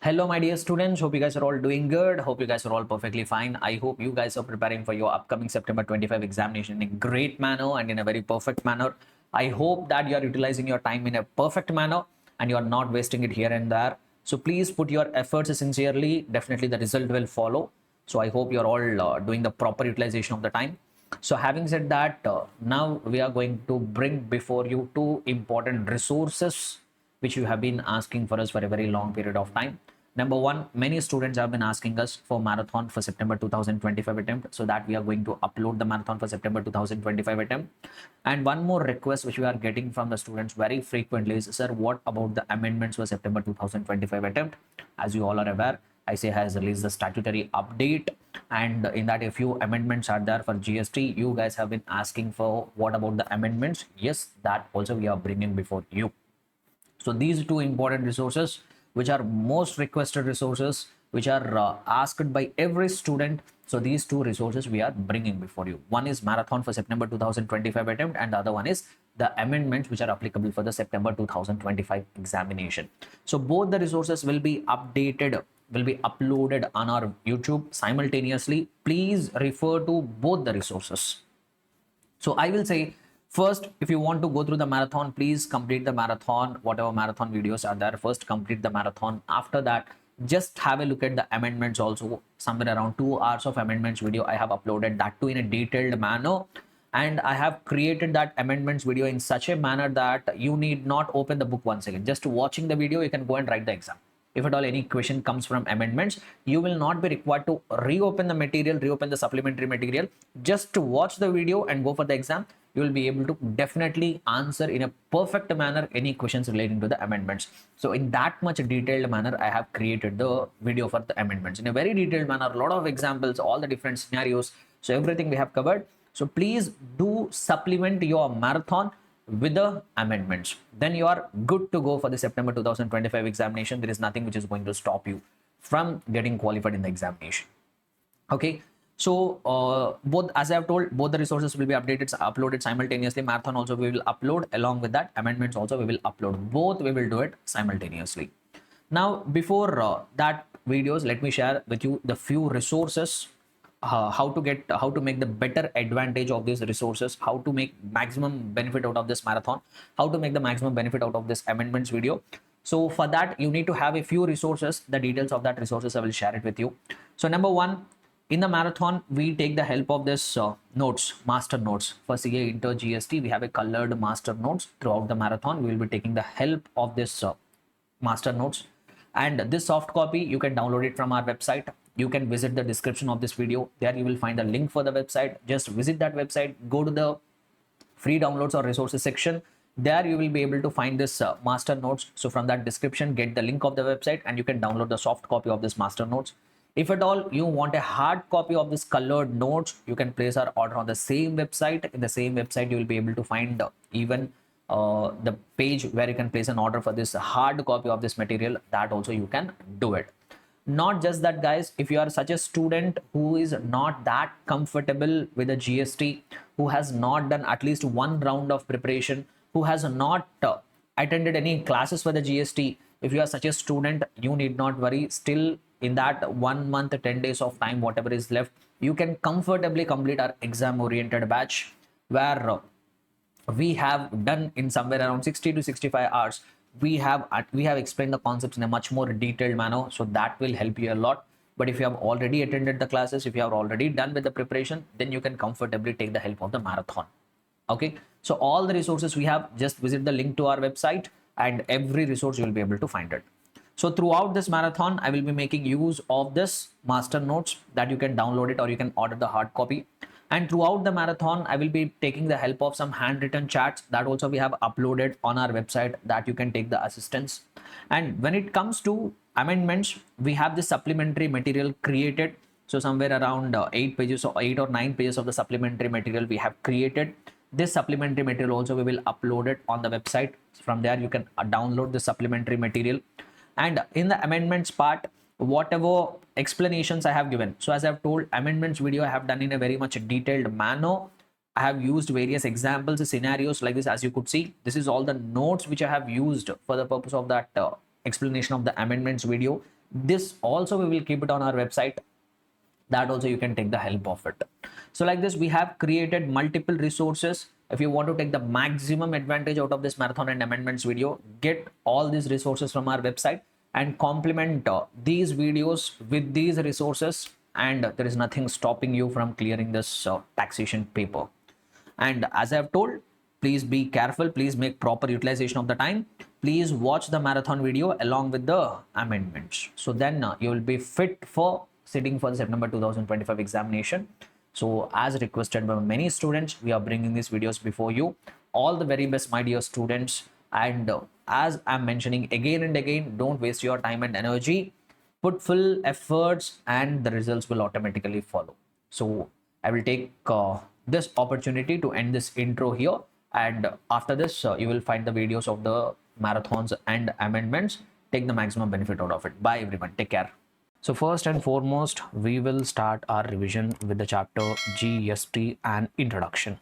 Hello, my dear students. Hope you guys are all doing good. Hope you guys are all perfectly fine. I hope you guys are preparing for your upcoming September 25 examination in a great manner and in a very perfect manner. I hope that you are utilizing your time in a perfect manner and you are not wasting it here and there. So please put your efforts sincerely. Definitely the result will follow. So I hope you're all doing the proper utilization of the time. So having said that, now we are going to bring before you two important resources which you have been asking for us for a very long period of time. Number one, many students have been asking us for marathon for September 2025 attempt, so that we are going to upload the marathon for September 2025 attempt. And one more request which we are getting from the students very frequently is, sir, what about the amendments for September 2025 attempt? As you all are aware, ICA has released the statutory update, and in that a few amendments are there for GST. You guys have been asking for what about the amendments? Yes, that also we are bringing before you. So these two important resources, which are most requested resources, which are asked by every student. So these two resources we are bringing before you. One is marathon for September 2025 attempt, and the other one is the amendments which are applicable for the September 2025 examination. So both the resources will be updated, will be uploaded on our YouTube simultaneously. Please refer to both the resources. So I will say, first, if you want to go through the marathon, please complete the marathon, whatever marathon videos are there. First, complete the marathon. After that, just have a look at the amendments also. Somewhere around 2 hours of amendments video I have uploaded, that too in a detailed manner. And I have created that amendments video in such a manner that you need not open the book once again. Just watching the video, you can go and write the exam. If at all any question comes from amendments, you will not be required to reopen the material, reopen the supplementary material. Just to watch the video and go for the exam, you will be able to definitely answer in a perfect manner any questions relating to the amendments. So in that much detailed manner, I have created the video for the amendments in a very detailed manner, a lot of examples, all the different scenarios. So everything we have covered. So please do supplement your marathon with the amendments. Then you are good to go for the September 2025 examination. There is nothing which is going to stop you from getting qualified in the examination. Okay. So both, as I have told, both the resources will be uploaded simultaneously. Marathon also we will upload, along with that amendments also we will upload. Both we will do it simultaneously. Now before that videos, let me share with you the few resources, how to make the better advantage of these resources, how to make maximum benefit out of this marathon, how to make the maximum benefit out of this amendments video. So for that, you need to have a few resources. The details of that resources I will share it with you. So number one, in the marathon, we take the help of this notes, master notes. For CA Inter GST, we have a colored master notes. Throughout the marathon, we will be taking the help of this master notes. And this soft copy, you can download it from our website. You can visit the description of this video. There you will find the link for the website. Just visit that website, go to the free downloads or resources section. There you will be able to find this master notes. So from that description, get the link of the website and you can download the soft copy of this master notes. If at all you want a hard copy of this colored notes, you can place our order on the same website. In the same website, you will be able to find even the page where you can place an order for this hard copy of this material. That also you can do it. Not just that, guys, if you are such a student who is not that comfortable with the GST, who has not done at least one round of preparation, who has not attended any classes for the GST, if you are such a student, you need not worry. Still in that 1 month, 10 days of time, whatever is left, you can comfortably complete our exam oriented batch, where we have done in somewhere around 60 to 65 hours. We have explained the concepts in a much more detailed manner, so that will help you a lot. But if you have already attended the classes, if you have already done with the preparation, then you can comfortably take the help of the marathon. Okay, so all the resources we have, just visit the link to our website and every resource you will be able to find it. So throughout this marathon, I will be making use of this master notes, that you can download it or you can order the hard copy. And throughout the marathon, I will be taking the help of some handwritten chats that also we have uploaded on our website, that you can take the assistance. And when it comes to amendments, we have the supplementary material created. So somewhere around 8 pages or 8 or 9 pages of the supplementary material we have created. This supplementary material also we will upload it on the website. From there, you can download the supplementary material. And in the amendments part, whatever explanations I have given, so as I've told, amendments video I have done in a very much detailed manner. I have used various examples, scenarios like this. As you could see, this is all the notes which I have used for the purpose of that explanation of the amendments video. This also we will keep it on our website, that also you can take the help of it. So like this, we have created multiple resources. If you want to take the maximum advantage out of this marathon and amendments video, get all these resources from our website and complement these videos with these resources, and there is nothing stopping you from clearing this taxation paper. And as I have told, please be careful, please make proper utilization of the time, please watch the marathon video along with the amendments, so then you will be fit for sitting for the September 2025 examination. So as requested by many students, we are bringing these videos before you. All the very best, my dear students. And as I'm mentioning again and again, don't waste your time and energy. Put full efforts and the results will automatically follow. So I will take this opportunity to end this intro here. And after this, you will find the videos of the marathons and amendments. Take the maximum benefit out of it. Bye everyone. Take care. So first and foremost, we will start our revision with the chapter GST and Introduction.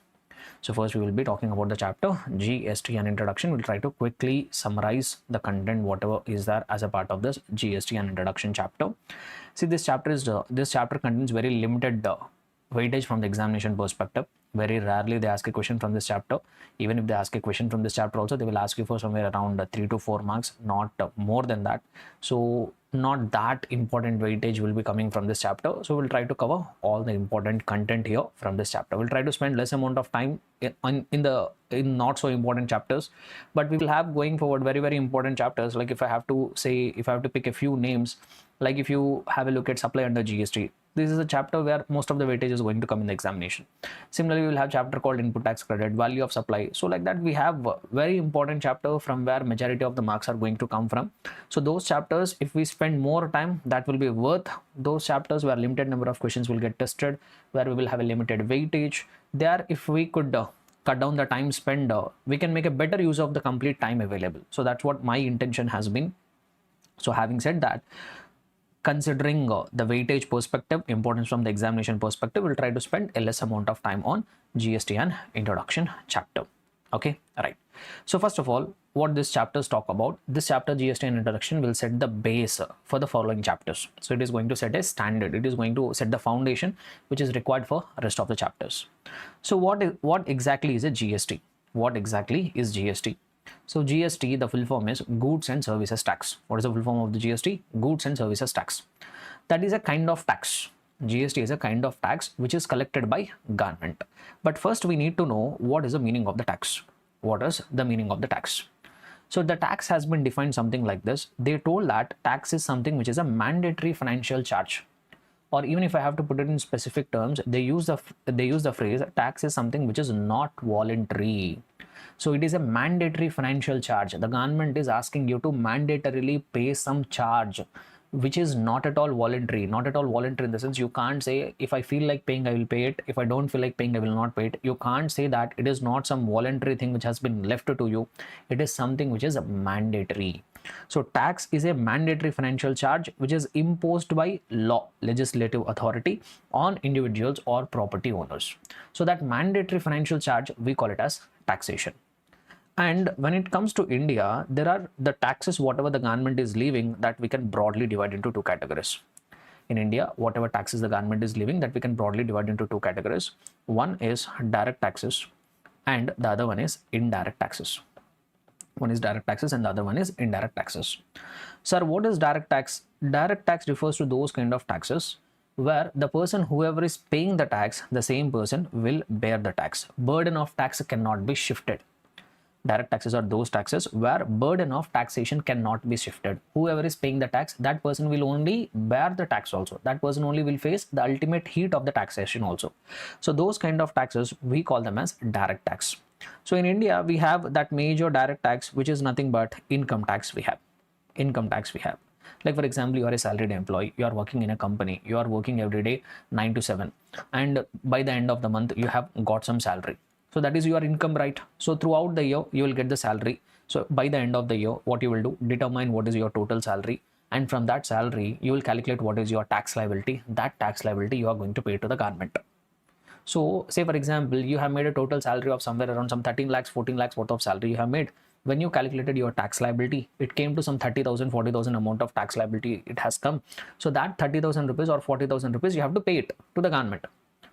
So first we will be talking about the chapter GST and Introduction. We'll try to quickly summarize the content, whatever is there as a part of this GST and Introduction chapter. See, this chapter contains very limited weightage from the examination perspective. Very rarely they ask a question from this chapter. Even if they ask a question from this chapter also, they will ask you for somewhere around 3 to 4 marks, not more than that. So not that important weightage will be coming from this chapter. So we'll try to cover all the important content here from this chapter. We'll try to spend less amount of time in not so important chapters, but we will have going forward very important chapters. Like if I have to pick a few names, like if you have a look at supply under GST, this is a chapter where most of the weightage is going to come in the examination. Similarly, we will have chapter called input tax credit, value of supply. So like that, we have a very important chapter from where majority of the marks are going to come from. So those chapters, if we spend more time, that will be worth those chapters where limited number of questions will get tested, where we will have a limited weightage. There, if we could cut down the time spent, we can make a better use of the complete time available. So that's what my intention has been. So having said that, considering the weightage perspective, importance from the examination perspective, we'll try to spend a less amount of time on GST and Introduction chapter. Okay, right. So first of all, what these chapters talk about, this chapter GST and Introduction will set the base for the following chapters. So it is going to set a standard, it is going to set the foundation which is required for rest of the chapters. So what exactly is a GST? What exactly is GST? So GST, the full form is Goods and Services Tax. What is the full form of the GST? Goods and Services Tax. That is a kind of tax. GST is a kind of tax which is collected by government. But first we need to know what is the meaning of the tax. What is the meaning of the tax? So the tax has been defined something like this. They told that tax is something which is a mandatory financial charge. Or even if I have to put it in specific terms, they use the phrase tax is something which is not voluntary. So it is a mandatory financial charge. The government is asking you to mandatorily pay some charge which is not at all voluntary. Not at all voluntary in the sense you can't say if I feel like paying I will pay it, if I don't feel like paying I will not pay it. You can't say that. It is not some voluntary thing which has been left to you. It is something which is mandatory. So tax is a mandatory financial charge which is imposed by law, legislative authority on individuals or property owners. So that mandatory financial charge, we call it as taxation. And when it comes to India, there are the taxes, whatever the government is leaving, that we can broadly divide into two categories. In India, whatever taxes the government is leaving, that we can broadly divide into two categories. One is direct taxes and the other one is indirect taxes. One is direct taxes and the other one is indirect taxes. Sir, what is direct tax? Direct tax refers to those kind of taxes where the person, whoever is paying the tax, the same person will bear the tax. Burden of tax cannot be shifted. Direct taxes are those taxes where burden of taxation cannot be shifted. Whoever is paying the tax, that person will only bear the tax also. That person only will face the ultimate heat of the taxation also. So those kind of taxes, we call them as direct tax. So in India, we have that major direct tax, which is nothing but income tax we have. Income tax we have. Like for example, you are a salaried employee, you are working in a company, you are working every day 9 to 7 and by the end of the month, you have got some salary. So that is your income, right? So throughout the year, you will get the salary. So by the end of the year, what you will do, determine what is your total salary. And from that salary, you will calculate what is your tax liability. That tax liability you are going to pay to the government. So say for example, you have made a total salary of somewhere around some 13 lakhs, 14 lakhs worth of salary you have made. when you calculated your tax liability, it came to some 30,000, 40,000 amount of tax liability it has come. So that 30,000 rupees or 40,000 rupees, you have to pay it to the government.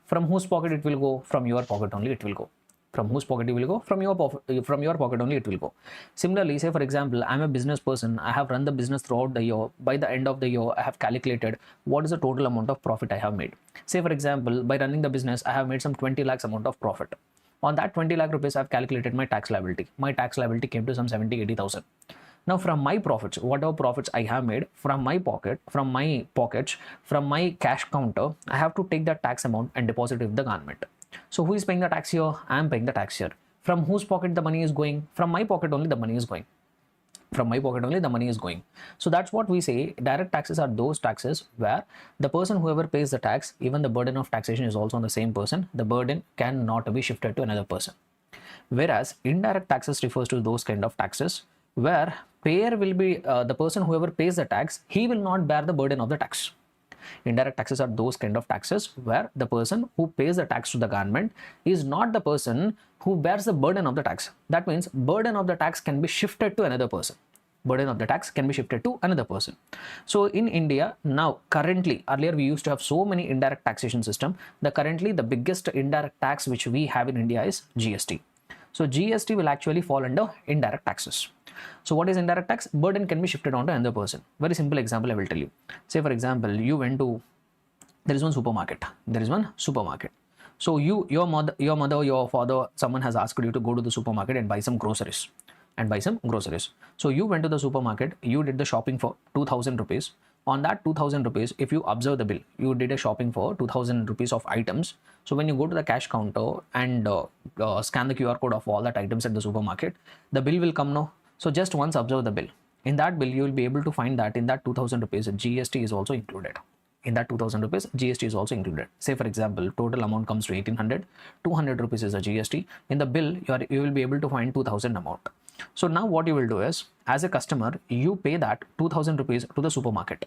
From whose pocket it will go? From your pocket only it will go. From whose pocket it will go? From your pocket only it will go. Similarly, say for example, I'm a business person. I have run the business throughout the year. By the end of the year, I have calculated what is the total amount of profit I have made. Say for example, by running the business, I have made some 20 lakhs amount of profit. On that 20 lakh rupees, I've calculated my tax liability. My tax liability came to some 70-80,000. Now from my profits, whatever profits I have made from my pockets, from my cash counter, I have to take that tax amount and deposit it with the government. So who is paying the tax here? I am paying the tax here. From whose pocket the money is going? From my pocket only the money is going. From my pocket only the money is going. So that's what we say, direct taxes are those taxes where the person whoever pays the tax, even the burden of taxation is also on the same person. The burden cannot be shifted to another person. Whereas indirect taxes refers to those kind of taxes where payer will be the person whoever pays the tax, he will not bear the burden of the tax. Indirect taxes are those kind of taxes where the person who pays the tax to the government is not the person who bears the burden of the tax. That means burden of the tax can be shifted to another person. Burden of the tax can be shifted to another person. So in India now, currently, earlier we used to have so many indirect taxation system. Currently the biggest indirect tax which we have in India is GST. So GST will actually fall under indirect taxes. So what is indirect tax? Burden can be shifted onto another person. Very simple example I will tell you. Say for example, you went to, there is one supermarket. So your mother, your father, someone has asked you to go to the supermarket and buy some groceries. So you went to the supermarket, you did the shopping for 2,000 rupees. On that 2,000 rupees, if you observe the bill, you did a shopping for 2,000 rupees of items. So when you go to the cash counter and scan the QR code of all that items at the supermarket, the bill will come now. So just once observe the bill. In that bill, you will be able to find that in that 2,000 rupees, GST is also included. In that 2,000 rupees, GST is also included. Say for example, total amount comes to 1,800, 200 rupees is a GST. In the bill, you will be able to find 2,000 amount. So now what you will do is, as a customer, you pay that 2,000 rupees to the supermarket.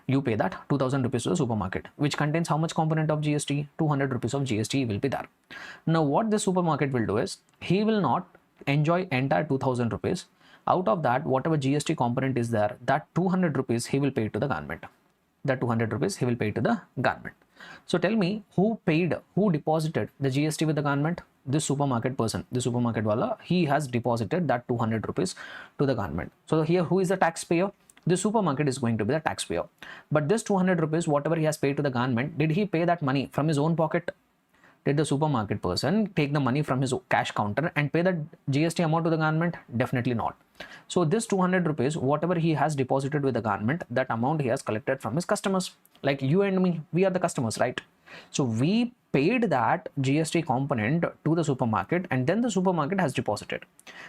You pay that 2,000 rupees to the supermarket, which contains how much component of GST? 200 rupees of GST will be there. Now what the supermarket will do is, he will not enjoy entire 2,000 rupees. Out of that, whatever GST component is there, that 200 rupees he will pay to the government. That 200 rupees he will pay to the government. So tell me, who deposited the GST with the government? This supermarket person, the supermarket wala, he has deposited that 200 rupees to the government. So here, who is the taxpayer? The supermarket is going to be the taxpayer. But this 200 rupees, whatever he has paid to the government, did he pay that money from his own pocket? Did the supermarket person take the money from his cash counter and pay the GST amount to the government? Definitely not. So this 200 rupees, whatever he has deposited with the government, that amount he has collected from his customers. Like you and me, we are the customers, right? So we paid that GST component to the supermarket and then the supermarket has deposited.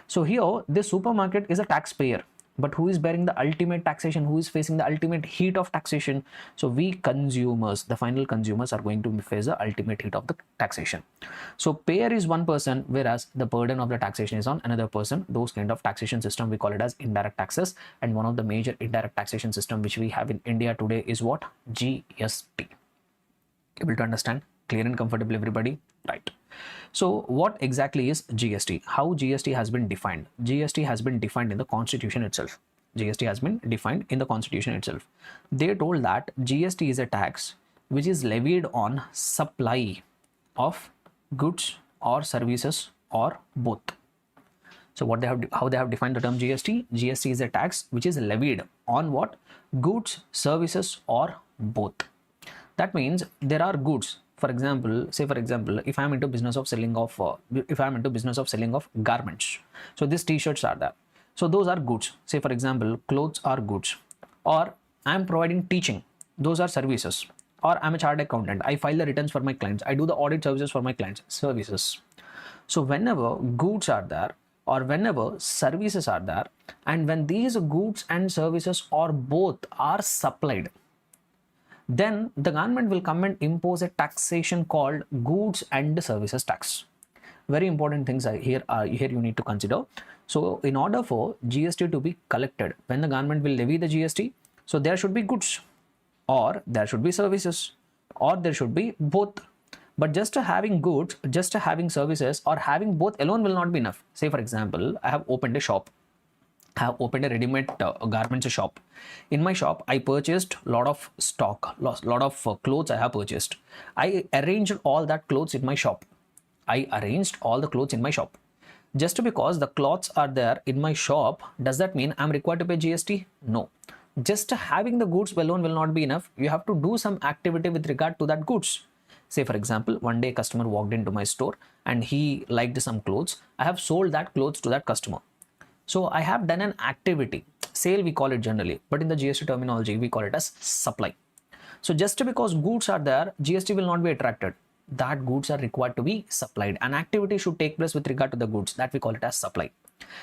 So here, this supermarket is a taxpayer. But who is bearing the ultimate taxation? Who is facing the ultimate heat of taxation? So we consumers, the final consumers, are going to face the ultimate heat of the taxation. So payer is one person, whereas the burden of the taxation is on another person. Those kind of taxation system, we call it as indirect taxes. And one of the major indirect taxation system which we have in India today is what? GST. Able to understand? Clear and comfortable, everybody? Right. So what exactly is GST? How GST has been defined? GST has been defined in the Constitution itself. GST has been defined in the Constitution itself. They told that GST is a tax which is levied on supply of goods or services or both. So what how they have defined the term GST? GST is a tax which is levied on what? Goods, services or both. That means there are goods. For example, if I'm into business of selling of garments, so these t-shirts are there. So those are goods. Say for example, clothes are goods. Or I'm providing teaching. Those are services. Or I'm a chartered accountant. I file the returns for my clients. I do the audit services for my clients. Services. So whenever goods are there or whenever services are there, and when these goods and services or both are supplied, then the government will come and impose a taxation called goods and services tax. Very important things here you need to consider. So in order for GST to be collected, when the government will levy the GST, so there should be goods or there should be services or there should be both. But just having goods, just having services, or having both alone will not be enough. Say for example, I have opened a shop. I have opened a ready-made garments shop. In my shop, I purchased lot of stock, lot of clothes I have purchased. I arranged all that clothes in my shop. I arranged all the clothes in my shop. Just because the clothes are there in my shop, does that mean I'm required to pay GST? No. Just having the goods alone will not be enough. You have to do some activity with regard to that goods. Say for example, one day a customer walked into my store and he liked some clothes. I have sold that clothes to that customer. So I have done an activity. Sale we call it generally, but in the GST terminology we call it as supply. So just because goods are there, GST will not be attracted. That goods are required to be supplied. An activity should take place with regard to the goods, that we call it as supply.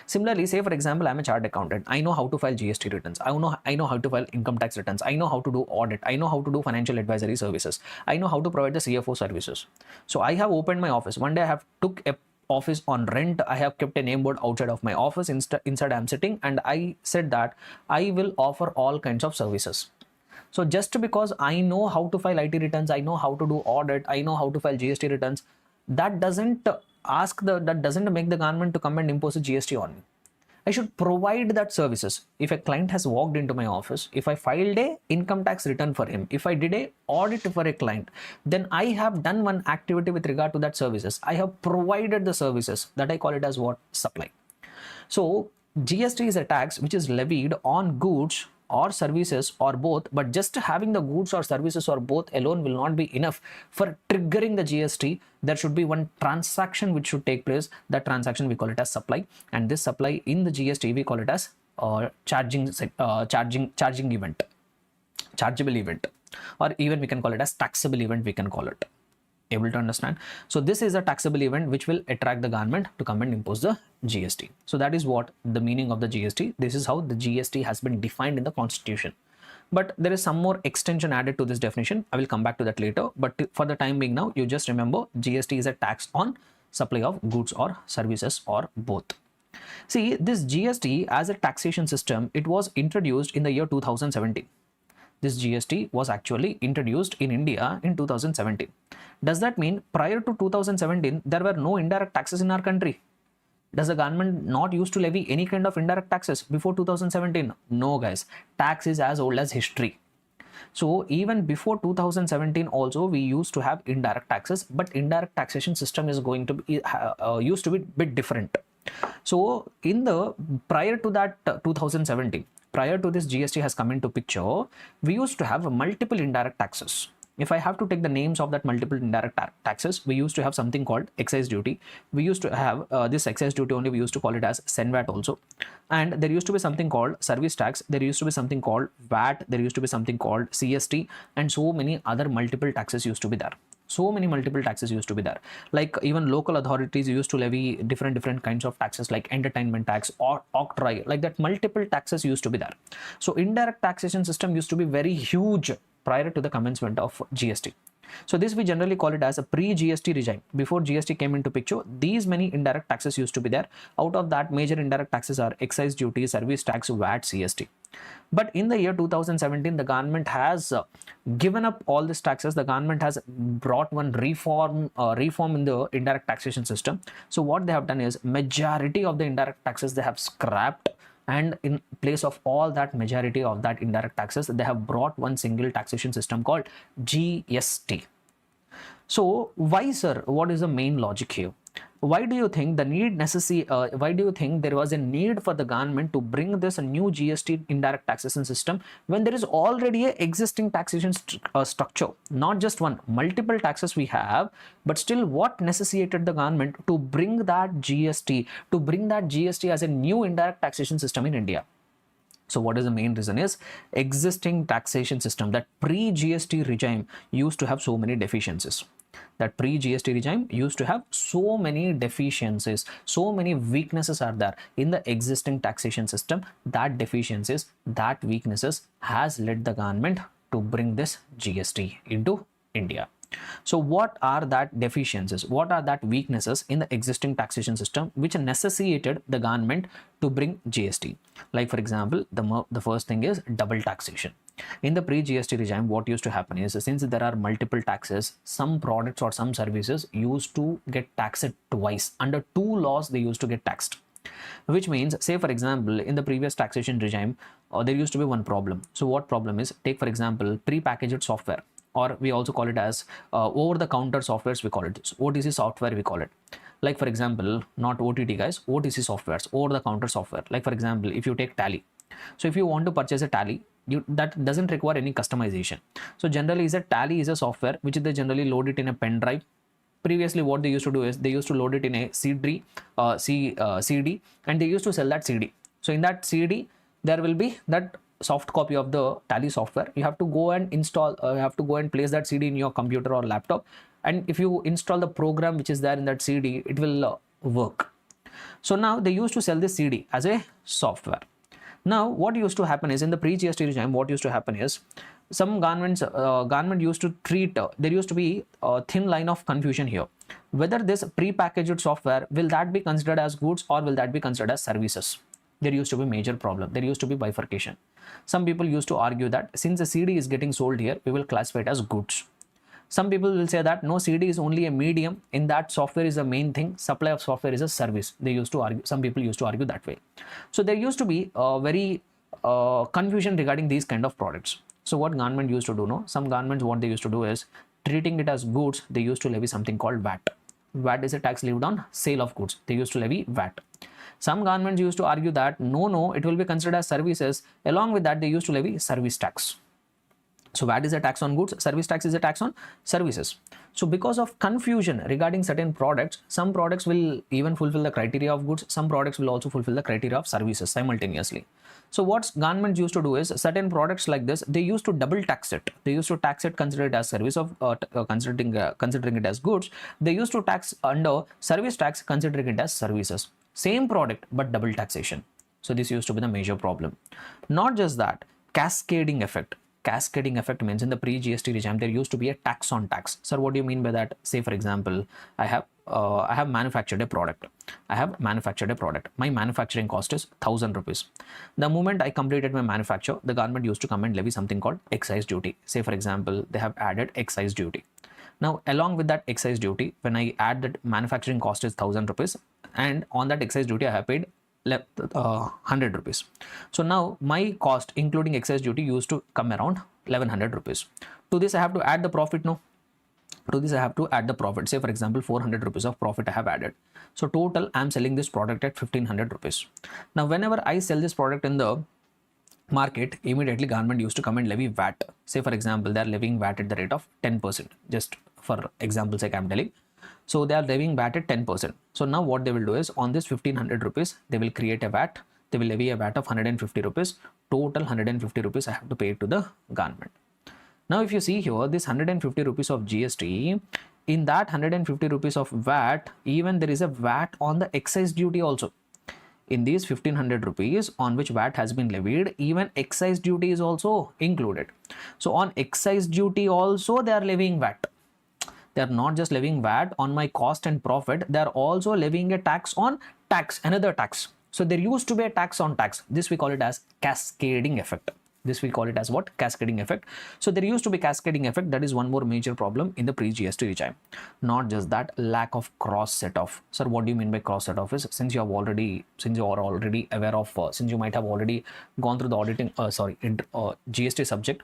Similarly, say for example, I'm a chartered accountant. I know how to file GST returns. I know how to file income tax returns. I know how to do audit. I know how to do financial advisory services. I know how to provide the CFO services. So I have opened my office. One day I have took a office on rent. I have kept a name board outside of my office. Inside I'm sitting, and I said that I will offer all kinds of services. So just because I know how to file IT returns, I know how to do audit, I know how to file GST returns, that doesn't make the government to come and impose a GST on me. I should provide that services. If a client has walked into my office, if I filed a income tax return for him, if I did a audit for a client, then I have done one activity with regard to that services. I have provided the services. That I call it as what? Supply. So GST is a tax which is levied on goods or services or both, but just having the goods or services or both alone will not be enough for triggering the GST. There should be one transaction which should take place. That transaction we call it as supply, and this supply in the GST we call it as charging event, chargeable event, or even we can call it as taxable event. We can call it. Able to understand? So this is a taxable event which will attract the government to come and impose the GST. So that is what the meaning of the GST. This is how the GST has been defined in the constitution. But there is some more extension added to this definition. I will come back to that later. But for the time being now, you just remember GST is a tax on supply of goods or services or both. See, this GST as a taxation system, it was introduced in the year 2017. This GST was actually introduced in India in 2017. Does that mean prior to 2017, there were no indirect taxes in our country? Does the government not used to levy any kind of indirect taxes before 2017? No, guys. Tax is as old as history. So even before 2017 also we used to have indirect taxes, but indirect taxation system is going to be used to be a bit different. So in the prior to that 2017, prior to this GST has come into picture, we used to have multiple indirect taxes. If I have to take the names of that multiple indirect taxes, we used to have something called excise duty. We used to have this excise duty only, we used to call it as SENVAT also. And there used to be something called service tax. There used to be something called VAT. There used to be something called CST, and so many other multiple taxes used to be there. So many multiple taxes used to be there. Like even local authorities used to levy different kinds of taxes, like entertainment tax or octroi, like that multiple taxes used to be there. So indirect taxation system used to be very huge prior to the commencement of GST. So this we generally call it as a pre-GST regime. Before GST came into picture, these many indirect taxes used to be there. Out of that, major indirect taxes are excise duty, service tax, VAT, CST. But in the year 2017, the government has given up all these taxes. The government has brought one reform in the indirect taxation system. So what they have done is majority of the indirect taxes they have scrapped, and in place of all that majority of that indirect taxes, they have brought one single taxation system called GST. So why, sir? What is the main logic here? Why do you think why do you think there was a need for the government to bring this new GST indirect taxation system when there is already a existing taxation structure? Not just one, multiple taxes we have, but still what necessitated the government to bring that GST, as a new indirect taxation system in India? So what is the main reason is existing taxation system, that pre-GST regime used to have so many deficiencies. That pre-GST regime used to have so many deficiencies, so many weaknesses are there in the existing taxation system. That deficiencies, that weaknesses has led the government to bring this GST into India. So what are that deficiencies? What are that weaknesses in the existing taxation system which necessitated the government to bring GST? Like for example, the first thing is double taxation. In the pre-GST regime, what used to happen is, since there are multiple taxes, some products or some services used to get taxed twice. Under two laws, they used to get taxed. Which means, say for example, in the previous taxation regime, there used to be one problem. So what problem is? Take for example, pre-packaged software, or we also call it as over-the-counter softwares. We call it OTC software. We call it. Like for example, not OTT guys, OTC softwares, over-the-counter software. Like for example, if you take Tally. So if you want to purchase a Tally, that doesn't require any customization. So generally, Tally is a software which they generally load it in a pen drive. Previously, what they used to do is they used to load it in a CD, and they used to sell that CD. So in that CD, there will be that soft copy of the Tally software. You have to go and install, you have to go and place that CD in your computer or laptop. And if you install the program which is there in that CD, it will work. So now they used to sell this CD as a software. Now, what used to happen is, in the pre-GST regime, what used to happen is, some government used to treat, there used to be a thin line of confusion here. Whether this pre-packaged software, will that be considered as goods or will that be considered as services? There used to be major problem. There used to be bifurcation. Some people used to argue that since the CD is getting sold here, we will classify it as goods. Some people will say that no, CD is only a medium, in that software is the main thing, supply of software is a service. They used to argue, some people used to argue that way. So there used to be very confusion regarding these kind of products. So what government used to do, no? Some governments, what they used to do is, treating it as goods, they used to levy something called VAT. VAT is a tax levied on sale of goods. They used to levy VAT. Some governments used to argue that no, it will be considered as services. Along with that, they used to levy service tax. So VAT is a tax on goods, service tax is a tax on services. So because of confusion regarding certain products, some products will even fulfill the criteria of goods, some products will also fulfill the criteria of services simultaneously. So what government used to do is, certain products like this, they used to double tax it. They used to tax it, consider it as service of considering it as goods. They used to tax under service tax, considering it as services. Same product but double taxation. So this used to be the major problem. Not just that, cascading effect. Cascading effect means, in the pre-GST regime, there used to be a tax on tax. Sir, what do you mean by that? Say for example, I have manufactured a product. My manufacturing cost is 1,000 rupees. The moment I completed my manufacture, the government used to come and levy something called excise duty. Say for example, they have added excise duty. Now, along with that excise duty, when I add that manufacturing cost is 1,000 rupees, and on that excise duty, I have paid 100 rupees. So now my cost including excise duty used to come around 1100 rupees. To this I have to add the profit. No, to this I have to add the profit. Say for example, 400 rupees of profit I have added. So total I am selling this product at 1500 rupees. Now whenever I sell this product in the market, immediately government used to come and levy VAT. Say for example, they are levying VAT at the rate of 10%. Just for example sake I am telling. So they are levying VAT at 10%. So now what they will do is, on this 1500 rupees, they will create a VAT. They will levy a VAT of 150 rupees. Total 150 rupees I have to pay to the government. Now if you see here, this 150 rupees of GST, in that 150 rupees of VAT, even there is a VAT on the excise duty also. In these 1500 rupees on which VAT has been levied, even excise duty is also included. So on excise duty also they are levying VAT. They are not just levying VAT on my cost and profit, they are also levying a tax on tax, another tax. So there used to be a tax on tax. This we call it as cascading effect. This we call it as what? Cascading effect. So there used to be cascading effect. That is one more major problem in the pre-GST regime. Not just that, lack of cross set off. Sir, what do you mean by cross set off? Is since you are already aware of, since you might have already gone through the auditing, GST subject,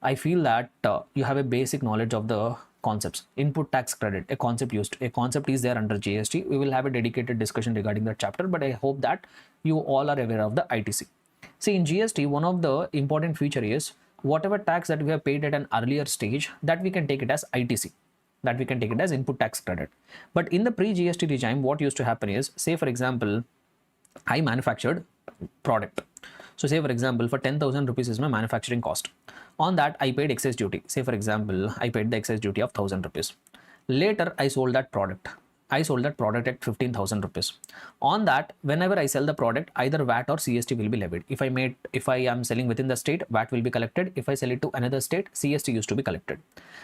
I feel that you have a basic knowledge of the concepts. Input tax credit, a concept is there under GST. We will have a dedicated discussion regarding that chapter, but I hope that you all are aware of the ITC. See, in GST, one of the important feature is, whatever tax that we have paid at an earlier stage, that we can take it as ITC, that we can take it as input tax credit. But in the pre-GST regime, what used to happen is, say for example, I manufactured product. So say for example, for 10,000 rupees is my manufacturing cost. On that, I paid excise duty. Say for example, I paid the excise duty of 1,000 rupees. Later, I sold that product I sold that product at 15,000 rupees. On that, whenever I sell the product, either VAT or CST will be levied. If I am selling within the state, VAT will be collected. If I sell it to another state, CST used to be collected.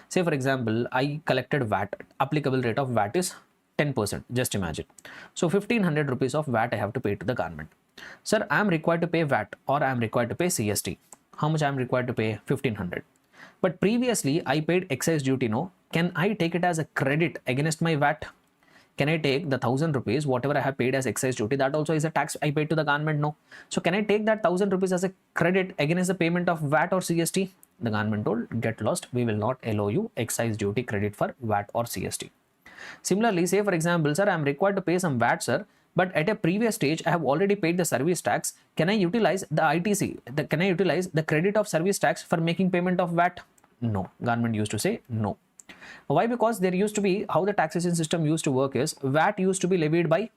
Say for example, I collected VAT. Applicable rate of VAT is 10%. Just imagine. So 1500 rupees of VAT I have to pay to the government. Sir, I am required to pay VAT or I am required to pay CST. How much I am required to pay? 1500. But previously I paid excise duty. No, can I take it as a credit against my VAT? Can I take the 1000 rupees, whatever I have paid as excise duty, that also is a tax I paid to the government? No. So can I take that 1000 rupees as a credit against the payment of VAT or CST? The government told, get lost. We will not allow you excise duty credit for VAT or CST. Similarly, say for example, sir, I am required to pay some VAT, sir, but at a previous stage, I have already paid the service tax. Can I utilize the ITC? Can I utilize the credit of service tax for making payment of VAT? No. Government used to say no. Why? Because there used to be, how the taxation system used to work is, VAT used to be levied by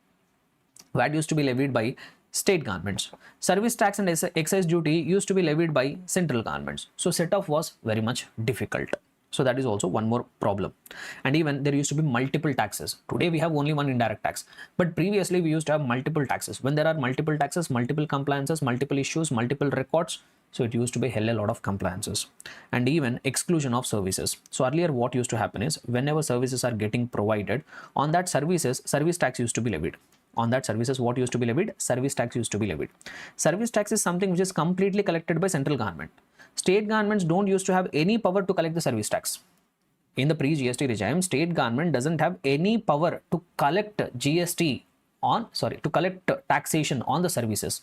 state governments. Service tax and excise duty used to be levied by central governments. So set-off was very much difficult. So that is also one more problem. And even there used to be multiple taxes. Today we have only one indirect tax, but previously we used to have multiple taxes. When there are multiple taxes, multiple compliances, multiple issues, multiple records, so it used to be hell a lot of compliances, and even exclusion of services. So earlier what used to happen is, whenever services are getting provided, on that services, service tax used to be levied. On that services, what used to be levied? Service tax used to be levied. Service tax is something which is completely collected by central government. State governments don't used to have any power to collect the service tax. In the pre-GST regime, state government doesn't have any power to collect taxation on the services.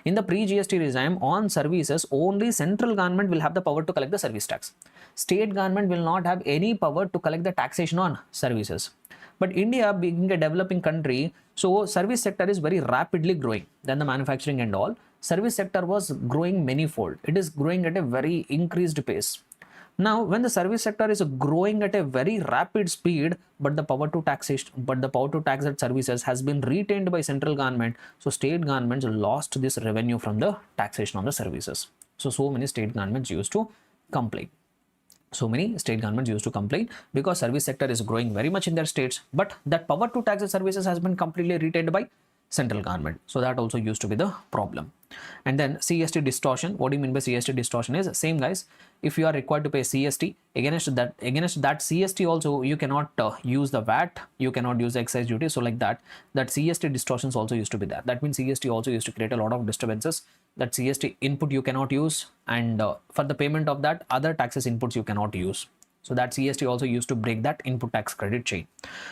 In the pre-GST regime, on services, only central government will have the power to collect the service tax. State government will not have any power to collect the taxation on services. But India being a developing country, so service sector is very rapidly growing than the manufacturing and all. Service sector was growing manifold. It is growing at a very increased pace. Now, when the service sector is growing at a very rapid speed, but the power to tax that services has been retained by central government, so state governments lost this revenue from the taxation on the services. So many state governments used to complain. Because service sector is growing very much in their states, but that power to tax the services has been completely retained by central government. So that also used to be the problem. And then CST distortion. What do you mean by CST distortion? Is same, guys. If you are required to pay CST, against that CST also you cannot use the VAT, you cannot use the excise duty. So like that CST distortions also used to be there. That means CST also used to create a lot of disturbances. That CST input you cannot use, and for the payment of that, other taxes inputs you cannot use. So that CST also used to break that input tax credit chain.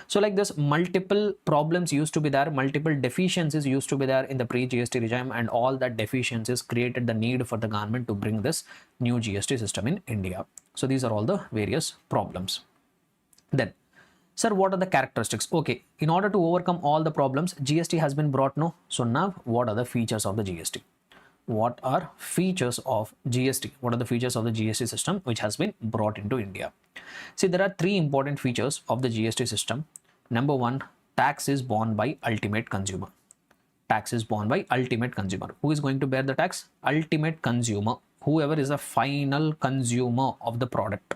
So like this, multiple problems used to be there, multiple deficiencies used to be there in the pre-GST regime, and all that deficiencies created the need for the government to bring this new GST system in India. So these are all the various problems. Then, sir, what are the characteristics? Okay, in order to overcome all the problems, GST has been brought, no? So now, what are the features of the GST? What are features of GST? What are the features of the GST system which has been brought into India? See, there are three important features of the GST system. Number one, tax is borne by ultimate consumer. Tax is borne by ultimate consumer. Who is going to bear the tax? Ultimate consumer. Whoever is the final consumer of the product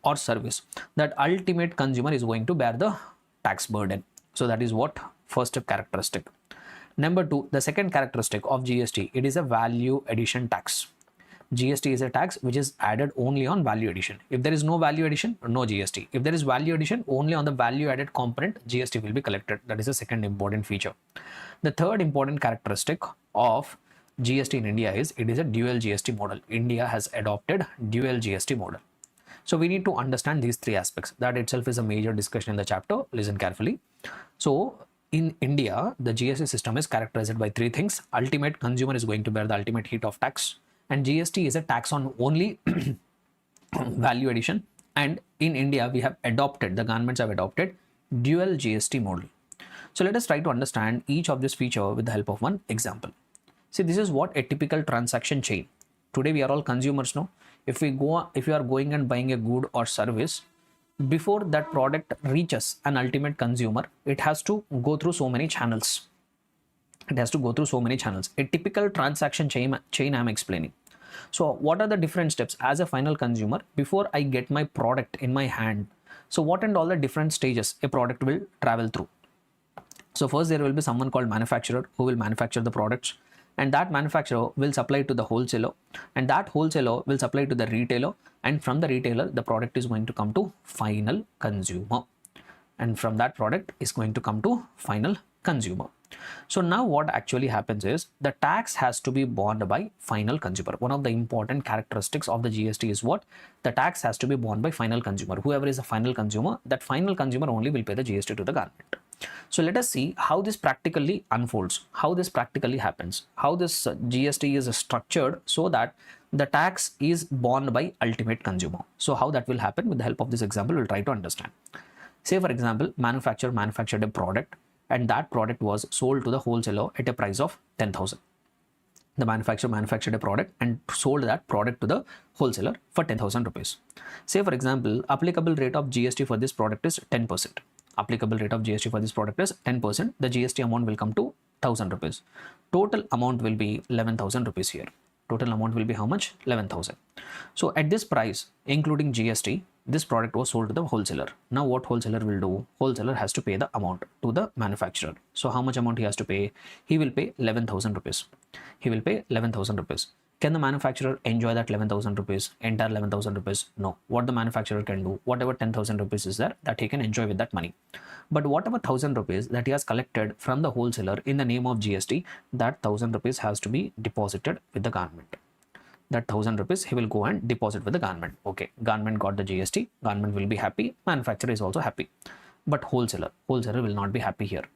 or service, that ultimate consumer is going to bear the tax burden. So that is what first characteristic. Number two, the second characteristic of GST, it is a value addition tax. GST is a tax which is added only on value addition. If there is no value addition, no GST. If there is value addition, only on the value added component, GST will be collected. That is the second important feature. The third important characteristic of GST in India is it is a dual GST model. India has adopted dual GST model. So we need to understand these three aspects. That itself is a major discussion in the chapter. Listen carefully. So in India, the GST system is characterized by three things. Ultimate consumer is going to bear the ultimate heat of tax, and GST is a tax on only value addition. And in India, we have adopted, the governments have adopted dual GST model. So let us try to understand each of this feature with the help of one example. See, this is what a typical transaction chain. Today we are all consumers, no? If you are going and buying a good or service, before that product reaches an ultimate consumer, it has to go through so many channels. A typical transaction chain I am explaining. So what are the different steps as a final consumer before I get my product in my hand? So what and all the different stages a product will travel through? So first there will be someone called manufacturer who will manufacture the products, and that manufacturer will supply to the wholesaler, and that wholesaler will supply to the retailer, and from the retailer the product is going to come to final consumer, and from that product is going to come to final consumer. So now what actually happens is the tax has to be borne by final consumer. One of the important characteristics of the GST is what? The tax has to be borne by final consumer. Whoever is the final consumer, that final consumer only will pay the GST to the government. So let us see how this practically unfolds, how this practically happens, how this GST is structured so that the tax is borne by ultimate consumer. So how that will happen, with the help of this example, we'll try to understand. Say for example, manufacturer manufactured a product, and that product was sold to the wholesaler at a price of 10,000. The manufacturer manufactured a product and sold that product to the wholesaler for 10,000 rupees. Say for example, applicable rate of GST for this product is 10%. Applicable rate of GST for this product is 10%. The GST amount will come to 1,000 rupees. Total amount will be 11,000 rupees here. Total amount will be how much? 11,000. So at this price, including GST, this product was sold to the wholesaler. Now what wholesaler will do? Wholesaler has to pay the amount to the manufacturer. So how much amount he has to pay? He will pay 11,000 rupees. He will pay 11,000 rupees. Can the manufacturer enjoy that 11,000 rupees, entire 11,000 rupees? No. What the manufacturer can do, whatever 10,000 rupees is there, that he can enjoy with that money. But whatever 1,000 rupees that he has collected from the wholesaler in the name of GST, that 1,000 rupees has to be deposited with the government. That 1,000 rupees he will go and deposit with the government. Okay, government got the GST, government will be happy, manufacturer is also happy. But wholesaler will not be happy here.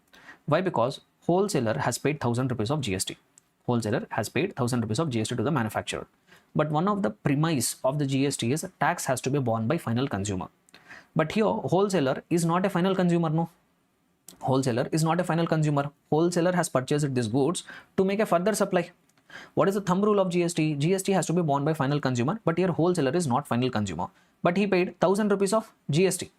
Why? Because wholesaler has paid 1,000 rupees of GST. Wholesaler has paid 1,000 rupees of GST to the manufacturer. But one of the premise of the GST is tax has to be borne by final consumer. But here wholesaler is not a final consumer, no. Wholesaler is not a final consumer. Wholesaler has purchased these goods to make a further supply. What is the thumb rule of GST? GST has to be borne by final consumer, but here wholesaler is not final consumer. But he paid 1,000 rupees of GST.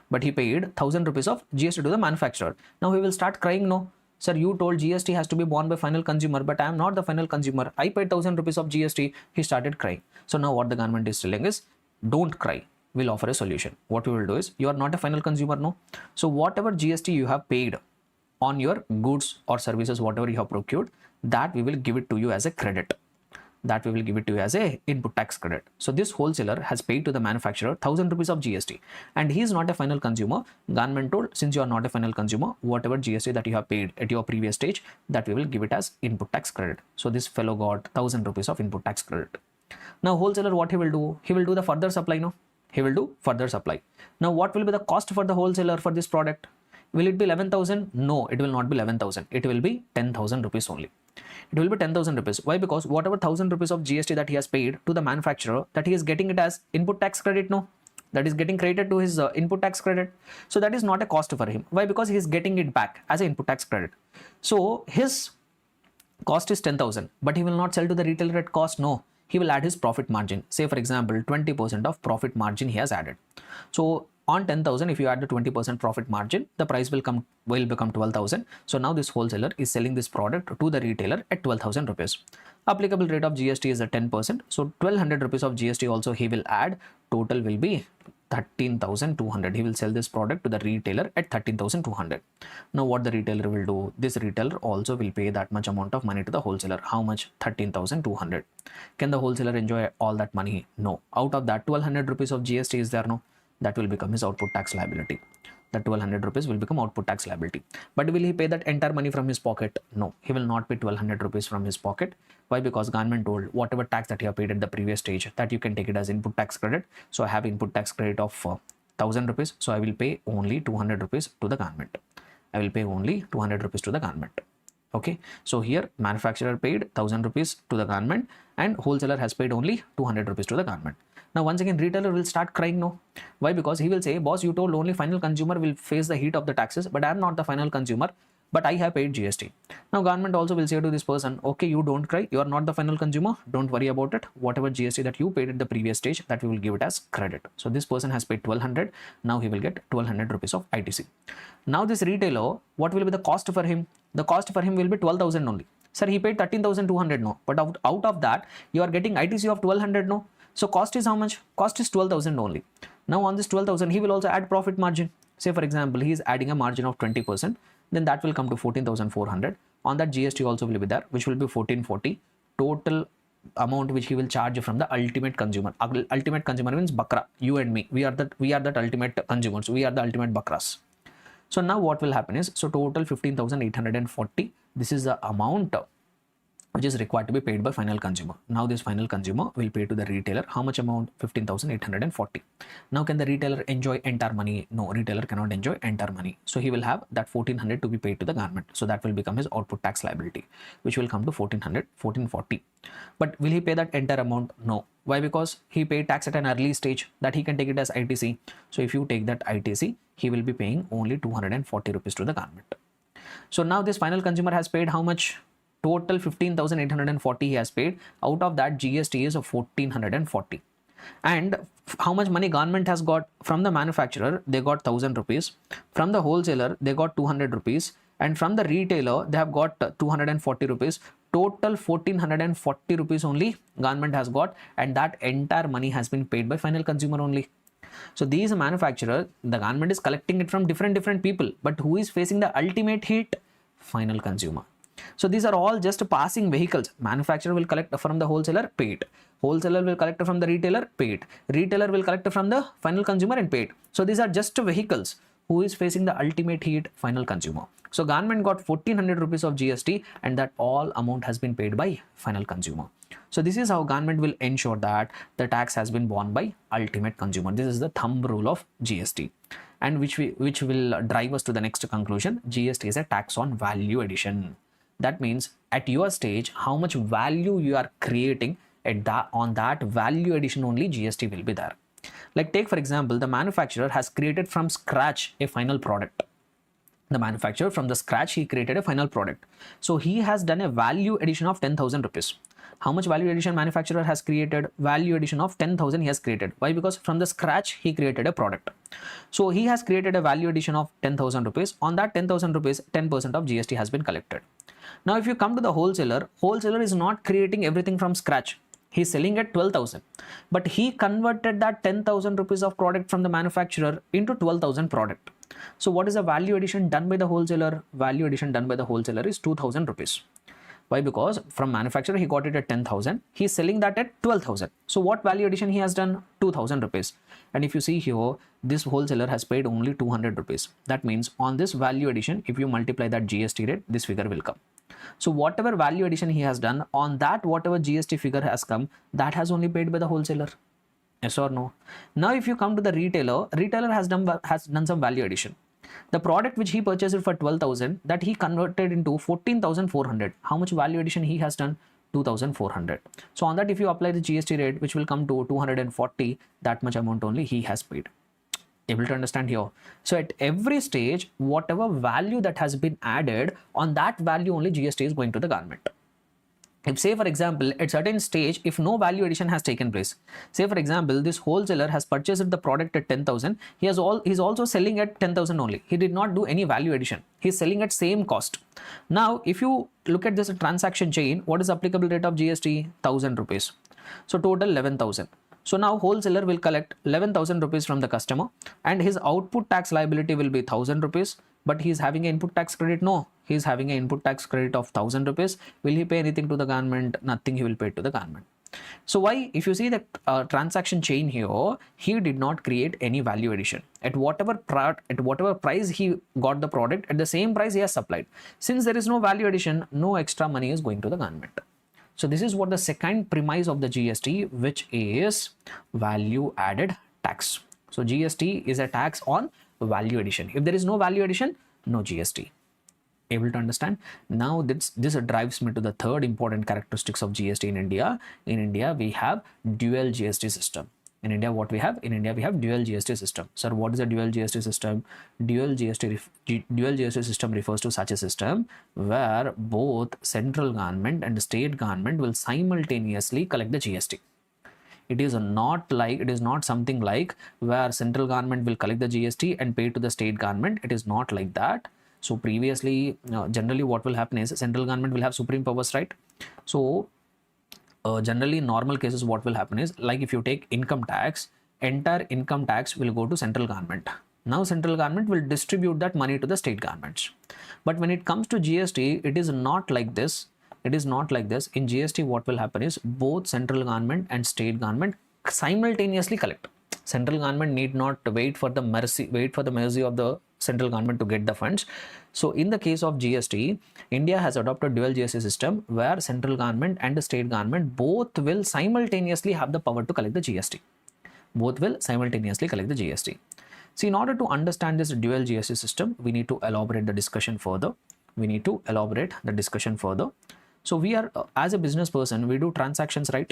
But he paid 1,000 rupees of GST to the manufacturer. Now he will start crying, no. Sir, you told GST has to be borne by final consumer, but I am not the final consumer. I paid 1,000 rupees of GST. He started crying. So now what the government is telling is, don't cry. We'll offer a solution. What we will do is, you are not a final consumer, no. So whatever GST you have paid on your goods or services, whatever you have procured, that we will give it to you as a credit. That we will give it to you as a input tax credit. So this wholesaler has paid to the manufacturer 1,000 rupees of GST, and he is not a final consumer. Government told, since you are not a final consumer, whatever GST that you have paid at your previous stage, that we will give it as input tax credit. So this fellow got 1,000 rupees of input tax credit. Now wholesaler, what he will do? He will do the further supply, no? He will do further supply. Now what will be the cost for the wholesaler for this product? Will it be 11,000? No, it will not be 11,000. It will be 10,000 rupees only. It will be 10,000 rupees. Why? Because whatever 1,000 rupees of GST that he has paid to the manufacturer, that he is getting it as input tax credit, no? That is getting credited to his input tax credit. So that is not a cost for him. Why? Because he is getting it back as an input tax credit. So his cost is 10,000, but he will not sell to the retailer at cost, no. He will add his profit margin. Say for example, 20% of profit margin he has added. So on 10,000, if you add the 20% profit margin, the price will become 12,000. So now this wholesaler is selling this product to the retailer at 12,000 rupees. Applicable rate of GST is at 10%. So 1,200 rupees of GST also he will add. Total will be 13,200. He will sell this product to the retailer at 13,200. Now what the retailer will do? This retailer also will pay that much amount of money to the wholesaler. How much? 13,200. Can the wholesaler enjoy all that money? No. Out of that, 1,200 rupees of GST is there, no? That will become his output tax liability. That 1,200 rupees will become output tax liability. But will he pay that entire money from his pocket? No, he will not pay 1,200 rupees from his pocket. Why? Because government told whatever tax that you have paid at the previous stage, that you can take it as input tax credit. So I have input tax credit of 1,000 rupees. So I will pay only 200 rupees to the government. I will pay only 200 rupees to the government. Okay, so here manufacturer paid 1,000 rupees to the government and wholesaler has paid only 200 rupees to the government. Now once again retailer will start crying, no. Why? Because he will say, boss, you told only final consumer will face the heat of the taxes, but I am not the final consumer, but I have paid GST. Now government also will say to this person, okay, you don't cry, you are not the final consumer, don't worry about it. Whatever GST that you paid at the previous stage, that we will give it as credit. So this person has paid 1,200, now he will get 1,200 rupees of ITC. Now this retailer, what will be the cost for him? The cost for him will be 12,000 only. Sir, he paid 13,200, no, but out of that you are getting ITC of 1,200, no. So cost is how much? Cost is 12,000 only. Now on this 12,000, he will also add profit margin. Say for example, he is adding a margin of 20%. then that will come to 14,400. On that GST also will be there, which will be 1440. Total amount which he will charge from the ultimate consumer. Ultimate consumer means bakra, you and me. We are that ultimate consumers. We are the ultimate bakras. So now what will happen is, so total 15,840. This is the amount which is required to be paid by final consumer. Now this final consumer will pay to the retailer. How much amount? 15,840. Now can the retailer enjoy entire money? No, retailer cannot enjoy entire money. So he will have that 1,400 to be paid to the government. So that will become his output tax liability, which will come to 1,400, 1,440. But will he pay that entire amount? No. Why? Because he paid tax at an early stage, that he can take it as ITC. So if you take that ITC, he will be paying only 240 rupees to the government. So now this final consumer has paid how much? Total 15,840 he has paid. Out of that, GST is 1,440. And how much money government has got from the manufacturer? They got 1,000 rupees. From the wholesaler, they got 200 rupees. And from the retailer, they have got 240 rupees. Total 1,440 rupees only government has got, and that entire money has been paid by final consumer only. So these manufacturers, the government is collecting it from different people, but who is facing the ultimate hit? Final consumer. So these are all just passing vehicles. Manufacturer will collect from the wholesaler, pay it. Wholesaler will collect from the retailer, pay it. Retailer will collect from the final consumer and pay it. So these are just vehicles. Who is facing the ultimate hit? Final consumer. So government got 1,400 rupees of GST, and that all amount has been paid by final consumer. So this is how government will ensure that the tax has been borne by ultimate consumer. This is the thumb rule of GST, and which will drive us to the next conclusion. GST is a tax on value addition. That means at your stage, how much value you are creating, on that value addition only GST will be there. Like take for example, the manufacturer has created from scratch a final product. The manufacturer from the scratch, he created a final product. So he has done a value addition of 10,000 rupees. How much value addition manufacturer has created? Value addition of 10,000 he has created. Why? Because from the scratch he created a product. So he has created a value addition of 10,000 rupees. On that 10,000 rupees, 10% of GST has been collected. Now if you come to the wholesaler, wholesaler is not creating everything from scratch. He is selling at 12,000, but he converted that 10,000 rupees of product from the manufacturer into 12,000 product. So what is the value addition done by the wholesaler? Value addition done by the wholesaler is 2,000 rupees. Why? Because from manufacturer he got it at 10,000. He is selling that at 12,000. So what value addition he has done? 2,000 rupees. And if you see here, this wholesaler has paid only 200 rupees. That means on this value addition, if you multiply that GST rate, this figure will come. So whatever value addition he has done, on that whatever GST figure has come, that has only paid by the wholesaler. Yes or no? Now if you come to the retailer, retailer has done some value addition. The product which he purchased for 12,000, that he converted into 14,400. How much value addition he has done? 2,400. So on that, if you apply the GST rate, which will come to 240, that much amount only he has paid. Able to understand here? So at every stage, whatever value that has been added, on that value only GST is going to the government. If say for example, at certain stage, if no value addition has taken place, say for example, this wholesaler has purchased the product at 10,000, he's also selling at 10,000 only. He did not do any value addition. He's selling at same cost. Now, if you look at this transaction chain, what is applicable rate of GST? 1,000 rupees. So total 11,000. So now wholesaler will collect 11,000 rupees from the customer, and his output tax liability will be 1,000 rupees. But he is having an input tax credit? No, he is having an input tax credit of 1,000 rupees. Will he pay anything to the government? Nothing he will pay to the government. So why? If you see the transaction chain here, he did not create any value addition. At whatever price he got the product, at the same price he has supplied. Since there is no value addition, no extra money is going to the government. So this is what the second premise of the GST, which is value added tax. So GST is a tax on value addition. If there is no value addition, no GST. Able to understand? Now this drives me to the third important characteristics of GST in India. In India, we have dual GST system. In India, what we have? In India, we have dual GST system. Sir, what is a dual GST system? Dual GST system refers to such a system where both central government and state government will simultaneously collect the GST. It is not something like where central government will collect the GST and pay to the state government. It is not like that. So previously, generally what will happen is central government will have supreme powers, right? So generally in normal cases, what will happen is, like if you take income tax, entire income tax will go to central government. Now central government will distribute that money to the state governments. But when it comes to GST, it is not like this. It is not like this. In GST, what will happen is both central government and state government simultaneously collect. Central government need not wait for the mercy of the central government to get the funds. So in the case of GST, India has adopted dual GST system where central government and the state government both will simultaneously have the power to collect the GST. Both will simultaneously collect the GST. See, in order to understand this dual GST system, we need to elaborate the discussion further. So we are, as a business person, we do transactions, right?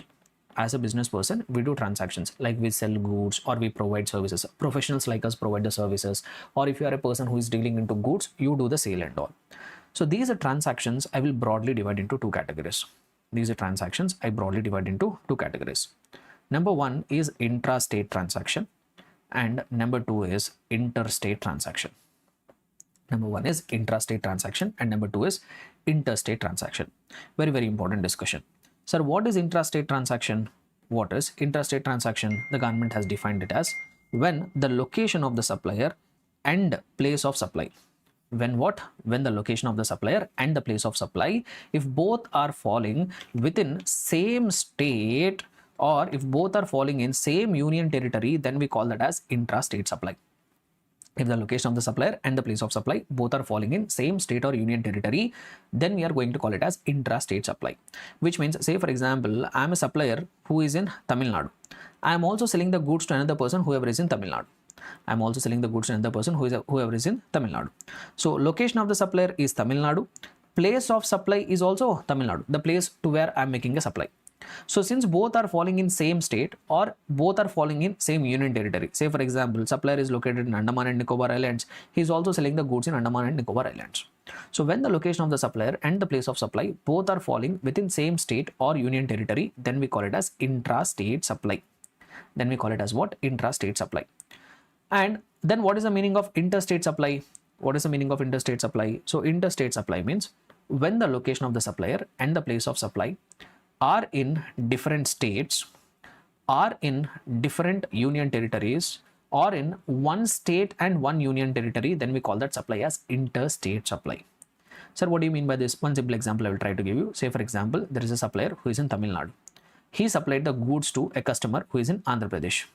As a business person, we do transactions like we sell goods or we provide services. Professionals like us provide the services, or if you are a person who is dealing into goods, you do the sale and all. So these are transactions I will broadly divide into two categories. Number one is intra-state transaction and number two is interstate transaction. Number one is intrastate transaction and number two is interstate transaction. Very, very important discussion. Sir, what is intrastate transaction? What is intrastate transaction? The government has defined it as when the location of the supplier and place of supply. When what? When the location of the supplier and the place of supply, if both are falling within same state or if both are falling in same union territory, then we call that as intrastate supply. If the location of the supplier and the place of supply both are falling in same state or union territory, then we are going to call it as intrastate supply. Which means, say for example, I am a supplier who is in Tamil Nadu. I am also selling the goods to another person whoever is in Tamil Nadu. Whoever is in Tamil Nadu. So location of the supplier is Tamil Nadu. Place of supply is also Tamil Nadu, the place to where I am making a supply. So since both are falling in same state or both are falling in same union territory, say for example, supplier is located in Andaman and Nicobar Islands, he is also selling the goods in Andaman and Nicobar Islands. So when the location of the supplier and the place of supply both are falling within same state or union territory, then we call it as intrastate supply. Then we call it as what? Intrastate supply. And then what is the meaning of interstate supply? So interstate supply means when the location of the supplier and the place of supply are in different states, are in different union territories, or in one state and one union territory, then we call that supply as interstate supply. Sir, what do you mean by this? One simple example I will try to give you. Say for example, there is a supplier who is in Tamil Nadu. He supplied the goods to a customer who is in Andhra Pradesh.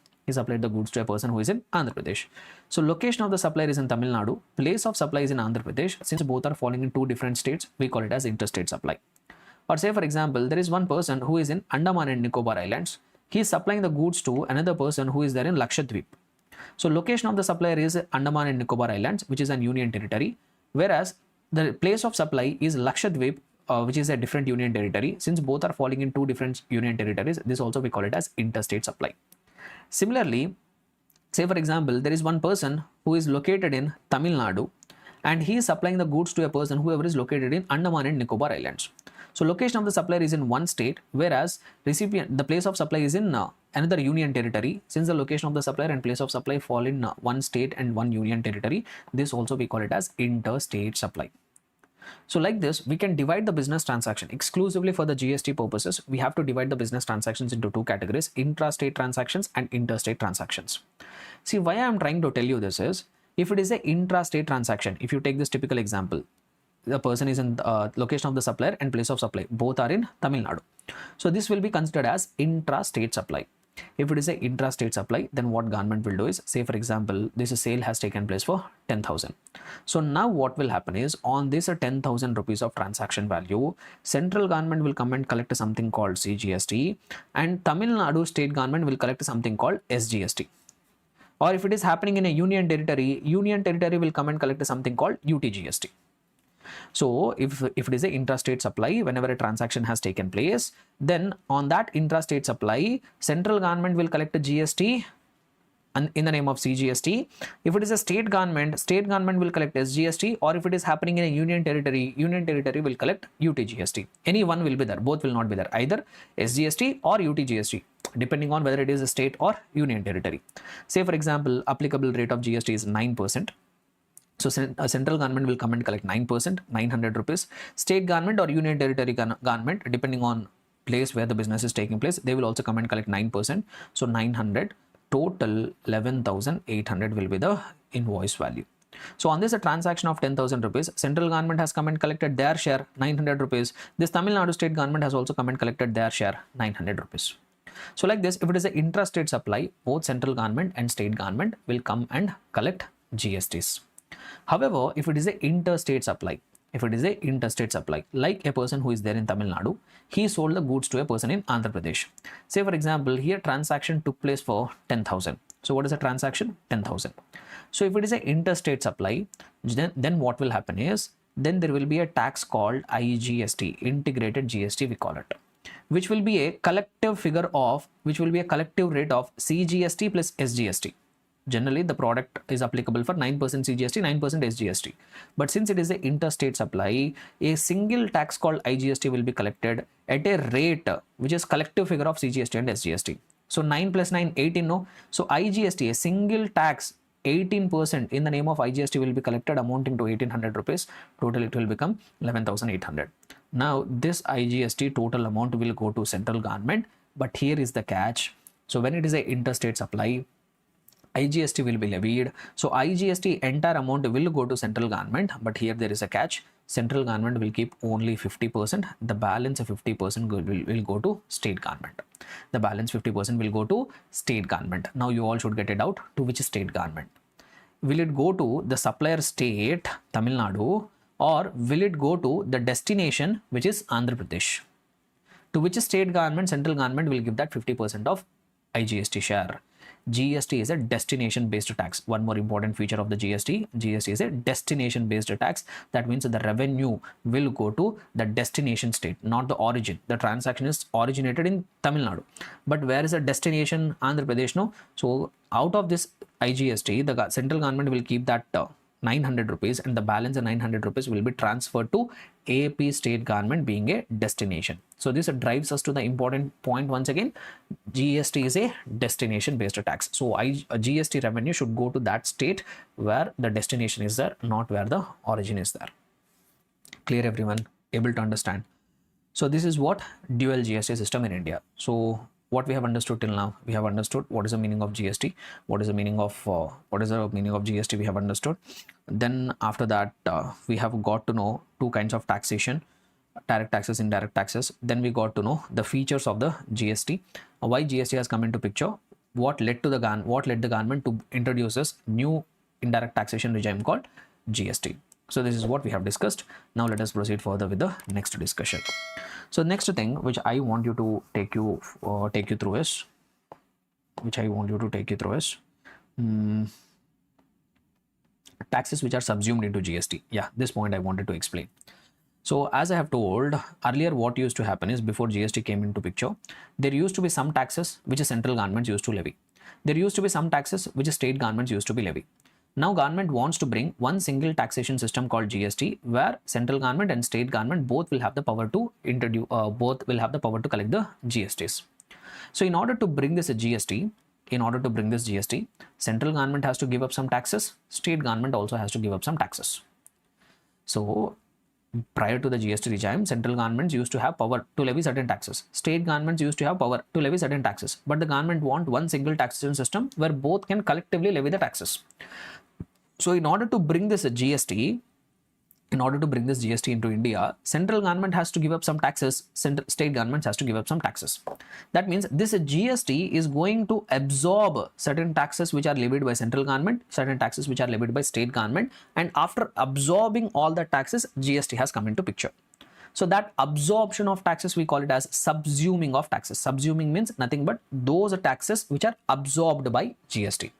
So location of the supplier is in Tamil Nadu, place of supply is in Andhra Pradesh. Since both are falling in two different states, we call it as interstate supply. Or say for example, there is one person who is in Andaman and Nicobar Islands. He is supplying the goods to another person who is there in Lakshadweep. So location of the supplier is Andaman and Nicobar Islands, which is an union territory, whereas the place of supply is Lakshadweep, which is a different union territory. Since both are falling in two different union territories, this also we call it as interstate supply. Similarly, say for example, there is one person who is located in Tamil Nadu and he is supplying the goods to a person whoever is located in Andaman and Nicobar Islands. So location of the supplier is in one state, whereas the place of supply is in another union territory. Since the location of the supplier and place of supply fall in one state and one union territory, this also we call it as interstate supply. So like this, we can divide the business transaction exclusively for the GST purposes. We have to divide the business transactions into two categories: intrastate transactions and interstate transactions. See, why I am trying to tell you this is, if it is an intrastate transaction, if you take this typical example, the person is in location of the supplier and place of supply both are in Tamil Nadu. So this will be considered as intrastate supply. If it is an intrastate supply, then what government will do is, say for example, this sale has taken place for 10,000. So now what will happen is, on this 10,000 rupees of transaction value, central government will come and collect something called CGST and Tamil Nadu state government will collect something called SGST. Or if it is happening in a union territory will come and collect something called UTGST. So if it is an intrastate supply, whenever a transaction has taken place, then on that intrastate supply, central government will collect a GST and in the name of CGST. If it is a state government will collect SGST, or if it is happening in a union territory will collect UTGST. Any one will be there, both will not be there, either SGST or UTGST, depending on whether it is a state or union territory. Say for example, applicable rate of GST is 9%. So central government will come and collect 9%, 900 rupees. State government or union territory government, depending on place where the business is taking place, they will also come and collect 9%. So 900 total 11,800 will be the invoice value. So on this a transaction of 10,000 rupees, central government has come and collected their share 900 rupees. This Tamil Nadu state government has also come and collected their share 900 rupees. So like this, if it is an intrastate supply, both central government and state government will come and collect GSTs. However, if it is an interstate supply, like a person who is there in Tamil Nadu, he sold the goods to a person in Andhra Pradesh. Say for example, here transaction took place for 10,000. So what is a transaction? 10,000. So if it is an interstate supply, then what will happen is, then there will be a tax called IGST, integrated GST we call it, which will be a collective rate of CGST plus SGST. Generally, the product is applicable for 9% CGST, 9% SGST. But since it is an interstate supply, a single tax called IGST will be collected at a rate which is collective figure of CGST and SGST. So 9 plus 9, 18, no? So IGST, a single tax, 18% in the name of IGST will be collected amounting to 1800 rupees. Total it will become 11,800. Now this IGST total amount will go to central government, but here is the catch. So when it is an interstate supply, IGST will be levied. So IGST entire amount will go to central government, but here there is a catch. Central government will keep only 50%. The balance of 50% will go to state government. The balance 50% will go to state government. Now you all should get it out to which state government. Will it go to the supplier state, Tamil Nadu, or will it go to the destination, which is Andhra Pradesh? To which state government, central government will give that 50% of IGST share. GST is a destination based tax. One more important feature of the GST is a destination based tax. That means the revenue will go to the destination state, not the origin. The transaction is originated in Tamil Nadu, but where is the destination? Andhra Pradesh, no? So out of this IGST, the central government will keep that 900 rupees, and the balance of 900 rupees will be transferred to AP state government, being a destination. So this drives us to the important point once again. GST is a destination based tax. So GST revenue should go to that state where the destination is there, not where the origin is there. Clear, everyone? Able to understand? So this is what dual GST system in India. So what we have understood till now, we have understood what is the meaning of GST, what is the meaning of GST we have understood. Then after that, we have got to know two kinds of taxation, direct taxes, indirect taxes. Then we got to know the features of the GST, why GST has come into picture, what led the government to introduce this new indirect taxation regime called GST. So this is what we have discussed. Now let us proceed further with the next discussion. So next thing which I want you to take you through is taxes which are subsumed into GST. Yeah, this point I wanted to explain. So as I have told earlier, what used to happen is, before GST came into picture, there used to be some taxes which the central governments used to levy. There used to be some taxes which the state governments used to be levy. Now government wants to bring one single taxation system called GST, where central government and state government both will have the power to collect the GSTs. So in order to bring this GST, central government has to give up some taxes, state government also has to give up some taxes. So prior to the GST regime, central governments used to have power to levy certain taxes. State governments used to have power to levy certain taxes. But the government want one single taxation system where both can collectively levy the taxes. So in order to bring this GST into India, central government has to give up some taxes, state governments has to give up some taxes. That means this GST is going to absorb certain taxes which are levied by central government, certain taxes which are levied by state government, and after absorbing all the taxes, GST has come into picture. So that absorption of taxes, we call it as subsuming of taxes. Subsuming means nothing but those taxes which are absorbed by GST.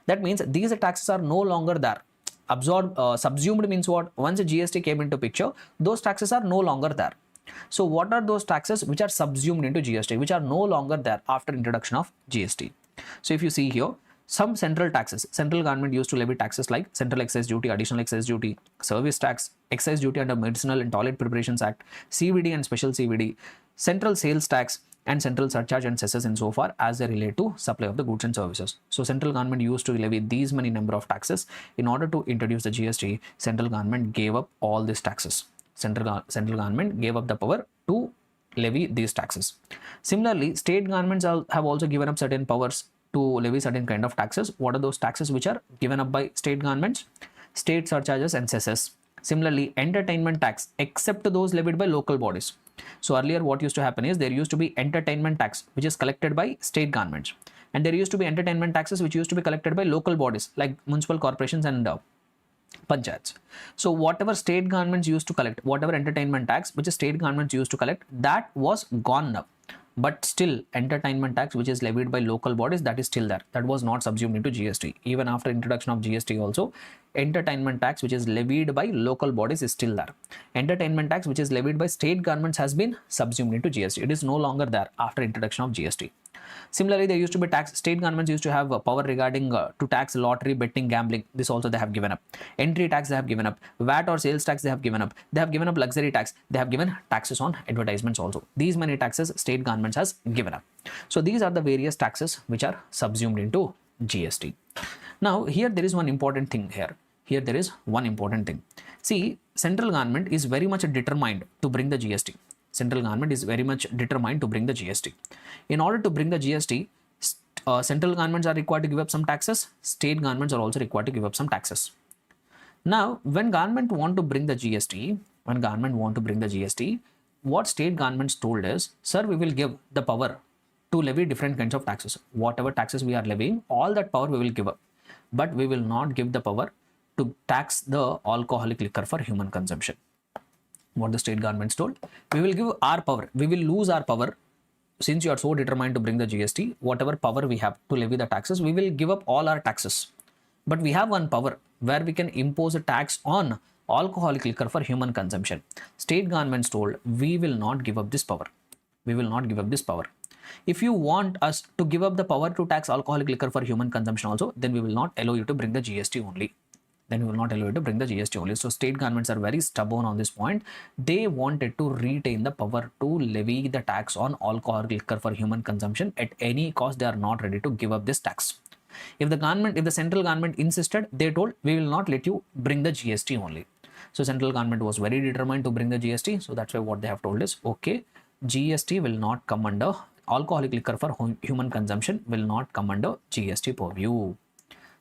That means these taxes are no longer there. Subsumed means what? Once a GST came into picture, those taxes are no longer there. So what are those taxes which are subsumed into GST, which are no longer there after introduction of GST? So if you see here, some central taxes, central government used to levy taxes like central excise duty, additional excise duty, service tax, excise duty under Medicinal and Toilet Preparations Act, CVD and special CVD, central sales tax, and central surcharge and cesses insofar as they relate to supply of the goods and services. So central government used to levy these many number of taxes. In order to introduce the GST, central government gave up all these taxes. Central government gave up the power to levy these taxes. Similarly, state governments have also given up certain powers to levy certain kind of taxes. What are those taxes which are given up by state governments? State surcharges and cesses. Similarly, entertainment tax, except those levied by local bodies. So earlier what used to happen is there used to be entertainment tax which is collected by state governments, and there used to be entertainment taxes which used to be collected by local bodies like municipal corporations and panchayats. So whatever state governments used to collect, whatever entertainment tax which is state governments used to collect, that was gone now. But still, entertainment tax which is levied by local bodies, that is still there. That was not subsumed into GST. Even after introduction of GST also, entertainment tax which is levied by local bodies is still there. Entertainment tax which is levied by state governments has been subsumed into GST. It is no longer there after introduction of GST. Similarly, there used to be tax, state governments used to have power regarding to tax lottery, betting, gambling. This also they have given up. Entry tax they have given up. VAT or sales tax they have given up. They have given up luxury tax. They have given taxes on advertisements also. These many taxes state governments has given up. So these are the various taxes which are subsumed into GST. Now here there is one important thing here. Here there is one important thing. See, central government is very much determined to bring the GST. Central government is very much determined to bring the GST. In order to bring the GST, central governments are required to give up some taxes. State governments are also required to give up some taxes. Now, when government want to bring the GST, what state governments told is, sir, we will give the power to levy different kinds of taxes. Whatever taxes we are levying, all that power we will give up. But we will not give the power to tax the alcoholic liquor for human consumption. What the state governments told, we will give our power, we will lose our power. Since you are so determined to bring the GST, whatever power we have to levy the taxes, we will give up all our taxes. But we have one power where we can impose a tax on alcoholic liquor for human consumption. State governments told, we will not give up this power. We will not give up this power. If you want us to give up the power to tax alcoholic liquor for human consumption also, then we will not allow you to bring the GST only. So state governments are very stubborn on this point. They wanted to retain the power to levy the tax on alcoholic liquor for human consumption at any cost. They are not ready to give up this tax. If the central government insisted, they told, we will not let you bring the GST only. So central government was very determined to bring the GST. So that's why what they have told is, okay, GST will not come under alcoholic liquor for human consumption will not come under GST purview.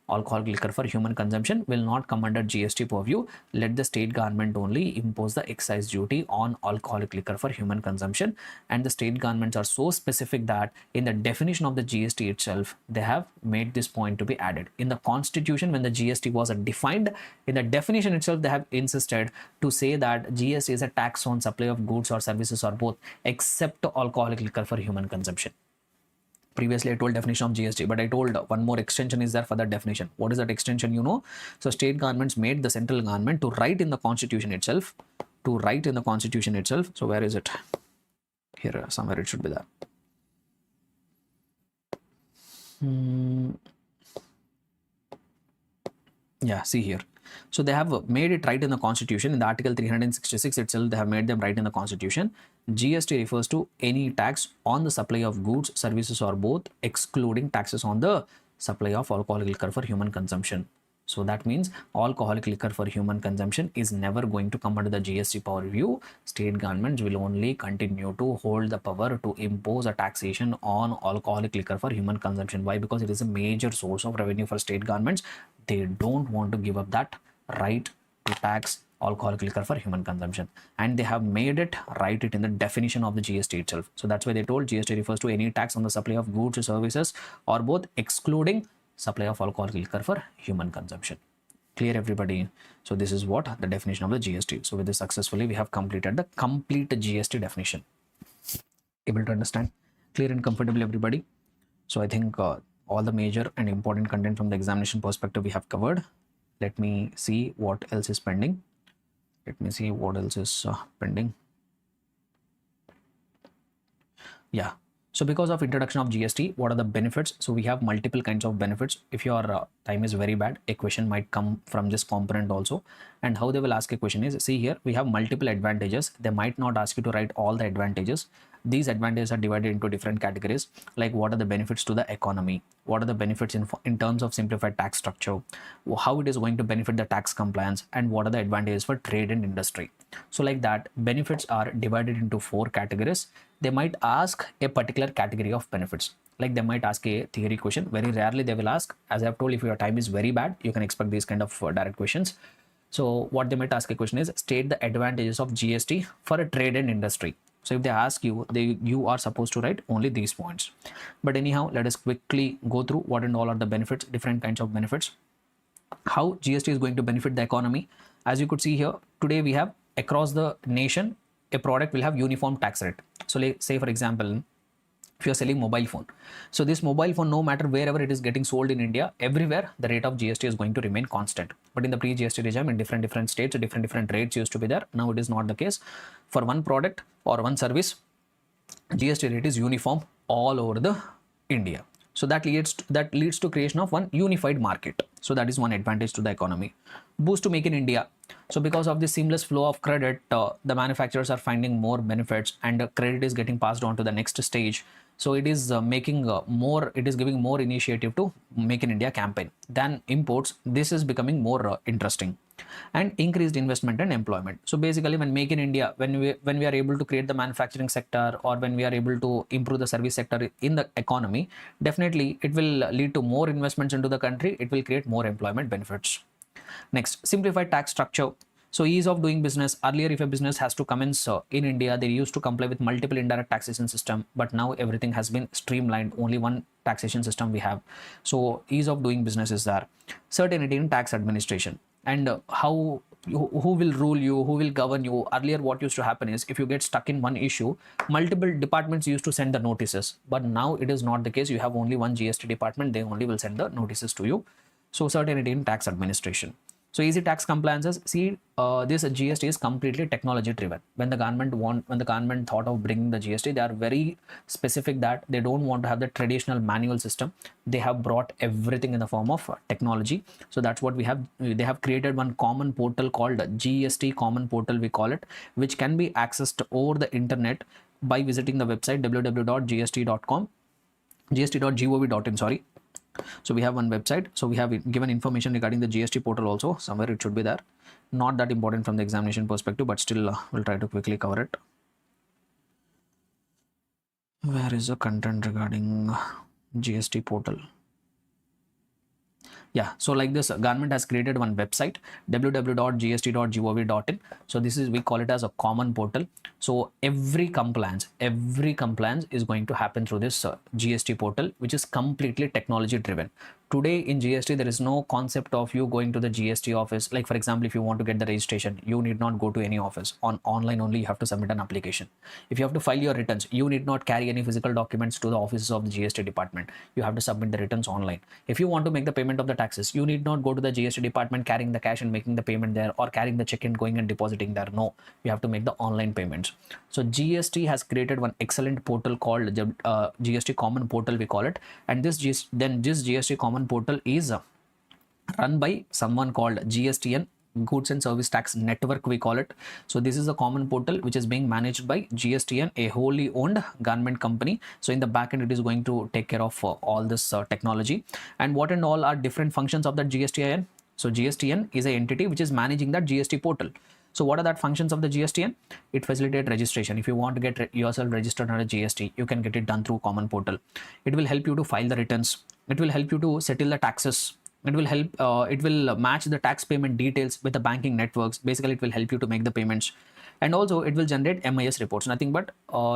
Alcoholic liquor for human consumption will not come under GST purview. Let the state government only impose the excise duty on alcoholic liquor for human consumption. And the state governments are so specific that in the definition of the GST itself, they have made this point to be added. In the constitution, when the GST was defined, in the definition itself, they have insisted to say that GST is a tax on supply of goods or services or both, except alcoholic liquor for human consumption. Previously, I told definition of GST, but I told one more extension is there for that definition. What is that extension? You know, so state governments made the central government to write in the constitution itself. So where is it? Here, somewhere it should be there. Yeah, see here. So they have made it right in the constitution. In the article 366 itself, they have made them right in the constitution. GST refers to any tax on the supply of goods, services or both, excluding taxes on the supply of alcoholic liquor for human consumption. So that means alcoholic liquor for human consumption is never going to come under the GST purview. State governments will only continue to hold the power to impose a taxation on alcoholic liquor for human consumption. Why? Because it is a major source of revenue for state governments. They don't want to give up that right to tax alcoholic liquor for human consumption, and they have made it write it in the definition of the GST itself. So that's why they told GST refers to any tax on the supply of goods or services or both, excluding supply of alcoholic liquor for human consumption. Clear, everybody? So this is what the definition of the GST. So with this successfully we have completed the complete GST definition. Able to understand? Clear and comfortable, everybody? So I think all the major and important content from the examination perspective we have covered. Let me see what else is pending. Yeah. So because of introduction of GST, what are the benefits? So we have multiple kinds of benefits. If your time is very bad, a question might come from this component also. And how they will ask a question is, see here, we have multiple advantages. They might not ask you to write all the advantages. These advantages are divided into different categories, like what are the benefits to the economy, what are the benefits in terms of simplified tax structure, how it is going to benefit the tax compliance, and what are the advantages for trade and industry. So like that, benefits are divided into 4 categories. They might ask a particular category of benefits. Like they might ask a theory question. Very rarely they will ask. As I've told, if your time is very bad, you can expect these kind of direct questions. So what they might ask a question is, state the advantages of GST for a trade and industry. So if they ask you, you are supposed to write only these points. But anyhow, let us quickly go through what and all are the benefits, different kinds of benefits. How GST is going to benefit the economy. As you could see here, today we have across the nation, a product will have uniform tax rate. So say for example, if you're selling mobile phone, so this mobile phone, no matter wherever it is getting sold in India, everywhere the rate of GST is going to remain constant. But in the pre-GST regime, in different states, different rates used to be there. Now it is not the case. For one product or one service, GST rate is uniform all over the India. So that leads to creation of one unified market. So that is one advantage to the economy. Boost to make in India. So because of the seamless flow of credit, the manufacturers are finding more benefits, and credit is getting passed on to the next stage. So it is it is giving more initiative to Make in India campaign than imports. This is becoming more interesting. And increased investment and employment. So basically, when Make in India, when we are able to create the manufacturing sector, or when we are able to improve the service sector in the economy, definitely it will lead to more investments into the country. It will create more employment benefits. Next, simplified tax structure. So ease of doing business. Earlier, if a business has to commence in India, they used to comply with multiple indirect taxation system, but now everything has been streamlined. Only one taxation system we have. So ease of doing business is there. Certainty in tax administration. And who will rule you, who will govern you. Earlier, what used to happen is, if you get stuck in one issue, multiple departments used to send the notices, but now it is not the case. You have only one GST department, they only will send the notices to you. So certainty in tax administration. So easy tax compliances. See, this GST is completely technology driven. When the government thought of bringing the GST, they are very specific that they don't want to have the traditional manual system. They have brought everything in the form of technology. So that's what we have. They have created one common portal called GST Common Portal, we call it, which can be accessed over the internet by visiting the website www.gst.com, gst.gov.in, sorry. So we have one website. So we have given information regarding the GST portal also. Somewhere it should be there. Not that important from the examination perspective, but still we'll try to quickly cover it. Where is the content regarding GST portal? Yeah, so like this, government has created one website, www.gst.gov.in. So this is, we call it as a common portal. So every compliance is going to happen through this GST portal, which is completely technology driven. Today in GST, there is no concept of you going to the GST office. Like for example, if you want to get the registration, you need not go to any office. Online only you have to submit an application. If you have to file your returns, you need not carry any physical documents to the offices of the GST department. You have to submit the returns online. If you want to make the payment of the taxes, you need not go to the GST department carrying the cash and making the payment there, or carrying the check and going and depositing there. No, you have to make the online payments. So GST has created one excellent portal called GST Common Portal, we call it. And this GST Common Portal is run by someone called GSTN, Goods and Service Tax Network, we call it. So this is a common portal which is being managed by GSTN, a wholly owned government company. So in the backend, it is going to take care of all this technology. And what and all are different functions of that GSTN? So GSTN is an entity which is managing that GST portal. So what are that functions of the GSTN? It facilitates registration. If you want to get yourself registered under GST, you can get it done through common portal. It will help you to file the returns. It will help you to settle the taxes. It will help, it will match the tax payment details with the banking networks. Basically, it will help you to make the payments. And also it will generate MIS reports, nothing but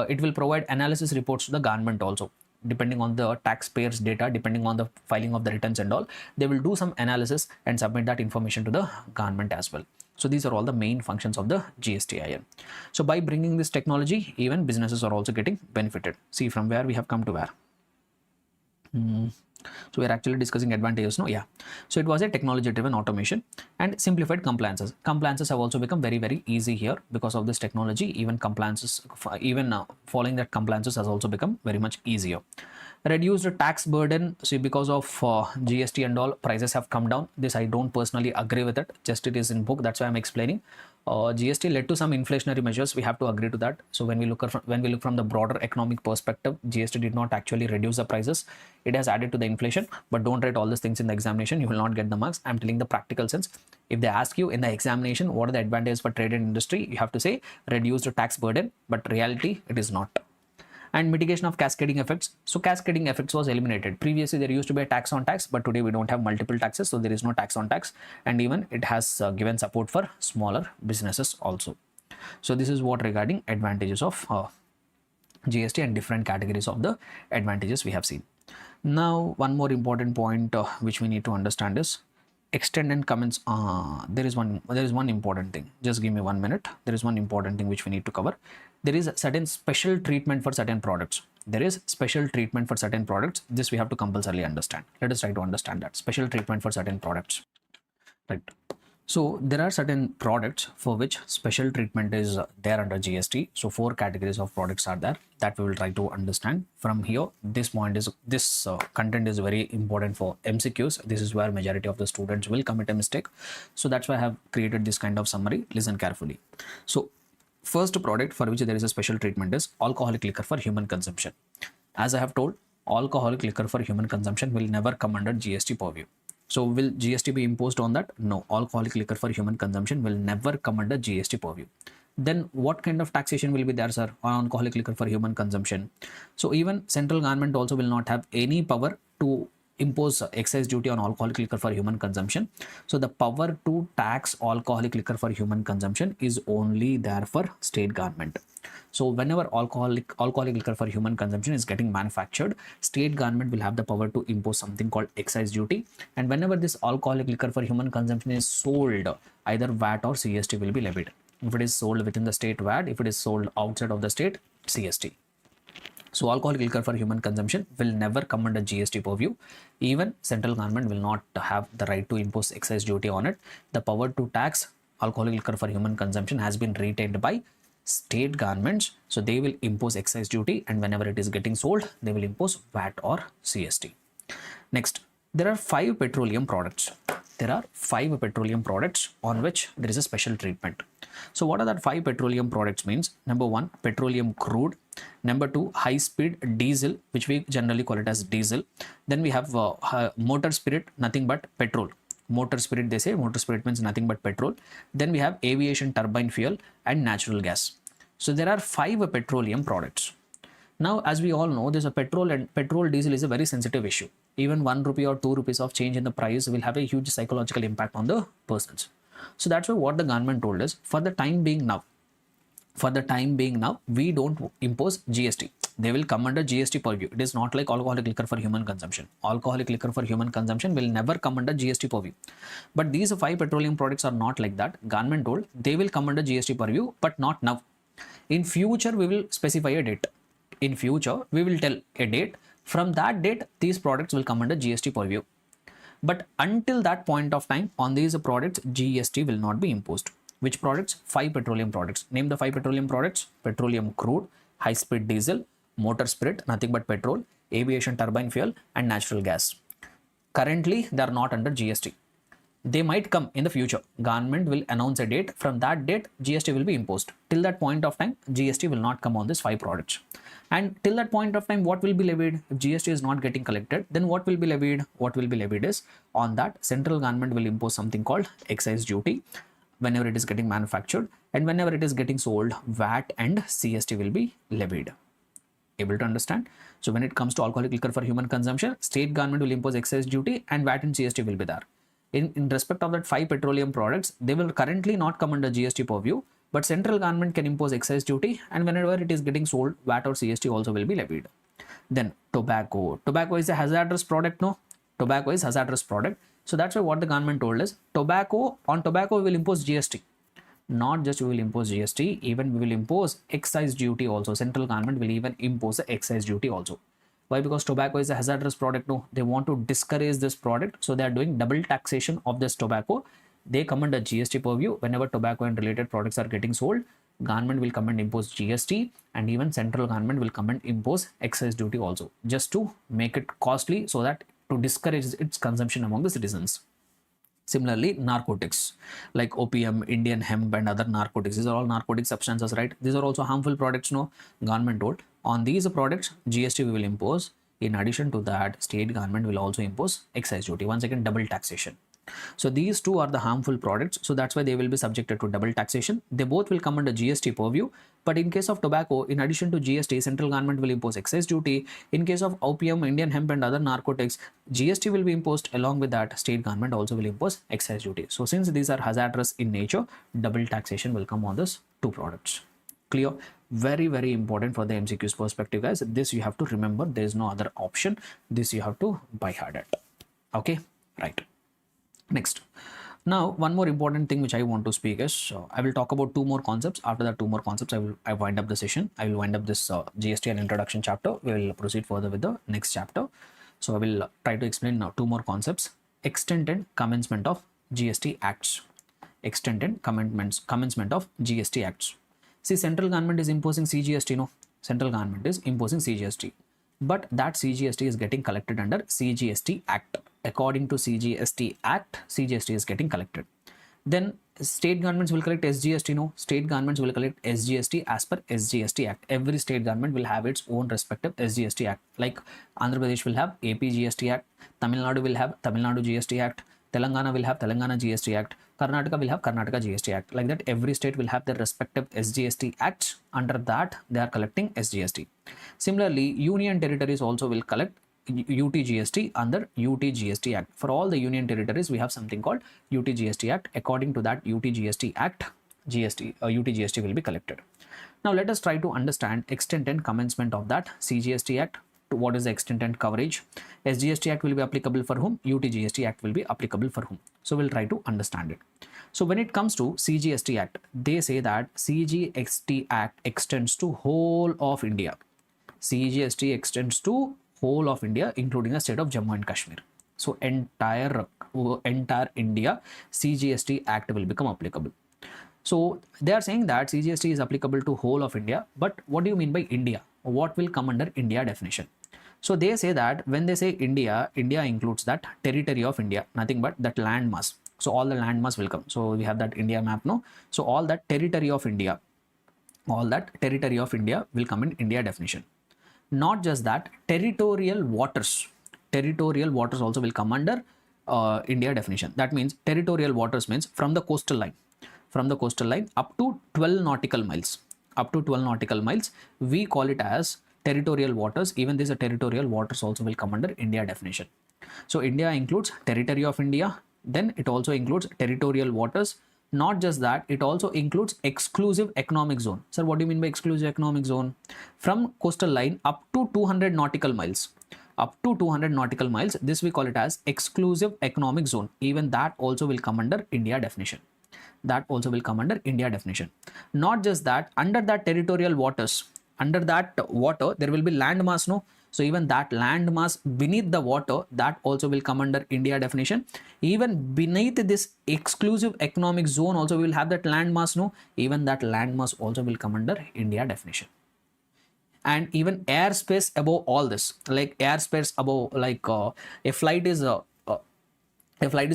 it will provide analysis reports to the government also. Depending on the taxpayers' data, depending on the filing of the returns and all, they will do some analysis and submit that information to the government as well. So these are all the main functions of the GSTIN. So by bringing this technology, even businesses are also getting benefited. See from where we have come to where. So we're actually discussing advantages, no? Yeah. So it was a technology driven automation and simplified compliances. Compliances have also become very easy here because of this technology. Even compliances, following that compliances has also become very much easier. Reduced tax burden. See, because of GST and all, prices have come down. This I don't personally agree with it. Just it is in book. That's why I'm explaining. GST led to some inflationary measures. We have to agree to that. So when we look from the broader economic perspective, GST did not actually reduce the prices. It has added to the inflation. But don't write all these things in the examination. You will not get the marks. I'm telling the practical sense. If they ask you in the examination, what are the advantages for trade and industry, you have to say reduced tax burden. But reality, it is not. And mitigation of cascading effects. So cascading effects was eliminated. Previously there used to be a tax on tax, but today we don't have multiple taxes, so there is no tax on tax, and even it has given support for smaller businesses also. So this is what regarding advantages of GST and different categories of the advantages we have seen. Now one more important point which we need to understand is extend and comments. There is one important thing. Just give me 1 minute. There is one important thing which we need to cover. There is a certain special treatment for certain products. There is special treatment for certain products. This we have to compulsorily understand. Let us try to understand that special treatment for certain products. Right. So there are certain products for which special treatment is there under GST. So 4 categories of products are there that we will try to understand from here. This content is very important for MCQs. This is where majority of the students will commit a mistake. So that's why I have created this kind of summary. Listen carefully. So first product for which there is a special treatment is alcoholic liquor for human consumption. As I have told, alcoholic liquor for human consumption will never come under GST purview. So will GST be imposed on that? No, alcoholic liquor for human consumption will never come under GST purview. Then what kind of taxation will be there, sir, on alcoholic liquor for human consumption? So even central government also will not have any power to impose excise duty on alcoholic liquor for human consumption. So the power to tax alcoholic liquor for human consumption is only there for state government. So whenever alcoholic liquor for human consumption is getting manufactured, state government will have the power to impose something called excise duty. And whenever this alcoholic liquor for human consumption is sold, either VAT or CST will be levied. If it is sold within the state, VAT. If it is sold outside of the state, CST. So alcoholic liquor for human consumption will never come under GST purview. Even central government will not have the right to impose excise duty on it. The power to tax alcoholic liquor for human consumption has been retained by state governments. So they will impose excise duty, and whenever it is getting sold, they will impose VAT or CST. Next, there are 5 petroleum products. There are 5 petroleum products on which there is a special treatment. So what are that 5 petroleum products means? Number 1, petroleum crude. Number 2, high speed diesel, which we generally call it as diesel. Then we have motor spirit, nothing but petrol. Motor spirit, they say motor spirit means nothing but petrol. Then we have aviation turbine fuel and natural gas. So there are 5 petroleum products. Now, as we all know, there's a petrol, and petrol diesel is a very sensitive issue. Even 1 rupee or 2 rupees of change in the price will have a huge psychological impact on the persons. So that's why what the government told us, for the time being now, we don't impose GST. They will come under GST purview. It is not like alcoholic liquor for human consumption. Alcoholic liquor for human consumption will never come under GST purview. But these 5 petroleum products are not like that. Government told they will come under GST purview, but not now. In future, we will specify a date. In future, we will tell a date. From that date, these products will come under GST purview. But until that point of time, on these products, GST will not be imposed. Which products? 5 petroleum products. Name the 5 petroleum products. Petroleum crude, high speed diesel, motor spirit, nothing but petrol, aviation turbine fuel and natural gas. Currently, they are not under GST. They might come in the future. Government will announce a date. From that date, GST will be imposed. Till that point of time, GST will not come on these 5 products. And till that point of time, what will be levied? If GST is not getting collected, then what will be levied? What will be levied is, on that, central government will impose something called excise duty whenever it is getting manufactured, and whenever it is getting sold, VAT and CST will be levied. Able to understand? So when it comes to alcoholic liquor for human consumption, state government will impose excise duty and VAT and CST will be there. In respect of that 5 petroleum products, they will currently not come under GST purview, but central government can impose excise duty, and whenever it is getting sold, VAT or CST also will be levied. Then tobacco. Tobacco is a hazardous product, no? Tobacco is hazardous product. So that's why what the government told is, on tobacco we will impose GST. Not just we will impose GST, even we will impose excise duty also. Central government will even impose the excise duty also. Why? Because tobacco is a hazardous product. No, they want to discourage this product, so they are doing double taxation of this tobacco. They come under GST purview. Whenever tobacco and related products are getting sold, government will come and impose GST, and even central government will come and impose excise duty also, just to make it costly, so that to discourage its consumption among the citizens. Similarly, narcotics like opium, Indian hemp and other narcotics. These are all narcotic substances, right? These are also harmful products, no? Government told on these products, GST we will impose. In addition to that, state government will also impose excise duty. Once again, double taxation. So these two are the harmful products. So that's why they will be subjected to double taxation. They both will come under GST purview. But in case of tobacco, in addition to GST, central government will impose excise duty. In case of opium, Indian hemp and other narcotics, GST will be imposed. Along with that, state government also will impose excise duty. So since these are hazardous in nature, double taxation will come on these two products. Clear? Very important for the MCQs perspective, guys. This you have to remember. There is no other option. This you have to by heart it. Okay, right. Next, now one more important thing which I want to speak is I will talk about two more concepts. After that two more concepts, I wind up the session. I will wind up this GST and introduction chapter. We will proceed further with the next chapter. So I will try to explain now two more concepts: extent and commencement of GST acts. Extent and commencement of GST acts. See, central government is imposing CGST. No, central government is imposing CGST. But that CGST is getting collected under CGST Act. According to CGST Act, CGST is getting collected. Then state governments will collect SGST. No, state governments will collect SGST as per SGST Act. Every state government will have its own respective SGST Act. Like Andhra Pradesh will have AP GST Act, Tamil Nadu will have Tamil Nadu GST Act, Telangana will have Telangana GST Act, Karnataka will have Karnataka GST Act. Like that, every state will have their respective SGST Acts. Under that, they are collecting SGST. Similarly, union territories also will collect UTGST under UTGST Act. For all the union territories, we have something called UTGST Act. According to that UTGST Act, UTGST will be collected. Now let us try to understand extent and commencement of that CGST Act. What is the extent and coverage? SGST Act will be applicable for whom? UTGST Act will be applicable for whom? So we'll try to understand it. So when it comes to CGST Act, they say that CGST Act extends to whole of India. CGST extends to whole of India, including the state of Jammu and Kashmir. So entire India, CGST Act will become applicable. So they are saying that CGST is applicable to whole of India. But what do you mean by India? What will come under India definition? So they say that when they say India, India includes that territory of India, nothing but that land mass. So all the land mass will come. So we have that India map, no? So all that territory of India, will come in India definition. Not just that, territorial waters also will come under India definition. That means territorial waters means from the coastal line up to 12 nautical miles. We call it as territorial waters. Even these territorial waters also will come under India definition. So India includes territory of India, then it also includes territorial waters. Not just that, it also includes exclusive economic zone. Sir, what do you mean by exclusive economic zone? From coastal line up to 200 nautical miles. This we call it as exclusive economic zone. Even that also will come under India definition. Not just that, under that territorial waters, under that water, there will be land mass, no? So even that land mass beneath the water, that also will come under India definition. Even beneath this exclusive economic zone also we will have that land mass, no? Even that land mass also will come under India definition. And even airspace above all this, like airspace above, like a flight is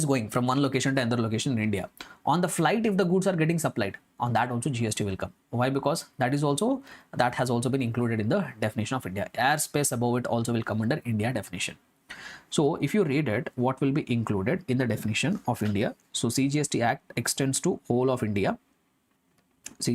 going from one location to another location in India. On the flight, if the goods are getting supplied, on that also GST will come. Why? Because that has also been included in the definition of India. Airspace above it also will come under India definition. So if you read it, what will be included in the definition of India? So CGST Act extends to whole of India. So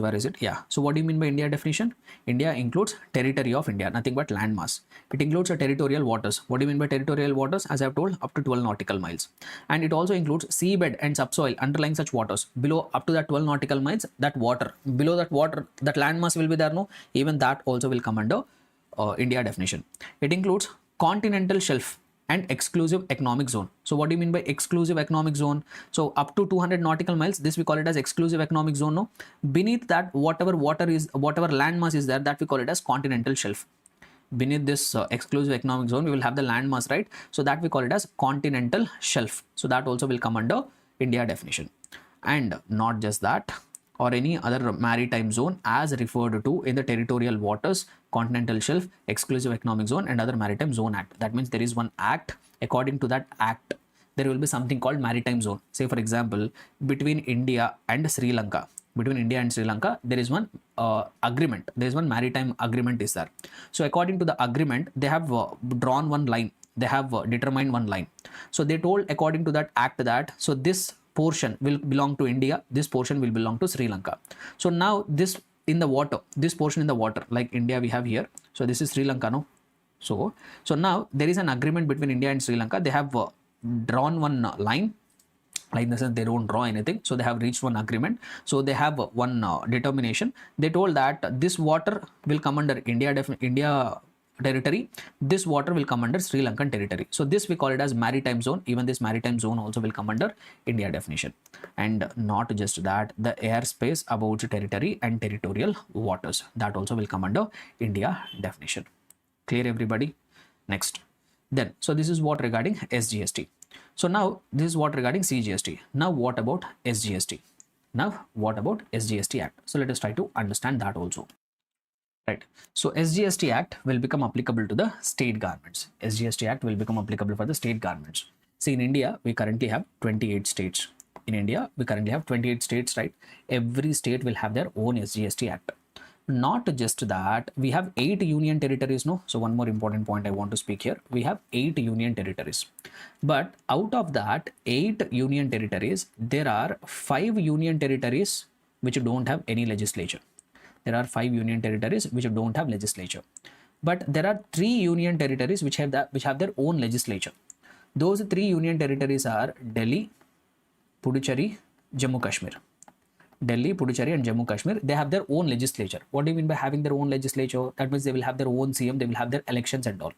where is it? Yeah. So what do you mean by India definition? India includes territory of India, nothing but land mass. It includes territorial waters. What do you mean by territorial waters? As I have told, up to 12 nautical miles. And it also includes seabed and subsoil underlying such waters. Below up to that 12 nautical miles, that water, below that water, that land mass will be there, no? Even that also will come under India definition. It includes continental shelf and exclusive economic zone. So what do you mean by exclusive economic zone? So up to 200 nautical miles, this we call it as exclusive economic zone, no? Beneath that, whatever land mass is there, that we call it as continental shelf. Beneath this exclusive economic zone, we will have the land mass, right? So that we call it as continental shelf. So that also will come under India definition. And not just that, or any other maritime zone as referred to in the territorial waters, continental shelf, exclusive economic zone, and other maritime zone act. That means there is one act. According to that act, there will be something called maritime zone. Say for example, between India and Sri Lanka, there is one agreement. There is one maritime agreement is there. So according to the agreement, they have drawn one line. they have determined one line. So they told according to that act that, so this portion will belong to India, this portion will belong to Sri Lanka. So now this in the water, this portion in the water, like India we have here, so this is Sri Lanka, no? So now there is an agreement between India and Sri Lanka. They have drawn one line, like in the sense they don't draw anything, so they have reached one agreement. So they have one determination. They told that this water will come under India territory, this water will come under Sri Lankan territory. So this we call it as maritime zone. Even this maritime zone also will come under India definition. And not just that, the airspace about territory and territorial waters, that also will come under India definition. Clear everybody? Next. Then, so this is what regarding SGST. So now this is what regarding CGST. Now what about SGST? Now what about SGST Act? So let us try to understand that also. Right. So SGST Act will become applicable to the state governments. SGST Act will become applicable for the state governments. See, in India, we currently have 28 states. In India, we currently have 28 states, right? Every state will have their own SGST Act. Not just that, we have 8 union territories, no? So one more important point I want to speak here. We have 8 union territories. But out of that 8 union territories, there are 5 union territories which don't have any legislature. There are 5 union territories which don't have legislature. But there are 3 union territories which have their own legislature. Those 3 union territories are Delhi, Puducherry, Jammu Kashmir. Delhi, Puducherry and Jammu Kashmir, they have their own legislature. What do you mean by having their own legislature? That means they will have their own CM, they will have their elections and all.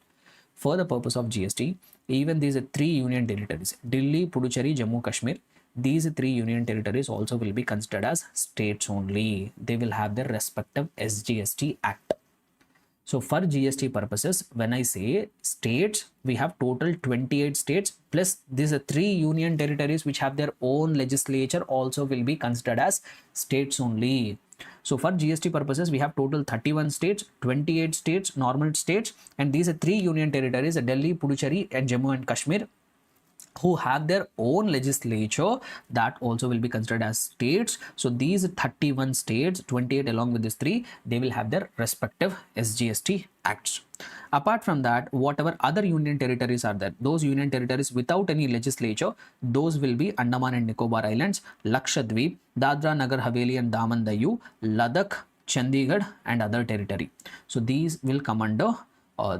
For the purpose of GST, even these 3 union territories, Delhi, Puducherry, Jammu Kashmir, these 3 union territories also will be considered as states only. They will have their respective SGST Act. So for GST purposes, when I say states, we have total 28 states plus these 3 union territories which have their own legislature also will be considered as states only. So for GST purposes, we have total 31 states, 28 states, normal states, and these 3 union territories, Delhi, Puducherry and Jammu and Kashmir, who have their own legislature, that also will be considered as states. So these 31 states, 28 along with these 3, they will have their respective SGST acts. Apart from that, whatever other union territories are there, those union territories without any legislature, those will be Andaman and Nicobar Islands, Lakshadweep, Dadra, Nagar Haveli and Daman Diu, Ladakh, Chandigarh and other territory. So these will come under,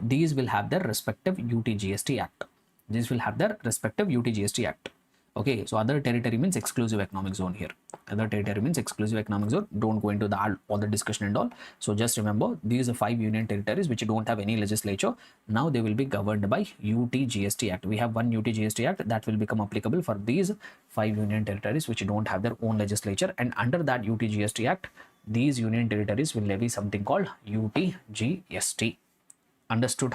these will have their respective UTGST Act. These will have their respective UTGST Act. Okay, so other territory means exclusive economic zone here. Other territory means exclusive economic zone. Don't go into all the discussion and all. So just remember, these are 5 union territories which don't have any legislature. Now they will be governed by UTGST Act. We have one UTGST Act that will become applicable for these 5 union territories which don't have their own legislature. And under that UTGST Act, these union territories will levy something called UTGST. Understood?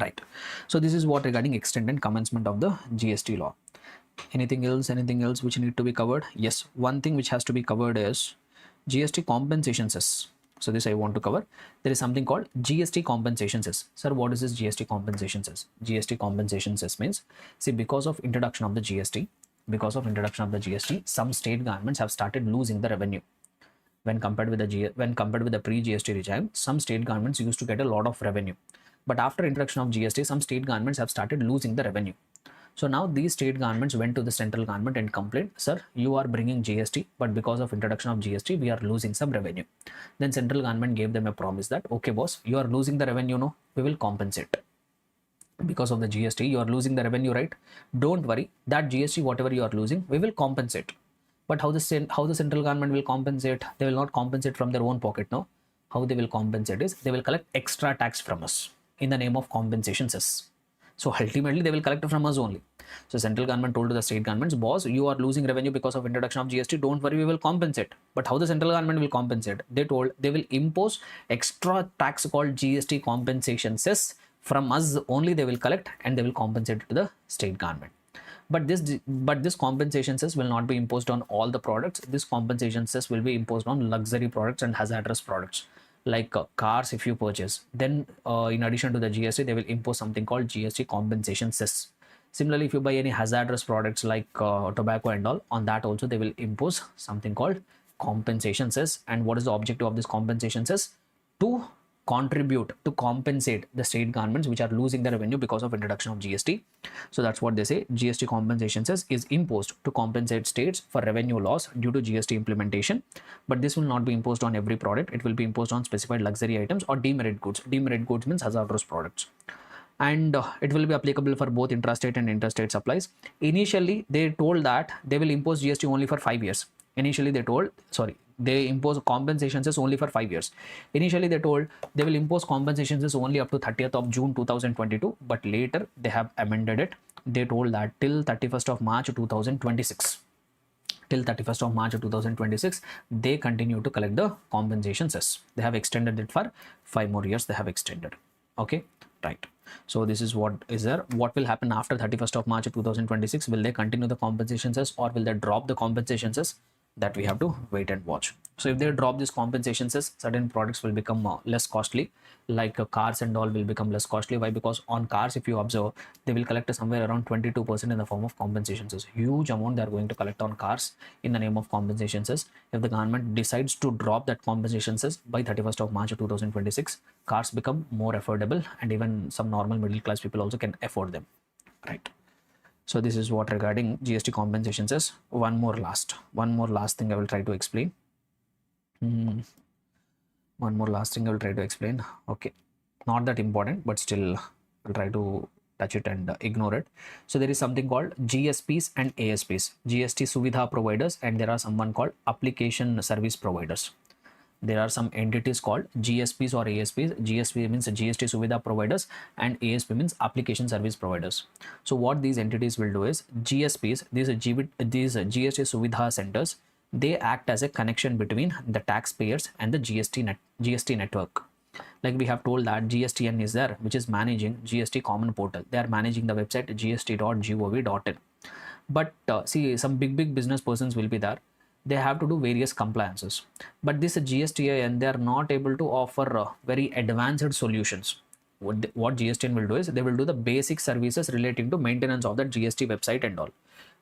Right. So this is what regarding extent and commencement of the GST law. Anything else which need to be covered? Yes, one thing which has to be covered is GST compensation cess. So this I want to cover. There is something called GST compensation cess. Sir, what is this GST compensation cess? GST compensation cess means, see, because of introduction of the GST, some state governments have started losing the revenue. When compared with the pre-GST regime, some state governments used to get a lot of revenue. But after introduction of GST, some state governments have started losing the revenue. So now these state governments went to the central government and complained, sir, you are bringing GST, but because of introduction of GST, we are losing some revenue. Then central government gave them a promise that, okay boss, you are losing the revenue, no, we will compensate. Because of the GST, you are losing the revenue, right? Don't worry, that GST, whatever you are losing, we will compensate. But how the central government will compensate? They will not compensate from their own pocket, no. How they will compensate is, they will collect extra tax from us in the name of compensation cess. So ultimately they will collect from us only. So central government told to the state governments, boss, you are losing revenue because of introduction of GST, don't worry, we will compensate. But how the central government will compensate? They told they will impose extra tax called GST compensation cess from us only, they will collect and they will compensate it to the state government. But this compensation cess will not be imposed on all the products. This compensation cess will be imposed on luxury products and hazardous products. Like cars, if you purchase, then in addition to the GST, they will impose something called GST compensation cess. Similarly, if you buy any hazardous products like tobacco and all, on that also they will impose something called compensation cess. And what is the objective of this compensation cess? To contribute to compensate the state governments which are losing the revenue because of introduction of GST. So that's what they say. GST compensation is imposed to compensate states for revenue loss due to GST implementation, but this will not be imposed on every product. It will be imposed on specified luxury items or demerit goods. Demerit goods means hazardous products, and it will be applicable for both intrastate and interstate supplies. Initially they told that they will impose GST only for 5 years. Initially they impose compensations only for 5 years. Initially they told they will impose compensations only up to 30th of June 2022, but later they have amended it. They told that till 31st of March 2026. Till 31st of March 2026 they continue to collect the compensation cess. They have extended it for 5 more years. They have extended. Okay, right. So this is what is there. What will happen after 31st of March 2026? Will they continue the compensation cess or will they drop the compensation cess? That we have to wait and watch. So if they drop this compensation cess, certain products will become less costly, like cars and all will become less costly. Why? Because on cars, if you observe, they will collect somewhere around 22% in the form of compensation cess. Huge amount they are going to collect on cars in the name of compensation cess. If the government decides to drop that compensation cess by 31st of March 2026, cars become more affordable and even some normal middle class people also can afford them, right? So this is what regarding GST compensation cess. One more last thing I will try to explain. One more last thing I will try to explain. Okay, not that important, but still I'll try to touch it and ignore it. So there is something called GSPs and ASPs, GST Suvidha providers, and there are someone called application service providers. There are some entities called GSPs or ASPs. GSP means GST Suvidha providers and ASP means application service providers. So what these entities will do is GSPs, these GST Suvidha centers, they act as a connection between the taxpayers and the GST network. Like we have told that GSTN is there, which is managing GST common portal. They are managing the website gst.gov.in. But see, some big business persons will be there. They have to do various compliances, but this GSTN, they are not able to offer very advanced solutions. What GSTN will do is they will do the basic services relating to maintenance of the GST website and all.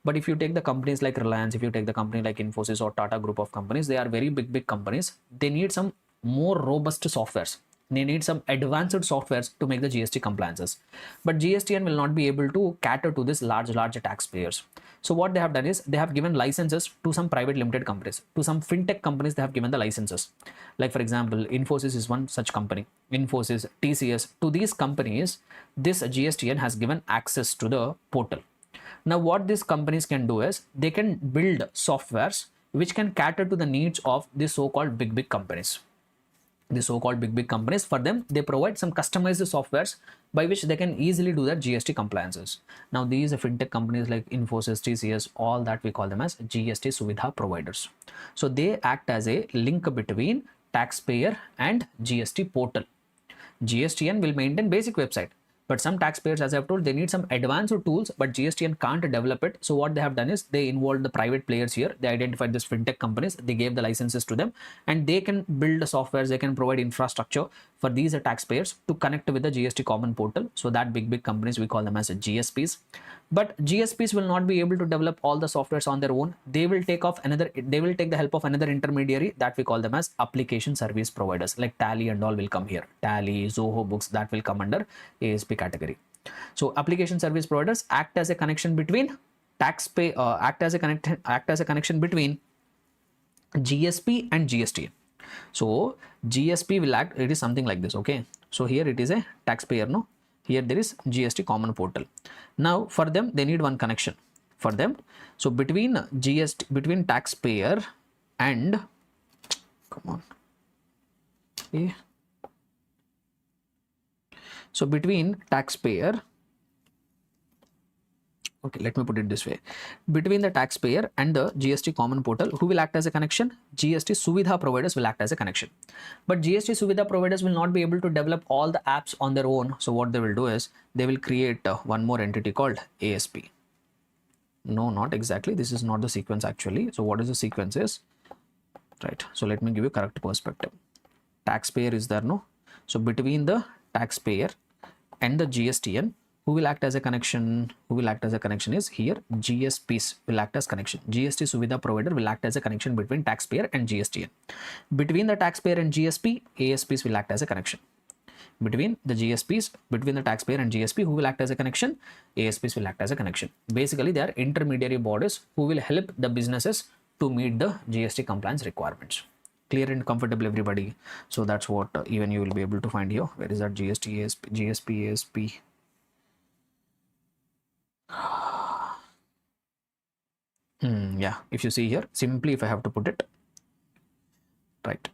But if you take the companies like Reliance, if you take the company like Infosys or Tata group of companies, they are very big companies. They need some more robust softwares. They need some advanced softwares to make the GST compliances. But GSTN will not be able to cater to this large taxpayers. So what they have done is they have given licenses to some private limited companies, to some fintech companies. They have given the licenses. Like for example, Infosys is one such company. Infosys, TCS, to these companies, this GSTN has given access to the portal. Now what these companies can do is they can build softwares which can cater to the needs of the so-called big companies. The so-called big companies, for them, they provide some customized softwares by which they can easily do their GST compliances. Now these fintech companies like Infosys, TCS, all that we call them as GST Suvidha providers. So they act as a link between taxpayer and GST portal. GSTN will maintain basic website, but some taxpayers, as I've told, they need some advanced tools, but GSTN can't develop it. So what they have done is they involved the private players here. They identified this fintech companies, they gave the licenses to them, and they can build the softwares, they can provide infrastructure for these taxpayers to connect with the GST common portal. So that big companies, we call them as GSPs. But GSPs will not be able to develop all the softwares on their own. They will take the help of another intermediary, that we call them as application service providers. Like Tally and all will come here. Tally, Zoho Books, that will come under ASP category. So application service providers act as a connection between act as a connection between GSP and GST. So GSP will act, it is something like this. Okay, so here it is a taxpayer, no, here there is GST common portal. Now for them, they need one connection for them. So between taxpayer and, come on, okay. So between taxpayer, okay, let me put it this way. Between the taxpayer and the GST common portal, who will act as a connection? GST Suvidha providers will act as a connection. But GST Suvidha providers will not be able to develop all the apps on their own. So what they will do is they will create one more entity called ASP. No, not exactly. This is not the sequence actually. So what is the sequence is? Right. So let me give you correct perspective. Taxpayer is there, no? So between the taxpayer and the GSTN, who will act as a connection? Who will act as a connection is here GSPs will act as connection. GST Suvidha provider will act as a connection between taxpayer and GSTN. Between the taxpayer and GSP, ASPs will act as a connection. between the GSPs, between the taxpayer and GSP. Who will act as a connection? ASPs will act as a connection. Basically, they are intermediary bodies who will help the businesses to meet the GST compliance requirements. Clear and comfortable, everybody? So that's what even you will be able to find here. Where is that GST, ASP, GSP, ASP? Yeah, if you see here, simply if I have to put it, right.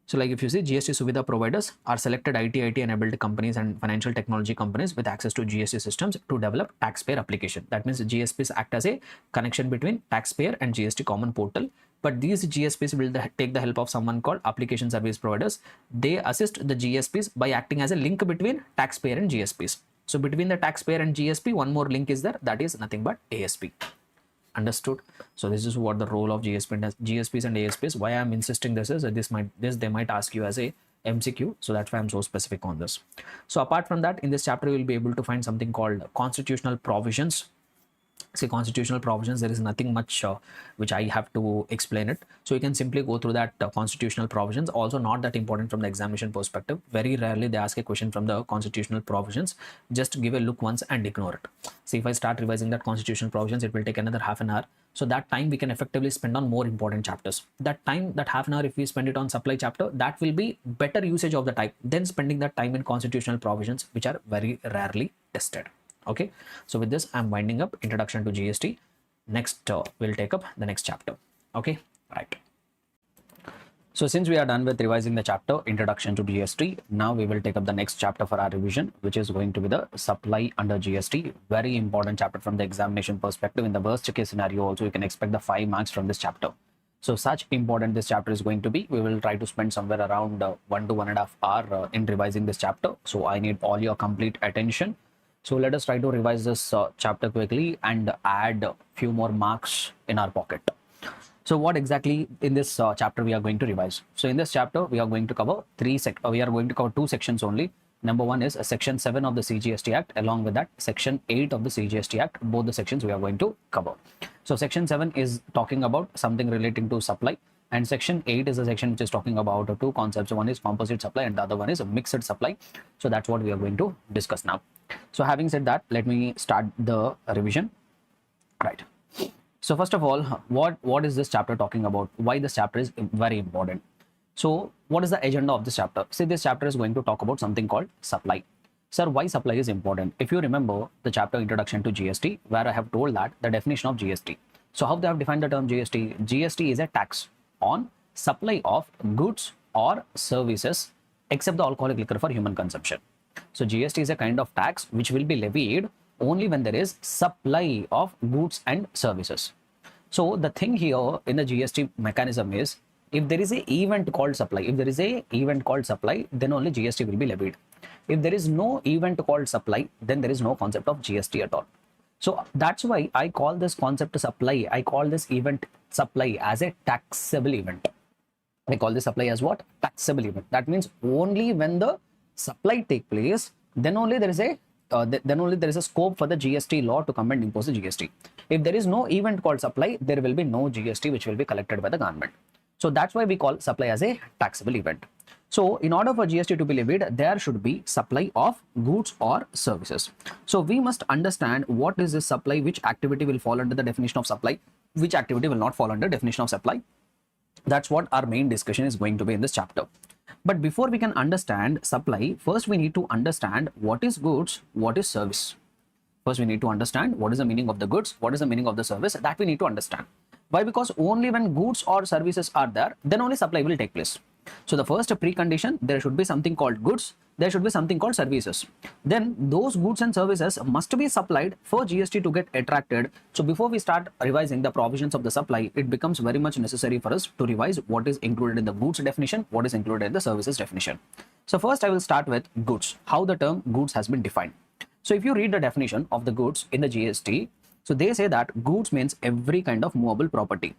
So like if you see, GST Suvidha providers are selected IT enabled companies and financial technology companies with access to GST systems to develop taxpayer application. That means GSPs act as a connection between taxpayer and GST common portal. But these GSPs will take the help of someone called application service providers. They assist the GSPs by acting as a link between taxpayer and GSPs. So between the taxpayer and GSP, one more link is there. That is nothing but ASP. Understood? So this is what the role of GSPs and ASPs. Why I'm insisting this is they might ask you as a MCQ. So that's why I'm so specific on this. So apart from that, in this chapter, you will be able to find something called constitutional provisions. See, constitutional provisions, there is nothing much which I have to explain it. So you can simply go through that constitutional provisions. Also not that important from the examination perspective. Very rarely they ask a question from the constitutional provisions. Just give a look once and ignore it. See, if I start revising that constitutional provisions, it will take another half an hour. So that time we can effectively spend on more important chapters. That time, that half an hour, if we spend it on supply chapter, that will be better usage of the time than spending that time in constitutional provisions, which are very rarely tested. Okay, so with this, I'm winding up introduction to GST. Next, we'll take up the next chapter. Okay, right. So since we are done with revising the chapter introduction to GST, now we will take up the next chapter for our revision, which is going to be the supply under GST. Very important chapter from the examination perspective. In the worst case scenario, also you can expect the 5 marks from this chapter. So such important this chapter is going to be. We will try to spend somewhere around 1 to 1.5 hours in revising this chapter. So I need all your complete attention. So let us try to revise this chapter quickly and add a few more marks in our pocket. So what exactly in this chapter we are going to revise? So in this chapter, we are going to cover two sections only. Number one is section 7 of the CGST Act. Along with that, section 8 of the CGST Act. Both the sections we are going to cover. So section 7 is talking about something relating to supply. And section 8 is a section which is talking about two concepts. One is composite supply and the other one is mixed supply. So that's what we are going to discuss now. So having said that, let me start the revision. Right. So first of all, what is this chapter talking about? Why this chapter is very important? So what is the agenda of this chapter? See, this chapter is going to talk about something called supply. Sir, why supply is important? If you remember the chapter introduction to GST, where I have told that the definition of GST. So how they have defined the term GST? GST is a tax on supply of goods or services except the alcoholic liquor for human consumption. So GST is a kind of tax which will be levied only when there is supply of goods and services. So the thing here in the GST mechanism is, if there is an event called supply, then only GST will be levied. If there is no event called supply, then there is no concept of GST at all. So that's why I call this concept supply, I call this event supply as a taxable event. I call this supply as what? Taxable event. That means only when the supply take place, then only there is a scope for the GST law to come and impose the GST. If there is no event called supply, there will be no GST which will be collected by the government. So that's why we call supply as a taxable event. So in order for GST to be levied, there should be supply of goods or services. So we must understand what is this supply, which activity will fall under the definition of supply, which activity will not fall under definition of supply. That's what our main discussion is going to be in this chapter. But before we can understand supply, first we need to understand what is goods, what is service. First we need to understand what is the meaning of the goods, what is the meaning of the service, that we need to understand. Why? Because only when goods or services are there, then only supply will take place. So the first precondition, there should be something called goods, there should be something called services. Then those goods and services must be supplied for GST to get attracted. So before we start revising the provisions of the supply, it becomes very much necessary for us to revise what is included in the goods definition, what is included in the services definition. So first I will start with goods, how the term goods has been defined. So if you read the definition of the goods in the GST, so they say that goods means every kind of movable property.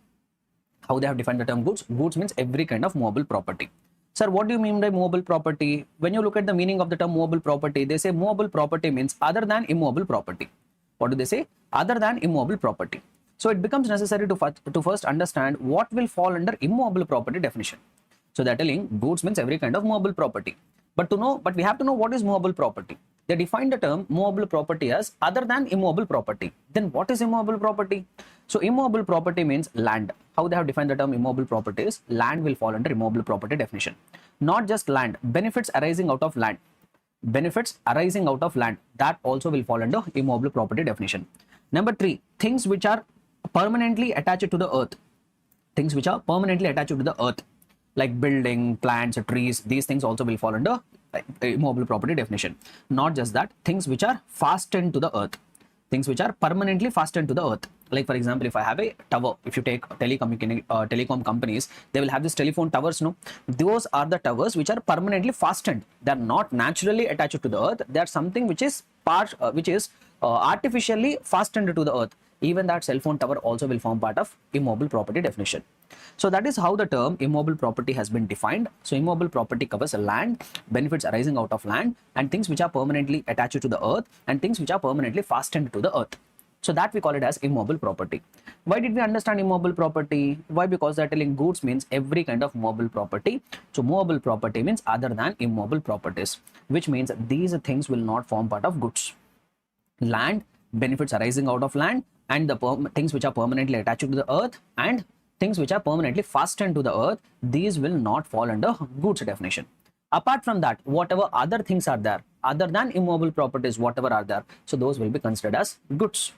How they have defined the term goods? Goods means every kind of movable property. Sir, what do you mean by movable property? When you look at the meaning of the term movable property, they say movable property means other than immobile property. What do they say? Other than immobile property. So it becomes necessary to first understand what will fall under immobile property definition. So they're telling goods means every kind of movable property. But we have to know what is movable property. They define the term movable property as other than immobile property. Then what is immobile property? So immobile property means land. How they have defined the term immobile property is land will fall under immobile property definition. Not just land, benefits arising out of land. Benefits arising out of land, that also will fall under immobile property definition. Number 3, things which are permanently attached to the earth. Things which are permanently attached to the earth, like building, plants, trees, these things also will fall under immobile property definition. Not just that, things which are fastened to the earth. Things which are permanently fastened to the earth. Like for example, if I have a tower, if you take telecom companies, they will have these telephone towers, no? Those are the towers which are permanently fastened. They are not naturally attached to the earth. They are something which is artificially fastened to the earth. Even that cell phone tower also will form part of immobile property definition. So that is how the term immobile property has been defined. So immobile property covers land, benefits arising out of land, and things which are permanently attached to the earth, and things which are permanently fastened to the earth. So that we call it as immobile property. Why did we understand immobile property? Why? Because they're telling goods means every kind of movable property. So movable property means other than immobile properties, which means these things will not form part of goods. Land, benefits arising out of land, and the things which are permanently attached to the earth, and things which are permanently fastened to the earth, these will not fall under goods definition. Apart from that, whatever other things are there, other than immobile properties, whatever are there, so those will be considered as goods.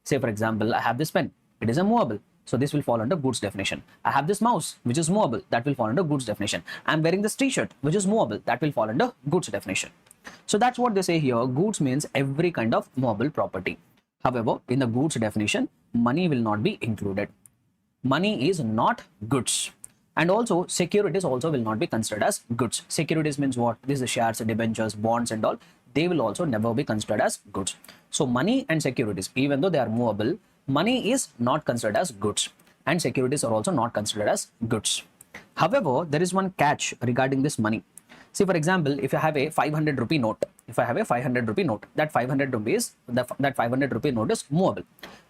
Say for example, I have this pen, it is a movable, so this will fall under goods definition. I have this mouse, which is movable, that will fall under goods definition. I am wearing this t-shirt, which is movable, that will fall under goods definition. So that's what they say here. Goods means every kind of movable property. However, in the goods definition, money will not be included. Money is not goods. And also, securities also will not be considered as goods. Securities means what? This is shares, debentures, bonds and all. They will also never be considered as goods. So money and securities, even though they are movable, money is not considered as goods. And securities are also not considered as goods. However, there is one catch regarding this money. See, for example, if you have a 500 rupee note, that 500 rupees, that 500 rupee note is movable.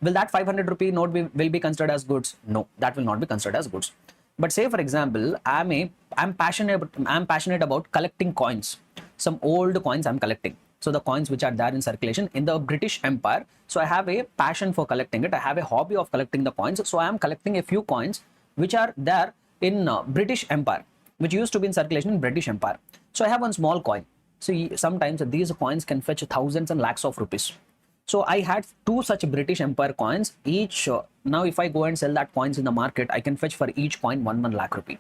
Will that 500 rupee note will be considered as goods? No, that will not be considered as goods. But say for example, I'm passionate about collecting coins. Some old coins I'm collecting. So the coins which are there in circulation in the British Empire. So I have a passion for collecting it. I have a hobby of collecting the coins. So I am collecting a few coins which are there in British Empire, which used to be in circulation in British Empire. So I have one small coin. So sometimes these coins can fetch thousands and lakhs of rupees. So I had 2 such British Empire coins each. Now if I go and sell that coins in the market, I can fetch for each coin 1 lakh rupee.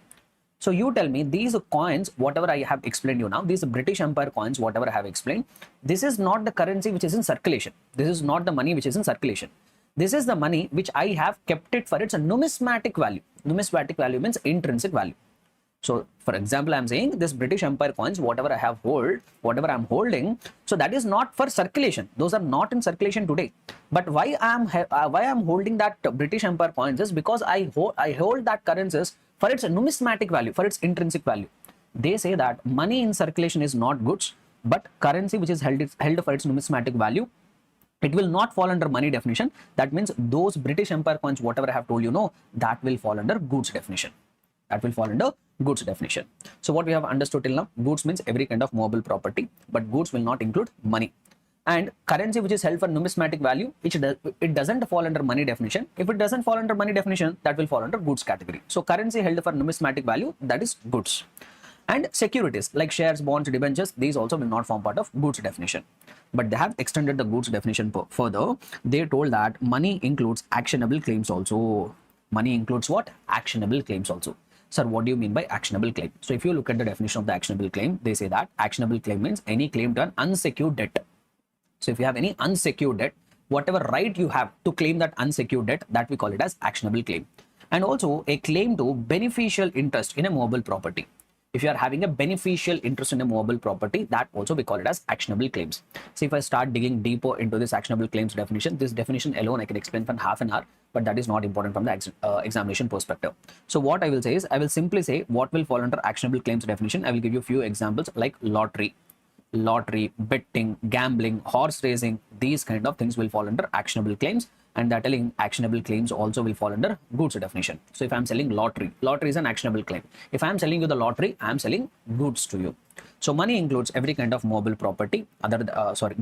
So you tell me, these coins, whatever I have explained you now, these British Empire coins, whatever I have explained, this is not the currency which is in circulation. This is not the money which is in circulation. This is the money which I have kept it for its numismatic value. Numismatic value means intrinsic value. So for example, I'm saying this British Empire coins, whatever whatever I'm holding, so that is not for circulation. Those are not in circulation today. But why I'm holding that British Empire coins is because I hold that currencies for its numismatic value, for its intrinsic value. They say that money in circulation is not goods, but currency which is held for its numismatic value, it will not fall under money definition. That means those British Empire coins, whatever I have told you, that will fall under goods definition. That will fall under goods definition. So what we have understood till now, goods means every kind of movable property, but goods will not include money. And currency which is held for numismatic value, it doesn't fall under money definition. If it doesn't fall under money definition, that will fall under goods category. So currency held for numismatic value, that is goods. And securities like shares, bonds, debentures, these also will not form part of goods definition. But they have extended the goods definition further. They told that money includes actionable claims also. Money includes what? Actionable claims also. Sir, what do you mean by actionable claim? So if you look at the definition of the actionable claim, they say that actionable claim means any claim to an unsecured debt. So if you have any unsecured debt, whatever right you have to claim that unsecured debt, that we call it as actionable claim. And also a claim to beneficial interest in a movable property. If you are having a beneficial interest in a movable property, that also we call it as actionable claims. So if I start digging deeper into this actionable claims definition, this definition alone I can explain for half an hour, but that is not important from the examination perspective. So what I will say is, I will simply say what will fall under actionable claims definition. I will give you a few examples like lottery, betting, gambling, horse racing. These kind of things will fall under actionable claims, and that telling actionable claims also will fall under goods definition. So if I'm selling lottery is an actionable claim. If I'm selling you the lottery, I'm selling goods to you. So money includes every kind of mobile property,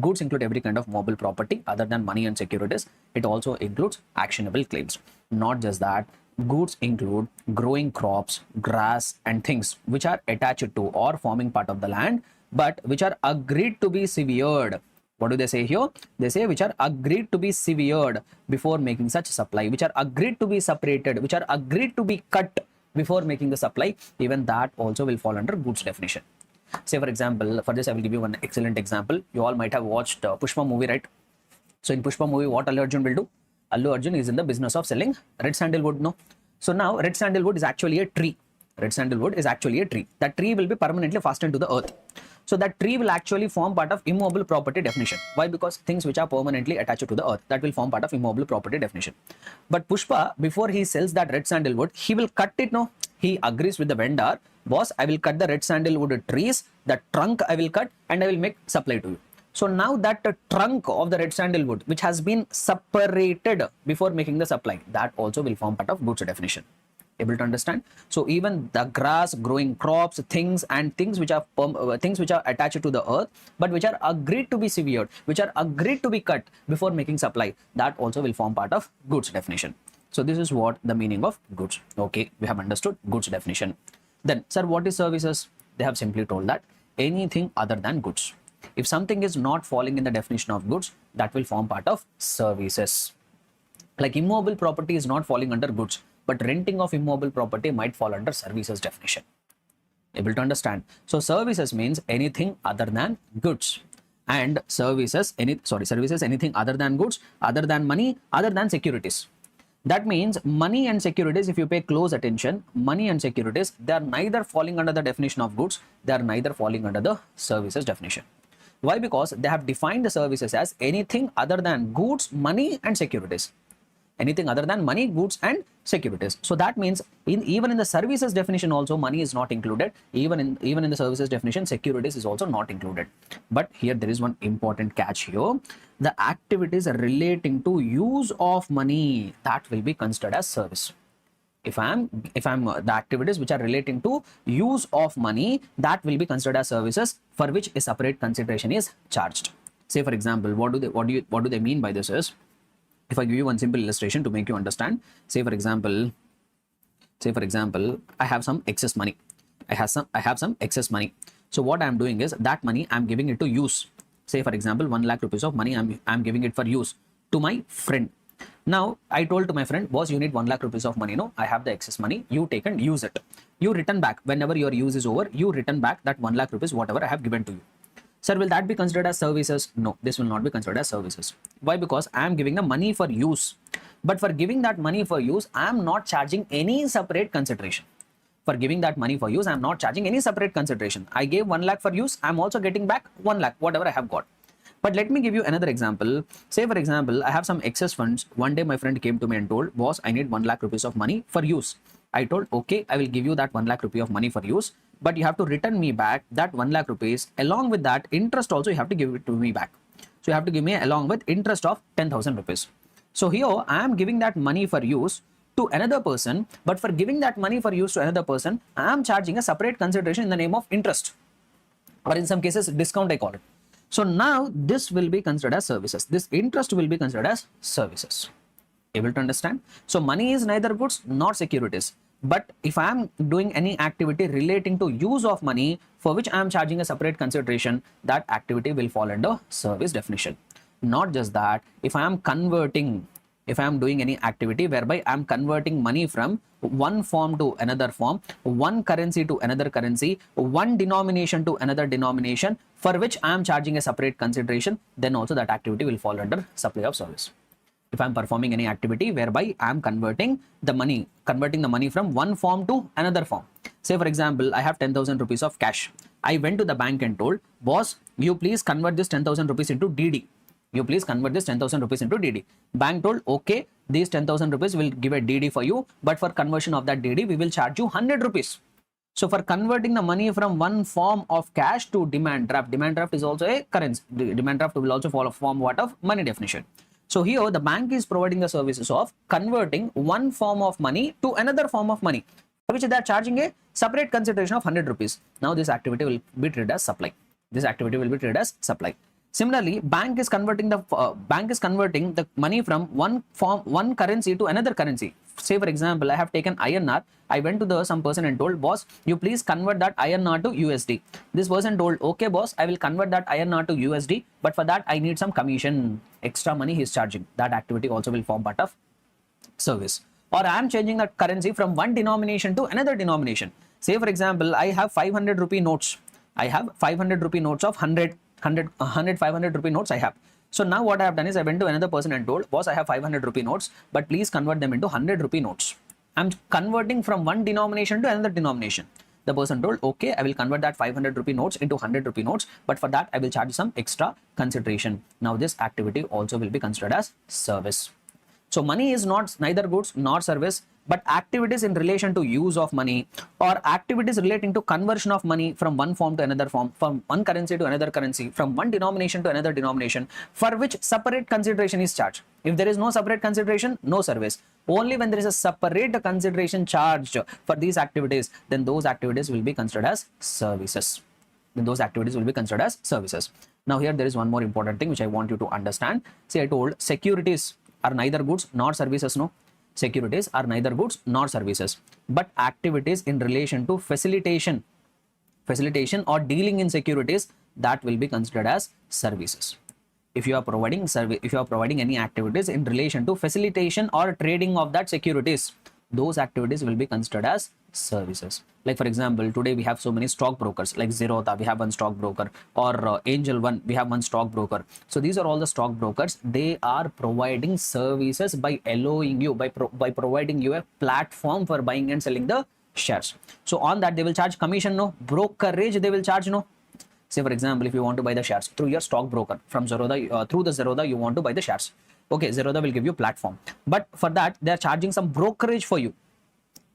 goods include every kind of mobile property other than money and securities. It also includes actionable claims. Not just that, goods include growing crops, grass, and things which are attached to or forming part of the land, but which are agreed to be severed. What do they say here? They say which are agreed to be severed before making such supply, which are agreed to be separated, which are agreed to be cut before making the supply. Even that also will fall under goods definition. Say for example, for this I will give you one excellent example. You all might have watched Pushpa movie, right? So in Pushpa movie, what Allu Arjun will do? Allu Arjun is in the business of selling red sandalwood, no? So now red sandalwood is actually a tree. Red sandalwood is actually a tree. That tree will be permanently fastened to the earth. So that tree will actually form part of immobile property definition. Why? Because things which are permanently attached to the earth, that will form part of immobile property definition. But Pushpa, before he sells that red sandalwood, he will cut it, no? He agrees with the vendor, boss, I will cut the red sandalwood trees, the trunk I will cut and I will make supply to you. So now that trunk of the red sandalwood, which has been separated before making the supply, that also will form part of goods definition. Able to understand? So even the grass, growing crops, things which are attached to the earth, but which are agreed to be severed, which are agreed to be cut before making supply, that also will form part of goods definition. So this is what the meaning of goods. Okay, we have understood goods definition. Then, sir, what is services? They have simply told that anything other than goods. If something is not falling in the definition of goods, that will form part of services. Like immobile property is not falling under goods, but renting of immobile property might fall under services definition. Able to understand? So services means anything other than goods, and services anything other than goods, other than money, other than securities. That means money and securities, if you pay close attention, money and securities, they are neither falling under the definition of goods, they are neither falling under the services definition. Why? Because they have defined the services as anything other than goods, money and securities. Anything other than money, goods and securities. So that means even in the services definition also money is not included. Even in the services definition, securities is also not included. But here there is one important catch here. The activities relating to use of money, that will be considered as service. If I'm the activities which are relating to use of money, that will be considered as services for which a separate consideration is charged. Say for example, what do they mean by this is, if I give you one simple illustration to make you understand, say for example, I have some excess money. I have some excess money. So what I am doing is that money I am giving it to use. Say for example, 1 lakh rupees of money I am giving it for use to my friend. Now I told to my friend, boss, you need 1 lakh rupees of money. No, I have the excess money. You take and use it. You return back whenever your use is over. You return back that 1 lakh rupees whatever I have given to you. Sir, will that be considered as services? No, this will not be considered as services. Why? Because I am giving the money for use. But for giving that money for use, I am not charging any separate consideration. For giving that money for use, I am not charging any separate consideration. I gave 1 lakh for use. I am also getting back 1 lakh, whatever I have got. But let me give you another example. Say for example, I have some excess funds. One day my friend came to me and told, boss, I need 1 lakh rupees of money for use. I told, okay, I will give you that 1 lakh rupee of money for use, but you have to return me back that 1 lakh rupees. Along with that, interest also you have to give it to me back. So you have to give me along with interest of 10,000 rupees. So here I am giving that money for use to another person, but for giving that money for use to another person, I am charging a separate consideration in the name of interest, or in some cases discount I call it. So now this will be considered as services. This interest will be considered as services. Able to understand? So money is neither goods nor securities. But if I am doing any activity relating to use of money for which I am charging a separate consideration, that activity will fall under service definition. Not just that, if I am doing any activity whereby I am converting money from one form to another form, one currency to another currency, one denomination to another denomination, for which I am charging a separate consideration, then also that activity will fall under supply of service. If I am performing any activity whereby I am converting the money from one form to another form. Say for example, I have 10,000 rupees of cash. I went to the bank and told, boss, you please convert this 10,000 rupees into DD. You please convert this 10,000 rupees into DD. Bank told, okay, these 10,000 rupees will give a DD for you, but for conversion of that DD, we will charge you 100 rupees. So for converting the money from one form of cash to demand draft is also a currency. Demand draft will also follow form what of money definition. So here the bank is providing the services of converting one form of money to another form of money, which they are charging a separate consideration of 100 rupees. Now this activity will be treated as supply. This activity will be treated as supply. Similarly, bank is converting the money from one currency to another currency. Say for example, I have taken INR. I went to some person and told, boss, you please convert that INR to USD. This person told, okay boss, I will convert that INR to USD, but for that I need some commission, extra money he is charging. That activity also will form part of service. Or I am changing the currency from one denomination to another denomination. Say for example, I have 500 rupee notes. I have 500 rupee notes of 100 500 rupee notes I have. So now what I have done is I went to another person and told, boss, I have 500 rupee notes, but please convert them into 100 rupee notes. I'm converting from one denomination to another denomination. The person told, okay, I will convert that 500 rupee notes into 100 rupee notes, but for that I will charge some extra consideration. Now this activity also will be considered as service. So money is neither goods nor service, but activities in relation to use of money or activities relating to conversion of money from one form to another form, from one currency to another currency, from one denomination to another denomination, for which separate consideration is charged. If there is no separate consideration, no service. Only when there is a separate consideration charged for these activities, then those activities will be considered as services. Now here there is one more important thing which I want you to understand. See, I told securities are neither goods nor services. No, securities are neither goods nor services, but activities in relation to facilitation or dealing in securities, that will be considered as services. If you are providing any activities in relation to facilitation or trading of that securities, those activities will be considered as services. Like for example, today we have so many stockbrokers, like Zerodha, we have one stockbroker, or Angel One, we have one stockbroker. So these are all the stockbrokers. They are providing services by allowing you, by providing you a platform for buying and selling the shares. So on that they will charge commission, no. Brokerage they will charge, no. Say for example, if you want to buy the shares through your stockbroker from Zerodha, through the Zerodha you want to buy the shares. Okay, Zerodha will give you platform, but for that they are charging some brokerage for you.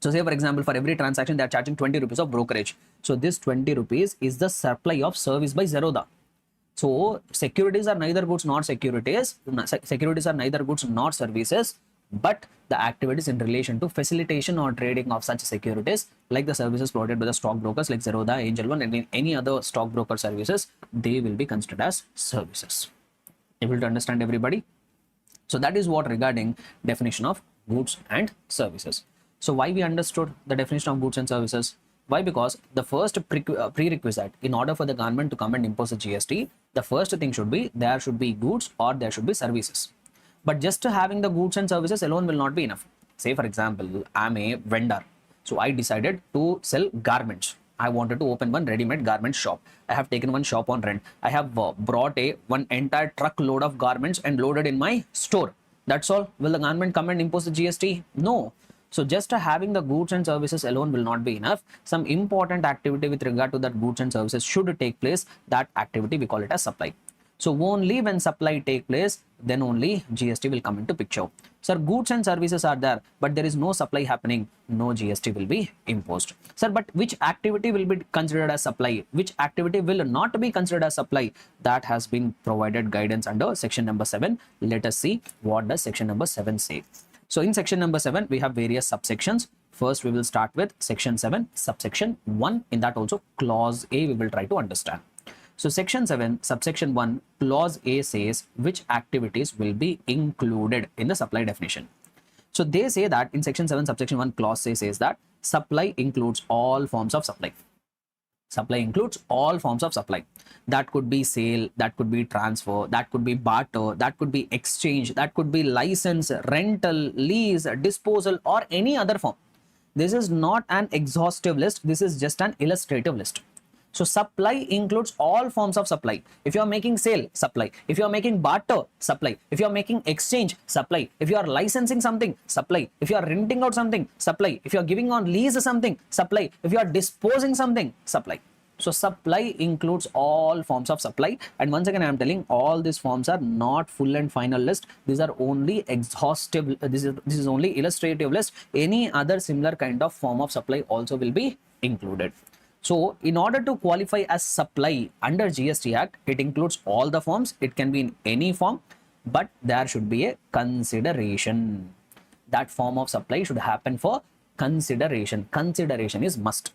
So say for example, for every transaction they are charging 20 rupees of brokerage. So this 20 rupees is the supply of service by Zerodha. So securities are neither goods nor securities are neither goods nor services, but the activities in relation to facilitation or trading of such securities, like the services provided by the stockbrokers like Zerodha, Angel One, and any other stockbroker services, they will be considered as services. Able to understand, everybody? So that is what regarding definition of goods and services. So why we understood the definition of goods and services? Why? Because the first prerequisite in order for the government to come and impose a GST, the first thing should be there should be goods or there should be services. But just having the goods and services alone will not be enough. Say for example, I'm a vendor. So I decided to sell garments. I wanted to open one ready-made garment shop. I have taken one shop on rent. I have brought one entire truckload of garments and loaded in my store. That's all. Will the government come and impose the GST? No. So just having the goods and services alone will not be enough. Some important activity with regard to that goods and services should take place. That activity we call it as supply. So only when supply take place, then only GST will come into picture. Sir, goods and services are there, but there is no supply happening, no GST will be imposed. Sir, but which activity will be considered as supply? Which activity will not be considered as supply? That has been provided guidance under section number 7. Let us see what does section number 7 say. So in section number 7, we have various subsections. First, we will start with section 7, subsection 1. In that also, clause A, we will try to understand. So section 7, subsection 1, clause A says which activities will be included in the supply definition. So they say that in section 7, subsection 1, clause A says that supply includes all forms of supply. Supply includes all forms of supply. That could be sale, that could be transfer, that could be barter, that could be exchange, that could be license, rental, lease, disposal, or any other form. This is not an exhaustive list. This is just an illustrative list. So supply includes all forms of supply. If you are making sale, supply. If you are making barter, supply. If you are making exchange, supply. If you are licensing something, supply. If you are renting out something, supply. If you are giving on lease something, supply. If you are disposing something, supply. So supply includes all forms of supply. And once again, I am telling all these forms are not full and final list. These are only exhaustive. This is only illustrative list. Any other similar kind of form of supply also will be included. So in order to qualify as supply under GST Act, it includes all the forms. It can be in any form, but there should be a consideration. That form of supply should happen for consideration. Consideration is must.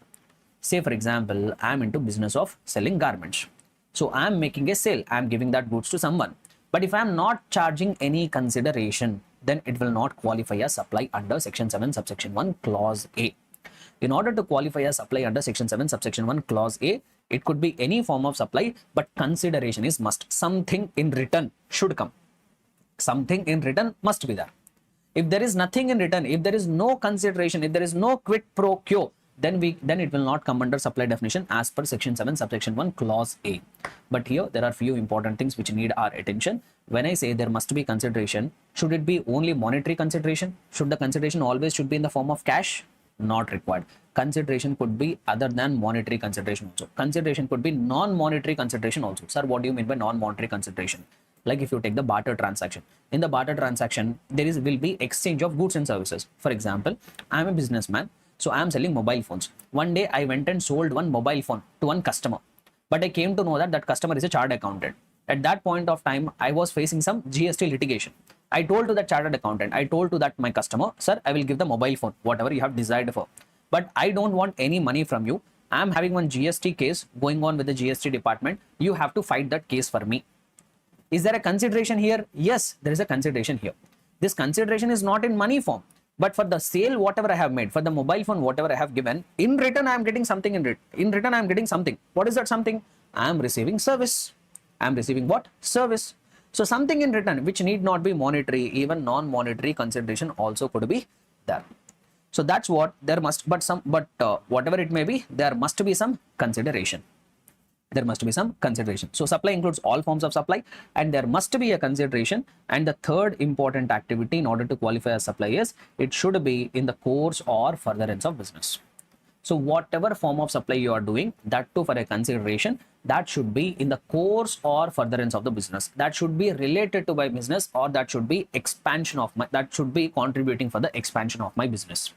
Say for example, I'm into business of selling garments. So I'm making a sale, I'm giving that goods to someone. But if I'm not charging any consideration, then it will not qualify as supply under section 7 subsection 1 clause A. In order to qualify as supply under section 7 subsection 1 clause A, it could be any form of supply, but consideration is must. Something in return should come. Something in return must be there. If there is nothing in return, if there is no consideration, if there is no quid pro quo, then it will not come under supply definition as per section 7 subsection 1 clause A. But here there are few important things which need our attention. When I say there must be consideration, should it be only monetary consideration? Should the consideration always should be in the form of cash? Not required. Consideration could be other than monetary consideration also. Consideration could be non-monetary consideration also. Sir, what do you mean by non-monetary consideration? Like if you take the barter transaction. In the barter transaction, there will be exchange of goods and services. For example, I am a businessman. So I am selling mobile phones. One day I went and sold one mobile phone to one customer. But I came to know that that customer is a chartered accountant. At that point of time, I was facing some GST litigation. I told to that chartered accountant, I told to that my customer, sir, I will give the mobile phone, whatever you have desired for. But I don't want any money from you. I am having one GST case going on with the GST department. You have to fight that case for me. Is there a consideration here? Yes, there is a consideration here. This consideration is not in money form. But for the sale, whatever I have made, for the mobile phone, whatever I have given, in return, I am getting something in return. In return, I am getting something. What is that something? I am receiving service. I am receiving what? Service. So something in return, which need not be monetary, even non-monetary consideration also could be there. So that's what there must, but whatever it may be, there must be some consideration. There must be some consideration. So supply includes all forms of supply, and there must be a consideration. And the third important activity in order to qualify as supply is it should be in the course or furtherance of business. So whatever form of supply you are doing, that too for a consideration, that should be in the course or furtherance of the business. That should be related to my business, or that should be expansion of my, that should be contributing for the expansion of my business.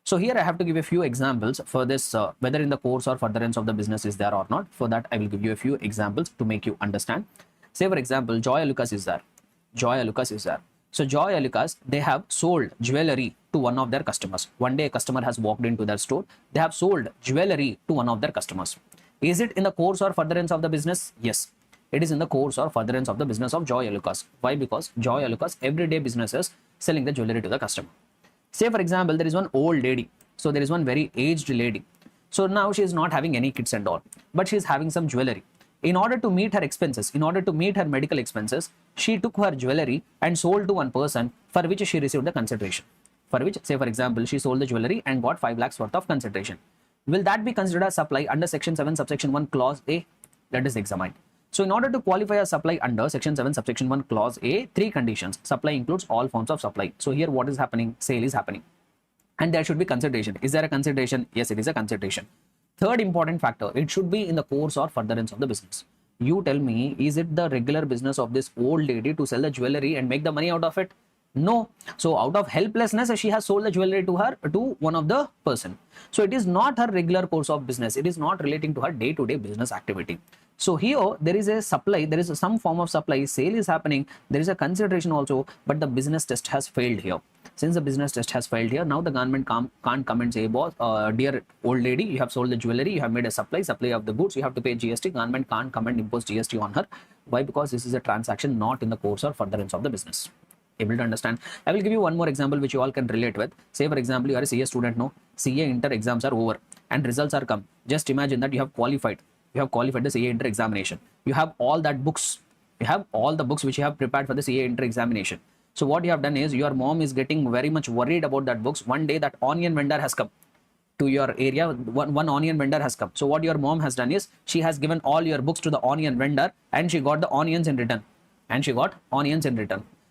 So here I have to give a few examples for this, whether in the course or furtherance of the business is there or not. For that, I will give you a few examples to make you understand. Say for example, Joy Lucas is there. Joy Lucas is there. So Joy Lucas, they have sold jewelry to one of their customers. One day a customer has walked into their store. They have sold jewelry to one of their customers. Is it in the course or furtherance of the business? Yes. It is in the course or furtherance of the business of Joy Lucas. Why? Because Joy Lucas everyday business is selling the jewelry to the customer. Say for example, there is one old lady. So there is one very aged lady. So now she is not having any kids and all, but she is having some jewelry. In order to meet her expenses, in order to meet her medical expenses, she took her jewelry and sold to one person for which she received the consideration. For which, say for example, she sold the jewelry and got 5 lakhs worth of consideration. Will that be considered as supply under section 7 subsection 1 clause A? That is examined. So in order to qualify as supply under section 7 subsection 1 clause A, 3 conditions. Supply includes all forms of supply. So here what is happening? Sale is happening. And there should be consideration. Is there a consideration? Yes, it is a consideration. Third important factor, it should be in the course or furtherance of the business. You tell me, is it the regular business of this old lady to sell the jewelry and make the money out of it? No. So out of helplessness, she has sold the jewelry to one of the person. So it is not her regular course of business. It is not relating to her day-to-day business activity. So here there is a supply, there is some form of supply, sale is happening, there is a consideration also, but the business test has failed here. Since the business test has failed here, now the government can't come and say, boss, dear old lady, you have sold the jewelry, you have made a supply of the goods, you have to pay GST. Government can't come and impose GST on her. Why? Because this is a transaction not in the course or furtherance of the business. Able to understand? I will give you one more example which you all can relate with. Say for example, you are a CA student, no? CA inter exams are over and results are come. Just imagine that you have qualified. You have qualified the CA inter examination. You have all that books. You have all the books which you have prepared for the CA inter examination. So what you have done is your mom is getting very much worried about that books. One day that onion vendor has come to your area. One onion vendor has come. So what your mom has done is she has given all your books to the onion vendor and she got the onions in return.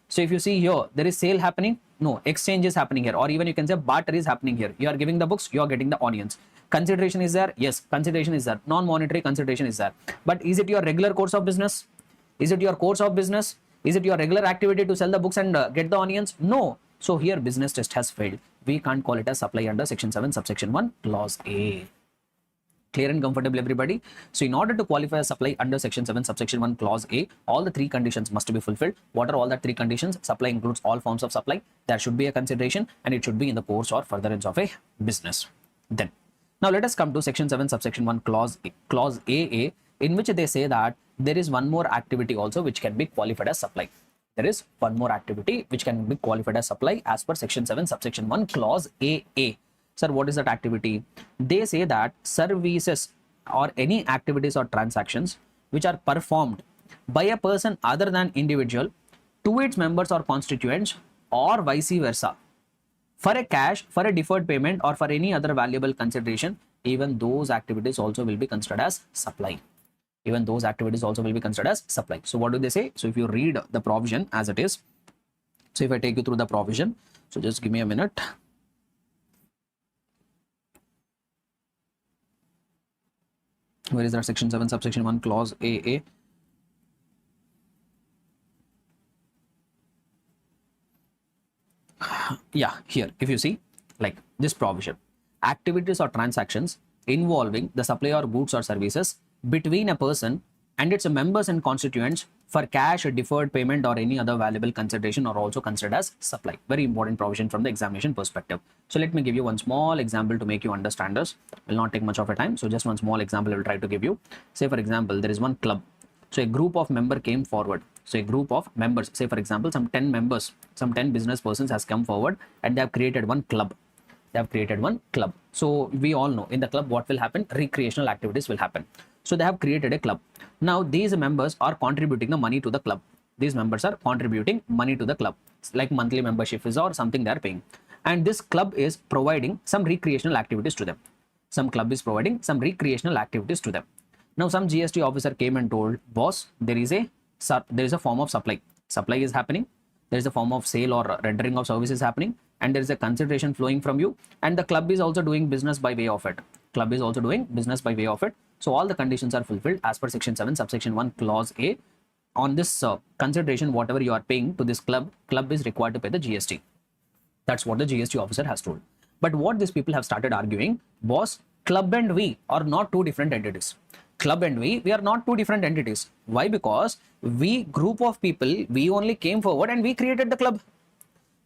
So if you see here, there is sale happening. No, exchange is happening here. Or even you can say barter is happening here. You are giving the books, you are getting the onions. Consideration is there? Yes, consideration is there. Non-monetary consideration is there. But is it your regular course of business? Is it your course of business? Is it your regular activity to sell the books and get the onions? No. So here business test has failed. We can't call it as supply under section 7 subsection 1 clause A. Clear and comfortable, everybody? So in order to qualify a supply under section 7 subsection 1 clause A, all the three conditions must be fulfilled. What are all the three conditions? Supply includes all forms of supply. There should be a consideration and it should be in the course or furtherance of a business. Then, now let us come to section 7 subsection 1 clause AA, in which they say that there is one more activity also which can be qualified as supply. There is one more activity which can be qualified as supply as per section 7 subsection 1 clause AA. Sir, what is that activity? They say that services or any activities or transactions which are performed by a person other than individual to its members or constituents or vice versa for a cash, for a deferred payment or for any other valuable consideration, even those activities also will be considered as supply. Even those activities also will be considered as supply. So what do they say? So if you read the provision as it is, so if I take you through the provision, so just give me a minute. Where is that? Section 7 subsection 1 clause AA. Yeah, here if you see like this provision, activities or transactions involving the supply of goods or services between a person and its members and constituents for cash, deferred payment or any other valuable consideration are also considered as supply. Very important provision from the examination perspective. So let me give you one small example to make you understand this. Will not take much of a time. So just one small example I will try to give you. Say for example, there is one club. So a group of members came forward. So a group of members, say for example, some 10 members, some 10 business persons has come forward and they have created one club. They have created one club. So we all know in the club what will happen? Recreational activities will happen. So they have created a club. Now these members are contributing the money to the club. These members are contributing money to the club. It's like monthly membership is or something they are paying. And this club is providing some recreational activities to them. Some club is providing some recreational activities to them. Now some GST officer came and told, boss, there is a form of supply. Supply is happening. There is a form of sale or rendering of services happening. And there is a consideration flowing from you. And the club is also doing business by way of it. Club is also doing business by way of it. So all the conditions are fulfilled as per section 7 subsection 1 clause A. On this consideration, whatever you are paying to this club is required to pay the GST. That's what the GST officer has told. But what these people have started arguing, boss, club and we are not two different entities. Club and we are not two different entities. Why? Because we group of people, we only came forward and we created the club.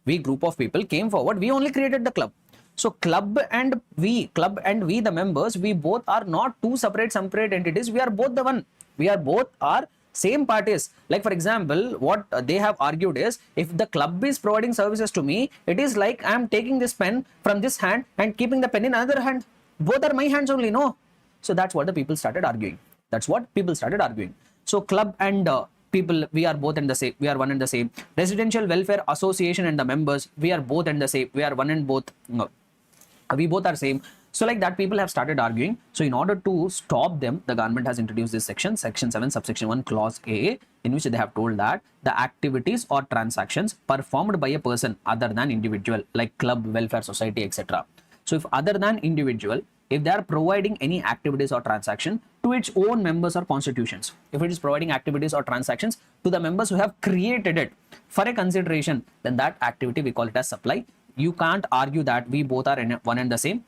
We group of people came forward, we only created the club. So club and we, the members, we both are not two separate entities. We are both the one. We are both are same parties. Like for example, what they have argued is, if the club is providing services to me, it is like I am taking this pen from this hand and keeping the pen in another hand. Both are my hands only, no? So that's what the people started arguing. That's what people started arguing. So club and people, we are both and the same. We are one and the same. Residential Welfare Association and the members, we are both and the same. We are one and both. No. We both are same. So like that, people have started arguing. So in order to stop them, the government has introduced this section 7 subsection 1 clause A, in which they have told that the activities or transactions performed by a person other than individual, like club, welfare society, etc. So if other than individual, if they are providing any activities or transaction to its own members or constitutions, if it is providing activities or transactions to the members who have created it for a consideration, then that activity we call it as supply. You can't argue that we both are one and the same.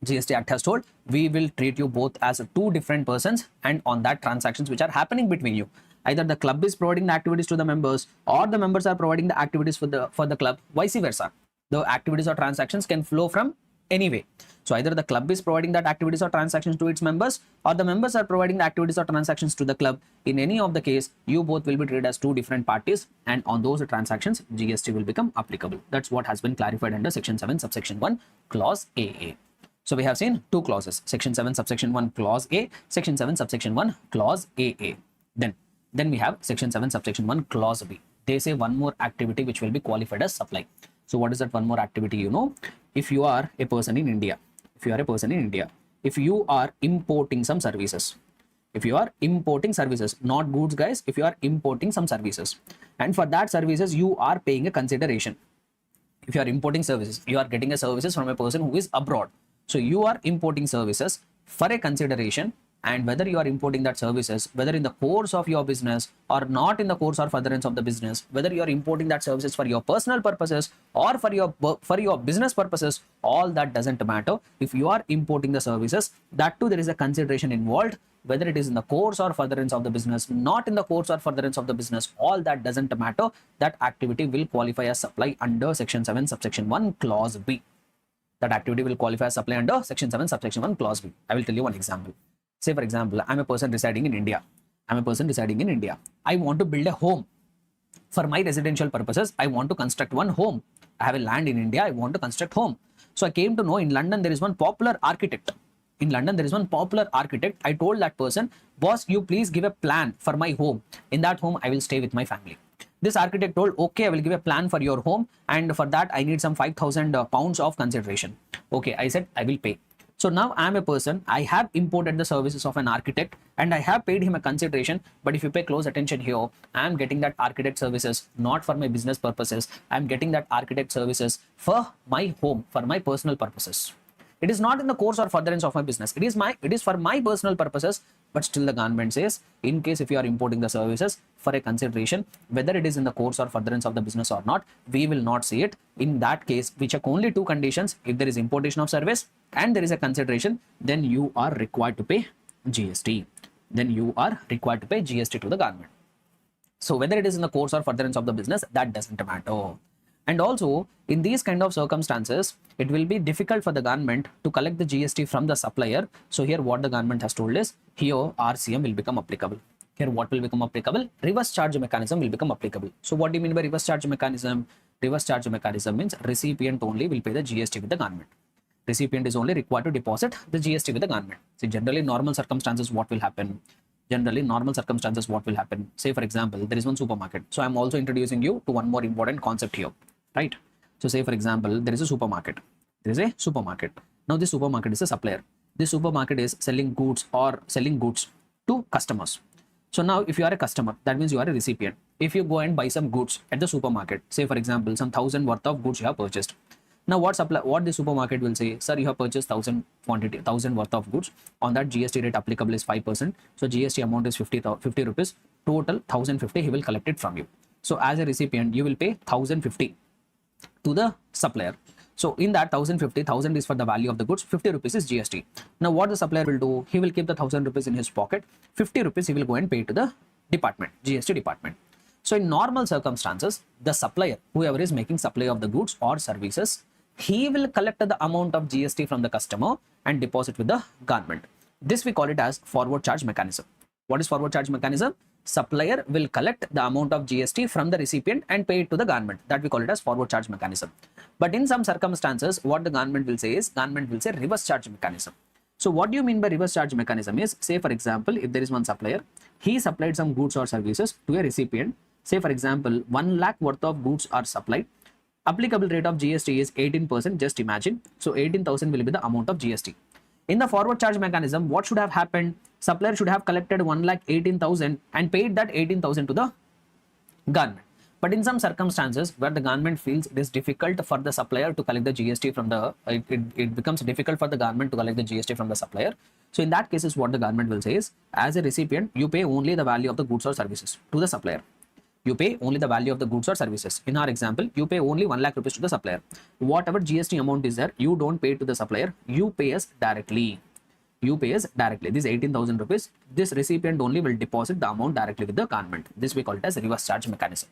GST Act has told we will treat you both as two different persons, and on that transactions which are happening between you, either the club is providing the activities to the members or the members are providing the activities for the club, vice versa. The activities or transactions can flow from any way. So either the club is providing that activities or transactions to its members, or the members are providing the activities or transactions to the club. In any of the case, you both will be treated as two different parties, and on those transactions, GST will become applicable. That's what has been clarified under section 7 subsection 1 clause AA. So we have seen two clauses, section 7 subsection 1 clause A, section 7 subsection 1 clause AA. Then we have section 7 subsection 1 clause B. They say one more activity which will be qualified as supply. So what is that one more activity? You know, if you are a person in India, if you are importing some services, if you are importing services, not goods guys, if you are importing some services, and for that services you are paying a consideration. If you are importing services, you are getting a services from a person who is abroad. So you are importing services for a consideration, and whether you are importing that services, whether in the course of your business or not in the course or furtherance of the business, whether you are importing that services for your personal purposes or for your business purposes, all that doesn't matter. If you are importing the services, that too there is a consideration involved, whether it is in the course or furtherance of the business, not in the course or furtherance of the business, all that doesn't matter. That activity will qualify as supply under section 7 subsection 1 clause B. That activity will qualify as supply under section 7 subsection 1 clause B. I will tell you one example. Say for example, I'm a person residing in India. I want to build a home. For my residential purposes, I want to construct one home. I have a land in India, I want to construct home. So I came to know in London there is one popular architect. I told that person, boss, you please give a plan for my home. In that home, I will stay with my family. This architect told, okay, I will give a plan for your home, and for that I need some 5,000 pounds of consideration. Okay, I said I will pay. So now I am a person, I have imported the services of an architect and I have paid him a consideration. But if you pay close attention here, I am getting that architect services not for my business purposes. I am getting that architect services for my home, for my personal purposes. It is not in the course or furtherance of my business. It is for my personal purposes. But still the government says, in case if you are importing the services for a consideration, whether it is in the course or furtherance of the business or not, we will not see it. In that case, we check only two conditions. If there is importation of service and there is a consideration, then you are required to pay GST. To the government. So whether it is in the course or furtherance of the business, that doesn't matter. And also, in these kind of circumstances, it will be difficult for the government to collect the GST from the supplier. So here what the government has told is, here RCM will become applicable. Here what will become applicable? Reverse charge mechanism will become applicable. So what do you mean by reverse charge mechanism? Reverse charge mechanism means recipient only will pay the GST with the government. Recipient is only required to deposit the GST with the government. See, generally normal circumstances, what will happen? Say for example, there is one supermarket. So I'm also introducing you to one more important concept here. Right? So say for example, there is a supermarket. Now this supermarket is a supplier. This supermarket is selling goods to customers. So now if you are a customer, that means you are a recipient. If you go and buy some goods at the supermarket, say for example, some 1,000 worth of goods you have purchased. Now what the supermarket will say, sir, you have purchased 1,000 worth of goods. On that GST rate applicable is 5%. So GST amount is 50 rupees. Total 1,050 he will collect it from you. So as a recipient, you will pay 1,050 to the supplier. So in that 1,050, 1,000 is for the value of the goods, 50 rupees is GST. Now what the supplier will do, he will keep the 1,000 rupees in his pocket, 50 rupees he will go and pay to the department, GST department. So in normal circumstances, the supplier, whoever is making supply of the goods or services, he will collect the amount of GST from the customer and deposit with the government. This we call it as forward charge mechanism. What is forward charge mechanism? Supplier will collect the amount of GST from the recipient and pay it to the government. That we call it as forward charge mechanism. But in some circumstances, what the government will say is, reverse charge mechanism. So what do you mean by reverse charge mechanism is, say for example, if there is one supplier, he supplied some goods or services to a recipient. Say for example, 1 lakh worth of goods are supplied. Applicable rate of GST is 18%, just imagine. So 18,000 will be the amount of GST. In the forward charge mechanism, what should have happened? Supplier should have collected 1,18,000 and paid that 18,000 to the government. But in some circumstances where the government feels it is difficult for the supplier to collect the GST from the, it becomes difficult for the government to collect the GST from the supplier. So in that cases, what the government will say is, as a recipient, you pay only the value of the goods or services to the supplier. You pay only the value of the goods or services. In our example, you pay only 1 lakh rupees to the supplier. Whatever GST amount is there, you don't pay to the supplier, you pay us directly. This 18,000 rupees, this recipient only will deposit the amount directly with the government. This we call it as reverse charge mechanism.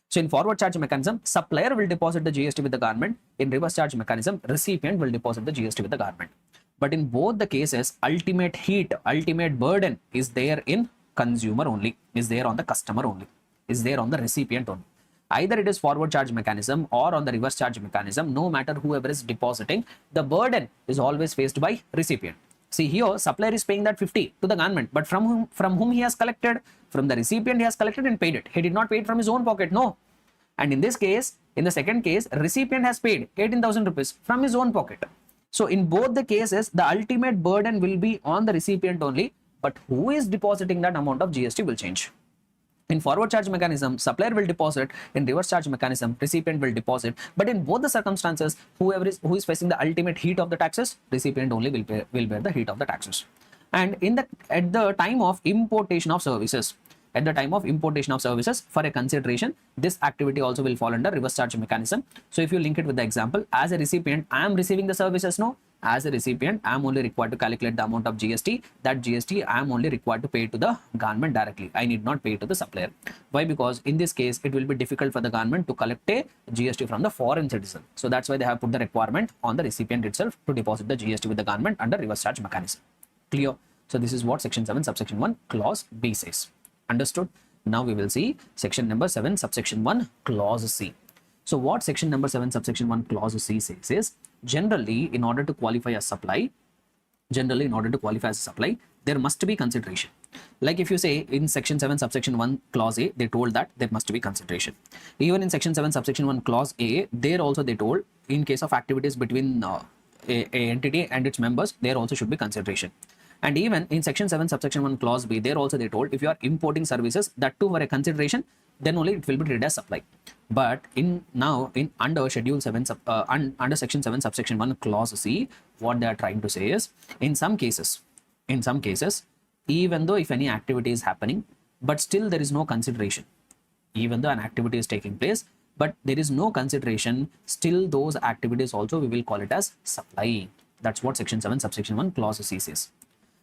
So in forward charge mechanism, supplier will deposit the GST with the government. In reverse charge mechanism, recipient will deposit the GST with the government. But in both the cases, ultimate burden is there in consumer only, is there on the customer only, is there on the recipient only. Either it is forward charge mechanism or on the reverse charge mechanism, no matter whoever is depositing, the burden is always faced by recipient. See here, supplier is paying that 50 to the government, but from whom he has collected? From the recipient he has collected and paid it. He did not pay it from his own pocket, no. And in this case, in the second case, recipient has paid 18,000 rupees from his own pocket. So in both the cases, the ultimate burden will be on the recipient only, but who is depositing that amount of GST will change. In forward charge mechanism, supplier will deposit. In reverse charge mechanism, recipient will deposit. But in both the circumstances, who is facing the ultimate heat of the taxes, recipient only will bear the heat of the taxes. And at the time of importation of services, at the time of importation of services for a consideration, this activity also will fall under reverse charge mechanism. So if you link it with the example, as a recipient, I am receiving the services. No, as a recipient, I am only required to calculate the amount of GST. That GST I am only required to pay to the government directly. I need not pay to the supplier. Why? Because in this case, it will be difficult for the government to collect a GST from the foreign citizen. So that's why they have put the requirement on the recipient itself to deposit the GST with the government under reverse charge mechanism. Clear? So this is what section 7 subsection 1 clause B says. Understood? Now we will see section number 7 subsection 1 clause C. So what section number 7 subsection 1 clause C says is, generally in order to qualify as supply, there must be consideration. Like if you say in section 7 subsection 1 clause A, they told that there must be consideration. Even in section 7 subsection 1 clause A, there also they told in case of activities between a entity and its members, there also should be consideration. And even in section 7 subsection 1 clause B, there also they told if you are importing services, that too for a consideration, then only it will be treated as supply. But under schedule 7 under section 7 subsection 1 clause C, what they are trying to say is, in some cases, even though if any activity is happening, but still there is no consideration, even though an activity is taking place, but there is no consideration, still those activities also we will call it as supply. That's what section 7 subsection 1 clause C says.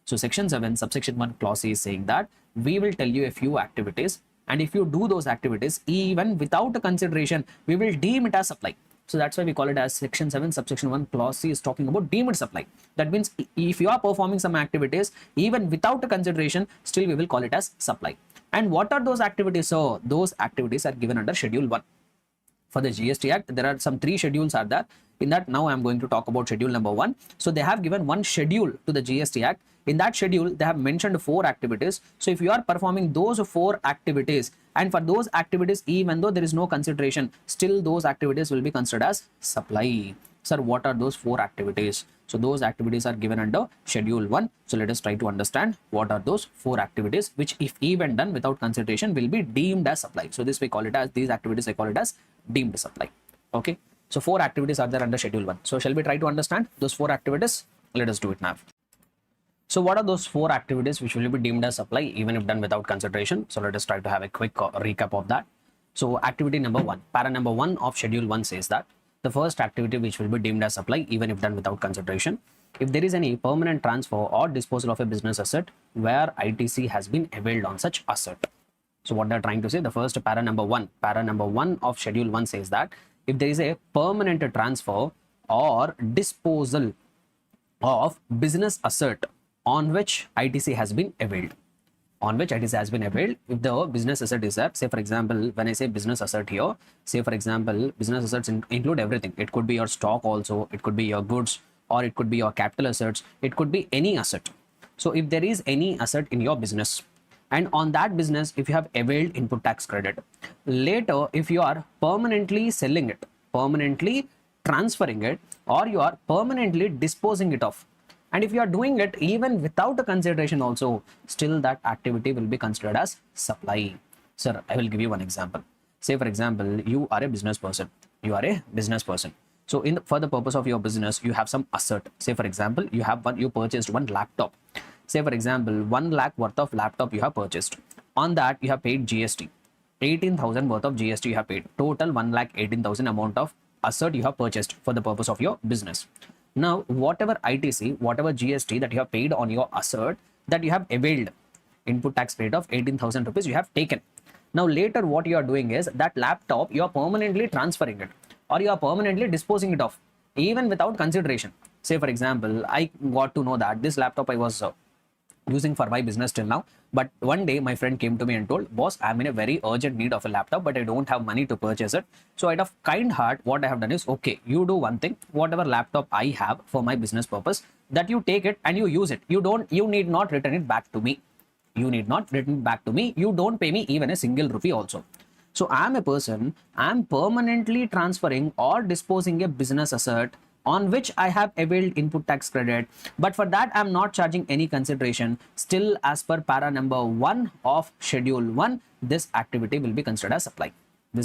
So section 7 subsection 1 clause C is saying that we will tell you a few activities, and if you do those activities even without a consideration, we will deem it as supply. So that's why we call it as section 7 subsection 1 clause C is talking about deemed supply. That means if you are performing some activities even without a consideration, still we will call it as supply. And what are those activities? So those activities are given under schedule 1. For the GST Act, there are some 3 schedules are there. In that, now I am going to talk about schedule number 1. So they have given one schedule to the GST Act. In that schedule, they have mentioned 4 activities. So if you are performing those 4 activities, and for those activities, even though there is no consideration, still those activities will be considered as supply. Sir, what are those 4 activities? So those activities are given under schedule 1. So let us try to understand what are those 4 activities, which if even done without consideration will be deemed as supply. So this we call it as, these activities I call it as deemed supply. Okay. So 4 activities are there under schedule 1. So shall we try to understand those 4 activities? Let us do it now. So what are those 4 activities which will be deemed as supply even if done without consideration? So let us try to have a quick recap of that. So activity number 1, para number 1 of schedule 1 says that the first activity which will be deemed as supply even if done without consideration, if there is any permanent transfer or disposal of a business asset where ITC has been availed on such asset. So what they are trying to say, the first para number 1 of schedule 1 says that if there is a permanent transfer or disposal of business asset on which ITC has been availed, if the business asset is there, say for example, when I say business asset here, say for example, business assets include everything. It could be your stock also, it could be your goods, or it could be your capital assets, it could be any asset. So if there is any asset in your business, and on that business, if you have availed input tax credit, later if you are permanently selling it, permanently transferring it, or you are permanently disposing it off, and if you are doing it even without a consideration also, still that activity will be considered as supply. Sir, I will give you one example. Say for example, you are a business person. So for the purpose of your business, you have some asset. Say for example, you purchased one laptop. Say for example, 1 lakh worth of laptop you have purchased. On that, you have paid GST. 18,000 worth of GST you have paid. Total 1,18,000 amount of asset you have purchased for the purpose of your business. Now, whatever ITC, whatever GST that you have paid on your asset, that you have availed, input tax rate of 18,000 rupees you have taken. Now, later what you are doing is that laptop, you are permanently transferring it, or you are permanently disposing it off, even without consideration. Say for example, I got to know that this laptop I was using for my business till now, but one day my friend came to me and told, boss, I'm in a very urgent need of a laptop, but I don't have money to purchase it. So out of kind heart, what I have done is, okay, you do one thing, whatever laptop I have for my business purpose, that you take it and you use it. You need not return it back to me. You don't pay me even a single rupee also. So I'm a person, I'm permanently transferring or disposing a business asset on which I have availed input tax credit, but for that I'm not charging any consideration. Still, as per para number 1 of schedule 1, this activity will be considered as supply. And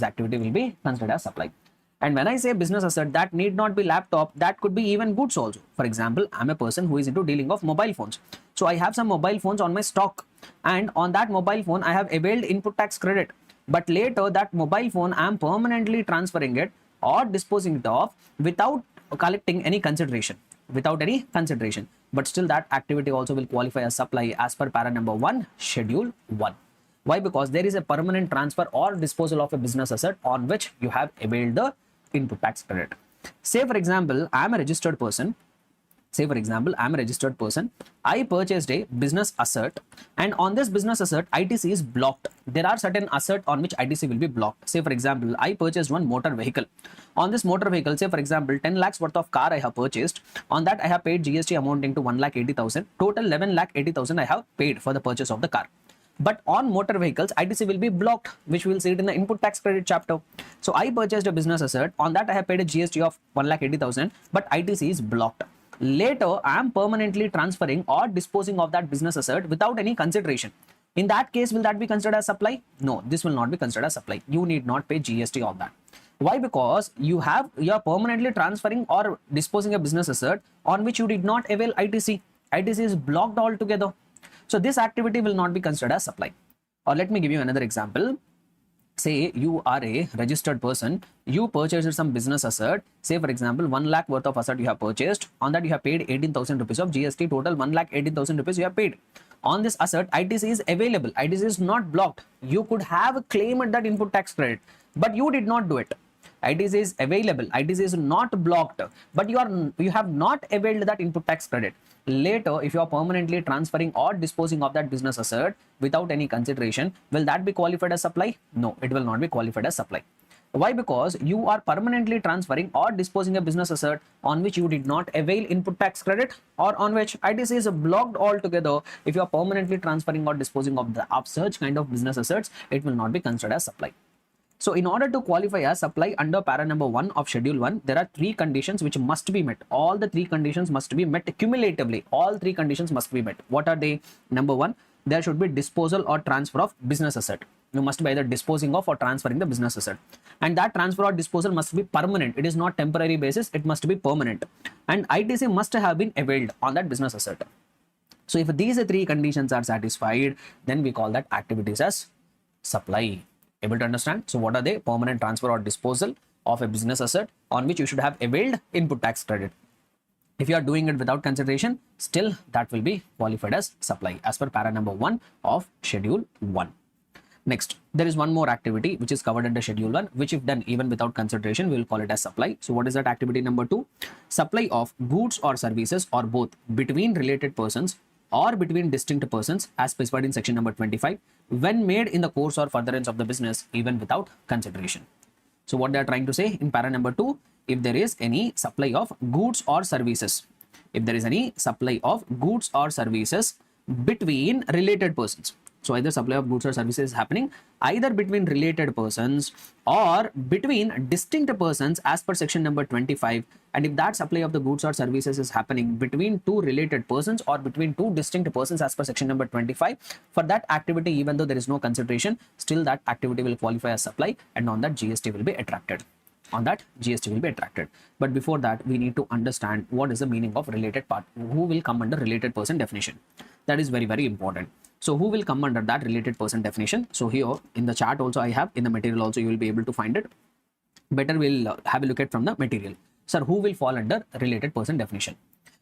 when I say business asset, that need not be laptop, that could be even goods also. For example, I'm a person who is into dealing of mobile phones. So I have some mobile phones on my stock, and on that mobile phone I have availed input tax credit. But later that mobile phone I am permanently transferring it or disposing it off without collecting any consideration. Without any consideration. But still that activity also will qualify as supply as per para number 1, schedule 1. Why? Because there is a permanent transfer or disposal of a business asset on which you have availed the input tax credit. Say for example, I am a registered person. I purchased a business asset, and on this business asset, ITC is blocked. There are certain assets on which ITC will be blocked. Say for example, I purchased one motor vehicle. On this motor vehicle, say for example, 10 lakhs worth of car I have purchased. On that, I have paid GST amounting to 1,80,000. Total 11,80,000 I have paid for the purchase of the car. But on motor vehicles, ITC will be blocked, which we will see it in the input tax credit chapter. So I purchased a business asset. On that, I have paid a GST of 1,80,000, but ITC is blocked. Later, I am permanently transferring or disposing of that business asset without any consideration. In that case, will that be considered as supply? No, this will not be considered as supply. You need not pay GST on that. Why? Because you are permanently transferring or disposing a business asset on which you did not avail ITC. ITC is blocked altogether. So this activity will not be considered as supply. Or let me give you another example. Say you are a registered person, you purchased some business asset. Say for example, 1 lakh worth of asset you have purchased. On that you have paid 18,000 rupees of GST. Total 1,18,000 rupees you have paid. On this asset, ITC is available. ITC is not blocked. You could have claimed that input tax credit, but you did not do it. ITC is available. ITC is not blocked, but you have not availed that input tax credit. Later, if you are permanently transferring or disposing of that business asset without any consideration, will that be qualified as supply? No, it will not be qualified as supply. Why? Because you are permanently transferring or disposing a business asset on which you did not avail input tax credit, or on which ITC is blocked altogether. If you are permanently transferring or disposing of such kind of business assets, it will not be considered as supply. So in order to qualify as supply under para number 1 of schedule 1, there are 3 conditions which must be met. All the 3 conditions must be met cumulatively. All 3 conditions must be met. What are they? Number 1, there should be disposal or transfer of business asset. You must be either disposing of or transferring the business asset. And that transfer or disposal must be permanent. It is not temporary basis. It must be permanent. And ITC must have been availed on that business asset. So if these 3 conditions are satisfied, then we call that activities as supply. Able to understand? So what are they? Permanent transfer or disposal of a business asset on which you should have availed input tax credit. If you are doing it without consideration, still that will be qualified as supply as per para number 1 of schedule 1. Next, there is one more activity which is covered under schedule 1, which if done even without consideration, we will call it as supply. So what is that activity number 2? Supply of goods or services or both between related persons or between distinct persons as specified in section number 25 when made in the course or furtherance of the business even without consideration. So what they are trying to say in para number 2, if there is any supply of goods or services, between related persons. So either supply of goods or services is happening either between related persons or between distinct persons as per section number 25. And if that supply of the goods or services is happening between 2 related persons or between 2 distinct persons as per section number 25, for that activity, even though there is no consideration, still that activity will qualify as supply, and on that GST will be attracted. But before that, we need to understand what is the meaning of related part. Who will come under related person definition? That is very, very important. So who will come under that related person definition? So here in the chart also I have, in the material also you will be able to find it. Better we'll have a look at from the material. Sir, who will fall under related person definition?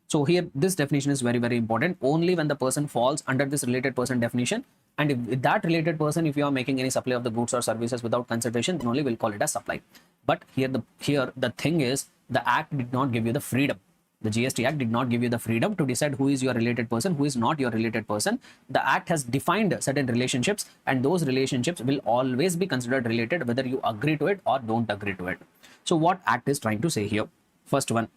So here this definition is very, very important. Only when the person falls under this related person definition, and if that related person, if you are making any supply of the goods or services without consideration, then only we'll call it as supply. But here the thing is, the act did not give you the freedom. The GST Act did not give you the freedom to decide who is your related person, who is not your related person. The Act has defined certain relationships, and those relationships will always be considered related whether you agree to it or don't agree to it. So what Act is trying to say here? First one,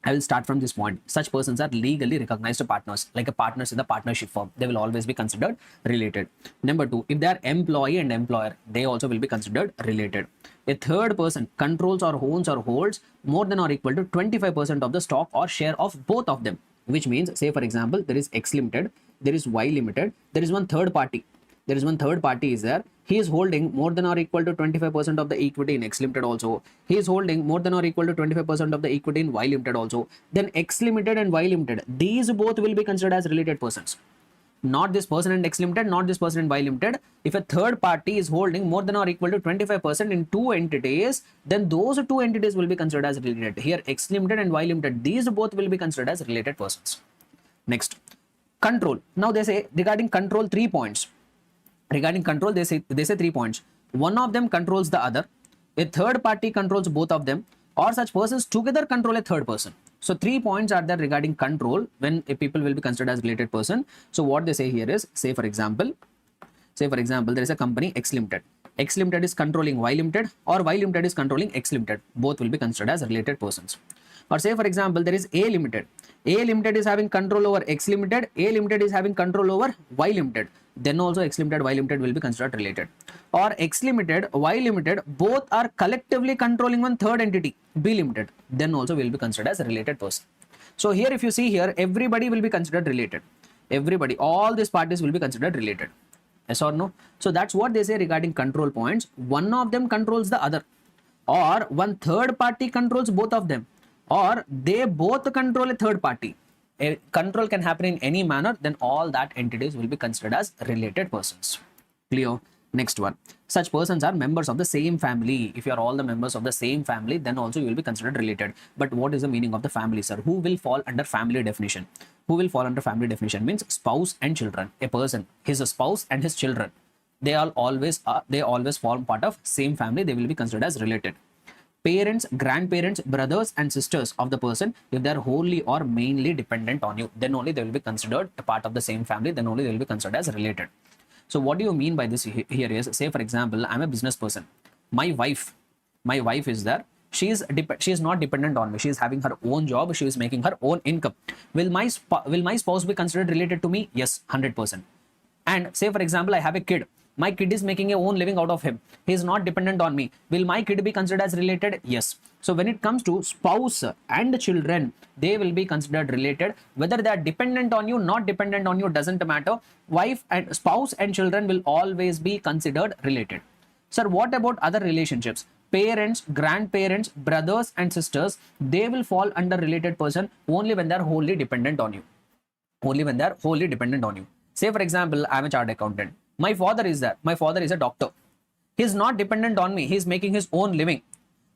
I will start from this point. Such persons are legally recognized partners, like a partners in the partnership firm. They will always be considered related. Number 2, if they are employee and employer, they also will be considered related. A third person controls or owns or holds more than or equal to 25% of the stock or share of both of them, which means, say for example, there is X Limited, there is Y Limited, there is one third party. Is there he is holding more than or equal to 25% of the equity in X Limited also. He is holding more than or equal to 25% of the equity in Y Limited also. Then X Limited and Y Limited, these both will be considered as related persons. Not this person in X Limited, not this person in Y Limited. If a third party is holding more than or equal to 25% in two entities, then those two entities will be considered as related. Here, X Limited and Y Limited, these both will be considered as related persons. Next, control. Now they say regarding control 3 points. Regarding control, they say 3 points. One of them controls the other. A third party controls both of them, or such persons together control a third person. So 3 points are there regarding control when a people will be considered as related person. So what they say here is, say for example, there is a company X Limited. X Limited is controlling Y Limited, or Y Limited is controlling X Limited. Both will be considered as related persons. Or say for example, there is A Limited. A Limited is having control over X Limited. A Limited is having control over Y Limited. Then also X Limited, Y Limited will be considered related. Or X Limited, Y Limited, both are collectively controlling one third entity, B Limited. Then also will be considered as a related person. So here, if you see here, everybody will be considered related. Everybody, all these parties will be considered related. Yes or no? So that's what they say regarding control points. One of them controls the other, or one third party controls both of them, or they both control a third party. A control can happen in any manner, then all that entities will be considered as related persons. Clear? Next one. Such persons are members of the same family. If you are all the members of the same family, then also you will be considered related. But what is the meaning of the family, sir? Who will fall under family definition? Who will fall under family definition? Means spouse and children. A person, his spouse and his children, they always form part of same family. They will be considered as related. Parents, grandparents, brothers and sisters of the person, if they are wholly or mainly dependent on you, then only they will be considered a part of the same family. Then only they will be considered as related. So what do you mean by this here is, say for example, I'm a business person. My wife is there. She is not dependent on me. She is having her own job. She is making her own income. Will my spouse be considered related to me? Yes, 100%. And say for example, I have a kid. My kid is making a own living out of him. He is not dependent on me. Will my kid be considered as related? Yes. So when it comes to spouse and children, they will be considered related. Whether they are dependent on you, not dependent on you, doesn't matter. Wife and spouse and children will always be considered related. Sir, what about other relationships? Parents, grandparents, brothers and sisters, they will fall under related person only when they are wholly dependent on you. Only when they are wholly dependent on you. Say for example, I am a chartered accountant. My father is there. My father is a doctor. He is not dependent on me. He is making his own living.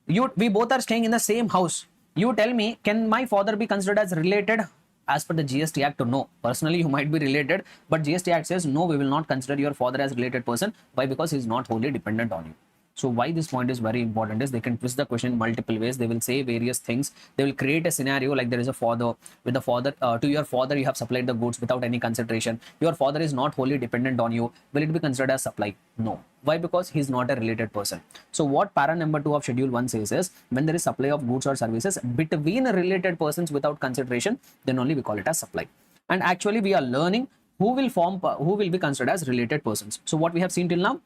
We both are staying in the same house. You tell me, can my father be considered as related? As per the GST Act, no. Personally, you might be related, but GST Act says, no, we will not consider your father as related person. Why? Because he is not wholly dependent on you. So why this point is very important is they can twist the question in multiple ways. They will say various things. They will create a scenario like there is a father. With the father, to your father, you have supplied the goods without any consideration. Your father is not wholly dependent on you. Will it be considered as supply? No. Why? Because he is not a related person. So what para number 2 of schedule 1 says is, when there is supply of goods or services between related persons without consideration, then only we call it as supply. And actually we are learning who will be considered as related persons. So what we have seen till now,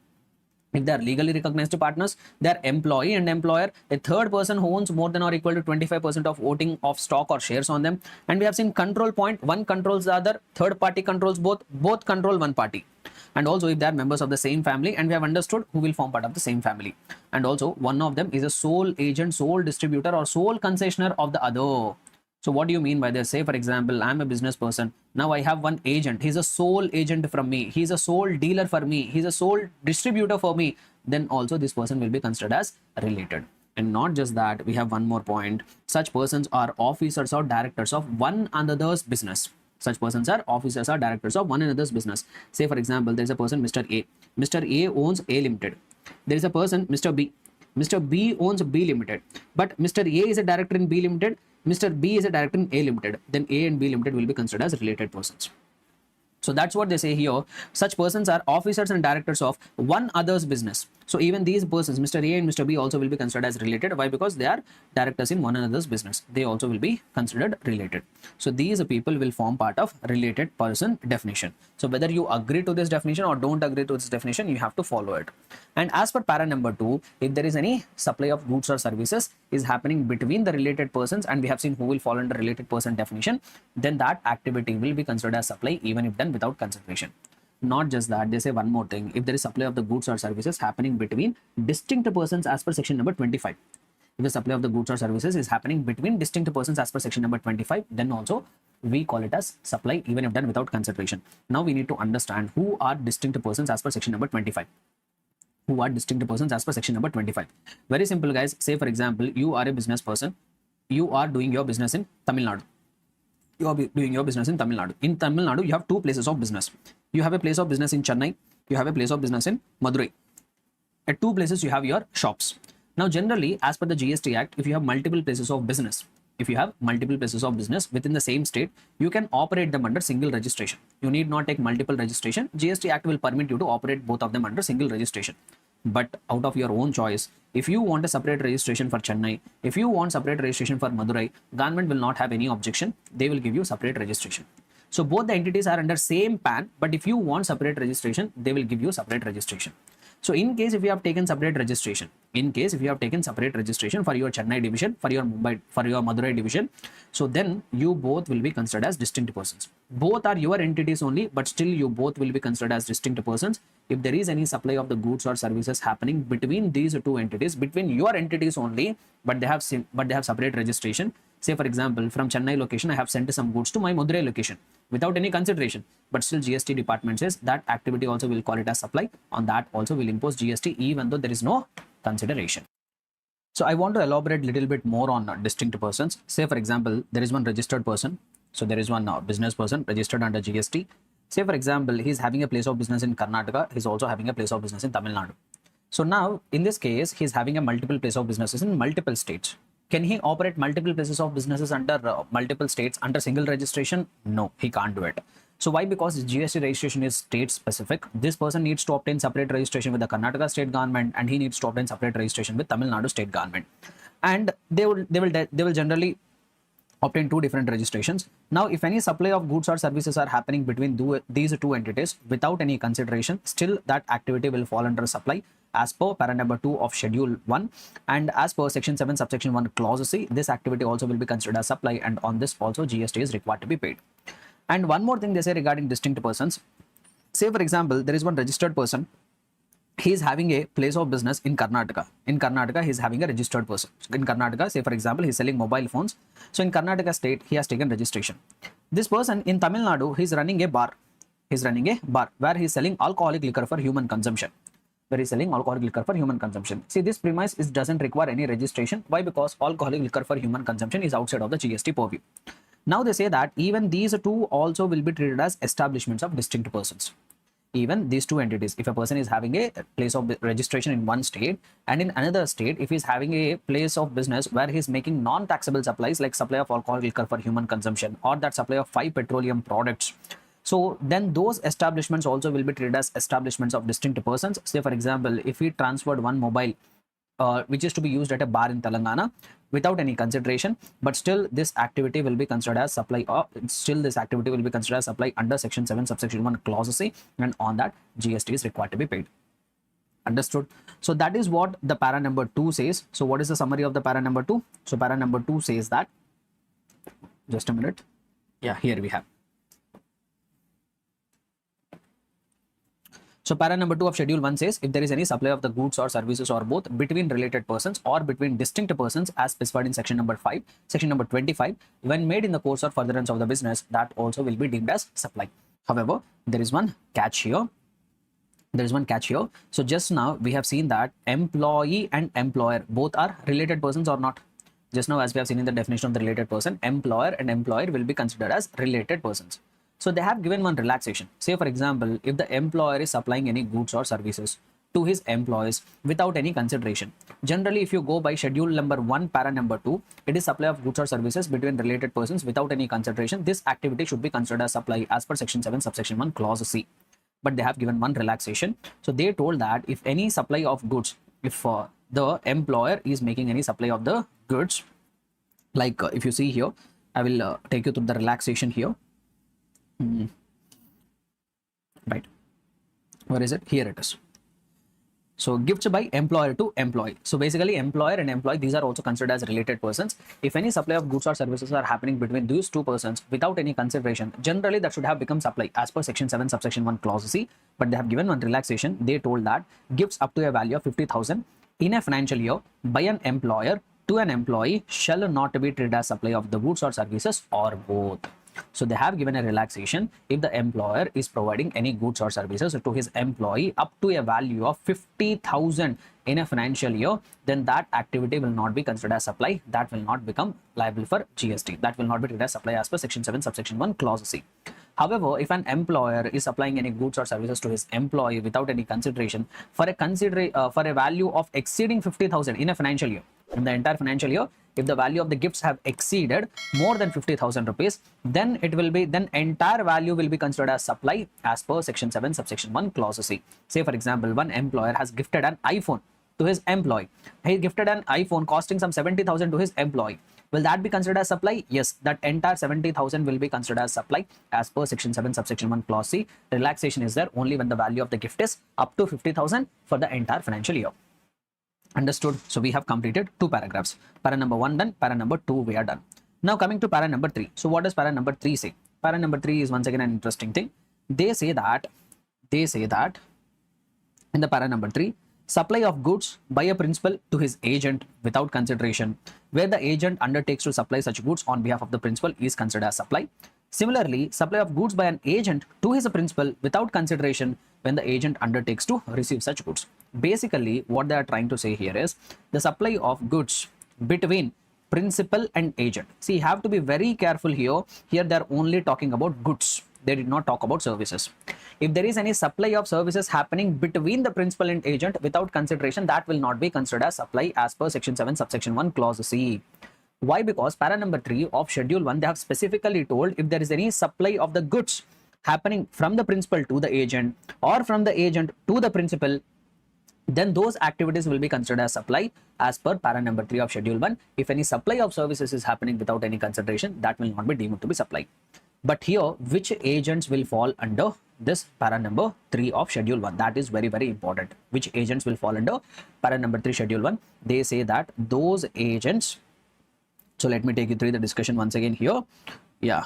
if they are legally recognized partners, they are employee and employer, a third person who owns more than or equal to 25% of voting of stock or shares on them. And we have seen control point, one controls the other, third party controls both control one party. And also if they are members of the same family, and we have understood who will form part of the same family. And also one of them is a sole agent, sole distributor or sole concessionaire of the other. So what do you mean by this? Say for example, I'm a business person. Now I have one agent. He's a sole agent from me. He's a sole dealer for me. He's a sole distributor for me. Then also this person will be considered as related. And not just that, we have one more point. Such persons are officers or directors of one another's business. Such persons are officers or directors of one another's business. Say for example, there's a person, Mr. A. Mr. A owns A Limited. There is a person, Mr. B. Mr. B owns B Limited. But Mr. A is a director in B Limited. Mr. B is a director in A Limited. Then A and B Limited will be considered as related persons. So that's what they say here. Such persons are officers and directors of one other's business. So even these persons, Mr. A and Mr. B, also will be considered as related. Why? Because they are directors in one another's business. They also will be considered related. So these people will form part of related person definition. So whether you agree to this definition or don't agree to this definition, you have to follow it. And as per para number 2, if there is any supply of goods or services is happening between the related persons, and we have seen who will fall under related person definition, then that activity will be considered as supply even if done without consideration. Not just that, they say one more thing. If there is supply of the goods or services happening between distinct persons as per section number 25. If the supply of the goods or services is happening between distinct persons as per section number 25, then also we call it as supply, even if done without consideration. Now we need to understand who are distinct persons as per section number 25. Who are distinct persons as per section number 25. Very simple, guys. Say for example, you are a business person. You are doing your business in Tamil Nadu. You are doing your business in Tamil Nadu. In Tamil Nadu, you have two places of business. You have a place of business in Chennai. You have a place of business in Madurai. At two places, you have your shops. Now, generally, as per the GST Act, if you have multiple places of business, within the same state, you can operate them under single registration. You need not take multiple registration. GST Act will permit you to operate both of them under single registration. But out of your own choice, if you want a separate registration for Chennai, if you want separate registration for Madurai, government will not have any objection. They will give you separate registration. So both the entities are under same PAN, but if you want separate registration, they will give you separate registration. So in case if you have taken separate registration, for your Chennai division, for your Madurai division, so then you both will be considered as distinct persons. Both are your entities only, but still you both will be considered as distinct persons. If there is any supply of the goods or services happening between these two entities, between your entities only, but they have separate registration. Say for example, from Chennai location, I have sent some goods to my Madurai location without any consideration, but still GST department says that activity also will call it as supply. On that also will impose GST even though there is no consideration. So I want to elaborate a little bit more on distinct persons. Say for example, there is one registered person. So there is one business person registered under GST. Say for example, he is having a place of business in Karnataka. He is also having a place of business in Tamil Nadu. So now in this case, he is having a multiple place of businesses in multiple states. Can he operate multiple places of businesses under multiple states under single registration? No, he can't do it. So why? Because GST registration is state specific. This person needs to obtain separate registration with the Karnataka state government, and he needs to obtain separate registration with Tamil Nadu state government. And they will generally obtain two different registrations. Now, if any supply of goods or services are happening between these two entities without any consideration, still that activity will fall under supply as per para number 2 of schedule 1, and as per section 7 subsection 1 clause C, this activity also will be considered as supply, and on this also GST is required to be paid. And one more thing they say regarding distinct persons. Say for example, there is one registered person. He is having a place of business in Karnataka. In Karnataka, he is having a registered person. In Karnataka, say for example, he is selling mobile phones. So in Karnataka state, he has taken registration. This person in Tamil Nadu, he is running a bar. He is running a bar where he is selling alcoholic liquor for human consumption. See, this premise doesn't require any registration. Why? Because alcoholic liquor for human consumption is outside of the GST purview. Now they say that even these two also will be treated as establishments of distinct persons. Even these two entities, if a person is having a place of registration in one state, and in another state, if he is having a place of business where he is making non-taxable supplies like supply of alcoholic liquor for human consumption, or that supply of 5 petroleum products, so then those establishments also will be treated as establishments of distinct persons. Say for example, if he transferred one mobile which is to be used at a bar in Telangana without any consideration, but still this activity will be considered as supply, or under section 7 subsection 1 clause C, and on that GST is required to be paid. Understood? So that is what the para number 2 says. So what is the summary of the para number 2? So para number 2 says that, just a minute, yeah, here we have. So para number 2 of schedule 1 says, if there is any supply of the goods or services or both between related persons or between distinct persons as specified in section number 5, section number 25, when made in the course or furtherance of the business, that also will be deemed as supply. However, there is one catch here. So just now we have seen that employee and employer both are related persons or not. Just now, as we have seen in the definition of the related person, employer and employer will be considered as related persons. So they have given one relaxation. Say for example, if the employer is supplying any goods or services to his employees without any consideration. Generally, if you go by schedule number 1 para number 2, it is supply of goods or services between related persons without any consideration. This activity should be considered as supply as per section 7 subsection 1 clause C. But they have given one relaxation. So they told that if any supply of goods, if the employer is making any supply of the goods, like if you see here, I will take you to the relaxation here. Right, where is it? Here it is. So gifts by employer to employee. So basically employer and employee, these are also considered as related persons. If any supply of goods or services are happening between these two persons without any consideration, generally that should have become supply as per section 7 subsection 1 clause C. But they have given one relaxation. They told that gifts up to a value of 50,000 in a financial year by an employer to an employee shall not be treated as supply of the goods or services or both. So they have given a relaxation if the employer is providing any goods or services to his employee up to a value of 50,000 in a financial year, then that activity will not be considered as supply. That will not become liable for GST. That will not be treated as supply as per section 7 subsection 1 clause C. However, if an employer is supplying any goods or services to his employee without any consideration for a value of exceeding 50,000 in a financial year, in the entire financial year, if the value of the gifts have exceeded more than 50,000 rupees, then entire value will be considered as supply as per section 7 subsection 1 clause C. Say for example, one employer has gifted an iPhone to his employee. He gifted an iPhone costing some 70,000 to his employee. Will that be considered as supply? Yes, that entire 70,000 will be considered as supply as per section 7 subsection 1 clause C. Relaxation is there only when the value of the gift is up to 50,000 for the entire financial year. Understood? So we have completed 2 paragraphs. Para number 1 done, para number 2 we are done. Now coming to para number 3. So what does para number 3 say? Para number 3 is once again an interesting thing. They say that in the para number 3, supply of goods by a principal to his agent without consideration, where the agent undertakes to supply such goods on behalf of the principal, is considered as supply. Similarly, supply of goods by an agent to his principal without consideration when the agent undertakes to receive such goods. Basically, what they are trying to say here is the supply of goods between principal and agent. See, you have to be very careful here. Here they are only talking about goods. They did not talk about services. If there is any supply of services happening between the principal and agent without consideration, that will not be considered as supply as per section 7 subsection 1 clause C. Why? Because para number 3 of schedule 1, they have specifically told if there is any supply of the goods happening from the principal to the agent or from the agent to the principal, then those activities will be considered as supply as per para number 3 of schedule 1. If any supply of services is happening without any consideration, that will not be deemed to be supply. But here, which agents will fall under this para number 3 of schedule 1? That is very, very important. Which agents will fall under para number 3 schedule 1? They say that those agents. So let me take you through the discussion once again here. Yeah.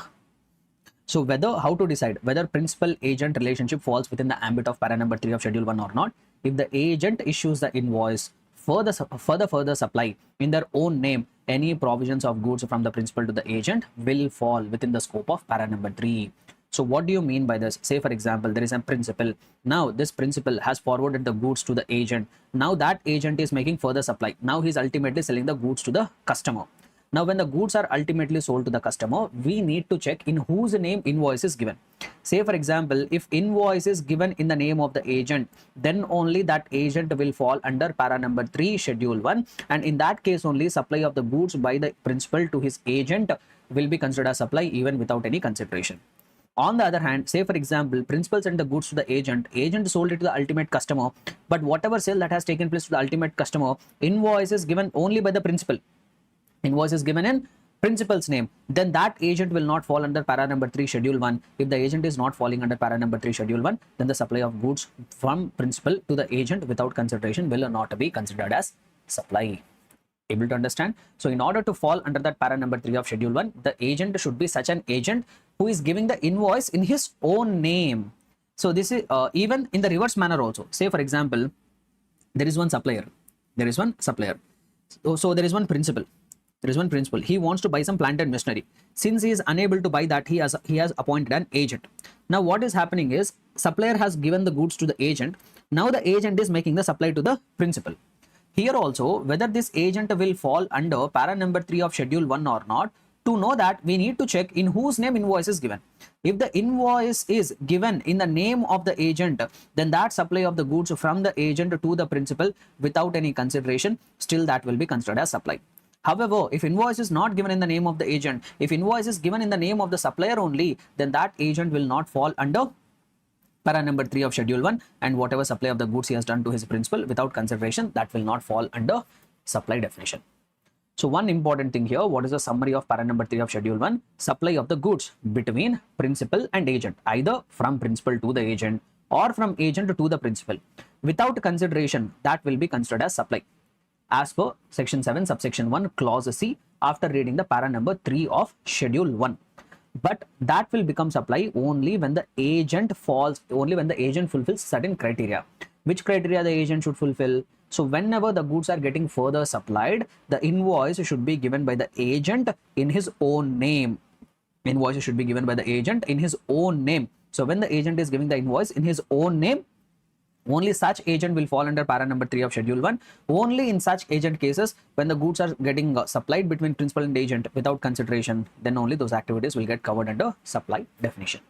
So how to decide whether principal agent relationship falls within the ambit of para number 3 of schedule 1 or not? If the agent issues the invoice for the further supply in their own name, any provisions of goods from the principal to the agent will fall within the scope of para number 3. So what do you mean by this? Say for example, there is a principal. Now this principal has forwarded the goods to the agent. Now that agent is making further supply. Now he is ultimately selling the goods to the customer. Now, when the goods are ultimately sold to the customer, we need to check in whose name invoice is given. Say, for example, if invoice is given in the name of the agent, then only that agent will fall under para number 3, schedule 1. And in that case, only supply of the goods by the principal to his agent will be considered as supply even without any consideration. On the other hand, say, for example, principal sent the goods to the agent sold it to the ultimate customer, but whatever sale that has taken place to the ultimate customer, invoice is given only by the principal. Invoice is given in principal's name, then that agent will not fall under para number 3 schedule 1. If the agent is not falling under para number 3 schedule 1, then the supply of goods from principal to the agent without consideration will not be considered as supply. Able to understand? So in order to fall under that para number 3 of schedule 1, the agent should be such an agent who is giving the invoice in his own name. So this is even in the reverse manner also. Say for example, there is one supplier. So there is one principal. He wants to buy some plant and machinery. Since he is unable to buy that, he has appointed an agent. Now what is happening is supplier has given the goods to the agent. Now the agent is making the supply to the principal. Here also, whether this agent will fall under para number 3 of schedule 1 or not, to know that we need to check in whose name invoice is given. If the invoice is given in the name of the agent, then that supply of the goods from the agent to the principal without any consideration, still that will be considered as supply. However, if invoice is not given in the name of the agent, if invoice is given in the name of the supplier only, then that agent will not fall under para number 3 of schedule 1, and whatever supply of the goods he has done to his principal without consideration, that will not fall under supply definition. So one important thing here, what is the summary of para number 3 of schedule 1? Supply of the goods between principal and agent, either from principal to the agent or from agent to the principal without consideration, that will be considered as supply as per section 7 subsection 1 clause C after reading the para number 3 of schedule 1. But that will become supply only when the agent fulfills certain criteria. Which criteria the agent should fulfill? So whenever the goods are getting further supplied, the invoice should be given by the agent in his own name. Invoice should be given by the agent in his own name. So when the agent is giving the invoice in his own name, only such agent will fall under para number 3 of schedule 1. Only in such agent cases, when the goods are getting supplied between principal and agent without consideration, then only those activities will get covered under supply definition.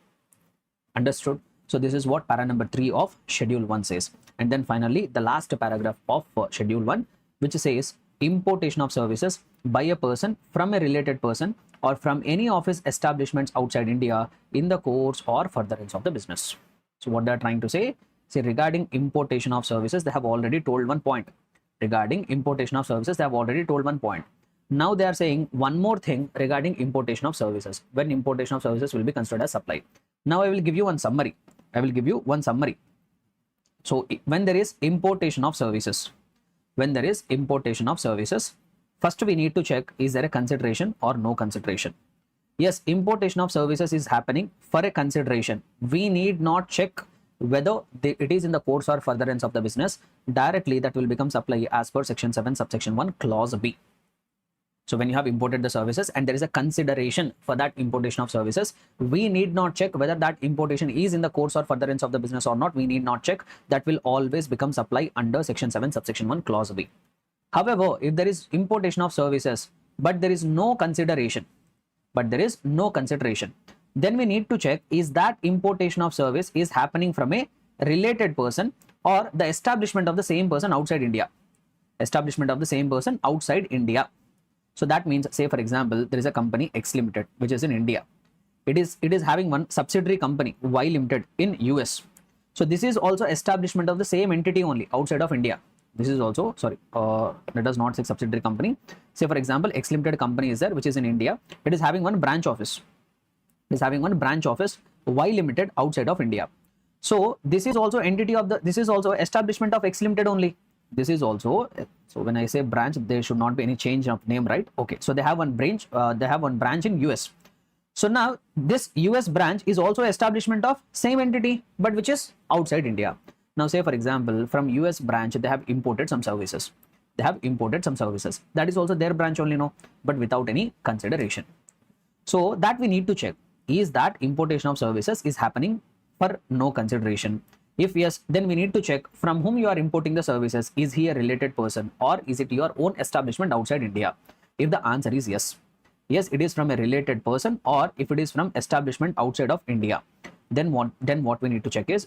Understood? So this is what para number 3 of schedule 1 says. And then finally, the last paragraph of schedule 1, which says importation of services by a person from a related person or from any of his establishments outside India in the course or furtherance of the business. So what they are trying to say, regarding importation of services, they have already told one point. Regarding importation of services, they have already told one point. Now they are saying one more thing regarding importation of services, when importation of services will be considered as supply. Now I will give you one summary. So when there is importation of services, first we need to check, is there a consideration or no consideration? Yes, importation of services is happening for a consideration. We need not check whether it is in the course or furtherance of the business. Directly that will become supply as per section 7 subsection 1 clause B. So when you have imported the services and there is a consideration for that importation of services, we need not check whether that importation is in the course or furtherance of the business or not. We need not check. That will always become supply under section 7 subsection 1 clause B. However, if there is importation of services but there is no consideration, then we need to check, is that importation of service is happening from a related person or the establishment of the same person outside India. So that means, say for example, there is a company X Limited which is in India. It is having one subsidiary company Y Limited in US. So this is also establishment of the same entity only outside of India. This is also, let us not say subsidiary company. Say for example, X Limited company is there which is in India. It is having one branch office. Y Limited outside of India. So this is also establishment of X Limited only. This is also, so when I say branch, there should not be any change of name, right? Okay, so they have one branch in US. So now this US branch is also establishment of same entity but which is outside India. Now say for example, from US branch they have imported some services. That is also their branch only, no, but without any consideration. So that we need to check, is that importation of services is happening for no consideration? If yes, then we need to check from whom you are importing the services. Is he a related person or is it your own establishment outside India? If the answer is yes, it is from a related person, or if it is from establishment outside of India, then what we need to check is,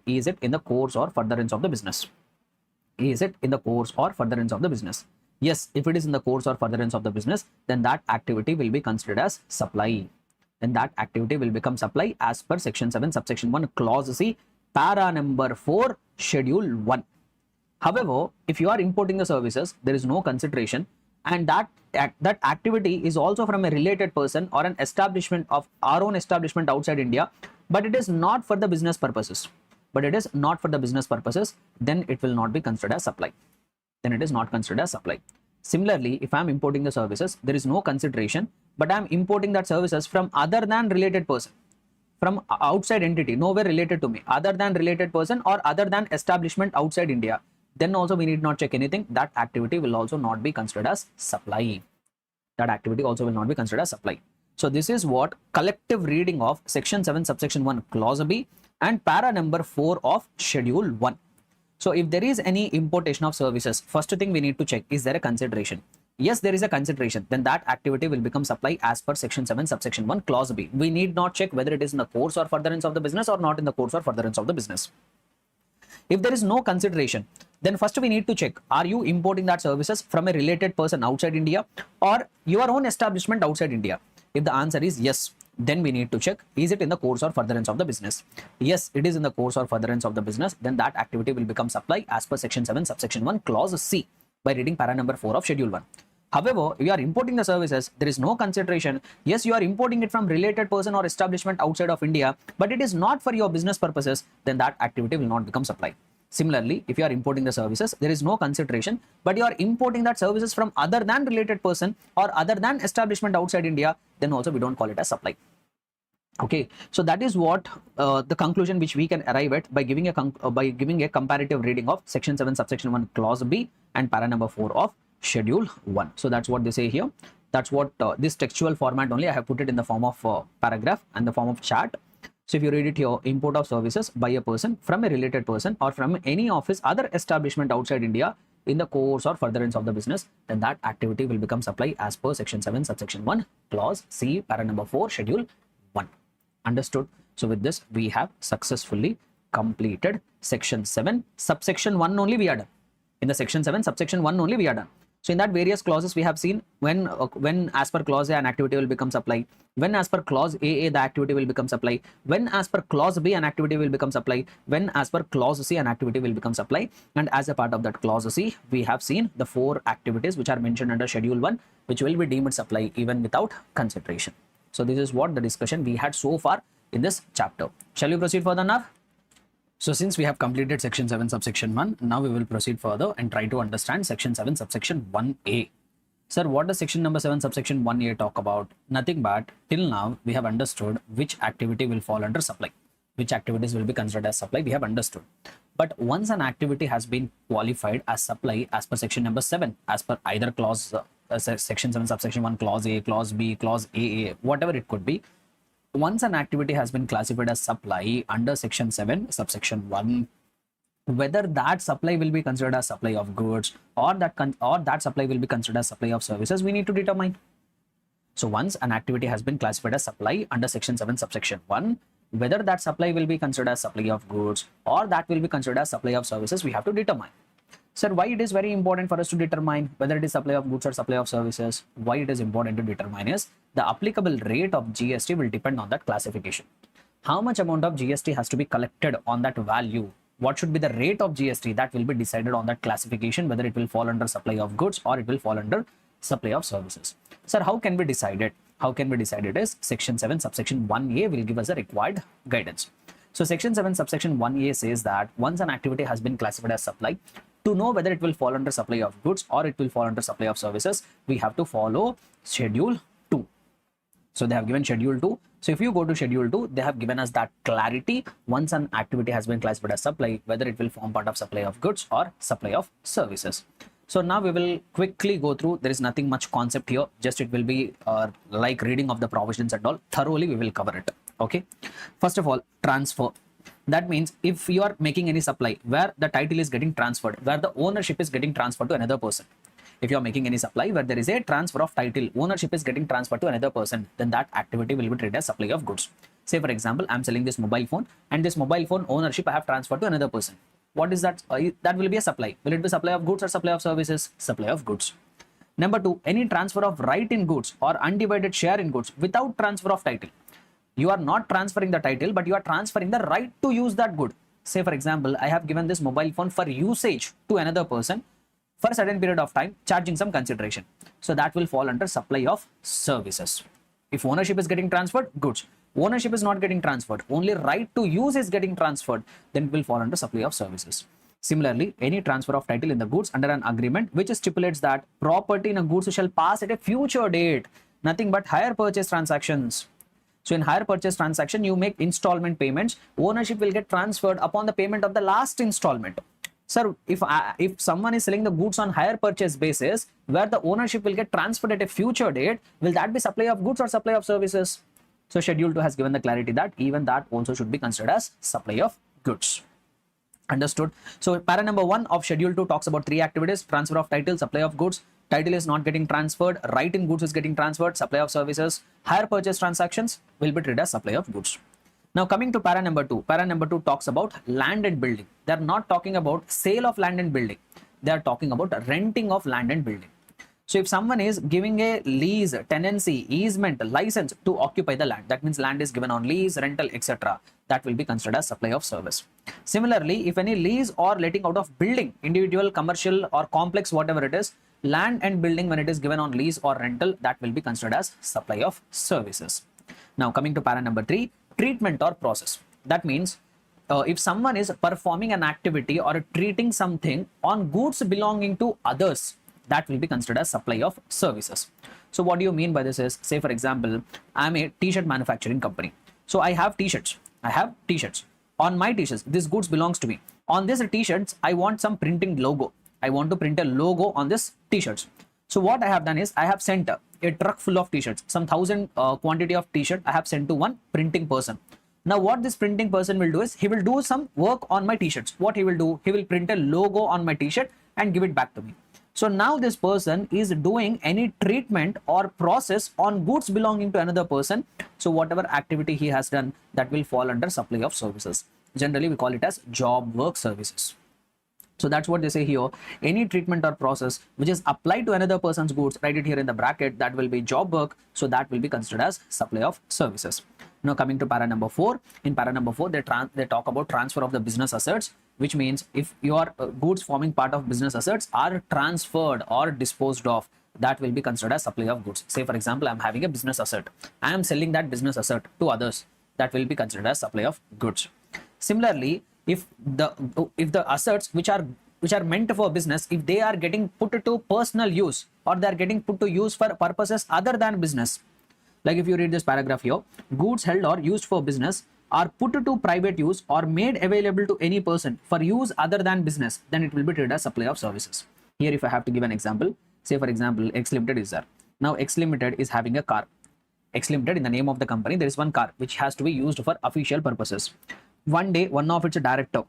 is it in the course or furtherance of the business? Yes, if it is in the course or furtherance of the business, then that activity will be considered as supply. Then that activity will become supply as per section 7 subsection 1 clause C, para number 4 schedule 1. However, if you are importing the services, there is no consideration, and that activity is also from a related person or an establishment of our own establishment outside India, but it is not for the business purposes, then it will not be considered as supply. Similarly, if I am importing the services, there is no consideration, but I am importing that services from other than related person, from outside entity, nowhere related to me, other than related person or other than establishment outside India, then also we need not check anything. That activity will also not be considered as supply. So this is what collective reading of section 7 subsection 1 clause B and para number 4 of schedule 1. So if there is any importation of services, first thing we need to check, is there a consideration? Yes, there is a consideration, then that activity will become supply as per section 7 subsection 1 clause B. We need not check whether it is in the course or furtherance of the business or not in the course or furtherance of the business. If there is no consideration, then first we need to check, are you importing that services from a related person outside India or your own establishment outside India? If the answer is yes, then we need to check, is it in the course or furtherance of the business? Yes, it is in the course or furtherance of the business, then that activity will become supply as per section 7 subsection 1 clause C by reading para number 4 of schedule 1. However, if you are importing the services, there is no consideration. Yes, you are importing it from related person or establishment outside of India, but it is not for your business purposes, then that activity will not become supply. Similarly, if you are importing the services, there is no consideration, but you are importing that services from other than related person or other than establishment outside India, then also we don't call it as supply. Okay, so that is what the conclusion which we can arrive at by giving a comparative reading of section 7 subsection 1 clause B and para number 4 of schedule 1. So that's what they say here. That's what this textual format only I have put it in the form of paragraph and the form of chart. So if you read it here, import of services by a person from a related person or from any of his other establishment outside India in the course or furtherance of the business, then that activity will become supply as per section 7 subsection 1 clause C para number 4 schedule 1. Understood? So with this we have successfully completed section 7 subsection 1 only we are done. In the section 7 subsection 1 only we are done. So in that various clauses we have seen when as per clause A an activity will become supply, when as per clause AA the activity will become supply, when as per clause B an activity will become supply, when as per clause C an activity will become supply, and as a part of that clause C we have seen the 4 activities which are mentioned under schedule 1 which will be deemed supply even without consideration. So this is what the discussion we had so far in this chapter. Shall we proceed further now? So since we have completed section 7 subsection 1, now we will proceed further and try to understand section 7 subsection 1a. Sir, what does section number 7 subsection 1a talk about? Nothing but till now we have understood which activity will fall under supply, which activities will be considered as supply we have understood. But once an activity has been qualified as supply as per section number 7, as per either clause section 7 subsection 1 clause A, clause B, clause AA, whatever it could be, once an activity has been classified as supply under section 7 subsection 1, whether that supply will be considered as supply of goods or that supply will be considered as supply of services, we need to determine. So once an activity has been classified as supply under section 7 subsection 1, whether that supply will be considered as supply of goods or that will be considered as supply of services, we have to determine. Sir, why it is very important for us to determine whether it is supply of goods or supply of services? Why it is important to determine is the applicable rate of GST will depend on that classification. How much amount of GST has to be collected on that value? What should be the rate of GST that will be decided on that classification, whether it will fall under supply of goods or it will fall under supply of services. Sir, how can we decide it? How can we decide it is section 7 subsection 1a will give us a required guidance. So section 7 subsection 1a says that once an activity has been classified as supply, to know whether it will fall under supply of goods or it will fall under supply of services, we have to follow schedule 2. So they have given schedule 2. So if you go to schedule 2, they have given us that clarity once an activity has been classified as supply, whether it will form part of supply of goods or supply of services. So now we will quickly go through. There is nothing much concept here. Just it will be like reading of the provisions and all. Thoroughly we will cover it. Okay. First of all, transfer. That means if you are making any supply where the title is getting transferred, where the ownership is getting transferred to another person. If you are making any supply where there is a transfer of title, ownership is getting transferred to another person, then that activity will be treated as supply of goods. Say for example, I am selling this mobile phone and this mobile phone ownership I have transferred to another person. What is that? That will be a supply. Will it be supply of goods or supply of services? Supply of goods. Number 2, any transfer of right in goods or undivided share in goods without transfer of title. You are not transferring the title, but you are transferring the right to use that good. Say for example, I have given this mobile phone for usage to another person for a certain period of time, charging some consideration. So that will fall under supply of services. If ownership is getting transferred, goods. Ownership is not getting transferred, only right to use is getting transferred, then it will fall under supply of services. Similarly, any transfer of title in the goods under an agreement which stipulates that property in a goods shall pass at a future date, nothing but hire purchase transactions. So in hire purchase transaction, you make installment payments. Ownership will get transferred upon the payment of the last installment. Sir, if someone is selling the goods on hire purchase basis, where the ownership will get transferred at a future date, will that be supply of goods or supply of services? So schedule 2 has given the clarity that even that also should be considered as supply of goods. Understood? So para number 1 of schedule 2 talks about 3 activities: transfer of title, supply of goods. Title is not getting transferred, right in goods is getting transferred, supply of services. Hire purchase transactions will be treated as supply of goods. Now coming to para number 2. Para number 2 talks about land and building. They are not talking about sale of land and building. They are talking about renting of land and building. So if someone is giving a lease, tenancy, easement, license to occupy the land, that means land is given on lease, rental, etc., that will be considered as supply of service. Similarly, if any lease or letting out of building, individual, commercial or complex, whatever it is, Land and building, when it is given on lease or rental, that will be considered as supply of services. Now coming to para number 3, treatment or process. That means if someone is performing an activity or treating something on goods belonging to others, that will be considered as supply of services. So what do you mean by this is, say for example, I'm a t-shirt manufacturing company. So I have t-shirts. On my t-shirts, this goods belongs to me. On this t-shirts, I want some printing logo. I want to print a logo on this t-shirts. So what I have done is I have sent a truck full of t-shirts, some 1,000 quantity of t-shirt I have sent to one printing person. Now what this printing person will do is he will do some work on my t-shirts. What he will do, he will print a logo on my t-shirt and give it back to me. So now this person is doing any treatment or process on goods belonging to another person. So whatever activity he has done, that will fall under supply of services. Generally we call it as job work services. So that's what they say here. Any treatment or process which is applied to another person's goods, write it here in the bracket, that will be job work. So that will be considered as supply of services. Now coming to para number 4. In para number 4, they talk about transfer of the business assets, which means if your goods forming part of business assets are transferred or disposed of, that will be considered as supply of goods. Say for example, I'm having a business asset. I am selling that business asset to others. That will be considered as supply of goods. Similarly, if the assets which are meant for business, if they are getting put to personal use or they are getting put to use for purposes other than business, like if you read this paragraph here, goods held or used for business are put to private use or made available to any person for use other than business, then it will be treated as supply of services. Here if I have to give an example, say for example, X Limited is there. Now X Limited is having a car. X Limited, in the name of the company, there is one car which has to be used for official purposes. One day, one of its director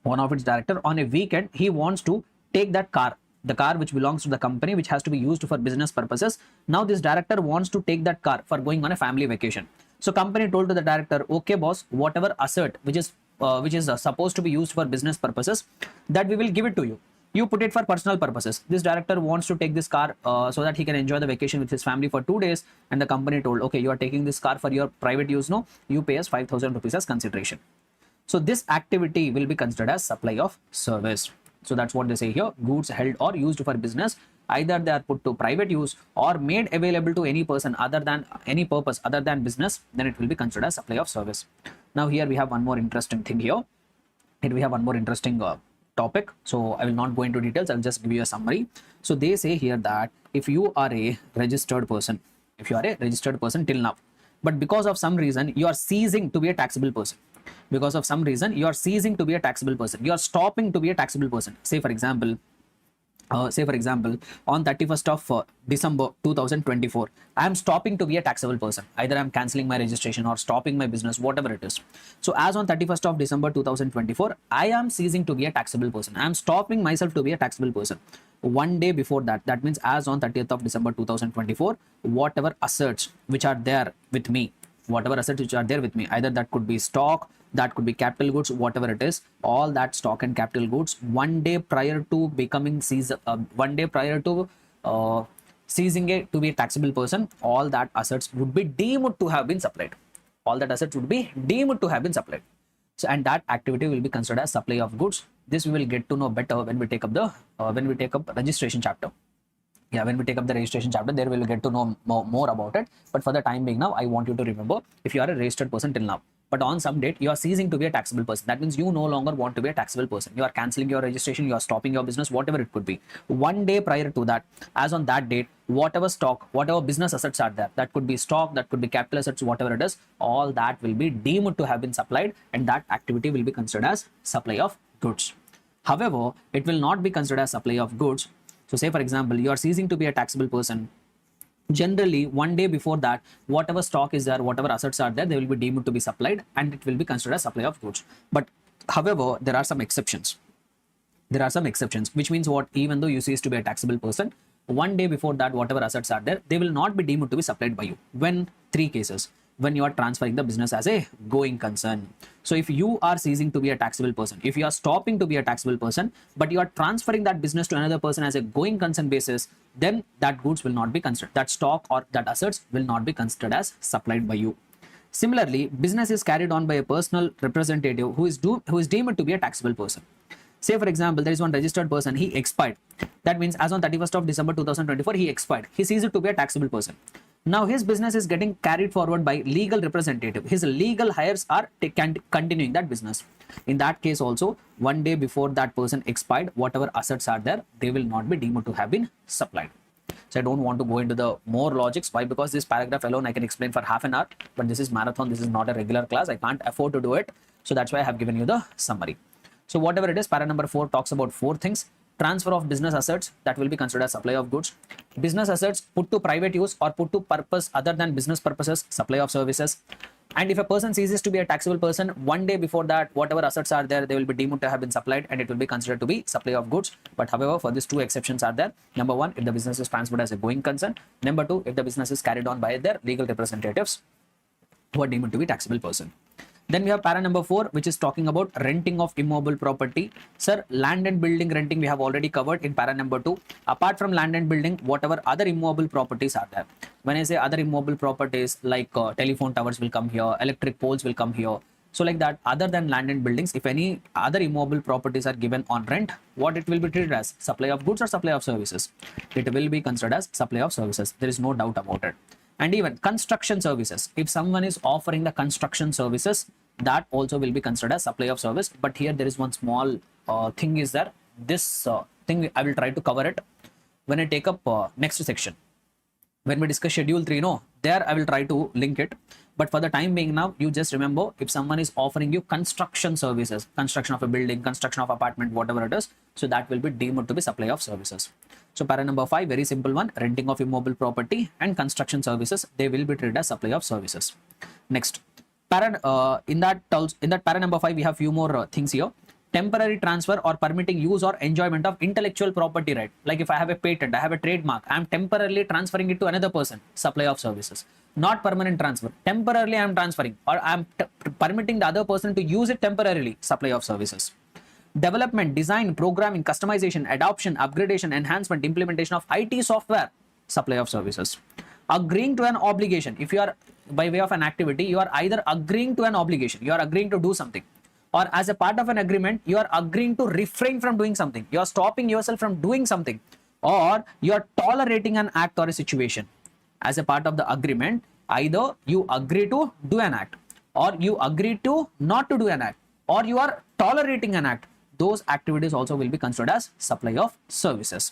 on a weekend, he wants to take that car, the car which belongs to the company, which has to be used for business purposes. Now this director wants to take that car for going on a family vacation. So company told to the director, okay boss, whatever asset which is supposed to be used for business purposes, that we will give it to you. You put it for personal purposes. This director wants to take this car so that he can enjoy the vacation with his family for 2 days. And the company told, okay, you are taking this car for your private use. No, you pay us 5,000 rupees as consideration. So this activity will be considered as supply of service. So that's what they say here. Goods held or used for business, either they are put to private use or made available to any person other than any purpose other than business, then it will be considered as supply of service. Now here we have one more interesting thing here. Here we have one more interesting topic. So I will not go into details. I'll just give you a summary. So they say here that if you are a registered person, till now, but because of some reason you are ceasing to be a taxable person. Because of some reason you are ceasing to be a taxable person. You are stopping to be a taxable person. Say for example, on 31st of December 2024, I am stopping to be a taxable person. Either I am cancelling my registration or stopping my business, whatever it is. So as on 31st of December 2024, I am ceasing to be a taxable person. I am stopping myself to be a taxable person. One day before that, that means as on 30th of December 2024, whatever assets which are there with me, either that could be stock, that could be capital goods, whatever it is, all that stock and capital goods, one day prior to ceasing to be a taxable person, all that assets would be deemed to have been supplied. So, and that activity will be considered as supply of goods. This we will get to know better when we take up the registration chapter. Yeah, when we take up the registration chapter, there we will get to know more about it. But for the time being now, I want you to remember, if you are a registered person till now, but on some date you are ceasing to be a taxable person, that means you no longer want to be a taxable person. You are cancelling your registration, you are stopping your business, whatever it could be. One day prior to that, as on that date, whatever stock, whatever business assets are there, that could be stock, that could be capital assets, whatever it is, all that will be deemed to have been supplied, and that activity will be considered as supply of goods. However, it will not be considered as supply of goods. So say for example, you are ceasing to be a taxable person. Generally, one day before that, whatever stock is there, whatever assets are there, they will be deemed to be supplied and it will be considered as supply of goods. But however, there are some exceptions. Which means what? Even though you cease to be a taxable person, one day before that, whatever assets are there, they will not be deemed to be supplied by you. When? 3 cases. When you are transferring the business as a going concern. So if you are ceasing to be a taxable person, if you are stopping to be a taxable person, but you are transferring that business to another person as a going concern basis, then that goods will not be considered. That stock or that assets will not be considered as supplied by you. Similarly, business is carried on by a personal representative who is deemed to be a taxable person. Say for example, there is one registered person, he expired. That means as on 31st of December 2024, he expired. He ceased to be a taxable person. Now his business is getting carried forward by legal representative. His legal hires are continuing that business. In that case also, one day before that person expired, whatever assets are there, they will not be deemed to have been supplied. So I don't want to go into the more logics. Why? Because this paragraph alone I can explain for half an hour, but this is marathon. This is not a regular class. I can't afford to do it. So that's why I have given you the summary. So whatever it is, para number 4 talks about 4 things. Transfer of business assets, that will be considered as supply of goods. Business assets put to private use or put to purpose other than business purposes, supply of services. And if a person ceases to be a taxable person, one day before that, whatever assets are there, they will be deemed to have been supplied and it will be considered to be supply of goods. But however, for these 2 exceptions are there. Number 1, if the business is transferred as a going concern. Number 2, if the business is carried on by their legal representatives who are deemed to be taxable person. Then we have para number 4, which is talking about renting of immobile property. Sir, land and building renting we have already covered in para number 2. Apart from land and building, whatever other immobile properties are there. When I say other immobile properties, like telephone towers will come here, electric poles will come here. So like that, other than land and buildings, if any other immobile properties are given on rent, what it will be treated as? Supply of goods or supply of services? It will be considered as supply of services. There is no doubt about it. And even construction services, if someone is offering the construction services, that also will be considered as supply of service. But here there is one small thing is there. This thing I will try to cover it when I take up next section. When we discuss schedule 3, no, there I will try to link it. But for the time being now, you just remember, if someone is offering you construction services, construction of a building, construction of apartment, whatever it is, so that will be deemed to be supply of services. So para number 5, very simple one, renting of immobile property and construction services, they will be treated as supply of services. Next, in that para number 5, we have few more things here. Temporary transfer or permitting use or enjoyment of intellectual property right. Like if I have a patent, I have a trademark, I am temporarily transferring it to another person, supply of services. Not permanent transfer. Temporarily I am transferring, or I am permitting the other person to use it temporarily, supply of services. Development, design, programming, customization, adoption, upgradation, enhancement, implementation of IT software, supply of services. Agreeing to an obligation. If you are by way of an activity, you are either agreeing to an obligation, you are agreeing to do something, or as a part of an agreement, you are agreeing to refrain from doing something. You are stopping yourself from doing something, or you are tolerating an act or a situation. As a part of the agreement, either you agree to do an act, or you agree to not to do an act, or you are tolerating an act. Those activities also will be considered as supply of services.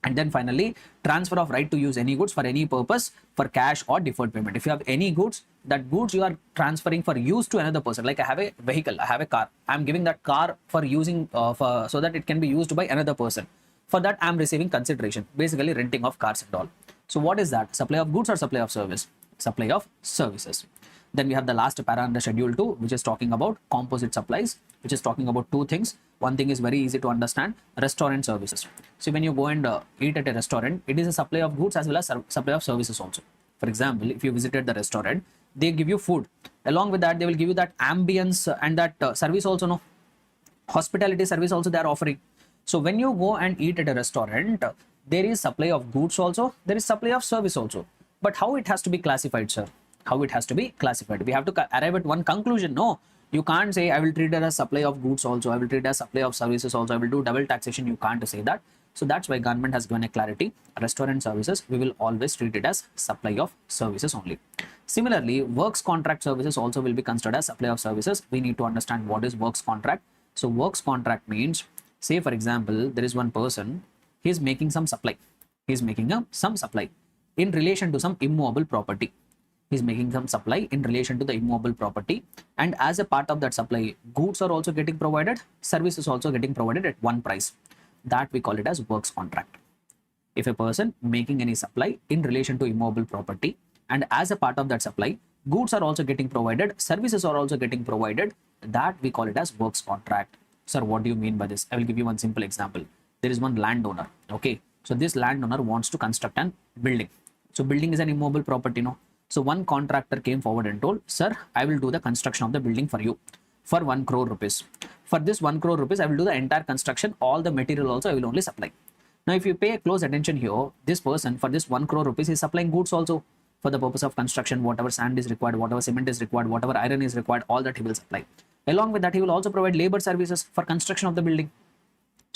And then finally, transfer of right to use any goods for any purpose for cash or deferred payment. If you have any goods, that goods you are transferring for use to another person. Like I have a vehicle, I have a car, I am giving that car for using so that it can be used by another person. For that, I am receiving consideration, basically renting of cars and all. So what is that? Supply of goods or supply of service? Supply of services. Then we have the last para under schedule 2, which is talking about composite supplies, which is talking about 2 things. One thing is very easy to understand, restaurant services. So when you go and eat at a restaurant, it is a supply of goods as well as supply of services also. For example, if you visited the restaurant, they give you food. Along with that, they will give you that ambience and that service also, no? Hospitality service also they are offering. So when you go and eat at a restaurant, there is supply of goods also, there is supply of service also. But how it has to be classified, sir? How it has to be classified? We have to arrive at one conclusion. No, you can't say I will treat it as supply of goods also, I will treat it as supply of services also, I will do double taxation. You can't say that. So that's why government has given a clarity. Restaurant services, we will always treat it as supply of services only. Similarly, works contract services also will be considered as supply of services. We need to understand what is works contract. So works contract means, say for example, there is one person, he is making some supply. He is making some supply in relation to some immobile property. He is making some supply in relation to the immobile property, and as a part of that supply, goods are also getting provided, services also getting provided at one price. That we call it as works contract. If a person making any supply in relation to immobile property, and as a part of that supply, goods are also getting provided, services are also getting provided, that we call it as works contract. Sir, what do you mean by this? I will give you one simple example. There is one landowner. Okay, so this landowner wants to construct an building. So building is an immobile property, no? So one contractor came forward and told, sir, I will do the construction of the building for you for 1 crore rupees. For this 1 crore rupees, I will do the entire construction. All the material also I will only supply. Now, if you pay close attention here, this person for this 1 crore rupees is supplying goods also for the purpose of construction. Whatever sand is required, whatever cement is required, whatever iron is required, all that he will supply. Along with that, he will also provide labor services for construction of the building.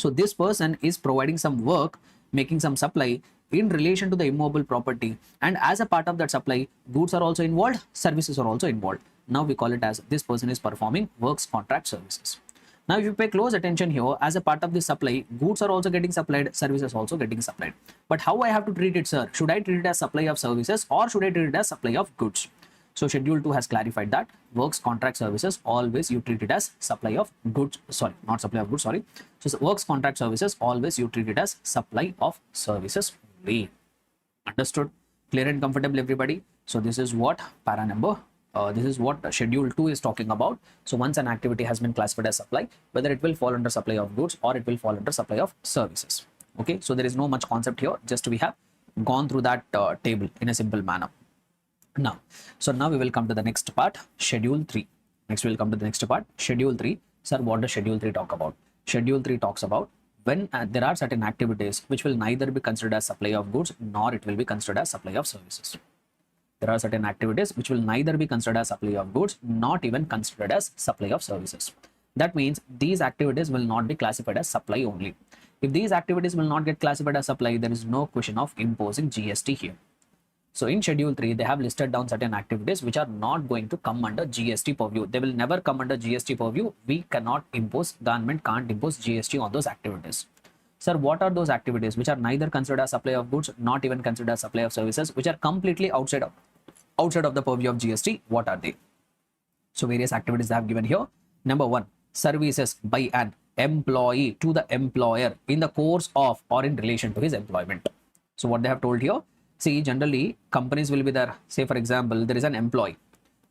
So this person is providing some work, making some supply in relation to the immobile property, and as a part of that supply, goods are also involved, services are also involved. Now we call it as this person is performing works, contract, services. Now if you pay close attention here, as a part of this supply, goods are also getting supplied, services also getting supplied. But how I have to treat it, sir? Should I treat it as supply of services or should I treat it as supply of goods? So schedule 2 has clarified that works, contract, services, always you treat it as supply of goods, sorry, not supply of goods, sorry. So works, contract, services, always you treat it as supply of services only. Understood? Clear and comfortable, everybody? So this is what para number, this is what schedule 2 is talking about. So once an activity has been classified as supply, whether it will fall under supply of goods or it will fall under supply of services. Okay, so there is no much concept here, just we have gone through that table in a simple manner. Now, so now we will come to the next part, schedule 3. Next we will come to the next part, schedule 3. Sir, what does schedule 3 talk about? Schedule 3 talks about when there are certain activities which will neither be considered as supply of goods nor it will be considered as supply of services. There are certain activities which will neither be considered as supply of goods, not even considered as supply of services. That means these activities will not be classified as supply only. If these activities will not get classified as supply, there is no question of imposing GST here. So in schedule 3, they have listed down certain activities which are not going to come under GST purview. They will never come under GST purview. We cannot impose, government can't impose GST on those activities. Sir, what are those activities which are neither considered as supply of goods, not even considered as supply of services, which are completely outside of the purview of GST? What are they? So various activities they have given here. Number 1, services by an employee to the employer in the course of or in relation to his employment. So what they have told here, see, generally companies will be there. Say for example, there is an employee.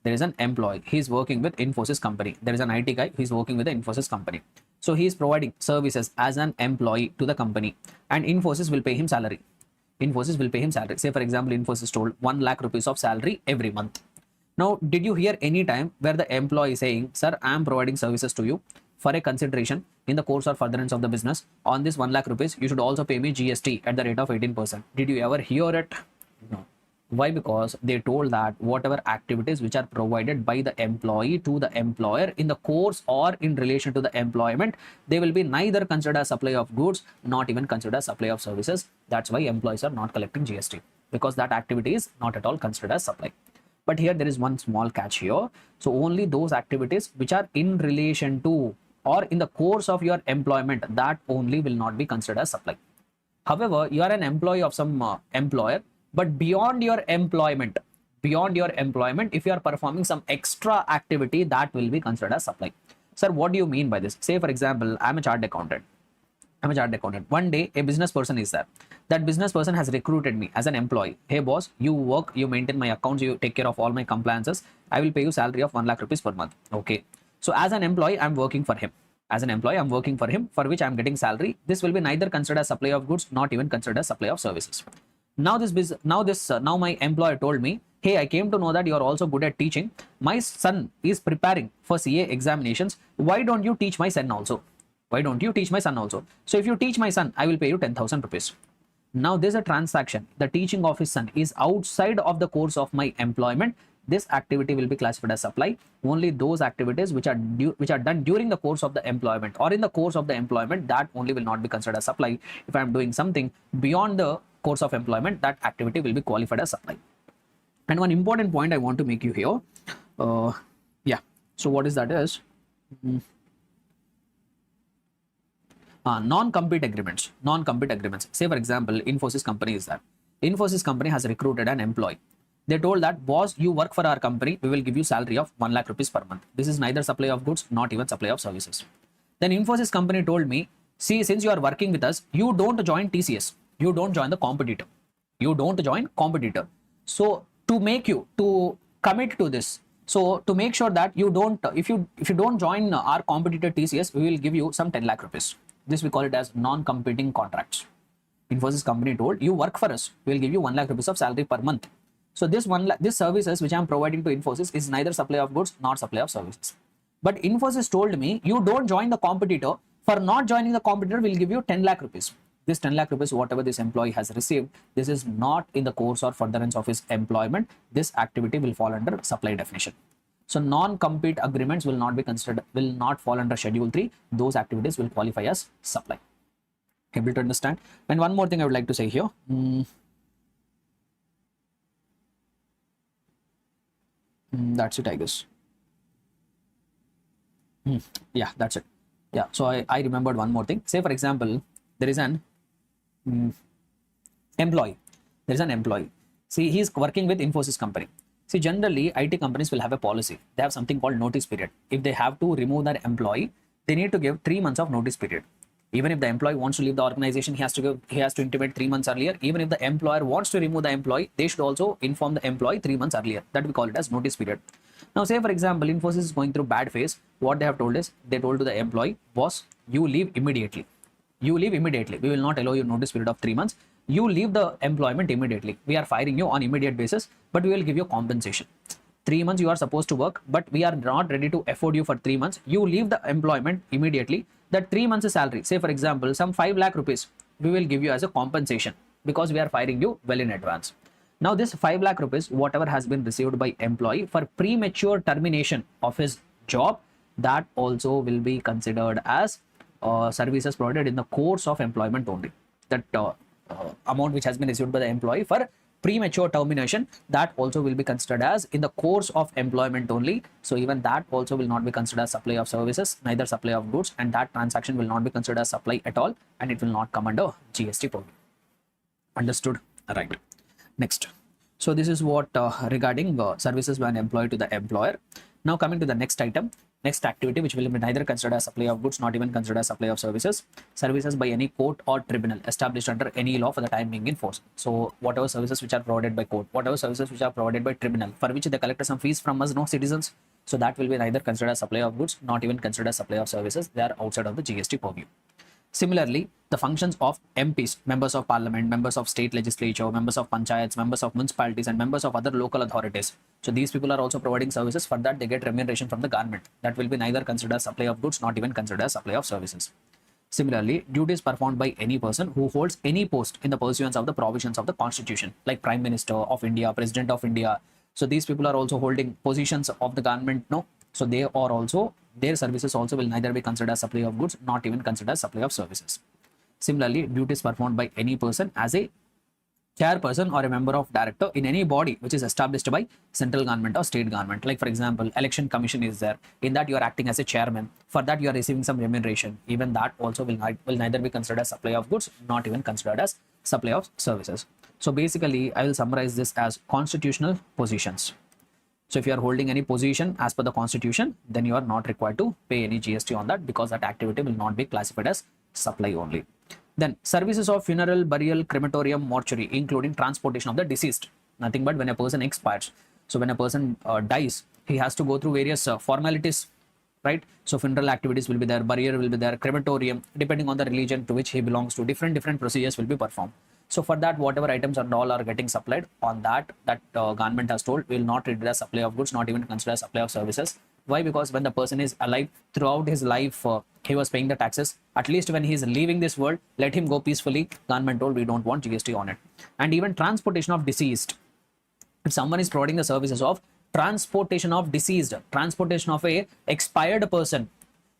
He is working with Infosys company. There is an IT guy who is working with the Infosys company. So he is providing services as an employee to the company, and Infosys will pay him salary. Say for example, Infosys told 1 lakh rupees of salary every month. Now, did you hear any time where the employee is saying, sir, I am providing services to you for a consideration in the course or furtherance of the business. On this 1 lakh rupees, you should also pay me GST at the rate of 18%. Did you ever hear it? No. Why? Because they told that whatever activities which are provided by the employee to the employer in the course or in relation to the employment, they will be neither considered as supply of goods, not even considered as supply of services. That's why employees are not collecting GST, because that activity is not at all considered as supply. But here there is one small catch here. So only those activities which are in relation to or in the course of your employment, that only will not be considered as supply. However, you are an employee of some employer, but beyond your employment, if you are performing some extra activity, that will be considered as supply. Sir, what do you mean by this? Say for example, I'm a chartered accountant. One day, a business person is there. That business person has recruited me as an employee. Hey boss, you work, you maintain my accounts, you take care of all my compliances. I will pay you salary of 1 lakh rupees per month. Okay. So as an employee, I'm working for him. For which I'm getting salary. This will be neither considered as supply of goods, not even considered as supply of services. Now my employer told me, hey, I came to know that you are also good at teaching. My son is preparing for CA examinations. Why don't you teach my son also? So if you teach my son, I will pay you 10,000 rupees. Now there's a transaction. The teaching of his son is outside of the course of my employment. This activity will be classified as supply. Only those activities which are done during the course of the employment or in the course of the employment, that only will not be considered as supply. If I am doing something beyond the course of employment, that activity will be qualified as supply. And one important point I want to make you here. So what is that is? Non-compete agreements. Say for example, Infosys company is there. Infosys company has recruited an employee. They told that, boss, you work for our company, we will give you salary of 1 lakh rupees per month. This is neither supply of goods, not even supply of services. Then Infosys company told me, see, since you are working with us, you don't join TCS. You don't join the competitor. So to commit to this, so to make sure that you don't, if you don't join our competitor TCS, we will give you some 10 lakh rupees. This we call it as non-competing contracts. Infosys company told, you work for us, we will give you 1 lakh rupees of salary per month. So this services which I am providing to Infosys is neither supply of goods nor supply of services. But Infosys told me, you don't join the competitor. For not joining the competitor, we'll give you 10 lakh rupees. This 10 lakh rupees, whatever this employee has received, this is not in the course or furtherance of his employment. This activity will fall under supply definition. So non-compete agreements will not be considered, will not fall under schedule 3. Those activities will qualify as supply. Able to understand? And one more thing I would like to say here. That's it, I guess. Yeah, that's it. Yeah, so I remembered one more thing. Say for example, there is an employee. There is an employee. See, he is working with Infosys company. See, generally IT companies will have a policy. They have something called notice period. If they have to remove their employee, they need to give 3 months of notice period. Even if the employee wants to leave the organization, he has to intimate 3 months earlier. Even if the employer wants to remove the employee, they should also inform the employee 3 months earlier. That we call it as notice period. Now, say for example, Infosys is going through bad phase. What they have told is, they told to the employee, boss, you leave immediately. You leave immediately. We will not allow you notice period of 3 months. You leave the employment immediately. We are firing you on immediate basis, but we will give you compensation. 3 months you are supposed to work, but we are not ready to afford you for 3 months. You leave the employment immediately. That 3 months salary, say for example, some 5 lakh rupees, we will give you as a compensation because we are firing you well in advance. Now this 5 lakh rupees, whatever has been received by employee for premature termination of his job, that also will be considered as services provided in the course of employment only. That amount which has been received by the employee for premature termination, that also will be considered as in the course of employment only. So even that also will not be considered as supply of services, neither supply of goods, and that transaction will not be considered as supply at all, and it will not come under GST purview. Understood? Right. Next. So this is what regarding services when employed to the employer. Now coming to the next item, next activity, which will be neither considered as supply of goods, not even considered as supply of services. Services by any court or tribunal established under any law for the time being in force. So whatever services which are provided by court, whatever services which are provided by tribunal, for which they collect some fees from us, no citizens. So that will be neither considered as supply of goods, not even considered as supply of services. They are outside of the GST purview. Similarly, the functions of MPs, members of parliament, members of state legislature, members of panchayats, members of municipalities, and members of other local authorities. So these people are also providing services. For that, they get remuneration from the government. That will be neither considered as supply of goods, not even considered as supply of services. Similarly, duties performed by any person who holds any post in the pursuance of the provisions of the Constitution, like Prime Minister of India, President of India. So these people are also holding positions of the government, no? So they are also, their services also will neither be considered as supply of goods, not even considered as supply of services. Similarly, duties performed by any person as a chairperson or a member of director in any body which is established by central government or state government. Like for example, election commission is there. In that you are acting as a chairman. For that you are receiving some remuneration. Even that also will neither be considered as supply of goods, not even considered as supply of services. So basically, I will summarize this as constitutional positions. So if you are holding any position as per the constitution, then you are not required to pay any GST on that, because that activity will not be classified as supply only. Then services of funeral, burial, crematorium, mortuary, including transportation of the deceased. Nothing but when a person expires. So when a person dies, he has to go through various formalities, right? So funeral activities will be there, burial will be there, crematorium, depending on the religion to which he belongs to, different procedures will be performed. So for that, whatever items and all are getting supplied on that government has told, will not treat it as supply of goods, not even consider supply of services. Why? Because when the person is alive, throughout his life, he was paying the taxes. At least when he is leaving this world, let him go peacefully. Government told, we don't want GST on it. And even transportation of deceased. If someone is providing the services of transportation of deceased, transportation of a expired person,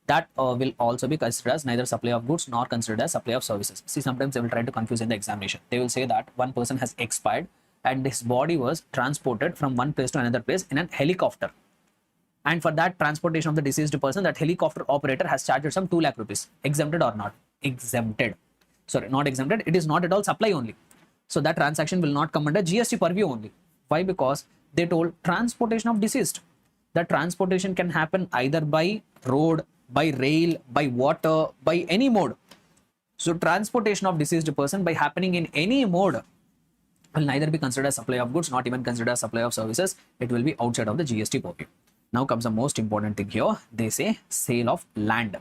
that will also be considered as neither supply of goods nor considered as supply of services. See, sometimes they will try to confuse in the examination. They will say that one person has expired and his body was transported from one place to another place in a helicopter. And for that transportation of the deceased person, that helicopter operator has charged some 2 lakh rupees. Exempted or not? Exempted. Sorry, not exempted. It is not at all supply only. So that transaction will not come under GST purview only. Why? Because they told transportation of deceased. The transportation can happen either by road, by rail, by water, by any mode. So transportation of deceased person by happening in any mode will neither be considered as supply of goods, not even considered as supply of services. It will be outside of the GST purview. Now comes the most important thing here. They say sale of land.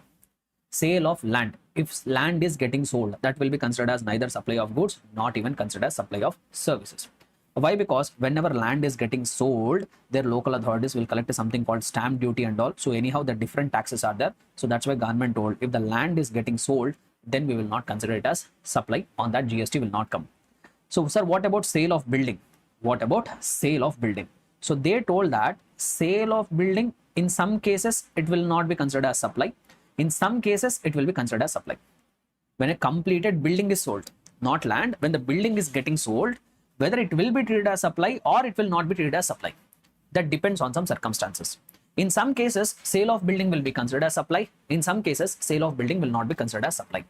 Sale of land. If land is getting sold, that will be considered as neither supply of goods, not even considered as supply of services. Why? Because whenever land is getting sold, their local authorities will collect something called stamp duty and all. So anyhow, the different taxes are there. So that's why government told, if the land is getting sold, then we will not consider it as supply. On that, GST will not come. So sir, what about sale of building? What about sale of building? So they told that sale of building, in some cases, it will not be considered as supply. In some cases, it will be considered as supply. when a completed building is sold, not land. When the building is getting sold, whether it will be treated as supply or it will not be treated as supply. That depends on some circumstances. In some cases, sale of building will be considered as supply. In some cases, sale of building will not be considered as supply.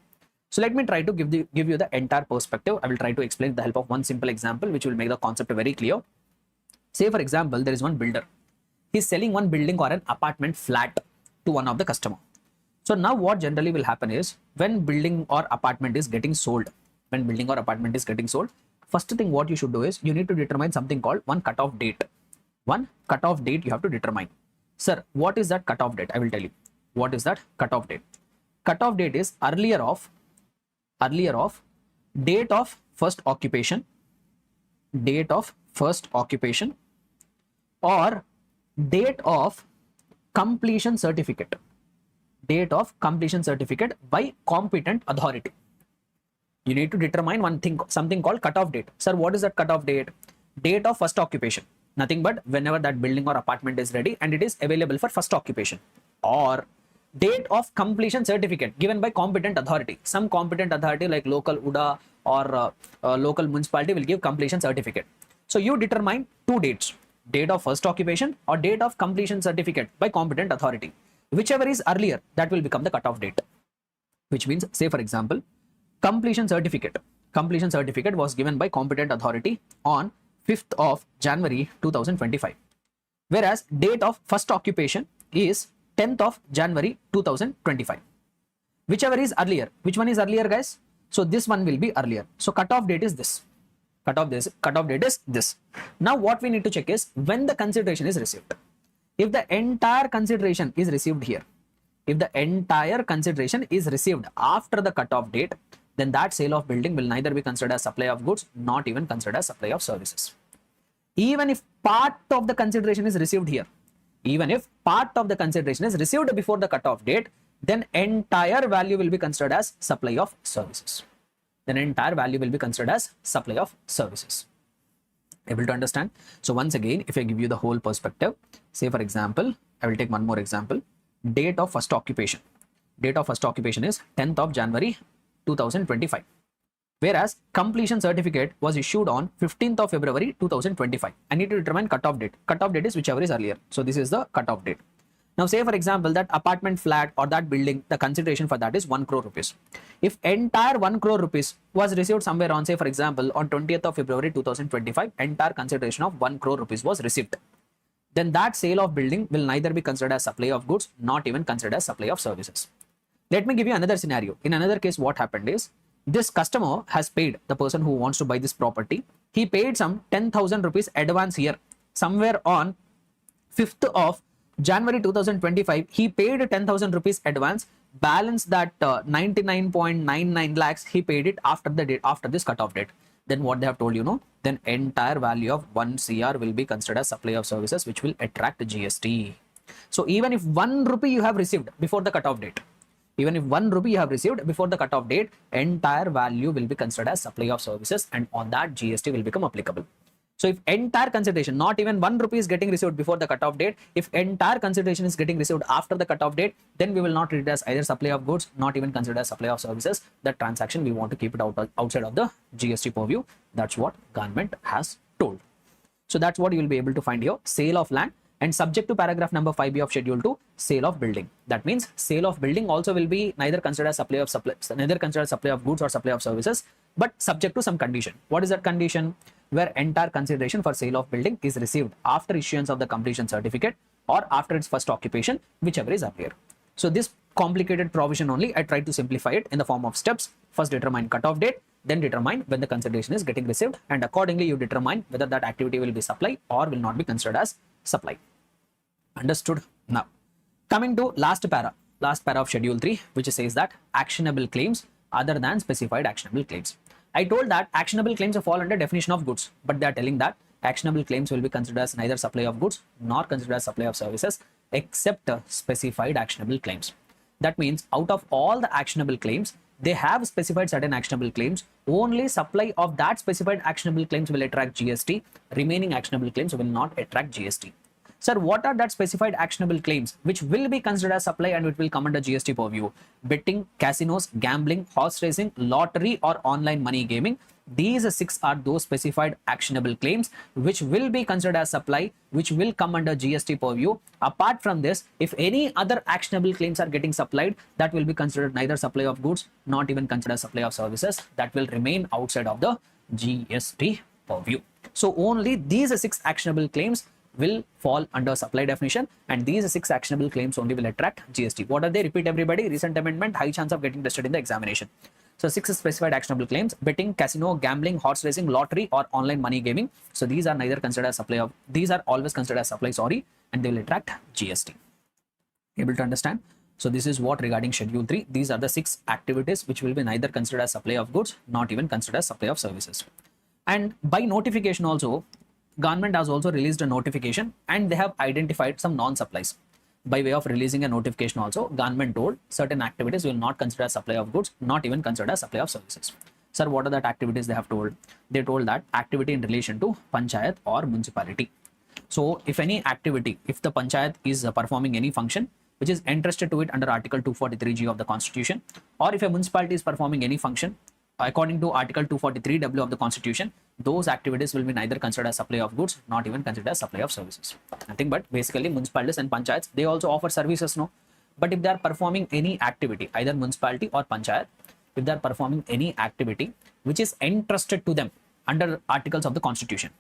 So let me try to give you the entire perspective. I will try to explain with the help of one simple example, which will make the concept very clear. Say for example, there is one builder. He is selling one building or an apartment flat to one of the customer. So now what generally will happen is, when building or apartment is getting sold, first thing what you should do is, you need to determine something called one cutoff date. One cutoff date you have to determine. Sir, what is that cutoff date? I will tell you. What is that cutoff date? Cutoff date is earlier of date of first occupation, or date of completion certificate, by competent authority. You need to determine one thing, something called cutoff date. Sir, what is that cutoff date? Date of first occupation. Nothing but whenever that building or apartment is ready and it is available for first occupation. Or date of completion certificate given by competent authority. Some competent authority like local UDA or local municipality will give completion certificate. So you determine two dates, date of first occupation or date of completion certificate by competent authority. Whichever is earlier, that will become the cutoff date. Which means, say for example, completion certificate was given by competent authority on 5th of January 2025. Whereas date of first occupation is 10th of January 2025. Whichever is earlier. Which one is earlier, guys? So this one will be earlier. So cutoff date is this. Cutoff date is this. Now what we need to check is when the consideration is received. If the entire consideration is received here, if the entire consideration is received after the cutoff date, then that sale of building will neither be considered as supply of goods, not even considered as supply of services. Even if part of the consideration is received here, even if part of the consideration is received before the cutoff date, then entire value will be considered as supply of services. Able to understand? So once again, if I give you the whole perspective, say for example, I will take one more example. Date of first occupation. Date of first occupation is 10th of January 2025. Whereas completion certificate was issued on 15th of February 2025. I need to determine cutoff date. Cutoff date is whichever is earlier. So this is the cutoff date. Now say for example that apartment flat or that building, the consideration for that is 1 crore rupees. If entire 1 crore rupees was received somewhere on, say for example, on 20th of February 2025, entire consideration of 1 crore rupees was received, then that sale of building will neither be considered as supply of goods, not even considered as supply of services. Let me give you another scenario. In another case, what happened is, this customer has paid, the person who wants to buy this property, he paid some 10,000 rupees advance here. Somewhere on 5th of January 2025, he paid 10,000 rupees advance. Balance that 99.99 lakhs, he paid it after the date, after this cutoff date. Then what they have told you, then entire value of 1 CR will be considered as supply of services, which will attract GST. So even if 1 rupee you have received before the cutoff date, entire value will be considered as supply of services, and on that GST will become applicable. So if entire consideration, not even 1 rupee is getting received before the cutoff date, if entire consideration is getting received after the cutoff date, then we will not treat it as either supply of goods, not even considered as supply of services. That transaction, we want to keep it outside of the GST purview. That's what government has told. So that's what you will be able to find here. Sale of land, and subject to paragraph number 5B of schedule 2, sale of building. That means sale of building also will be neither considered as supply of goods or supply of services, but subject to some condition. What is that condition? Where entire consideration for sale of building is received after issuance of the completion certificate or after its first occupation, whichever is earlier. So this complicated provision only, I tried to simplify it in the form of steps. First determine cutoff date, then determine when the consideration is getting received, and accordingly you determine whether that activity will be supply or will not be considered as supply. Understood? Now coming to last para of schedule 3, which says that actionable claims other than specified actionable claims. I told that actionable claims fall under definition of goods, but they are telling that actionable claims will be considered as neither supply of goods nor considered as supply of services except specified actionable claims. That means out of all the actionable claims, they have specified certain actionable claims. Only supply of that specified actionable claims will attract GST. Remaining actionable claims will not attract GST. Sir, what are that specified actionable claims which will be considered as supply and it will come under GST purview? Betting, casinos, gambling, horse racing, lottery or online money gaming. These 6 are those specified actionable claims which will be considered as supply, which will come under GST purview. Apart from this, if any other actionable claims are getting supplied, that will be considered neither supply of goods, not even considered supply of services. That will remain outside of the GST purview. So only these 6 actionable claims will fall under supply definition, and these 6 actionable claims only will attract GST. What are they? Repeat everybody. Recent amendment, high chance of getting tested in the examination. So 6 specified actionable claims: betting, casino, gambling, horse racing, lottery or online money gaming. So these are neither considered as supply of, these are always considered as supply, sorry, and they will attract GST. Able to understand? So this is what regarding schedule 3. These are the 6 activities which will be neither considered as supply of goods, not even considered as supply of services. And by notification also, government has also released a notification and they have identified some non-supplies. By way of releasing a notification also, government told certain activities will not consider as supply of goods, not even consider as supply of services. Sir, what are that activities they have told? They told that activity in relation to panchayat or municipality. So if any activity, if the panchayat is performing any function which is entrusted to it under Article 243G of the Constitution, or if a municipality is performing any function according to Article 243W of the Constitution, those activities will be neither considered as supply of goods, not even considered as supply of services. Nothing but basically municipalities and panchayats, they also offer services, no? But if they are performing any activity, either municipality or panchayat, if they are performing any activity which is entrusted to them under articles of the Constitution,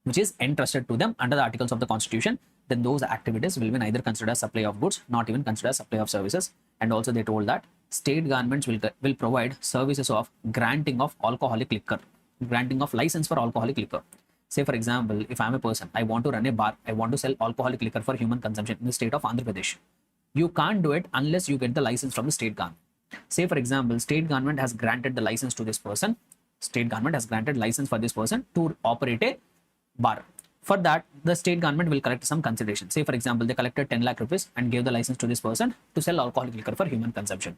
which is entrusted to them under the articles of the Constitution, then those activities will be neither considered as supply of goods, not even considered as supply of services. And also they told that state governments will provide services of granting of alcoholic liquor, granting of license for alcoholic liquor. Say for example, if I'm a person, I want to run a bar, I want to sell alcoholic liquor for human consumption in the state of Andhra Pradesh. You can't do it unless you get the license from the state government. Say for example, state government has granted the license to this person, state government has granted license for this person to operate a bar. For that, the state government will collect some consideration. Say for example, they collected 10 lakh rupees and gave the license to this person to sell alcoholic liquor for human consumption.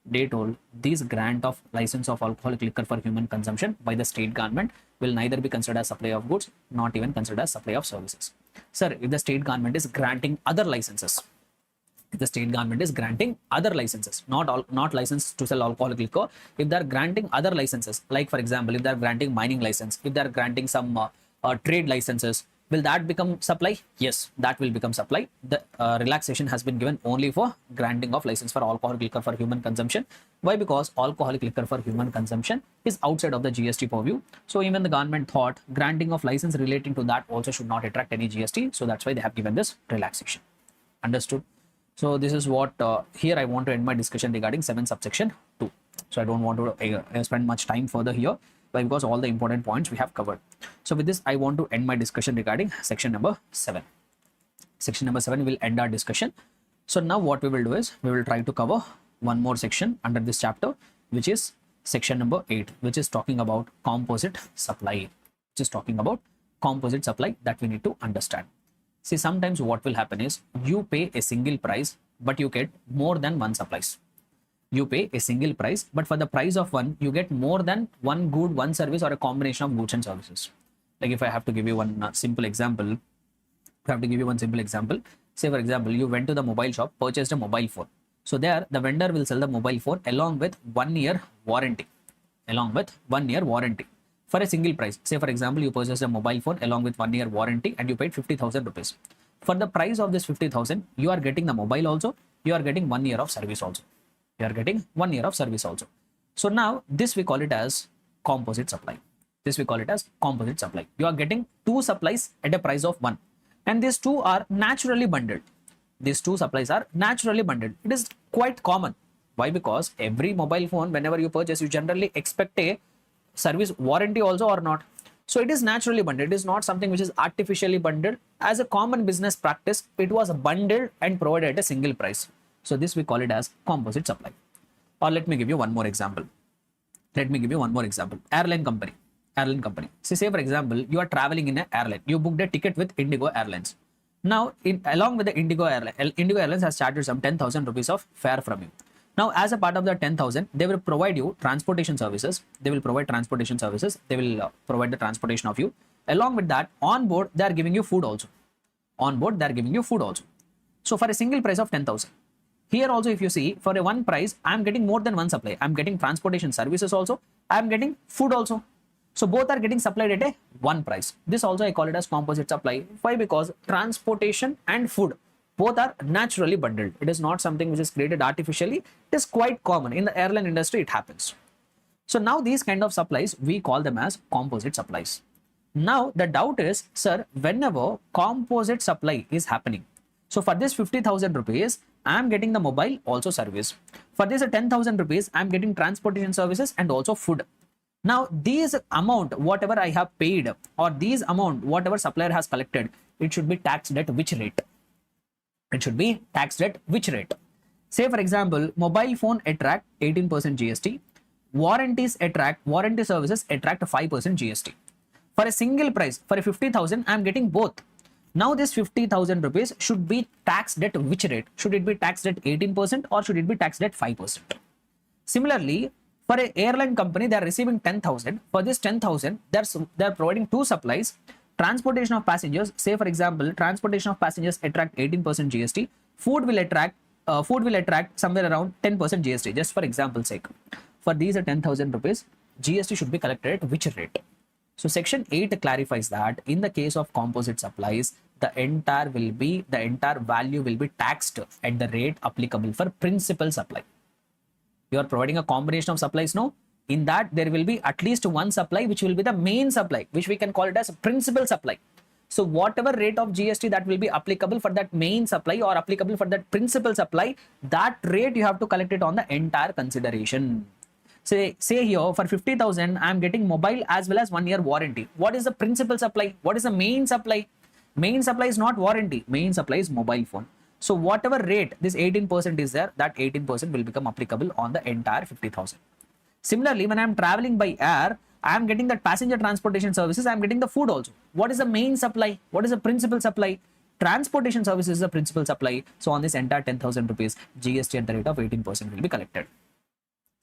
They told this grant of license of alcoholic liquor for human consumption by the state government will neither be considered as supply of goods, not even considered as supply of services. Sir, if the state government is granting other licenses, if the state government is granting other licenses, not license to sell alcoholic liquor, if they are granting other licenses, like for example, if they are granting mining license, if they are granting some trade licenses, will that become supply? Yes, that will become supply. The relaxation has been given only for granting of license for alcoholic liquor for human consumption. Why? Because alcoholic liquor for human consumption is outside of the GST purview. So even the government thought granting of license relating to that also should not attract any GST. So that's why they have given this relaxation. Understood? So this is what here I want to end my discussion regarding 7 subsection 2. So I don't want to spend much time further here, because all the important points we have covered. So with this, I want to end my discussion regarding section number 7. Section number 7 will end our discussion. So now what we will do is we will try to cover one more section under this chapter, which is section number 8, which is talking about composite supply, which is talking about composite supply that we need to understand. See, sometimes what will happen is you pay a single price, but you get more than one supplies. You pay a single price, but for the price of one, you get more than one good, one service, or a combination of goods and services. Like if I have to give you one simple example, say for example, you went to the mobile shop, purchased a mobile phone. So there, the vendor will sell the mobile phone along with 1 year warranty, for a single price. Say for example, you purchased a mobile phone along with 1 year warranty and you paid 50,000 rupees. For the price of this 50,000, you are getting the mobile also, you are getting 1 year of service also. So now this we call it as composite supply. You are getting 2 supplies at a price of 1, and these 2 are naturally bundled. It is quite common. Why? Because every mobile phone, whenever you purchase, you generally expect a service warranty also or not. So it is naturally bundled. It is not something which is artificially bundled. As a common business practice, it was bundled and provided at a single price. So this we call it as composite supply. Or let me give you one more example. Airline company. So say for example, you are traveling in an airline. You booked a ticket with Indigo Airlines. Now, along with the Indigo Airlines has charged some 10,000 rupees of fare from you. Now, as a part of the 10,000, they will provide you transportation services. They will provide the transportation of you. Along with that, on board, they are giving you food also. On board, they're giving you food also. So for a single price of 10,000, here also if you see, for a one price, I'm getting more than one supply. I'm getting transportation services also. I'm getting food also. So both are getting supplied at a one price. This also I call it as composite supply. Why? Because transportation and food both are naturally bundled. It is not something which is created artificially. It is quite common in the airline industry. It happens. So now these kind of supplies, we call them as composite supplies. Now the doubt is, sir, whenever composite supply is happening, so for this 50,000 rupees, I am getting the mobile also service. For this 10,000 rupees, I am getting transportation services and also food. Now these amount, whatever I have paid, or these amount, whatever supplier has collected, it should be taxed at which rate? It should be taxed at which rate? Say for example, mobile phone attract 18% GST, warranties attract, warranty services attract 5% GST. For a single price, for a 50,000, I am getting both. Now this 50,000 rupees should be taxed at which rate? Should it be taxed at 18% or should it be taxed at 5%? Similarly, for an airline company, they are receiving 10,000. For this 10,000, they are providing two supplies. Transportation of passengers, say for example, transportation of passengers attract 18% GST. Food will attract somewhere around 10% GST, just for example's sake. For these 10,000 rupees, GST should be collected at which rate? So section 8 clarifies that in the case of composite supplies, the entire value will be taxed at the rate applicable for principal supply. You are providing a combination of supplies, no? In that there will be at least one supply which will be the main supply, which we can call it as principal supply. So whatever rate of GST that will be applicable for that main supply or applicable for that principal supply, that rate you have to collect it on the entire consideration. Say here for 50,000, I am getting mobile as well as 1 year warranty. What is the principal supply? What is the main supply? Main supply is not warranty. Main supply is mobile phone. So whatever rate this 18% is there, that 18% will become applicable on the entire 50,000. Similarly, when I am traveling by air, I am getting that passenger transportation services. I am getting the food also. What is the main supply? What is the principal supply? Transportation services is the principal supply. So on this entire 10,000 rupees, GST at the rate of 18% will be collected.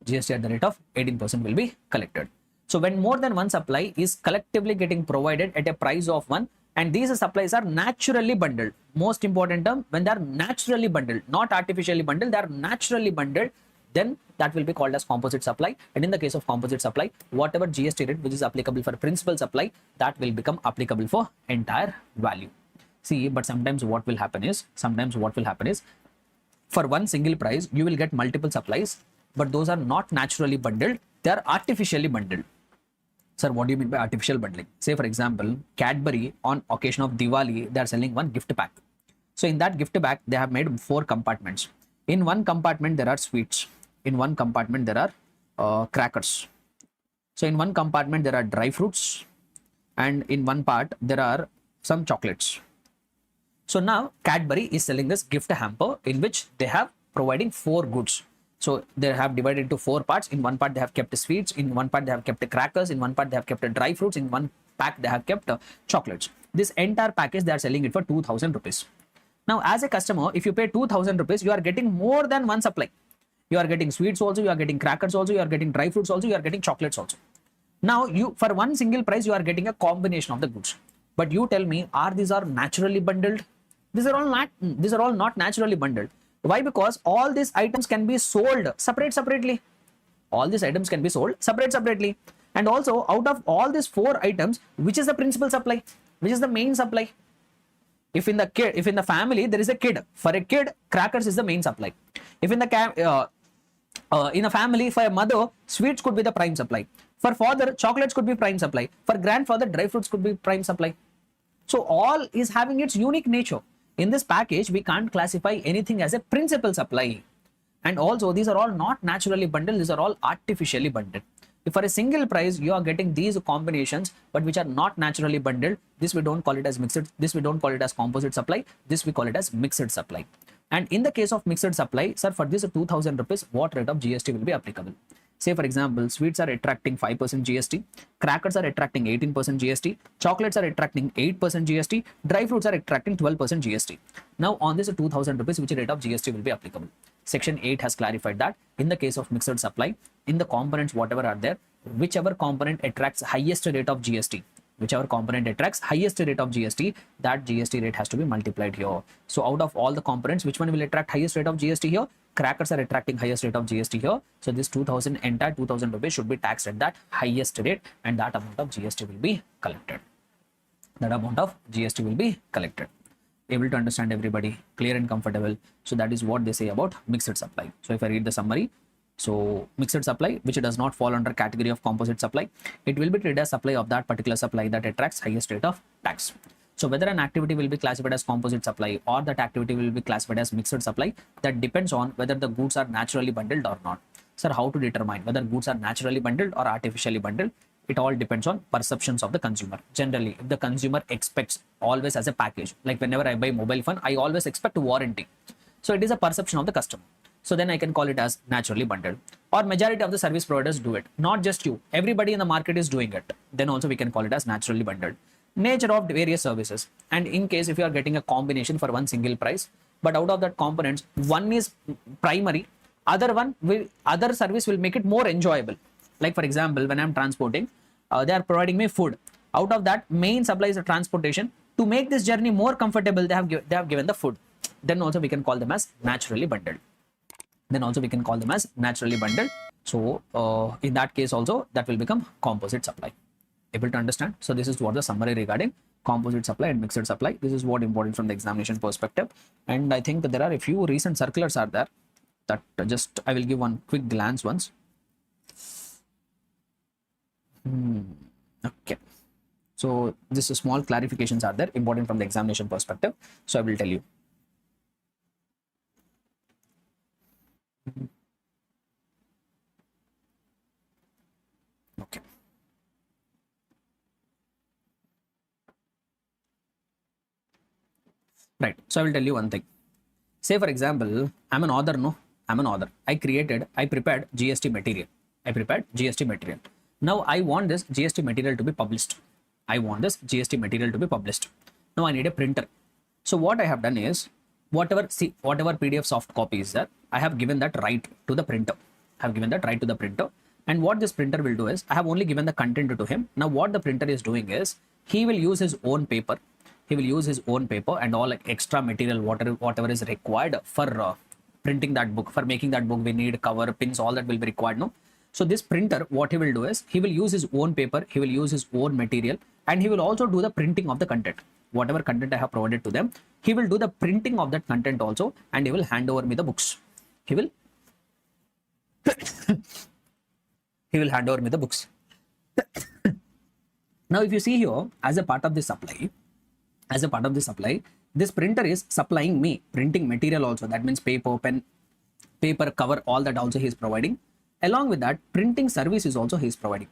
GST at the rate of 18% will be collected. So when more than one supply is collectively getting provided at a price of one, and these supplies are naturally bundled. Most important term, when they are naturally bundled, not artificially bundled, they are naturally bundled, then that will be called as composite supply. And in the case of composite supply, whatever GST rate which is applicable for principal supply, that will become applicable for entire value. See, but sometimes what will happen is, for one single price, you will get multiple supplies, but those are not naturally bundled, they are artificially bundled. Sir, what do you mean by artificial bundling? Say for example, Cadbury on occasion of Diwali, they are selling one gift pack. So in that gift pack, they have made 4 compartments. In one compartment, there are sweets. In one compartment, there are crackers. So in one compartment, there are dry fruits. And in one part, there are some chocolates. So now Cadbury is selling this gift hamper in which they have providing 4 goods. So they have divided into 4 parts. In one part they have kept sweets, in one part they have kept crackers, in one part they have kept dry fruits, in one pack they have kept chocolates. This entire package they are selling it for 2,000 rupees. Now as a customer, if you pay 2,000 rupees, you are getting more than one supply. You are getting sweets also, you are getting crackers also, you are getting dry fruits also, you are getting chocolates also. Now you, for one single price, you are getting a combination of the goods. But you tell me, these are naturally bundled? These are all not naturally bundled. Why? Because all these items can be sold separately. All these items can be sold separately. And also, out of all these 4 items, which is the principal supply? Which is the main supply? If in the family there is a kid, for a kid, crackers is the main supply. If in a family, for a mother, sweets could be the prime supply. For father, chocolates could be prime supply. For grandfather, dry fruits could be prime supply. So all is having its unique nature. In this package, we can't classify anything as a principal supply. And also, these are all not naturally bundled. These are all artificially bundled. If for a single price, you are getting these combinations, but which are not naturally bundled, this we don't call it as mixed. This we don't call it as composite supply. This we call it as mixed supply. And in the case of mixed supply, sir, for this 2,000 rupees, what rate of GST will be applicable? Say for example, sweets are attracting 5% GST, crackers are attracting 18% GST, chocolates are attracting 8% GST, dry fruits are attracting 12% GST. Now on this 2,000 rupees, which rate of GST will be applicable? Section 8 has clarified that in the case of mixed supply, in the components whatever are there, whichever component attracts highest rate of GST, whichever component attracts highest rate of GST, that GST rate has to be multiplied here. So out of all the components, which one will attract highest rate of GST here? Crackers are attracting highest rate of GST here. So this 2000, entire 2000 rupees should be taxed at that highest rate, and that amount of GST will be collected. That amount of GST will be collected. Able to understand everybody? Clear and comfortable? So that is what they say about mixed supply. So if I read the summary, so mixed supply, which does not fall under category of composite supply, it will be treated as supply of that particular supply that attracts highest rate of tax. So whether an activity will be classified as composite supply or that activity will be classified as mixed supply, that depends on whether the goods are naturally bundled or not. Sir, how to determine whether goods are naturally bundled or artificially bundled? It all depends on perceptions of the consumer. Generally, if the consumer expects always as a package, like whenever I buy mobile phone, I always expect warranty. So it is a perception of the customer. So then I can call it as naturally bundled. Or majority of the service providers do it. Not just you. Everybody in the market is doing it. Then also we can call it as naturally bundled. Nature of various services. And in case if you are getting a combination for one single price, but out of that components, one is primary, other service will make it more enjoyable. Like for example, when I'm transporting, they are providing me food. Out of that, main supply is the transportation. To make this journey more comfortable, they have given the food. Then also we can call them as naturally bundled. So in that case also, that will become composite supply. Able to understand? So this is what the summary regarding composite supply and mixed supply. This is what important from the examination perspective. And I think that there are a few recent circulars are there that just I will give one quick glance once. Okay. So this is small clarifications are there important from the examination perspective. So I will tell you. Okay. Right. So I will tell you one thing. Say for example, I'm an author, no? I'm an author. I prepared GST material. Now I want this GST material to be published. Now I need a printer. So what I have done is, whatever PDF soft copy is there, I have given that right to the printer. And what this printer will do is, I have only given the content to him. Now what the printer is doing is, he will use his own paper. And all like extra material, whatever is required for printing that book. For making that book, we need cover, pins, all that will be required, no? So this printer, what he will do is, he will use his own paper, he will use his own material, and he will also do the printing of the content. Whatever content I have provided to them, he will do the printing of that content also, and he will hand over me the books. He will hand over me the books. Now, if you see here, as a part of this supply, this printer is supplying me printing material also. That means paper, pen, paper, cover, all that also he is providing. Along with that, printing service is also he is providing.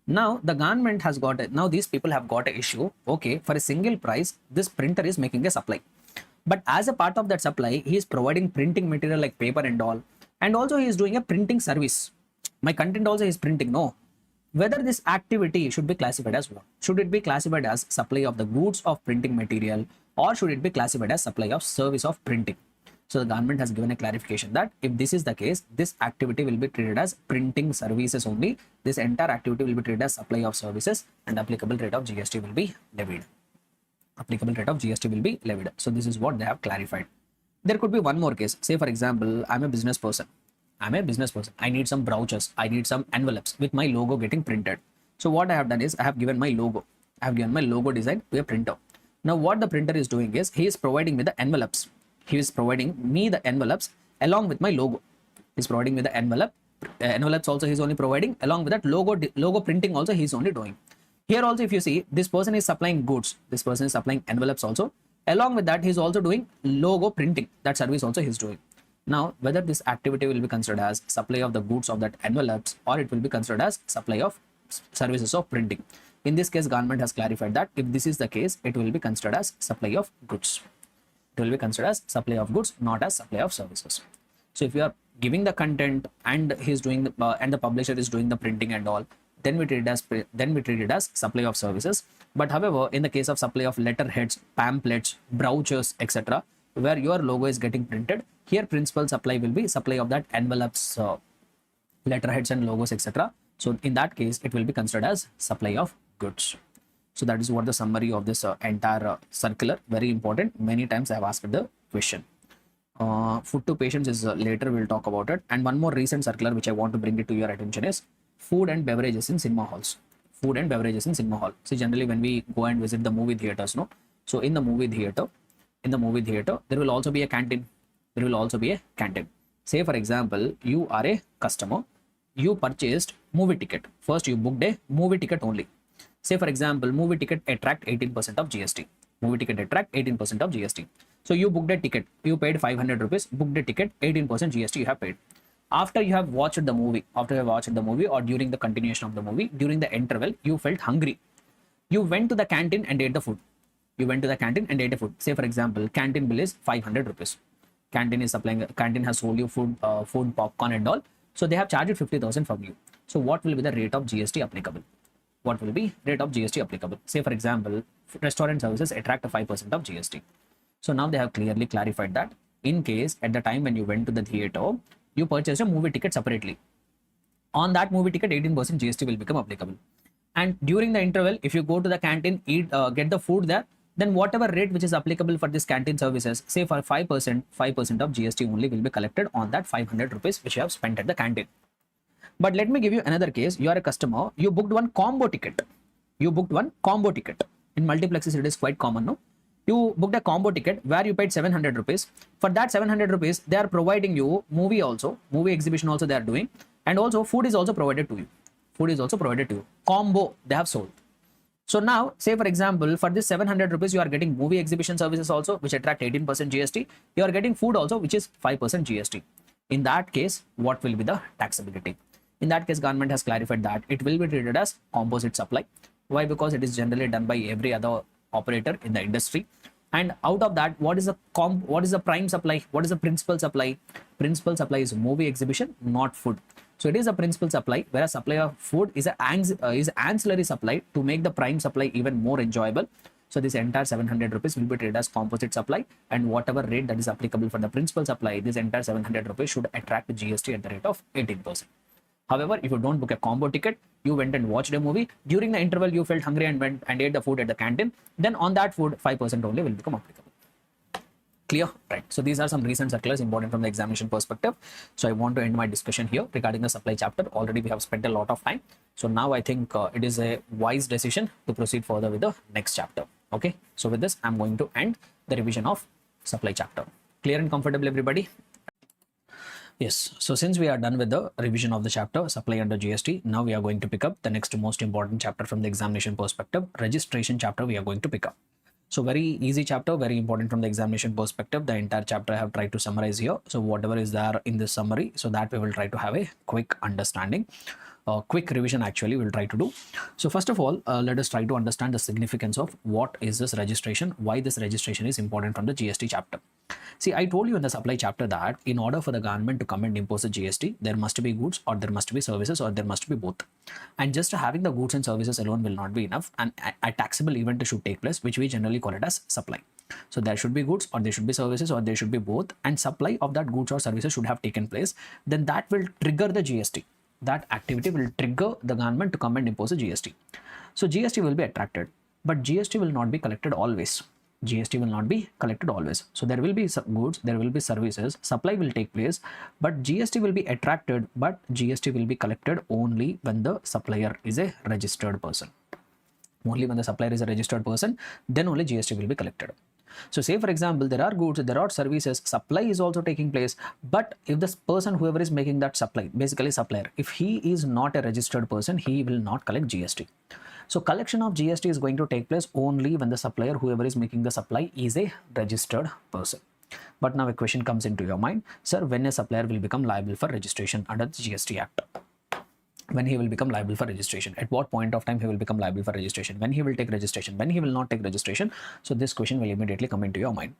Now, the government has got now these people have got an issue. Okay, for a single price, this printer is making a supply. But as a part of that supply, he is providing printing material like paper and all. And also he is doing a printing service. My content also is printing. No. Whether this activity should be classified as what? Should it be classified as supply of the goods of printing material, or should it be classified as supply of service of printing? So the government has given a clarification that if this is the case, this activity will be treated as printing services only. This entire activity will be treated as supply of services, and applicable rate of GST will be levied. So this is what they have clarified. There could be one more case. Say for example, I'm a business person. I need some brochures. I need some envelopes with my logo getting printed. So what I have done is, I have given my logo. Design to a printer. Now what the printer is doing is, he is providing me the envelopes. Along with my logo. He's providing me the envelopes also he's only providing. Along with that logo printing also he's only doing. Here also, if you see, this person is supplying goods. This person is supplying envelopes also. Along with that, he's also doing logo printing. That service also he's doing. Now, whether this activity will be considered as supply of the goods of that envelopes, or it will be considered as supply of services of printing. In this case, government has clarified that if this is the case, it will be considered as supply of goods. Not as supply of services. So if you are giving the content and he's doing and the publisher is doing the printing and all, then we treat it as supply of services. But however, in the case of supply of letterheads, pamphlets, brochures, etc., where your logo is getting printed, here principal supply will be supply of that envelopes, letterheads and logos, etc. So in that case, it will be considered as supply of goods. So that is what the summary of this entire circular. Very important. Many times I have asked the question. Food to patients is later we'll talk about it. And one more recent circular which I want to bring it to your attention is food and beverages in cinema halls. Food and beverages in cinema hall. See, generally when we go and visit the movie theaters, no. So in the movie theater, there will also be a canteen. There will also be a canteen. Say for example, you are a customer. You purchased movie ticket. First you booked a movie ticket only. Say for example, movie ticket attract 18% of GST. Movie ticket attract 18% of GST. So you booked a ticket. You paid 500 rupees. Booked a ticket. 18% GST you have paid. After you have watched the movie, or during the continuation of the movie, during the interval, you felt hungry. You went to the canteen and ate the food. Say for example, canteen bill is 500 rupees. Canteen has sold you food, popcorn and all. So they have charged 50,000 from you. So what will be the rate of GST applicable? Say for example, restaurant services attract 5% of GST. So now they have clearly clarified that in case at the time when you went to the theater, you purchased a movie ticket separately. On that movie ticket, 18% GST will become applicable. And during the interval, if you go to the canteen, eat, get the food there, then whatever rate which is applicable for this canteen services, say for 5% of GST only will be collected on that 500 rupees which you have spent at the canteen. But let me give you another case. You are a customer. You booked one combo ticket. In multiplexes, it is quite common, no? You booked a combo ticket where you paid 700 rupees. For that 700 rupees, they are providing you movie exhibition also they are doing. And also food is also provided to you. Combo they have sold. So now, say for example, for this 700 rupees, you are getting movie exhibition services also, which attract 18% GST. You are getting food also, which is 5% GST. In that case, what will be the taxability? In that case, government has clarified that it will be treated as composite supply. Why? Because it is generally done by every other operator in the industry. And out of that, what is the prime supply? What is the principal supply? Principal supply is movie exhibition, not food. So it is a principal supply, whereas supply of food is ancillary supply to make the prime supply even more enjoyable. So this entire 700 rupees will be treated as composite supply, and whatever rate that is applicable for the principal supply, this entire 700 rupees should attract GST at the rate of 18%. However, if you don't book a combo ticket, you went and watched a movie, during the interval you felt hungry and went and ate the food at the canteen, then on that food 5% only will become applicable. Clear? Right. So these are some recent circulars important from the examination perspective. So I want to end my discussion here regarding the supply chapter. Already we have spent a lot of time. So now I think it is a wise decision to proceed further with the next chapter. Okay. So with this, I'm going to end the revision of supply chapter. Clear and comfortable, everybody? Yes. So since we are done with the revision of the chapter supply under GST, now we are going to pick up the next most important chapter from the examination perspective, registration chapter we are going to pick up. So very easy chapter, very important from the examination perspective. The entire chapter I have tried to summarize here. So whatever is there in this summary, so that we will try to have a quick understanding. Quick revision actually we'll try to do. So first of all, let us try to understand the significance of what is this registration, why this registration is important from the GST chapter. See, I told you in the supply chapter that in order for the government to come and impose a GST, there must be goods or there must be services or there must be both. And just having the goods and services alone will not be enough, and a taxable event should take place, which we generally call it as supply. So there should be goods or there should be services or there should be both, and supply of that goods or services should have taken place. Then that will trigger the GST. That activity will trigger the government to come and impose a GST. So GST will be attracted, but GST will not be collected always. So there will be some goods, there will be services, supply will take place, but GST will be attracted, but GST will be collected only when the supplier is a registered person. Only when the supplier is a registered person, then only GST will be collected. So say for example, there are goods, there are services, supply is also taking place, but if this person, whoever is making that supply, basically supplier, if he is not a registered person, he will not collect GST. So collection of GST is going to take place only when the supplier, whoever is making the supply, is a registered person. But now a question comes into your mind, sir, when a supplier will become liable for registration under the GST Act? When he will become liable for registration? At what point of time he will become liable for registration? When he will take registration? When he will not take registration? So this question will immediately come into your mind.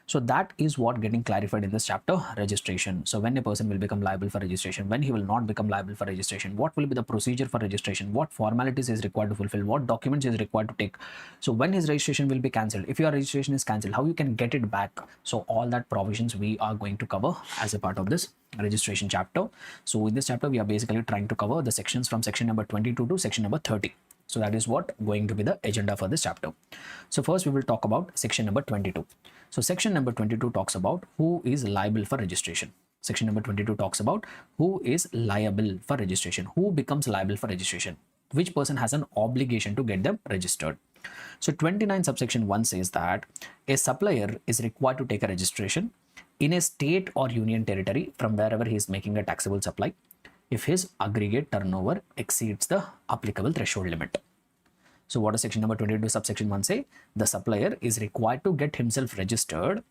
So that is what getting clarified in this chapter, registration. So when a person will become liable for registration, when he will not become liable for registration, what will be the procedure for registration, what formalities is required to fulfill, what documents is required to take. So when his registration will be cancelled, if your registration is cancelled, how you can get it back. So all that provisions we are going to cover as a part of this registration chapter. So in this chapter, we are basically trying to cover the sections from section number 22 to section number 30. So that is what going to be the agenda for this chapter. So first we will talk about section number 22. So section number 22 talks about who is liable for registration. Section number 22 talks about who is liable for registration, who becomes liable for registration, which person has an obligation to get them registered. So 29 subsection 1 says that a supplier is required to take a registration in a state or union territory from wherever he is making a taxable supply if his aggregate turnover exceeds the applicable threshold limit. So what does section number 22 subsection 1 say? The supplier is required to get himself registered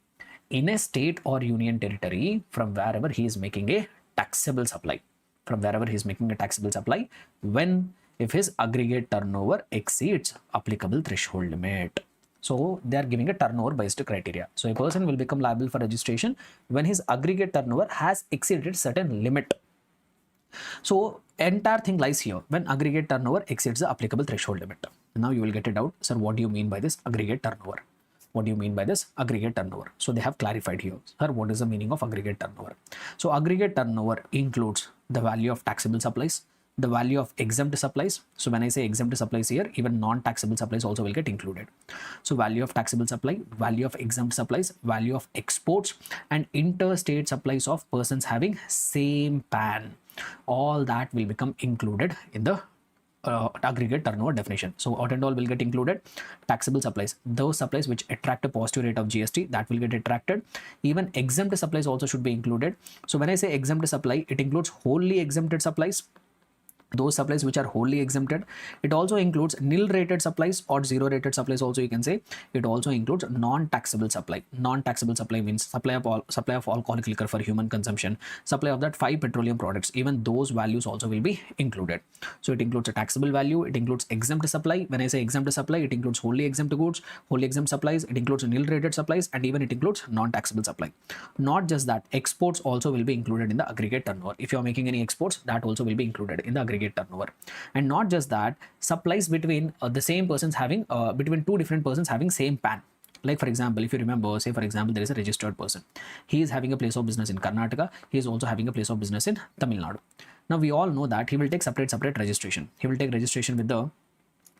in a state or union territory from wherever he is making a taxable supply. From wherever he is making a taxable supply when if his aggregate turnover exceeds applicable threshold limit. So they are giving a turnover based criteria. So a person will become liable for registration when his aggregate turnover has exceeded certain limit. So entire thing lies here when aggregate turnover exceeds the applicable threshold limit. Now you will get it out, sir, what do you mean by this aggregate turnover? What do you mean by this aggregate turnover? So they have clarified here, sir, what is the meaning of aggregate turnover? So aggregate turnover includes the value of taxable supplies, the value of exempt supplies. So when I say exempt supplies here, even non-taxable supplies also will get included. So value of taxable supply, value of exempt supplies, value of exports, and interstate supplies of persons having same PAN. All that will become included in the aggregate turnover definition. So what and all will get included? Taxable supplies, those supplies which attract a positive rate of GST, that will get attracted. Even exempt supplies also should be included. So when I say exempt supply, it includes wholly exempted supplies, those supplies which are wholly exempted. It also includes nil rated supplies or zero rated supplies also, you can say. It also includes non-taxable supply. Non-taxable supply means supply of alcoholic liquor for human consumption, supply of that 5 petroleum products. Even those values also will be included. So it includes a taxable value, it includes exempt supply. When I say exempt supply, it includes wholly exempt goods, wholly exempt supplies, it includes nil rated supplies, and even it includes non-taxable supply. Not just that, exports also will be included in the aggregate turnover. If you are making any exports, that also will be included in the aggregate turnover. And not just that, supplies between the same persons having between two different persons having same PAN. Like for example, if you remember, say for example, there is a registered person. He is having a place of business in Karnataka. He is also having a place of business in Tamil Nadu. Now we all know that he will take separate registration. He will take registration with the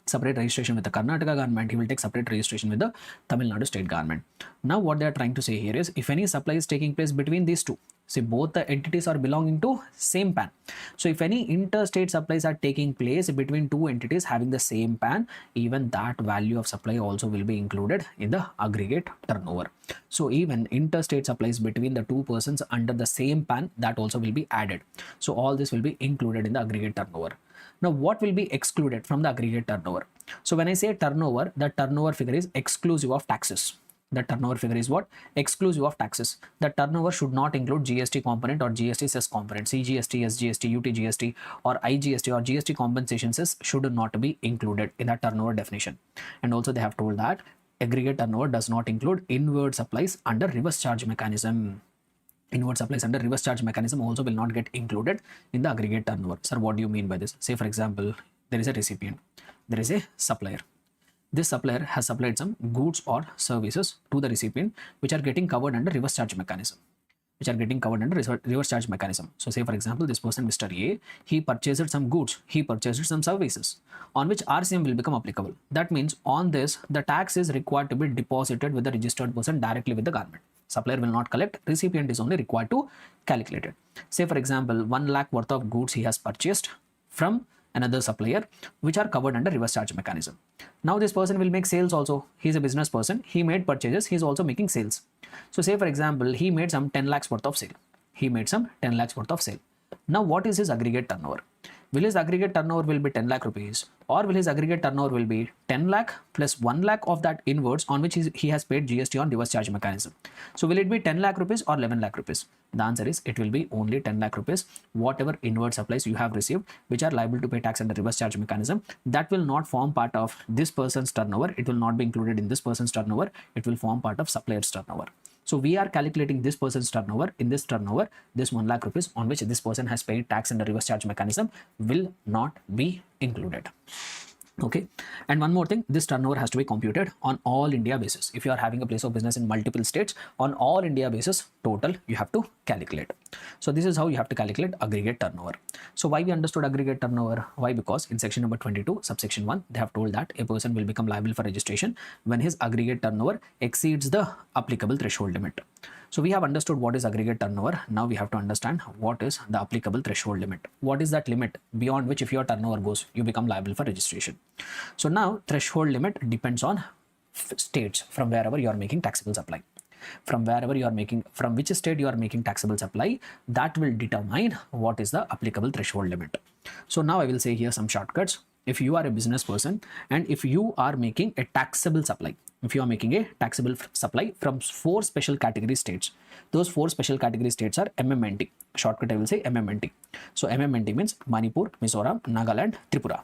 separate registration with the Karnataka government. He will take separate registration with the Tamil Nadu state government. Now what they are trying to say here is, if any supply is taking place between these two, see both the entities are belonging to same PAN. So if any interstate supplies are taking place between two entities having the same PAN, even that value of supply also will be included in the aggregate turnover. So even interstate supplies between the two persons under the same PAN, that also will be added. So all this will be included in the aggregate turnover. Now what will be excluded from the aggregate turnover? So when I say turnover, the turnover figure is exclusive of taxes. The turnover figure is what? Exclusive of taxes. The turnover should not include GST component or GST cess component. CGST, SGST, UTGST or IGST or GST compensation cess should not be included in the turnover definition. And also they have told that aggregate turnover does not include inward supplies under reverse charge mechanism. Inward supplies under reverse charge mechanism also will not get included in the aggregate turnover. Sir, what do you mean by this? Say for example, there is a recipient, there is a supplier. This supplier has supplied some goods or services to the recipient which are getting covered under reverse charge mechanism. So say for example, this person, Mr. A, he purchased some goods, he purchased some services on which RCM will become applicable. That means on this, the tax is required to be deposited with the registered person directly with the government. Supplier will not collect, recipient is only required to calculate it. Say for example, 1 lakh worth of goods he has purchased from another supplier which are covered under reverse charge mechanism. Now this person will make sales also. He is a business person. He made purchases. He is also making sales. So say for example, he made some 10 lakhs worth of sale. Now what is his aggregate turnover? Will his aggregate turnover will be 10 lakh rupees or will his aggregate turnover will be 10 lakh plus 1 lakh of that inwards on which he has paid GST on reverse charge mechanism. So will it be 10 lakh rupees or 11 lakh rupees? The answer is it will be only 10 lakh rupees. Whatever inward supplies you have received which are liable to pay tax under reverse charge mechanism, that will not form part of this person's turnover. It will not be included in this person's turnover. It will form part of supplier's turnover. So we are calculating this person's turnover. In this turnover, this 1 lakh rupees on which this person has paid tax under reverse charge mechanism will not be included. Okay, and one more thing, this turnover has to be computed on all India basis. If you are having a place of business in multiple states, on all India basis, total you have to calculate. So this is how you have to calculate aggregate turnover. So why we understood aggregate turnover? Why? Because in section number 22 subsection 1 they have told that a person will become liable for registration when his aggregate turnover exceeds the applicable threshold limit. So we have understood what is aggregate turnover. Now we have to understand what is the applicable threshold limit. What is that limit beyond which if your turnover goes, you become liable for registration? So now threshold limit depends on states from wherever you are making taxable supply. From wherever you are making, from which state you are making taxable supply, that will determine what is the applicable threshold limit. So now I will say here some shortcuts. If you are a business person and if you are making a taxable supply, if you are making a taxable supply from 4 special category states, those 4 special category states are MMNT. Shortcut I will say MMNT. So MMNT means Manipur, Mizoram, Nagaland, Tripura.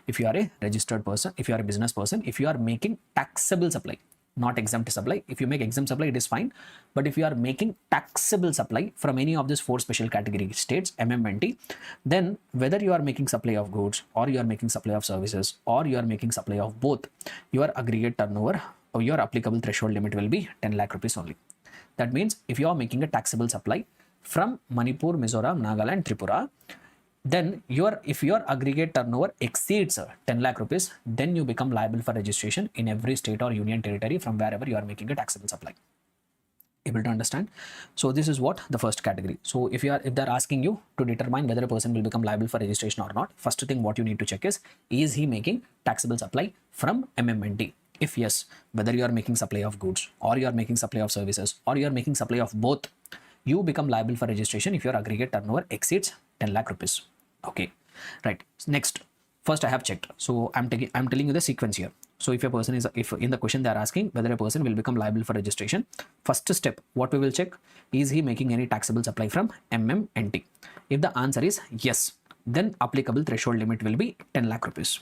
If you are a registered person, if you are a business person, if you are making taxable supply, not exempt supply. If you make exempt supply, it is fine. But if you are making taxable supply from any of these 4 special category states, MMNT, then whether you are making supply of goods or you are making supply of services or you are making supply of both, your aggregate turnover or your applicable threshold limit will be 10 lakh rupees only. That means if you are making a taxable supply from Manipur, Mizoram, Nagaland, Tripura, then if your aggregate turnover exceeds 10 lakh rupees, then you become liable for registration in every state or union territory from wherever you are making a taxable supply. Able to understand? So this is what the first category. So if they're asking you to determine whether a person will become liable for registration or not, first thing what you need to check is he making taxable supply from MMNT? If yes, whether you are making supply of goods or you are making supply of services or you are making supply of both, you become liable for registration if your aggregate turnover exceeds 10 lakh rupees. Okay, right. Next, first I have checked. So I'm telling you the sequence here. So if a person is, if in the question they are asking whether a person will become liable for registration, first step, what we will check is he making any taxable supply from MMNT? If the answer is yes, then applicable threshold limit will be 10 lakh rupees.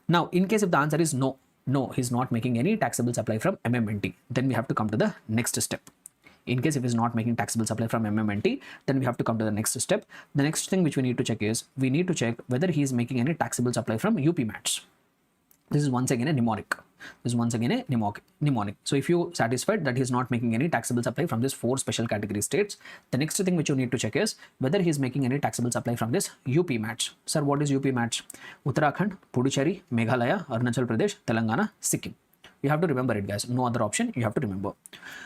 Now, in case if the answer is no, he's not making any taxable supply from MMNT, then we have to come to the next step. In case if he's not making taxable supply from MMNT, then we have to come to the next step. The next thing which we need to check is we need to check whether he is making any taxable supply from UP mats. This is once again a mnemonic. This is once again a mnemonic. So if you satisfied that he is not making any taxable supply from these 4 special category states, the next thing which you need to check is whether he is making any taxable supply from this UP mats. Sir, what is UP mats? Uttarakhand, Puducherry, Meghalaya, Arunachal Pradesh, Telangana, Sikkim. You have to remember it, guys. No other option. You have to remember.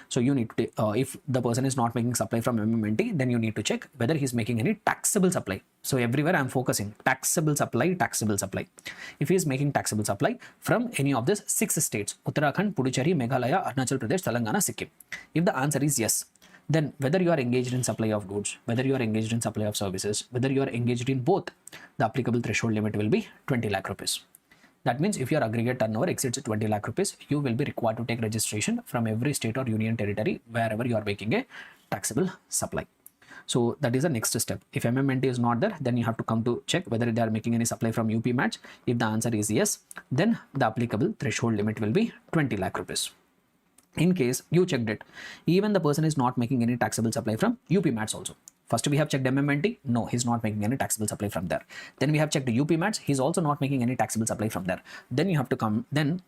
So you need to, if the person is not making supply from MMNT, then you need to check whether he's making any taxable supply. So everywhere I'm focusing taxable supply, taxable supply. If he is making taxable supply from any of these 6 states, Uttarakhand, Puducherry, Meghalaya, Arunachal Pradesh, Telangana, Sikkim. If the answer is yes, then whether you are engaged in supply of goods, whether you are engaged in supply of services, whether you are engaged in both, the applicable threshold limit will be 20 lakh rupees. That means if your aggregate turnover exceeds 20 lakh rupees, you will be required to take registration from every state or union territory wherever you are making a taxable supply. So that is the next step. If MMNT is not there, then you have to come to check whether they are making any supply from UP match. If the answer is yes, then the applicable threshold limit will be 20 lakh rupees. In case you checked it, even the person is not making any taxable supply from UP mats also. First we have checked MMNT. No, he's not making any taxable supply from there. Then we have checked UP mats. He's also not making any taxable supply from there. Then you have to come, then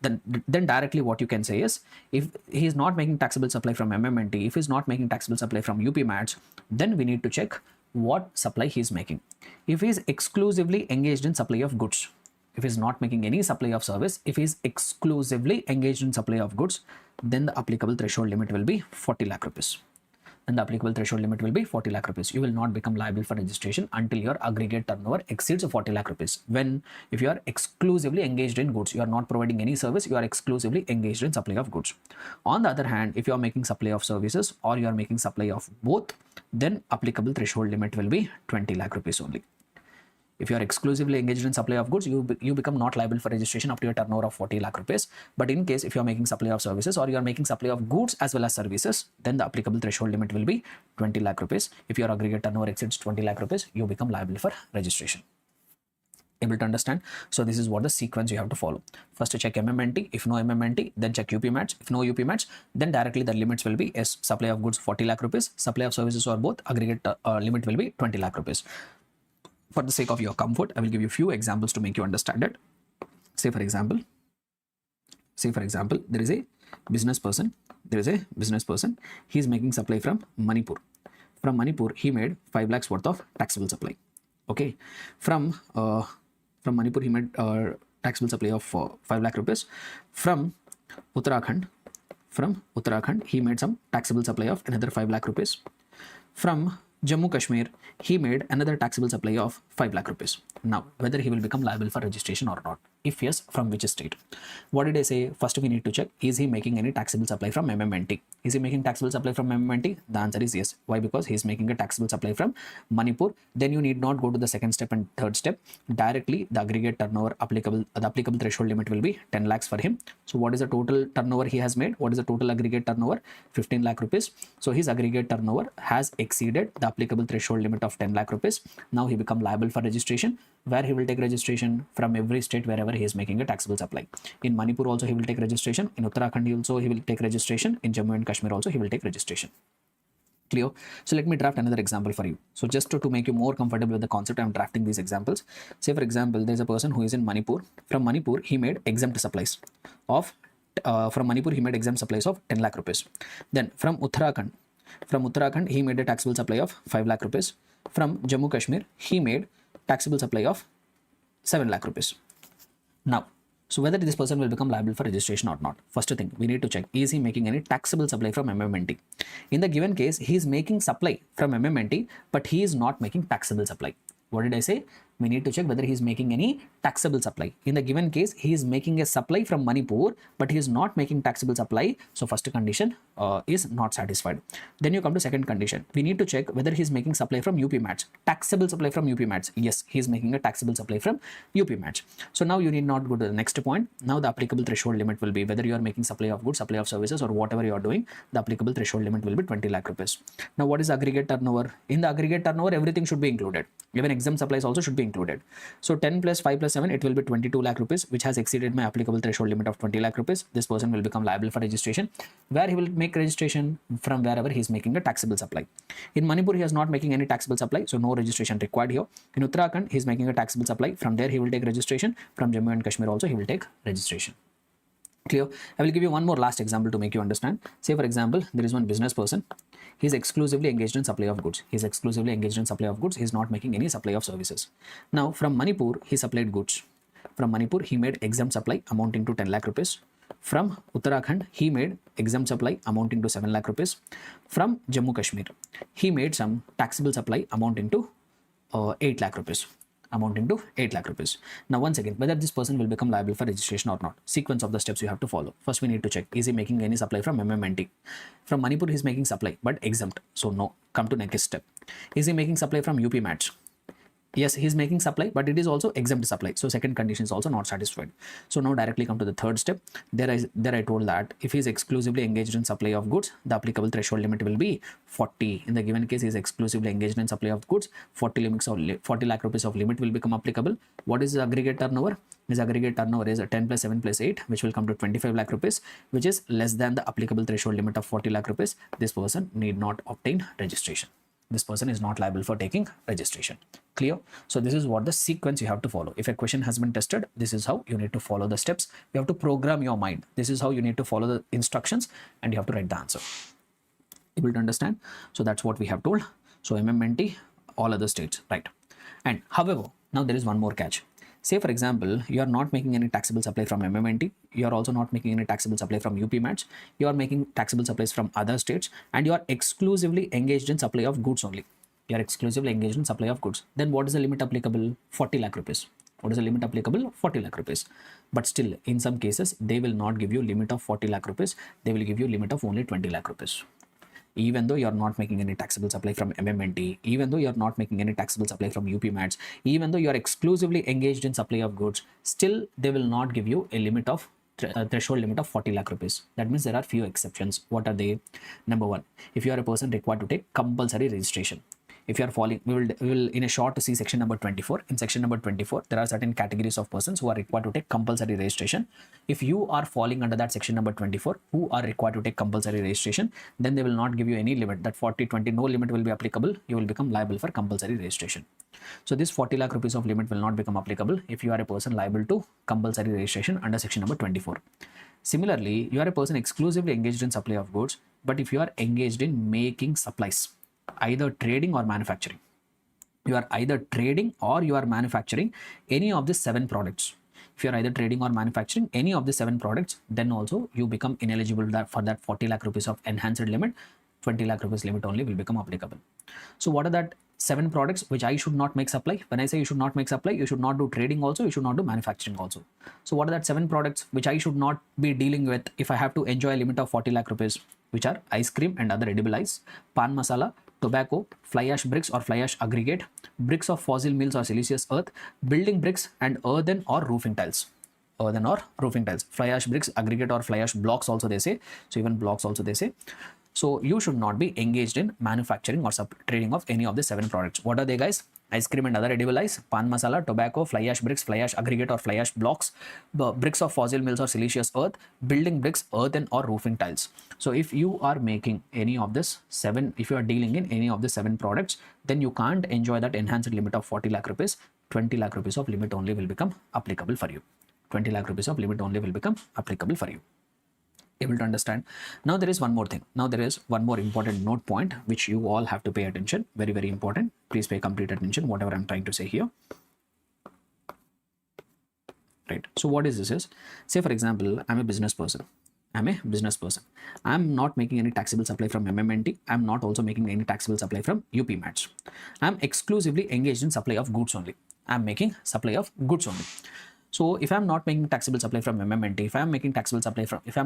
directly what you can say is, if he's not making taxable supply from MMNT, if he's not making taxable supply from UP mats, then we need to check what supply he's making. If he's exclusively engaged in supply of goods, if he's not making any supply of service, if he's exclusively engaged in supply of goods, then the applicable threshold limit will be 40 lakh rupees. And the applicable threshold limit will be 40 lakh rupees. You will not become liable for registration until your aggregate turnover exceeds 40 lakh rupees. If you are exclusively engaged in goods, you are not providing any service, you are exclusively engaged in supply of goods. On the other hand, if you are making supply of services or you are making supply of both, then applicable threshold limit will be 20 lakh rupees only. If you are exclusively engaged in supply of goods, you become not liable for registration up to a turnover of 40 lakh rupees. But in case if you are making supply of services or you are making supply of goods as well as services, then the applicable threshold limit will be 20 lakh rupees. If your aggregate turnover exceeds 20 lakh rupees, you become liable for registration. Able to understand? So this is what the sequence you have to follow. First to check MMNT. If no MMNT, then check UP match. If no UP match, then directly the limits will be as supply of goods 40 lakh rupees, supply of services or both, aggregate limit will be 20 lakh rupees. For the sake of your comfort, I will give you few examples to make you understand it. Say for example, there is a business person. He is making supply from Manipur. From Manipur, he made 5 lakhs worth of taxable supply. Okay, from Manipur, he made taxable supply of 5 lakh rupees. From Uttarakhand, he made some taxable supply of another 5 lakh rupees. From Jammu Kashmir, he made another taxable supply of 5 lakh rupees. Now, whether he will become liable for registration or not. If yes, from which state? What did I say? First, we need to check, is he making any taxable supply from MMNT? Is he making taxable supply from MMNT? The answer is yes. Why? Because he is making a taxable supply from Manipur. Then you need not go to the second step and third step. Directly, the aggregate turnover applicable, the applicable threshold limit will be 10 lakhs for him. So, what is the total turnover he has made? What is the total aggregate turnover? 15 lakh rupees. So, his aggregate turnover has exceeded the applicable threshold limit of 10 lakh rupees. Now, he become liable for registration. Where he will take registration? From every state wherever he is making a taxable supply. In Manipur also he will take registration. In Uttarakhand also he will take registration. In Jammu and Kashmir also he will take registration. Clear? So let me draft another example for you. So just to make you more comfortable with the concept, I am drafting these examples. Say for example, there is a person who is in Manipur. From Manipur he made exempt supplies of 10 lakh rupees. Then from Uttarakhand he made a taxable supply of 5 lakh rupees. From Jammu Kashmir he made taxable supply of 7 lakh rupees. Now, so whether this person will become liable for registration or not. First thing, we need to check, is he making any taxable supply from MMNT? In the given case, he is making supply from MMNT, but he is not making taxable supply. What did I say? We need to check whether he is making any taxable supply. In the given case, he is making a supply from Manipur, but he is not making taxable supply. So first condition is not satisfied. Then you come to second condition. We need to check whether he is making supply from UP match. Taxable supply from UP match. Yes, he is making a taxable supply from UP match. So now you need not go to the next point. Now the applicable threshold limit will be, whether you are making supply of goods, supply of services, or whatever you are doing, the applicable threshold limit will be 20 lakh rupees. Now what is aggregate turnover? In the aggregate turnover, everything should be included. Even exempt supplies also should be included. So 10 plus 5 plus 7, it will be 22 lakh rupees, which has exceeded my applicable threshold limit of 20 lakh rupees. This person will become liable for registration, where he will make registration from wherever he is making a taxable supply. In Manipur, he is not making any taxable supply, so no registration required here. In Uttarakhand, he is making a taxable supply. From there, he will take registration. From Jammu and Kashmir also, he will take registration. Clear? I will give you one more last example to make you understand. Say for example, there is one business person. He is exclusively engaged in supply of goods. He is exclusively engaged in supply of goods. He is not making any supply of services. Now, from Manipur, he supplied goods. From Manipur, he made exempt supply amounting to 10 lakh rupees. From Uttarakhand, he made exempt supply amounting to 7 lakh rupees. From Jammu Kashmir, he made some taxable supply amounting to 8 lakh rupees. Now once again, whether this person will become liable for registration or not. Sequence of the steps you have to follow. First we need to check, is he making any supply from MMNT? From Manipur he is making supply but exempt, so no. Come to next step. Is he making supply from UP match? Yes, he is making supply, but it is also exempt supply. So second condition is also not satisfied. So now directly come to the third step. There I told that if he is exclusively engaged in supply of goods, the applicable threshold limit will be 40. In the given case, he is exclusively engaged in supply of goods. 40 lakh rupees of limit will become applicable. What is the aggregate turnover? His aggregate turnover is 10 plus 7 plus 8, which will come to 25 lakh rupees, which is less than the applicable threshold limit of 40 lakh rupees. This person need not obtain registration. This person is not liable for taking registration. Clear? So this is what the sequence you have to follow. If a question has been tested, this is how you need to follow the steps. You have to program your mind. This is how you need to follow the instructions and you have to write the answer. Able to understand? So that's what we have told. So MMNT, all other states, right? And however, now there is one more catch. Say for example, you are not making any taxable supply from MMNT. You are also not making any taxable supply from UP match. You are making taxable supplies from other states and you are exclusively engaged in supply of goods only. You are exclusively engaged in supply of goods. Then what is the limit applicable? 40 lakh rupees. What is the limit applicable? 40 lakh rupees. But still, in some cases, they will not give you limit of 40 lakh rupees. They will give you limit of only 20 lakh rupees. even though you're not making any taxable supply from MMNT, even though you're not making any taxable supply from UP Mats, even though you're exclusively engaged in supply of goods, still they will not give you a limit of threshold limit of 40 lakh rupees. That means there are few exceptions. What are they? Number one, if you are a person required to take compulsory registration. If you are falling, we will in a short see section number 24. In section number 24, there are certain categories of persons who are required to take compulsory registration. If you are falling under that section number 24, who are required to take compulsory registration, then they will not give you any limit. That 40-20, no limit will be applicable. You will become liable for compulsory registration. So this 40 lakh rupees of limit will not become applicable if you are a person liable to compulsory registration under section number 24. Similarly, you are a person exclusively engaged in supply of goods, but if you are engaged in making supplies, either trading or manufacturing, you are either trading or you are manufacturing any of the 7 products. If you are either trading or manufacturing any of the 7 products, then also you become ineligible for that 40 lakh rupees of enhanced limit. 20 lakh rupees limit only will become applicable. So what are that 7 products which I should not make supply? When I say you should not make supply, you should not do trading also, you should not do manufacturing also. So what are that 7 products which I should not be dealing with if I have to enjoy a limit of 40 lakh rupees, which are ice cream and other edible ice, pan masala, tobacco, fly ash bricks or fly ash aggregate, bricks of fossil mills or siliceous earth, building bricks and earthen or roofing tiles. Earthen or roofing tiles, fly ash bricks, aggregate or fly ash blocks also they say. So even blocks also they say. So you should not be engaged in manufacturing or trading of any of the 7 products. What are they, guys? Ice cream and other edible ice, pan masala, tobacco, fly ash bricks, fly ash aggregate or fly ash blocks, bricks of fossil mills or siliceous earth, building bricks, earthen or roofing tiles. So if you are making any of this 7, if you are dealing in any of the 7 products, then you can't enjoy that enhanced limit of 40 lakh rupees. 20 lakh rupees of limit only will become applicable for you. 20 lakh rupees of limit only will become applicable for you. Able to understand? Now there is one more thing. Now there is one more important note point which you all have to pay attention. Very, very important. Please pay complete attention whatever I'm trying to say here. Right. So what is this is? Say for example, I'm a business person. I'm not making any taxable supply from MMNT. I'm not also making any taxable supply from UP Mats. I'm exclusively engaged in supply of goods only. I'm making supply of goods only. So if I'm not making taxable supply from MMNT, if I'm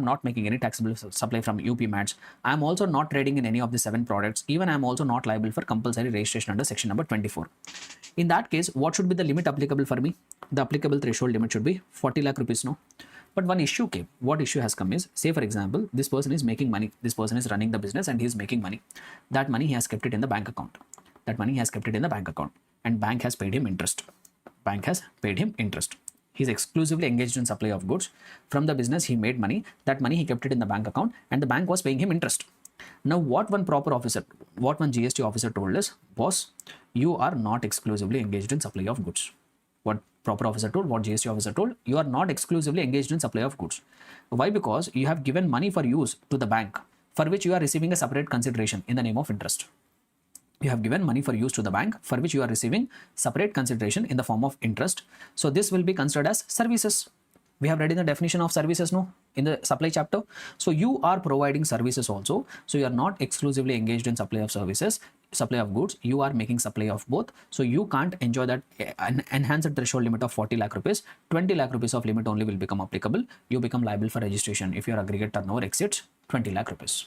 not making any taxable supply from UP Mats, I'm also not trading in any of the 7 products. Even I'm also not liable for compulsory registration under section number 24. In that case, what should be the limit applicable for me? The applicable threshold limit should be 40 lakh rupees, no? But one issue came. What issue has come is, say for example, this person is making money. This person is running the business and he is making money. That money he has kept it in the bank account. And bank has paid him interest. He's exclusively engaged in supply of goods. From the business he made money. That money he kept it in the bank account and the bank was paying him interest. Now what one GST officer told us was, you are not exclusively engaged in supply of goods. What GST officer told, you are not exclusively engaged in supply of goods. Why? Because you have given money for use to the bank, for which you are receiving a separate consideration in the name of interest. You have given money for use to the bank, for which you are receiving separate consideration in the form of interest. So this will be considered as services. We have read in the definition of services, no, in the supply chapter. So you are providing services also. So you are not exclusively engaged in supply of services, supply of goods. You are making supply of both. So you can't enjoy that enhanced threshold limit of 40 lakh rupees. 20 lakh rupees of limit only will become applicable. You become liable for registration if your aggregate turnover exceeds 20 lakh rupees.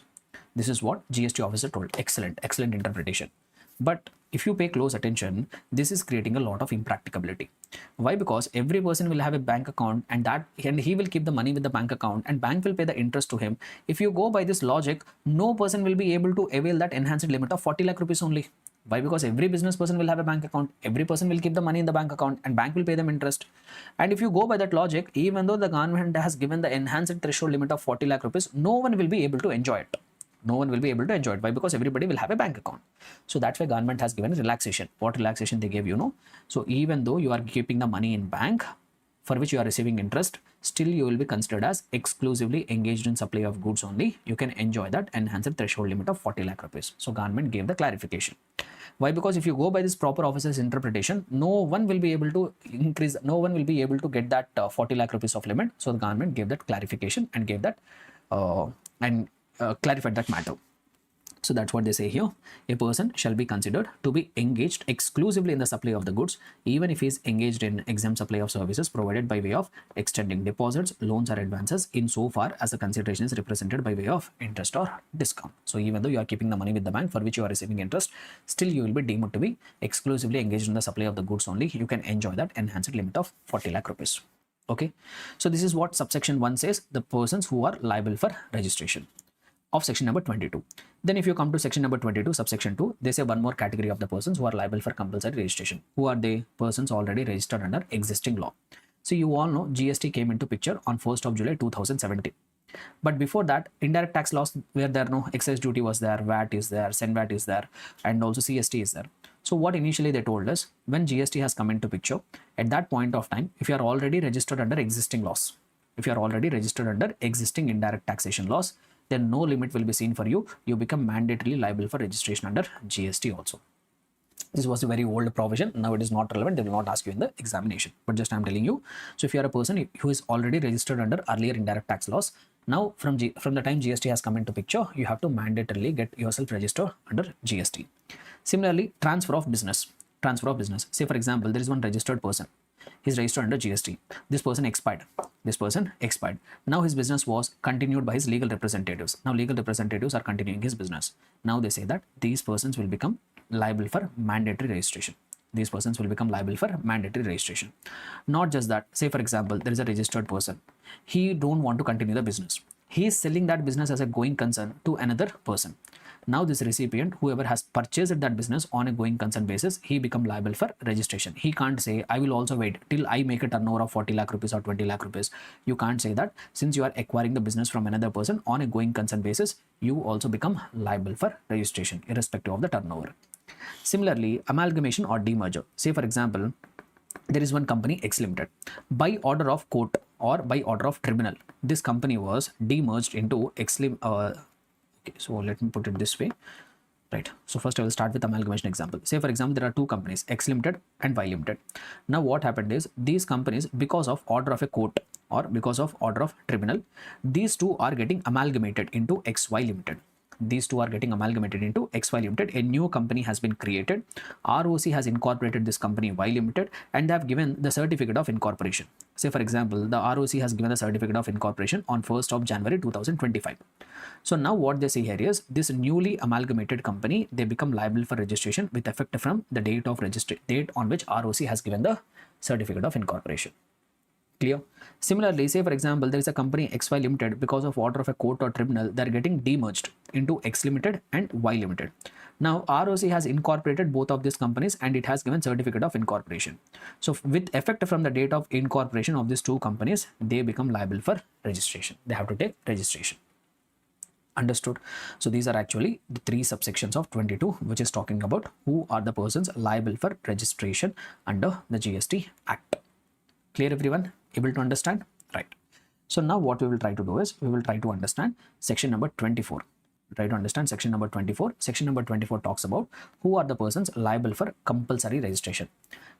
This is what GST officer told. Excellent interpretation. But if you pay close attention, this is creating a lot of impracticability. Why? Because every person will have a bank account and he will keep the money with the bank account and bank will pay the interest to him. If you go by this logic, no person will be able to avail that enhanced limit of 40 lakh rupees only. Why? Because every business person will have a bank account. Every person will keep the money in the bank account and bank will pay them interest. And if you go by that logic, even though the government has given the enhanced threshold limit of 40 lakh rupees, no one will be able to enjoy it. Why? Because everybody will have a bank account. So that's why government has given relaxation. What relaxation they gave, you know? So even though you are keeping the money in bank, for which you are receiving interest, still you will be considered as exclusively engaged in supply of goods only. You can enjoy that enhanced threshold limit of 40 lakh rupees. So government gave the clarification. Why? Because if you go by this proper officer's interpretation, no one will be able to get that 40 lakh rupees of limit. So the government gave that clarification and gave that clarified that matter. So that's what they say here. A person shall be considered to be engaged exclusively in the supply of the goods, even if he is engaged in exempt supply of services provided by way of extending deposits, loans, or advances, insofar as the consideration is represented by way of interest or discount. So even though you are keeping the money with the bank for which you are receiving interest, still you will be deemed to be exclusively engaged in the supply of the goods only. You can enjoy that enhanced limit of 40 lakh rupees. Okay. So this is what subsection 1 says, the persons who are liable for registration of section number 22. Then if you come to section number 22, subsection 2, they say one more category of the persons who are liable for compulsory registration. Who are they? Persons already registered under existing law. So you all know GST came into picture on 1st of July 2017. But before that, indirect tax laws where there no excise duty was there, VAT is there, SENVAT is there, and also CST is there. So what initially they told us, when GST has come into picture, at that point of time, if you are already registered under existing laws, if you are already registered under existing indirect taxation laws, then no limit will be seen for you. You become mandatorily liable for registration under GST also. This was a very old provision. Now it is not relevant. They will not ask you in the examination. But just I'm telling you. So if you are a person who is already registered under earlier indirect tax laws, now from the time GST has come into picture, you have to mandatorily get yourself registered under GST. Similarly, transfer of business. Transfer of business. Say for example, there is one registered person. He's registered under GST. This person expired. This person expired. Now his business was continued by his legal representatives. Now legal representatives are continuing his business. Now they say that these persons will become liable for mandatory registration. These persons will become liable for mandatory registration. Not just that. Say for example, there is a registered person. He don't want to continue the business. He is selling that business as a going concern to another person. Now this recipient, whoever has purchased that business on a going concern basis, he become liable for registration. He can't say, I will also wait till I make a turnover of 40 lakh rupees or 20 lakh rupees. You can't say that. Since you are acquiring the business from another person on a going concern basis, you also become liable for registration irrespective of the turnover. Similarly, amalgamation or demerger. Say for example, there is one company X Limited. By order of court or by order of tribunal, this company was demerged into X Limited. Okay, so let me put it this way. Right. So first I will start with amalgamation example. Say for example, there are two companies, X Limited and Y Limited. Now what happened is these companies, because of order of a court or because of order of tribunal, these two are getting amalgamated into XY Limited. These two are getting amalgamated into XY Limited. A new company has been created. ROC has incorporated this company Y Limited and they have given the certificate of incorporation. Say for example, the ROC has given the certificate of incorporation on 1st of January 2025. So now what they say here is this newly amalgamated company, they become liable for registration with effect from the date of date on which ROC has given the certificate of incorporation. Clear? Similarly, say for example, there is a company XY Limited, because of order of a court or tribunal, they are getting demerged into X Limited and Y Limited. Now ROC has incorporated both of these companies and it has given certificate of incorporation. So with effect from the date of incorporation of these two companies, they become liable for registration. They have to take registration. Understood? So these are actually the three subsections of 22, which is talking about who are the persons liable for registration under the GST Act. Clear everyone? Able to understand? Right. So now what we will try to do is we will try to understand section number 24. Try to understand section number 24. Section number 24 talks about who are the persons liable for compulsory registration.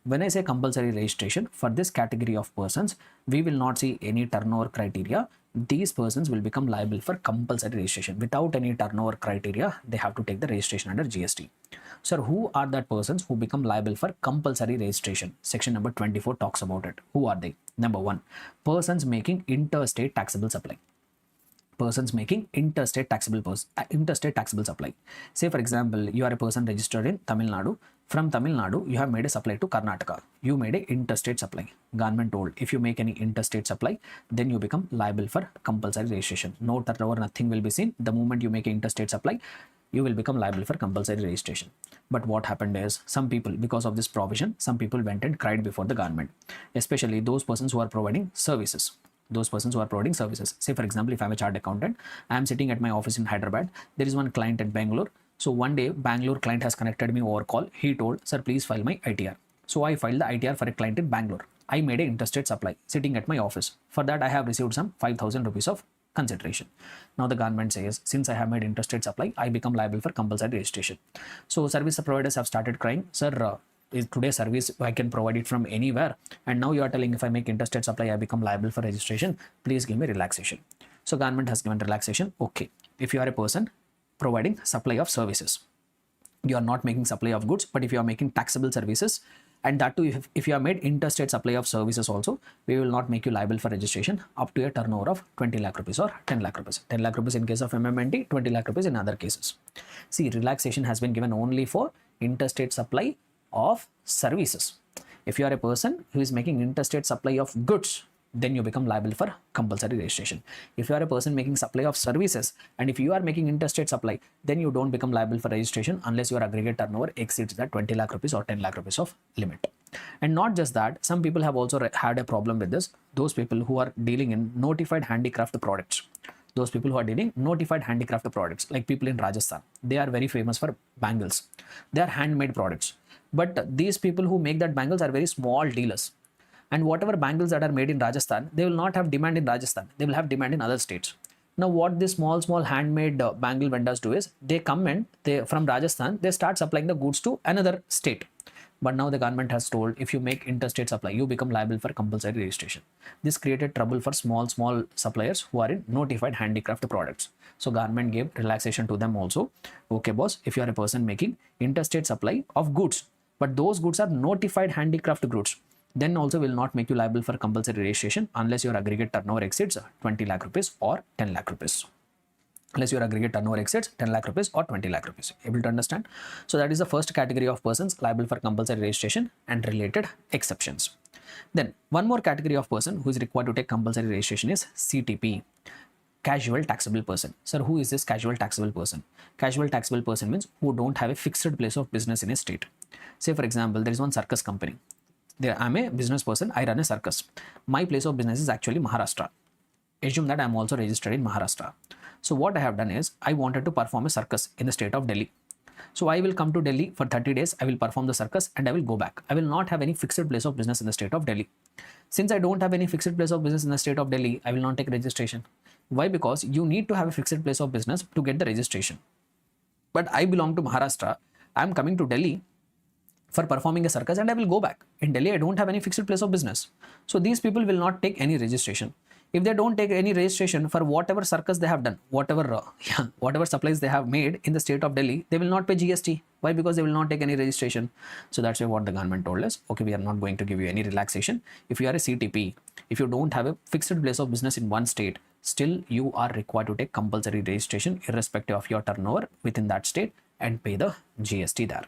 When I say compulsory registration, for this category of persons, we will not see any turnover criteria. These persons will become liable for compulsory registration. Without any turnover criteria, they have to take the registration under GST. So who are that persons who become liable for compulsory registration? Section number 24 talks about it. Who are they? Number 1, persons making interstate taxable supply. Persons making interstate taxable supply. Say for example, you are a person registered in Tamil Nadu. From Tamil Nadu, you have made a supply to Karnataka. You made a interstate supply. Government told if you make any interstate supply, then you become liable for compulsory registration. No turnover, nothing will be seen. The moment you make an interstate supply, you will become liable for compulsory registration. But what happened is some people, because of this provision, some people went and cried before the government, especially those persons who are providing services. Those persons who are providing services. Say for example, if I'm a chartered accountant, I am sitting at my office in Hyderabad. There is one client at Bangalore. So one day, Bangalore client has connected me over call. He told, sir, please file my ITR. So I filed the ITR for a client in Bangalore. I made an interstate supply sitting at my office. For that, I have received some 5,000 rupees of consideration. Now the government says, since I have made interstate supply, I become liable for compulsory registration. So service providers have started crying, sir, is today's service I can provide it from anywhere, and now you are telling if I make interstate supply I become liable for registration, please give me relaxation. So government has given relaxation. Okay, if you are a person providing supply of services. You are not making supply of goods, but if you are making taxable services, and that too if you have made interstate supply of services also, we will not make you liable for registration up to a turnover of 20 lakh rupees or 10 lakh rupees. 10 lakh rupees in case of MMNT, 20 lakh rupees in other cases. See, relaxation has been given only for interstate supply of services. If you are a person who is making interstate supply of goods, then you become liable for compulsory registration. If you are a person making supply of services, and if you are making interstate supply, then you don't become liable for registration unless your aggregate turnover exceeds that 20 lakh rupees or 10 lakh rupees of limit. And not just that, some people have also had a problem with this. Those people who are dealing in notified handicraft products. Those people who are dealing notified handicraft products, like people in Rajasthan, they are very famous for bangles. They are handmade products. But these people who make that bangles are very small dealers. And whatever bangles that are made in Rajasthan, they will not have demand in Rajasthan. They will have demand in other states. Now, what these small handmade bangle vendors do is they come and from Rajasthan, they start supplying the goods to another state. But now the government has told, if you make interstate supply, you become liable for compulsory registration. This created trouble for small suppliers who are in notified handicraft products. So government gave relaxation to them also. Okay, boss, if you are a person making interstate supply of goods, but those goods are notified handicraft goods, then also will not make you liable for compulsory registration unless your aggregate turnover exceeds 20 lakh rupees or 10 lakh rupees. Unless your aggregate turnover exceeds 10 lakh rupees or 20 lakh rupees. Able to understand? So that is the first category of persons liable for compulsory registration and related exceptions. Then one more category of person who is required to take compulsory registration is CTP. Casual taxable person. Sir, who is this casual taxable person? Casual taxable person means who don't have a fixed place of business in a state. Say for example, there is one circus company. I'm a business person, I run a circus. My place of business is actually Maharashtra. Assume that I'm also registered in Maharashtra. So what I have done is, I wanted to perform a circus in the state of Delhi. So I will come to Delhi for 30 days, I will perform the circus and I will go back. I will not have any fixed place of business in the state of Delhi. Since I don't have any fixed place of business in the state of Delhi, I will not take registration. Why? Because you need to have a fixed place of business to get the registration. But I belong to Maharashtra, I am coming to Delhi for performing a circus and I will go back. In Delhi, I don't have any fixed place of business. So these people will not take any registration. If they don't take any registration for whatever circus they have done, whatever supplies they have made in the state of Delhi, they will not pay GST. Why? Because they will not take any registration. So that's why what the government told us, okay, we are not going to give you any relaxation. If you are a CTP, if you don't have a fixed place of business in one state, still you are required to take compulsory registration irrespective of your turnover within that state and pay the GST there.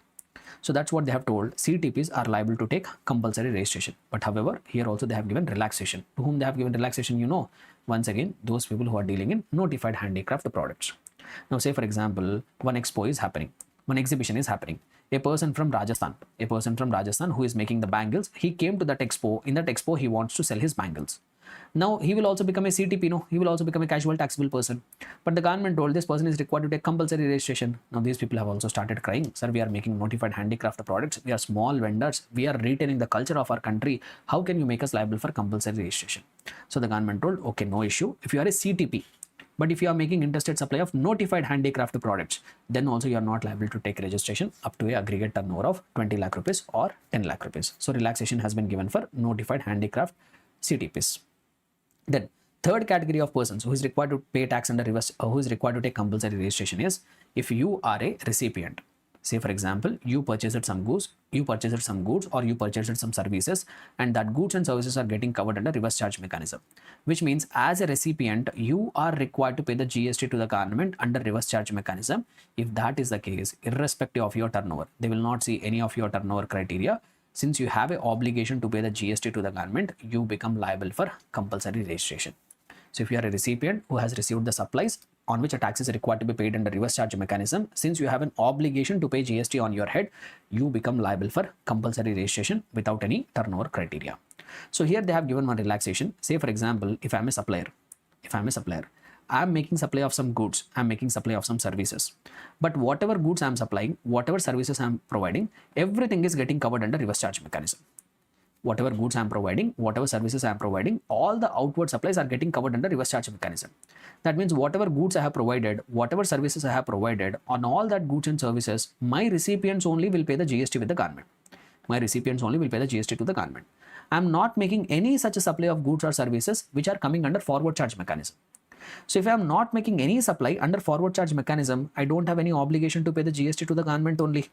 So that's what they have told. CTPs are liable to take compulsory registration. But however, here also they have given relaxation. To whom they have given relaxation, you know, once again, those people who are dealing in notified handicraft products. Now say for example, one expo is happening, one exhibition is happening. A person from Rajasthan who is making the bangles, he came to that expo. In that expo, he wants to sell his bangles. Now he will also become a CTP, no? He will also become a casual taxable person. But the government told this person is required to take compulsory registration. Now these people have also started crying. Sir, we are making notified handicraft products. We are small vendors. We are retaining the culture of our country. How can you make us liable for compulsory registration? So the government told, okay, no issue. If you are a CTP, but if you are making interstate supply of notified handicraft products, then also you are not liable to take registration up to a aggregate turnover of 20 lakh rupees or 10 lakh rupees. So relaxation has been given for notified handicraft CTPs. Then third category of persons who is required to pay tax under reverse, who is required to take compulsory registration is if you are a recipient. Say for example, you purchased some goods or you purchased some services, and that goods and services are getting covered under reverse charge mechanism, which means as a recipient, you are required to pay the GST to the government under reverse charge mechanism. If that is the case, irrespective of your turnover, they will not see any of your turnover criteria. Since you have an obligation to pay the GST to the government, you become liable for compulsory registration. So if you are a recipient who has received the supplies on which a tax is required to be paid under reverse charge mechanism, since you have an obligation to pay GST on your head, you become liable for compulsory registration without any turnover criteria. So here they have given one relaxation. Say for example, if I'm a supplier, I'm making supply of some goods, I'm making supply of some services. But whatever goods I'm supplying, whatever services I'm providing, everything is getting covered under reverse charge mechanism. Whatever goods I'm providing, whatever services I'm providing, all the outward supplies are getting covered under reverse charge mechanism. That means whatever goods I have provided, whatever services I have provided, on all that goods and services, my recipients only will pay the GST with the government. My recipients only will pay the GST to the government. I'm not making any such a supply of goods or services which are coming under forward charge mechanism. So if I am not making any supply under forward charge mechanism, I don't have any obligation to pay the GST to the government only.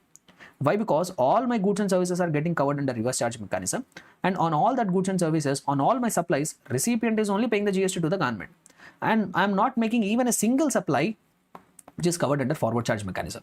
Why? Because all my goods and services are getting covered under reverse charge mechanism, and on all that goods and services, on all my supplies, recipient is only paying the GST to the government, and I'm not making even a single supply which is covered under forward charge mechanism.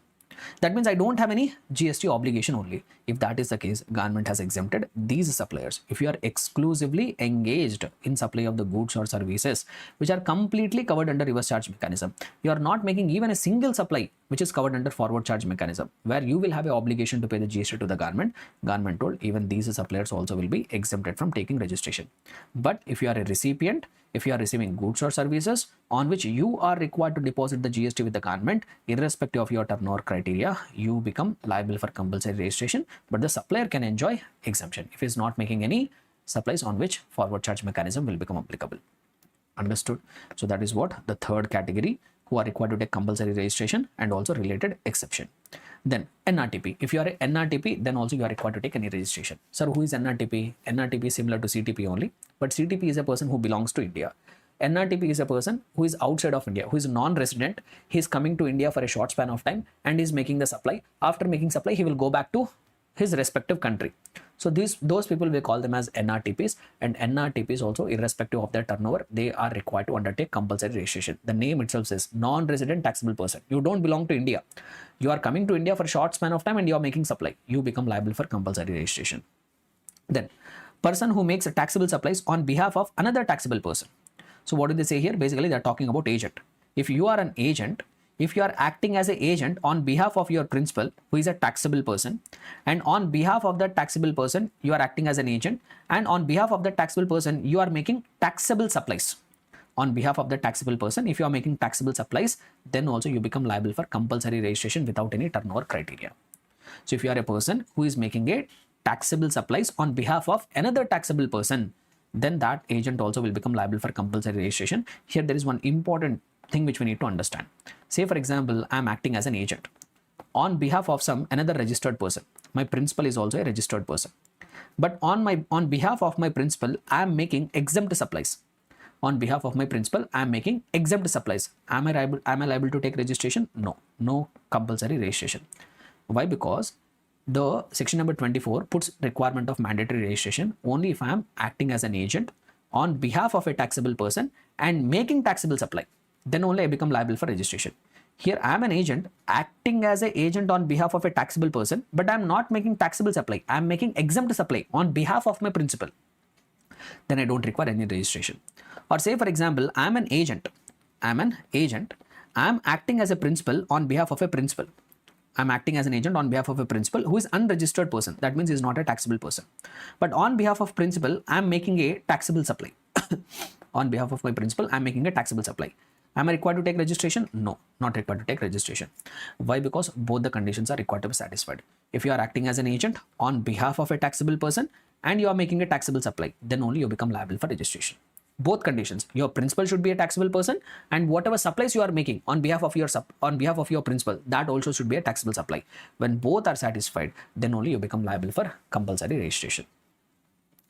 That means I don't have any GST obligation only. If that is the case, government has exempted these suppliers. If you are exclusively engaged in supply of the goods or services which are completely covered under reverse charge mechanism, you are not making even a single supply which is covered under forward charge mechanism, where you will have an obligation to pay the GST to the government. Government told even these suppliers also will be exempted from taking registration. But if you are a recipient, if you are receiving goods or services on which you are required to deposit the GST with the government, irrespective of your turnover criteria, you become liable for compulsory registration, but the supplier can enjoy exemption if he is not making any supplies on which forward charge mechanism will become applicable. Understood? So that is what the third category, who are required to take compulsory registration and also related exception. Then NRTP. If you are a NRTP, then also you are required to take any registration. Sir, who is NRTP? NRTP is similar to CTP only, but CTP is a person who belongs to India. NRTP is a person who is outside of India, who is non-resident. He is coming to India for a short span of time and is making the supply. After making supply, he will go back to his respective country. So those people, we call them as NRTPs, and NRTPs also, irrespective of their turnover, they are required to undertake compulsory registration. The name itself says non-resident taxable person. You don't belong to India. You are coming to India for a short span of time and you are making supply. You become liable for compulsory registration. Then person who makes taxable supplies on behalf of another taxable person. So what do they say here? Basically, they are talking about agent. If you are an agent, if you are acting as an agent on behalf of your principal, who is a taxable person, and on behalf of that taxable person, you are acting as an agent, and on behalf of that taxable person, you are making taxable supplies. On behalf of the taxable person, if you are making taxable supplies, then also you become liable for compulsory registration without any turnover criteria. So if you are a person who is making a taxable supplies on behalf of another taxable person, then that agent also will become liable for compulsory registration. Here there is one important thing which we need to understand. Say for example, I am acting as an agent on behalf of another registered person. My principal is also a registered person, but on behalf of my principal, I am making exempt supplies. On behalf of my principal, I am making exempt supplies. Am I liable to take registration? No compulsory registration. Why? Because the section number 24 puts requirement of mandatory registration only if I am acting as an agent on behalf of a taxable person and making taxable supply. Then only I become liable for registration. Here I am an agent acting as an agent on behalf of a taxable person, but I am not making taxable supply. I am making exempt supply on behalf of my principal. Then I don't require any registration. Or say for example, I am an agent. I am acting as a principal on behalf of a principal. I am acting as an agent on behalf of a principal who is unregistered person. That means he is not a taxable person. But on behalf of principal, I am making a taxable supply. On behalf of my principal, I am making a taxable supply. Am I required to take registration? No, not required to take registration. Why? Because both the conditions are required to be satisfied. If you are acting as an agent on behalf of a taxable person and you are making a taxable supply, then only you become liable for registration. Both conditions, your principal should be a taxable person, and whatever supplies you are making on behalf of your principal, that also should be a taxable supply. When both are satisfied, then only you become liable for compulsory registration.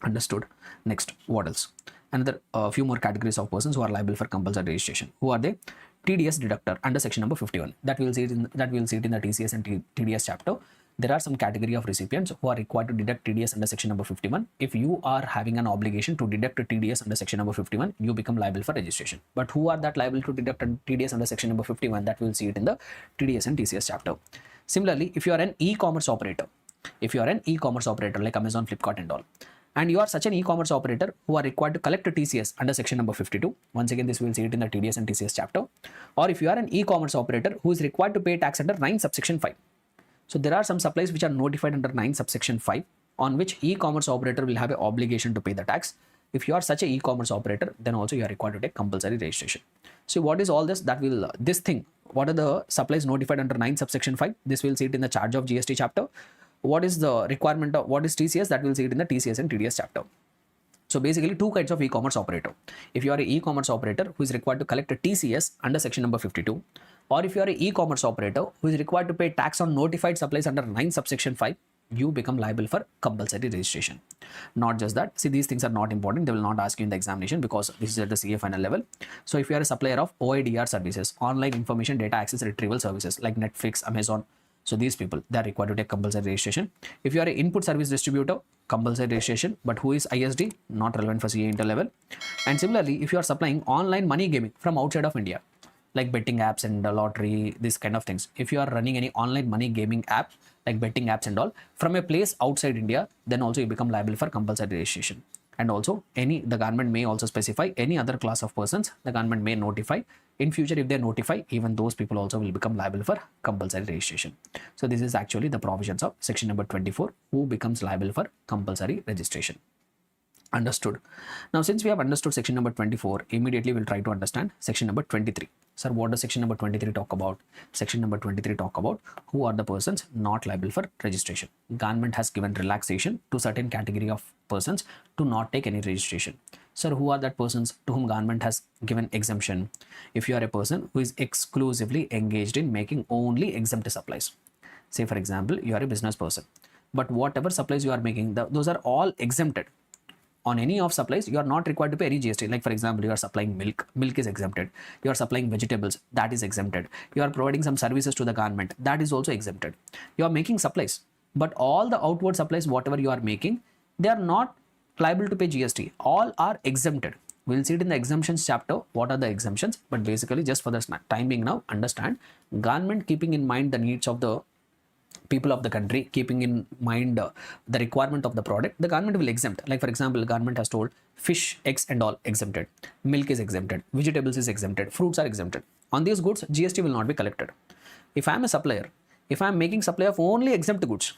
Understood? Next, what else? Another few more categories of persons who are liable for compulsory registration. Who are they? TDS deductor under section number 51. That we will see it in the TCS and TDS chapter. There are some category of recipients who are required to deduct TDS under section number 51. If you are having an obligation to deduct TDS under section number 51, you become liable for registration. But who are that liable to deduct TDS under section number 51? That we will see it in the TDS and TCS chapter. Similarly, if you are an e-commerce operator, like Amazon, Flipkart and all, and you are such an e-commerce operator who are required to collect a TCS under section number 52. Once again, this we will see it in the TDS and TCS chapter. Or if you are an e-commerce operator who is required to pay tax under 9 subsection 5. So there are some supplies which are notified under 9 subsection 5 on which e-commerce operator will have an obligation to pay the tax. If you are such an e-commerce operator, then also you are required to take compulsory registration. So what is all this? What are the supplies notified under 9 subsection 5? This will see it in the charge of GST chapter. What is the requirement of what is TCS? That will see it in the TCS and TDS chapter. So basically two kinds of e-commerce operator. If you are an e-commerce operator who is required to collect a TCS under section number 52, or if you are an e-commerce operator who is required to pay tax on notified supplies under 9 subsection 5, you become liable for compulsory registration. Not just that, see, these things are not important. They will not ask you in the examination because this is at the CA final level. So if you are a supplier of OIDR services, online information data access retrieval services like Netflix, Amazon, so these people, they are required to take compulsory registration. If you are an input service distributor, compulsory registration, but who is ISD, not relevant for CA inter level. And similarly, if you are supplying online money gaming from outside of India, like betting apps and the lottery, this kind of things. If you are running any online money gaming apps, like betting apps and all, from a place outside India, then also you become liable for compulsory registration. And also the government may also specify any other class of persons the government may notify. In future, if they notify, even those people also will become liable for compulsory registration. So this is actually the provisions of section number 24, who becomes liable for compulsory registration. Understood. Now, since we have understood section number 24, immediately we'll try to understand section number 23. Sir, what does section number 23 talk about? Section number 23 talk about who are the persons not liable for registration. Government has given relaxation to certain category of persons to not take any registration. Sir, who are that persons to whom government has given exemption? If you are a person who is exclusively engaged in making only exempt supplies. Say, for example, you are a business person, but whatever supplies you are making, those are all exempted. On any of supplies, you are not required to pay any GST. Like for example, you are supplying milk is exempted. You are supplying vegetables, that is exempted. You are providing some services to the government, that is also exempted. You are making supplies, but all the outward supplies, whatever you are making, they are not liable to pay GST. All are exempted. We'll see it in the exemptions chapter, what are the exemptions, but basically just for the time being now, understand, government keeping in mind the needs of the people of the country, keeping in mind the requirement of the product, the government will exempt. Like for example, the government has told fish, eggs and all exempted, milk is exempted, vegetables is exempted, fruits are exempted. On these goods, GST will not be collected. If I am a supplier, if I am making supply of only exempt goods,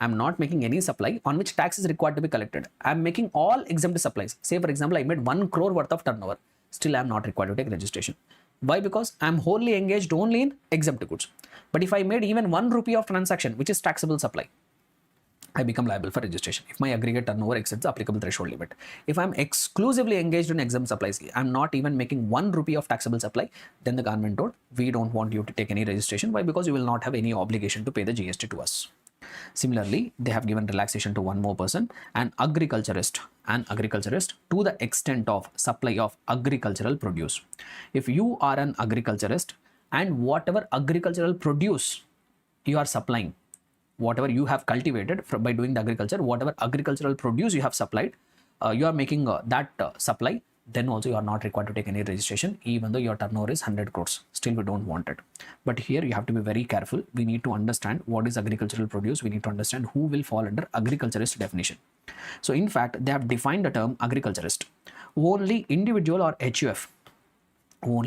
I am not making any supply on which tax is required to be collected. I am making all exempt supplies. Say for example, I made 1 crore worth of turnover, still I am not required to take registration. Why? Because I am wholly engaged only in exempt goods. But if I made even 1 rupee of transaction, which is taxable supply, I become liable for registration if my aggregate turnover exceeds the applicable threshold limit. If I'm exclusively engaged in exempt supplies, I'm not even making 1 rupee of taxable supply, then the government told, we don't want you to take any registration. Why? Because you will not have any obligation to pay the GST to us. Similarly, they have given relaxation to one more person, an agriculturist to the extent of supply of agricultural produce. If you are an agriculturist and whatever agricultural produce you are supplying, whatever you have cultivated by doing the agriculture, whatever agricultural produce you have supplied, you are making that supply, then also you are not required to take any registration, even though your turnover is 100 crores. Still, we don't want it. But here you have to be very careful. We need to understand what is agricultural produce. We need to understand who will fall under agriculturist definition. So in fact, they have defined the term agriculturist. Only individual or HUF will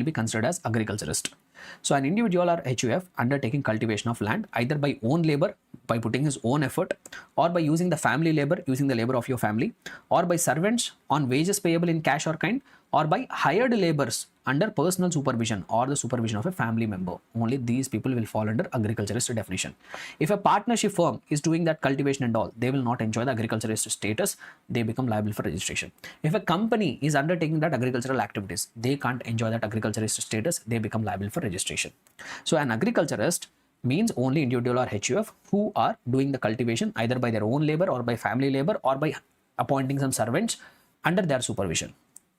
be considered as agriculturist. So an individual or HUF undertaking cultivation of land either by own labor, by putting his own effort, or by using the family labor, using the labor of your family, or by servants on wages payable in cash or kind, or by hired laborers under personal supervision or the supervision of a family member. Only these people will fall under agriculturist definition. If a partnership firm is doing that cultivation and all, they will not enjoy the agriculturist status. They become liable for registration. If a company is undertaking that agricultural activities, they can't enjoy that agriculturist status. They become liable for registration. So an agriculturist means only individual or HUF who are doing the cultivation either by their own labor or by family labor or by appointing some servants under their supervision.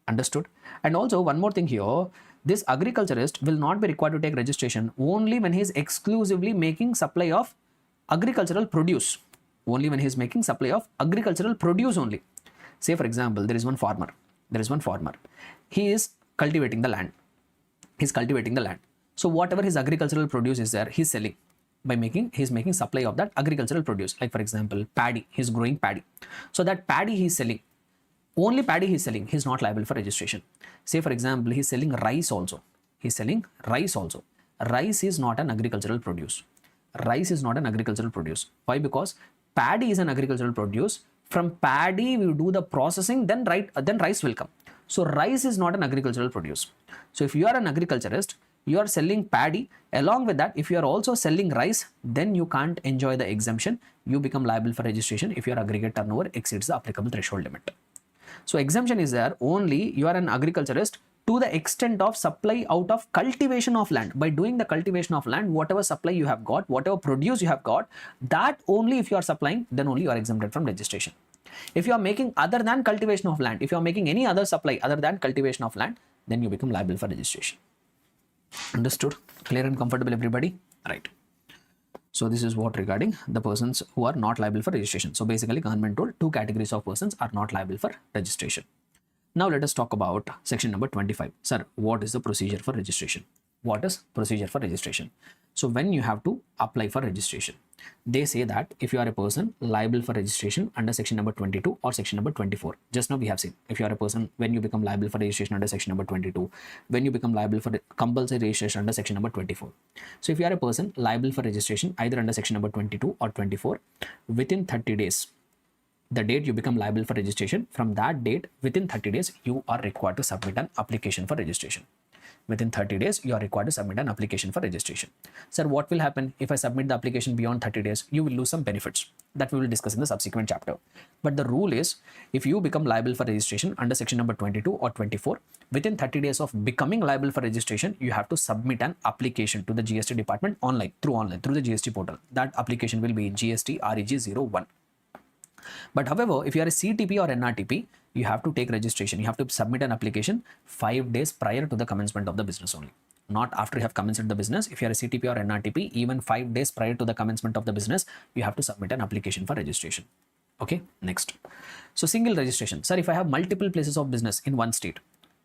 Understood? And also one more thing here, this agriculturist will not be required to take registration only when he is exclusively making supply of agricultural produce. Only when he is making supply of agricultural produce only. Say for example, there is one farmer. He is cultivating the land. So whatever his agricultural produce is there, he's selling by he's making supply of that agricultural produce. Like for example, paddy, he's growing paddy. So that paddy he's selling, only paddy he's selling, he's not liable for registration. Say for example, he's selling rice also. Rice is not an agricultural produce. Why? Because paddy is an agricultural produce. From paddy we do the processing, then rice will come. So rice is not an agricultural produce. So if you are an agriculturist, you are selling paddy. Along with that, if you are also selling rice, then you can't enjoy the exemption. You become liable for registration if your aggregate turnover exceeds the applicable threshold limit. So exemption is there only you are an agriculturist to the extent of supply out of cultivation of land. By doing the cultivation of land, whatever supply you have got, whatever produce you have got, that only if you are supplying, then only you are exempted from registration. If you are making other than cultivation of land, if you are making any other supply other than cultivation of land, then you become liable for registration. Understood? Clear and comfortable, everybody? Right. So this is what regarding the persons who are not liable for registration. So basically government told 2 categories of persons are not liable for registration. Now let us talk about section number 25. Sir, what is the procedure for registration? What is procedure for registration? So when you have to apply for registration, they say that if you are a person liable for registration under section number 22 or section number 24, just now we have seen, if you are a person, when you become liable for registration under section number 22, when you become liable for compulsory registration under section number 24. So if you are a person liable for registration either under section number 22 or 24, within 30 days, the date you become liable for registration, from that date, within 30 days, you are required to submit an application for registration. Within 30 days, you are required to submit an application for registration. Sir, what will happen if I submit the application beyond 30 days? You will lose some benefits that we will discuss in the subsequent chapter. But the rule is, if you become liable for registration under section number 22 or 24, within 30 days of becoming liable for registration, you have to submit an application to the GST department online, through the GST portal. That application will be GST REG 01. But however, if you are a CTP or NRTP, you have to take registration. You have to submit an application 5 days prior to the commencement of the business only. Not after you have commenced the business. If you are a CTP or NRTP, even 5 days prior to the commencement of the business, you have to submit an application for registration. Okay, next. So single registration. Sir, if I have multiple places of business in one state,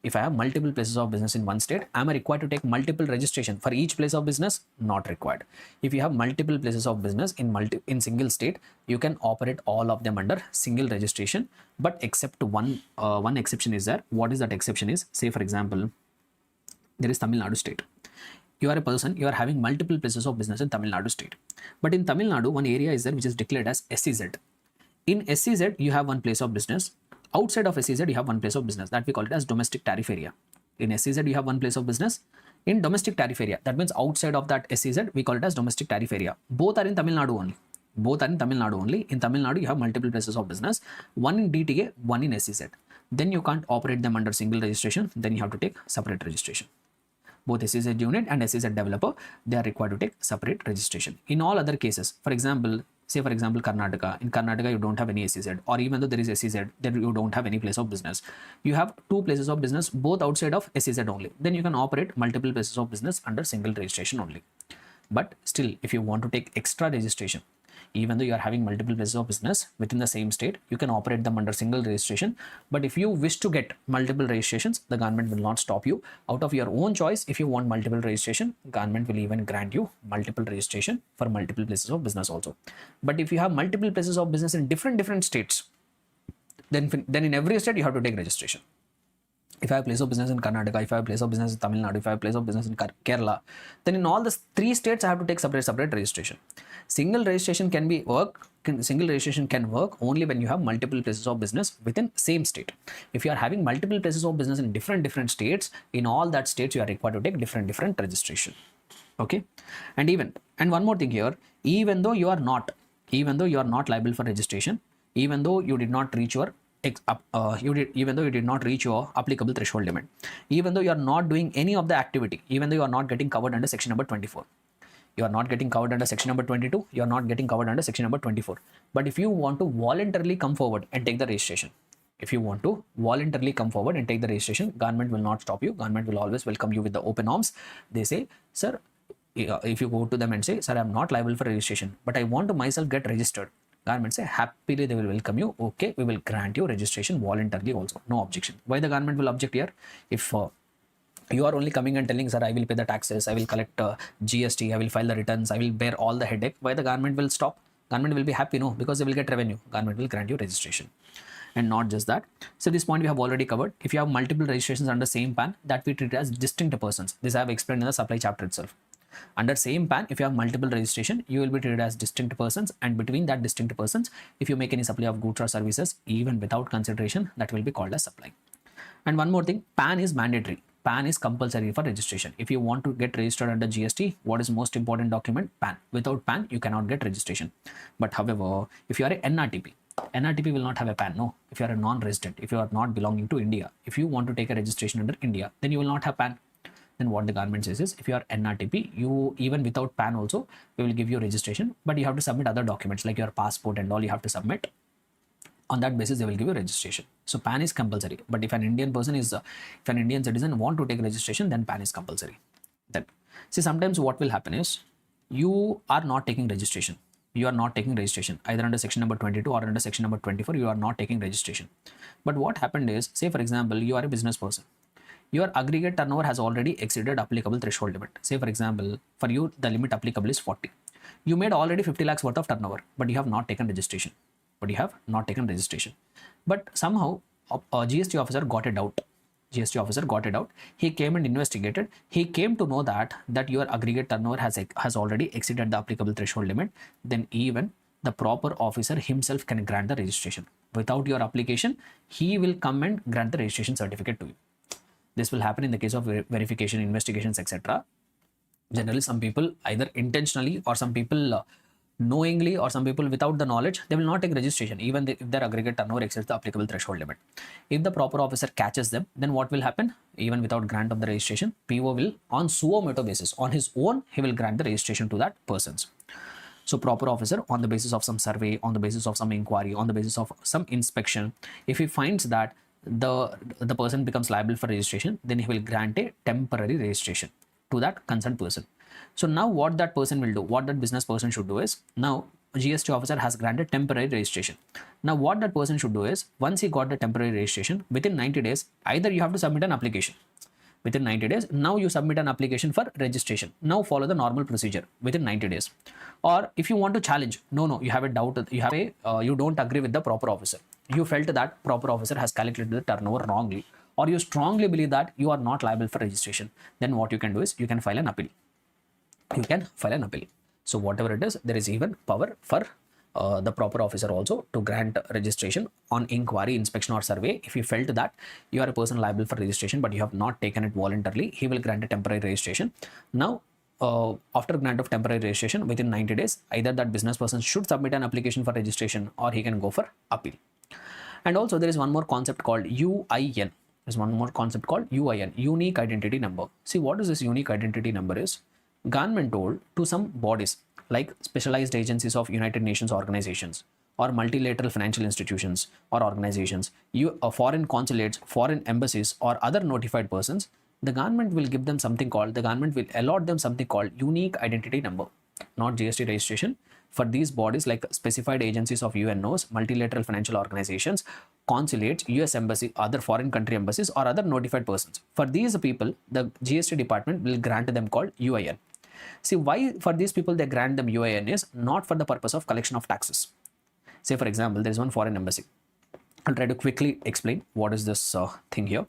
if I have multiple places of business in one state, am I required to take multiple registration for each place of business? Not required. If you have multiple places of business in single state, you can operate all of them under single registration, but except one exception is there. What is that exception is? Say for example, there is Tamil Nadu state. You are a person, you are having multiple places of business in Tamil Nadu state. But in Tamil Nadu, one area is there which is declared as SEZ. In SEZ, you have one place of business. Outside of SEZ, you have one place of business, that we call it as domestic tariff area. In SEZ, you have one place of business. In domestic tariff area, that means outside of that SEZ, we call it as domestic tariff area. Both are in Tamil Nadu only. Both are in Tamil Nadu only. In Tamil Nadu, you have multiple places of business, one in DTA, one in SEZ. Then you can't operate them under single registration. Then you have to take separate registration. Both SEZ unit and SEZ developer, they are required to take separate registration. In all other cases, for example, say for example Karnataka. In Karnataka, you don't have any SEZ, or even though there is SEZ, then you don't have any place of business. You have 2 places of business, both outside of SEZ only. Then you can operate multiple places of business under single registration only. But still, if you want to take extra registration, even though you are having multiple places of business within the same state, you can operate them under single registration. But if you wish to get multiple registrations, the government will not stop you. Out of your own choice, if you want multiple registration, government will even grant you multiple registration for multiple places of business also. But if you have multiple places of business in different states, then in every state you have to take registration. If I have place of business in Karnataka, if I have place of business in Tamil Nadu, if I have place of business in Kerala, then in all the 3 states I have to take separate registration. Single registration can work only when you have multiple places of business within same state. If you are having multiple places of business in different states, in all that states you are required to take different registration. Okay, and one more thing here, even though you are not liable for registration, even though you did not reach your applicable threshold limit, even though you are not doing any of the activity, even though you are not getting covered under section number 24, you are not getting covered under section number 22, you are not getting covered under section number 24. But if you want to voluntarily come forward and take the registration, government will not stop you. Government will always welcome you with the open arms. They say, sir, if you go to them and say, sir, I am not liable for registration, but I want to myself get registered, government say happily they will welcome you. Okay, we will grant you registration voluntarily also, no objection. Why the government will object here? If you are only coming and telling, sir, I will pay the taxes, I will collect GST, I will file the returns, I will bear all the headache, why the government will stop? Government will be happy, no, because they will get revenue. Government will grant you registration. And not just that, so this point we have already covered. If you have multiple registrations under same PAN, that we treat as distinct persons. This I have explained in the supply chapter itself. Under same PAN, if you have multiple registration, you will be treated as distinct persons, and between that distinct persons, if you make any supply of goods or services, even without consideration, that will be called as supply. And one more thing, PAN is mandatory. PAN is compulsory for registration. If you want to get registered under GST, what is most important document? PAN. Without PAN, you cannot get registration. But however, if you are a NRTP, NRTP will not have a PAN. No, if you are a non-resident, if you are not belonging to India, if you want to take a registration under India, then you will not have PAN. Then what the government says is, if you are NRTP, you even without PAN also, we will give you registration, but you have to submit other documents like your passport and all you have to submit. On that basis, they will give you registration. So PAN is compulsory. But if an Indian person is, if an Indian citizen want to take registration, then PAN is compulsory. Then, see, sometimes what will happen is, you are not taking registration. You are not taking registration either under section number 22 or under section number 24. You are not taking registration. But what happened is, say for example, you are a business person. Your aggregate turnover has already exceeded applicable threshold limit. Say for example, for you the limit applicable is 40. You made already 50 lakhs worth of turnover, but you have not taken registration. But somehow a GST officer got a doubt. He came and investigated. He came to know that your aggregate turnover has already exceeded the applicable threshold limit. Then even the proper officer himself can grant the registration. Without your application, he will come and grant the registration certificate to you. This will happen in the case of verification, investigations, etc. Generally, some people either intentionally or some people knowingly or some people without the knowledge, they will not take registration even if their aggregate turnover exceeds the applicable threshold limit. If the proper officer catches them, then what will happen? Even without grant of the registration, PO will on suo motu basis, on his own, he will grant the registration to that persons. So proper officer, on the basis of some survey, on the basis of some inquiry, on the basis of some inspection, if he finds that the person becomes liable for registration, then he will grant a temporary registration to that concerned person. So now what that person will do, what that business person should do is, now GST officer has granted temporary registration. Now what that person should do is, once he got the temporary registration, within 90 days, either you have to submit an application. Within 90 days, now you submit an application for registration. Now follow the normal procedure within 90 days. Or if you want to challenge, no, you have a doubt, you don't agree with the proper officer. You felt that proper officer has calculated the turnover wrongly, or you strongly believe that you are not liable for registration. Then what you can do is, you can file an appeal. So whatever it is, there is even power for the proper officer also to grant registration on inquiry, inspection or survey. If you felt that you are a person liable for registration but you have not taken it voluntarily, he will grant a temporary registration. Now after grant of temporary registration within 90 days, either that business person should submit an application for registration or he can go for appeal. And also there is one more concept called UIN. Unique Identity Number. See, what is this unique identity number is? Government told to some bodies like specialized agencies of United Nations organizations or multilateral financial institutions or organizations, foreign consulates, foreign embassies or other notified persons, the government will give them something called, the government will allot them something called unique identity number, not GST registration. For these bodies like specified agencies of UNOs, multilateral financial organizations, consulates, US embassy, other foreign country embassies or other notified persons. For these people, the GST department will grant them called UIN. See, why for these people they grant them UIN is not for the purpose of collection of taxes. Say for example, there is one foreign embassy. I'll try to quickly explain what is this thing here.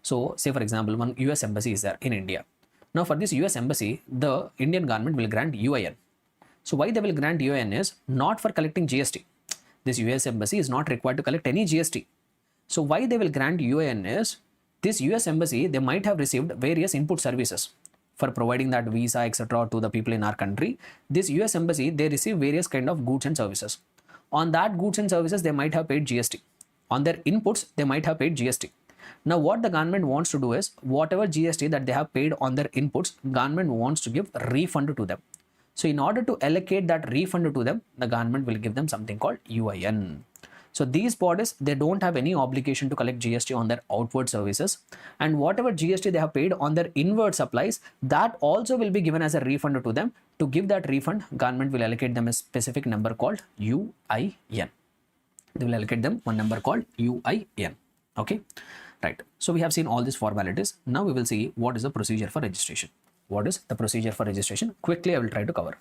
So say for example, one US embassy is there in India. Now for this US embassy, the Indian government will grant UIN. So why they will grant UIN is not for collecting GST. This US embassy is not required to collect any GST. So why they will grant UIN is, this US embassy, they might have received various input services for providing that visa, etc. to the people in our country. This US embassy, they receive various kind of goods and services. On that goods and services, they might have paid GST. On their inputs, they might have paid GST. Now what the government wants to do is, whatever GST that they have paid on their inputs, government wants to give refund to them. So in order to allocate that refund to them, the government will give them something called UIN. So these bodies, they don't have any obligation to collect GST on their outward services, and whatever GST they have paid on their inward supplies, that also will be given as a refund to them. To give that refund, government will allocate them a specific number called UIN. They will allocate them one number called UIN. Okay, right. So we have seen all these formalities. Now we will see what is the procedure for registration. What is the procedure for registration? Quickly, I will try to cover.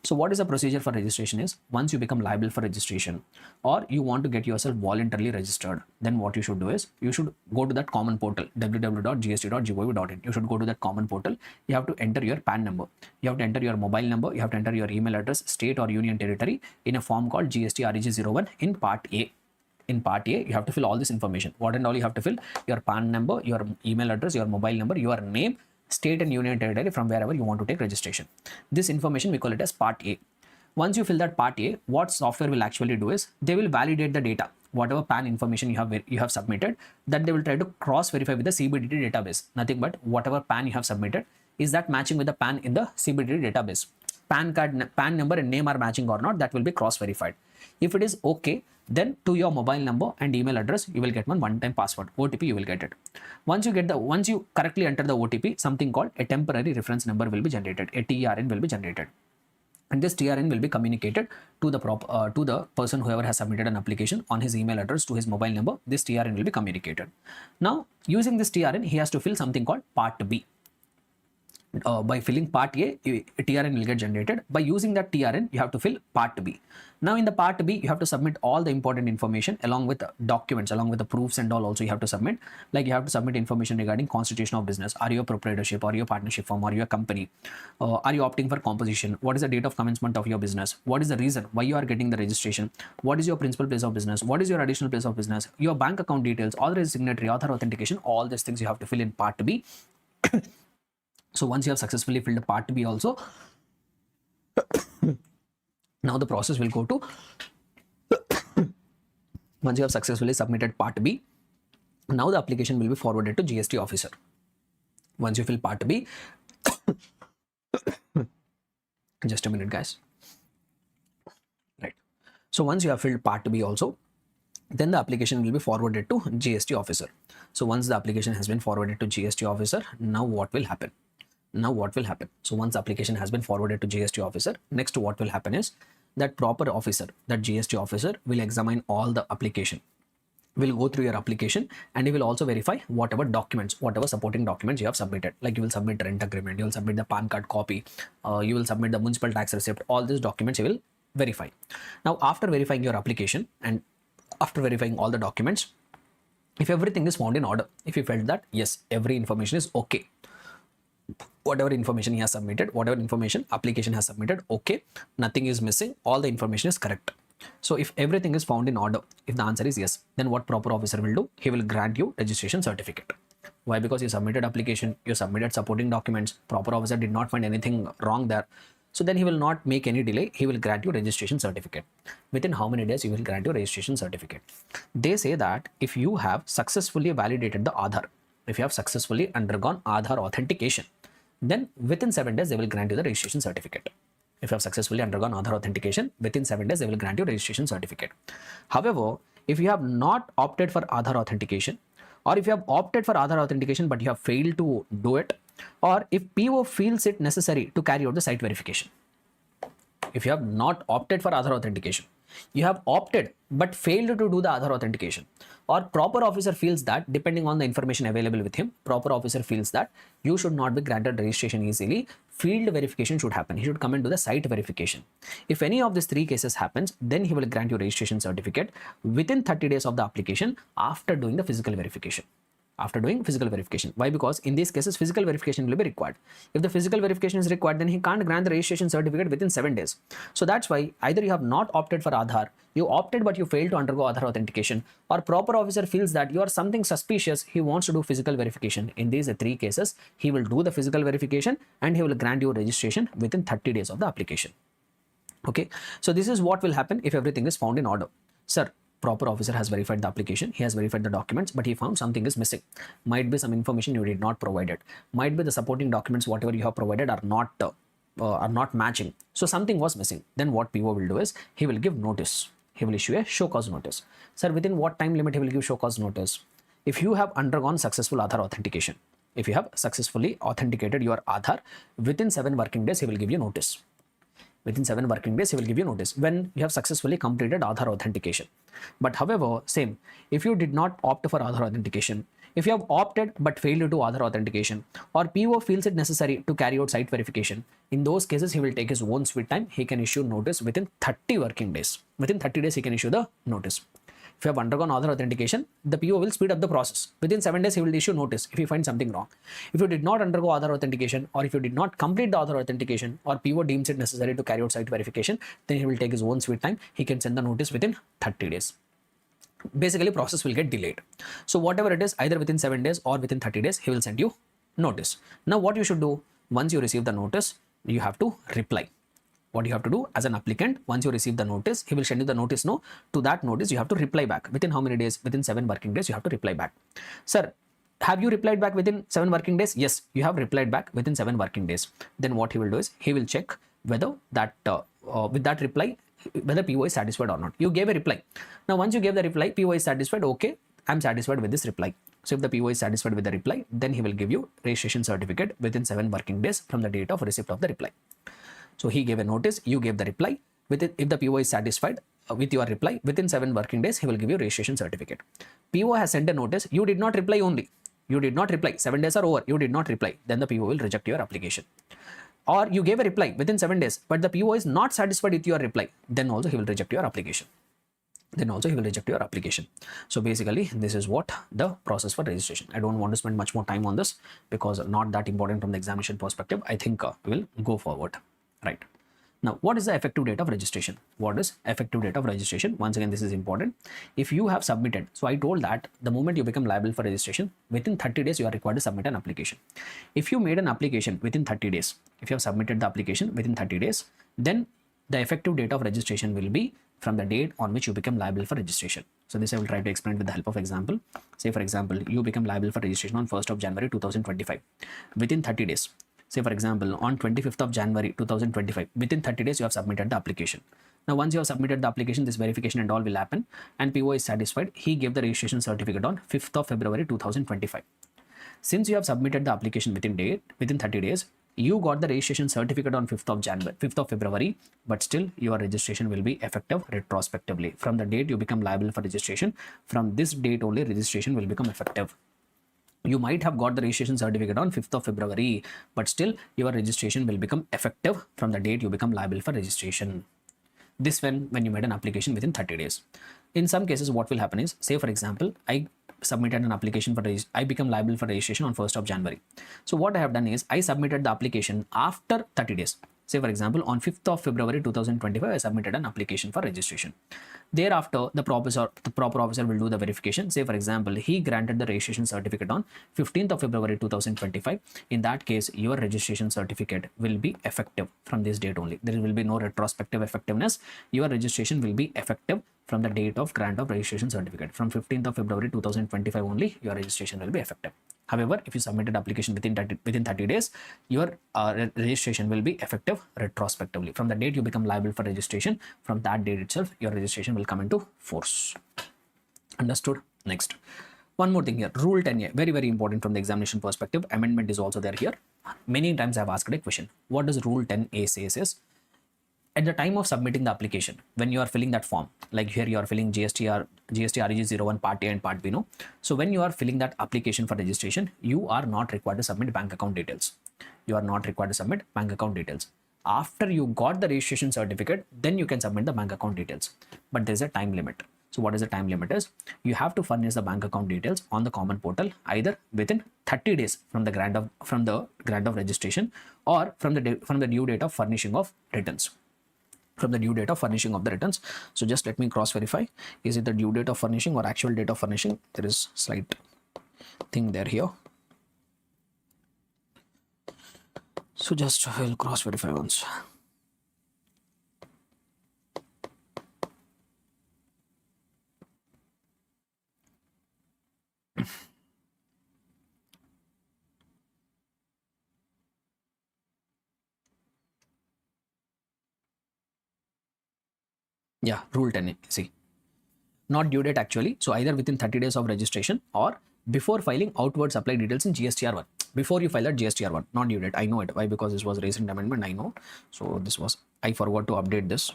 So what is the procedure for registration is, once you become liable for registration or you want to get yourself voluntarily registered, then what you should do is, you should go to that common portal, www.gst.gov.in. You should go to that common portal. You have to enter your PAN number. You have to enter your mobile number. You have to enter your email address, state or union territory in a form called GST REG01 in part A. In part A, you have to fill all this information. What and all you have to fill? Your PAN number, your email address, your mobile number, your name, state and union territory from wherever you want to take registration. This information we call it as part A. Once you fill that part A, what software will actually do is they will validate the data, whatever PAN information you have submitted, that they will try to cross verify with the CBDT database. Nothing but whatever PAN you have submitted, is that matching with the PAN in the CBDT database. PAN number and name are matching or not, that will be cross verified. If it is okay, then to your mobile number and email address, you will get one-time password, OTP, you will get it. Once you correctly enter the OTP, something called a temporary reference number will be generated, a TRN will be generated. And this TRN will be communicated to the person whoever has submitted an application on his email address to his mobile number. This TRN will be communicated. Now, using this TRN, he has to fill something called Part B. By filling Part A, TRN will get generated. By using that TRN, you have to fill Part B. Now, in the Part B, you have to submit all the important information along with documents, along with the proofs and all also you have to submit. Like you have to submit information regarding constitution of business. Are you a proprietorship? Are you a partnership firm? Are you a company? Are you opting for composition? What is the date of commencement of your business? What is the reason why you are getting the registration? What is your principal place of business? What is your additional place of business? Your bank account details, authorized signatory, author authentication, all these things you have to fill in Part B. So once you have successfully filled Part B also, now the process will go to, once you have successfully submitted Part B, now the application will be forwarded to GST officer. Once you fill Part B, just a minute guys. Right. So once you have filled Part B also, then the application will be forwarded to GST officer. So once the application has been forwarded to GST officer, now what will happen? So once the application has been forwarded to GST officer, next what will happen is that proper officer, that GST officer will examine all the application, will go through your application, and he will also verify whatever documents, whatever supporting documents you have submitted. Like you will submit rent agreement, you will submit the PAN card copy, you will submit the municipal tax receipt, all these documents he will verify. Now after verifying your application and after verifying all the documents, if everything is found in order, if you felt that yes, every information is okay, whatever information he has submitted, whatever information application has submitted, okay, nothing is missing, all the information is correct. So if everything is found in order, if the answer is yes, then what proper officer will do? He will grant you registration certificate. Why? Because you submitted application, you submitted supporting documents, proper officer did not find anything wrong there. So then he will not make any delay, he will grant you registration certificate. Within how many days he will grant you registration certificate? They say that if you have successfully validated the Aadhaar, if you have successfully undergone Aadhaar authentication, then within 7 days they will grant you the registration certificate. If you have successfully undergone Aadhaar authentication, within 7 days they will grant you registration certificate. However, if you have not opted for Aadhaar authentication, or if you have opted for Aadhaar authentication but you have failed to do it, or if PO feels it necessary to carry out the site verification, if you have not opted for Aadhaar authentication, you have opted but failed to do the Aadhaar authentication, or proper officer feels that, depending on the information available with him, proper officer feels that you should not be granted registration easily, field verification should happen. He should come and do the site verification. If any of these three cases happens, then he will grant you registration certificate within 30 days of the application after doing the physical verification. Why? Because in these cases physical verification will be required. If the physical verification is required, then he can't grant the registration certificate within 7 days. So that's why either you have not opted for Aadhaar, you opted but you failed to undergo Aadhaar authentication, or proper officer feels that you are something suspicious, he wants to do physical verification. In these three cases, he will do the physical verification and he will grant you registration within 30 days of the application. Okay, so this is what will happen if everything is found in order. Sir, proper officer has verified the application, he has verified the documents, but he found something is missing. Might be some information you did not provide it. Might be the supporting documents, whatever you have provided, are not matching. So something was missing. Then what PO will do is he will give notice. He will issue a show cause notice. Sir, within what time limit he will give show cause notice? If you have undergone successful Aadhaar authentication, if you have successfully authenticated your Aadhaar, within 7 working days he will give you notice. Within 7 working days, he will give you notice when you have successfully completed Aadhaar authentication. But however, same, if you did not opt for Aadhaar authentication, if you have opted but failed to do Aadhaar authentication, or PO feels it necessary to carry out site verification, in those cases, he will take his own sweet time. He can issue notice within 30 working days. Within 30 days, he can issue the notice. If you have undergone Aadhaar authentication, the PO will speed up the process. Within 7 days, he will issue notice if he finds something wrong. If you did not undergo Aadhaar authentication, or if you did not complete the Aadhaar authentication, or PO deems it necessary to carry out site verification, then he will take his own sweet time. He can send the notice within 30 days. Basically, process will get delayed. So whatever it is, either within 7 days or within 30 days, he will send you notice. Now what you should do, once you receive the notice, you have to reply. What you have to do as an applicant, once you receive the notice, he will send you the notice. No, to that notice you have to reply back within how many days? Within 7 working days you have to reply back. Sir, have you replied back within 7 working days? Yes, you have replied back within 7 working days. Then what he will do is he will check whether that with that reply, whether PO is satisfied or not. You gave a reply. Now once you gave the reply, PO is satisfied. Okay, I'm satisfied with this reply. So if the PO is satisfied with the reply, then he will give you registration certificate within 7 working days from the date of receipt of the reply. So he gave a notice, you gave the reply. With it, if the PO is satisfied with your reply, within 7 working days, he will give you registration certificate. PO has sent a notice, you did not reply only. You did not reply. 7 days are over, you did not reply. Then the PO will reject your application. Or you gave a reply within 7 days, but the PO is not satisfied with your reply. Then also he will reject your application. So basically, this is what the process for registration. I don't want to spend much more time on this because not that important from the examination perspective. I think we will go forward. Right. Now, what is the effective date of registration? What is effective date of registration? Once again, this is important. If you have submitted, so I told that the moment you become liable for registration, within 30 days, you are required to submit an application. If you made an application within 30 days, if you have submitted the application within 30 days, then the effective date of registration will be from the date on which you become liable for registration. So this I will try to explain with the help of example. Say for example, you become liable for registration on 1st of January 2025. Within 30 days, say for example, on 25th of January 2025, within 30 days you have submitted the application. Now once you have submitted the application, this verification and all will happen and PO is satisfied. He gave the registration certificate on 5th of February 2025. Since you have submitted the application within 30 days, you got the registration certificate on 5th of February, but still your registration will be effective retrospectively. From the date you become liable for registration, from this date only registration will become effective. You might have got the registration certificate on 5th of February, but still your registration will become effective from the date you become liable for registration. This when you made an application within 30 days. In some cases, what will happen is, say for example, I submitted an application I become liable for registration on 1st of January. So what I have done is I submitted the application after 30 days. Say for example, on 5th of February 2025, I submitted an application for registration. Thereafter, the proper officer will do the verification. Say for example, he granted the registration certificate on 15th of February 2025. In that case, your registration certificate will be effective from this date only. There will be no retrospective effectiveness. Your registration will be effective from the date of grant of registration certificate. From 15th of February 2025 only, your registration will be effective. However, if you submitted application within 30 days, your registration will be effective retrospectively. From the date you become liable for registration, from that date itself, your registration will come into force. Understood? Next. One more thing here. Rule 10A. Very, very important from the examination perspective. Amendment is also there here. Many times I have asked a question. What does Rule 10A says? At the time of submitting the application, when you are filling that form, like here you are filling GST REG 01 Part A and Part B, no? So when you are filling that application for registration, you are not required to submit bank account details. After you got the registration certificate, then you can submit the bank account details. But there is a time limit. So what is the time limit is? You have to furnish the bank account details on the common portal either within 30 days from the grant of registration or from the due date of furnishing of returns. So just let me cross verify. Is it the due date of furnishing or actual date of furnishing? There is slight thing there here. So just I'll cross verify once. Yeah, Rule 10A. See, not due date actually. So either within 30 days of registration or before filing outward supply details in GSTR1. Before you file that GSTR1, not due date. I know it. Why? Because this was recent amendment. I know. So I forgot to update this.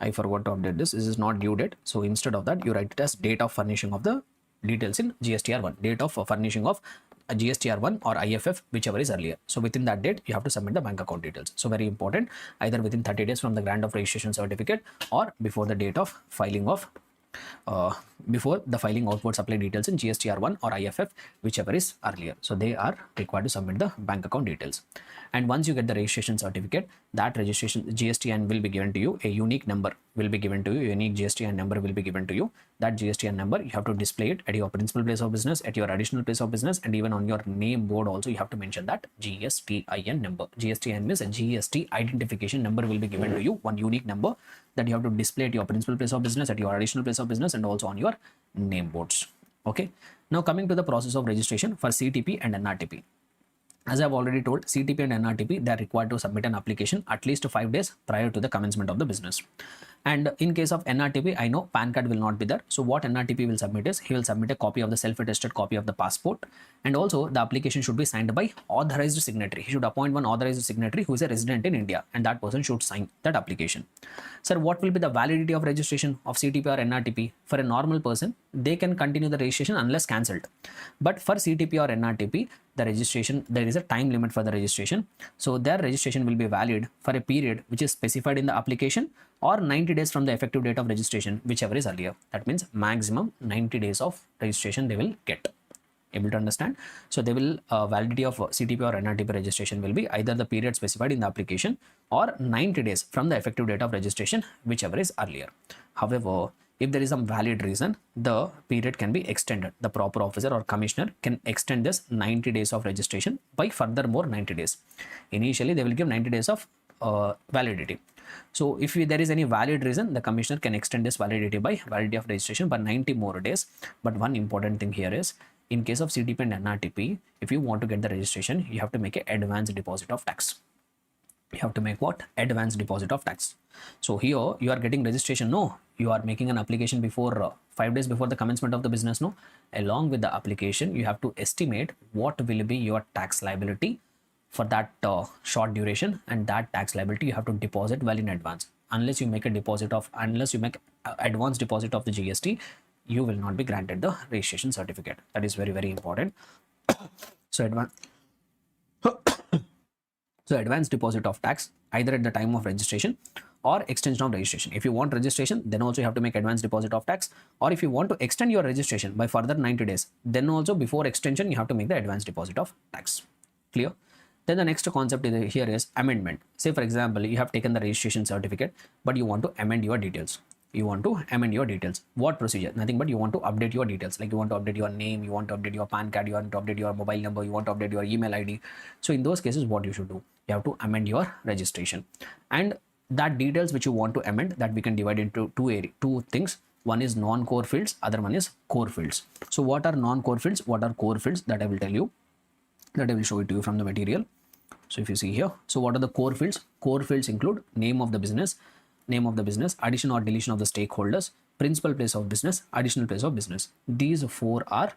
This is not due date. So instead of that, you write it as date of furnishing of the details in GSTR1. Date of furnishing of a GSTR1 or IFF, whichever is earlier. So within that date, you have to submit the bank account details. So very important, either within 30 days from the grant of registration certificate or before the date of filing of before the filing outward supply details in GSTR1 or IFF, whichever is earlier. So they are required to submit the bank account details. And once you get the registration certificate, that registration GSTN will be given to you. A unique number will be given to you. A unique GSTN number will be given to you. That GSTN number, you have to display it at your principal place of business, at your additional place of business, and even on your name board also you have to mention that GSTIN number. GSTN means a GST identification number will be given to you, one unique number that you have to display at your principal place of business, at your additional place of business, and also on your name boards. Okay. Now coming to the process of registration for CTP and NRTP. As I've already told, CTP and NRTP, they are required to submit an application at least 5 days prior to the commencement of the business. And in case of NRTP, I know PAN card will not be there. So what NRTP will submit is, he will submit a copy of the self-attested copy of the passport. And also the application should be signed by authorized signatory. He should appoint one authorized signatory who is a resident in India, and that person should sign that application. Sir, what will be the validity of registration of CTP or NRTP? For a normal person, they can continue the registration unless cancelled. But for CTP or NRTP, the registration, there is a time limit for the registration. So their registration will be valid for a period which is specified in the application, or 90 days from the effective date of registration, whichever is earlier. That means maximum 90 days of registration they will get. Able to understand? So they will validity of CTP or NRTP registration will be either the period specified in the application or 90 days from the effective date of registration, whichever is earlier. However, if there is some valid reason, the period can be extended. The proper officer or commissioner can extend this 90 days of registration by furthermore 90 days. Initially, they will give 90 days of validity. So if there is any valid reason, the commissioner can extend this validity of registration by 90 more days. But one important thing here is, in case of CTP and NRTP, if you want to get the registration, you have to make an advance deposit of tax. You have to make what? Advance deposit of tax. So here you are getting registration. No, you are making an application before 5 days before the commencement of the business. No, along with the application, you have to estimate what will be your tax liability for that short duration, and that tax liability you have to deposit well in advance. Unless you make advance deposit of the GST, you will not be granted the registration certificate. That is very, very important. So advance deposit of tax either at the time of registration or extension of registration. If you want registration, then also you have to make advance deposit of tax, or if you want to extend your registration by further 90 days, then also before extension you have to make the advance deposit of tax. Clear? Then the next concept here is amendment. Say for example, you have taken the registration certificate, but you want to amend your details. What procedure? Nothing but you want to update your details. Like you want to update your name, you want to update your PAN card, you want to update your mobile number, you want to update your email ID. So in those cases, what you should do? You have to amend your registration. And that details which you want to amend, that we can divide into two things. One is non-core fields, other one is core fields. So what are non-core fields? What are core fields? That I will tell you. That I will show it to you from the material. So if you see here, so what are the core fields? Core fields include name of the business, addition or deletion of the stakeholders, principal place of business, additional place of business. These four are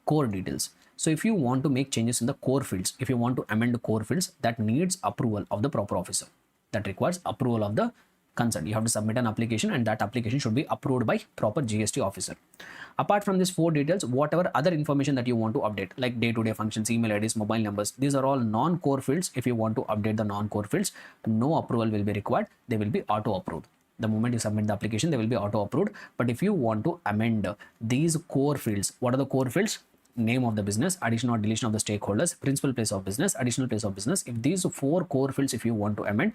core details. So if you want to make changes in the core fields, if you want to amend the core fields, that needs approval of the proper officer. That requires approval of the concerned. You have to submit an application, and that application should be approved by proper GST officer. Apart from these four details, whatever other information that you want to update, like day-to-day functions, email IDs, mobile numbers, these are all non-core fields. If you want to update the non-core fields, no approval will be required. They will be auto-approved. The moment you submit the application, they will be auto-approved. But if you want to amend these core fields, what are the core fields? Name of the business, addition or deletion of the stakeholders, principal place of business, additional place of business. If these four core fields, if you want to amend,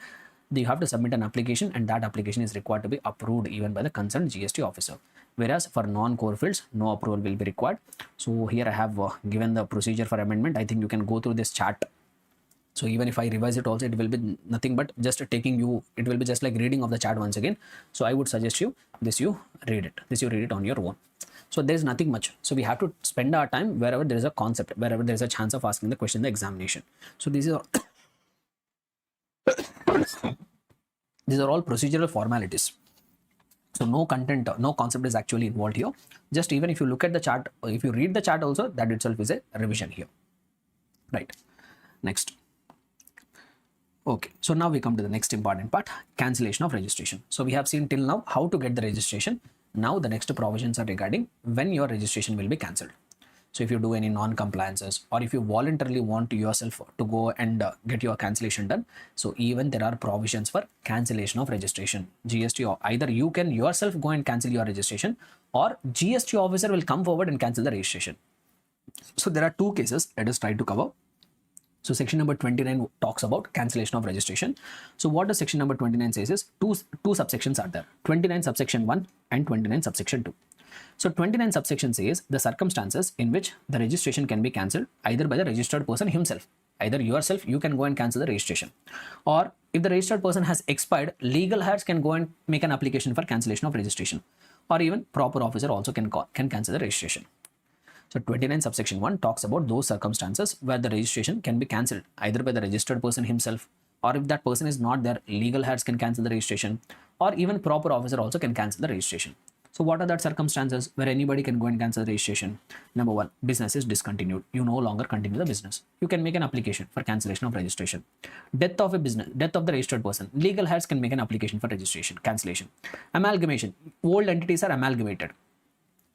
you have to submit an application, and that application is required to be approved even by the concerned GST officer. Whereas for non-core fields, no approval will be required. So here I have given the procedure for amendment. I think you can go through this chart. So even if I revise it also, it will be nothing but just taking you, it will be just like reading of the chart once again. So I would suggest you, you read it on your own. So there's nothing much. So we have to spend our time wherever there is a concept, wherever there is a chance of asking the question in the examination. So these are all procedural formalities. So no content, no concept is actually involved here. Just even if you look at the chart, if you read the chart also, that itself is a revision here. Right. Next. Okay. So now we come to the next important part, cancellation of registration. So we have seen till now how to get the registration. Now the next provisions are regarding when your registration will be cancelled. So if you do any non-compliances, or if you voluntarily want yourself to go and get your cancellation done, so even there are provisions for cancellation of registration. GST, or either you can yourself go and cancel your registration, or GST officer will come forward and cancel the registration. So there are two cases let us try to cover. So section number 29 talks about cancellation of registration. So what does section number 29 says is two subsections are there, 29 subsection 1 and 29 subsection 2. So 29 subsection says the circumstances in which the registration can be cancelled either by the registered person himself, either yourself you can go and cancel the registration, or if the registered person has expired, legal heirs can go and make an application for cancellation of registration, or even proper officer also can cancel the registration. So 29 subsection 1 talks about those circumstances where the registration can be cancelled either by the registered person himself, or if that person is not there, legal heirs can cancel the registration, or even proper officer also can cancel the registration. So what are that circumstances where anybody can go and cancel the registration? Number 1, business is discontinued. You no longer continue the business. You can make an application for cancellation of registration. Death of a business, death of the registered person. Legal heirs can make an application for registration, cancellation. Amalgamation. Old entities are amalgamated.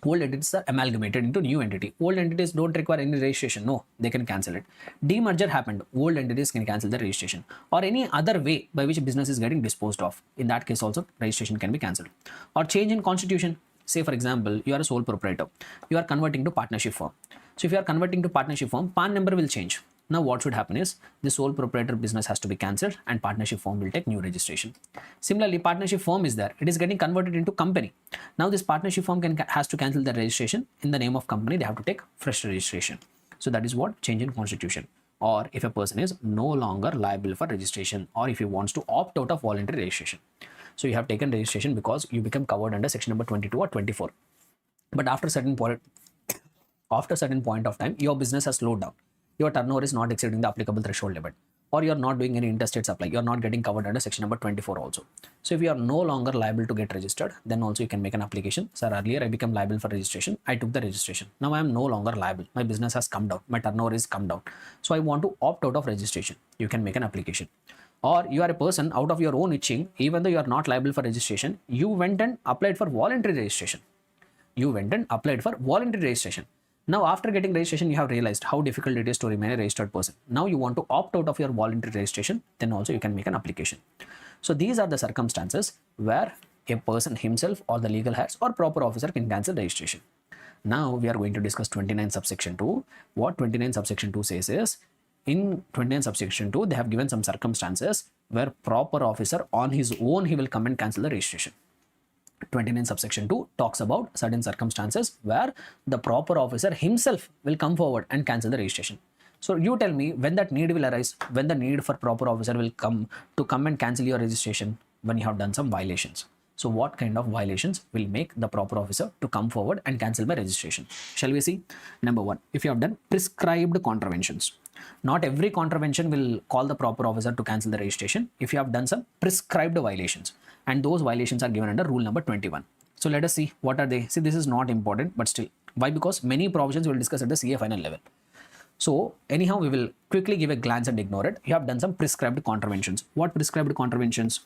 Old entities are amalgamated into new entity. Old entities don't require any registration. No, they can cancel it. Demerger happened. Old entities can cancel the registration, or any other way by which business is getting disposed of. In that case also registration can be cancelled. Or change in constitution. Say for example, you are a sole proprietor. You are converting to partnership firm. So if you are converting to partnership firm, PAN number will change. Now what should happen is the sole proprietor business has to be cancelled and partnership firm will take new registration. Similarly, partnership firm is there. It is getting converted into company. Now this partnership firm has to cancel the registration. In the name of company, they have to take fresh registration. So that is what change in constitution. Or if a person is no longer liable for registration, or if he wants to opt out of voluntary registration. So you have taken registration because you become covered under section number 22 or 24. But after certain point of time, your business has slowed down. Your turnover is not exceeding the applicable threshold limit, or you're not doing any interstate supply. You're not getting covered under section number 24 also. So if you are no longer liable to get registered, then also you can make an application. Sir, earlier I became liable for registration. I took the registration. Now I am no longer liable. My business has come down. My turnover is come down. So I want to opt out of registration. You can make an application. Or you are a person out of your own itching, even though you are not liable for registration, you went and applied for voluntary registration. Now, after getting registration, you have realized how difficult it is to remain a registered person. Now you want to opt out of your voluntary registration, then also you can make an application. So these are the circumstances where a person himself or the legal heirs or proper officer can cancel registration. Now we are going to discuss 29 subsection 2. What 29 subsection 2 says is, in 29 subsection 2, they have given some circumstances where proper officer on his own, he will come and cancel the registration. 29 subsection 2 talks about certain circumstances where the proper officer himself will come forward and cancel the registration. So you tell me when that need will arise, when the need for proper officer will come and cancel your registration, when you have done some violations. So what kind of violations will make the proper officer to come forward and cancel my registration? Shall we see? Number 1, if you have done prescribed contraventions. Not every contravention will call the proper officer to cancel the registration. If you have done some prescribed violations, and those violations are given under rule number 21. So let us see what are they. See, this is not important, but still. Why? Because many provisions we will discuss at the CA final level. So anyhow, we will quickly give a glance and ignore it. You have done some prescribed contraventions. What prescribed contraventions?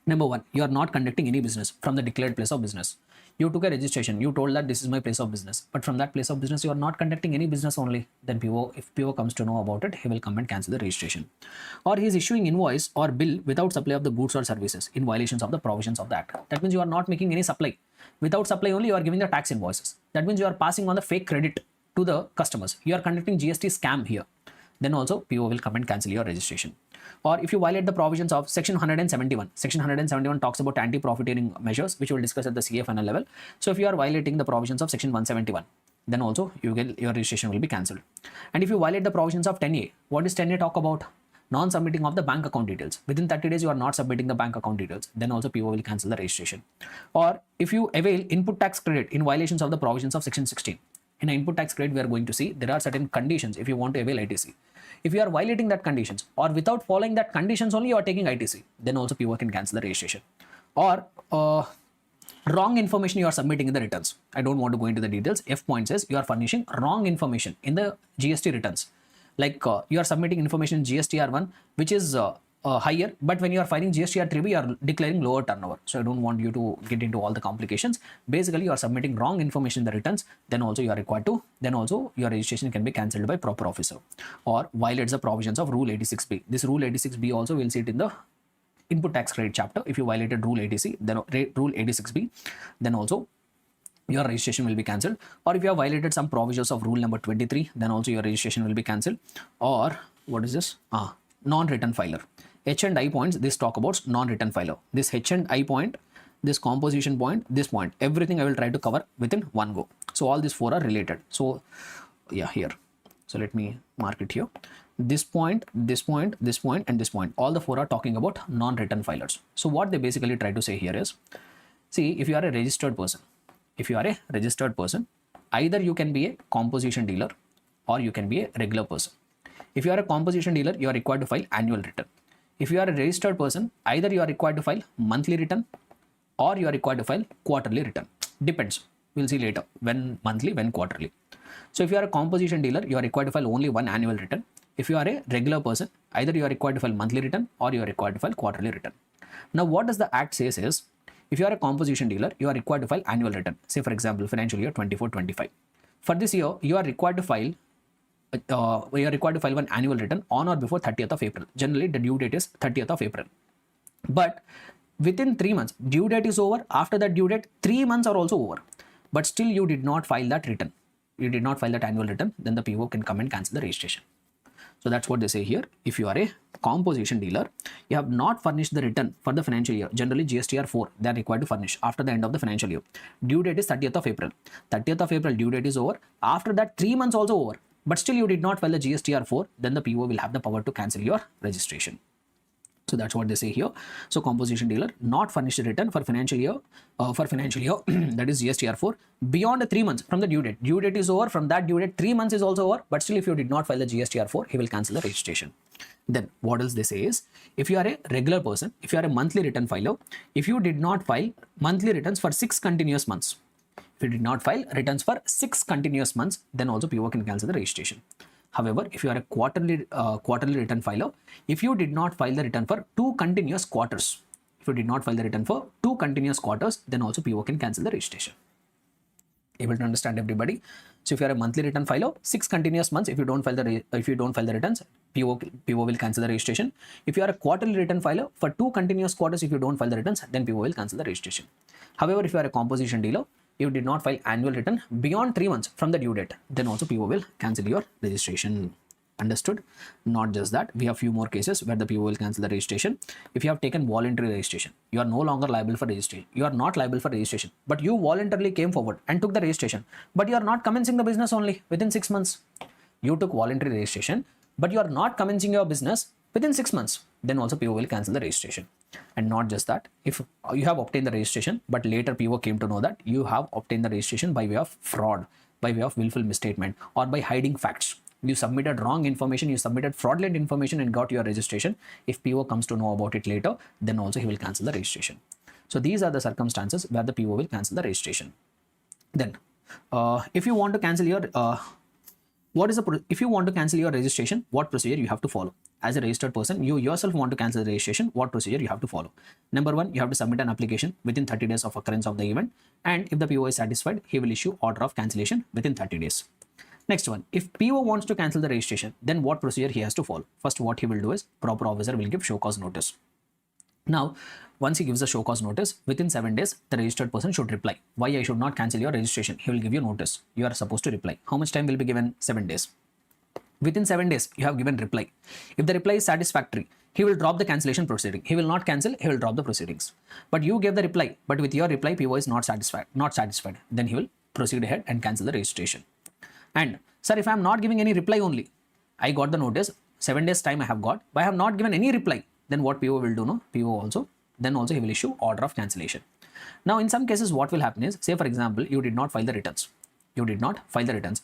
Number 1, you are not conducting any business from the declared place of business. You took a registration. You told that this is my place of business. But from that place of business, you are not conducting any business only. Then PO, if PO comes to know about it, he will come and cancel the registration. Or he is issuing invoice or bill without supply of the goods or services in violations of the provisions of the Act. That means you are not making any supply. Without supply only, you are giving the tax invoices. That means you are passing on the fake credit to the customers. You are conducting GST scam here. Then also PO will come and cancel your registration. Or if you violate the provisions of section 171, section 171 talks about anti-profiteering measures, which we will discuss at the CA final level. So if you are violating the provisions of section 171, then also your registration will be cancelled. And if you violate the provisions of 10A, what does 10A talk about? Non-submitting of the bank account details. Within 30 days, you are not submitting the bank account details. Then also PO will cancel the registration. Or if you avail input tax credit in violations of the provisions of section 16. In an input tax credit, we are going to see there are certain conditions if you want to avail ITC. If you are violating that conditions or without following that conditions only you are taking ITC, then also PO can cancel the registration. Or wrong information you are submitting in the returns. I don't want to go into the details. F point says you are furnishing wrong information in the GST returns. Like you are submitting information in GSTR1 which is higher, but when you are filing GST 3B, you are declaring lower turnover. So I don't want you to get into all the complications. Basically, you are submitting wrong information in the returns, then also you are required to, then also your registration can be cancelled by proper officer or violates the provisions of Rule 86B. This Rule 86B also we'll see it in the input tax credit chapter. If you violated Rule 80C, then Rule 86B, then also your registration will be cancelled. Or if you have violated some provisions of rule number 23, then also your registration will be cancelled. Or what is this? Non-return filer. H and I points, this talk about non-return filer. This H and I point, this composition point, this point, everything I will try to cover within one go. So all these four are related. So yeah, here. So let me mark it here. This point, this point, this point, and this point. All the four are talking about non-return filers. So what they basically try to say here is, see, if you are a registered person, either you can be a composition dealer or you can be a regular person. If you are a composition dealer, you are required to file annual return. If you are a registered person, either you are required to file monthly return or you are required to file quarterly return. Depends. We'll see later when monthly, when quarterly. So if you are a composition dealer, you are required to file only one annual return. If you are a regular person, either you are required to file monthly return or you are required to file quarterly return. Now, what does the act says is, if you are a composition dealer, you are required to file annual return. Say for example, financial year 24-25. For this year, you are required to file one annual return on or before 30th of April. Generally, the due date is 30th of April. But within 3 months, due date is over. After that due date, 3 months are also over. But still you did not file that return. You did not file that annual return, then the PO can come and cancel the registration. So that's what they say here. If you are a composition dealer, you have not furnished the return for the financial year. Generally, GSTR 4, they are required to furnish after the end of the financial year. Due date is 30th of April. 30th of April, due date is over. After that, 3 months also over. But still you did not file the GSTR 4, then the PO will have the power to cancel your registration. So that's what they say here. So composition dealer not furnished a return for financial year that is GSTR 4 beyond 3 months from the due date. Due date is over. From that due date, 3 months is also over. But still, if you did not file the GSTR 4, he will cancel the registration. Then what else they say is, if you are a regular person, if you are a monthly return filer, if you did not file monthly returns for 6 continuous months, if you did not file returns for 6 continuous months, then also PO can cancel the registration. However, if you are a quarterly return filer, if you did not file the return for 2 continuous quarters, then also PO can cancel the registration. Able to understand, everybody? So if you are a monthly return filer, 6 continuous months, if you don't file the returns, PO will cancel the registration. If you are a quarterly return filer, for 2 continuous quarters, if you don't file the returns, then PO will cancel the registration. However, if you are a composition dealer, you did not file annual return beyond 3 months from the due date, then also PO will cancel your registration. Understood? Not just that, we have few more cases where the PO will cancel the registration. If you have taken voluntary registration, you are no longer liable for registration. You are not liable for registration, but you voluntarily came forward and took the registration, but you are not commencing the business only within 6 months. You took voluntary registration, but you are not commencing your business within 6 months, then also PO will cancel the registration. And not just that, if you have obtained the registration, but later PO came to know that you have obtained the registration by way of fraud, by way of willful misstatement, or by hiding facts. You submitted wrong information, you submitted fraudulent information and got your registration. If PO comes to know about it later, then also he will cancel the registration. So these are the circumstances where the PO will cancel the registration. Then, if you want to cancel your registration, what procedure you have to follow? As a registered person, you yourself want to cancel the registration, what procedure you have to follow? Number 1, you have to submit an application within 30 days of occurrence of the event, and if the PO is satisfied, he will issue order of cancellation within 30 days. Next one, if PO wants to cancel the registration, then what procedure he has to follow? First, what he will do is, proper officer will give show cause notice. Now, once he gives a show cause notice, within 7 days, the registered person should reply. Why I should not cancel your registration? He will give you notice. You are supposed to reply. How much time will be given? 7 days. Within 7 days, you have given reply. If the reply is satisfactory, he will drop the cancellation proceeding. He will not cancel, he will drop the proceedings. But you gave the reply, but with your reply, PO is not satisfied. Then he will proceed ahead and cancel the registration. And sir, if I am not giving any reply only, I got the notice, 7 days time I have got, but I have not given any reply, then what PO will do? No, PO also he will issue order of cancellation. Now, in some cases, what will happen is, say for example, you did not file the returns.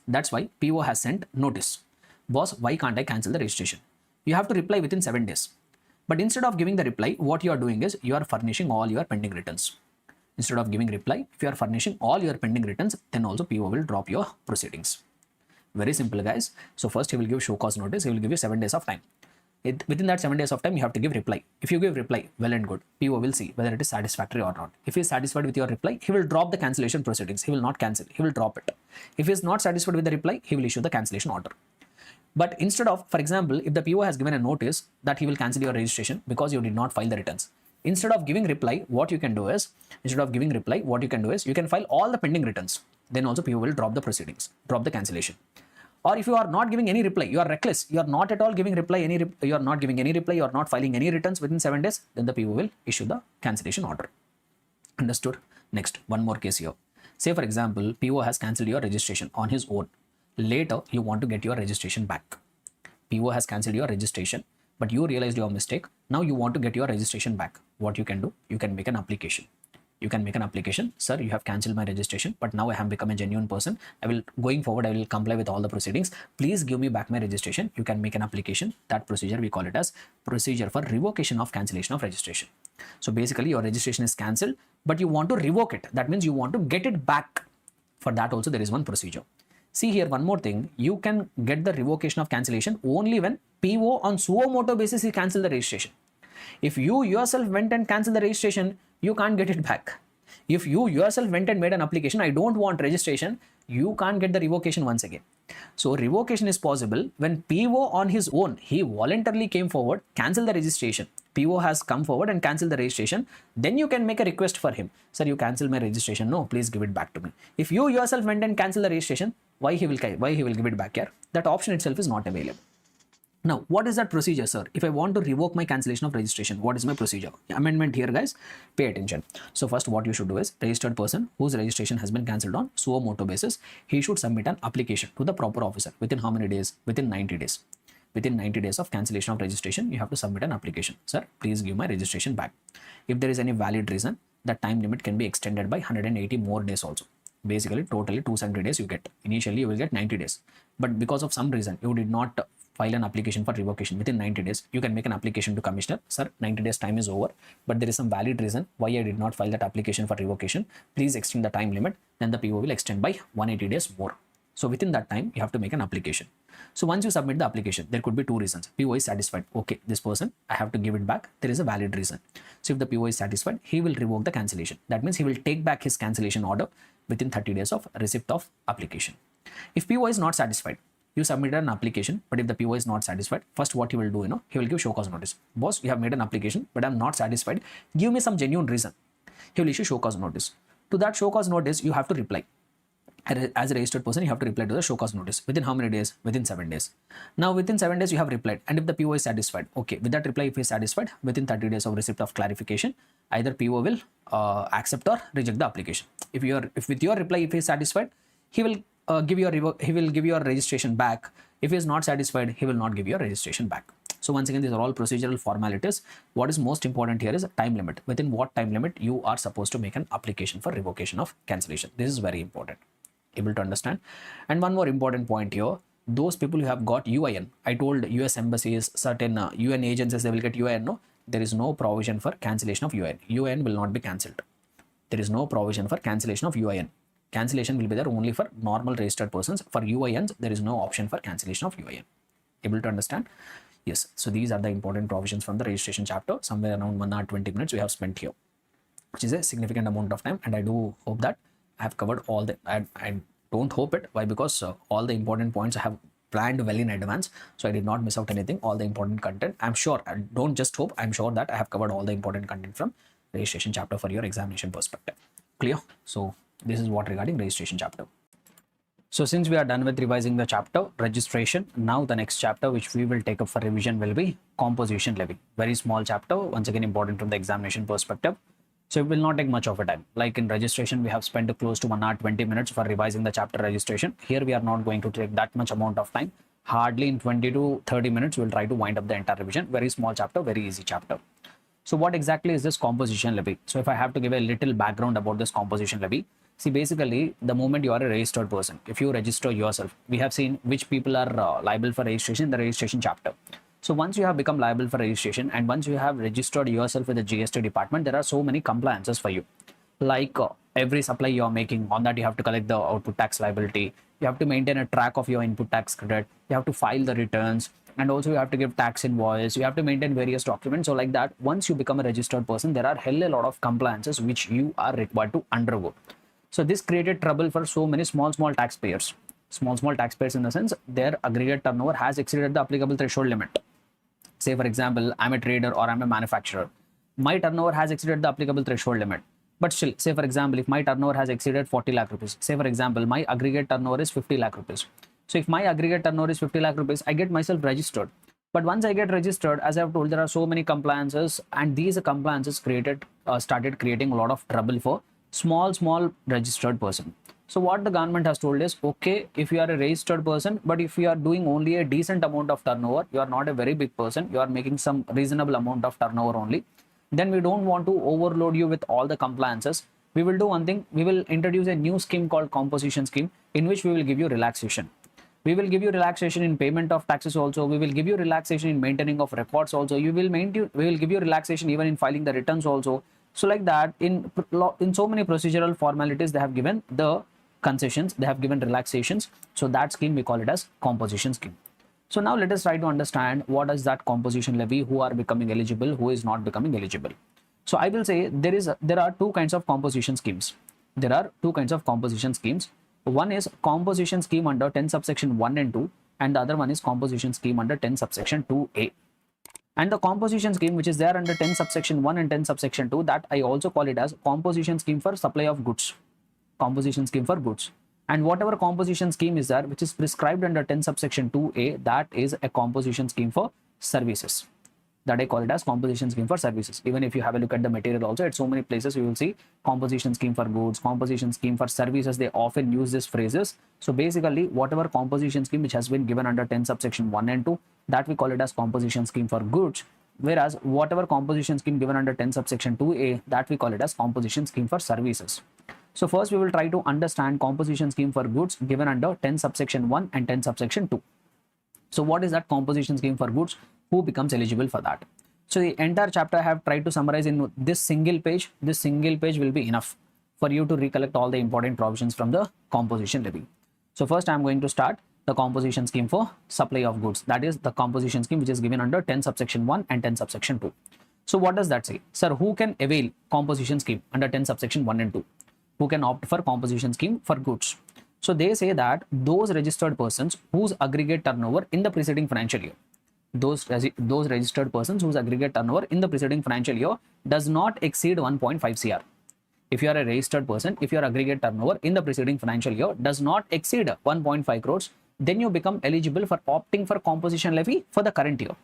That's why PO has sent notice. Boss, why can't I cancel the registration? You have to reply within 7 days. But instead of giving the reply, what you are doing is, you are furnishing all your pending returns. Instead of giving reply, if you are furnishing all your pending returns, then also PO will drop your proceedings. Very simple, guys. So first he will give show cause notice. He will give you 7 days of time. Within that 7 days of time, you have to give reply. If you give reply, well and good. PO will see whether it is satisfactory or not. If he is satisfied with your reply, he will drop the cancellation proceedings. He will not cancel. He will drop it. If he is not satisfied with the reply, he will issue the cancellation order. But instead of, for example, if the PO has given a notice that he will cancel your registration because you did not file the returns, instead of giving reply, what you can do is, you can file all the pending returns. Then also PO will drop the proceedings, drop the cancellation. Or if you are not giving any reply, you are reckless, you are not at all giving reply, you are not giving any reply, you are not filing any returns within 7 days, then the PO will issue the cancellation order. Understood? Next, one more case here. Say for example, PO has cancelled your registration on his own. Later, you want to get your registration back. PO has cancelled your registration, but you realized your mistake. Now you want to get your registration back. What you can do? You can make an application. Sir, you have cancelled my registration, but now I have become a genuine person. Going forward, I will comply with all the proceedings. Please give me back my registration. You can make an application. That procedure, we call it as procedure for revocation of cancellation of registration. So basically, your registration is cancelled, but you want to revoke it. That means you want to get it back. For that also, there is one procedure. See here, one more thing. You can get the revocation of cancellation only when PO on suo moto basis he cancelled the registration. If you yourself went and cancelled the registration, you can't get it back. If you yourself went and made an application, I don't want registration, you can't get the revocation once again. So revocation is possible when PO on his own, he voluntarily came forward, cancelled the registration. PO has come forward and cancelled the registration. Then you can make a request for him. Sir, you cancelled my registration. No, please give it back to me. If you yourself went and cancelled the registration, why he will give it back here? That option itself is not available. Now, what is that procedure, sir? If I want to revoke my cancellation of registration, what is my procedure? Amendment here, guys, pay attention. So first what you should do is, registered person whose registration has been cancelled on suo moto basis, he should submit an application to the proper officer within how many days? Within 90 days. Within 90 days of cancellation of registration, you have to submit an application. Sir, please give my registration back. If there is any valid reason, the time limit can be extended by 180 more days also. Basically, totally 270 days you get. Initially, you will get 90 days. But because of some reason, you did not file an application for revocation within 90 days, you can make an application to commissioner. Sir, 90 days time is over, but there is some valid reason why I did not file that application for revocation. Please extend the time limit. Then the PO will extend by 180 days more. So within that time, you have to make an application. So once you submit the application, there could be two reasons. PO is satisfied. Okay, this person, I have to give it back. There is a valid reason. So if the PO is satisfied, he will revoke the cancellation. That means he will take back his cancellation order within 30 days of receipt of application. If PO is not satisfied, you submitted an application, but if the PO is not satisfied, first what he will do, he will give show cause notice. Boss, you have made an application, but I'm not satisfied. Give me some genuine reason. He will issue show cause notice. To that show cause notice, you have to reply. As a registered person, you have to reply to the show cause notice. Within how many days? Within 7 days. Now, within 7 days, you have replied. And if the PO is satisfied, okay, with that reply, if he is satisfied, within 30 days of receipt of clarification, either PO will accept or reject the application. If with your reply, if he is satisfied, he will give your registration back. If he is not satisfied, he will not give your registration back. So once again, these are all procedural formalities. What is most important here is time limit. Within what time limit you are supposed to make an application for revocation of cancellation. This is very important. Able to understand? And one more important point here. Those people who have got UIN, I told US embassies, certain UN agencies, they will get UIN. No, there is no provision for cancellation of UIN. UIN will not be cancelled. There is no provision for cancellation of UIN. Cancellation will be there only for normal registered persons. For UINs, there is no option for cancellation of UIN. Able to understand? Yes. So these are the important provisions from the registration chapter. Somewhere around 1 hour 20 minutes we have spent here, which is a significant amount of time. And I do hope that I have covered all the, I don't hope it. Why? Because all the important points I have planned well in advance. So I did not miss out anything, all the important content. I'm sure, I don't just hope, I'm sure that I have covered all the important content from registration chapter for your examination perspective. Clear? So this is what regarding registration chapter. So since we are done with revising the chapter registration, now the next chapter which we will take up for revision will be composition levy. Very small chapter, once again important from the examination perspective. So it will not take much of a time. Like in registration, we have spent close to 1 hour 20 minutes for revising the chapter registration. Here we are not going to take that much amount of time. Hardly in 20 to 30 minutes, we'll try to wind up the entire revision. Very small chapter, very easy chapter. So what exactly is this composition levy? So if I have to give a little background about this composition levy, see, basically, the moment you are a registered person, if you register yourself, we have seen which people are liable for registration in the registration chapter. So once you have become liable for registration and once you have registered yourself with the GST department, there are so many compliances for you. Like every supply you are making, on that you have to collect the output tax liability. You have to maintain a track of your input tax credit. You have to file the returns. and also you have to give tax invoice, you have to maintain various documents. So like that, once you become a registered person, there are hell a lot of compliances which you are required to undergo. So this created trouble for so many small taxpayers. Small taxpayers in the sense their aggregate turnover has exceeded the applicable threshold limit. Say for example, I'm a trader or I'm a manufacturer. My turnover has exceeded the applicable threshold limit. But still, say for example, if my turnover has exceeded 40 lakh rupees, say for example, my aggregate turnover is 50 lakh rupees. So if my aggregate turnover is 50 lakh rupees, I get myself registered. But once I get registered, as I've told, there are so many compliances, and these compliances started creating a lot of trouble for small registered person. So what the government has told is, okay, if you are a registered person, but if you are doing only a decent amount of turnover, you are not a very big person, you are making some reasonable amount of turnover only, then we don't want to overload you with all the compliances. We will do one thing, we will introduce a new scheme called composition scheme, in which we will give you relaxation. We will give you relaxation in payment of taxes also. We will give you relaxation in maintaining of records also. We will give you relaxation even in filing the returns also. So like that, in so many procedural formalities, they have given the concessions, they have given relaxations. So that scheme we call it as composition scheme. So now let us try to understand what is that composition levy, who are becoming eligible, who is not becoming eligible. So I will say there are two kinds of composition schemes. There are two kinds of composition schemes. One is composition scheme under 10 subsection 1 and 2, and the other one is composition scheme under 10 subsection 2A. And the composition scheme which is there under 10 subsection 1 and 10 subsection 2, that I also call it as composition scheme for supply of goods. Composition scheme for goods. And whatever composition scheme is there which is prescribed under 10 subsection 2A, that is a composition scheme for services. That I call it as composition scheme for services. Even if you have a look at the material also, at so many places you will see composition scheme for goods, composition scheme for services. They often use these phrases. So basically, whatever composition scheme which has been given under 10 subsection 1 and 2, that we call it as composition scheme for goods. Whereas whatever composition scheme given under 10 subsection 2A, that we call it as composition scheme for services. So first we will try to understand composition scheme for goods given under 10 subsection 1 and 10 subsection 2. So what is that composition scheme for goods? Who becomes eligible for that? So the entire chapter I have tried to summarize in this single page. This single page will be enough for you to recollect all the important provisions from the composition levy. So first I am going to start the composition scheme for supply of goods. That is the composition scheme which is given under 10 subsection 1 and 10 subsection 2. So what does that say? Sir, who can avail composition scheme under 10 subsection 1 and 2? Who can opt for composition scheme for goods? So they say that those registered persons whose aggregate turnover in the preceding financial year, those registered persons whose aggregate turnover in the preceding financial year does not exceed 1.5 crore. If you are a registered person, if your aggregate turnover in the preceding financial year does not exceed 1.5 crores, then you become eligible for opting for composition levy for the current year.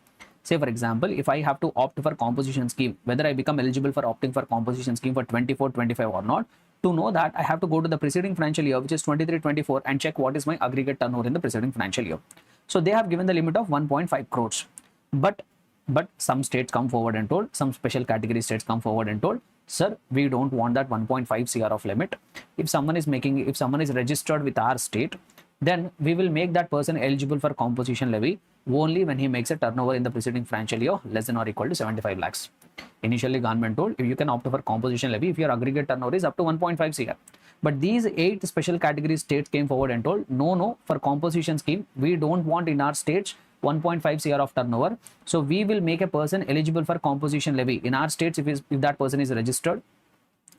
Say for example, if I have to opt for composition scheme, whether I become eligible for opting for composition scheme for 24-25 or not, to know that I have to go to the preceding financial year, which is 23-24, and check what is my aggregate turnover in the preceding financial year. So they have given the limit of 1.5 crores. But some states come forward and told, some special category states come forward and told, sir, we don't want that 1.5 crore of limit. If someone is registered with our state, then we will make that person eligible for composition levy only when he makes a turnover in the preceding financial year less than or equal to 75 lakhs. Initially, government told if you can opt for composition levy if your aggregate turnover is up to 1.5 crore. But these 8 special category states came forward and told, no, for composition scheme, we don't want in our states 1.5 crore of turnover. So we will make a person eligible for composition levy. In our states, if that person is registered,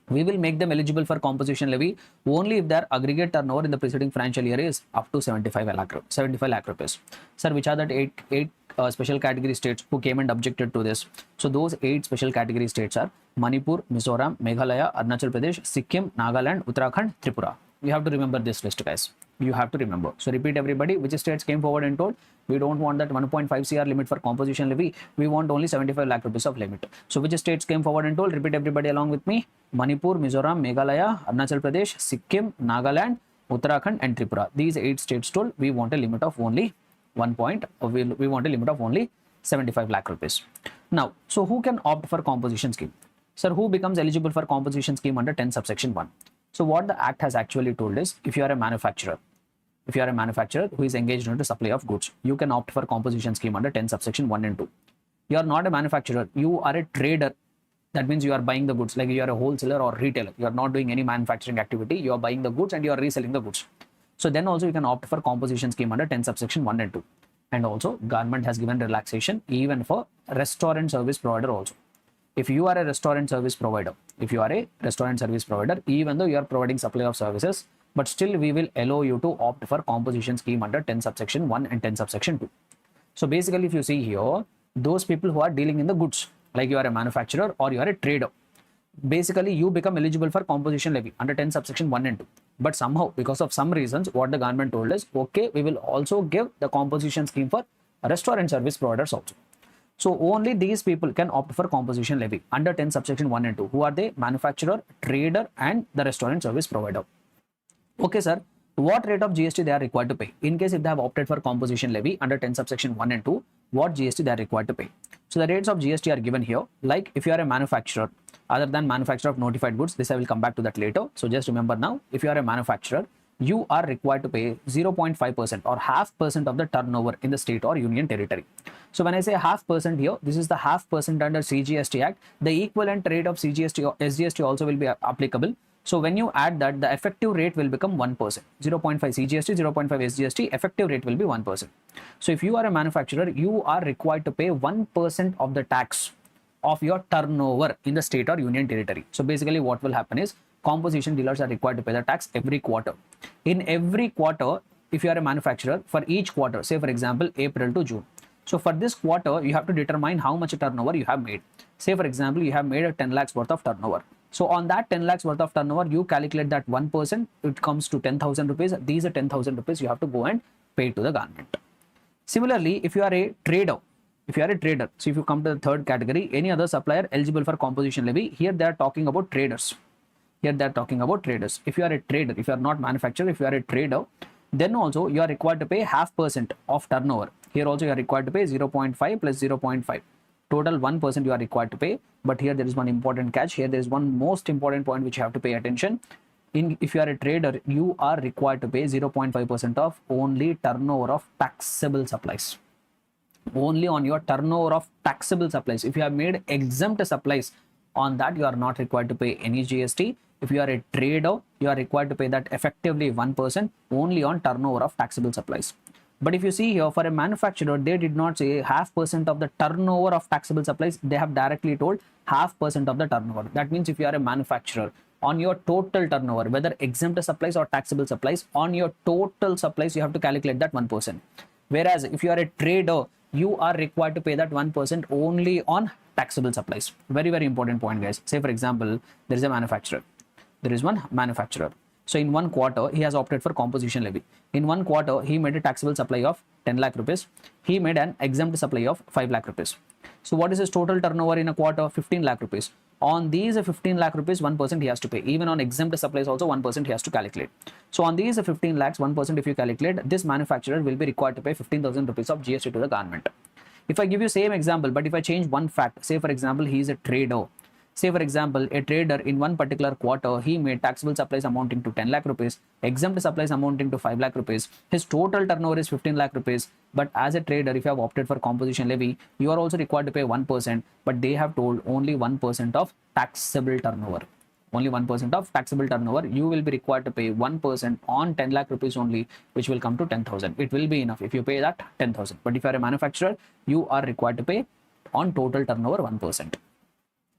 we will make them eligible for composition levy only if their aggregate turnover in the preceding financial year is up to 75 lakh rupees. Sir, which are that eight special category states who came and objected to this? So those 8 special category states are Manipur, Mizoram, Meghalaya, Arunachal Pradesh, Sikkim, Nagaland, Uttarakhand, Tripura. You have to remember this list, guys. You have to remember. So repeat everybody, which states came forward and told, we don't want that 1.5 crore limit for composition levy. We want only 75 lakh rupees of limit. So which states came forward and told, repeat everybody along with me. Manipur, Mizoram, Meghalaya, Arunachal Pradesh, Sikkim, Nagaland, Uttarakhand and Tripura. These 8 states told we want a limit of only we want a limit of only 75 lakh rupees. Now, so who can opt for composition scheme? Sir, who becomes eligible for composition scheme under 10 subsection 1? So what the act has actually told is, if you are a manufacturer who is engaged in the supply of goods, you can opt for composition scheme under 10 subsection 1 and 2. You are not a manufacturer, you are a trader. That means you are buying the goods, like you are a wholesaler or retailer. You are not doing any manufacturing activity, you are buying the goods and you are reselling the goods. So then also you can opt for composition scheme under 10 subsection 1 and 2. And also government has given relaxation even for restaurant service provider also. If you are a restaurant service provider, even though you are providing supply of services, but still we will allow you to opt for composition scheme under 10 subsection 1 and 10 subsection 2. So basically, if you see here, those people who are dealing in the goods, like you are a manufacturer or you are a trader, basically you become eligible for composition levy under 10 subsection 1 and 2. But somehow, because of some reasons, what the government told is, okay, we will also give the composition scheme for restaurant service providers also. So only these people can opt for composition levy under 10 subsection 1 and 2. Who are they? Manufacturer, trader, and the restaurant service provider. Okay, sir. What rate of GST they are required to pay? In case if they have opted for composition levy under 10 subsection 1 and 2, what GST they are required to pay? So the rates of GST are given here. Like if you are a manufacturer, other than manufacturer of notified goods, this I will come back to that later. So just remember now, if you are a manufacturer, you are required to pay 0.5% or half percent of the turnover in the state or union territory. So when I say half percent here, this is the half percent under CGST Act. The equivalent rate of CGST or SGST also will be applicable. So when you add that, the effective rate will become 1%. 0.5 CGST, 0.5 SGST, effective rate will be 1%. So if you are a manufacturer, you are required to pay 1% of the tax of your turnover in the state or union territory. So basically what will happen is, composition dealers are required to pay the tax every quarter. In every quarter, if you are a manufacturer, for each quarter, say for example, April to June. So for this quarter, you have to determine how much turnover you have made. Say for example, you have made a 10 lakhs worth of turnover. So on that 10 lakhs worth of turnover, you calculate that 1%, it comes to 10,000 rupees. These are 10,000 rupees you have to go and pay to the government. Similarly, if you are a trader, so if you come to the third category, any other supplier eligible for composition levy, here they are talking about traders. If you are a trader, if you are not manufacturer, if you are a trader, then also you are required to pay half percent of turnover. Here also you are required to pay 0.5 plus 0.5. Total 1% you are required to pay. But here there is one important catch. Here there is one most important point which you have to pay attention. If you are a trader, you are required to pay 0.5% of only turnover of taxable supplies. Only on your turnover of taxable supplies. If you have made exempt supplies, on that you are not required to pay any GST. If you are a trader, you are required to pay that effectively 1% only on turnover of taxable supplies. But if you see here, for a manufacturer, they did not say half percent of the turnover of taxable supplies. They have directly told half percent of the turnover. That means if you are a manufacturer, on your total turnover, whether exempt supplies or taxable supplies, on your total supplies, you have to calculate that 1%. Whereas if you are a trader, you are required to pay that 1% only on taxable supplies. Very, very important point, guys. Say for example, there is a manufacturer. There is one manufacturer. So in one quarter, he has opted for composition levy. In one quarter, he made a taxable supply of 10 lakh rupees. He made an exempt supply of 5 lakh rupees. So what is his total turnover in a quarter? 15 lakh rupees. On these 15 lakh rupees, 1% he has to pay. Even on exempt supplies also 1% he has to calculate. So on these 15 lakhs, 1% if you calculate, this manufacturer will be required to pay 15,000 rupees of GST to the government. If I give you same example, but if I change one fact, say for example, he is a trader. Say for example, a trader in one particular quarter, he made taxable supplies amounting to 10 lakh rupees, exempt supplies amounting to 5 lakh rupees. His total turnover is 15 lakh rupees. But as a trader, if you have opted for composition levy, you are also required to pay 1%, but they have told only 1% of taxable turnover. Only 1% of taxable turnover, you will be required to pay 1% on 10 lakh rupees only, which will come to 10,000. It will be enough if you pay that 10,000. But if you are a manufacturer, you are required to pay on total turnover 1%.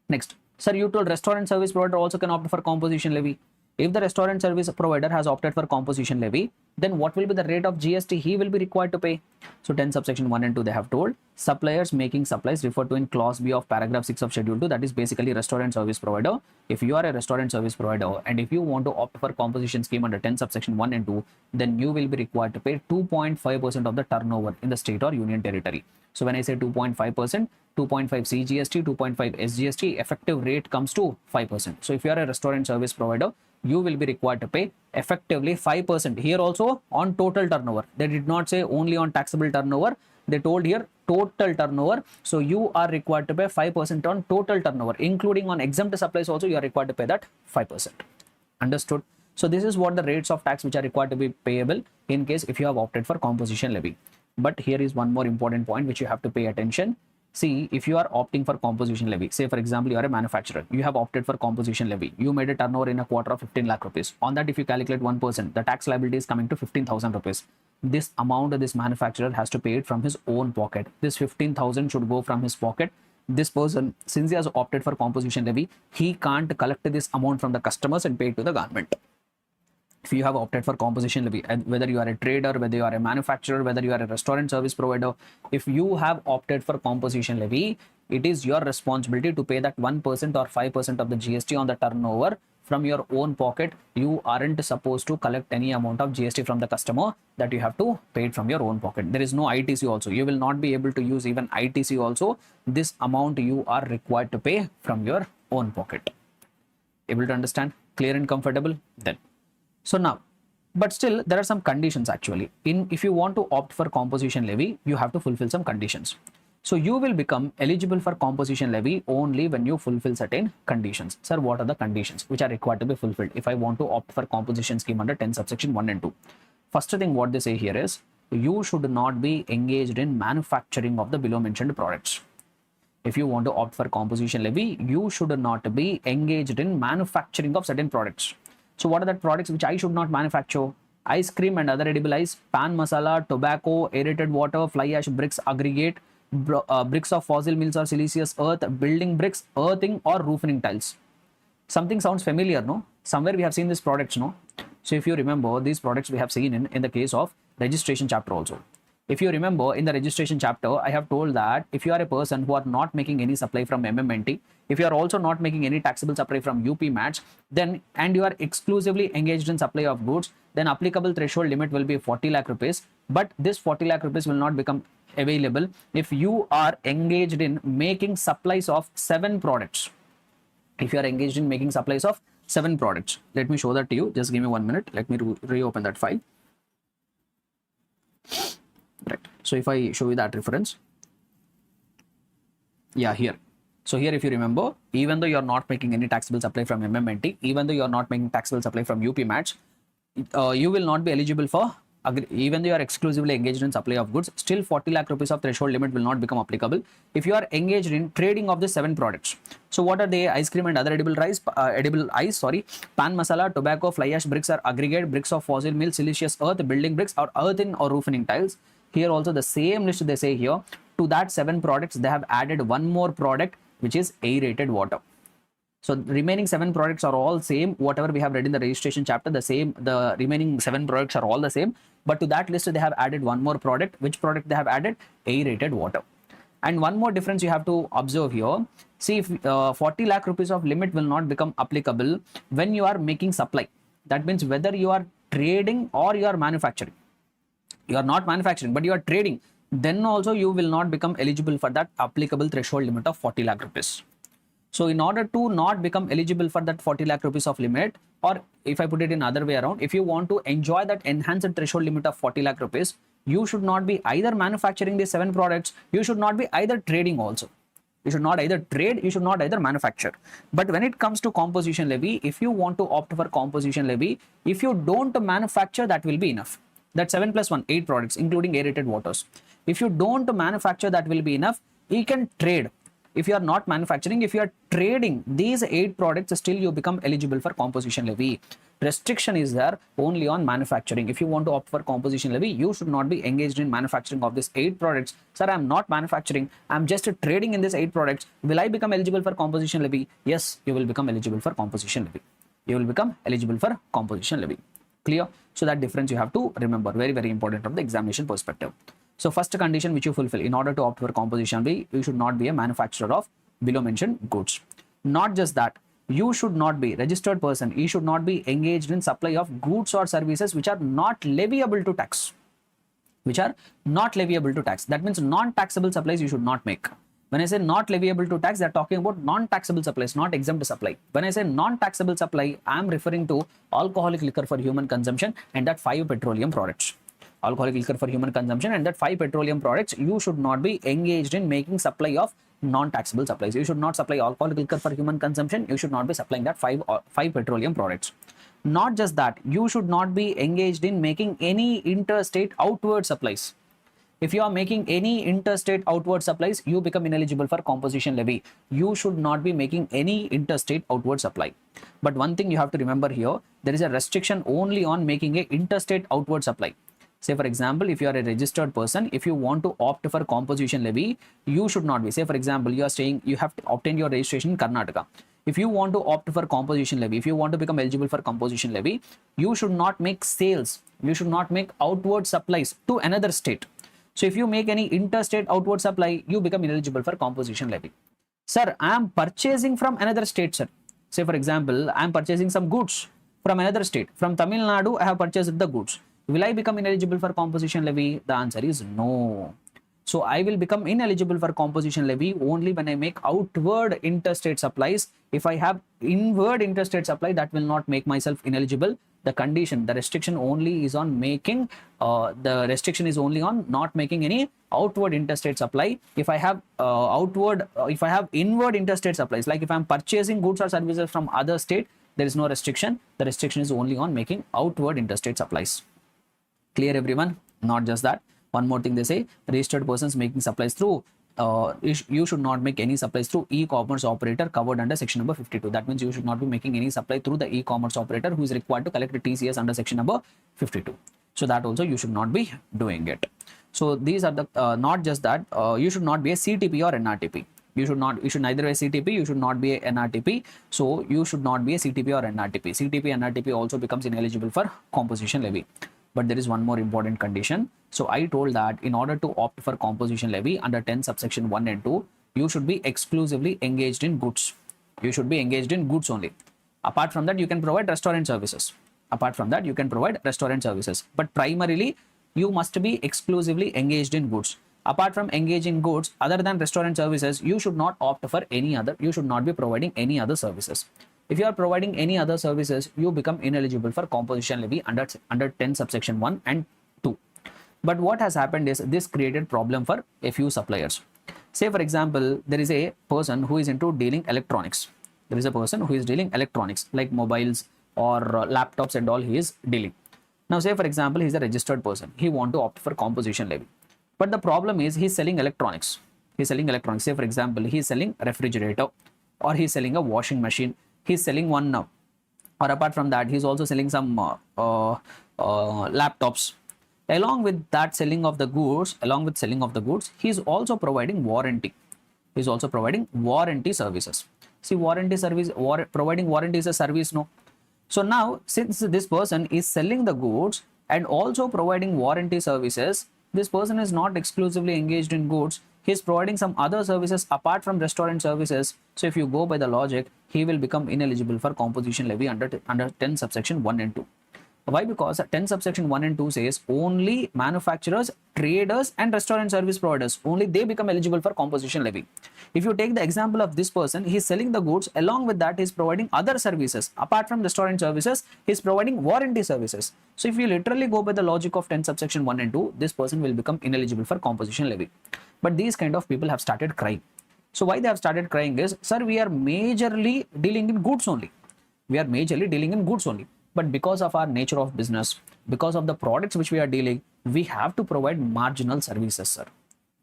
Next, sir, you told restaurant service provider also can opt for composition levy. If the restaurant service provider has opted for composition levy, then what will be the rate of GST he will be required to pay? So 10 subsection 1 and 2 they have told, suppliers making supplies referred to in clause B of paragraph 6 of schedule 2, that is basically restaurant service provider. If you are a restaurant service provider and if you want to opt for composition scheme under 10 subsection 1 and 2, then you will be required to pay 2.5% of the turnover in the state or union territory. So when I say 2.5%, 2.5 CGST, 2.5 SGST, effective rate comes to 5%. So if you are a restaurant service provider, you will be required to pay effectively 5%. Here also on total turnover. They did not say only on taxable turnover. They told here total turnover. So you are required to pay 5% on total turnover, including on exempt supplies also you are required to pay that 5%. Understood? So this is what the rates of tax which are required to be payable in case if you have opted for composition levy. But here is one more important point which you have to pay attention. See, if you are opting for composition levy, say for example, you are a manufacturer, you have opted for composition levy, you made a turnover in a quarter of 15 lakh rupees. On that, if you calculate 1%, the tax liability is coming to 15,000 rupees. this amount this manufacturer has to pay it from his own pocket. This 15,000 should go from his pocket. This person, since he has opted for composition levy, he can't collect this amount from the customers and pay it to the government. If you have opted for composition levy, whether you are a trader, whether you are a manufacturer, whether you are a restaurant service provider, if you have opted for composition levy, it is your responsibility to pay that 1% or 5% of the GST on the turnover from your own pocket. You aren't supposed to collect any amount of GST from the customer, that you have to pay it from your own pocket. There is no ITC also. You will not be able to use even ITC also. This amount you are required to pay from your own pocket. Able to understand? Clear and comfortable? Then. So now, but still there are some conditions actually. If you want to opt for composition levy, you have to fulfill some conditions. So you will become eligible for composition levy only when you fulfill certain conditions. Sir, what are the conditions which are required to be fulfilled if I want to opt for composition scheme under 10 subsection 1 and 2? First thing what they say here is, you should not be engaged in manufacturing of the below mentioned products. If you want to opt for composition levy, you should not be engaged in manufacturing of certain products. So what are the products which I should not manufacture? Ice cream and other edible ice, pan masala, tobacco, aerated water, fly ash bricks aggregate, bricks of fossil mills or siliceous earth, building bricks, earthing or roofing tiles. Something sounds familiar, no? Somewhere we have seen these products, no? So if you remember, these products we have seen in the case of registration chapter also. If you remember, in the registration chapter, I have told that if you are a person who are not making any supply from MMNT, if you are also not making any taxable supply from UP match, then and you are exclusively engaged in supply of goods, then applicable threshold limit will be 40 lakh rupees. But this 40 lakh rupees will not become available if you are engaged in making supplies of 7 products. If you are engaged in making supplies of 7 products, let me show that to you. Just give me 1 minute. Let me reopen that file. Right. So if I show you that reference, yeah, here. So here, if you remember, even though you are not making any taxable supply from MMNT, even though you are not making taxable supply from UP match, you will not be eligible for, even though you are exclusively engaged in supply of goods, still 40 lakh rupees of threshold limit will not become applicable if you are engaged in trading of the 7 products. So what are they? Ice cream and other edible ice, pan masala, tobacco, fly ash bricks are aggregate, bricks of fossil mill, siliceous earth, building bricks or earthen or roofing tiles. Here also the same list they say here. To that 7 products, they have added one more product, which is aerated water. So the remaining 7 products are all same. Whatever we have read in the registration chapter, the same. The remaining 7 products are all the same. But to that list, they have added one more product. Which product they have added? Aerated water. And one more difference you have to observe here. See, if 40 lakh rupees of limit will not become applicable when you are making supply. That means whether you are trading or you are manufacturing. You are not manufacturing, but you are trading. Then also you will not become eligible for that applicable threshold limit of 40 lakh rupees. So in order to not become eligible for that 40 lakh rupees of limit, or if I put it in other way around, if you want to enjoy that enhanced threshold limit of 40 lakh rupees, you should not be either manufacturing these 7 products, you should not be either trading also. You should not either trade, you should not either manufacture. But when it comes to composition levy, if you want to opt for composition levy, if you don't manufacture, that will be enough. That 7 plus 1, 8 products, including aerated waters. If you don't manufacture, that will be enough. You can trade. If you are not manufacturing, if you are trading these 8 products, still you become eligible for composition levy. Restriction is there only on manufacturing. If you want to opt for composition levy, you should not be engaged in manufacturing of these 8 products. Sir, I am not manufacturing. I am just trading in these 8 products. Will I become eligible for composition levy? Yes, you will become eligible for composition levy. You will become eligible for composition levy. Clear? So that difference you have to remember. Very, very important from the examination perspective. So first condition which you fulfill in order to opt for composition levy, you should not be a manufacturer of below mentioned goods. Not just that, you should not be registered person. You should not be engaged in supply of goods or services which are not leviable to tax. Which are not leviable to tax. That means non-taxable supplies you should not make. When I say not leviable to tax, they are talking about non-taxable supplies, not exempt supply. When I say non-taxable supply, I am referring to alcoholic liquor for human consumption and that 5 petroleum products. Alcoholic liquor for human consumption and that 5 petroleum products, you should not be engaged in making supply of non-taxable supplies. You should not supply alcoholic liquor for human consumption. You should not be supplying that 5 petroleum products. Not just that, you should not be engaged in making any interstate outward supplies. If you are making any interstate outward supplies, you become ineligible for composition levy. You should not be making any interstate outward supply. But one thing you have to remember here, there is a restriction only on making a interstate outward supply. Say for example, if you are a registered person, if you want to opt for composition levy, you should not be. Say for example, you are saying you have obtained your registration in Karnataka. If you want to opt for composition levy, if you want to become eligible for composition levy, you should not make sales. You should not make outward supplies to another state. So if you make any interstate outward supply, you become ineligible for composition levy. Sir, I am purchasing from another state, sir. Say for example, I am purchasing some goods from another state. From Tamil Nadu, I have purchased the goods. Will I become ineligible for composition levy? The answer is no. So I will become ineligible for composition levy only when I make outward interstate supplies. If I have inward interstate supply, that will not make myself ineligible. The condition, the restriction only is on making, not making any outward interstate supply. If I have if I have inward interstate supplies, like if I'm purchasing goods or services from other state, there is no restriction. The restriction is only on making outward interstate supplies. Clear everyone? Not just that. One more thing they say, registered persons making supplies through, you should not make any supplies through e-commerce operator covered under section number 52. That means you should not be making any supply through the e-commerce operator who is required to collect the TCS under section number 52. So that also you should not be doing it. So these are the, not just that, you should not be a CTP or NRTP. You should neither be a CTP, you should not be a NRTP. So you should not be a CTP or NRTP. CTP, NRTP also becomes ineligible for composition levy. But there is one more important condition. So I told that in order to opt for composition levy under 10 subsection 1 and 2, you should be exclusively engaged in goods. You should be engaged in goods only. Apart from that, you can provide restaurant services. But primarily, you must be exclusively engaged in goods. Apart from engaging in goods, other than restaurant services, you should not opt for any other. You should not be providing any other services. If you are providing any other services, you become ineligible for composition levy under 10 subsection 1 and 2. But what has happened is this created problem for a few suppliers. Say for example, there is a person who is into dealing electronics. There is a person who is dealing electronics like mobiles or laptops and all he is dealing. Now say for example, he is a registered person. He want to opt for composition levy. But the problem is he is selling electronics. Say for example, he is selling refrigerator or he is selling a washing machine. He's selling one now, or apart from that, he's also selling some laptops. Along with selling of the goods, he's also providing warranty. He's also providing warranty services. See, providing warranty is a service, no? So now, since this person is selling the goods and also providing warranty services, this person is not exclusively engaged in goods. He is providing some other services apart from restaurant services. So if you go by the logic, he will become ineligible for composition levy under 10 subsection 1 and 2. Why? Because 10 subsection 1 and 2 says only manufacturers, traders and restaurant service providers, only they become eligible for composition levy. If you take the example of this person, he is selling the goods, along with that he is providing other services. Apart from restaurant services, he is providing warranty services. So if you literally go by the logic of 10 subsection 1 and 2, this person will become ineligible for composition levy. But these kind of people have started crying. So why they have started crying is, sir, we are majorly dealing in goods only. But because of our nature of business, because of the products which we are dealing, we have to provide marginal services, sir.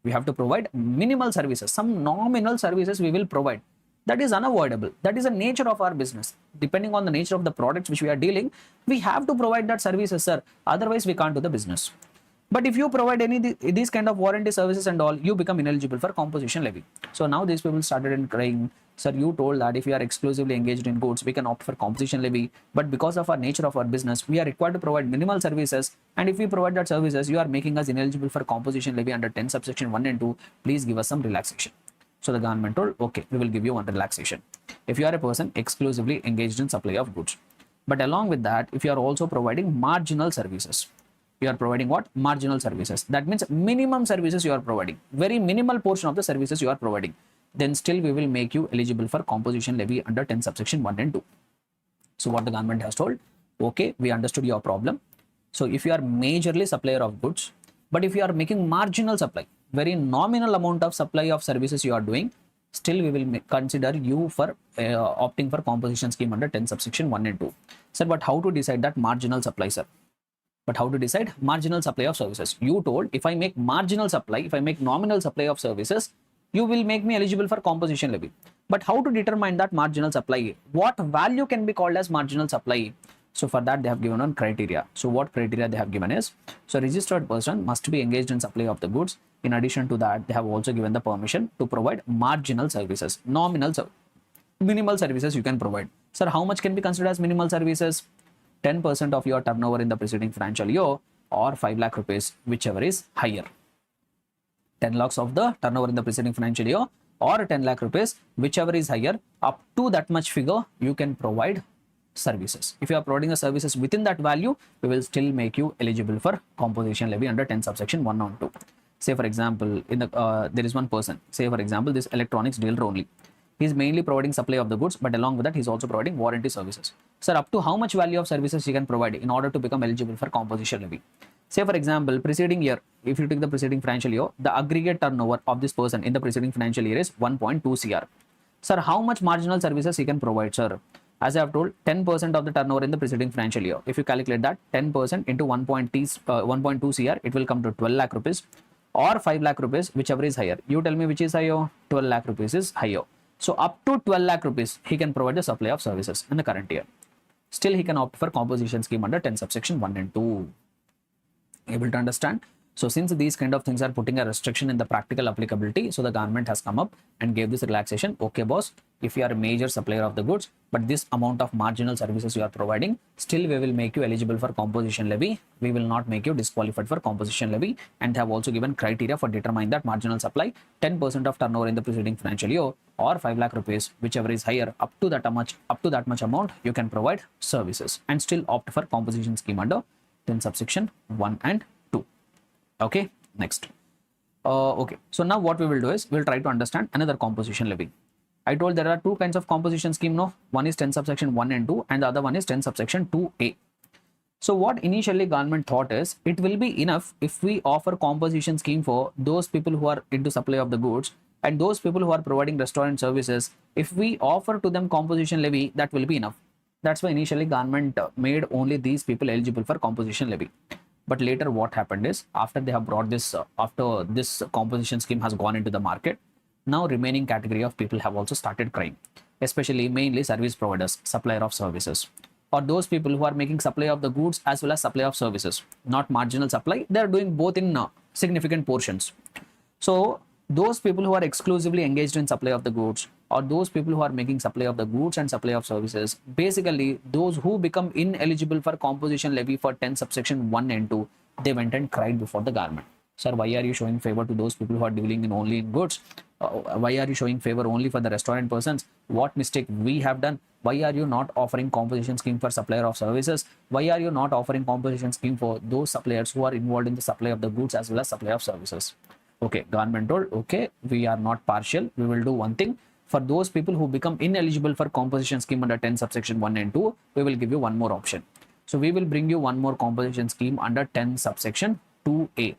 We have to provide minimal services. Some nominal services we will provide. That is unavoidable. That is the nature of our business. Depending on the nature of the products which we are dealing, we have to provide that services, sir. Otherwise, we can't do the business. But if you provide these kind of warranty services and all, you become ineligible for composition levy. So now these people started crying, sir, you told that if we are exclusively engaged in goods, we can opt for composition levy. But because of our nature of our business, we are required to provide minimal services. And if we provide that services, you are making us ineligible for composition levy under 10 subsection 1 and 2. Please give us some relaxation. So the government told, okay, we will give you one relaxation. If you are a person exclusively engaged in supply of goods. But along with that, if you are also providing marginal services, you are providing what? Marginal services. That means minimum services you are providing. Very minimal portion of the services you are providing. Then still we will make you eligible for composition levy under 10 subsection 1 and 2. So what the government has told, okay, we understood your problem. So if you are majorly supplier of goods, but if you are making marginal supply, very nominal amount of supply of services you are doing, still we will consider you for opting for composition scheme under 10 subsection 1 and 2. Sir, but how to decide that marginal supply, sir? But how to decide marginal supply of services? You told if I make marginal supply, if I make nominal supply of services, you will make me eligible for composition levy. But how to determine that marginal supply? What value can be called as marginal supply? So for that, they have given one criteria. So what criteria they have given is, so registered person must be engaged in supply of the goods. In addition to that, they have also given the permission to provide marginal services, minimal services you can provide. Sir, how much can be considered as minimal services? 10% of your turnover in the preceding financial year or 5 lakh rupees, whichever is higher. 10 lakhs of the turnover in the preceding financial year or 10 lakh rupees, whichever is higher, up to that much figure, you can provide services. If you are providing the services within that value, we will still make you eligible for composition levy under 10 subsection 1 on 2. Say for example, there is one person, say for example, this electronics dealer only. He is mainly providing supply of the goods, but along with that, he is also providing warranty services. Sir, up to how much value of services he can provide in order to become eligible for composition levy? Say for example, preceding year, if you take the preceding financial year, the aggregate turnover of this person in the preceding financial year is 1.2 crore. Sir, how much marginal services he can provide, sir? As I have told, 10% of the turnover in the preceding financial year. If you calculate that, 10% into 1.2 crore, it will come to 12 lakh rupees or 5 lakh rupees, whichever is higher. You tell me which is higher. 12 lakh rupees is higher. So up to 12 lakh rupees, he can provide the supply of services in the current year. Still, he can opt for composition scheme under 10 subsection 1 and 2. Able to understand? So since these kind of things are putting a restriction in the practical applicability, so the government has come up and gave this relaxation. Okay, boss, if you are a major supplier of the goods, but this amount of marginal services you are providing, still we will make you eligible for composition levy. We will not make you disqualified for composition levy, and have also given criteria for determining that marginal supply, 10% of turnover in the preceding financial year or 5 lakh rupees, whichever is higher, up to that much amount, you can provide services and still opt for composition scheme under 10 subsection 1 and 2. Okay, next. Okay, so now what we will do is we'll try to understand another composition levy. I told there are two kinds of composition scheme. No, one is 10 subsection 1 and 2, and the other one is 10 subsection 2a. So what initially government thought is it will be enough if we offer composition scheme for those people who are into supply of the goods and those people who are providing restaurant services. If we offer to them composition levy, that will be enough. That's why initially government made only these people eligible for composition levy. But later what happened is, after they have brought this, after this composition scheme has gone into the market, now remaining category of people have also started crying, especially mainly service providers, supplier of services, or those people who are making supply of the goods as well as supply of services, not marginal supply. They are doing both in significant portions. So those people who are exclusively engaged in supply of the goods, or those people who are making supply of the goods and supply of services, basically those who become ineligible for composition levy for 10 subsection 1 and 2, they went and cried before the government. Sir, why are you showing favor to those people who are dealing in only in goods? Why are you showing favor only for the restaurant persons? What mistake we have done? Why are you not offering composition scheme for supplier of services? Why are you not offering composition scheme for those suppliers who are involved in the supply of the goods as well as supply of services? Okay, government told, okay, we are not partial. We will do one thing. For those people who become ineligible for composition scheme under 10 subsection 1 and 2, we will give you one more option. So we will bring you one more composition scheme under 10 subsection 2a,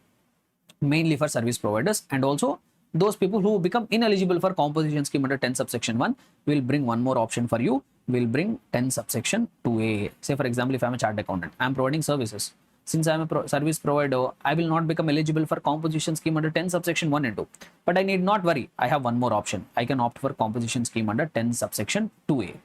mainly for service providers, and also those people who become ineligible for composition scheme under 10 subsection 1, we will bring one more option for you. We will bring 10 subsection 2a. Say for example, if I am a chartered accountant, I am providing services. Since I am a service provider, I will not become eligible for composition scheme under 10 subsection 1 and 2. But I need not worry. I have one more option. I can opt for composition scheme under 10 subsection 2a.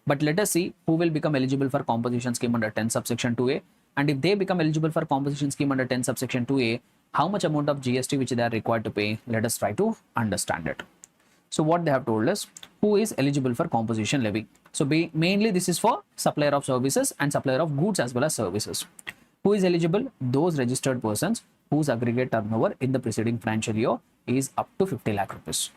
But let us see who will become eligible for composition scheme under 10 subsection 2a. And if they become eligible for composition scheme under 10 subsection 2a, how much amount of GST which they are required to pay? Let us try to understand it. So what they have told us, who is eligible for composition levy? So mainly this is for supplier of services and supplier of goods as well as services. Who is eligible? Those registered persons whose aggregate turnover in the preceding financial year is up to 50 lakh rupees.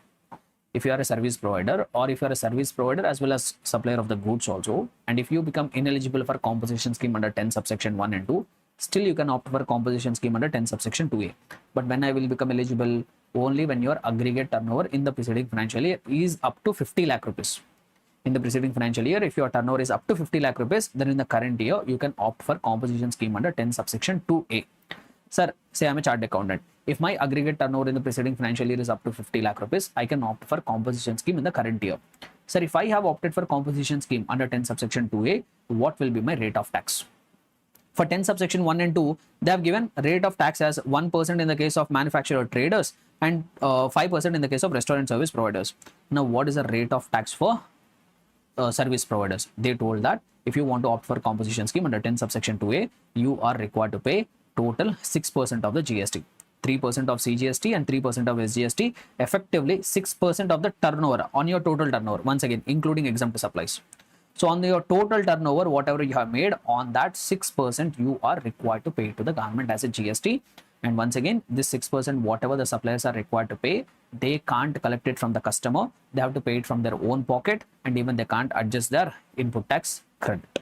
If you are a service provider, or if you are a service provider as well as supplier of the goods also, and if you become ineligible for composition scheme under 10 subsection 1 and 2, still you can opt for composition scheme under 10 subsection 2a. But when I will become eligible? Only when your aggregate turnover in the preceding financial year is up to 50 lakh rupees. In the preceding financial year, if your turnover is up to 50 lakh rupees, then in the current year, you can opt for composition scheme under 10 subsection 2a. Sir, say I'm a chartered accountant. If my aggregate turnover in the preceding financial year is up to 50 lakh rupees, I can opt for composition scheme in the current year. Sir, if I have opted for composition scheme under 10 subsection 2a, what will be my rate of tax? For 10 subsection 1 and 2, they have given rate of tax as 1% in the case of manufacturer traders and 5% in the case of restaurant service providers. Now, what is the rate of tax for service providers? They told that if you want to opt for composition scheme under 10 subsection 2A, you are required to pay total 6% of the GST. 3% of CGST and 3% of SGST, effectively 6% of the turnover on your total turnover, once again including exempt supplies. So on your total turnover, whatever you have made, on that 6% you are required to pay to the government as a GST. And once again, this 6%, whatever the suppliers are required to pay, they can't collect it from the customer. They have to pay it from their own pocket, and even they can't adjust their input tax credit.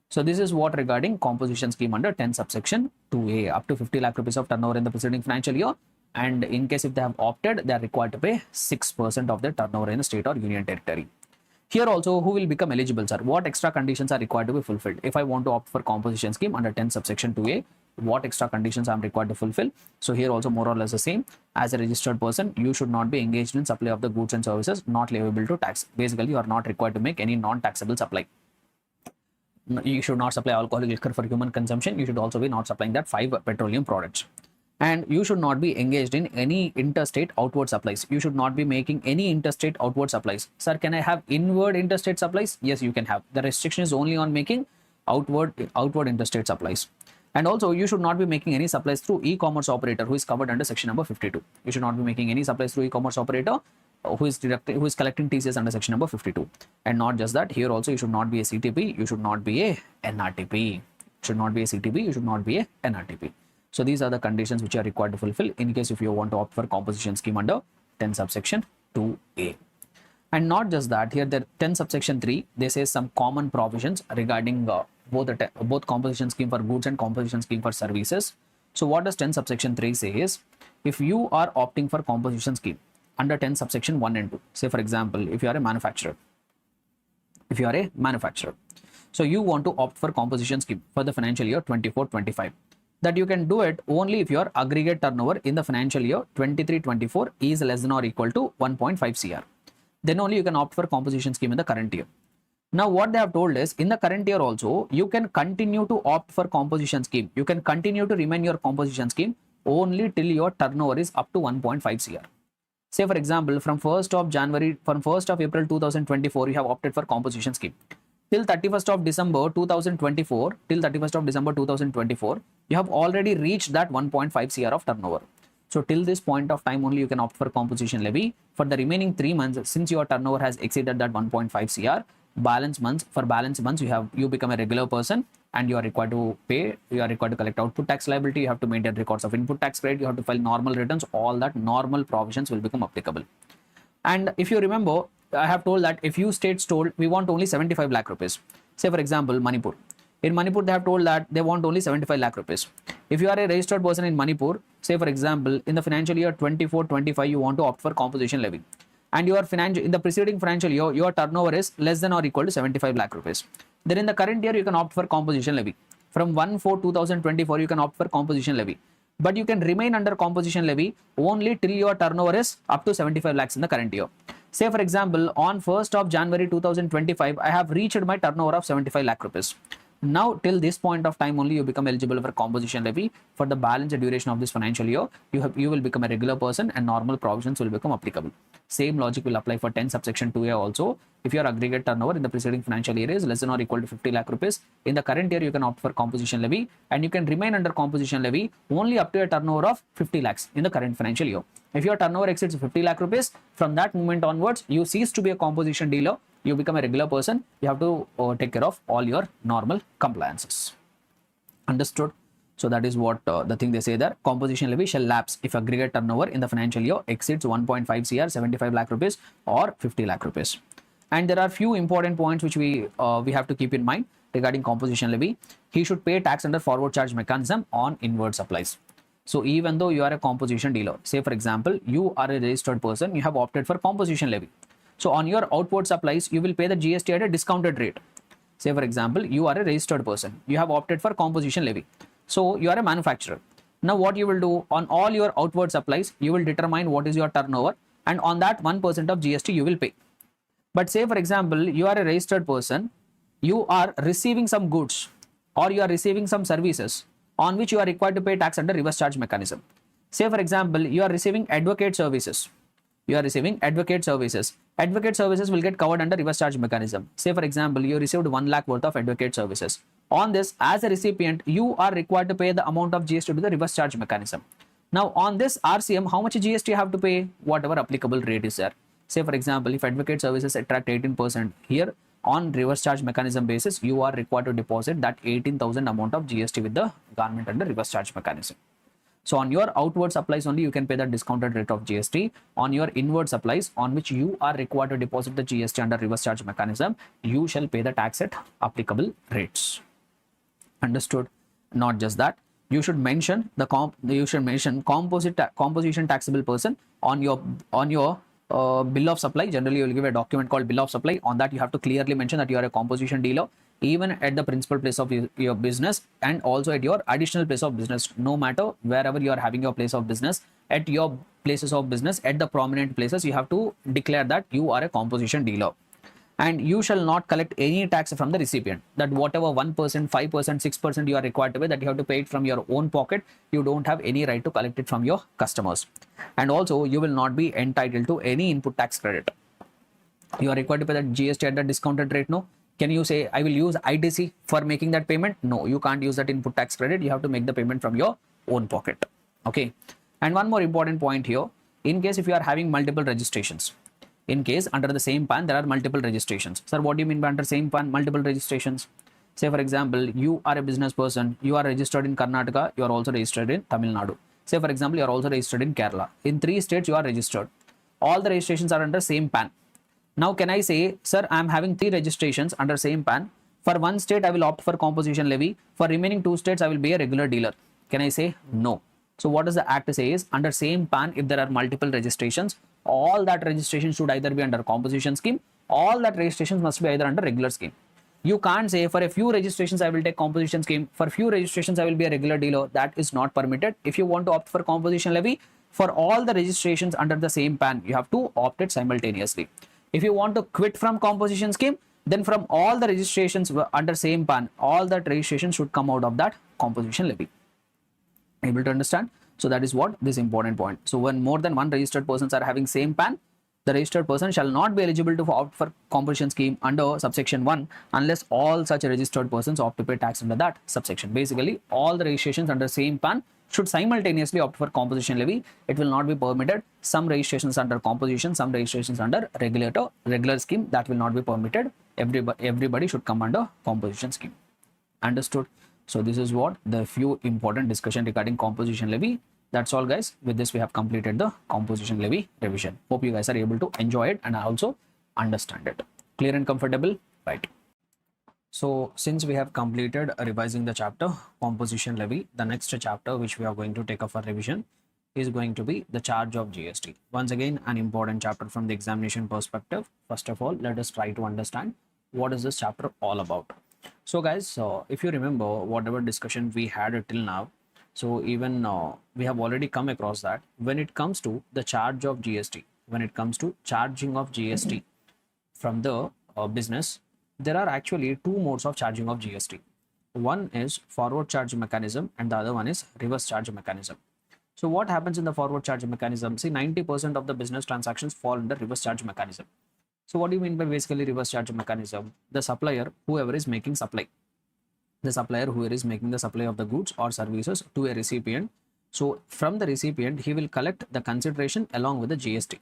So this is what regarding composition scheme under 10 subsection 2A, up to 50 lakh rupees of turnover in the preceding financial year. And in case if they have opted, they are required to pay 6% of their turnover in the state or union territory. Here also, who will become eligible, sir? What extra conditions are required to be fulfilled? If I want to opt for composition scheme under 10 subsection 2A, what extra conditions I am required to fulfill? So here also more or less the same. As a registered person, you should not be engaged in supply of the goods and services not liable to tax. Basically, you are not required to make any non-taxable supply. You should not supply alcoholic liquor for human consumption. You should also be not supplying that 5 petroleum products. And you should not be engaged in any interstate outward supplies. You should not be making any interstate outward supplies. Sir, can I have inward interstate supplies? Yes, you can have. The restriction is only on making outward interstate supplies. And also, you should not be making any supplies through e-commerce operator who is covered under section number 52. You should not be making any supplies through e-commerce operator who is collecting TCS under section number 52. And not just that, here also you should not be a CTP. You should not be a NRTP. You should not be a CTP. You should not be a NRTP. So these are the conditions which are required to fulfill in case if you want to opt for composition scheme under 10 subsection 2A. And not just that, here the 10 subsection 3, they say some common provisions regarding both composition scheme for goods and composition scheme for services. So what does 10 subsection 3 say is, if you are opting for composition scheme under 10 subsection 1 and 2, say for example, if you are a manufacturer, so you want to opt for composition scheme for the financial year 24-25. That you can do it only if your aggregate turnover in the financial year 23-24 is less than or equal to 1.5 CR. Then only you can opt for composition scheme in the current year. Now what they have told is, in the current year also, you can continue to opt for composition scheme. You can continue to remain your composition scheme only till your turnover is up to 1.5 CR. Say for example, from 1st of April 2024, you have opted for composition scheme. Till 31st of December 2024, you have already reached that 1.5 CR of turnover. So till this point of time only you can opt for composition levy. For the remaining 3 months, since your turnover has exceeded that 1.5 CR, balance months you become a regular person and you are required to pay, you are required to collect output tax liability, you have to maintain records of input tax credit, you have to file normal returns, all that normal provisions will become applicable. And if you remember, I have told that if you states told we want only 75 lakh rupees, say for example Manipur. In Manipur they have told that they want only 75 lakh rupees. If you are a registered person in Manipur, say for example in the financial year 24-25 you want to opt for composition levy, and your in the preceding financial year your turnover is less than or equal to 75 lakh rupees. Then in the current year you can opt for composition levy. From 1/4/2024 you can opt for composition levy. But you can remain under composition levy only till your turnover is up to 75 lakhs in the current year. Say for example, on 1st of January 2025, I have reached my turnover of 75 lakh rupees. Now till this point of time only you become eligible for composition levy. For the balance duration of this financial year, you will become a regular person and normal provisions will become applicable. Same logic will apply for 10 subsection 2A also. If your aggregate turnover in the preceding financial year is less than or equal to 50 lakh rupees, in the current year you can opt for composition levy, and you can remain under composition levy only up to a turnover of 50 lakhs in the current financial year. If your turnover exceeds 50 lakh rupees, from that moment onwards, you cease to be a composition dealer. You become a regular person. You have to take care of all your normal compliances. Understood? So that is what the thing they say there. Composition levy shall lapse if aggregate turnover in the financial year exceeds 1.5 CR, 75 lakh rupees or 50 lakh rupees. And there are few important points which we have to keep in mind regarding composition levy. He should pay tax under forward charge mechanism on inward supplies. So even though you are a composition dealer, say for example, you are a registered person, you have opted for composition levy. So on your outward supplies, you will pay the GST at a discounted rate. Say for example, you are a registered person, you have opted for composition levy. So you are a manufacturer. Now what you will do on all your outward supplies, you will determine what is your turnover, and on that 1% of GST you will pay. But say for example, you are a registered person, you are receiving some goods or you are receiving some services on which you are required to pay tax under reverse charge mechanism. Say for example, you are receiving advocate services. Advocate services will get covered under reverse charge mechanism. Say for example, you received 1 lakh worth of advocate services. On this, as a recipient, you are required to pay the amount of GST to the reverse charge mechanism. Now on this RCM, how much GST you have to pay? Whatever applicable rate is there. Say for example, if advocate services attract 18%, here on reverse charge mechanism basis, you are required to deposit that 18,000 amount of GST with the government under reverse charge mechanism. So on your outward supplies only, you can pay the discounted rate of GST. On your inward supplies, on which you are required to deposit the GST under reverse charge mechanism, you shall pay the tax at applicable rates. Understood? Not just that, you should mention composition taxable person on your bill of supply. Generally, you will give a document called bill of supply. On that, you have to clearly mention that you are a composition dealer, even at the principal place of your business, and also at your additional place of business. No matter wherever you are having your place of business, at your places of business, at the prominent places, you have to declare that you are a composition dealer. And you shall not collect any tax from the recipient. That whatever 1%, 5%, 6% you are required to pay, that you have to pay it from your own pocket. You don't have any right to collect it from your customers. And also, you will not be entitled to any input tax credit. You are required to pay that GST at the discounted rate. No. Can you say, I will use ITC for making that payment? No, you can't use that input tax credit. You have to make the payment from your own pocket. Okay. And one more important point here. In case if you are having multiple registrations, in case under the same PAN, there are multiple registrations. Sir, what do you mean by under same PAN, multiple registrations? Say, for example, you are a business person. You are registered in Karnataka. You are also registered in Tamil Nadu. Say, for example, you are also registered in Kerala. In 3 states, you are registered. All the registrations are under same PAN. Now, can I say, sir, I am having 3 registrations under same PAN. For one state, I will opt for composition levy. For remaining 2 states, I will be a regular dealer. Can I say no? So what does the act say is, under same PAN, if there are multiple registrations, all that registration should either be under composition scheme, all that registrations must be either under regular scheme. You can't say for a few registrations I will take composition scheme, for few registrations I will be a regular dealer. That is not permitted. If you want to opt for composition levy, for all the registrations under the same PAN, you have to opt it simultaneously. If you want to quit from composition scheme, then from all the registrations under same PAN, all that registration should come out of that composition levy. Able to understand? So that is what this important point. So when more than one registered persons are having same PAN, the registered person shall not be eligible to opt for composition scheme under subsection 1 unless all such registered persons opt to pay tax under that subsection. Basically, all the registrations under same PAN should simultaneously opt for composition levy. It will not be permitted. Some registrations under composition, some registrations under regular scheme, that will not be permitted. Everybody should come under composition scheme. Understood? So this is what the few important discussion regarding composition levy. That's all, guys. With this, we have completed the composition levy revision. Hope you guys are able to enjoy it and also understand it. Clear and comfortable, right? So since we have completed revising the chapter composition levy, the next chapter which we are going to take up for revision is going to be the charge of GST. Once again, an important chapter from the examination perspective. First of all, let us try to understand what is this chapter all about. So guys, if you remember whatever discussion we had till now, so even we have already come across that when it comes to the charge of GST, when it comes to charging of GST from the business, there are actually 2 modes of charging of GST. One is forward charge mechanism and the other one is reverse charge mechanism. So what happens in the forward charge mechanism? See, 90% of the business transactions fall under reverse charge mechanism. So what do you mean by basically reverse charge mechanism? The supplier, whoever is making supply, the supplier whoever is making the supply of the goods or services to a recipient. So from the recipient, he will collect the consideration along with the GST.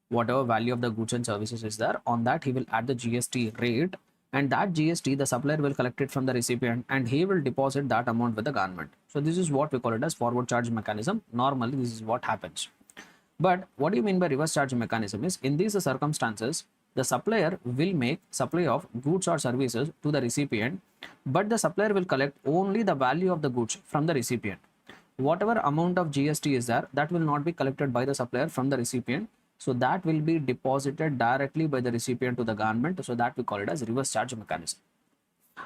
Whatever value of the goods and services is there, on that he will add the GST rate, and that GST, the supplier will collect it from the recipient and he will deposit that amount with the government. So this is what we call it as forward charge mechanism. Normally, this is what happens. But what do you mean by reverse charge mechanism is, in these circumstances, the supplier will make supply of goods or services to the recipient, but the supplier will collect only the value of the goods from the recipient. Whatever amount of GST is there, that will not be collected by the supplier from the recipient. So that will be deposited directly by the recipient to the government. So that we call it as reverse charge mechanism.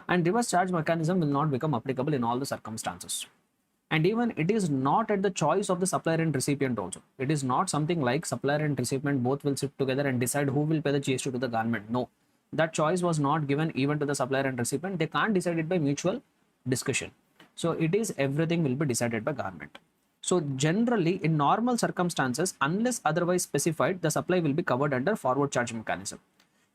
And reverse charge mechanism will not become applicable in all the circumstances. And even it is not at the choice of the supplier and recipient also. It is not something like supplier and recipient both will sit together and decide who will pay the GST to the government. No, that choice was not given even to the supplier and recipient. They can't decide it by mutual discussion. So it is everything will be decided by government. So generally, in normal circumstances, unless otherwise specified, the supply will be covered under forward charge mechanism.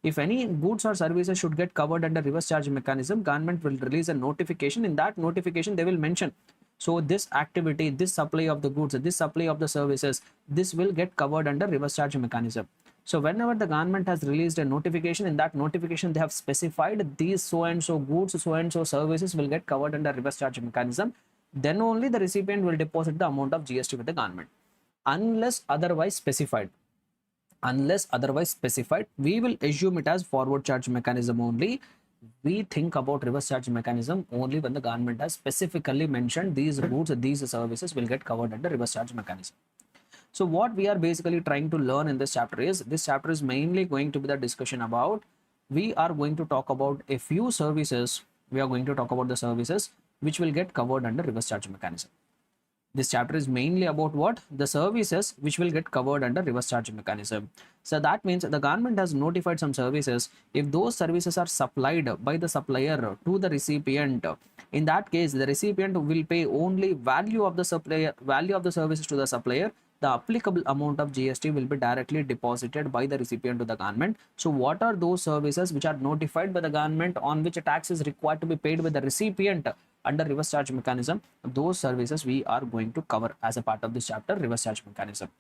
If any goods or services should get covered under reverse charge mechanism, government will release a notification. In that notification, they will mention, so this activity, this supply of the goods, this supply of the services, this will get covered under reverse charge mechanism. So whenever the government has released a notification, in that notification they have specified these so and so goods, so and so services will get covered under reverse charge mechanism, then only the recipient will deposit the amount of GST with the government. Unless otherwise specified, we will assume it as forward charge mechanism only. We think about reverse charge mechanism only when the government has specifically mentioned these goods, these services will get covered under reverse charge mechanism. So what we are basically trying to learn in this chapter is mainly going to be the discussion about, we are going to talk about a few services. We are going to talk about the services which will get covered under reverse charge mechanism. This chapter is mainly about what? The services which will get covered under reverse charge mechanism. So that means the government has notified some services. If those services are supplied by the supplier to the recipient, in that case, the recipient will pay only value of the services to the supplier. The applicable amount of GST will be directly deposited by the recipient to the government. So what are those services which are notified by the government on which a tax is required to be paid by the recipient under reverse charge mechanism? Those services we are going to cover as a part of this chapter, reverse charge mechanism.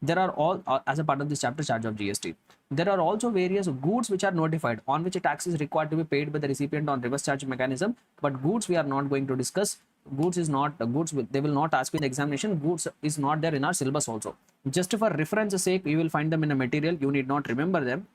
There are all as a part of this chapter, charge of GST. There are also various goods which are notified on which a tax is required to be paid by the recipient on reverse charge mechanism, but goods we are not going to discuss. Goods is not goods, they will not ask you in the examination. Goods is not there in our syllabus also. Just for reference sake, you will find them in a material. You need not remember them.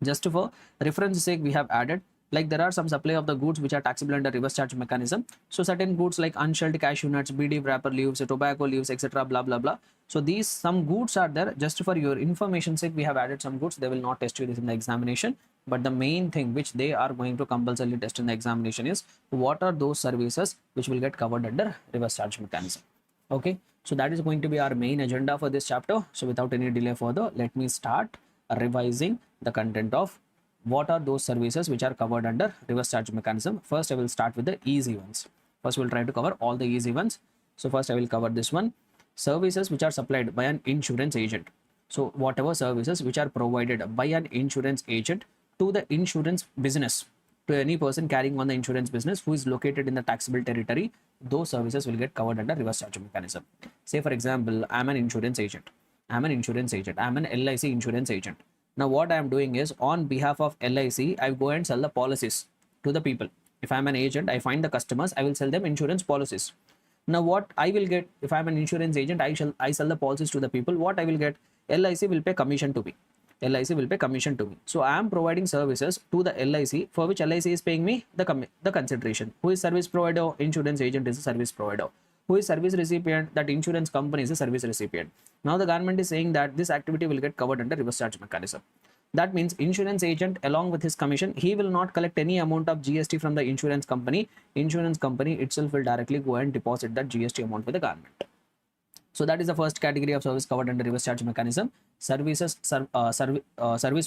Just for reference sake, we have added, like there are some supply of the goods which are taxable under reverse charge mechanism. So certain goods like unshelled cashew nuts, BD wrapper leaves, tobacco leaves, etc. blah blah blah. So these some goods are there. Just for your information sake, we have added some goods. They will not test you this in the examination. But the main thing which they are going to compulsorily test in the examination is, what are those services which will get covered under reverse charge mechanism. Okay, so that is going to be our main agenda for this chapter. So without any delay further, let me start revising the content of what are those services which are covered under reverse charge mechanism. First, I will start with the easy ones. First, we'll try to cover all the easy ones. So first, I will cover this one. Services which are supplied by an insurance agent. So whatever services which are provided by an insurance agent to the insurance business, to any person carrying on the insurance business who is located in the taxable territory, those services will get covered under reverse charge mechanism. Say for example, I'm an insurance agent. I'm an LIC insurance agent. Now what I am doing is, on behalf of LIC, I go and sell the policies to the people. If I'm an agent, I find the customers, I will sell them insurance policies. Now what I will get, if I'm an insurance agent, I sell the policies to the people. What I will get, LIC will pay commission to me. So I am providing services to the LIC, for which LIC is paying me the consideration. Who is service provider? Insurance agent is a service provider. Who is service recipient? That insurance company is a service recipient. Now the government is saying that this activity will get covered under reverse charge mechanism. That means insurance agent, along with his commission, he will not collect any amount of GST from the insurance company. Insurance company itself will directly go and deposit that GST amount with the government. So that is the first category of service covered under reverse charge mechanism. Service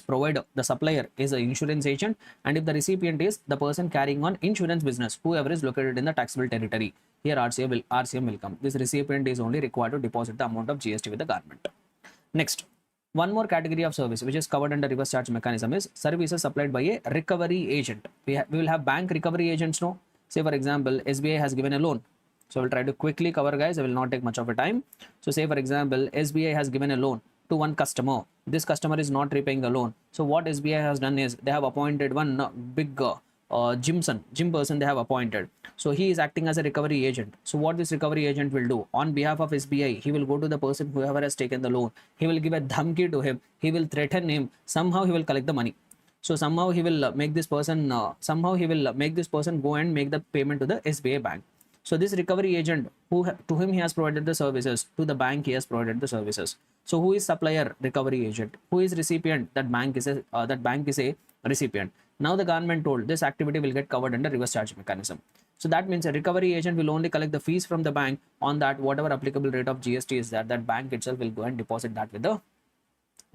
provider, the supplier, is an insurance agent, and if the recipient is the person carrying on insurance business, whoever is located in the taxable territory, here RCM will come. This recipient is only required to deposit the amount of GST with the government. Next, one more category of service which is covered under reverse charge mechanism is services supplied by a recovery agent. We will have bank recovery agents now. Say for example, SBI has given a loan. So we'll try to quickly cover, guys. I will not take much of a time. So say for example, SBI has given a loan to one customer. This customer is not repaying the loan. So what SBI has done is, they have appointed one big gym person they have appointed. So he is acting as a recovery agent. So what this recovery agent will do, on behalf of SBI, he will go to the person whoever has taken the loan. He will give a dhamki to him. He will threaten him. Somehow he will collect the money. So somehow he will make this person go and make the payment to the SBI bank. So this recovery agent, to whom he has provided the services, to the bank he has provided the services. So who is supplier? Recovery agent. Who is recipient? That bank is a recipient. Now the government told this activity will get covered under reverse charge mechanism. So that means a recovery agent will only collect the fees from the bank. On that, whatever applicable rate of GST is that bank itself will go and deposit that with the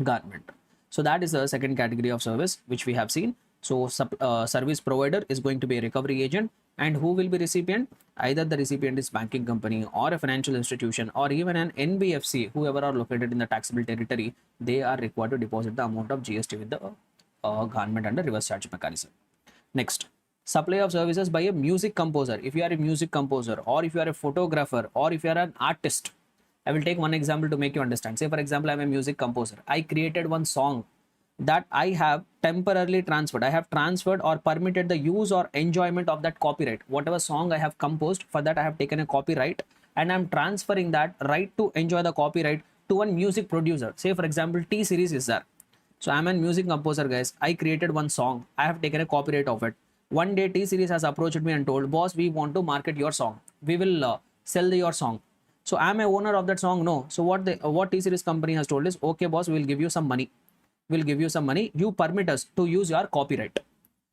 government. So that is the second category of service which we have seen. So service provider is going to be a recovery agent, And who will be recipient? Either the recipient is banking company or a financial institution or even an NBFC, whoever are located in the taxable territory, they are required to deposit the amount of GST with the government under reverse charge mechanism. Next, supply of services by a music composer. If you are a music composer, or if you are a photographer, or if you are an artist, I will take one example to make you understand. Say, for example, I'm a music composer. I created one song that I have temporarily transferred. I have transferred or permitted the use or enjoyment of that copyright. Whatever song I have composed, for that I have taken a copyright and I'm transferring that right to enjoy the copyright to one music producer. Say, for example, T series is there. So I'm a music composer, guys. I created one song. I have taken a copyright of it. One day T series has approached me and told, boss, we want to market your song. We will sell your song. So I'm a owner of that song. No. So what T series company has told is, okay, boss, we will give you some money. We'll give you some money. You permit us to use your copyright.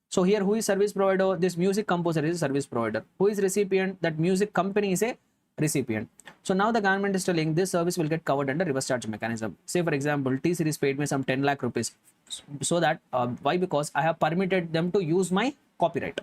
So here, who is service provider? This music composer is a service provider. Who is recipient? That music company is a recipient. So now the government is telling this service will get covered under reverse charge mechanism. Say, for example, T series paid me some 10 lakh rupees. So that why? Because I have permitted them to use my copyright.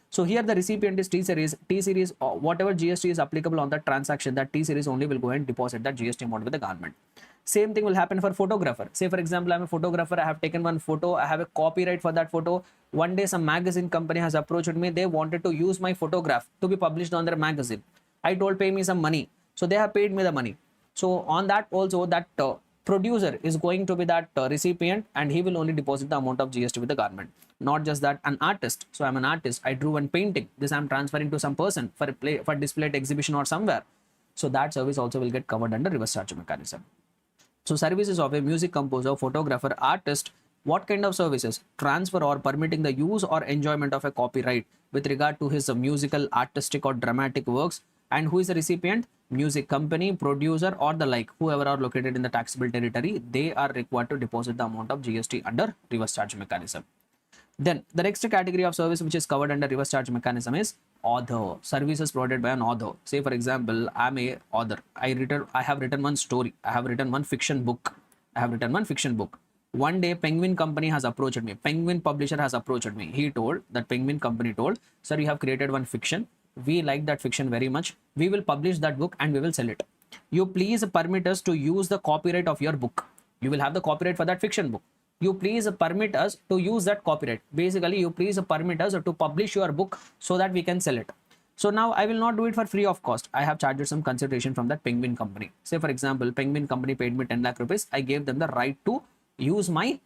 So here the recipient is T series. T series, whatever GST is applicable on that transaction, that T series only will go and deposit that GST amount with the government. Same thing will happen for photographer. Say, for example, I'm a photographer. I have taken one photo. I have a copyright for that photo. One day some magazine company has approached me. They wanted to use my photograph to be published on their magazine. I told, pay me some money. So they have paid me the money. So on that also, that producer is going to be that recipient, and he will only deposit the amount of GST with the government. Not just that, an artist. So I'm an artist. I drew one painting. This I'm transferring to some person for a play, for display at exhibition or somewhere. So that service also will get covered under reverse charge mechanism. So services of a music composer, photographer, artist, what kind of services? Transfer or permitting the use or enjoyment of a copyright with regard to his musical, artistic or dramatic works. And who is the recipient? Music company, producer or the like, whoever are located in the taxable territory, they are required to deposit the amount of GST under reverse charge mechanism. Then the next category of service which is covered under reverse charge mechanism is author. Services provided by an author. Say, for example, I'm a author. I have written one story. I have written one fiction book. One day Penguin company has approached me. Penguin publisher has approached me. He told, that Penguin company told, sir, you have created one fiction. We like that fiction very much. We will publish that book and we will sell it. You please permit us to use the copyright of your book. You will have the copyright for that fiction book. You please permit us to use that copyright. Basically, you please permit us to publish your book so that we can sell it. So now I will not do it for free of cost. I have charged some consideration from that Penguin company. Say, for example, Penguin company paid me 10 lakh rupees. I gave them the right to use my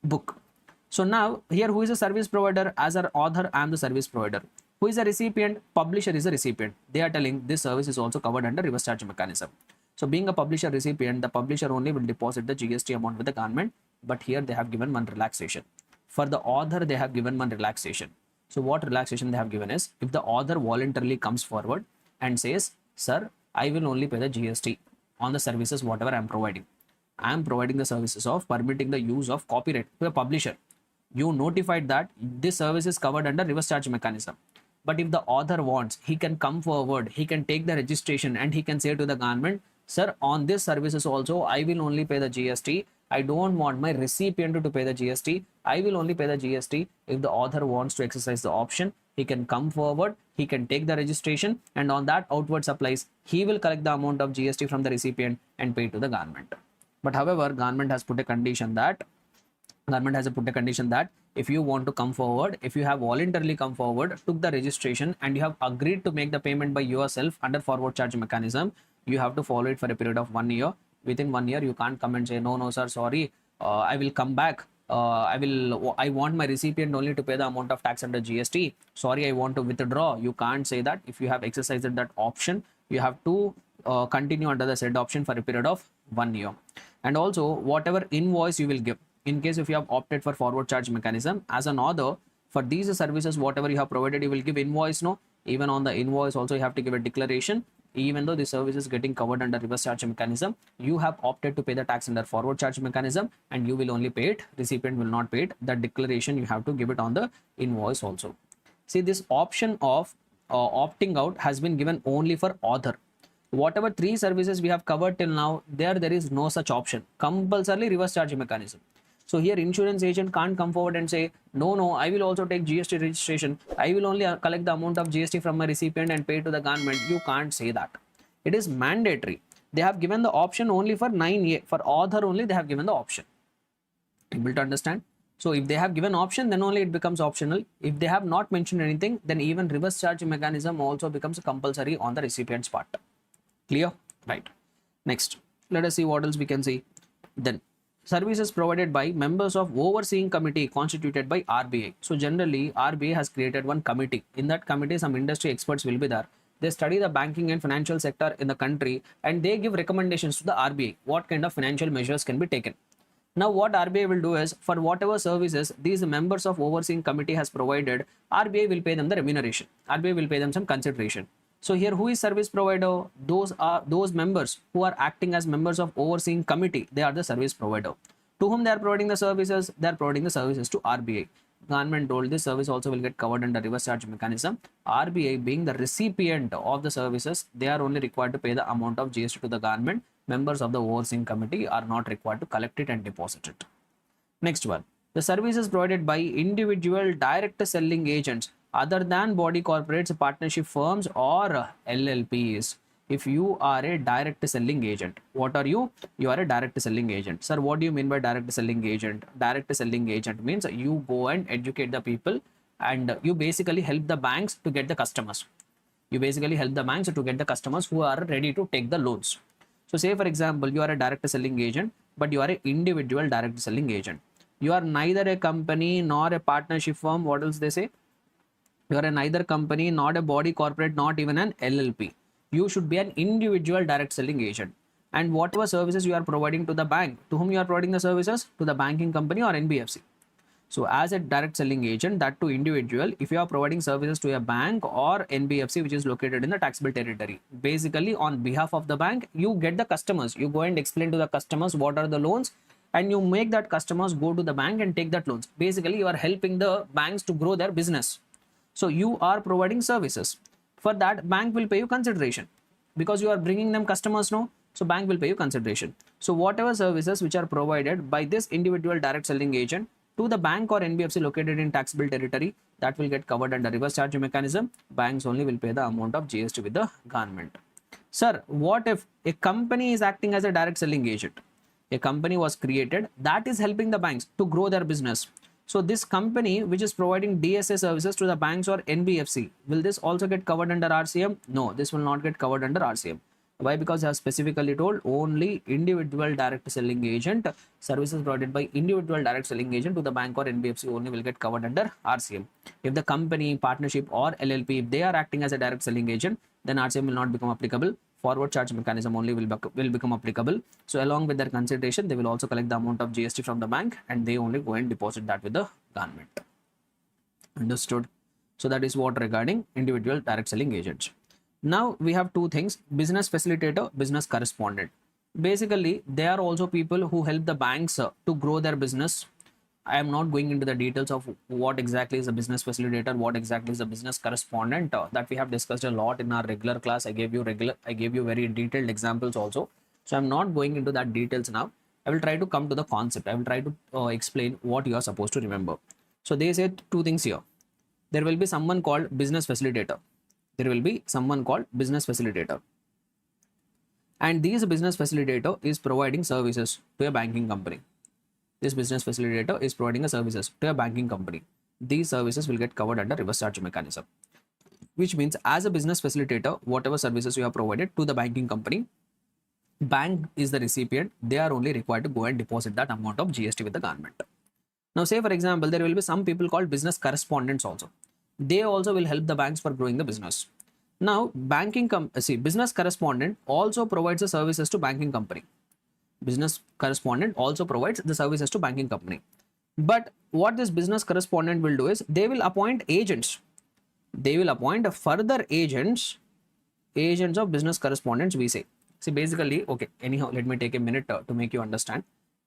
book. So now here, who is a service provider? As an author, I am the service provider. Who is a recipient? Publisher is a recipient. They are telling this service is also covered under reverse charge mechanism. So being a publisher recipient, the publisher only will deposit the GST amount with the government. But here they have given one relaxation. For the author, they have given one relaxation. So what relaxation they have given is, if the author voluntarily comes forward and says, sir, I will only pay the GST on the services whatever I am providing. I am providing the services of permitting the use of copyright to the publisher. You notified that this service is covered under reverse charge mechanism. But if the author wants, he can come forward, he can take the registration and he can say to the government, sir, on this services also, I will only pay the GST. I don't want my recipient to pay the GST. I will only pay the GST. If the author wants to exercise the option, he can come forward, he can take the registration, and on that outward supplies, he will collect the amount of GST from the recipient and pay to the government. But however, government has put a condition that if you want to come forward, if you have voluntarily come forward, took the registration and you have agreed to make the payment by yourself under forward charge mechanism, you have to follow it for a period of 1 year. Within 1 year, you can't come and say, no, sir, sorry, I will come back. I want my recipient only to pay the amount of tax under GST. Sorry, I want to withdraw. You can't say that. If you have exercised that option, you have to continue under the said option for a period of 1 year. And also, whatever invoice you will give, in case if you have opted for forward charge mechanism, as an author, for these services, whatever you have provided, you will give invoice, no? Even on the invoice also, you have to give a declaration. Even though the service is getting covered under reverse charge mechanism, you have opted to pay the tax under forward charge mechanism and you will only pay it. Recipient will not pay it. That declaration, you have to give it on the invoice also. See, this option of opting out has been given only for author. Whatever 3 services we have covered till now, there is no such option. Compulsorily reverse charge mechanism. So here insurance agent can't come forward and say, no, I will also take GST registration. I will only collect the amount of GST from my recipient and pay to the government. You can't say that. It is mandatory. They have given the option only for 9A. For author only they have given the option. Able to understand? So if they have given option, then only it becomes optional. If they have not mentioned anything, then even reverse charge mechanism also becomes compulsory on the recipient's part. Clear? Right. Next, let us see what else we can see. Then services provided by members of overseeing committee constituted by RBI. So generally RBI has created one committee. In that committee some industry experts will be there. They study the banking and financial sector in the country and they give recommendations to the RBI what kind of financial measures can be taken. Now what RBI will do is, for whatever services these members of overseeing committee has provided, RBI will pay them the remuneration. RBI will pay them some consideration. So here who is service provider? Those are those members who are acting as members of overseeing committee. They are the service provider. To whom they are providing the services? They are providing the services to RBI. Government told this service also will get covered under reverse charge mechanism. RBI being the recipient of the services, they are only required to pay the amount of GST to the government. Members of the overseeing committee are not required to collect it and deposit it. Next one, the services provided by individual direct selling agents other than body corporates, partnership firms or LLPs. If you are a direct selling agent, what are you? You are a direct selling agent. Sir, what do you mean by direct selling agent? Direct selling agent means you go and educate the people and you basically help the banks to get the customers. You basically help the banks to get the customers who are ready to take the loans. So say for example, you are a direct selling agent, but you are an individual direct selling agent. You are neither a company nor a partnership firm. What else they say? You are a neither company, not a body corporate, not even an LLP. You should be an individual direct selling agent. And whatever services you are providing to the bank, to whom you are providing the services? To the banking company or NBFC. So as a direct selling agent, that to individual, if you are providing services to a bank or NBFC which is located in the taxable territory, basically on behalf of the bank, you get the customers. You go and explain to the customers what are the loans and you make that customers go to the bank and take that loans. Basically, you are helping the banks to grow their business. So you are providing services. For that, bank will pay you consideration because you are bringing them customers now. So bank will pay you consideration. So whatever services which are provided by this individual direct selling agent to the bank or NBFC located in taxable territory, that will get covered under reverse charge mechanism. Banks only will pay the amount of GST with the government. Sir, what if a company is acting as a direct selling agent? A company was created that is helping the banks to grow their business. So this company which is providing DSA services to the banks or NBFC, will this also get covered under RCM? No, this will not get covered under RCM. Why? Because I have specifically told only individual direct selling agent, services provided by individual direct selling agent to the bank or NBFC only will get covered under RCM. If the company, partnership or LLP, if they are acting as a direct selling agent, then RCM will not become applicable. Forward charge mechanism only will become applicable. So along with their consideration, they will also collect the amount of GST from the bank and they only go and deposit that with the government. Understood? So that is what regarding individual direct selling agents. Now we have two things: business facilitator, business correspondent. Basically, they are also people who help the banks to grow their business. I am not going into the details of what exactly is a business facilitator, what exactly is a business correspondent. That we have discussed a lot in our regular class. I gave you very detailed examples also. So I'm not going into that details now. I will try to come to the concept. I will try to explain what you are supposed to remember. So they said two things here. There will be someone called business facilitator. There will be someone called business facilitator. And this business facilitator is providing services to a banking company. This business facilitator is providing a services to a banking company. These services will get covered under reverse charge mechanism. Which means as a business facilitator, whatever services you have provided to the banking company, bank is the recipient. They are only required to go and deposit that amount of GST with the government. Now say for example, there will be some people called business correspondents also. They also will help the banks for growing the business. Now business correspondent also provides the services to banking company. Business correspondent also provides the services to banking company. But what this business correspondent will do is they will appoint agents. They will appoint further agents of business correspondents, we say. See, basically, okay, anyhow, let me take a minute to make you understand.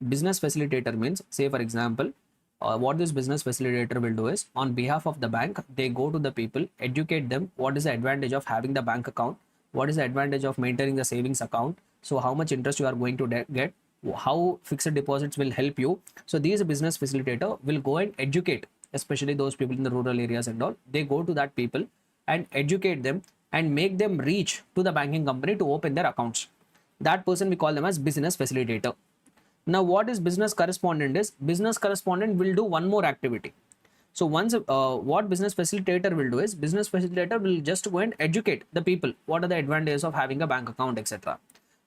Business facilitator means, say for example, what this business facilitator will do is on behalf of the bank, they go to the people, educate them what is the advantage of having the bank account, what is the advantage of maintaining the savings account, so how much interest you are going to get, how fixed deposits will help you. So these business facilitator will go and educate, especially those people in the rural areas and all. They go to that people and educate them and make them reach to the banking company to open their accounts. That person we call them as business facilitator. Now, what is business correspondent is? Business correspondent will do one more activity. So once what business facilitator will do is, business facilitator will just go and educate the people what are the advantages of having a bank account, etc.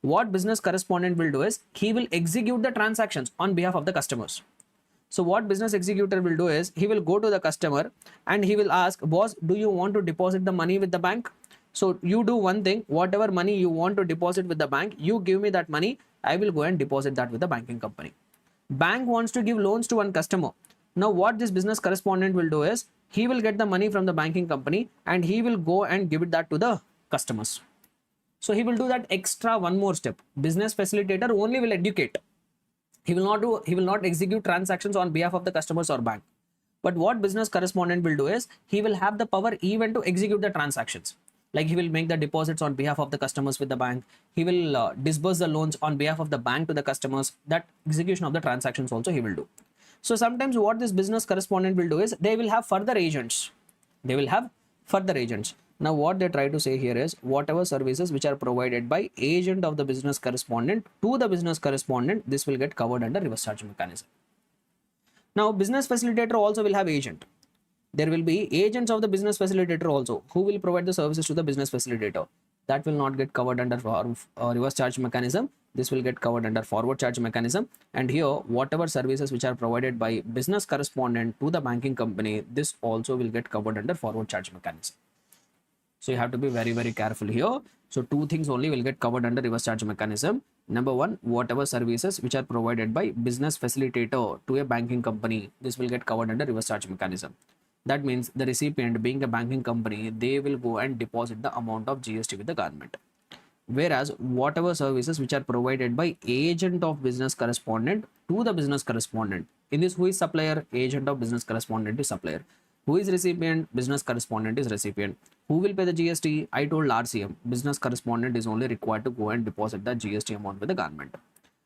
What business correspondent will do is, he will execute the transactions on behalf of the customers. So what business executor will do is, he will go to the customer and he will ask, boss, do you want to deposit the money with the bank? So you do one thing, whatever money you want to deposit with the bank, you give me that money, I will go and deposit that with the banking company. Bank wants to give loans to one customer. Now what this business correspondent will do is, he will get the money from the banking company and he will go and give it that to the customers. So he will do that extra one more step. Business facilitator only will educate. He will not execute transactions on behalf of the customers or bank. But what business correspondent will do is, he will have the power even to execute the transactions. Like he will make the deposits on behalf of the customers with the bank. He will disburse the loans on behalf of the bank to the customers. That execution of the transactions also he will do. So sometimes what this business correspondent will do is, they will have further agents. They will have further agents. Now what they try to say here is, whatever services which are provided by agent of the business correspondent to the business correspondent, this will get covered under reverse charge mechanism. Now business facilitator also will have agent. There will be agents of the business facilitator also who will provide the services to the business facilitator. That will not get covered under reverse charge mechanism. This will get covered under forward charge mechanism. And here, whatever services which are provided by business correspondent to the banking company, this also will get covered under forward charge mechanism. So you have to be very, very careful here. So two things only will get covered under reverse charge mechanism. Number one, whatever services which are provided by business facilitator to a banking company, this will get covered under reverse charge mechanism. That means the recipient, being a banking company, they will go and deposit the amount of GST with the government. Whereas whatever services which are provided by agent of business correspondent to the business correspondent, in this, who is supplier? Agent of business correspondent is supplier. Who is recipient? Business correspondent is recipient. Who will pay the GST? I told RCM. Business correspondent is only required to go and deposit the GST amount with the government.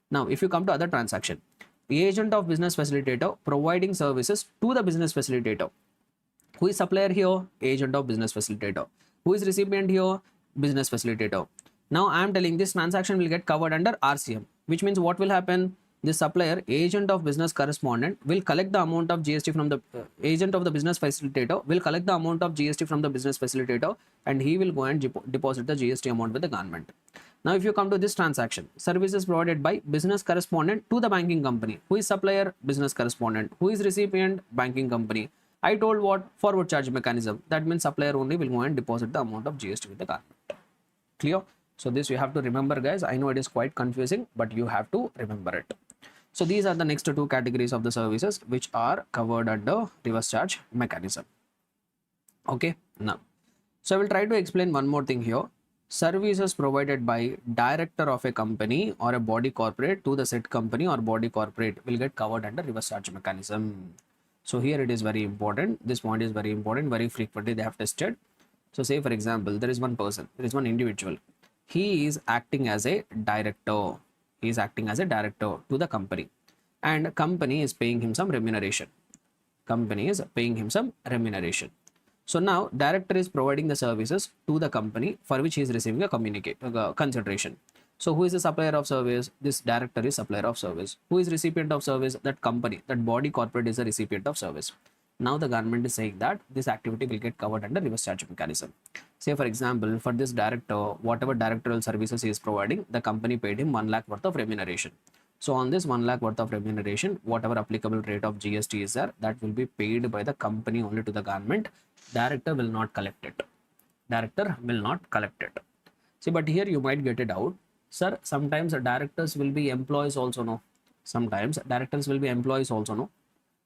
Now, if you come to other transaction, the agent of business facilitator providing services to the business facilitator. Who is supplier here? Agent of business facilitator. Who is recipient here? Business facilitator. Now I am telling this transaction will get covered under RCM, which means what will happen? The supplier, agent of business correspondent, will collect the amount of GST from the agent of the business facilitator, will collect the amount of GST from the business facilitator, and he will go and deposit the GST amount with the government. Now if you come to this transaction, services provided by business correspondent to the banking company. Who is supplier? Business correspondent. Who is recipient? Banking company. I told what? Forward charge mechanism. That means supplier only will go and deposit the amount of GST with the government. Clear? So this you have to remember, guys. I know it is quite confusing, but you have to remember it. So these are the next two categories of the services which are covered under reverse charge mechanism. Okay, now, so I will try to explain one more thing here. Services provided by director of a company or a body corporate to the said company or body corporate will get covered under reverse charge mechanism. So here it is very important. This point is very important. Very frequently they have tested. So say for example, there is one person, there is one individual. He is acting as a director. He is acting as a director to the company, and company is paying him some remuneration. Company is paying him some remuneration. So now director is providing the services to the company for which he is receiving a consideration. So who is the supplier of service? This director is supplier of service. Who is recipient of service? That company, that body corporate is a recipient of service. Now the government is saying that this activity will get covered under reverse charge mechanism. Say for example, for this director, whatever directorial services he is providing, the company paid him 1 lakh worth of remuneration. So on this 1 lakh worth of remuneration, whatever applicable rate of GST is there, that will be paid by the company only to the government. Director will not collect it. Director will not collect it. See, but here you might get it out. Sir, sometimes directors will be employees also, no? Sometimes directors will be employees also, no?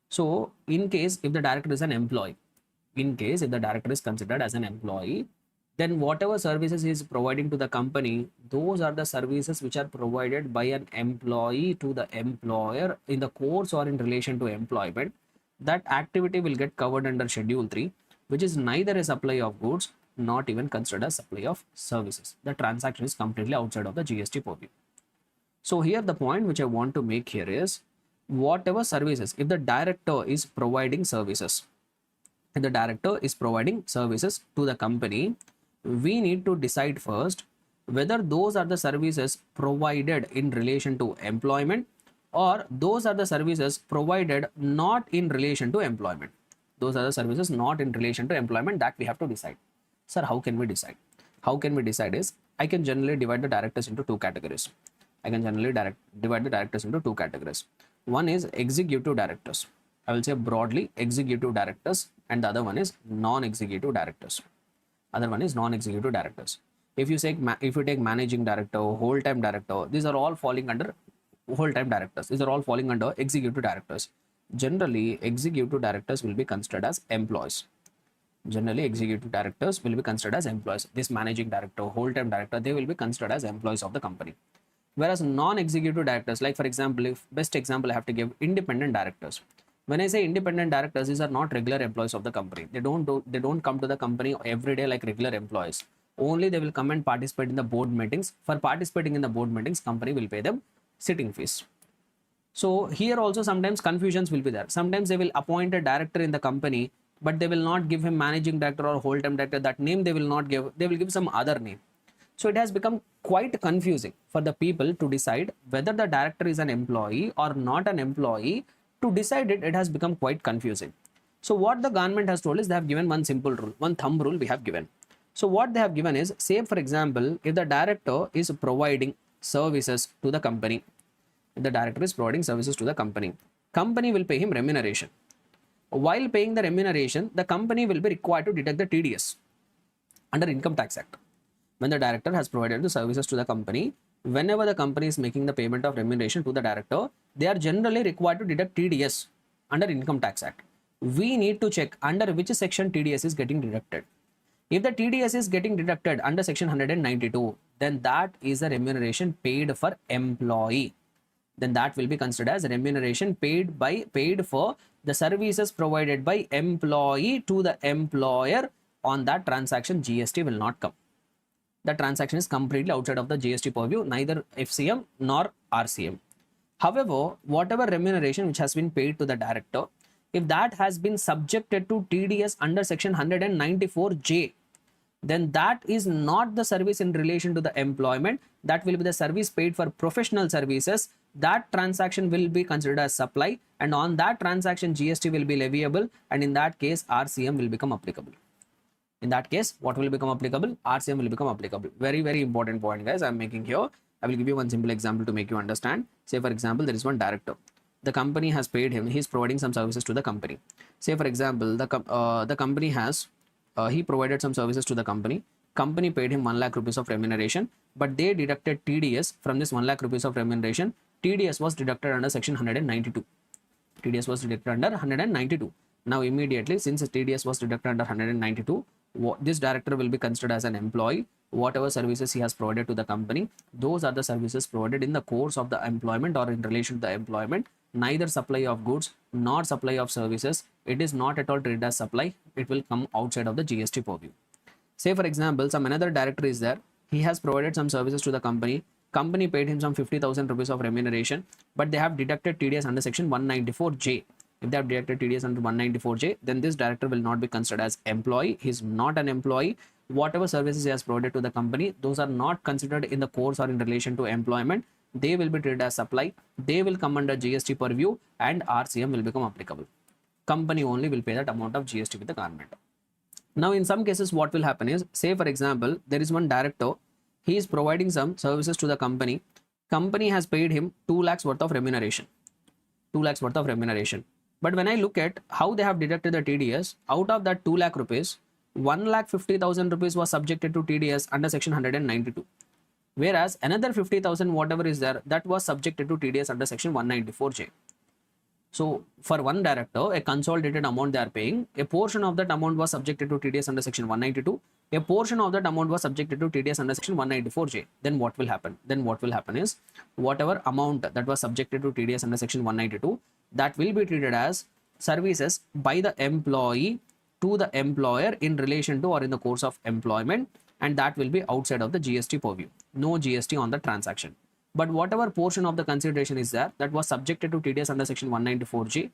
So in case if the director is an employee, in case if the director is considered as an employee, then whatever services he is providing to the company, those are the services which are provided by an employee to the employer in the course or in relation to employment. That activity will get covered under Schedule 3, which is neither a supply of goods, not even considered as supply of services. The transaction is completely outside of the GST purview. So here the point which I want to make here is whatever services, if the director is providing services, if the director is providing services to the company, we need to decide first whether those are the services provided in relation to employment or those are the services provided not in relation to employment. Those are the services not in relation to employment that we have to decide. Sir, how can we decide? How can we decide is I can generally divide the directors into two categories. I can generally divide the directors into two categories. One is executive directors. I will say broadly executive directors, and the other one is non-executive directors. Other one is non-executive directors. If you take managing director, whole-time director, these are all falling under whole-time directors. These are all falling under executive directors. Generally, executive directors will be considered as employees. Generally, executive directors will be considered as employees. This managing director, whole-time director, they will be considered as employees of the company. Whereas non-executive directors, like for example, if best example I have to give, independent directors. When I say independent directors, these are not regular employees of the company. They don't come to the company every day like regular employees. Only they will come and participate in the board meetings. For participating in the board meetings, company will pay them sitting fees. So here also sometimes confusions will be there. Sometimes they will appoint a director in the company, but they will not give him managing director or whole-time director. That name they will not give. They will give some other name. So it has become quite confusing for the people to decide whether the director is an employee or not an employee. To decide it, it has become quite confusing. So what the government has told is they have given one simple rule, one thumb rule we have given. So what they have given is, say for example, if the director is providing services to the company, if the director is providing services to the company will pay him remuneration. While paying the remuneration, the company will be required to deduct the TDS under Income Tax Act. When the director has provided the services to the company, whenever the company is making the payment of remuneration to the director, they are generally required to deduct TDS under Income Tax Act. We need to check under which section TDS is getting deducted. If the TDS is getting deducted under section 192, then that is a remuneration paid for employee. Then that will be considered as remuneration paid for the services provided by employee to the employer. On that transaction, GST will not come. The transaction is completely outside of the GST purview, neither FCM nor RCM. However, whatever remuneration which has been paid to the director, if that has been subjected to TDS under section 194J, then that is not the service in relation to the employment. That will be the service paid for professional services. That transaction will be considered as supply, and on that transaction GST will be leviable, and in that case RCM will become applicable. In that case, what will become applicable? RCM will become applicable. Very, very important point, guys, I'm making here. I will give you one simple example to make you understand. Say, for example, there is one director. The company has paid him. He is providing some services to the company. Say, for example, the company has, he provided some services to the company. Company paid him 1 lakh rupees of remuneration, but they deducted TDS from this 1 lakh rupees of remuneration. TDS was deducted under section 192. TDS was deducted under 192. Now, immediately, since TDS was deducted under 192, this director will be considered as an employee. Whatever services he has provided to the company, those are the services provided in the course of the employment or in relation to the employment. Neither supply of goods nor supply of services. It is not at all treated as supply. It will come outside of the GST purview. Say for example, some another director is there. He has provided some services to the company. Company paid him some 50,000 rupees of remuneration, but they have deducted TDS under section 194J. If they have deducted TDS under 194J, then this director will not be considered as employee. He is not an employee. Whatever services he has provided to the company, those are not considered in the course or in relation to employment. They will be treated as supply. They will come under GST purview, and RCM will become applicable. Company only will pay that amount of GST with the government. Now, in some cases, what will happen is, say for example, there is one director. He is providing some services to the company. Company has paid him 2 lakhs worth of remuneration. 2 lakhs worth of remuneration. But when I look at how they have deducted the TDS, out of that 2 lakh rupees, 1,50,000 rupees was subjected to TDS under section 192. Whereas another 50,000 whatever is there, that was subjected to TDS under section 194J. So for one director, a consolidated amount they are paying, a portion of that amount was subjected to TDS under section 192. A portion of that amount was subjected to TDS under section 194J. Then what will happen? Then what will happen is, whatever amount that was subjected to TDS under section 192, that will be treated as services by the employee to the employer in relation to or in the course of employment, and that will be outside of the GST purview. No GST on the transaction. But whatever portion of the consideration is there that was subjected to TDS under section 194G,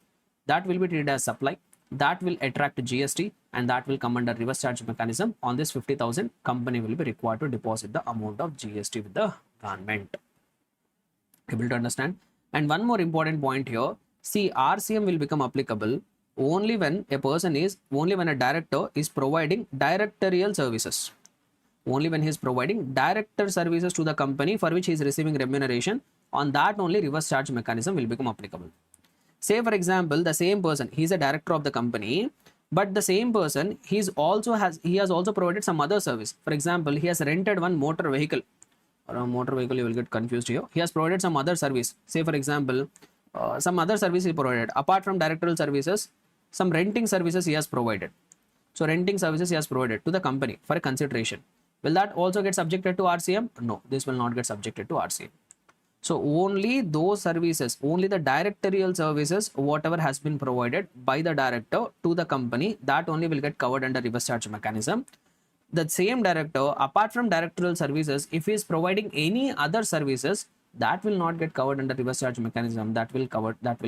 that will be treated as supply, that will attract GST, and that will come under reverse charge mechanism. On this 50,000, company will be required to deposit the amount of GST with the government. Able to understand? And one more important point here, see, RCM will become applicable only when a director is providing directorial services. Only when he is providing director services to the company for which he is receiving remuneration, on that only reverse charge mechanism will become applicable. Say for example, the same person, he is a director of the company, but the same person, he has also provided some other service. For example, he has rented one motor vehicle, or a motor vehicle, you will get confused here. He has provided some other service. Say for example, some other service he provided apart from directorial services, some renting services he has provided. So renting services he has provided to the company for a consideration. Will that also get subjected to RCM? No, this will not get subjected to RCM. So only those services, only the directorial services, whatever has been provided by the director to the company, that only will get covered under reverse charge mechanism. The same director, apart from directorial services, if he is providing any other services, that will not get covered under reverse charge mechanism. That will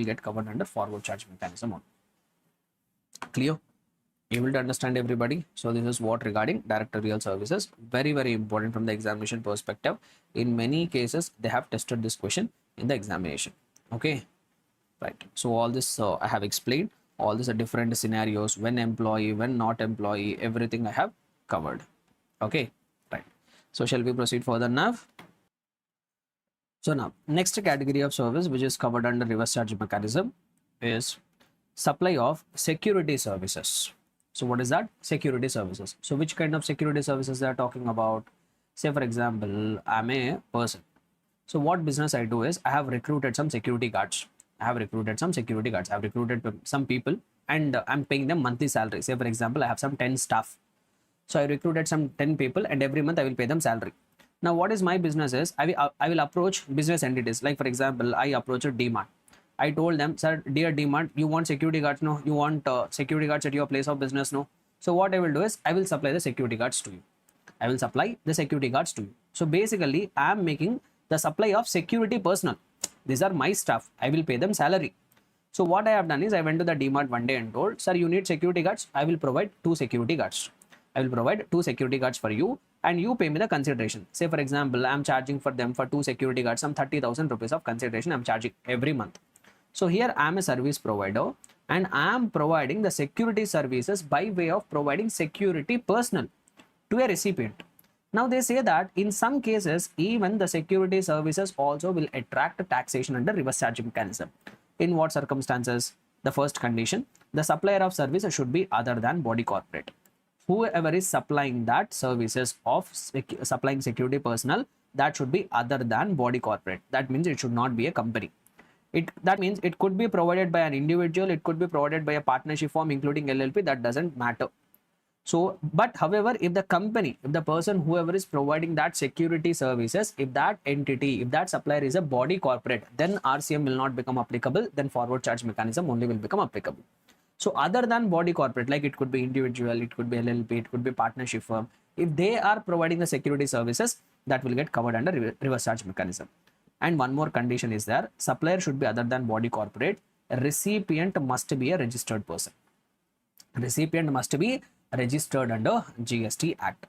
get covered under forward charge mechanism. Clear? Able to understand, everybody? So this is what regarding directorial services. Very, very important from the examination perspective. In many cases, they have tested this question in the examination. Okay, right. So all this I have explained. All these are different scenarios, when employee, when not employee, everything I have covered. Okay, right. So shall we proceed further now? So now, next category of service which is covered under reverse charge mechanism is supply of security services. So what is that? Security services. So which kind of security services they are talking about? Say for example, I'm a person. So what business I do is I have recruited some security guards. I've recruited some people and I'm paying them monthly salary. Say for example, I have some 10 staff. So I recruited some 10 people and every month I will pay them salary. Now what is my business is I will approach business entities. Like for example, I approach a DMart. I told them, sir, dear DMart, you want security guards? No. You want security guards at your place of business? No. So what I will do is I will supply the security guards to you. So basically, I am making the supply of security personnel. These are my staff. I will pay them salary. So what I have done is I went to the DMart one day and told, sir, you need security guards? I will provide 2 security guards. For you and you pay me the consideration. Say for example, I am charging for them for 2 security guards some 30,000 rupees of consideration I am charging every month. So here I am a service provider and I am providing the security services by way of providing security personnel to a recipient. Now they say that in some cases, even the security services also will attract taxation under reverse charge mechanism. In what circumstances? The first condition, the supplier of services should be other than body corporate. Whoever is supplying that services of supplying security personnel, that should be other than body corporate. That means it should not be a company. That means it could be provided by an individual, it could be provided by a partnership firm including LLP, that doesn't matter. So, but however, if the person, whoever is providing that security services, if that entity, if that supplier is a body corporate, then RCM will not become applicable, then forward charge mechanism only will become applicable. So other than body corporate, like it could be individual, it could be LLP, it could be partnership firm, if they are providing the security services, that will get covered under reverse charge mechanism. And one more condition is there, supplier should be other than body corporate, recipient must be a registered person. Recipient must be registered under GST Act.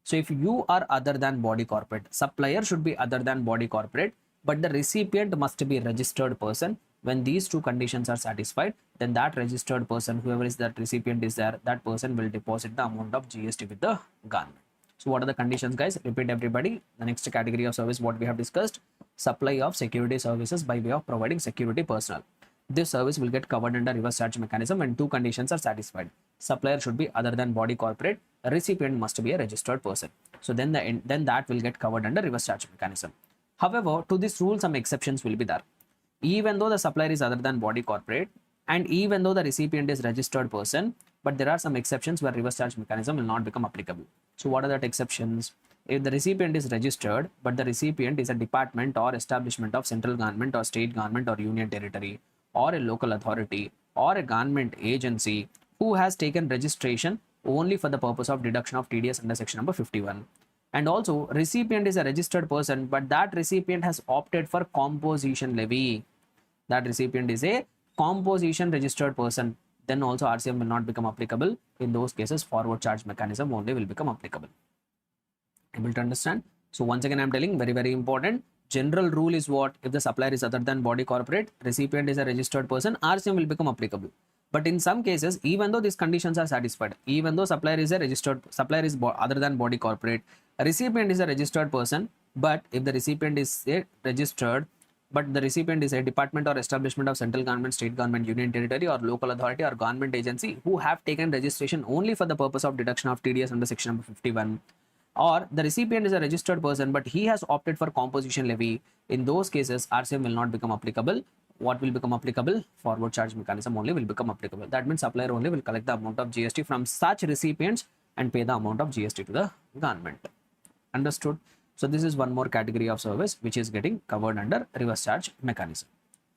So if you are other than body corporate, supplier should be other than body corporate, but the recipient must be a registered person. When these 2 conditions are satisfied, then that registered person, whoever is that recipient is there, that person will deposit the amount of GST with the government. So what are the conditions, guys? Repeat, everybody. The next category of service what we have discussed, supply of security services by way of providing security personnel. This service will get covered under reverse charge mechanism when 2 conditions are satisfied. Supplier should be other than body corporate, recipient must be a registered person. So then that will get covered under reverse charge mechanism. However, to this rule some exceptions will be there. Even though the supplier is other than body corporate and even though the recipient is registered person, but there are some exceptions where reverse charge mechanism will not become applicable. So what are that exceptions? If the recipient is registered, but the recipient is a department or establishment of central government or state government or union territory or a local authority or a government agency who has taken registration only for the purpose of deduction of TDS under section number 51, And also recipient is a registered person, but that recipient has opted for composition levy. That recipient is a composition registered person. Then also RCM will not become applicable. In those cases, forward charge mechanism only will become applicable. Able to understand? So once again, I'm telling very, very important. General rule is what? If the supplier is other than body corporate, recipient is a registered person, RCM will become applicable. But in some cases, even though these conditions are satisfied, even though supplier is a registered, supplier is other than body corporate, recipient is a registered person, but if the recipient is a registered, but the recipient is a department or establishment of central government, state government, union territory or local authority or government agency who have taken registration only for the purpose of deduction of TDS under section number 51, or the recipient is a registered person but he has opted for composition levy, in those cases RCM will not become applicable. What will become applicable? Forward charge mechanism only will become applicable. That means supplier only will collect the amount of GST from such recipients and pay the amount of GST to the government. Understood? So this is one more category of service which is getting covered under reverse charge mechanism.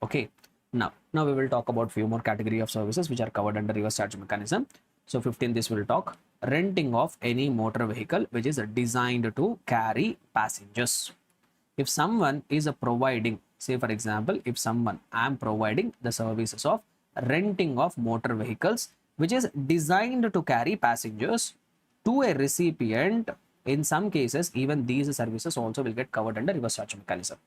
Okay. Now we will talk about few more category of services which are covered under reverse charge mechanism. So 15, this will talk renting of any motor vehicle which is designed to carry passengers. If someone is providing, say for example, if someone, I am providing the services of renting of motor vehicles which is designed to carry passengers to a recipient, in some cases even these services also will get covered under reverse charge mechanism.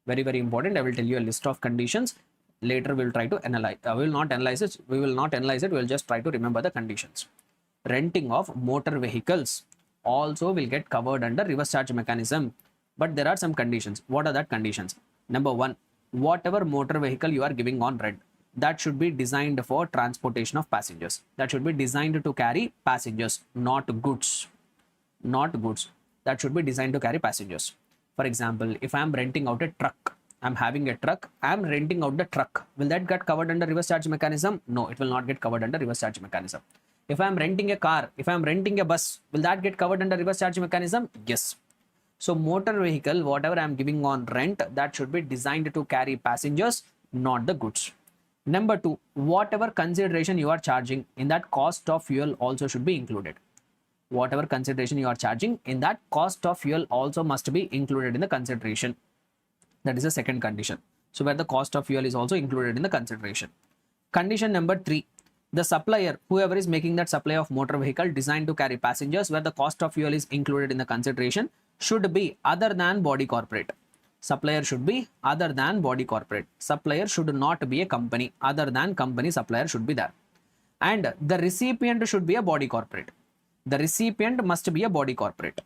Very, very important. I will tell you a list of conditions. Later we will try to analyze. We will not analyze it. We will just try to remember the conditions. Renting of motor vehicles also will get covered under reverse charge mechanism. But there are some conditions. What are that conditions? Number one, whatever motor vehicle you are giving on rent, that should be designed for transportation of passengers. That should be designed to carry passengers, not goods. Not goods. That should be designed to carry passengers. For example, if I am renting out a truck, I'm having a truck, I'm renting out the truck. Will that get covered under reverse charge mechanism? No, it will not get covered under reverse charge mechanism. If I'm renting a car, if I'm renting a bus, will that get covered under reverse charge mechanism? Yes. So motor vehicle, whatever I'm giving on rent, that should be designed to carry passengers, not the goods. Number two, whatever consideration you are charging, in that cost of fuel also should be included. Whatever consideration you are charging, in that cost of fuel also must be included in the consideration. That is the second condition. So where the cost of fuel is also included in the consideration. Condition number three, the supplier, whoever is making that supply of motor vehicle designed to carry passengers, where the cost of fuel is included in the consideration, should be other than body corporate. Supplier should be other than body corporate. Supplier should not be a company. Other than company, supplier should be there. And the recipient should be a body corporate. The recipient must be a body corporate.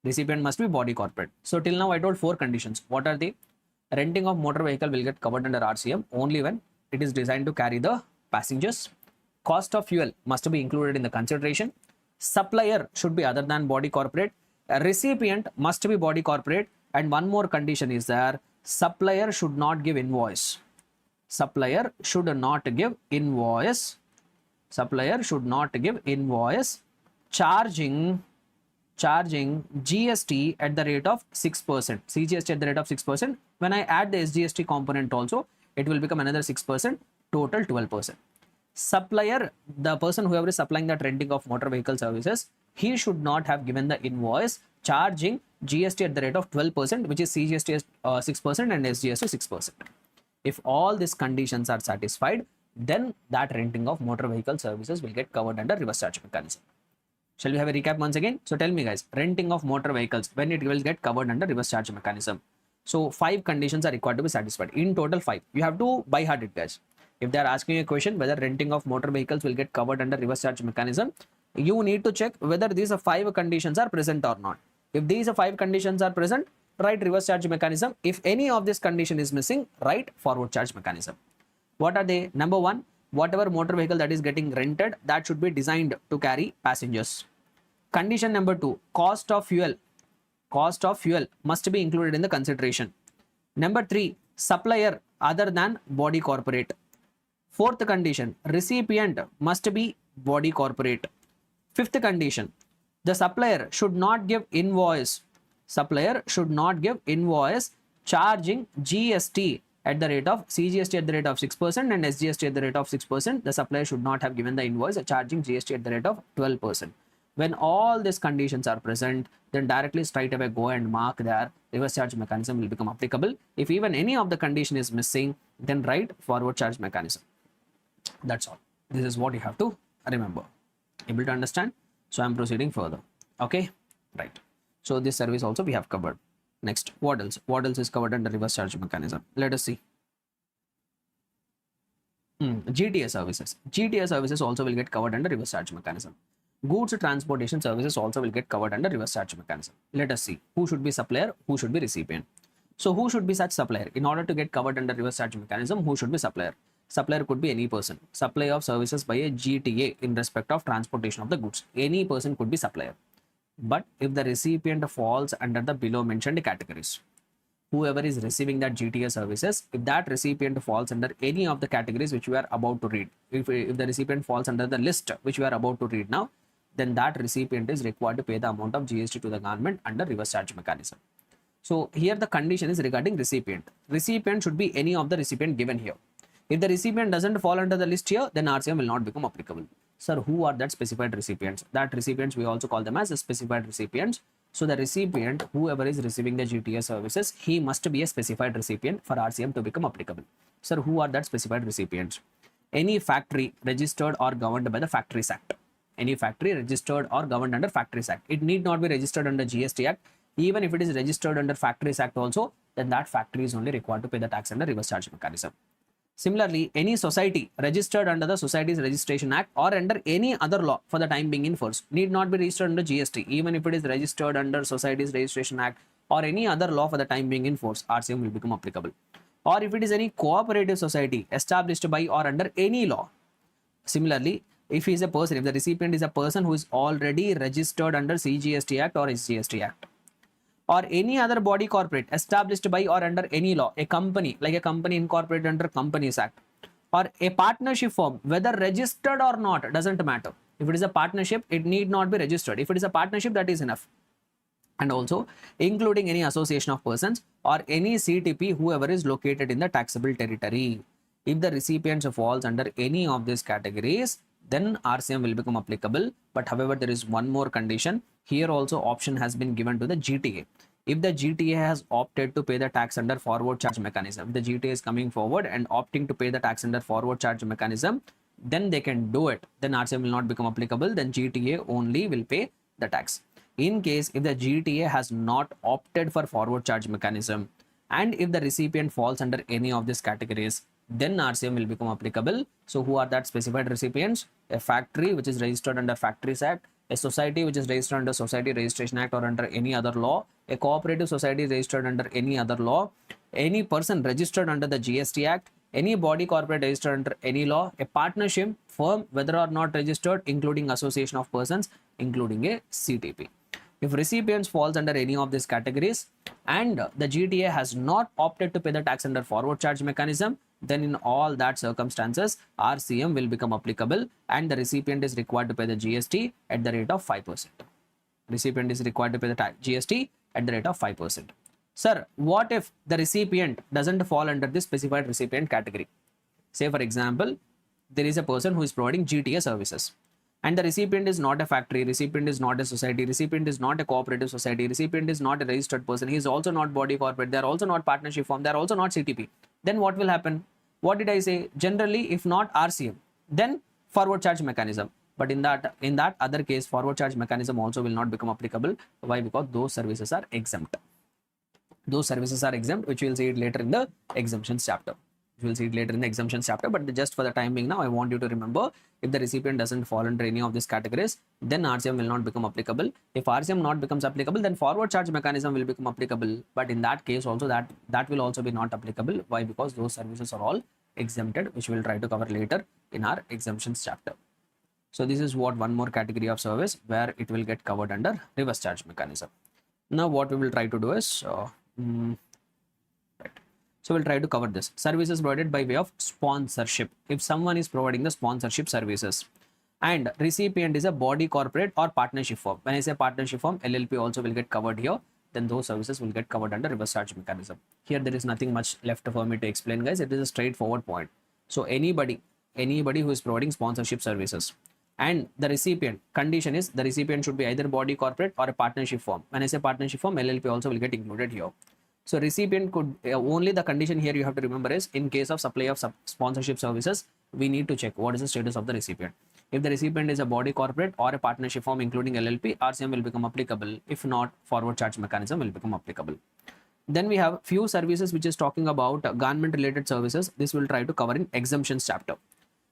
Recipient must be body corporate. So till now I told four conditions. What are they? Renting of motor vehicle will get covered under RCM only when it is designed to carry the passengers. Cost of fuel must be included in the consideration. Supplier should be other than body corporate. A recipient must be body corporate. And one more condition is there. Supplier should not give invoice. Supplier should not give invoice. Supplier should not give invoice charging GST at the rate of 6%. CGST at the rate of 6%. When I add the SGST component also, it will become another 6%, total 12%. Supplier, the person whoever is supplying that renting of motor vehicle services, he should not have given the invoice charging GST at the rate of 12%, which is CGST as 6% and SGST 6%. If all these conditions are satisfied, then that renting of motor vehicle services will get covered under reverse charge mechanism. Shall we have a recap once again? So tell me guys, renting of motor vehicles, when it will get covered under reverse charge mechanism. So 5 conditions are required to be satisfied. In total 5. You have to by heart it guys. If they are asking a question whether renting of motor vehicles will get covered under reverse charge mechanism, you need to check whether these 5 conditions are present or not. If these 5 conditions are present, write reverse charge mechanism. If any of this condition is missing, write forward charge mechanism. What are they? Number 1, whatever motor vehicle that is getting rented, that should be designed to carry passengers. Condition number 2, cost of fuel. Cost of fuel must be included in the consideration. Number 3, supplier other than body corporate. 4th condition, recipient must be body corporate. 5th condition, the supplier should not give invoice. Supplier should not give invoice charging GST at the rate of CGST at the rate of 6% and SGST at the rate of 6%. The supplier should not have given the invoice charging GST at the rate of 12%. When all these conditions are present, then directly straight away go and mark their reverse charge mechanism will become applicable. If even any of the condition is missing, then write forward charge mechanism. That's all. This is what you have to remember. Able to understand? So I'm proceeding further. Okay, right. So this service also we have covered. Next, what else? What else is covered under reverse charge mechanism? Let us see. GTA services. GTA services also will get covered under reverse charge mechanism. Goods transportation services also will get covered under reverse charge mechanism. Let us see who should be supplier, who should be recipient. So who should be such supplier? In order to get covered under reverse charge mechanism, who should be supplier? Supplier could be any person. Supply of services by a GTA in respect of transportation of the goods. Any person could be supplier. But if the recipient falls under the below mentioned categories, whoever is receiving that GTA services, if that recipient falls under any of the categories which we are about to read, if the recipient falls under the list which we are about to read now, then that recipient is required to pay the amount of GST to the government under reverse charge mechanism. So here the condition is regarding recipient. Recipient should be any of the recipient given here. If the recipient doesn't fall under the list here, then RCM will not become applicable. Sir, who are that specified recipients? That recipients we also call them as specified recipients. So the recipient, whoever is receiving the GTA services, he must be a specified recipient for RCM to become applicable. Sir, who are that specified recipients? Any factory registered or governed by the Factories Act. Any factory registered or governed under Factories Act. It need not be registered under GST Act. Even if it is registered under Factories Act also, then that factory is only required to pay the tax under reverse charge mechanism. Similarly, any society registered under the Societies Registration Act or under any other law for the time being in force need not be registered under GST. Even if it is registered under Societies Registration Act or any other law for the time being in force, RCM will become applicable. Or if it is any cooperative society established by or under any law. Similarly, if he is a person, if the recipient is a person who is already registered under CGST Act or SGST Act, or any other body corporate established by or under any law, a company, like a company incorporated under Companies Act, or a partnership firm, whether registered or not, doesn't matter. If it is a partnership, it need not be registered. If it is a partnership, that is enough. And also, including any association of persons or any CTP, whoever is located in the taxable territory. If the recipient falls under any of these categories, then RCM will become applicable. But however, there is one more condition. Here also option has been given to the GTA. If the GTA has opted to pay the tax under forward charge mechanism, if the GTA is coming forward and opting to pay the tax under forward charge mechanism, then they can do it. Then RCM will not become applicable. Then GTA only will pay the tax. In case if the GTA has not opted for forward charge mechanism, and if the recipient falls under any of these categories, then RCM will become applicable. So who are that specified recipients? A factory which is registered under Factories Act, a society which is registered under Society Registration Act or under any other law, a cooperative society registered under any other law, any person registered under the GST Act, any body corporate registered under any law, a partnership firm whether or not registered, including association of persons, including a CTP. If recipients falls under any of these categories and the GTA has not opted to pay the tax under forward charge mechanism, then in all that circumstances, RCM will become applicable and the recipient is required to pay the GST at the rate of 5%. Recipient is required to pay the GST at the rate of 5%. Sir, what if the recipient doesn't fall under this specified recipient category? Say for example, there is a person who is providing GTA services. And the recipient is not a factory, recipient is not a society, recipient is not a cooperative society, recipient is not a registered person, he is also not body corporate, they are also not partnership firm, they are also not CTP. Then what will happen? What did I say? Generally, if not RCM, then forward charge mechanism. But in that other case, forward charge mechanism also will not become applicable. Why? Because those services are exempt. Those services are exempt, which we will see it later in the exemptions chapter. We'll see it later in the exemptions chapter, but just for the time being now, I want you to remember, if the recipient doesn't fall under any of these categories, then RCM will not become applicable. If RCM not becomes applicable, then forward charge mechanism will become applicable. But in that case also, that will also be not applicable. Why? Because those services are all exempted, which we'll try to cover later in our exemptions chapter. So this is what one more category of service where it will get covered under reverse charge mechanism. Now what we will try to do is, so we'll try to cover this. Services provided by way of sponsorship. If someone is providing the sponsorship services and recipient is a body corporate or partnership firm. When I say partnership firm, LLP also will get covered here. Then those services will get covered under reverse charge mechanism. Here there is nothing much left for me to explain, guys. It is a straightforward point. So anybody who is providing sponsorship services And the recipient condition is the recipient should be either body corporate or a partnership firm. When I say partnership firm, LLP also will get included here. So recipient could only the condition here you have to remember is in case of supply of sponsorship services, we need to check what is the status of the recipient. If the recipient is a body corporate or a partnership firm including LLP, RCM will become applicable. If not, forward charge mechanism will become applicable. Then we have few services which is talking about government related services. This will try to cover in exemptions chapter.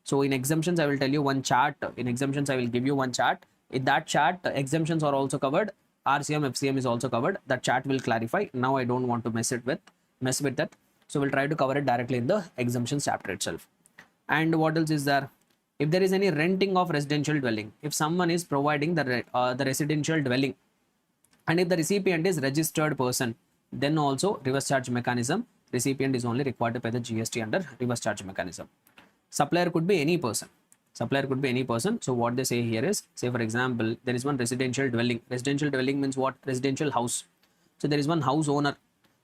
So in exemptions, I will tell you one chart. In exemptions, I will give you one chart. In that chart, exemptions are also covered. RCM, FCM is also covered. That chart will clarify. Now I don't want to mess with that. So we'll try to cover it directly in the exemptions chapter itself. And what else is there? If there is any renting of residential dwelling, if someone is providing the residential dwelling, and if the recipient is registered person, then also reverse charge mechanism. Recipient is only required to pay the GST under reverse charge mechanism. Supplier could be any person. Supplier could be any person. So what they say here is, say for example, there is one residential dwelling. Residential dwelling means what? Residential house. So there is one house owner.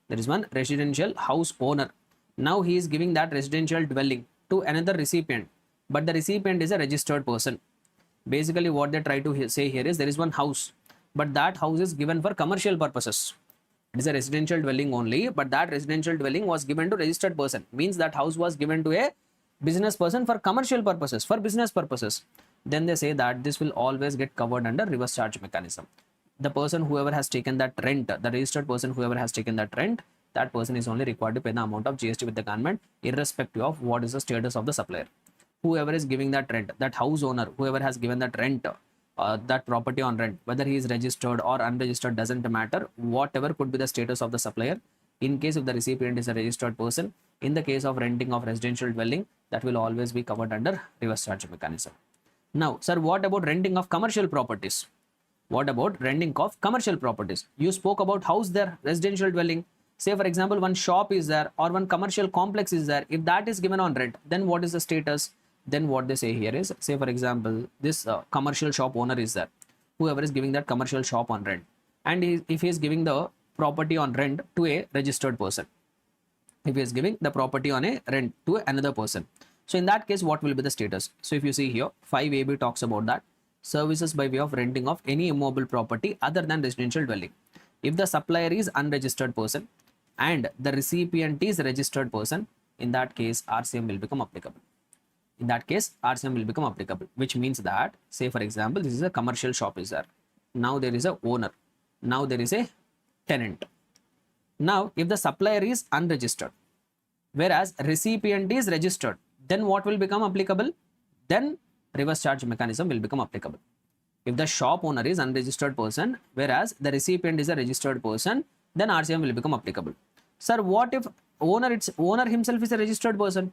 There is one residential house owner. Now he is giving that residential dwelling to another recipient, but the recipient is a registered person. Basically what they try to say here is there is one house, but that house is given for commercial purposes. It is a residential dwelling only, but that residential dwelling was given to registered person. Means that house was given to a business person for commercial purposes, for business purposes. Then they say that this will always get covered under reverse charge mechanism. The person whoever has taken that rent, the registered person whoever has taken that rent, that person is only required to pay the amount of GST with the government, irrespective of what is the status of the supplier. Whoever is giving that rent, that house owner, whoever has given that rent, that property on rent, whether he is registered or unregistered doesn't matter. Whatever could be the status of the supplier, in case if the recipient is a registered person, in the case of renting of residential dwelling, that will always be covered under reverse charge mechanism. Now, sir, what about renting of commercial properties? What about renting of commercial properties? You spoke about house there, residential dwelling. Say for example, one shop is there or one commercial complex is there. If that is given on rent, then what is the status? Then what they say here is, say for example, this commercial shop owner is there. Whoever is giving that commercial shop on rent. And if he is giving the property on rent to a registered person. If he is giving the property on a rent to another person. So in that case, what will be the status? So if you see here, 5AB talks about that. Services by way of renting of any immobile property other than residential dwelling. If the supplier is unregistered person and the recipient is registered person, in that case, RCM will become applicable. In that case, RCM will become applicable, which means that, say for example, this is a commercial shop is there. Now there is a owner. Now there is a tenant. Now, if the supplier is unregistered, whereas recipient is registered, then what will become applicable? Then reverse charge mechanism will become applicable. If the shop owner is unregistered person, whereas the recipient is a registered person, then RCM will become applicable. Sir, what if owner himself is a registered person?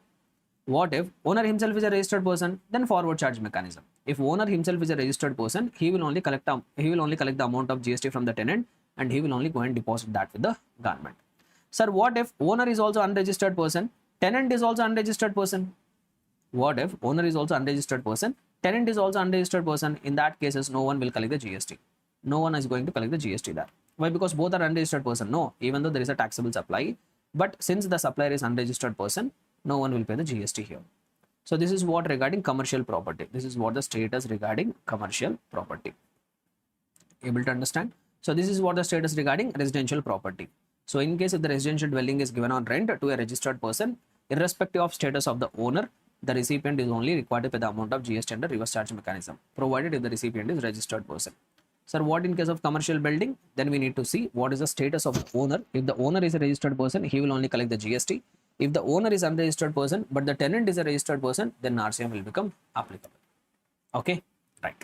What if owner himself is a registered person? Then forward charge mechanism. If owner himself is a registered person, he will only collect the amount of GST from the tenant, and he will only go and deposit that with the government. Sir, what if owner is also unregistered person? Tenant is also unregistered person. What if owner is also unregistered person? Tenant is also unregistered person. In that cases, no one will collect the GST. No one is going to collect the GST there. Why? Because both are unregistered person. No, even though there is a taxable supply, but since the supplier is unregistered person, no one will pay the GST here. So this is what regarding commercial property. This is what the status regarding commercial property. Able to understand? So this is what the status regarding residential property. So in case if the residential dwelling is given on rent to a registered person, irrespective of status of the owner, the recipient is only required to pay the amount of GST under reverse charge mechanism, provided if the recipient is registered person. Sir, what in case of commercial building? Then we need to see what is the status of the owner. If the owner is a registered person, he will only collect the GST. If the owner is unregistered person, but the tenant is a registered person, then RCM will become applicable. Okay, right.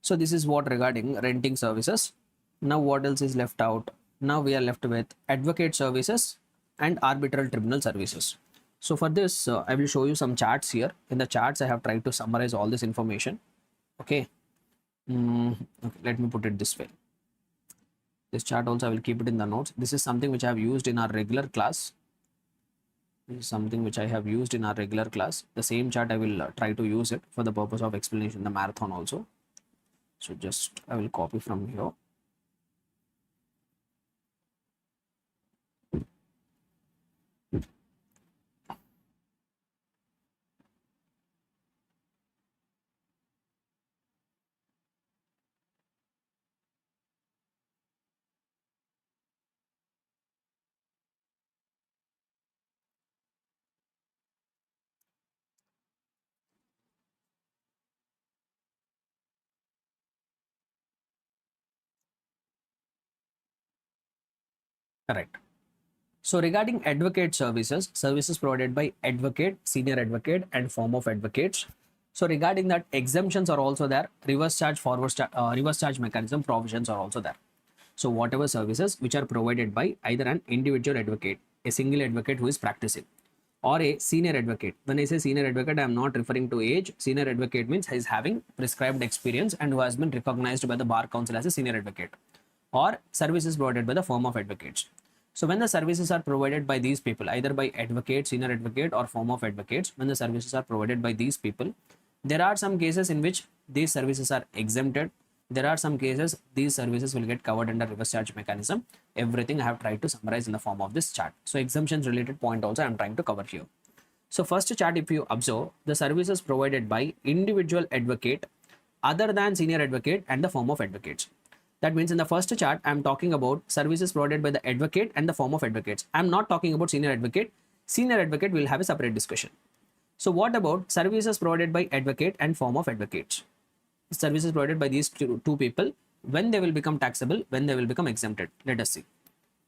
So this is what regarding renting services. Now what else is left out? Now we are left with advocate services and arbitral tribunal services. So for this, I will show you some charts here. In the charts, I have tried to summarize all this information. Okay. Okay, let me put it this way. This chart also I will keep it in the notes. This is something which I have used in our regular class. This is something which I have used in our regular class. The same chart I will try to use it for the purpose of explanation in the marathon also. So just I will copy from here. Correct. So regarding advocate services, services provided by advocate, senior advocate, and form of advocates. So regarding that, exemptions are also there. Reverse charge mechanism provisions are also there. So whatever services which are provided by either an individual advocate, a single advocate who is practicing, or a senior advocate. When I say senior advocate, I am not referring to age. Senior advocate means he is having prescribed experience and who has been recognized by the Bar Council as a senior advocate, or services provided by the firm of advocates. So when the services are provided by these people, either by advocate, senior advocate, or firm of advocates, when the services are provided by these people, there are some cases in which these services are exempted. There are some cases these services will get covered under reverse charge mechanism. Everything I have tried to summarize in the form of this chart. So exemptions related point also I am trying to cover here. So first chart, if you observe, the services provided by individual advocate other than senior advocate and the firm of advocates. That means in the first chart, I am talking about services provided by the advocate and the firm of advocates. I am not talking about senior advocate. Senior advocate will have a separate discussion. So what about services provided by advocate and firm of advocates? Services provided by these two people, when they will become taxable, when they will become exempted. Let us see.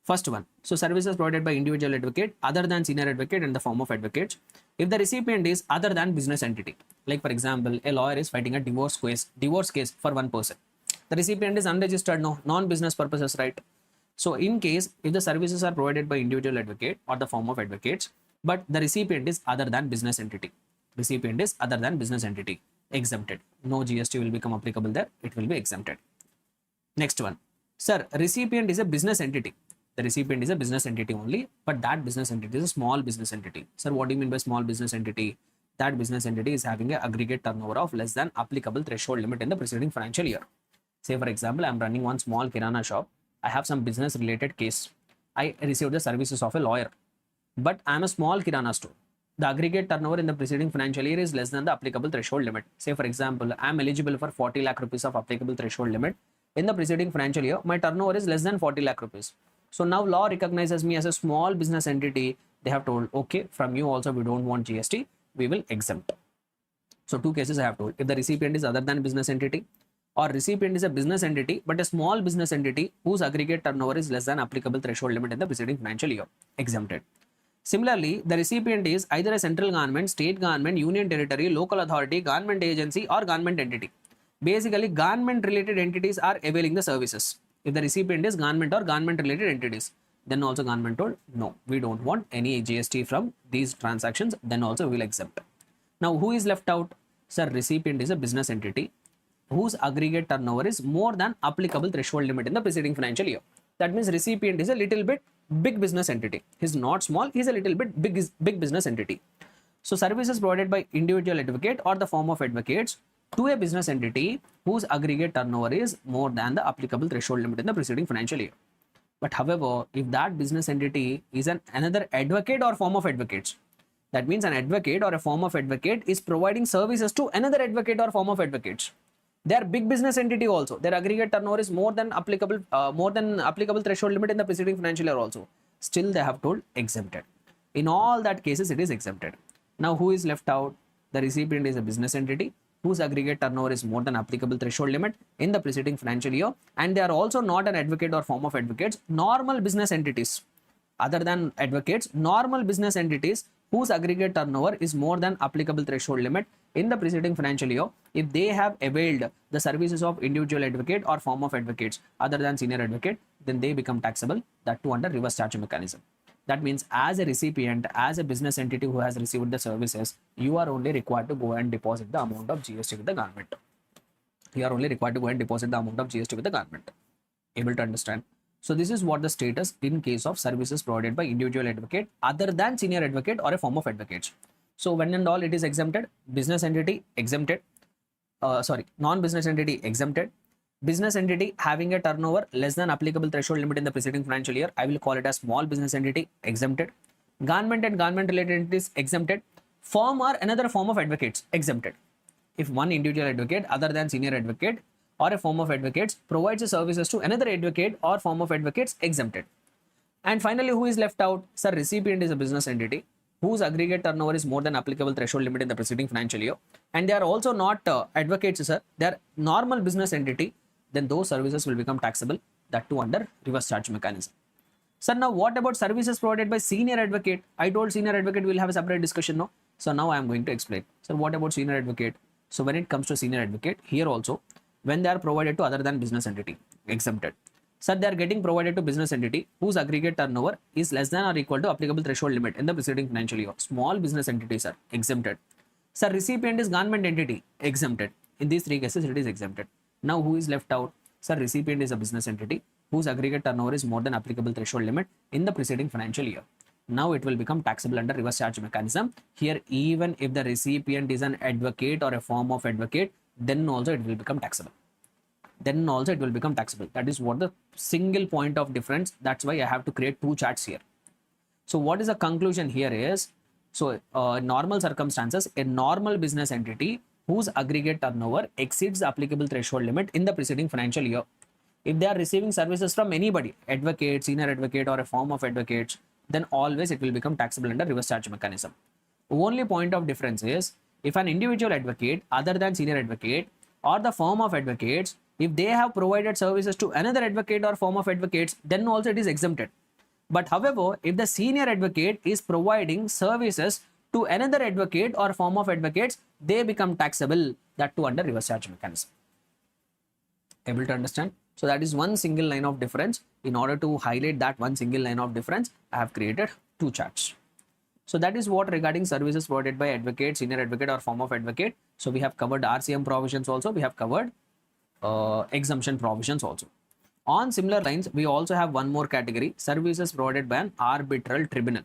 First one. So services provided by individual advocate other than senior advocate and the firm of advocates. If the recipient is other than business entity, like for example, a lawyer is fighting a divorce case for one person. The recipient is unregistered, non-business purposes, right? So in case if the services are provided by individual advocate or the firm of advocates, but the recipient is other than business entity, exempted. No GST will become applicable there. It will be exempted. Next one. Sir, recipient is a business entity. The recipient is a business entity only, but that business entity is a small business entity. Sir, what do you mean by small business entity? That business entity is having an aggregate turnover of less than applicable threshold limit in the preceding financial year. Say for example, I am running one small kirana shop. I have some business related case. I received the services of a lawyer, but I am a small kirana store. The aggregate turnover in the preceding financial year is less than the applicable threshold limit. Say for example, I am eligible for 40 lakh rupees of applicable threshold limit. In the preceding financial year, my turnover is less than 40 lakh rupees. So now law recognizes me as a small business entity. They have told, okay, from you also we don't want GST, we will exempt. So two cases I have told. If the recipient is other than business entity, or recipient is a business entity but a small business entity whose aggregate turnover is less than applicable threshold limit in the preceding financial year, exempted. Similarly, the recipient is either a central government, state government, union territory, local authority, government agency, or government entity. Basically, government related entities are availing the services. If the recipient is government or government related entities, then also government told, no, we don't want any GST from these transactions, then also we will exempt. Now, who is left out? Sir, recipient is a business entity whose aggregate turnover is more than applicable threshold limit in the preceding financial year. That means recipient is a little bit big business entity. He's not small, he's a little bit big business entity. So services provided by individual advocate or the firm of advocates to a business entity whose aggregate turnover is more than the applicable threshold limit in the preceding financial year. But however, if that business entity is another advocate or firm of advocates, that means an advocate or a firm of advocate is providing services to another advocate or firm of advocates. They are big business entity also. Their aggregate turnover is more than applicable threshold limit in the preceding financial year also. Still, they have told exempted. In all that cases, it is exempted. Now, who is left out? The recipient is a business entity whose aggregate turnover is more than applicable threshold limit in the preceding financial year, and they are also not an advocate or firm of advocates. Normal business entities, other than advocates, normal business entities whose aggregate turnover is more than applicable threshold limit in the preceding financial year, if they have availed the services of individual advocate or firm of advocates other than senior advocate, then they become taxable, that too under reverse charge mechanism. That means as a recipient, as a business entity who has received the services, you are only required to go and deposit the amount of GST with the government. You are only required to go and deposit the amount of GST with the government. Able to understand? So this is what the status in case of services provided by individual advocate other than senior advocate or a firm of advocates. So when and all it is exempted, business entity exempted, non-business entity exempted, business entity having a turnover less than applicable threshold limit in the preceding financial year, I will call it as small business entity, exempted, government and government related entities exempted, firm or another form of advocates exempted. If one individual advocate other than senior advocate or a firm of advocates provides the services to another advocate or firm of advocates, exempted. And finally, who is left out? Sir, recipient is a business entity whose aggregate turnover is more than applicable threshold limit in the preceding financial year, and they are also not advocates, sir. They are normal business entity. Then those services will become taxable, that too under reverse charge mechanism. Sir, now what about services provided by senior advocate? I told senior advocate we'll have a separate discussion, no? So now I am going to explain. Sir, what about senior advocate? So when it comes to senior advocate, here also, when they are provided to other than business entity, exempted. Sir, they are getting provided to business entity whose aggregate turnover is less than or equal to applicable threshold limit in the preceding financial year. Small business entities are exempted. Sir, recipient is government entity, exempted. In these three cases, it is exempted. Now, who is left out? Sir, recipient is a business entity whose aggregate turnover is more than applicable threshold limit in the preceding financial year. Now it will become taxable under reverse charge mechanism. Here, even if the recipient is an advocate or a form of advocate, then also it will become taxable. Then also it will become taxable. That is what the single point of difference. That's why I have to create two charts here. So what is the conclusion here is, so normal circumstances, a normal business entity whose aggregate turnover exceeds the applicable threshold limit in the preceding financial year. If they are receiving services from anybody, advocate, senior advocate, or a form of advocates, then always it will become taxable under reverse charge mechanism. Only point of difference is if an individual advocate other than senior advocate or the firm of advocates, if they have provided services to another advocate or form of advocates, then also it is exempted. But however, if the senior advocate is providing services to another advocate or form of advocates, they become taxable, that too under reverse charge mechanism. Able to understand? So that is one single line of difference. In order to highlight that one single line of difference, I have created two charts. So that is what regarding services provided by advocate, senior advocate, or form of advocate. So we have covered RCM provisions also. We have covered exemption provisions also. On similar lines, we also have one more category, services provided by an arbitral tribunal.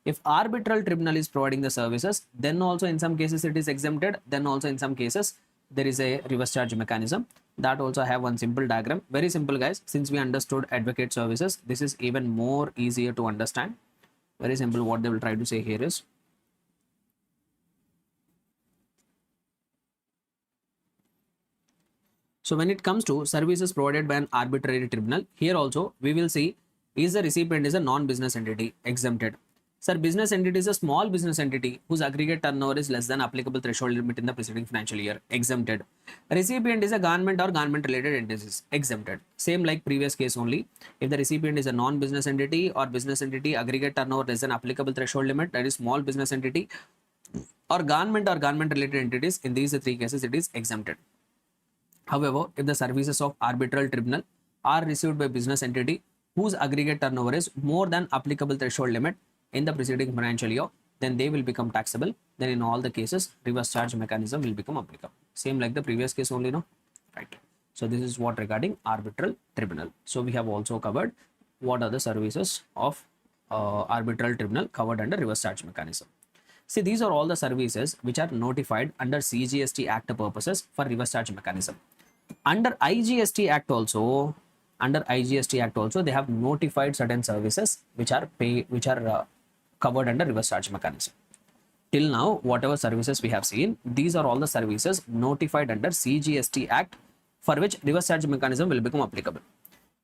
If arbitral tribunal is providing the services, then also in some cases it is exempted. Then also in some cases there is a reverse charge mechanism. That also I have one simple diagram. Very simple, guys. Since we understood advocate services, this is even more easier to understand. Very simple. What they will try to say here is, so when it comes to services provided by an arbitrary tribunal, here also we will see is the recipient is a non-business entity, exempted. Sir, business entity is a small business entity whose aggregate turnover is less than applicable threshold limit in the preceding financial year, exempted. Recipient is a government or government related entities, exempted. Same like previous case only. If the recipient is a non-business entity or business entity aggregate turnover less than applicable threshold limit, that is small business entity, or government related entities, in these three cases it is exempted. However, if the services of arbitral tribunal are received by business entity whose aggregate turnover is more than applicable threshold limit in the preceding financial year, then they will become taxable. Then in all the cases, reverse charge mechanism will become applicable. Same like the previous case only, no? Right. So this is what regarding arbitral tribunal. So we have also covered what are the services of arbitral tribunal covered under reverse charge mechanism. See, these are all the services which are notified under CGST Act purposes for reverse charge mechanism. Under IGST Act also, they have notified certain services which are covered under reverse charge mechanism. Till now, whatever services we have seen, these are all the services notified under CGST Act for which reverse charge mechanism will become applicable.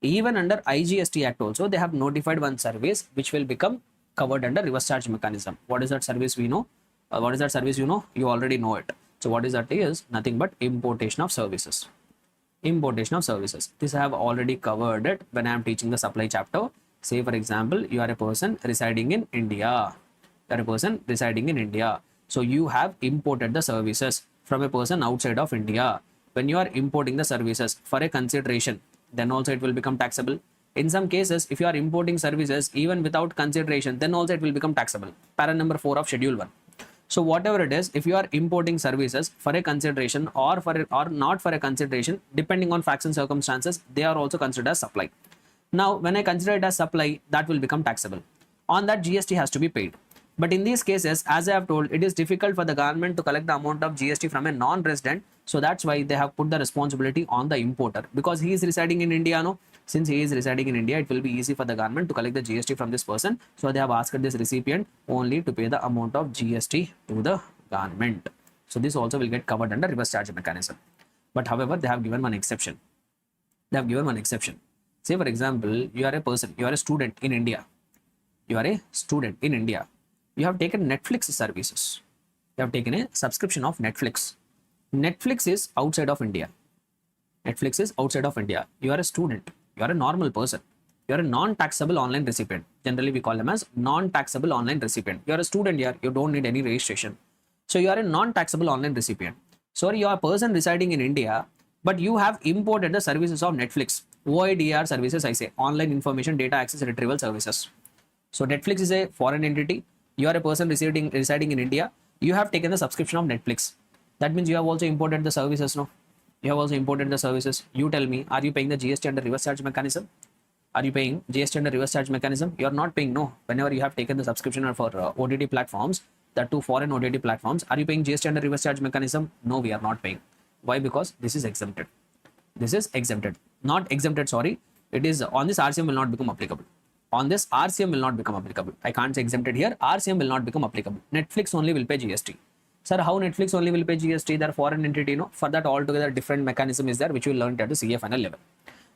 Even under IGST Act also, they have notified one service which will become covered under reverse charge mechanism. What is that service we know? What is that service you know? You already know it. So what is that is nothing but importation of services. Importation of services. This I have already covered it when I am teaching the supply chapter. Say for example, you are a person residing in India. So you have imported the services from a person outside of India. When you are importing the services for a consideration, then also it will become taxable. In some cases, if you are importing services even without consideration, then also it will become taxable. Para number 4 of schedule 1. So whatever it is, if you are importing services for a consideration or not for a consideration, depending on facts and circumstances, they are also considered as supply. Now, when I consider it as supply, that will become taxable. On that, GST has to be paid. But in these cases, as I have told, it is difficult for the government to collect the amount of GST from a non-resident. So that's why they have put the responsibility on the importer, because he is residing in India. No, since he is residing in India, it will be easy for the government to collect the GST from this person. So they have asked this recipient only to pay the amount of GST to the government. So this also will get covered under reverse charge mechanism. But however, they have given one exception. Say for example, you are a person, you are a student in India. You have taken Netflix services. You have taken a subscription of Netflix. Netflix is outside of India. You are a student. You are a normal person. You're a non-taxable online recipient. Generally, we call them as non-taxable online recipient. You're a student here. You don't need any registration. So you are a non-taxable online recipient. So you are a person residing in India, but you have imported the services of Netflix. OIDR services, I say, online information data access retrieval services. So Netflix is a foreign entity. You are a person residing in India. You have taken the subscription of Netflix. That means you have also imported the services, no? You have also imported the services. You tell me, are you paying the GST under reverse charge mechanism? Are you paying GST under reverse charge mechanism? You are not paying, no. Whenever you have taken the subscription for OTT platforms, the two foreign OTT platforms, are you paying GST under reverse charge mechanism? No, we are not paying. Why? Because this is exempted. This is exempted. Not exempted, sorry. It is on this RCM will not become applicable. On this RCM will not become applicable. I can't say exempted here. RCM will not become applicable. Netflix only will pay GST. Sir, how Netflix only will pay GST? They're foreign entity, no? For that altogether different mechanism is there, which we learned at the CA final level.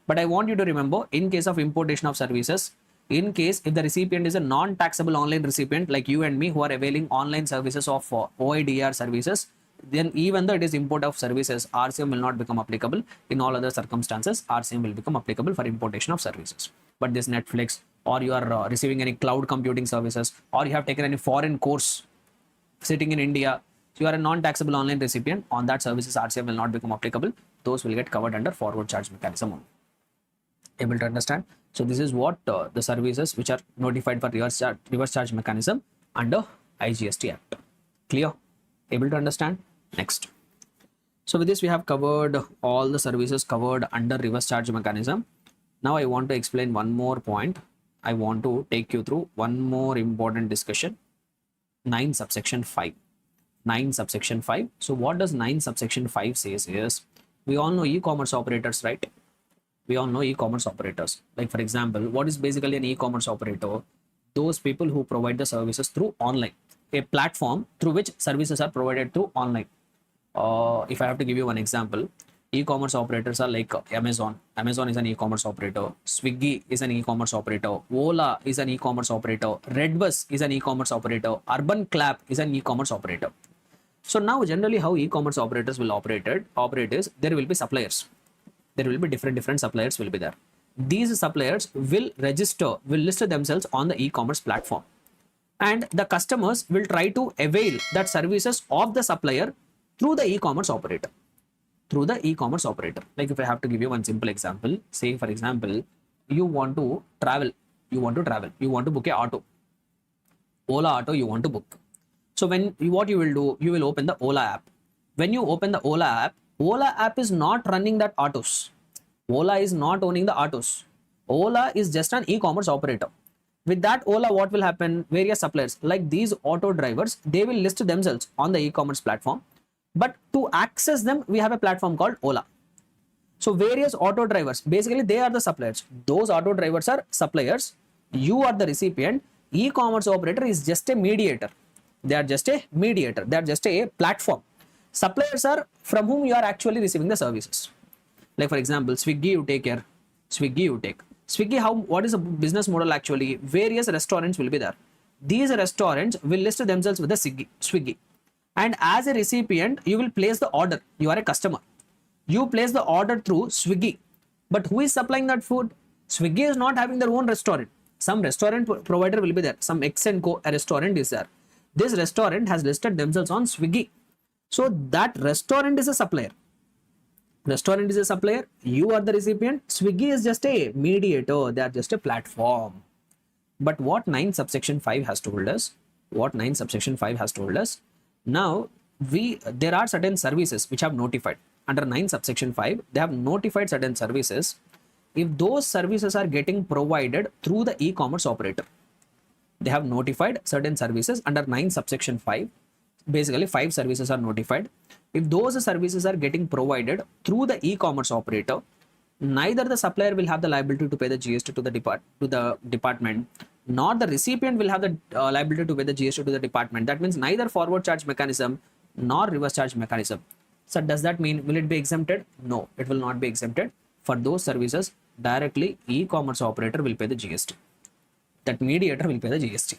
But I want you to remember, in case of importation of services, in case if the recipient is a non-taxable online recipient like you and me who are availing online services of OIDR services, then even though it is import of services, RCM will not become applicable. In all other circumstances, RCM will become applicable for importation of services. But this Netflix, or you are receiving any cloud computing services, or you have taken any foreign course sitting in India, so you are a non-taxable online recipient, on that services RCM will not become applicable. Those will get covered under forward charge mechanism only. Able to understand? So this is what the services which are notified for reverse charge mechanism under IGST Act. Clear? Able to understand? Next. So with this we have covered all the services covered under reverse charge mechanism. Now I want to explain one more point. I want to take you through one more important discussion. 9 subsection 5. 9 subsection 5. So what does 9 subsection 5 says is, we all know e-commerce operators, right? We all know e-commerce operators. Like for example, what is basically an e-commerce operator? Those people who provide the services through online, a platform through which services are provided through online. If I have to give you one example, e-commerce operators are like Amazon. Amazon is an e-commerce operator. Swiggy is an e-commerce operator. Ola is an e-commerce operator. Redbus is an e-commerce operator. Urban Clap is an e-commerce operator. So now generally how e-commerce operators will operate is there will be suppliers. There will be different suppliers will be there. These suppliers will list themselves on the e-commerce platform, and the customers will try to avail that services of the supplier through the e-commerce operator. Like if I have to give you one simple example, say for example, you want to travel, you want to book a auto, Ola auto you want to book. So what you will do, you will open the Ola app. When you open the Ola app is not running that autos. Ola is not owning the autos. Ola is just an e-commerce operator. With that Ola, what will happen? Various suppliers like these auto drivers, they will list themselves on the e-commerce platform. But to access them, we have a platform called Ola. So various auto drivers, basically they are the suppliers. Those auto drivers are suppliers. You are the recipient. E-commerce operator is just a mediator. They are just a mediator. They are just a platform. Suppliers are from whom you are actually receiving the services. Like for example, Swiggy you take here. Swiggy, what is the business model actually? Various restaurants will be there. These restaurants will list themselves with the Swiggy. And as a recipient, you will place the order. You are a customer. You place the order through Swiggy. But who is supplying that food? Swiggy is not having their own restaurant. Some restaurant provider will be there. Some X & Co. a restaurant is there. This restaurant has listed themselves on Swiggy. So that restaurant is a supplier. Restaurant is a supplier. You are the recipient. Swiggy is just a mediator. They are just a platform. But what 9 subsection 5 has told us? Now, there are certain services which have notified. Under 9 subsection 5, they have notified certain services. If those services are getting provided through the e-commerce operator, they have notified certain services under 9 subsection 5. Basically, 5 services are notified. If those services are getting provided through the e-commerce operator, neither the supplier will have the liability to pay the GST to the department, nor the recipient will have the liability to pay the GST to the department. That means neither forward charge mechanism nor reverse charge mechanism. So does that mean will it be exempted? No, it will not be exempted. For those services, directly e-commerce operator will pay the GST. That mediator will pay the GST.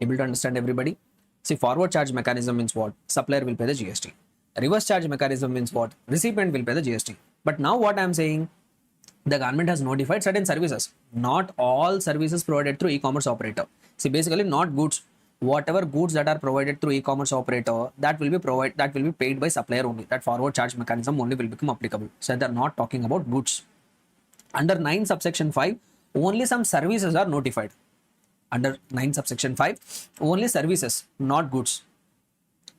Able to understand everybody? See, forward charge mechanism means what? Supplier will pay the GST. Reverse charge mechanism means what? Recipient will pay the GST. But now what I am saying, the government has notified certain services. Not all services provided through e-commerce operator. See, basically not goods. Whatever goods that are provided through e-commerce operator, that will be paid by supplier only. That forward charge mechanism only will become applicable. So they're not talking about goods. Under 9 subsection 5, only some services are notified. Under 9 subsection 5, only services, not goods.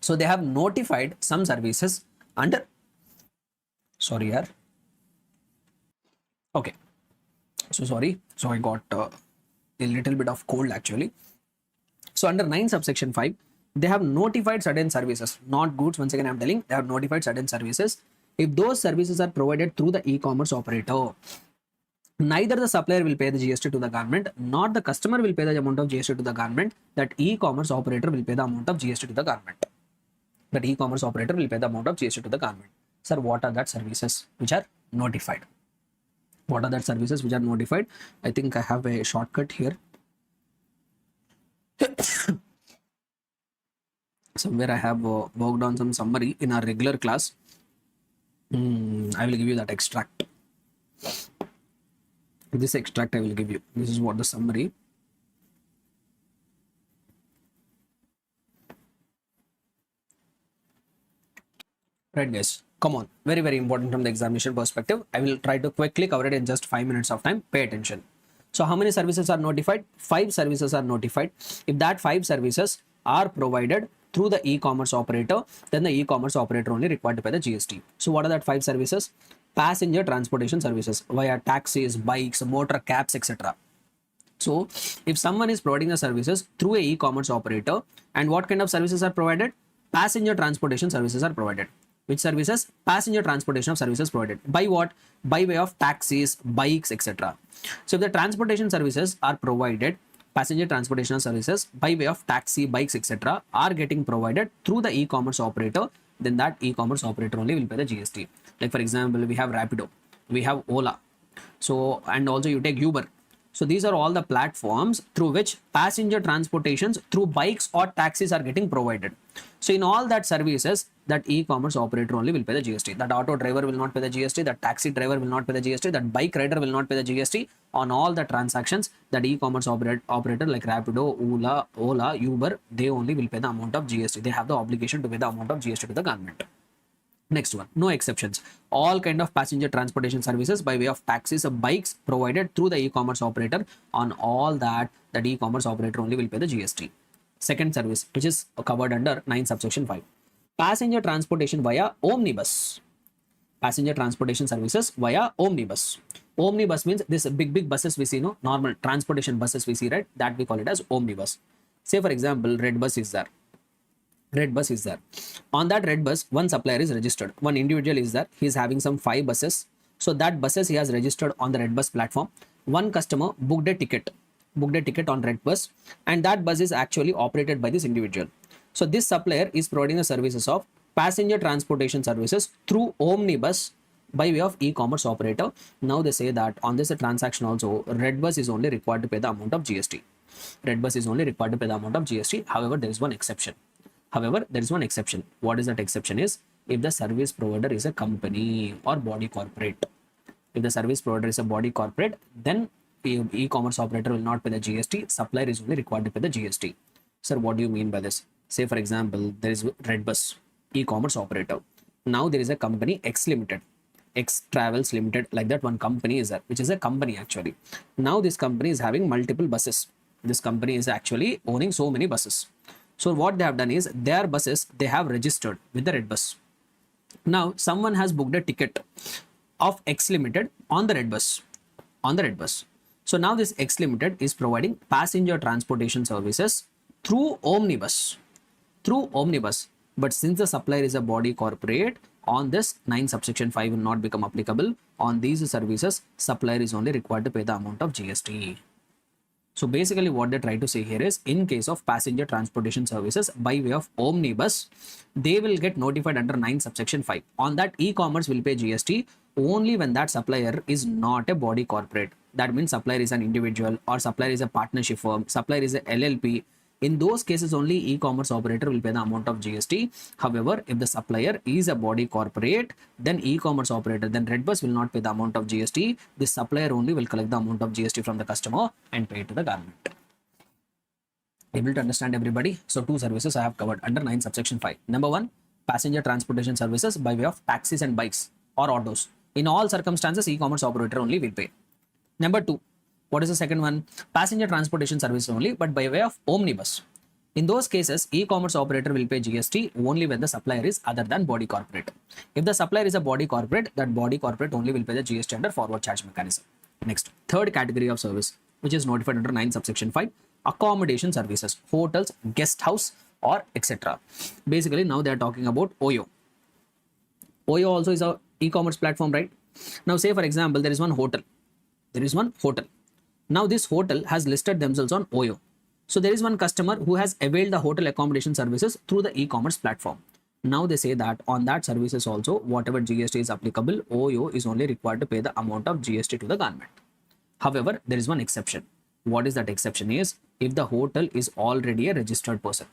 So they have notified some services under, sorry yaar. Okay, so sorry, so I got a little bit of cold actually. So under 9 subsection 5, they have notified certain services, not goods. Once again, I'm telling, they have notified certain services. If those services are provided through the e-commerce operator, neither the supplier will pay the GST to the government, nor the customer will pay the amount of GST to the government. That e-commerce operator will pay the amount of GST to the government. That e-commerce operator will pay the amount of GST to the government. Sir, what are that services which are notified? What are that services which are notified? I think I have a shortcut here. Somewhere I have worked on some summary in our regular class. I will give you that extract. This extract I will give you. This is what the summary. Right guys, come on. Very, very important from the examination perspective. I will try to quickly cover it in just 5 minutes of time. Pay attention. So how many services are notified? 5 services are notified. If that 5 services are provided through the e-commerce operator, then the e-commerce operator only required to pay the GST. So what are that 5 services? Passenger transportation services via taxis, bikes, motor cabs, etc. So if someone is providing the services through a e-commerce operator, and what kind of services are provided? Passenger transportation services are provided. Which services? Passenger transportation of services provided. By what? By way of taxis, bikes, etc. So if the transportation services are provided, passenger transportation services by way of taxi, bikes, etc. are getting provided through the e-commerce operator, then that e-commerce operator only will pay the GST. Like for example, we have Rapido, we have Ola. So, and also you take Uber. So these are all the platforms through which passenger transportations through bikes or taxis are getting provided. So in all that services, that e-commerce operator only will pay the GST. That auto driver will not pay the GST. That taxi driver will not pay the GST. That bike rider will not pay the GST. On all the transactions, that e-commerce operator like Rapido, Ola, Uber, they only will pay the amount of GST. They have the obligation to pay the amount of GST to the government. Next one, no exceptions. All kind of passenger transportation services by way of taxis or bikes provided through the e-commerce operator, on all that e-commerce operator only will pay the GST. Second service, which is covered under 9 subsection 5. Passenger transportation via omnibus. Passenger transportation services via omnibus. Omnibus means this big buses we see, no? Normal transportation buses we see, right? That we call it as omnibus. Say for example, red bus is there. Red bus is there. On that red bus, one supplier is registered. One individual is there. He is having some 5 buses. So that buses he has registered on the red bus platform. One customer booked a ticket on red bus, and that bus is actually operated by this individual. So this supplier is providing the services of passenger transportation services through omnibus by way of e-commerce operator. Now they say that on this transaction also, red bus is only required to pay the amount of GST. Red bus is only required to pay the amount of GST. However, there is one exception. What is that exception is, if the service provider is a company or body corporate. If the service provider is a body corporate, then the e-commerce operator will not pay the GST. Supplier is only required to pay the GST. Sir, what do you mean by this? Say for example, there is Redbus, e-commerce operator. Now there is a company X Limited, X Travels Limited, like that one company is there, which is a company actually. Now this company is having multiple buses. This company is actually owning so many buses. So what they have done is, their buses, they have registered with the red bus. Now someone has booked a ticket of X Limited on the red bus. So now this X Limited is providing passenger transportation services through omnibus. But since the supplier is a body corporate, on this 9 subsection 5 will not become applicable. On these services, supplier is only required to pay the amount of GST. So basically what they try to say here is, in case of passenger transportation services by way of omnibus, they will get notified under 9 subsection 5. On that, e-commerce will pay GST only when that supplier is not a body corporate. That means supplier is an individual, or supplier is a partnership firm, supplier is a LLP. In those cases only e-commerce operator will pay the amount of GST. However, if the supplier is a body corporate, then e-commerce operator, then Redbus will not pay the amount of GST. The supplier only will collect the amount of GST from the customer and pay it to the government. Able to understand everybody? So two services I have covered under 9 subsection 5. Number 1, passenger transportation services by way of taxis and bikes or autos. In all circumstances, e-commerce operator only will pay. Number 2, what is the second one? Passenger transportation service only, but by way of omnibus. In those cases, e-commerce operator will pay GST only when the supplier is other than body corporate. If the supplier is a body corporate, that body corporate only will pay the GST under forward charge mechanism. Next, third category of service, which is notified under 9 subsection 5, accommodation services, hotels, guest house, or etc. Basically, now they are talking about OYO. OYO also is a e-commerce platform, right? Now, say for example, there is one hotel. Now this hotel has listed themselves on OYO. So there is one customer who has availed the hotel accommodation services through the e-commerce platform. Now they say that on that services also, whatever GST is applicable, OYO is only required to pay the amount of GST to the government. However, there is one exception. What is that exception is if the hotel is already a registered person,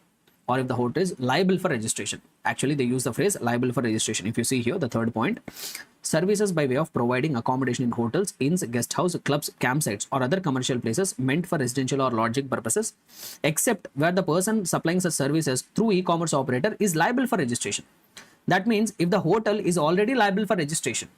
or if the hotel is liable for registration. Actually, they use the phrase liable for registration. If you see here, the third point, services by way of providing accommodation in hotels, inns, guest house, clubs, campsites, or other commercial places meant for residential or lodging purposes, except where the person supplying such services through e-commerce operator is liable for registration. That means if the hotel is already liable for registration,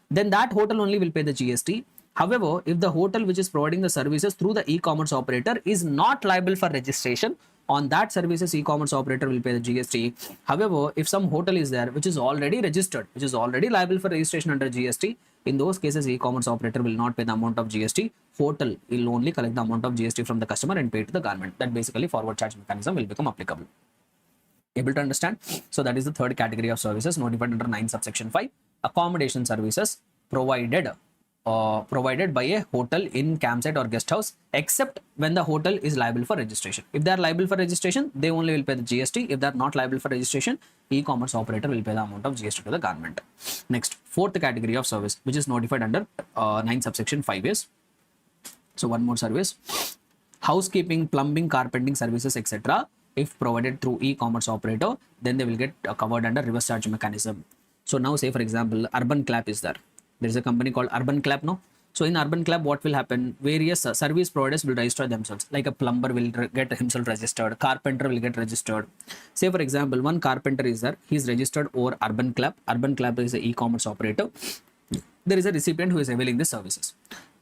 then that hotel only will pay the GST. However, if the hotel which is providing the services through the e-commerce operator is not liable for registration, on that services e-commerce operator will pay the GST. However, if some hotel is there which is already registered, which is already liable for registration under GST, in those cases e-commerce operator will not pay the amount of GST. Hotel will only collect the amount of GST from the customer and pay it to the government. That basically forward charge mechanism will become applicable. Able to understand? So that is the third category of services notified under 9 subsection 5. Accommodation services provided by a hotel in campsite or guest house, except when the hotel is liable for registration. If they are liable for registration, they only will pay the GST. If they are not liable for registration, e-commerce operator will pay the amount of GST to the government. Next, fourth category of service, which is notified under 9 subsection 5 is, so one more service, housekeeping, plumbing, carpenting services, etc. If provided through e-commerce operator, then they will get covered under reverse charge mechanism. So now say for example, Urban Clap is there. There is a company called Urban Clap, no? So in Urban Clap, what will happen? Various service providers will register themselves. Like a plumber will get himself registered. Carpenter will get registered. Say for example, one carpenter is there. He is registered over Urban Clap. Urban Clap is an e-commerce operator. There is a recipient who is availing the services.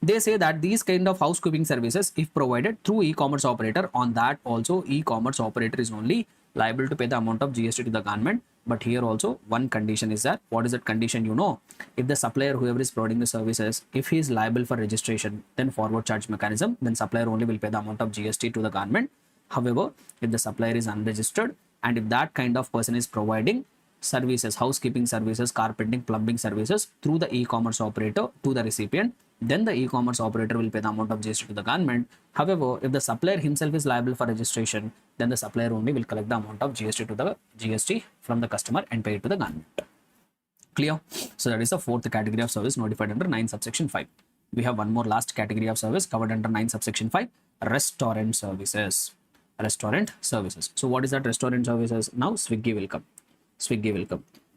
They say that these kind of housekeeping services, if provided through e-commerce operator, on that also e-commerce operator is only liable to pay the amount of GST to the government. But here also one condition is that, what is that condition? You know, if the supplier, whoever is providing the services, if he is liable for registration, then forward charge mechanism, then supplier only will pay the amount of GST to the government. However, if the supplier is unregistered and if that kind of person is providing services, housekeeping services, carpenting, plumbing services through the e-commerce operator to the recipient, then the e-commerce operator will pay the amount of GST to the government. However, if the supplier himself is liable for registration, then the supplier only will collect the amount of GST from the customer and pay it to the government. Clear? So that is the fourth category of service notified under 9 subsection 5. We have one more last category of service covered under 9 subsection 5, restaurant services. Restaurant services. So what is that restaurant services? Now Swiggy will come.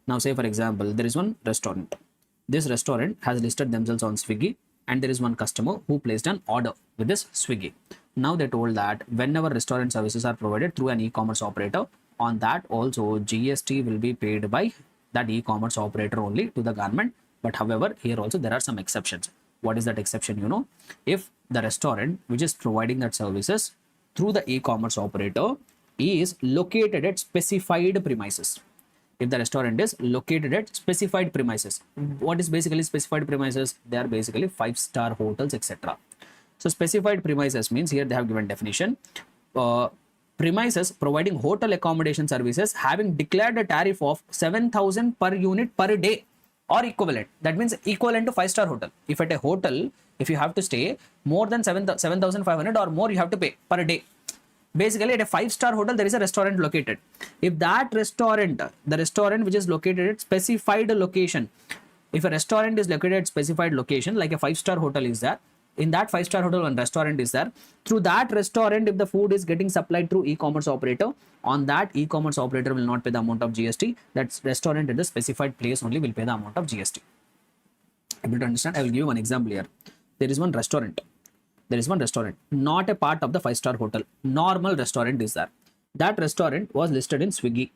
Now say for example, there is one restaurant. This restaurant has listed themselves on Swiggy and there is one customer who placed an order with this Swiggy. Now they told that whenever restaurant services are provided through an e-commerce operator, on that also GST will be paid by that e-commerce operator only to the government. But however, here also there are some exceptions. What is that exception? You know, if the restaurant which is providing that services through the e-commerce operator is located at specified premises. If the restaurant is located at specified premises, what is basically specified premises? They are basically 5-star hotels, etc. So specified premises means, here they have given definition, premises providing hotel accommodation services having declared a tariff of 7,000 per unit per day or equivalent. That means equivalent to 5-star hotel. If at a hotel, if you have to stay more than 7,500 or more, you have to pay per day. Basically, at a 5-star hotel, there is a restaurant located. If that restaurant, the restaurant which is located at specified location, if a restaurant is located at specified location, like a 5-star hotel is there, in that 5-star hotel, one restaurant is there. Through that restaurant, if the food is getting supplied through e-commerce operator, on that e-commerce operator will not pay the amount of GST. That restaurant in the specified place only will pay the amount of GST. Able to understand? I will give you one example here. There is one restaurant. Not a part of the 5-star hotel. Normal restaurant is there. That restaurant was listed in Swiggy,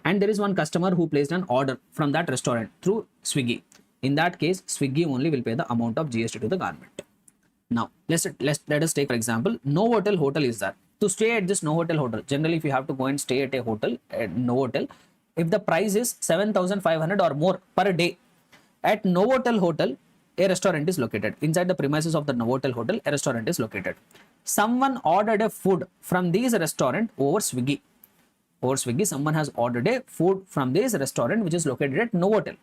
and there is one customer who placed an order from that restaurant through Swiggy. In that case, Swiggy only will pay the amount of GST to the government. Now, let us take for example, Novotel hotel is there. To stay at this Novotel hotel, generally if you have to go and stay at a hotel, at Novotel, if the price is 7,500 or more per day, at Novotel hotel, a restaurant is located. Inside the premises of the Novotel hotel, a restaurant is located. Someone ordered a food from this restaurant over Swiggy. Someone has ordered a food from this restaurant which is located at Novotel.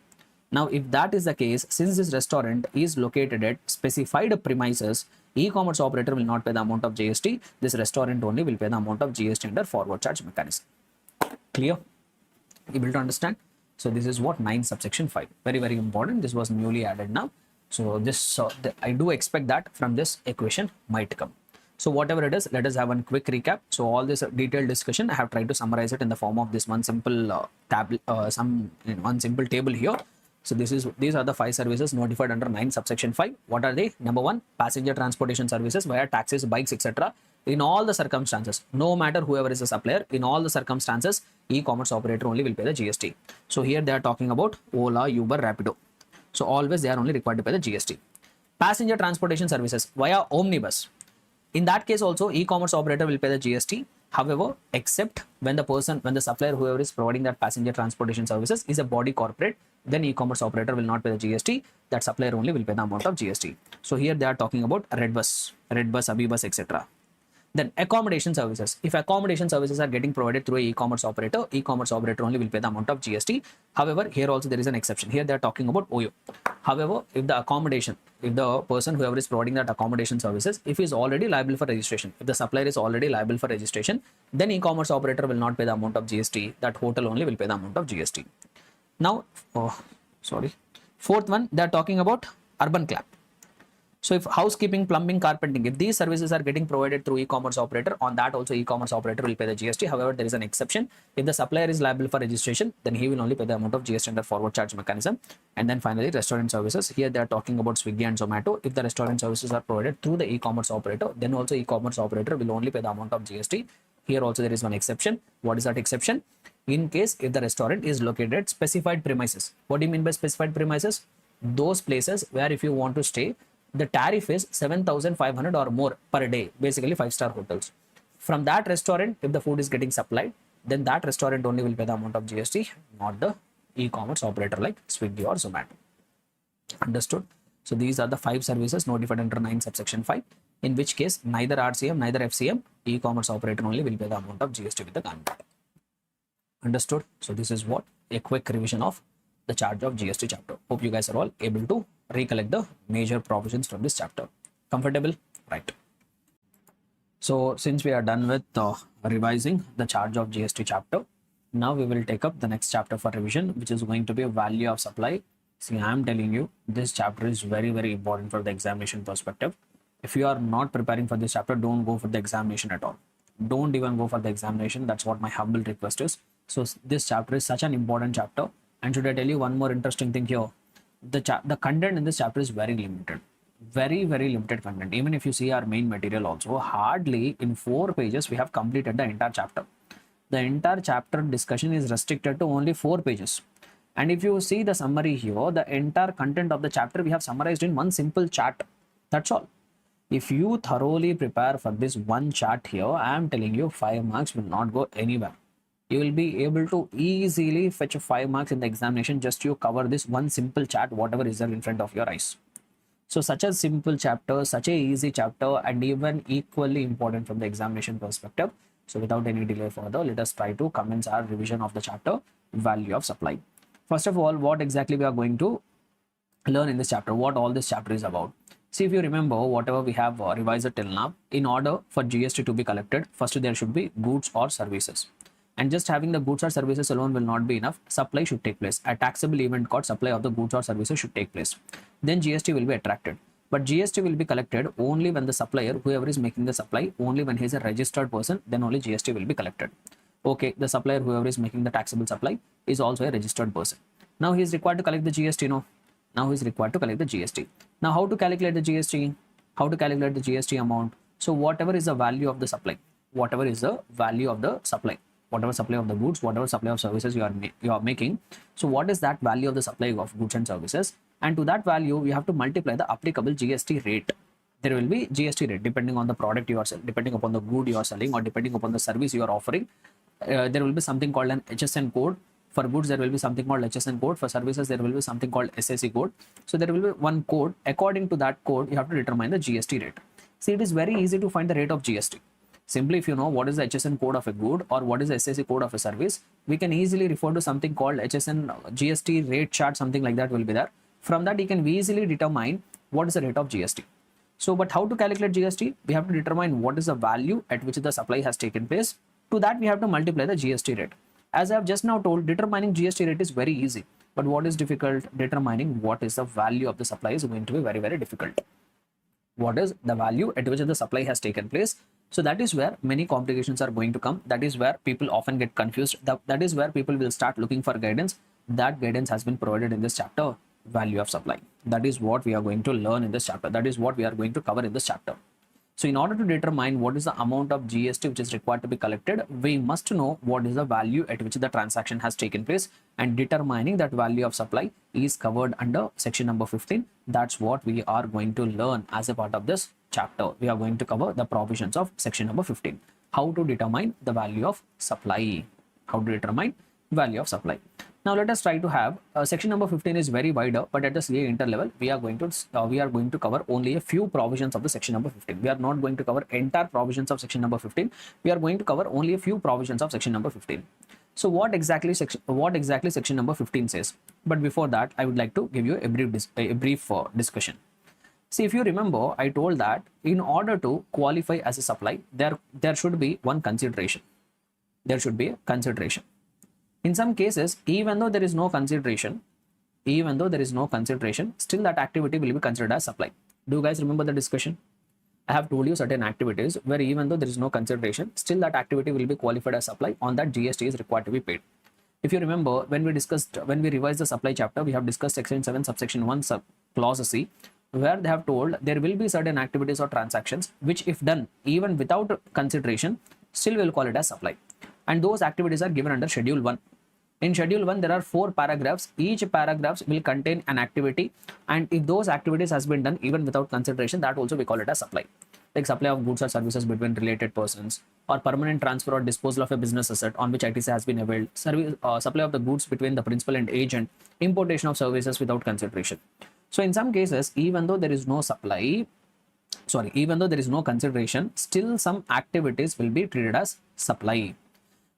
Now, if that is the case, since this restaurant is located at specified premises, e-commerce operator will not pay the amount of GST. This restaurant only will pay the amount of GST under forward charge mechanism. Clear? Able to understand? So this is what 9 subsection 5. Very, very important. This was newly added now. So this I do expect that from this equation might come. So whatever it is, let us have one quick recap. So all this detailed discussion, I have tried to summarize it in the form of this one simple one simple table here. So these are the 5 services notified under 9 subsection 5. What are they? Number 1, passenger transportation services via taxis, bikes, etc. In all the circumstances, no matter whoever is the supplier, in all the circumstances, e-commerce operator only will pay the GST. So here they are talking about Ola, Uber, Rapido. So always they are only required to pay the GST. Passenger transportation services via omnibus. In that case also, e-commerce operator will pay the GST. However, except when the supplier, whoever is providing that passenger transportation services, is a body corporate, then e-commerce operator will not pay the GST. That supplier only will pay the amount of GST. So here they are talking about Redbus, Abhibus, etc. Then accommodation services. If accommodation services are getting provided through an e-commerce operator only will pay the amount of GST. However, here also there is an exception. Here they are talking about OYO. However, if the person whoever is providing that accommodation services, if he is already liable for registration, if the supplier is already liable for registration, then e-commerce operator will not pay the amount of GST. That hotel only will pay the amount of GST. Now, fourth one, they are talking about urban clap. So if housekeeping, plumbing, carpenting, if these services are getting provided through e-commerce operator, on that also e-commerce operator will pay the GST. However, there is an exception. If the supplier is liable for registration, then he will only pay the amount of GST under forward charge mechanism. And then finally, restaurant services. Here they are talking about Swiggy and Zomato. If the restaurant services are provided through the e-commerce operator, then also e-commerce operator will only pay the amount of GST. Here also there is one exception. What is that exception? In case if the restaurant is located at specified premises. What do you mean by specified premises? Those places where if you want to stay, the tariff is 7,500 or more per day, basically 5-star hotels. From that restaurant, if the food is getting supplied, then that restaurant only will pay the amount of GST, not the e-commerce operator like Swiggy or Zomato. Understood? So these are the 5 services notified under 9 subsection 5, in which case neither RCM, neither FCM, e-commerce operator only will pay the amount of GST with the government. Understood? So this is what a quick revision of the charge of GST chapter. Hope you guys are all able to recollect the major provisions from this chapter. Comfortable? Right. So since we are done with revising the charge of GST chapter, now we will take up the next chapter for revision, which is going to be value of supply. See, I am telling you, this chapter is very, very important for the examination perspective. If you are not preparing for this chapter, don't go for the examination at all. Don't even go for the examination. That's what my humble request is. So this chapter is such an important chapter. And should I tell you one more interesting thing here? The content in this chapter is very limited. Very, very limited content. Even if you see our main material also, hardly in 4 pages, we have completed the entire chapter. The entire chapter discussion is restricted to only 4 pages. And if you see the summary here, the entire content of the chapter we have summarized in one simple chart. That's all. If you thoroughly prepare for this one chart here, I am telling you 5 marks will not go anywhere. You will be able to easily fetch 5 marks in the examination just you cover this one simple chart, whatever is there in front of your eyes. So such a simple chapter, such a easy chapter, and even equally important from the examination perspective. So without any delay further, let us try to commence our revision of the chapter, value of supply. First of all, what exactly we are going to learn in this chapter, what all this chapter is about. See, if you remember, whatever we have revised till now, in order for GST to be collected, first there should be goods or services. And just having the goods or services alone will not be enough. Supply should take place. A taxable event called supply of the goods or services should take place. Then GST will be attracted. But GST will be collected only when the supplier, whoever is making the supply, only when he is a registered person, then only GST will be collected. Okay, the supplier, whoever is making the taxable supply, is also a registered person. Now he is required to collect the GST, no? Now he is required to collect the GST. Now how to calculate the GST? How to calculate the GST amount? So whatever is the value of the supply, whatever is the value of the supply, whatever supply of the goods, whatever supply of services you are making. So what is that value of the supply of goods and services? And to that value, you have to multiply the applicable GST rate. There will be GST rate depending on the product you are selling, depending upon the good you are selling, or depending upon the service you are offering. There will be something called an HSN code. For goods, there will be something called HSN code. For services, there will be something called SAC code. So there will be one code. According to that code, you have to determine the GST rate. See, it is very easy to find the rate of GST. Simply, if you know what is the HSN code of a good or what is the SAC code of a service, we can easily refer to something called HSN GST rate chart, something like that will be there. From that, you can easily determine what is the rate of GST. So, but how to calculate GST? We have to determine what is the value at which the supply has taken place. To that, we have to multiply the GST rate. As I have just now told, determining GST rate is very easy. But what is difficult? Determining what is the value of the supply is going to be very, very difficult. What is the value at which the supply has taken place? So that is where many complications are going to come. That is where people often get confused. That is where people will start looking for guidance. That guidance has been provided in this chapter, value of supply. That is what we are going to learn in this chapter. That is what we are going to cover in this chapter. So in order to determine what is the amount of GST which is required to be collected, we must know what is the value at which the transaction has taken place, and determining that value of supply is covered under section number 15. That's what we are going to learn as a part of this chapter. We are going to cover the provisions of section number 15. How to determine the value of supply. How to determine value of supply. Now let us try to have section number 15 is very wider, but at the CA inter level, we are going to cover only a few provisions of the section number 15. We are not going to cover entire provisions of section number 15. We are going to cover only a few provisions of section number 15. So what exactly section number 15 says? But before that, I would like to give you a brief discussion. See, if you remember, I told that in order to qualify as a supply, there should be one consideration. There should be a consideration. In some cases, even though there is no consideration, still that activity will be considered as supply. Do you guys remember the discussion? I have told you certain activities where even though there is no consideration, still that activity will be qualified as supply. On that, GST is required to be paid. If you remember, when we revised the supply chapter, we have discussed section 7, subsection 1, clause C, where they have told there will be certain activities or transactions which, if done even without consideration, still will call it as supply. And those activities are given under Schedule 1. In Schedule 1, there are 4 paragraphs. Each paragraph will contain an activity, and if those activities has been done even without consideration, that also we call it as supply. Like supply of goods or services between related persons, or permanent transfer or disposal of a business asset on which ITC has been availed, supply of the goods between the principal and agent, importation of services without consideration. So in some cases, even though there is no consideration, still some activities will be treated as supply.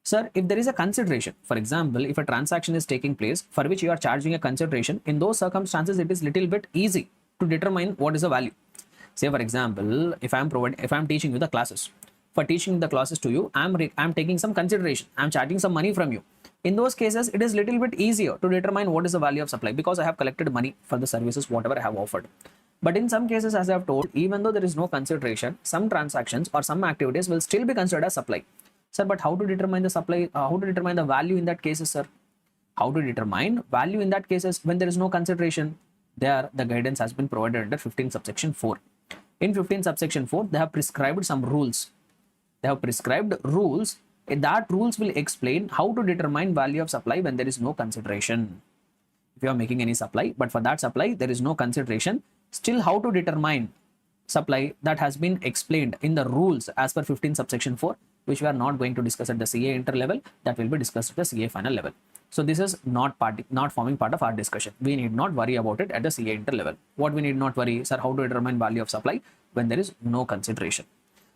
Sir, if there is a consideration, for example, if a transaction is taking place for which you are charging a consideration, in those circumstances, it is little bit easy to determine what is the value. Say, for example, if I am teaching you the classes, for teaching the classes to you, I am taking some consideration. I am charging some money from you. In those cases, it is little bit easier to determine what is the value of supply because I have collected money for the services, whatever I have offered. But in some cases, as I have told, even though there is no consideration, some transactions or some activities will still be considered as supply. Sir, but how to determine the supply? How to determine the value in that cases, sir? How to determine value in that cases when there is no consideration? There, the guidance has been provided under 15 subsection 4. In 15 subsection 4, they have prescribed some rules. They have prescribed rules. That rules will explain how to determine value of supply when there is no consideration. If you are making any supply, but for that supply, there is no consideration, still how to determine supply, that has been explained in the rules as per 15 subsection 4, which we are not going to discuss at the CA inter level. That will be discussed at the CA final level. So this is not forming part of our discussion. We need not worry about it at the CA inter level. What we need not worry, sir, how to determine value of supply when there is no consideration.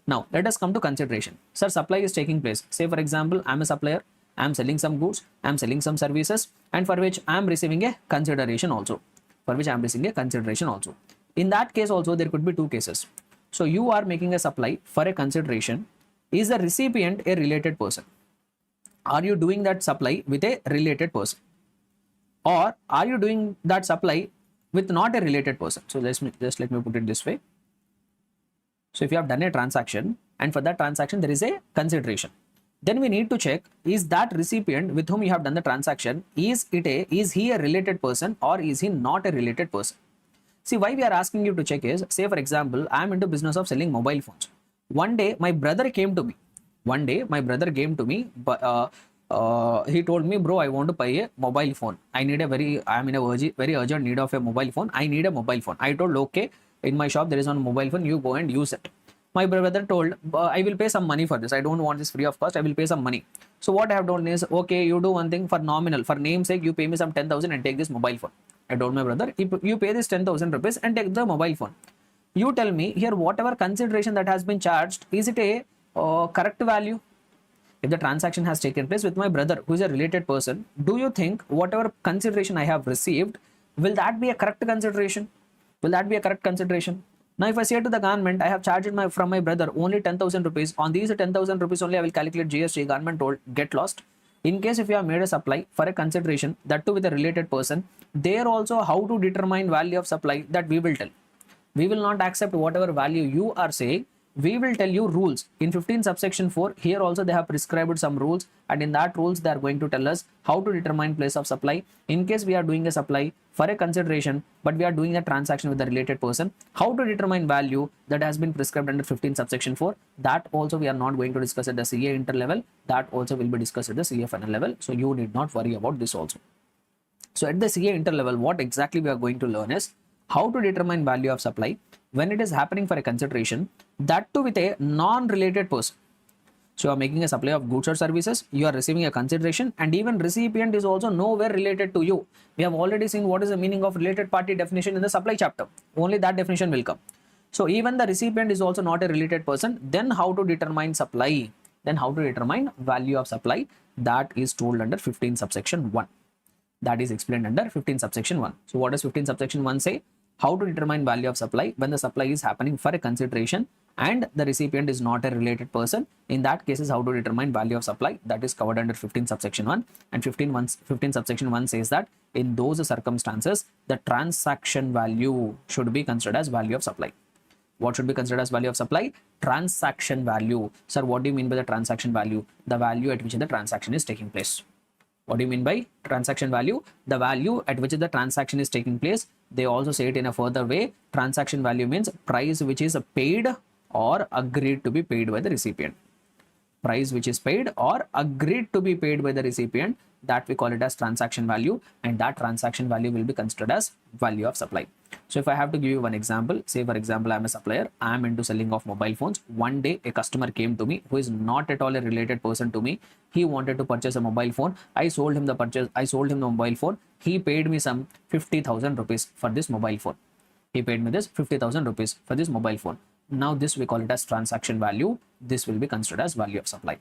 Now let us come to consideration. Sir, supply is taking place. Say for example, I am a supplier. I am selling some goods. I am selling some services, and for which I am receiving a consideration also. In that case also, there could be two cases. So you are making a supply for a consideration. Is the recipient a related person? Are you doing that supply with a related person? Or are you doing that supply with not a related person. So just let me put it this way. So if you have done a transaction and for that transaction there is a consideration, then we need to check, is that recipient with whom you have done the transaction, is he a related person or is he not a related person? See, why we are asking you to check is, say for example, I am into business of selling mobile phones. One day my brother came to me. But he told me, bro, I want to buy a mobile phone. I am in a very urgent need of a mobile phone. I need a mobile phone. I told, okay, in my shop there is one mobile phone, you go and use it. My brother told, I will pay some money for this. I don't want this free of cost. I will pay some money. So what I have done is, okay, you do one thing for nominal, for namesake, you pay me some 10,000 and take this mobile phone. I told my brother, you pay this 10,000 rupees and take the mobile phone. You tell me here, whatever consideration that has been charged, is it a correct value? If the transaction has taken place with my brother, who is a related person, do you think whatever consideration I have received, will that be a correct consideration? Will that be a correct consideration? Now, if I say to the government, I have charged from my brother only 10,000 rupees. On these 10,000 rupees only, I will calculate GST. Government told, get lost. In case if you have made a supply for a consideration, that too with a related person, there also how to determine value of supply, that we will tell. We will not accept whatever value you are saying. We will tell you rules. In 15 subsection 4, here also they have prescribed some rules, and in that rules they are going to tell us how to determine place of supply. In case we are doing a supply for a consideration, but we are doing a transaction with a related person, how to determine value, that has been prescribed under 15 subsection 4. That also we are not going to discuss at the CA inter level. That also will be discussed at the CA final level. So you need not worry about this also. So at the CA inter level, what exactly we are going to learn is how to determine value of supply when it is happening for a consideration, that too with a non-related person. So you are making a supply of goods or services, you are receiving a consideration, and even recipient is also nowhere related to you. We have already seen what is the meaning of related party definition in the supply chapter. Only that definition will come. So even the recipient is also not a related person. Then how to determine supply? Then how to determine value of supply? That is told under 15 subsection 1. That is explained under 15 subsection 1. So what does 15 subsection 1 say? How to determine value of supply when the supply is happening for a consideration and the recipient is not a related person. In that case is how to determine value of supply. That is covered under 15 subsection 1. And 15 subsection 1 says that in those circumstances, the transaction value should be considered as value of supply. What should be considered as value of supply? Transaction value. Sir, what do you mean by the transaction value? The value at which the transaction is taking place. What do you mean by transaction value? The value at which the transaction is taking place. They also say it in a further way. Transaction value means price which is paid or agreed to be paid by the recipient. Price which is paid or agreed to be paid by the recipient, that we call it as transaction value, and that transaction value will be considered as value of supply. So if I have to give you one example, say for example, I am a supplier, I am into selling of mobile phones. One day a customer came to me who is not at all a related person to me. He wanted to purchase a mobile phone. I sold him the mobile phone. He paid me some 50,000 rupees for this mobile phone. He paid me this 50,000 rupees for this mobile phone. Now this we call it as transaction value. This will be considered as value of supply.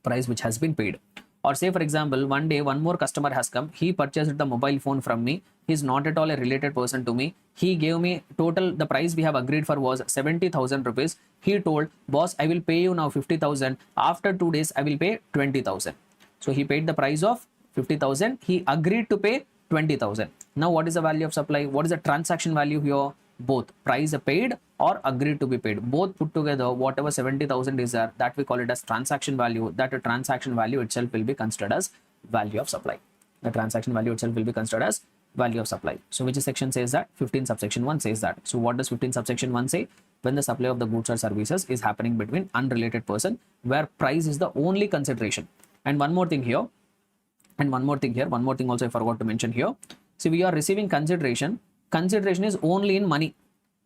Price which has been paid. Or say for example, one day one more customer has come. He purchased the mobile phone from me. He is not at all a related person to me. He gave me total, the price we have agreed for was 70,000 rupees. He told, boss, I will pay you now 50,000. After 2 days, I will pay 20,000. So he paid the price of 50,000. He agreed to pay 20,000. Now what is the value of supply? What is the transaction value here? Both price paid or agreed to be paid, both put together, whatever 70,000 is there, that we call it as transaction value. That transaction value itself will be considered as value of supply. The transaction value itself will be considered as value of supply. So which section says that? 15 subsection 1 says that. So what does 15 subsection 1 say? When the supply of the goods or services is happening between unrelated person, where price is the only consideration. And one more thing here. One more thing also I forgot to mention here. See, we are receiving consideration. Consideration is only in money.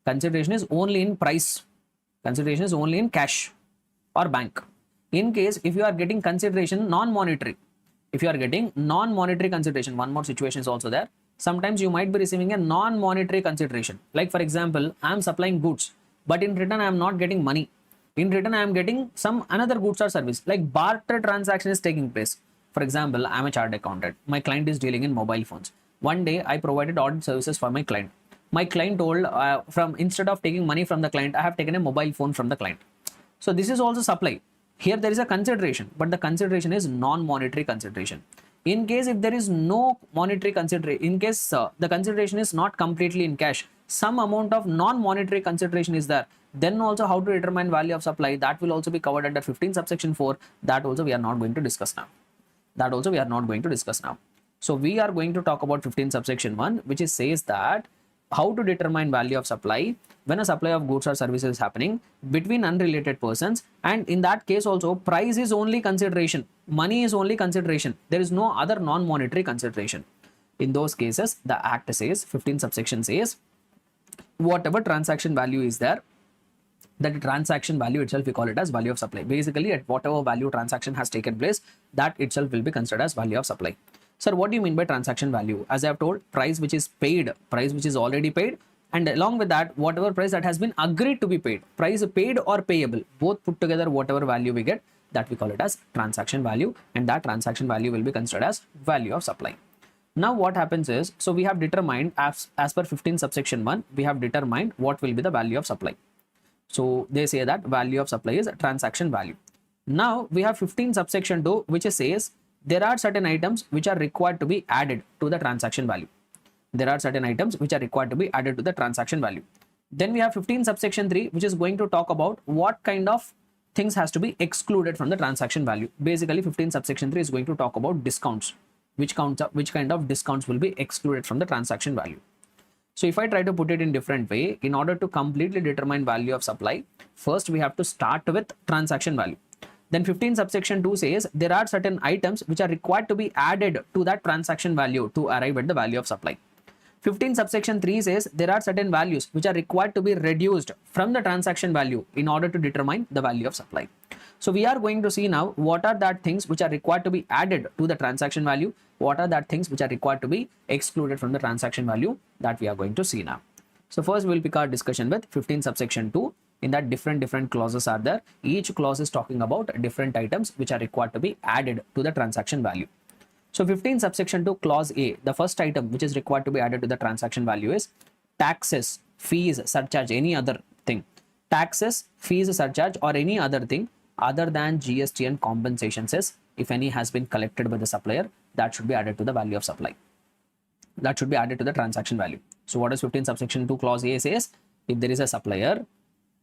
Consideration is only in price. Consideration is only in cash or bank. In case if you are getting consideration non-monetary, if you are getting non-monetary consideration, one more situation is also there. Sometimes you might be receiving a non-monetary consideration. Like for example, I am supplying goods, but in return I am not getting money. In return I am getting some another goods or service. Like barter transaction is taking place. For example, I am a chartered accountant. My client is dealing in mobile phones. One day I provided audit services for my client. My client told instead of taking money from the client, I have taken a mobile phone from the client. So this is also supply. Here there is a consideration, but the consideration is non-monetary consideration. In case if there is no monetary consideration, in case the consideration is not completely in cash, some amount of non-monetary consideration is there, then also how to determine value of supply, that will also be covered under 15 subsection 4. That also we are not going to discuss now. That also we are not going to discuss now. So we are going to talk about 15 subsection 1, which is says that how to determine value of supply when a supply of goods or services is happening between unrelated persons, and in that case also price is only consideration, money is only consideration, there is no other non-monetary consideration. In those cases, the act says, 15 subsection says, whatever transaction value is there, that transaction value itself we call it as value of supply. Basically, at whatever value transaction has taken place, that itself will be considered as value of supply. Sir, what do you mean by transaction value? As I have told, price which is paid, price which is already paid, and along with that, whatever price that has been agreed to be paid, price paid or payable, both put together, whatever value we get, that we call it as transaction value, and that transaction value will be considered as value of supply. Now what happens is, so we have determined as per 15 subsection 1, we have determined what will be the value of supply. So they say that value of supply is a transaction value. Now we have 15 subsection 2, which says there are certain items which are required to be added to the transaction value. There are certain items which are required to be added to the transaction value. Then we have 15 subsection 3, which is going to talk about what kind of things has to be excluded from the transaction value. Basically, 15 subsection 3 is going to talk about discounts. Which kind of discounts will be excluded from the transaction value. So if I try to put it in different way, in order to completely determine value of supply, first we have to start with transaction value. Then 15 subsection 2 says there are certain items which are required to be added to that transaction value to arrive at the value of supply. 15 subsection 3 says there are certain values which are required to be reduced from the transaction value in order to determine the value of supply. So we are going to see now what are that things which are required to be added to the transaction value, what are that things which are required to be excluded from the transaction value, that we are going to see now. So first we will pick our discussion with 15 subsection 2. In that different clauses are there. Each clause is talking about different items which are required to be added to the transaction value. So 15 subsection 2 clause A, the first item which is required to be added to the transaction value is taxes, fees, surcharge, any other thing. Taxes, fees, surcharge or any other thing other than GST and compensation says, if any has been collected by the supplier, that should be added to the value of supply. That should be added to the transaction value. So what is 15 subsection 2 clause A says? If there is a supplier,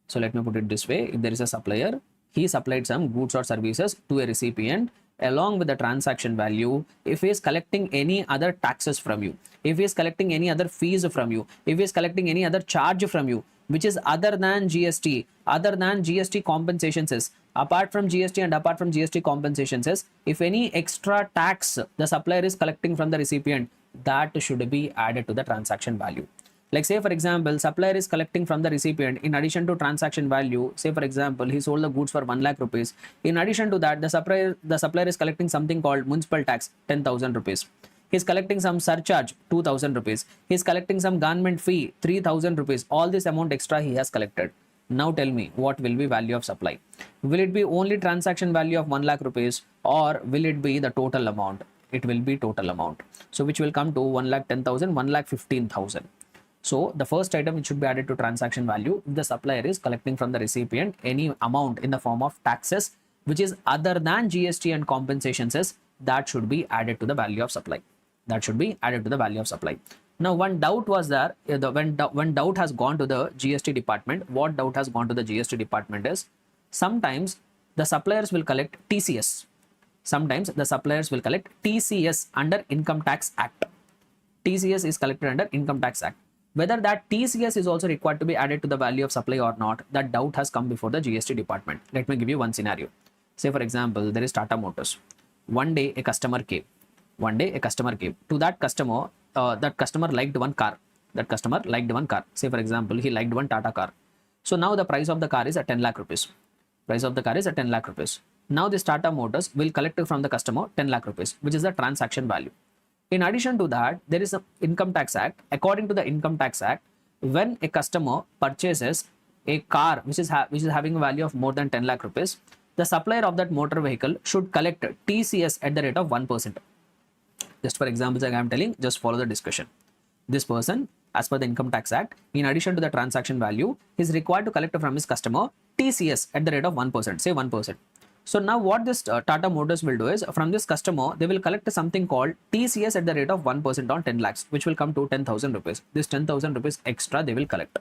so let me put it this way, if there is a supplier, he supplied some goods or services to a recipient along with the transaction value. If he is collecting any other taxes from you, if he is collecting any other fees from you, if he is collecting any other charge from you, which is other than GST compensation says, apart from GST and apart from GST compensation says, if any extra tax the supplier is collecting from the recipient, that should be added to the transaction value. Like say for example, supplier is collecting from the recipient in addition to transaction value. Say for example, he sold the goods for 1 lakh rupees. In addition to that, the supplier is collecting something called municipal tax, 10,000 rupees. He is collecting some surcharge, 2,000 rupees. He is collecting some government fee, 3,000 rupees. All this amount extra he has collected. Now tell me, what will be value of supply? Will it be only transaction value of 1 lakh rupees or will it be the total amount? It will be total amount. So which will come to 1,10,000, 1,15,000. So the first item which should be added to transaction value, if the supplier is collecting from the recipient any amount in the form of taxes which is other than GST and compensation says, that should be added to the value of supply. That should be added to the value of supply. Now one doubt was there, when doubt has gone to the GST department, what doubt has gone to the GST department is, sometimes the suppliers will collect TCS. Sometimes the suppliers will collect TCS under Income Tax Act. TCS is collected under Income Tax Act. Whether that TCS is also required to be added to the value of supply or not, that doubt has come before the GST department. Let me give you one scenario. Say for example, there is Tata Motors. One day a customer came. To that customer, that customer liked one car. Say for example, he liked one Tata car. So now the price of the car is at 10 lakh rupees. Now this Tata Motors will collect from the customer 10 lakh rupees, which is the transaction value. In addition to that, there is an Income Tax Act. According to the Income Tax Act, when a customer purchases a car which is having a value of more than 10 lakh rupees, the supplier of that motor vehicle should collect TCS at the rate of 1%. Just for example, like I am telling, just follow the discussion. This person, as per the Income Tax Act, in addition to the transaction value, is required to collect from his customer TCS at the rate of 1%, say 1%. So now what this Tata Motors will do is, from this customer, they will collect something called TCS at the rate of 1% on 10 lakhs, which will come to 10,000 rupees. This 10,000 rupees extra they will collect.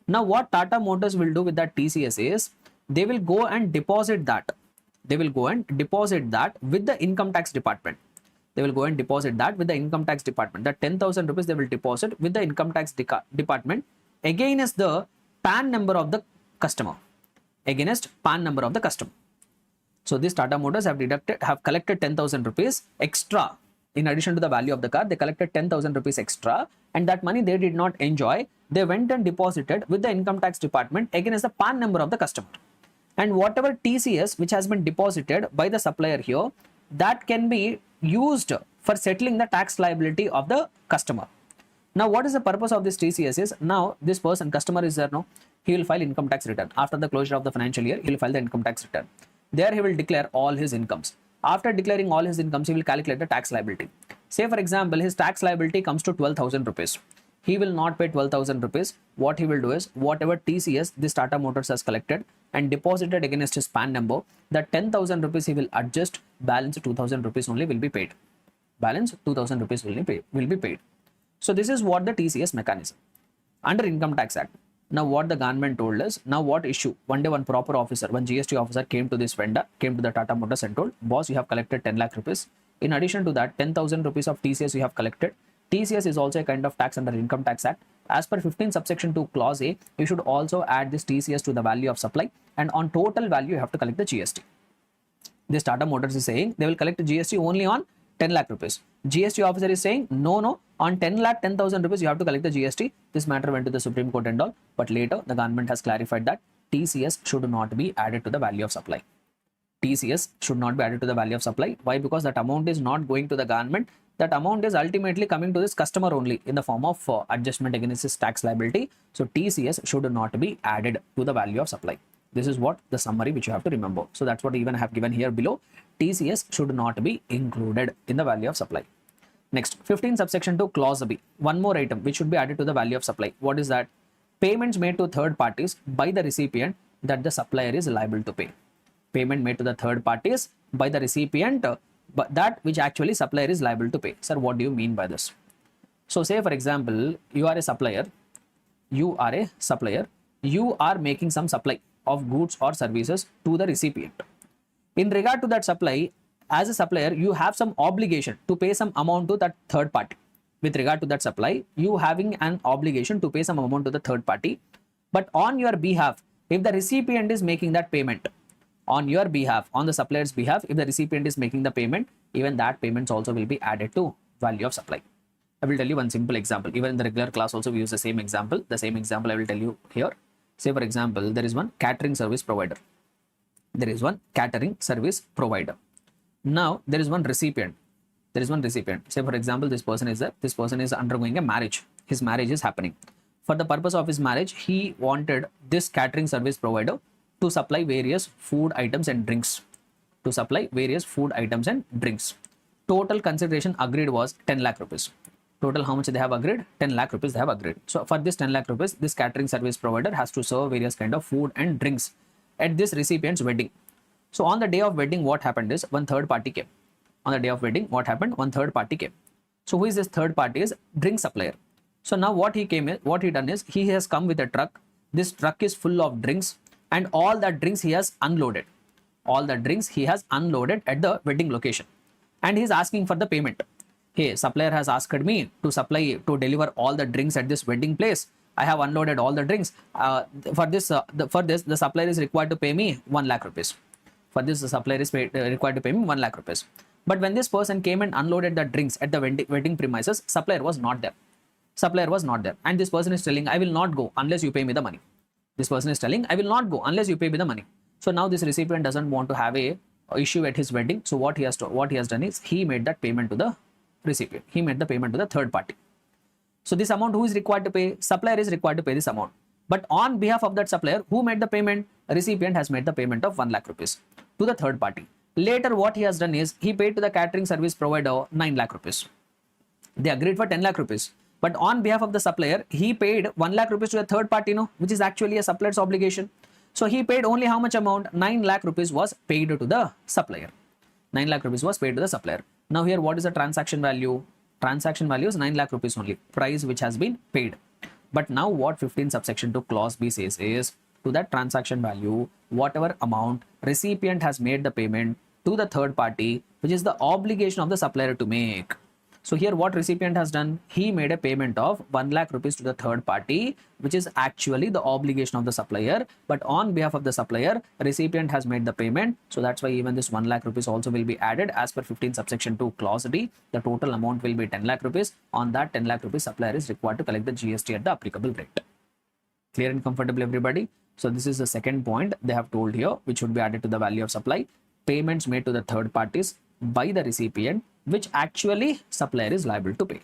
Now what Tata Motors will do with that TCS is, they will go and deposit that. They will go and deposit that with the income tax department. They will go and deposit that with the income tax department. That 10,000 rupees they will deposit with the income tax department against the PAN number of the customer. Against PAN number of the customer. So these Tata Motors have collected 10,000 rupees extra. In addition to the value of the car, they collected 10,000 rupees extra, and that money they did not enjoy. They went and deposited with the income tax department against the PAN number of the customer. And whatever TCS which has been deposited by the supplier here, that can be used for settling the tax liability of the customer. Now, what is the purpose of this TCS is, now this person, customer is there, no? He will file income tax return. After the closure of the financial year, he will file the income tax return. There he will declare all his incomes. After declaring all his incomes, he will calculate the tax liability. Say for example, his tax liability comes to 12,000 rupees. He will not pay 12,000 rupees. What he will do is, whatever TCS this Tata Motors has collected and deposited against his PAN number, that 10,000 rupees he will adjust, balance 2,000 rupees only will be paid. Balance 2,000 rupees will be paid. So this is what the TCS mechanism under Income Tax Act. Now what the government told us, now what issue? One day one proper officer, one GST officer came to this vendor, came to the Tata Motors and told, boss, you have collected 10 lakh rupees. In addition to that, 10,000 rupees of TCS you have collected. TCS is also a kind of tax under Income Tax Act. As per 15 subsection 2 clause A, you should also add this TCS to the value of supply, and on total value you have to collect the GST. This Tata Motors is saying they will collect the GST only on 10 lakh rupees. GST officer is saying, no, on 10 lakh 10,000 rupees you have to collect the GST. This matter went to the Supreme Court and all, but later the government has clarified that TCS should not be added to the value of supply. TCS should not be added to the value of supply. Why? Because that amount is not going to the government. That amount is ultimately coming to this customer only in the form of adjustment against his tax liability. So TCS should not be added to the value of supply. This is what the summary which you have to remember. So that's what even I have given here below. TCS should not be included in the value of supply. Next, 15 subsection 2 clause B. One more item which should be added to the value of supply. What is that? Payments made to third parties by the recipient that the supplier is liable to pay. Payment made to the third parties by the recipient, but that which actually supplier is liable to pay. Sir, what do you mean by this? So say for example, you are a supplier, you are making some supply of goods or services to the recipient. In regard to that supply, as a supplier, you have some obligation to pay some amount to that third party. With regard to that supply, you having an obligation to pay some amount to the third party. But on your behalf, if the recipient is making that payment, on your behalf, on the supplier's behalf, if the recipient is making the payment, even that payments also will be added to value of supply. I will tell you one simple example. Even in the regular class also we use the same example. The same example I will tell you here. Say for example, there is one catering service provider. There is one catering service provider. Now there is one recipient. There is one recipient. Say for example, this person is undergoing a marriage. His marriage is happening. For the purpose of his marriage, he wanted this catering service provider to supply various food items and drinks. Total consideration agreed was 10 lakh rupees. Total how much they have agreed? 10 lakh rupees they have agreed. So for this 10 lakh rupees, this catering service provider has to serve various kind of food and drinks at this recipient's wedding. So on the day of wedding, what happened is one third party came. On the day of wedding, what happened? One third party came. So who is this third party? Is drink supplier. So now what he done is he has come with a truck. This truck is full of drinks, and all that drinks he has unloaded. All the drinks he has unloaded at the wedding location, and he is asking for the payment. Hey, supplier has asked me to deliver all the drinks at this wedding place. I have unloaded all the drinks. For this, the supplier is required to pay me 1 lakh rupees. For this, the supplier is required to pay me 1 lakh rupees. But when this person came and unloaded the drinks at the wedding premises, supplier was not there. And this person is telling, I will not go unless you pay me the money. This person is telling, I will not go unless you pay me the money. So now this recipient doesn't want to have a issue at his wedding. So what he has done is he made that payment to the recipient. He made the payment to the third party. So this amount, who is required to pay? Supplier is required to pay this amount. But on behalf of that supplier, who made the payment? A recipient has made the payment of 1 lakh rupees to the third party. Later, what he has done is he paid to the catering service provider 9 lakh rupees. They agreed for 10 lakh rupees. But on behalf of the supplier, he paid 1 lakh rupees to a third party, which is actually a supplier's obligation. So he paid only how much amount? 9 lakh rupees was paid to the supplier. 9 lakh rupees was paid to the supplier. Now here, what is the transaction value? Transaction value is 9 lakh rupees only, price which has been paid. But now what 15 subsection 2 clause B says is, to that transaction value, whatever amount recipient has made the payment to the third party, which is the obligation of the supplier to make. So here what recipient has done, he made a payment of 1 lakh rupees to the third party, which is actually the obligation of the supplier. But on behalf of the supplier, recipient has made the payment. So that's why even this 1 lakh rupees also will be added as per 15 subsection 2 clause D. The total amount will be 10 lakh rupees. On that 10 lakh rupees, supplier is required to collect the GST at the applicable rate. Clear and comfortable, everybody? So this is the second point they have told here, which would be added to the value of supply. Payments made to the third parties by the recipient, which actually supplier is liable to pay.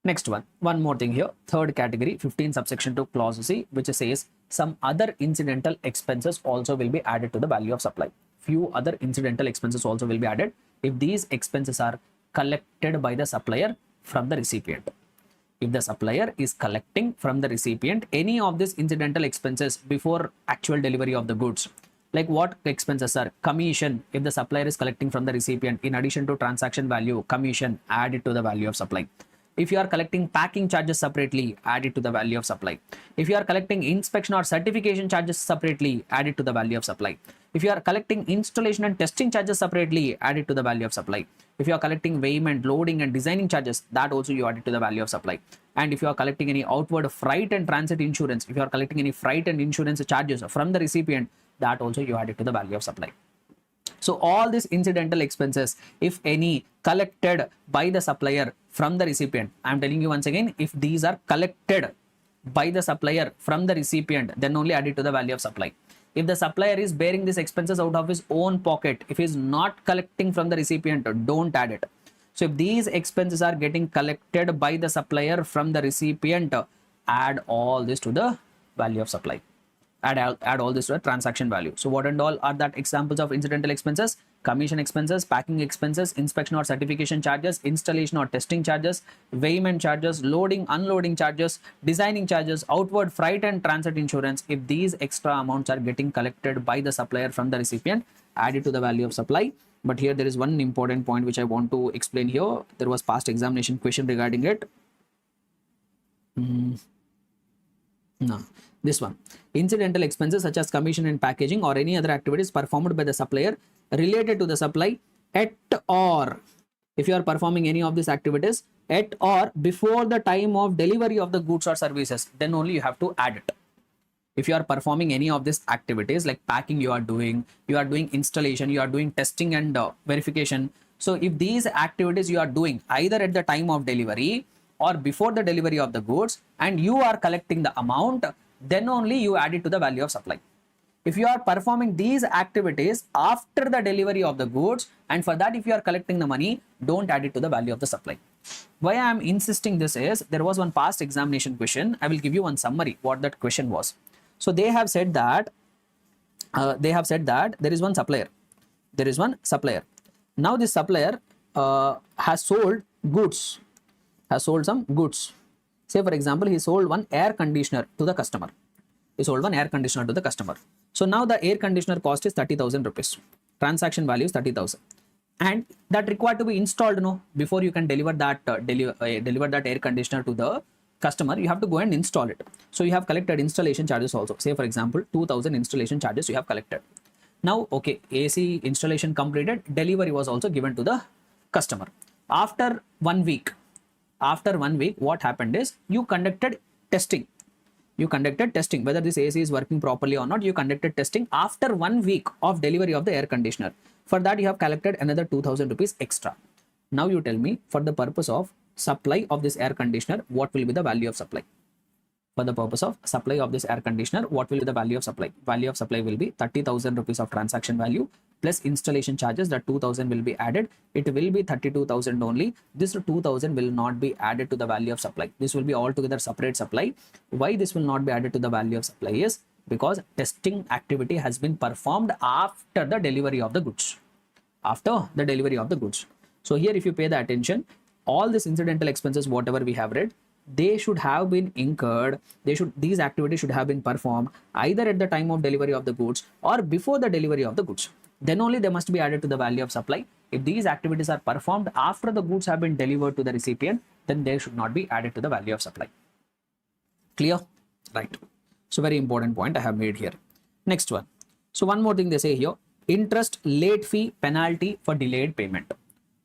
Next one more thing here, third category, 15 subsection 2 clause C, which says some other incidental expenses also will be added to the value of supply. Few other incidental expenses also will be added if these expenses are collected by the supplier from the recipient. If the supplier is collecting from the recipient any of these incidental expenses before actual delivery of the goods, like what expenses are? Commission, if the supplier is collecting from the recipient, in addition to transaction value, commission, add it to the value of supply. If you are collecting packing charges separately, add it to the value of supply. If you are collecting inspection or certification charges separately, add it to the value of supply. If you are collecting installation and testing charges separately, add it to the value of supply. If you are collecting weighment, loading and designing charges, that also you add it to the value of supply. And if you are collecting any outward freight and transit insurance, if you are collecting any freight and insurance charges from the recipient, that also you add it to the value of supply. So all these incidental expenses, if any, collected by the supplier from the recipient, I am telling you once again, if these are collected by the supplier from the recipient, then only add it to the value of supply. If the supplier is bearing these expenses out of his own pocket, if he is not collecting from the recipient, don't add it. So if these expenses are getting collected by the supplier from the recipient, add all this to the value of supply. Add all this to a transaction value. So what and all are that examples of incidental expenses? Commission expenses, packing expenses, inspection or certification charges, installation or testing charges, weighment charges, loading, unloading charges, designing charges, outward freight and transit insurance. If these extra amounts are getting collected by the supplier from the recipient, add it to the value of supply. But here there is one important point which I want to explain here. There was past examination question regarding it. No, this one. Incidental expenses such as commission and packaging or any other activities performed by the supplier related to the supply at or, if you are performing any of these activities at or before the time of delivery of the goods or services, then only you have to add it. If you are performing any of these activities like packing, you are doing installation, you are doing testing and verification. So if these activities you are doing either at the time of delivery or before the delivery of the goods and you are collecting the amount, then only you add it to the value of supply. If you are performing these activities after the delivery of the goods and for that if you are collecting the money, don't add it to the value of the supply. Why I am insisting this is there was one past examination question. I will give you one summary what that question was. So they have said that there is one supplier. There is one supplier. Now this supplier has sold goods. Has sold some goods. Say for example, he sold one air conditioner to the customer. He sold one air conditioner to the customer. So now the air conditioner cost is 30,000 rupees. Transaction value is 30,000. And that required to be installed, no? Before you can deliver that air conditioner to the customer, you have to go and install it. So you have collected installation charges also. Say for example, 2,000 installation charges you have collected. Now, okay, AC installation completed, delivery was also given to the customer. After 1 week, what happened is you conducted testing. You conducted testing whether this AC is working properly or not. You conducted testing after 1 week of delivery of the air conditioner. For that, you have collected another 2,000 rupees extra. Now you tell me, for the purpose of supply of this air conditioner, what will be the value of supply? For the purpose of supply of this air conditioner, what will be the value of supply? Value of supply will be 30,000 rupees of transaction value plus installation charges. That 2,000 will be added. It will be 32,000 only. This 2,000 will not be added to the value of supply. This will be altogether separate supply. Why this will not be added to the value of supply is because testing activity has been performed after the delivery of the goods. After the delivery of the goods. So here if you pay the attention, all these incidental expenses, whatever we have read, they should have been incurred. These activities should have been performed either at the time of delivery of the goods or before the delivery of the goods. Then only they must be added to the value of supply. If these activities are performed after the goods have been delivered to the recipient, then they should not be added to the value of supply. Clear? Right. So very important point I have made here. Next one. So one more thing they say here, interest, late fee, penalty for delayed payment.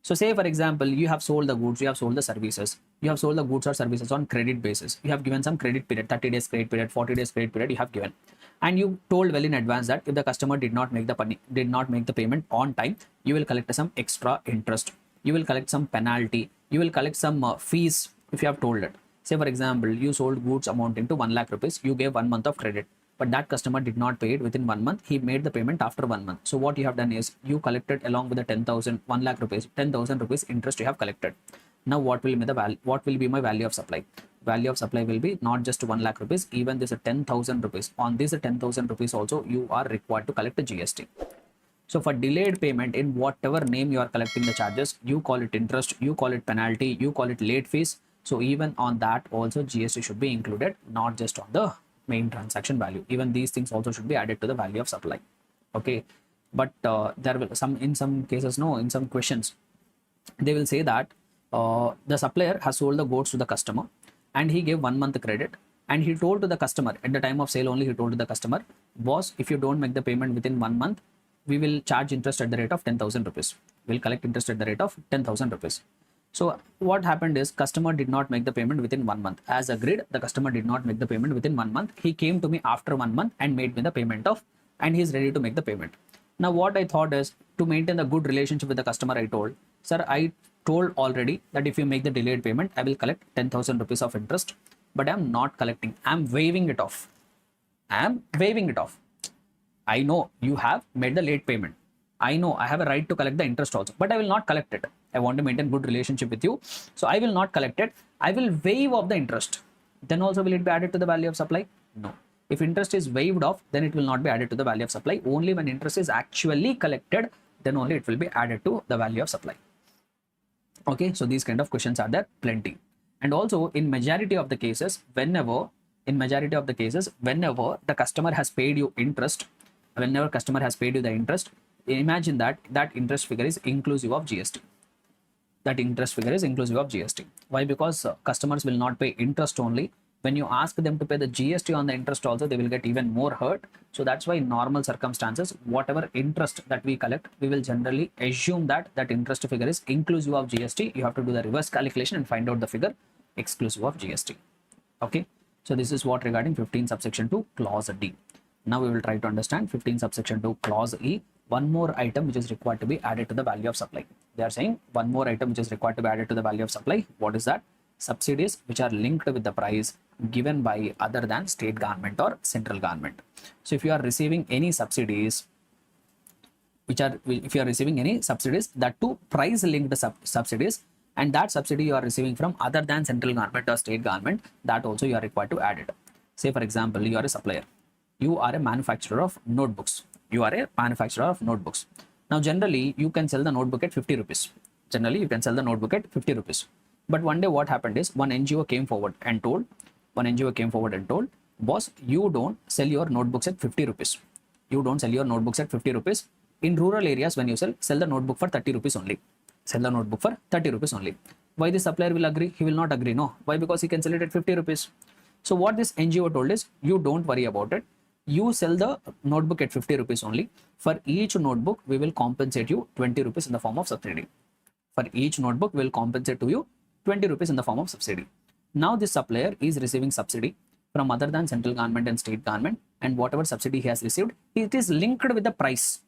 So say for example, you have sold the goods, you have sold the services, you have sold the goods or services on credit basis. You have given some credit period, 30 days credit period, 40 days credit period you have given. And you told well in advance that if the customer did not make the payment on time, you will collect some extra interest. You will collect some penalty. You will collect some fees if you have told it. Say for example, you sold goods amounting to 1 lakh rupees. You gave 1 month of credit, but that customer did not pay it within 1 month. He made the payment after 1 month. So what you have done is you collected along with the 1 lakh rupees, 10,000 rupees interest you have collected. Now what will be my value of supply? Value of supply will be not just 1 lakh rupees, even this 10,000 rupees. On this 10,000 rupees also you are required to collect the GST. So for delayed payment, in whatever name you are collecting the charges, you call it interest, you call it penalty, you call it late fees. So even on that also GST should be included, not just on the main transaction value. Even these things also should be added to the value of supply. Okay, but there will in some cases, no, in some questions they will say that the supplier has sold the goods to the customer and he gave 1 month credit, and he told to the customer at the time of sale only, he told to the customer, boss, if you don't make the payment within 1 month, we will charge interest at the rate of 10,000 rupees. We'll collect interest at the rate of 10,000 rupees. So what happened is customer did not make the payment within 1 month. As agreed, the customer did not make the payment within 1 month. He came to me after 1 month and made me the payment and he is ready to make the payment. Now what I thought is, to maintain a good relationship with the customer, I told, sir, I told already that if you make the delayed payment, I will collect 10,000 rupees of interest, but I'm not collecting. I'm waiving it off. I know you have made the late payment. I know I have a right to collect the interest also, but I will not collect it. I want to maintain good relationship with you. So I will not collect it. I will waive off the interest. Then also will it be added to the value of supply? No. If interest is waived off, then it will not be added to the value of supply. Only when interest is actually collected, then only it will be added to the value of supply. Okay, so these kind of questions are there plenty. And also in majority of the cases, whenever the customer has paid you interest, imagine that interest figure is inclusive of GST. Why? Because customers will not pay interest only. When you ask them to pay the GST on the interest also, they will get even more hurt. So that's why in normal circumstances, whatever interest that we collect, we will generally assume that interest figure is inclusive of GST. You have to do the reverse calculation and find out the figure exclusive of GST. Okay. So this is what regarding 15 subsection 2 clause D. Now we will try to understand 15 subsection 2 clause E. One more item which is required to be added to the value of supply. They are saying one more item which is required to be added to the value of supply. What is that? Subsidies which are linked with the price given by other than state government or central government. So if you are receiving any subsidies, that to price linked subsidies, and that subsidy you are receiving from other than central government or state government, that also you are required to add it. Say for example, you are a supplier. You are a manufacturer of notebooks. Now generally you can sell the notebook at 50 rupees. But one day what happened is one NGO came forward and told, boss, you don't sell your notebooks at 50 rupees. In rural areas, when you sell the notebook for 30 rupees only. Why the supplier will agree? He will not agree. No. Why? Because he can sell it at 50 rupees. So what this NGO told is, you don't worry about it. You sell the notebook at 50 rupees only. For each notebook, we will compensate you 20 rupees in the form of subsidy. Now this supplier is receiving subsidy from other than central government and state government, and whatever subsidy he has received, it is linked with the price.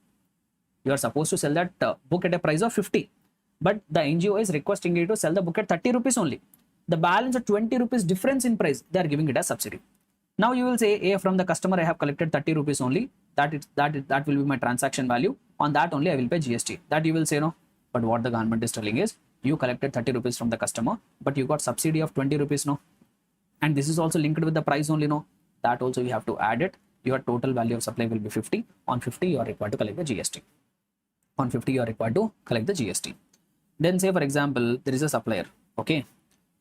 You are supposed to sell that book at a price of 50, but the NGO is requesting you to sell the book at 30 rupees only. The balance of 20 rupees difference in price, they are giving it as subsidy. Now you will say, from the customer I have collected 30 rupees only. That will be my transaction value. On that only I will pay GST. That you will say no. But what the government is telling is, you collected 30 rupees from the customer, but you got subsidy of 20 rupees, no. And this is also linked with the price only, no. That also you have to add it. Your total value of supply will be 50. On 50, you are required to collect the GST. Then say for example, there is a supplier. Okay.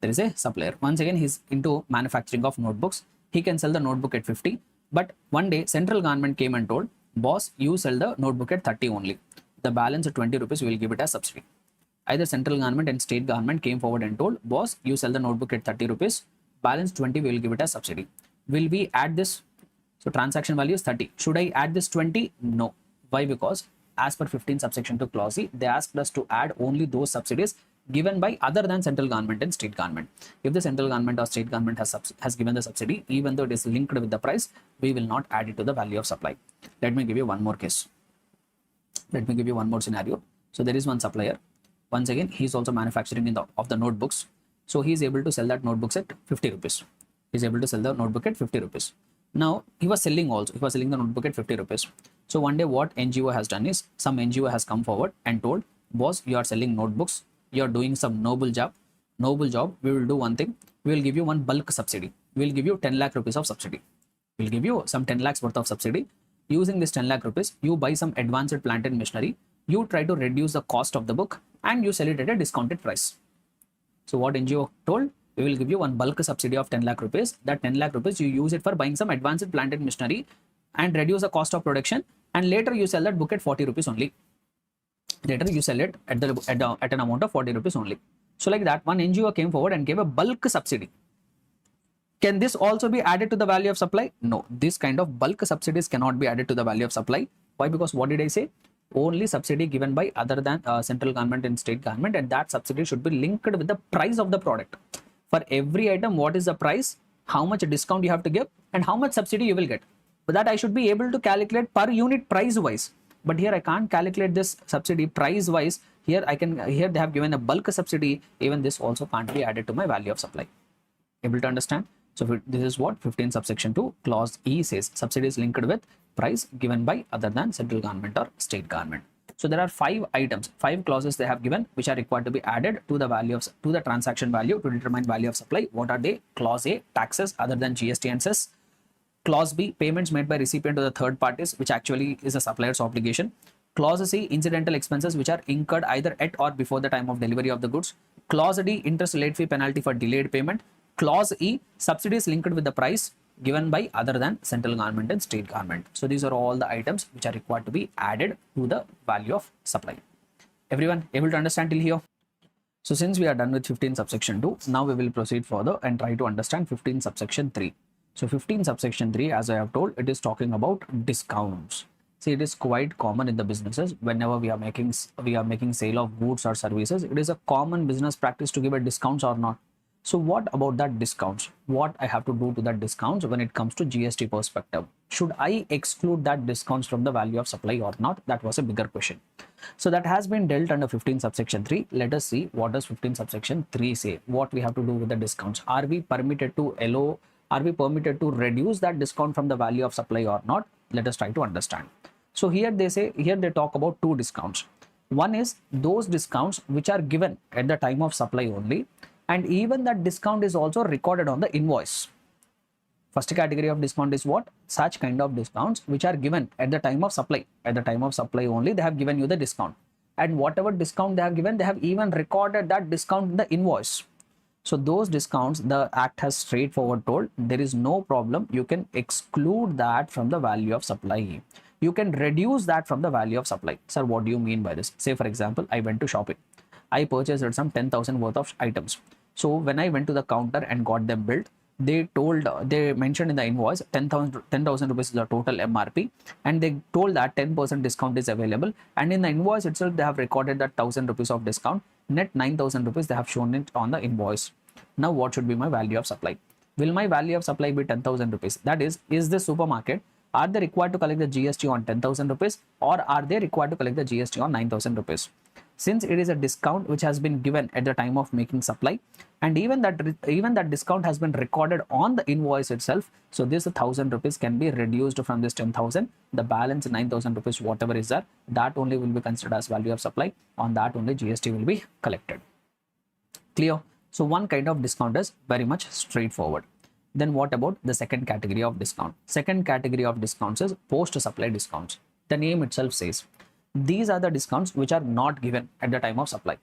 There is a supplier. Once again, he's into manufacturing of notebooks. He can sell the notebook at 50. But one day, central government came and told, boss, you sell the notebook at 30 only. The balance of 20 rupees, we will give it as subsidy. Either central government and state government came forward and told, boss, you sell the notebook at 30 rupees. Balance 20, we will give it as subsidy. Will we add this? So transaction value is 30. Should I add this 20? No. Why? Because as per 15 subsection 2 clause E, they asked us to add only those subsidies given by other than central government and state government. If the central government or state government has given the subsidy, even though it is linked with the price, we will not add it to the value of supply. Let me give you one more case. Let me give you one more scenario. So there is one supplier. Once again, he is also manufacturing of the notebooks. So he is able to sell that notebooks at 50 rupees. He is able to sell the notebook at 50 rupees. Now he was selling also. He was selling the notebook at 50 rupees. So one day what NGO has done is, some NGO has come forward and told, boss, you are selling notebooks. You are doing some noble job. We will do one thing. We will give you one bulk subsidy. We will give you 10 lakh rupees of subsidy. We will give you some 10 lakhs worth of subsidy. Using this 10 lakh rupees, you buy some advanced plant and machinery. You try to reduce the cost of the book and you sell it at a discounted price. So what NGO told? We will give you one bulk subsidy of 10 lakh rupees. That 10 lakh rupees, you use it for buying some advanced plant and machinery and reduce the cost of production. And later you sell that book at 40 rupees only. Later you sell it at an amount of 40 rupees only. So like that, one NGO came forward and gave a bulk subsidy. Can this also be added to the value of supply? No, this kind of bulk subsidies cannot be added to the value of supply. Why? Because what did I say? Only subsidy given by other than central government and state government, and that subsidy should be linked with the price of the product. For every item, what is the price, how much discount you have to give, and how much subsidy you will get. But that I should be able to calculate per unit price wise. But here I can't calculate this subsidy price wise. Here they have given a bulk subsidy. Even this also can't be added to my value of supply. Able to understand? So this is what 15 subsection 2 clause E says. Subsidy is linked with price given by other than central government or state government. So there are 5 items, 5 clauses they have given which are required to be added to the value of the transaction value to determine value of supply. What are they? Clause A, taxes other than GST and cess. Clause B, payments made by recipient to the third parties, which actually is a supplier's obligation. Clause C, incidental expenses which are incurred either at or before the time of delivery of the goods. Clause D, interest, late fee, penalty for delayed payment. Clause E, subsidies linked with the price given by other than central government and state government. So these are all the items which are required to be added to the value of supply. Everyone able to understand till here? So since we are done with 15 subsection 2, now we will proceed further and try to understand 15 subsection 3. So 15 subsection 3, as I have told, it is talking about discounts. See, it is quite common in the businesses. Whenever we are making sale of goods or services, it is a common business practice to give a discounts or not. So what about that discounts? What I have to do to that discounts when it comes to GST perspective? Should I exclude that discounts from the value of supply or not? That was a bigger question. So that has been dealt under 15 subsection 3. Let us see what does 15 subsection 3 say. What we have to do with the discounts? Are we permitted to reduce that discount from the value of supply or not? Let us try to understand. So here they talk about 2 discounts. One is those discounts which are given at the time of supply only, and even that discount is also recorded on the invoice. First category of discount is what? Such kind of discounts which are given at the time of supply. At the time of supply only, they have given you the discount. And whatever discount they have given, they have even recorded that discount in the invoice. So those discounts, the Act has straightforward told, there is no problem. You can exclude that from the value of supply. You can reduce that from the value of supply. Sir, what do you mean by this? Say, for example, I went to shopping. I purchased some 10,000 worth of items. So when I went to the counter and got them billed, they mentioned in the invoice 10,000 rupees is the total MRP, and they told that 10% discount is available. And in the invoice itself, they have recorded that 1,000 rupees of discount. Net 9,000 rupees they have shown it on the invoice. Now what should be my value of supply? Will my value of supply be 10,000 rupees? That is the supermarket, are they required to collect the GST on 10,000 rupees or are they required to collect the GST on 9,000 rupees? Since it is a discount which has been given at the time of making supply, and even that discount has been recorded on the invoice itself, so this 1,000 rupees can be reduced from this 10,000. The balance 9,000 rupees, whatever is there, that only will be considered as value of supply. On that only GST will be collected. Clear? So one kind of discount is very much straightforward. Then what about the second category of discount? Second category of discounts is post-supply discounts. The name itself says these are the discounts which are not given at the time of supply.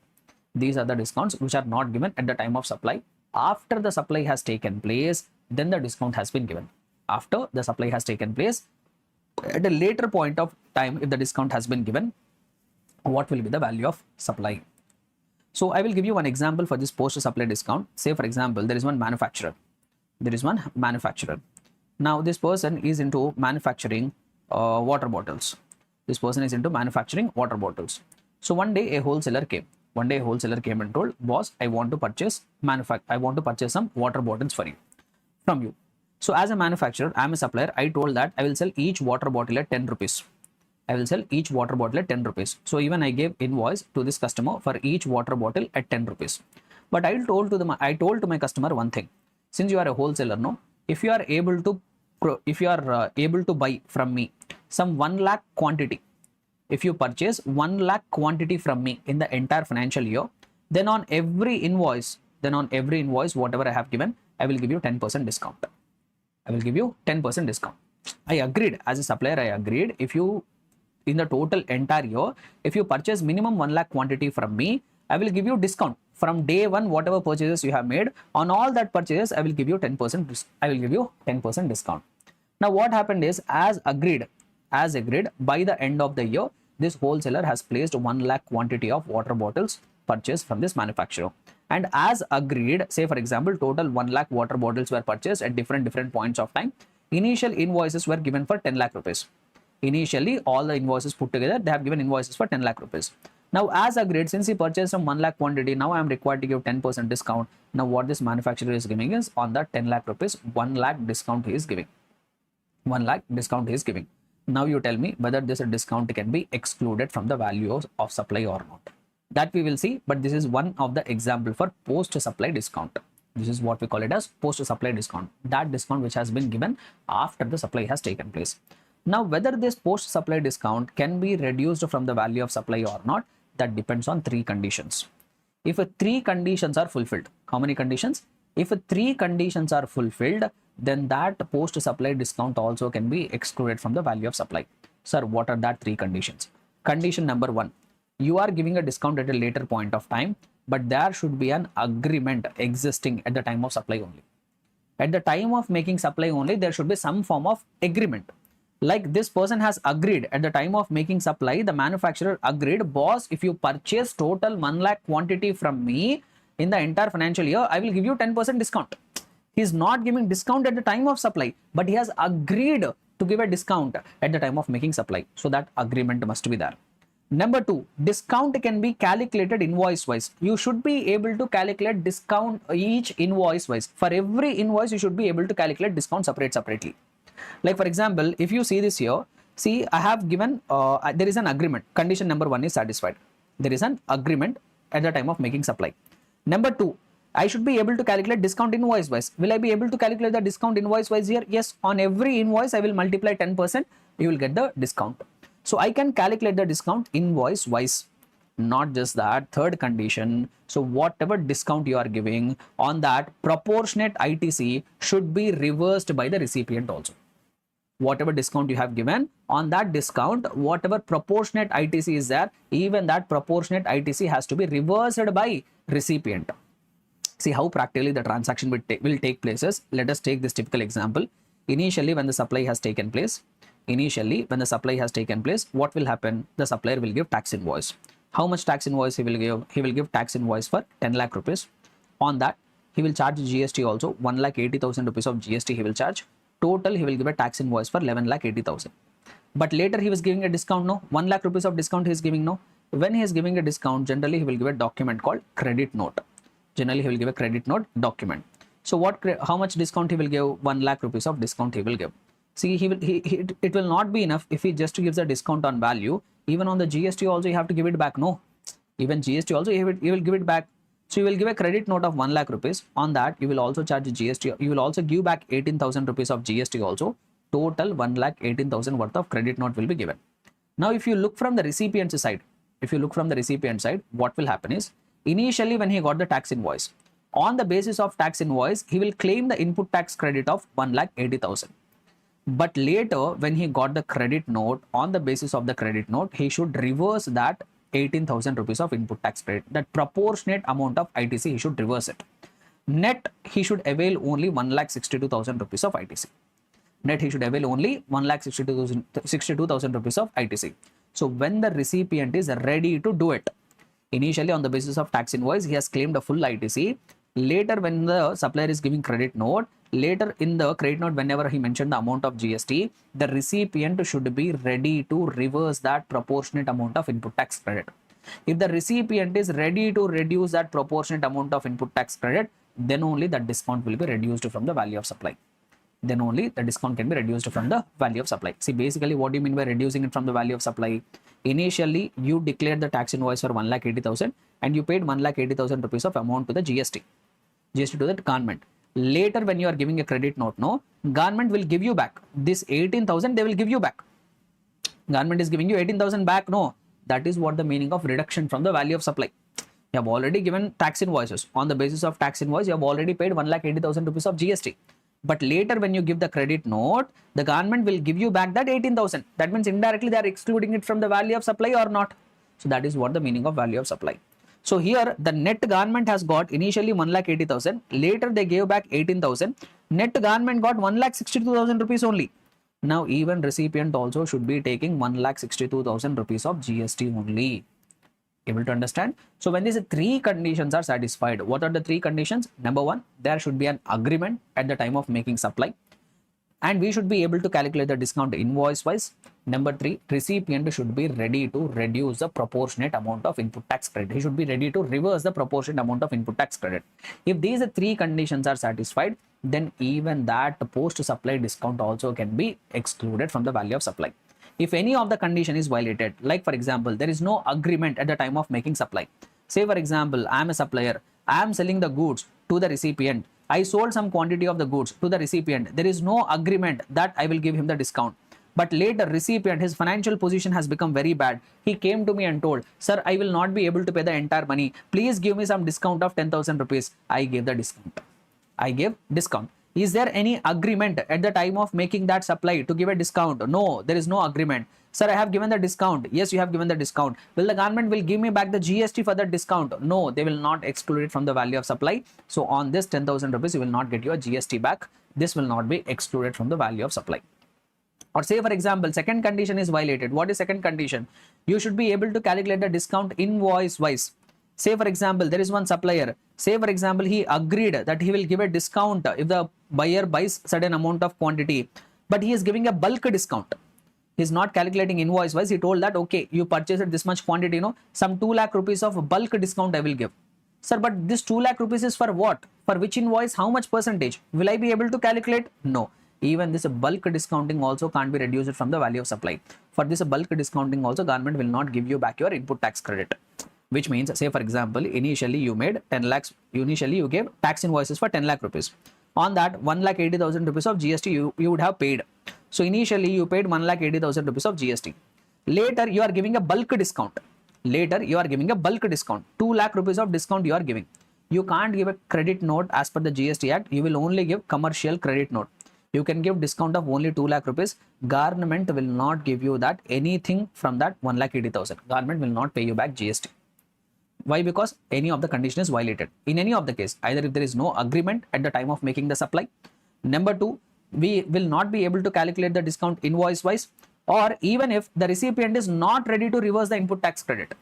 These are the discounts which are not given at the time of supply. after the supply has taken place, then the discount has been given. After the supply has taken place, at a later point of time, if the discount has been given, what will be the value of supply? So I will give you one example for this post supply discount. Say for example, there is one manufacturer. Now this person is into manufacturing water bottles. This person is into manufacturing water bottles. So one day a wholesaler came. And told, boss, I want to purchase some water bottles from you. So as a manufacturer, I am a supplier. I told that I will sell each water bottle at 10 rupees. So even I gave invoice to this customer for each water bottle at 10 rupees. But I told to my customer one thing. Since you are a wholesaler, no, if you are able to buy from me some 1 lakh quantity, if you purchase 1 lakh quantity from me in the entire financial year, then on every invoice, whatever I have given, I will give you 10% discount. I agreed. As a supplier, I agreed. If you, in the total entire year, if you purchase minimum 1 lakh quantity from me, I will give you discount. From day one, whatever purchases you have made, on all that purchases, I will give you 10% discount. Now what happened is, as agreed, by the end of the year, this wholesaler has placed 1 lakh quantity of water bottles purchased from this manufacturer. And as agreed, say for example, total 1 lakh water bottles were purchased at different points of time. Initial invoices were given for 10 lakh rupees. Initially, all the invoices put together, they have given invoices for 10 lakh rupees. Now, as agreed, since he purchased some 1 lakh quantity, now I am required to give 10% discount. Now, what this manufacturer is giving is, on that 10 lakh rupees, 1 lakh discount he is giving. Now, you tell me whether this discount can be excluded from the value of supply or not. That we will see, but this is one of the example for post-supply discount. This is what we call it as post-supply discount. That discount which has been given after the supply has taken place. Now, whether this post-supply discount can be reduced from the value of supply or not, that depends on 3 conditions. If 3 conditions are fulfilled, how many conditions? If 3 conditions are fulfilled, then that post-supply discount also can be excluded from the value of supply. Sir, what are that 3 conditions? Condition number 1, you are giving a discount at a later point of time, but there should be an agreement existing at the time of supply only. At the time of making supply only, there should be some form of agreement. Like this person has agreed at the time of making supply, the manufacturer agreed, boss, if you purchase total 1 lakh quantity from me in the entire financial year, I will give you 10% discount. He is not giving discount at the time of supply, but he has agreed to give a discount at the time of making supply. So that agreement must be there. Number 2, discount can be calculated invoice wise. You should be able to calculate discount each invoice wise. For every invoice, you should be able to calculate discount separately. Like for example, if you see this here, see I have given, there is an agreement. Condition number 1 is satisfied. There is an agreement at the time of making supply. Number 2, I should be able to calculate discount invoice wise. Will I be able to calculate the discount invoice wise here? Yes, on every invoice, I will multiply 10%. You will get the discount. So I can calculate the discount invoice wise. Not just that, third condition. So whatever discount you are giving on that, proportionate ITC should be reversed by the recipient also. Whatever discount you have given on that discount, whatever proportionate ITC is there, even that proportionate ITC has to be reversed by recipient. See how practically the transaction will take places. Let us take this typical example. Initially, when the supply has taken place, what will happen? The supplier will give tax invoice. How much tax invoice he will give? He will give tax invoice for 10 lakh rupees. On that, he will charge GST also. 1,80,000 rupees of GST he will charge. Total, he will give a tax invoice for 11,80,000. But later he was giving a discount, no? 1 lakh rupees of discount he is giving, no? When he is giving a discount, generally he will give a document called credit note. Generally he will give a credit note document. So how much discount he will give? 1 lakh rupees of discount he will give. See, it will not be enough if he just gives a discount on value. Even on the GST also you have to give it back, no? Even GST also you will give it back. So you will give a credit note of 1 lakh rupees. On that, you will also charge GST. You will also give back 18,000 rupees of GST also. Total 1,18,000 worth of credit note will be given. Now, if you look from the recipient's side, what will happen is, initially when he got the tax invoice, on the basis of tax invoice, he will claim the input tax credit of 1,80,000. But later, when he got the credit note, on the basis of the credit note, he should reverse that 18,000 rupees of input tax credit. That proportionate amount of ITC, he should reverse it. Net, he should avail only 1,62,000 rupees of ITC. Net, he should avail only 1,62,000 rupees of ITC. So when the recipient is ready to do it, initially on the basis of tax invoice, he has claimed a full ITC. Later, when the supplier is giving credit note, later in the credit note, whenever he mentioned the amount of GST, the recipient should be ready to reverse that proportionate amount of input tax credit. If the recipient is ready to reduce that proportionate amount of input tax credit, then only that discount will be reduced from the value of supply. Then only the discount can be reduced from the value of supply. See, basically what do you mean by reducing it from the value of supply? Initially, you declared the tax invoice for 1,80,000 and you paid 1,80,000 rupees of amount to the GST to the government. Later, when you are giving a credit note, no, government will give you back this 18,000. They will give you back. Government is giving you 18,000 back. No, that is what the meaning of reduction from the value of supply. You have already given tax invoices. On the basis of tax invoice, you have already paid 1,80,000 rupees of GST. But later, when you give the credit note, the government will give you back that 18,000. That means indirectly they are excluding it from the value of supply or not. So that is what the meaning of value of supply. So here the net government has got initially 1,80,000. Later they gave back 18,000. Net government got 1,62,000 rupees only. Now even recipient also should be taking 1,62,000 rupees of GST only. Able to understand? So when these three conditions are satisfied, what are the three conditions? Number one, there should be an agreement at the time of making supply, and we should be able to calculate the discount invoice wise. Number three, recipient should be ready to reduce the proportionate amount of input tax credit. He should be ready to reverse the proportionate amount of input tax credit. If these three conditions are satisfied, then even that post supply discount also can be excluded from the value of supply. If any of the condition is violated, like for example, there is no agreement at the time of making supply. Say for example, I am a supplier, I am selling the goods to the recipient. I sold some quantity of the goods to the recipient. There is no agreement that I will give him the discount. But later recipient, his financial position has become very bad. He came to me and told, sir, I will not be able to pay the entire money. Please give me some discount of 10,000 rupees. I gave the discount. I gave discount. Is there any agreement at the time of making that supply to give a discount? No, there is no agreement. Sir, I have given the discount. Yes, you have given the discount. Will the government will give me back the GST for that discount? No, they will not exclude it from the value of supply. So on this 10,000 rupees, you will not get your GST back. This will not be excluded from the value of supply. Or say for example, second condition is violated. What is second condition? You should be able to calculate the discount invoice wise. Say for example, there is one supplier. Say for example, he agreed that he will give a discount if the buyer buys certain amount of quantity, but he is giving a bulk discount. He is not calculating invoice wise. He told that, okay, you purchased this much quantity, some 2 lakh rupees of bulk discount I will give. Sir, but this 2 lakh rupees is for what? For which invoice? How much percentage? Will I be able to calculate? No. Even this bulk discounting also can't be reduced from the value of supply. For this bulk discounting also, government will not give you back your input tax credit. Which means, say for example, initially you made 10 lakhs, initially you gave tax invoices for 10 lakh rupees. On that 1,80,000 rupees of GST you would have paid. So initially you paid 1,80,000 rupees of GST. Later you are giving a bulk discount. 2 lakh rupees of discount you are giving. You can't give a credit note as per the GST Act. You will only give commercial credit note. You can give discount of only 2 lakh rupees. Government will not give you that anything from that 1,80,000. Government will not pay you back GST. Why? Because any of the condition is violated. In any of the case, either if there is no agreement at the time of making the supply. Number two, we will not be able to calculate the discount invoice wise, or even if the recipient is not ready to reverse the input tax credit.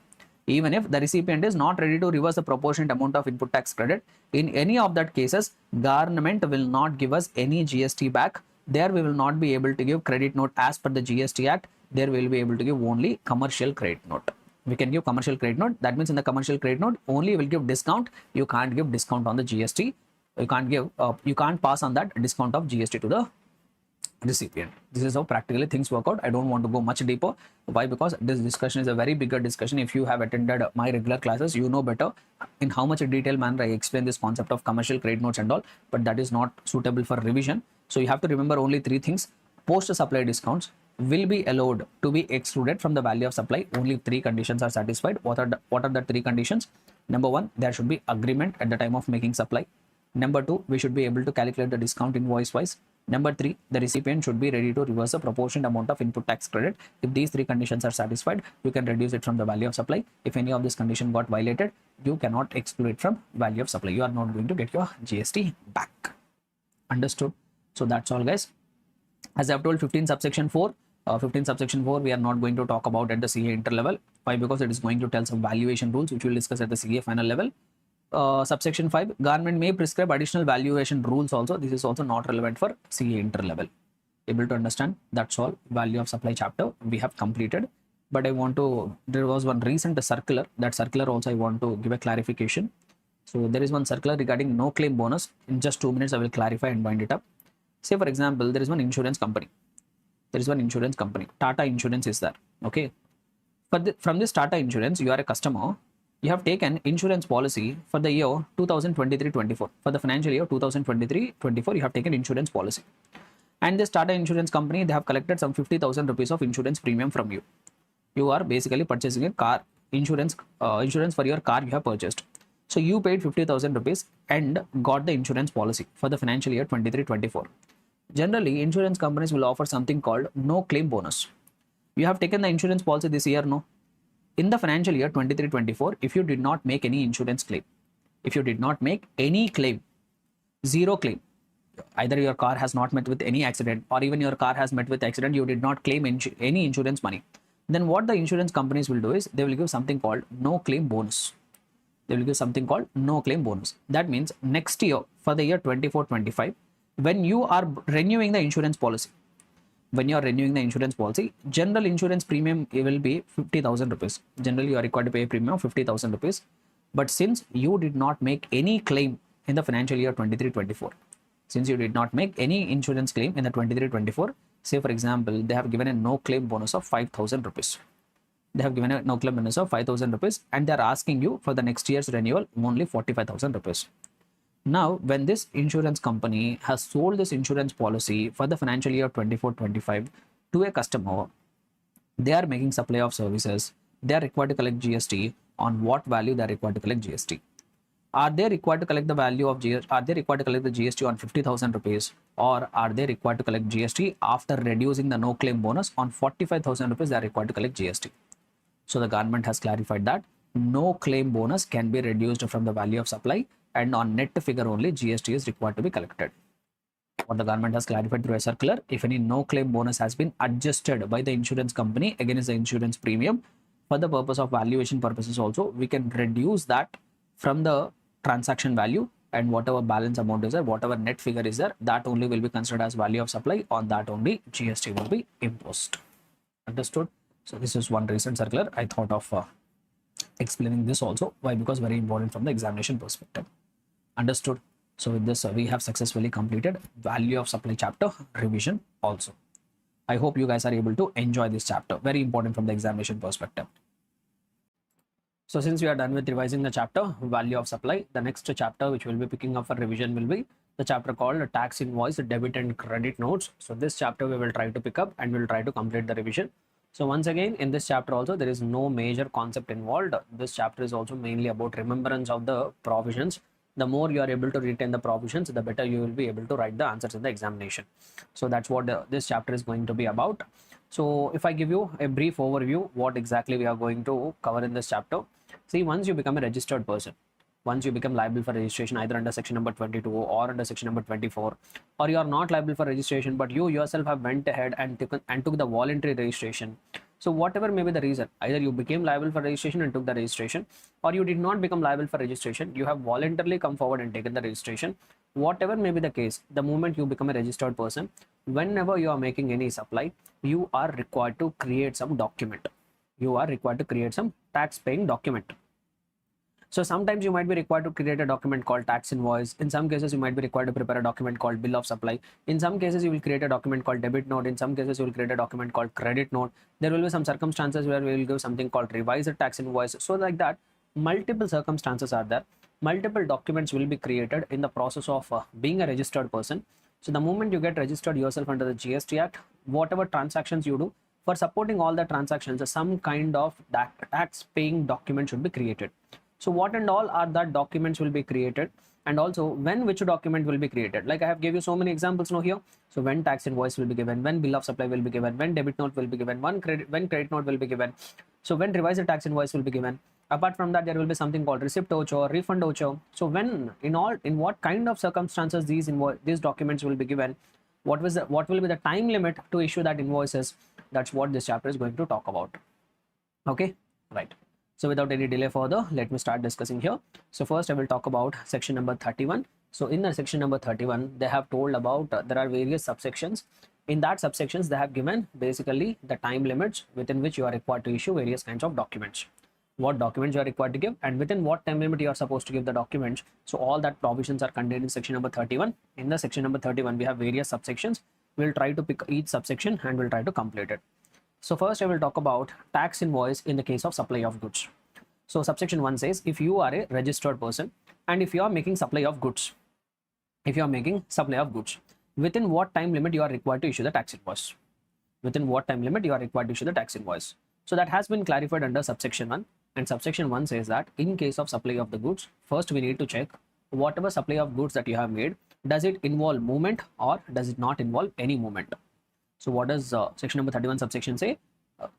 Even if the recipient is not ready to reverse the proportionate amount of input tax credit, in any of that cases, government will not give us any GST back. There we will not be able to give credit note as per the GST Act. There we will be able to give only commercial credit note. We can give commercial credit note. That means in the commercial credit note only you will give discount. You can't give discount on the GST. You can't pass on that discount of GST to the recipient. This is how practically things work out. I don't want to go much deeper. Why? Because this discussion is a very bigger discussion. If you have attended my regular classes, you know better in how much detail manner I explain this concept of commercial credit notes and all, but that is not suitable for revision. So you have to remember only three things. Post supply discounts will be allowed to be excluded from the value of supply. Only three conditions are satisfied. What are the three conditions? Number one, there should be agreement at the time of making supply. Number two, we should be able to calculate the discount invoice wise. Number 3, the recipient should be ready to reverse a proportionate amount of input tax credit. If these 3 conditions are satisfied, you can reduce it from the value of supply. If any of this condition got violated, you cannot exclude it from value of supply. You are not going to get your GST back. Understood? So that's all, guys. As I've told, 15 subsection 4, we are not going to talk about at the CA inter level. Why? Because it is going to tell some valuation rules which we'll discuss at the CA final level. Subsection 5, government may prescribe additional valuation rules also. This is also not relevant for CA inter level. Able to understand? That's all. Value of supply chapter we have completed. But there was one recent circular. That circular also I want to give a clarification. So there is one circular regarding no claim bonus. In just 2 minutes, I will clarify and wind it up. Say for example, there is one insurance company. Tata Insurance is there. Okay. From this Tata Insurance, you are a customer. You have taken insurance policy for the year 2023-24. For the financial year 2023-24, you have taken insurance policy. And this Tata Insurance company, they have collected some 50,000 rupees of insurance premium from you. You are basically purchasing a car insurance for your car you have purchased. So you paid 50,000 rupees and got the insurance policy for the financial year 23-24. Generally, insurance companies will offer something called no claim bonus. You have taken the insurance policy this year, no? In the financial year 23-24, if you did not make any insurance claim, zero claim, either your car has not met with any accident or even your car has met with accident, you did not claim any insurance money, then what the insurance companies will do is they will give something called no claim bonus. That means next year, for the year 24-25, when you are renewing the insurance policy, general insurance premium will be 50,000 rupees. Generally, you are required to pay a premium of 50,000 rupees. But since you did not make any claim in the financial year 23-24, since you did not make any insurance claim in the 23-24, say for example, they have given a no claim bonus of 5,000 rupees. And they are asking you for the next year's renewal only 45,000 rupees. Now, when this insurance company has sold this insurance policy for the financial year 24-25 to a customer, they are making supply of services. They are required to collect GST. On what value they are required to collect GST? Are they required to collect the value of GST? Are they required to collect the GST on 50,000 rupees, or are they required to collect GST after reducing the no claim bonus on 45,000 rupees? They are required to collect GST. So the government has clarified that no claim bonus can be reduced from the value of supply, and on net figure only GST is required to be collected. What the government has clarified through a circular, if any no claim bonus has been adjusted by the insurance company against the insurance premium for the purpose of valuation purposes also, we can reduce that from the transaction value, and whatever balance amount is there, whatever net figure is there, that only will be considered as value of supply. On that only GST will be imposed. Understood? So this is one recent circular. I thought of explaining this also. Why? Because very important from the examination perspective. Understood? So with this, we have successfully completed value of supply chapter revision also. I hope you guys are able to enjoy this chapter. Very important from the examination perspective. So since we are done with revising the chapter value of supply, the next chapter which we'll be picking up for revision will be the chapter called tax invoice, debit and credit notes. So this chapter we will try to pick up and we'll try to complete the revision. So once again, in this chapter also, there is no major concept involved. This chapter is also mainly about remembrance of the provisions. The more you are able to retain the provisions, the better you will be able to write the answers in the examination. So that's what this chapter is going to be about. So if I give you a brief overview, what exactly we are going to cover in this chapter. See, once you become a registered person, once you become liable for registration either under section number 22 or under section number 24, or you are not liable for registration but you yourself have went ahead and took the voluntary registration. So whatever may be the reason, either you became liable for registration and took the registration, or you did not become liable for registration, you have voluntarily come forward and taken the registration. Whatever may be the case, the moment you become a registered person, whenever you are making any supply, you are required to create some document. You are required to create some tax paying document. So sometimes you might be required to create a document called tax invoice. In some cases, you might be required to prepare a document called bill of supply. In some cases, you will create a document called debit note. In some cases, you will create a document called credit note. There will be some circumstances where we will give something called revised tax invoice. So like that, multiple circumstances are there. Multiple documents will be created in the process of being a registered person. So the moment you get registered yourself under the GST Act, whatever transactions you do, for supporting all the transactions, some kind of tax paying document should be created. So what and all are that documents will be created? and also when which document will be created. Like I have gave you so many examples now here. So when tax invoice will be given, when bill of supply will be given, when debit note will be given, when credit note will be given. So when revised tax invoice will be given. Apart from that, there will be something called receipt voucher, refund voucher. So when in what kind of circumstances these documents will be given, what will be the time limit to issue that invoices? That's what this chapter is going to talk about. Okay, right. So without any delay further, let me start discussing here. So first I will talk about section number 31. So in the section number 31, they have told about there are various subsections. In that subsections, they have given basically the time limits within which you are required to issue various kinds of documents. What documents you are required to give and within what time limit you are supposed to give the documents. So all that provisions are contained in section number 31. In the section number 31, we have various subsections. We'll try to pick each subsection and we'll try to complete it. So first I will talk about tax invoice in the case of supply of goods. So subsection 1 says if you are a registered person and if you are making supply of goods, within what time limit you are required to issue the tax invoice? Within what time limit you are required to issue the tax invoice? So that has been clarified under subsection 1, and subsection 1 says that in case of supply of the goods, first we need to check whatever supply of goods that you have made, does it involve movement or does it not involve any movement? So what does section number 31 subsection say?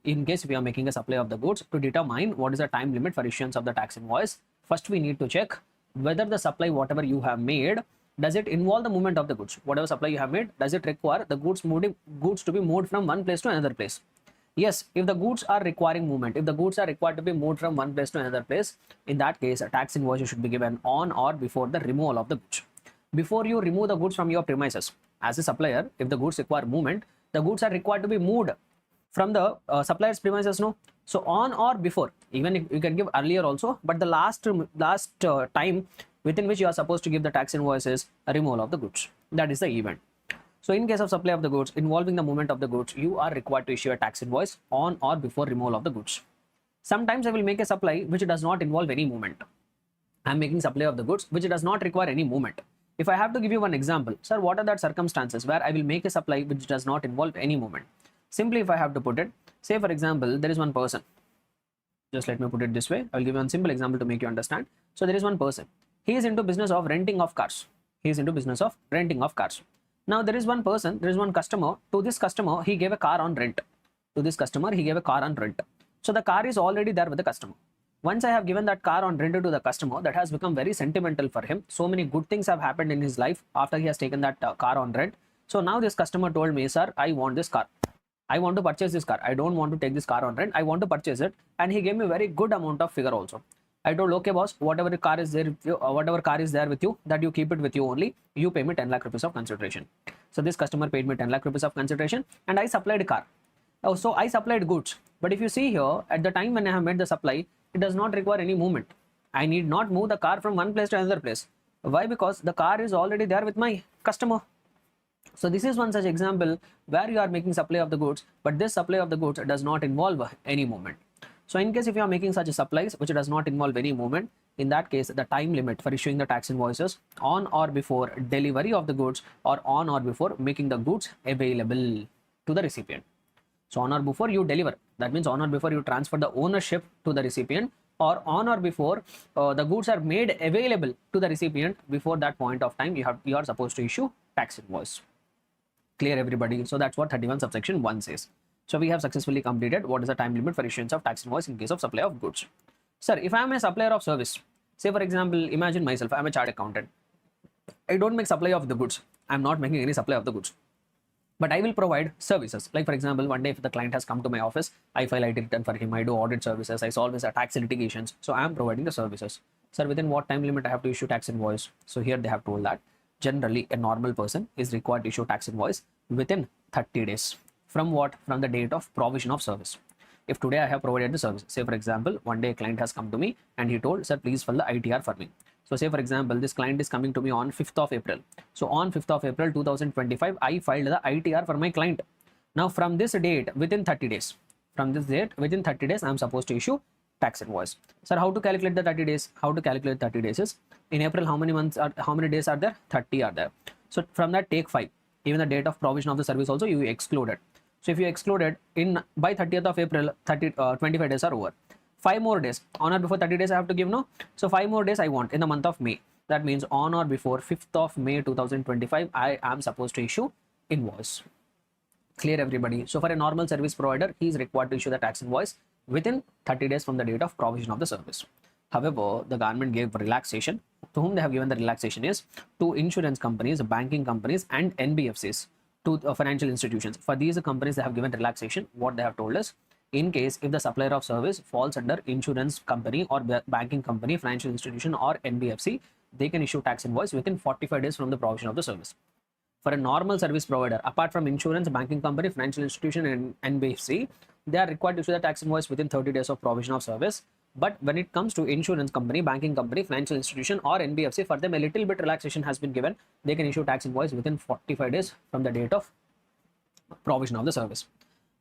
In case if you are making a supply of the goods, to determine what is the time limit for issuance of the tax invoice, first we need to check whether the supply whatever you have made, does it involve the movement of the goods? Whatever supply you have made, does it require the goods to be moved from one place to another place? Yes, if the goods are requiring movement, if the goods are required to be moved from one place to another place, in that case a tax invoice should be given on or before the removal of the goods. Before you remove the goods from your premises, as a supplier, if the goods require movement, the goods are required to be moved from the supplier's premises, no? So on or before, even if you can give earlier also, but the last time within which you are supposed to give the tax invoice is a removal of the goods. That is the event. So in case of supply of the goods involving the movement of the goods, you are required to issue a tax invoice on or before removal of the goods. Sometimes I will make a supply which does not involve any movement. I am making supply of the goods which does not require any movement. If I have to give you one example, sir, what are the circumstances where I will make a supply which does not involve any movement? Simply if I have to put it, say for example, there is one person. Just let me put it this way. I will give you one simple example to make you understand. So there is one person. He is into business of renting of cars. Now there is one person, there is one customer. To this customer, he gave a car on rent. So the car is already there with the customer. Once I have given that car on rent to the customer, that has become very sentimental for him. So many good things have happened in his life after he has taken that car on rent. So now this customer told me, sir, I want this car. I want to purchase this car. I don't want to take this car on rent. I want to purchase it. And he gave me a very good amount of figure also. I told, okay, boss, whatever car is there with you, that you keep it with you only. You pay me 10 lakh rupees of consideration. So this customer paid me 10 lakh rupees of consideration and I supplied a car. So I supplied goods. But if you see here, at the time when I have made the supply, it does not require any movement. I need not move the car from one place to another place. Why? Because the car is already there with my customer. So this is one such example where you are making supply of the goods, but this supply of the goods does not involve any movement. So in case if you are making such a supplies which does not involve any movement, in that case the time limit for issuing the tax invoices on or before delivery of the goods or on or before making the goods available to the recipient. So on or before you deliver, that means on or before you transfer the ownership to the recipient, or on or before the goods are made available to the recipient, before that point of time you are supposed to issue tax invoice. Clear everybody? So that's what 31 subsection 1 says. So we have successfully completed what is the time limit for issuance of tax invoice in case of supply of goods. Sir, if I am a supplier of service, say for example, imagine myself, I am a chartered accountant. I don't make supply of the goods. I am not making any supply of the goods. But I will provide services. Like for example, one day if the client has come to my office, I file IT return for him, I do audit services, I solve his tax litigations. So I am providing the services. Sir, within what time limit I have to issue tax invoice? So here they have told that generally a normal person is required to issue tax invoice within 30 days. From what? From the date of provision of service. If today I have provided the service, say for example, one day a client has come to me and he told, sir, please file the ITR for me. So say for example, this client is coming to me on 5th of April. So on 5th of April 2025, I filed the ITR for my client. Now from this date, within 30 days, I am supposed to issue tax invoice. Sir, how to calculate the 30 days? How to calculate 30 days is, in April, how many days are there? 30 are there. So from that take 5. Even the date of provision of the service also you excluded. So if you excluded by 30th of April, 25 days are over. 5 more days. On or before 30 days I have to give, no? So 5 more days I want in the month of May. That means on or before 5th of May 2025, I am supposed to issue invoice. Clear, everybody? So for a normal service provider, he is required to issue the tax invoice within 30 days from the date of provision of the service. However, the government gave relaxation. To whom they have given the relaxation is to insurance companies, banking companies, and NBFCs, to financial institutions. For these companies, they have given relaxation. What they have told us, in case if the supplier of service falls under insurance company or banking company, financial institution, or NBFC, they can issue tax invoice within 45 days from the provision of the service. For a normal service provider, apart from insurance, banking company, financial institution, and NBFC, they are required to issue the tax invoice within 30 days of provision of service. But when it comes to insurance company, banking company, financial institution, or NBFC, for them a little bit relaxation has been given. They can issue tax invoice within 45 days from the date of provision of the service.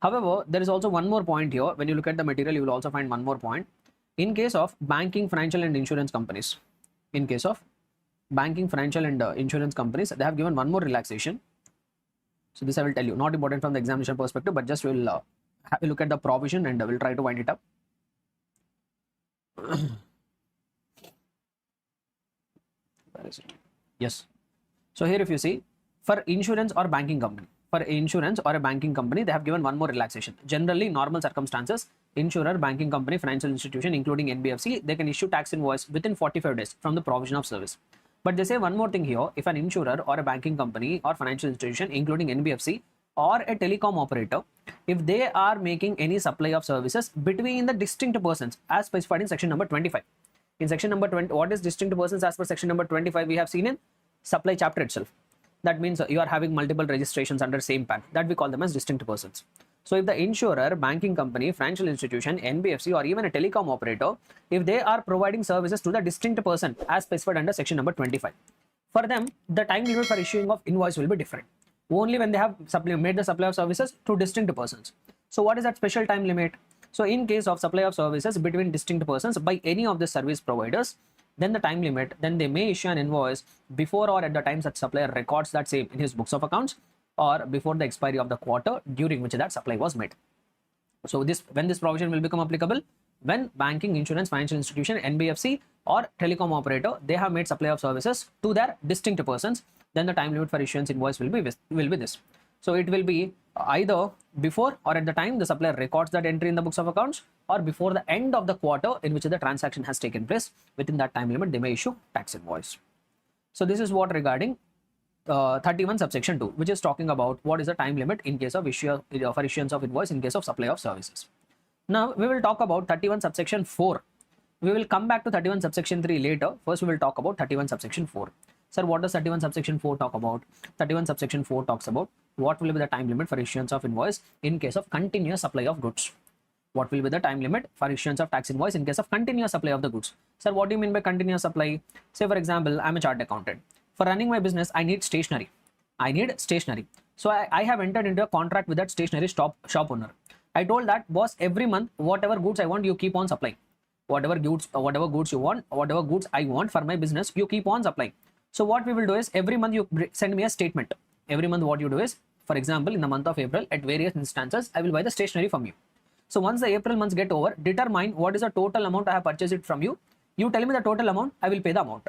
However, there is also one more point here. When you look at the material, you will also find one more point. In case of banking, financial, and insurance companies, in case of banking, financial, and insurance companies, they have given one more relaxation. So this I will tell you, not important from the examination perspective, but just we'll have a look at the provision and we'll try to wind it up. Where is it? Yes. So here if you see, for insurance or banking company, for insurance or a banking company, they have given one more relaxation. Generally, normal circumstances, insurer, banking company, financial institution, including NBFC, they can issue tax invoice within 45 days from the provision of service. But they say one more thing here. If an insurer or a banking company or financial institution, including NBFC or a telecom operator, if they are making any supply of services between the distinct persons as specified in section number 25. In section number 20, what is distinct persons as per section number 25? We have seen in supply chapter itself. That means you are having multiple registrations under same PAN. That we call them as distinct persons. So if the insurer, banking company, financial institution, NBFC, or even a telecom operator, if they are providing services to the distinct person as specified under section number 25, for them, the time limit for issuing of invoice will be different. Only when they have made the supply of services to distinct persons. So what is that special time limit? So in case of supply of services between distinct persons by any of the service providers, then the time limit, then they may issue an invoice before or at the time such supplier records that same in his books of accounts, or before the expiry of the quarter during which that supply was made. So when this provision will become applicable, when banking, insurance, financial institution, NBFC, or telecom operator, they have made supply of services to their distinct persons, then the time limit for issuance invoice will be this. So it will be either before or at the time the supplier records that entry in the books of accounts, or before the end of the quarter in which the transaction has taken place. Within that time limit, they may issue tax invoice. So this is what regarding 31 subsection 2, which is talking about what is the time limit in case of for issuance of invoice in case of supply of services. Now we will talk about 31 subsection 4. We will come back to 31 subsection 3 later. First we will talk about 31 subsection 4. Sir, what does 31 subsection 4 talk about? 31 subsection 4 talks about what will be the time limit for issuance of invoice in case of continuous supply of goods. What will be the time limit for issuance of tax invoice in case of continuous supply of the goods? Sir, what do you mean by continuous supply? Say for example, I'm a chartered accountant. For running my business, I need stationery. So I have entered into a contract with that stationery shop owner. I told that, boss, every month, whatever goods I want, you keep on supplying. Whatever goods you want, whatever goods I want for my business, you keep on supplying. So what we will do is, every month you send me a statement. Every month what you do is, for example, in the month of April, at various instances, I will buy the stationery from you. So once the April months get over, determine what is the total amount I have purchased it from you. You tell me the total amount, I will pay the amount.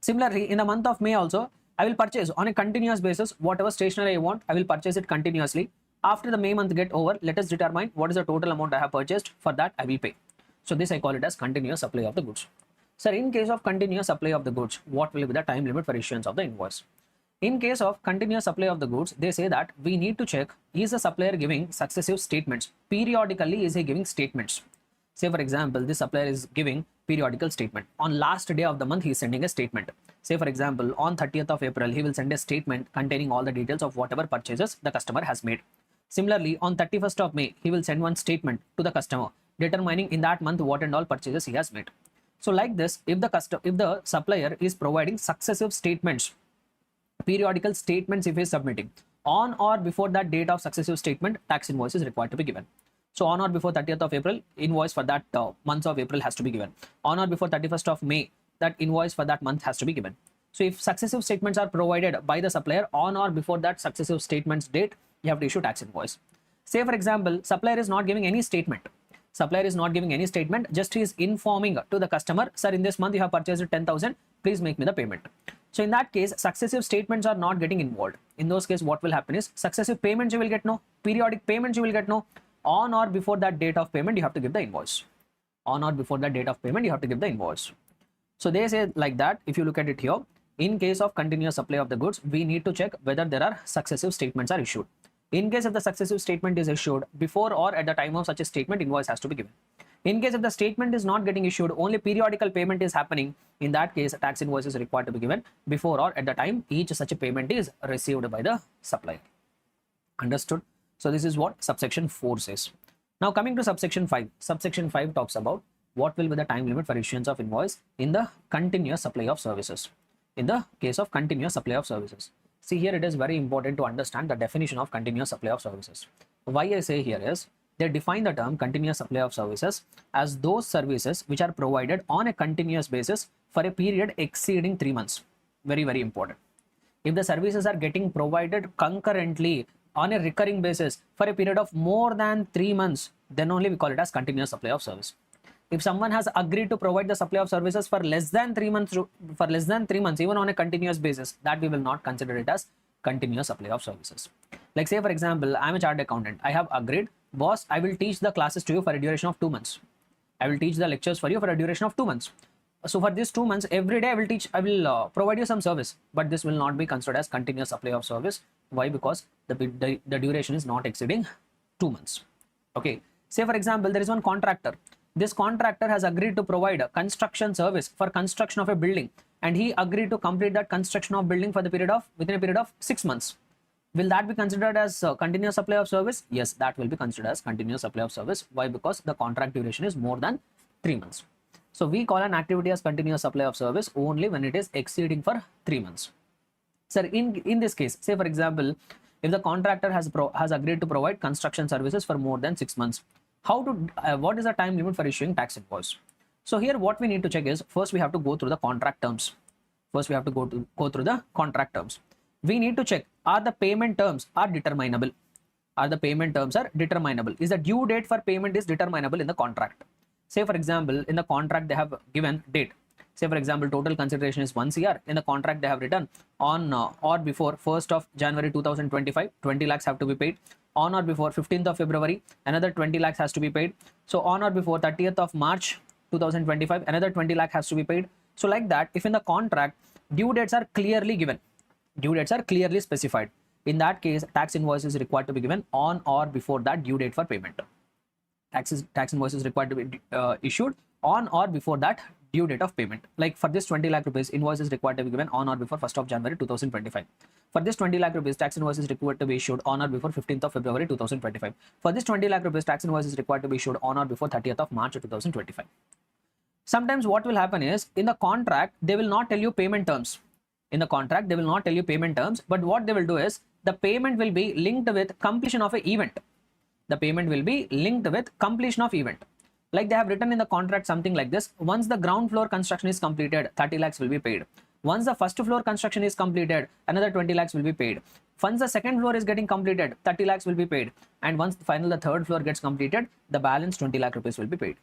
Similarly, in the month of May also, I will purchase on a continuous basis whatever stationery I want. I will purchase it continuously. After the May month get over, let us determine what is the total amount I have purchased. For that, I will pay. So this I call it as continuous supply of the goods. Sir, in case of continuous supply of the goods, what will be the time limit for issuance of the invoice? In case of continuous supply of the goods, they say that we need to check, is the supplier giving successive statements? Periodically, is he giving statements? Say for example, this supplier is giving periodical statement. On last day of the month, he is sending a statement. Say for example, on 30th of April, he will send a statement containing all the details of whatever purchases the customer has made. Similarly, on 31st of May, he will send one statement to the customer determining in that month what and all purchases he has made. So like this, if the supplier is providing successive statements, periodical statements if he is submitting, on or before that date of successive statement, tax invoice is required to be given. So on or before 30th of April, invoice for that month of April has to be given. On or before 31st of May, that invoice for that month has to be given. So if successive statements are provided by the supplier on or before that successive statements date, you have to issue tax invoice. Say for example, supplier is not giving any statement. Supplier is not giving any statement, just he is informing to the customer, sir, in this month you have purchased 10,000, please make me the payment. So in that case, successive statements are not getting involved. In those cases, what will happen is successive payments you will get no, periodic payments you will get no. On or before that date of payment, you have to give the invoice. On or before that date of payment, you have to give the invoice. So they say like that. If you look at it here, in case of continuous supply of the goods, we need to check whether there are successive statements are issued. In case if the successive statement is issued before or at the time of such a statement, invoice has to be given. In case if the statement is not getting issued, only periodical payment is happening, in that case, tax invoice is required to be given before or at the time each such a payment is received by the supplier. Understood? So this is what subsection 4 says. Now coming to subsection 5. Subsection 5 talks about what will be the time limit for issuance of invoice in the continuous supply of services. In the case of continuous supply of services. See here, it is very important to understand the definition of continuous supply of services. Why I say here is, they define the term continuous supply of services as those services which are provided on a continuous basis for a period exceeding 3 months. Very, very important. If the services are getting provided concurrently on a recurring basis for a period of more than 3 months, then only we call it as continuous supply of service. If someone has agreed to provide the supply of services for less than 3 months, even on a continuous basis, that we will not consider it as continuous supply of services. Like say for example, I am a chartered accountant. I have agreed, boss, I will teach the classes to you for a duration of 2 months. I will teach the lectures for you for a duration of 2 months. So for these 2 months, every day I will provide you some service, but this will not be considered as continuous supply of service. Why? Because the duration is not exceeding 2 months. Okay. Say for example, there is one contractor. This contractor has agreed to provide a construction service for construction of a building, and he agreed to complete that construction of building for the within a period of 6 months. Will that be considered as continuous supply of service? Yes, that will be considered as continuous supply of service. Why? Because the contract duration is more than 3 months. So we call an activity as continuous supply of service only when it is exceeding for 3 months. Sir, in this case, say for example, if the contractor has agreed to provide construction services for more than 6 months, what is the time limit for issuing tax invoice? So here what we need to check is, first we have to go through the contract terms. First we have to go through the contract terms. We need to check, are the payment terms are determinable? Are the payment terms are determinable? Is the due date for payment is determinable in the contract? Say for example, in the contract they have given date. Say for example, total consideration is 1 CR. In the contract they have written on or before 1st of January 2025, 20 lakhs have to be paid. On or before 15th of February, another 20 lakhs has to be paid. So on or before 30th of March 2025, another 20 lakh has to be paid. So like that, if in the contract due dates are clearly given, due dates are clearly specified, in that case tax invoice is required to be given on or before that due date for payment. Tax invoice is required to be issued on or before that due date of payment. Like for this 20 lakh rupees, invoice is required to be given on or before 1st of January 2025. For this 20 lakh rupees, tax invoice is required to be issued on or before 15th of February 2025. For this 20 lakh rupees, tax invoice is required to be issued on or before 30th of March 2025. Sometimes what will happen is, in the contract, they will not tell you payment terms. In the contract, they will not tell you payment terms, but what they will do is, the payment will be linked with completion of an event. The payment will be linked with completion of event. Like they have written in the contract something like this: once the ground floor construction is completed, 30 lakhs will be paid. Once the first floor construction is completed, another 20 lakhs will be paid. Once the second floor is getting completed, 30 lakhs will be paid. And once the third floor gets completed, the balance 20 lakh rupees will be paid.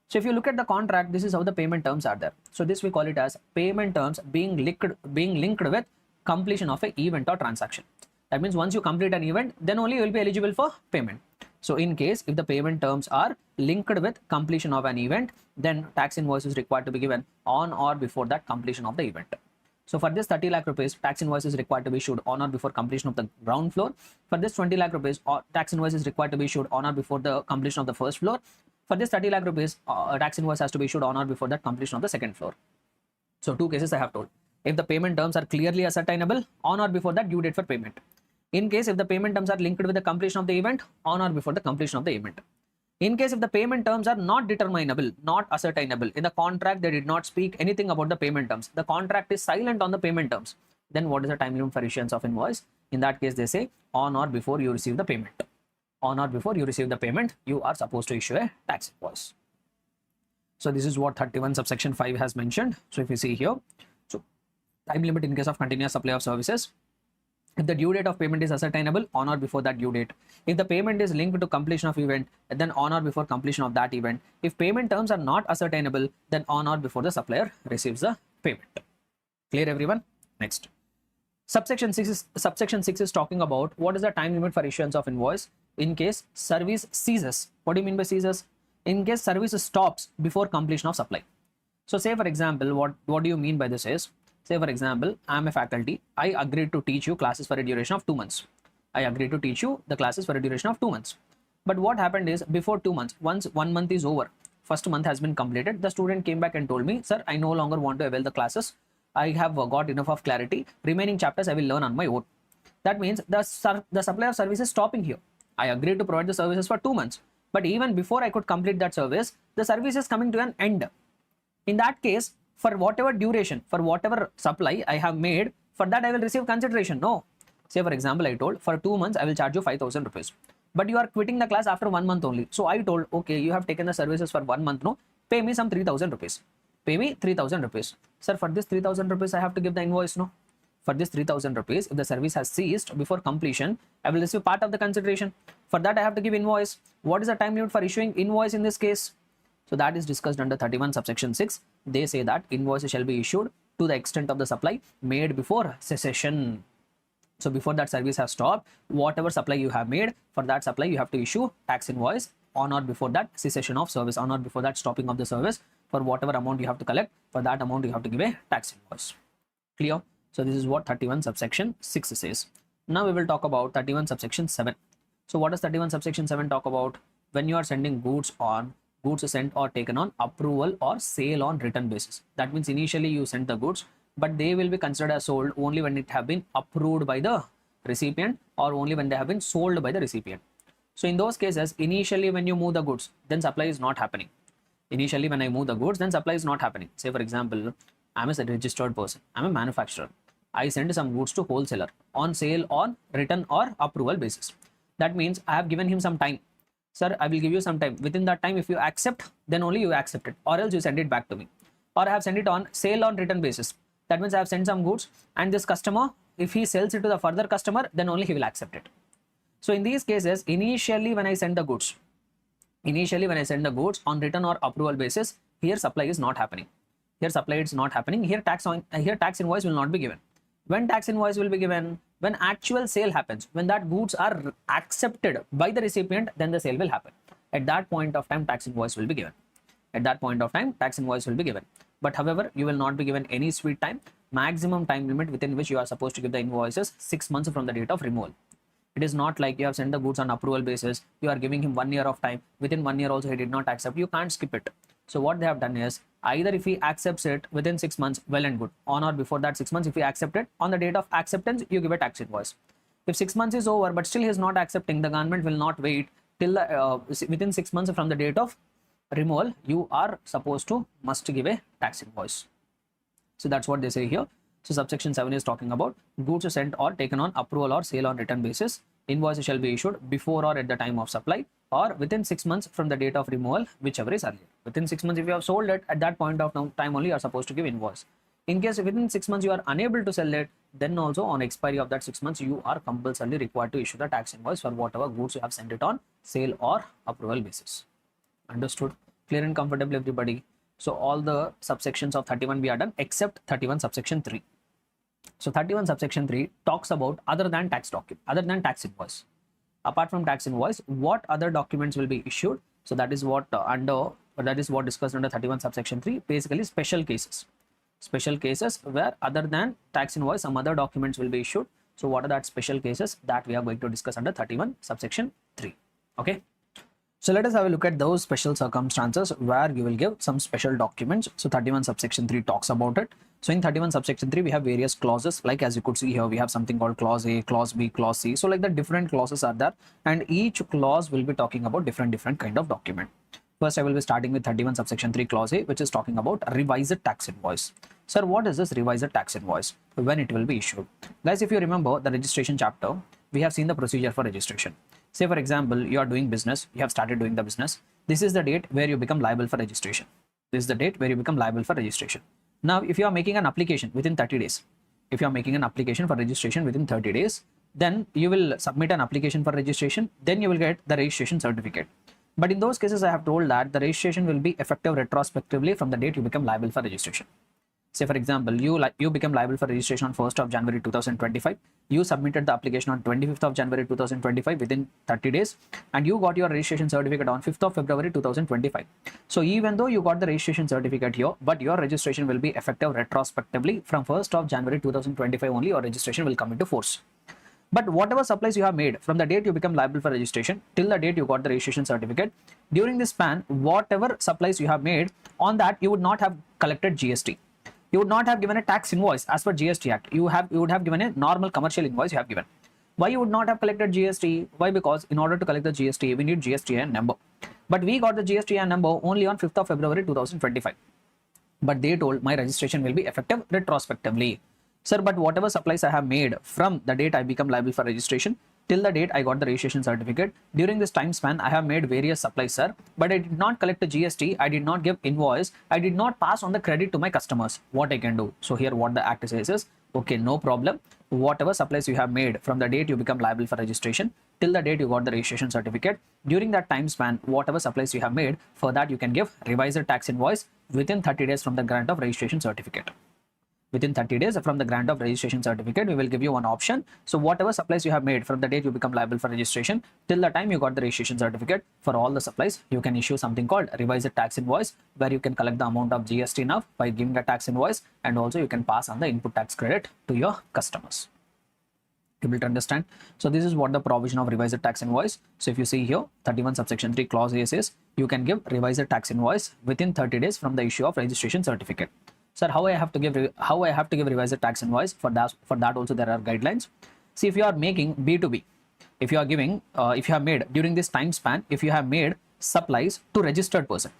So if you look at the contract, this is how the payment terms are there. So this we call it as payment terms being linked with completion of an event or transaction. That means once you complete an event, then only you will be eligible for payment. So in case if the payment terms are linked with completion of an event, then tax invoice is required to be given on or before that completion of the event. So for this 30 lakh rupees, tax invoice is required to be issued on or before completion of the ground floor. For this 20 lakh rupees, tax invoice is required to be issued on or before the completion of the first floor. For this 30 lakh rupees, tax invoice has to be issued on or before that completion of the second floor. So two cases I have told. If the payment terms are clearly ascertainable, on or before that due date for payment. In case if the payment terms are linked with the completion of the event, on or before the completion of the event. In case if the payment terms are not determinable, not ascertainable, in the contract they did not speak anything about the payment terms, the contract is silent on the payment terms, then what is the time limit for issuance of invoice? In that case they say on or before you receive the payment. On or before you receive the payment, you are supposed to issue a tax invoice. So this is what 31 subsection 5 has mentioned. So if you see here, so time limit in case of continuous supply of services, If the due date of payment is ascertainable, on or before that due date. If the payment is linked to completion of event, then on or before completion of that event. If payment terms are not ascertainable, then on or before the supplier receives the payment. Clear, everyone? Next. Subsection 6 is talking about what is the time limit for issuance of invoice in case service ceases. What do you mean by ceases? In case service stops before completion of supply. So say for example, what do you mean by this is, say for example, I am a faculty. I agreed to teach you classes for a duration of 2 months. I agreed to teach you the classes for a duration of 2 months. But what happened is, before 2 months, once 1 month is over, first month has been completed, the student came back and told me, sir, I no longer want to avail the classes. I have got enough of clarity. Remaining chapters I will learn on my own. That means the supply of service is stopping here. I agreed to provide the services for 2 months. But even before I could complete that service, the service is coming to an end. In that case, for whatever duration, for whatever supply I have made, for that I will receive consideration. No. Say for example, I told for 2 months I will charge you 5,000 rupees. But you are quitting the class after 1 month only. So I told, okay, you have taken the services for 1 month. No, pay me some 3,000 rupees. Pay me 3,000 rupees. Sir, for this 3,000 rupees, I have to give the invoice. No. For this 3,000 rupees, if the service has ceased before completion, I will receive part of the consideration. For that, I have to give invoice. What is the time limit for issuing invoice in this case? So that is discussed under 31 subsection 6. They say that invoice shall be issued to the extent of the supply made before cessation. So before that service has stopped, whatever supply you have made, for that supply you have to issue tax invoice on or before that cessation of service, on or before that stopping of the service. For whatever amount you have to collect, for that amount you have to give a tax invoice. Clear? So this is what 31 subsection 6 says. Now we will talk about 31 subsection 7. So what does 31 subsection 7 talk about? When you are sending goods sent or taken on approval or sale on return basis. That means initially you sent the goods, but they will be considered as sold only when it have been approved by the recipient or only when they have been sold by the recipient. So in those cases, initially when you move the goods, then supply is not happening. Initially when I move the goods, then supply is not happening. Say for example, I'm a registered person. I'm a manufacturer. I send some goods to wholesaler on sale, on return or approval basis. That means I have given him some time. Sir, I will give you some time. Within that time, if you accept, then only you accept it, or else you send it back to me. Or I have sent it on sale on return basis. That means I have sent some goods and this customer, if he sells it to the further customer, then only he will accept it. So in these cases, initially when I send the goods on return or approval basis, here supply is not happening. Here supply is not happening. Here tax invoice will not be given. When tax invoice will be given? When actual sale happens, when that goods are accepted by the recipient, then the sale will happen. At that point of time, tax invoice will be given. But however, you will not be given any sweet time. Maximum time limit within which you are supposed to give the invoices 6 months from the date of removal. It is not like you have sent the goods on approval basis. You are giving him 1 year of time. Within 1 year also he did not accept. You can't skip it. So what they have done is, either if he accepts it within 6 months, well and good. On or before that 6 months, if he accept it, on the date of acceptance, you give a tax invoice. If 6 months is over, but still he is not accepting, the government will not wait till within 6 months from the date of removal, you are supposed to must give a tax invoice. So that's what they say here. So subsection 7 is talking about goods sent or taken on approval or sale on return basis. Invoice shall be issued before or at the time of supply or within 6 months from the date of removal, whichever is earlier. Within 6 months, if you have sold it, at that point of time only you are supposed to give invoice. In case within 6 months you are unable to sell it, then also on expiry of that 6 months, you are compulsorily required to issue the tax invoice for whatever goods you have sent it on sale or approval basis. Understood? Clear and comfortable, everybody? So all the subsections of 31 we are done except 31 subsection 3. So 31 subsection 3 talks about other than tax invoice. Apart from tax invoice, what other documents will be issued? So that is what discussed under 31 subsection 3. Basically special cases where other than tax invoice, some other documents will be issued. So what are that special cases that we are going to discuss under 31 subsection 3? Okay. So let us have a look at those special circumstances where you will give some special documents. So 31 subsection 3 talks about it. So in 31 subsection 3, we have various clauses. Like as you could see here, we have something called clause A, clause B, clause C. So like the different clauses are there, and each clause will be talking about different kind of document. First, I will be starting with 31 subsection 3 clause A, which is talking about revised tax invoice. Sir, what is this revised tax invoice? When it will be issued? Guys, if you remember the registration chapter, we have seen the procedure for registration. Say for example, you are doing business, you have started doing the business. This is the date where you become liable for registration. Now, if you are making an application within 30 days, if you are making an application for registration within 30 days, then you will submit an application for registration, then you will get the registration certificate. But in those cases, I have told that the registration will be effective retrospectively from the date you become liable for registration. Say for example, you become liable for registration on 1st of January 2025. You submitted the application on 25th of January 2025 within 30 days, and you got your registration certificate on 5th of February 2025. So even though you got the registration certificate here, but your registration will be effective retrospectively from 1st of January 2025 only. Your registration will come into force. But whatever supplies you have made from the date you become liable for registration till the date you got the registration certificate, during this span, whatever supplies you have made, on that you would not have collected GST. You would not have given a tax invoice as per GST Act. You would have given a normal commercial invoice you have given. Why you would not have collected GST? Why? Because in order to collect the GST, we need GSTN number. But we got the GSTN number only on 5th of February 2025. But they told my registration will be effective retrospectively. Sir, but whatever supplies I have made from the date I become liable for registration till the date I got the registration certificate, during this time span, I have made various supplies, sir, but I did not collect the GST, I did not give invoice, I did not pass on the credit to my customers. What I can do? So here what the act says is, okay, no problem. Whatever supplies you have made from the date you become liable for registration till the date you got the registration certificate, during that time span, whatever supplies you have made, for that you can give revised tax invoice within 30 days from the grant of registration certificate. Within 30 days from the grant of registration certificate, we will give you one option. So whatever supplies you have made from the date you become liable for registration till the time you got the registration certificate, for all the supplies, you can issue something called revised tax invoice, where you can collect the amount of GST now by giving a tax invoice, and also you can pass on the input tax credit to your customers. Able to understand? So this is what the provision of revised tax invoice. So if you see here, 31 subsection 3 clause A says you can give revised tax invoice within 30 days from the issue of registration certificate. Sir, how I have to give revised tax invoice? For that also there are guidelines. See, if you are making B2B, if you are giving, if you have made during this time span, if you have made supplies to registered person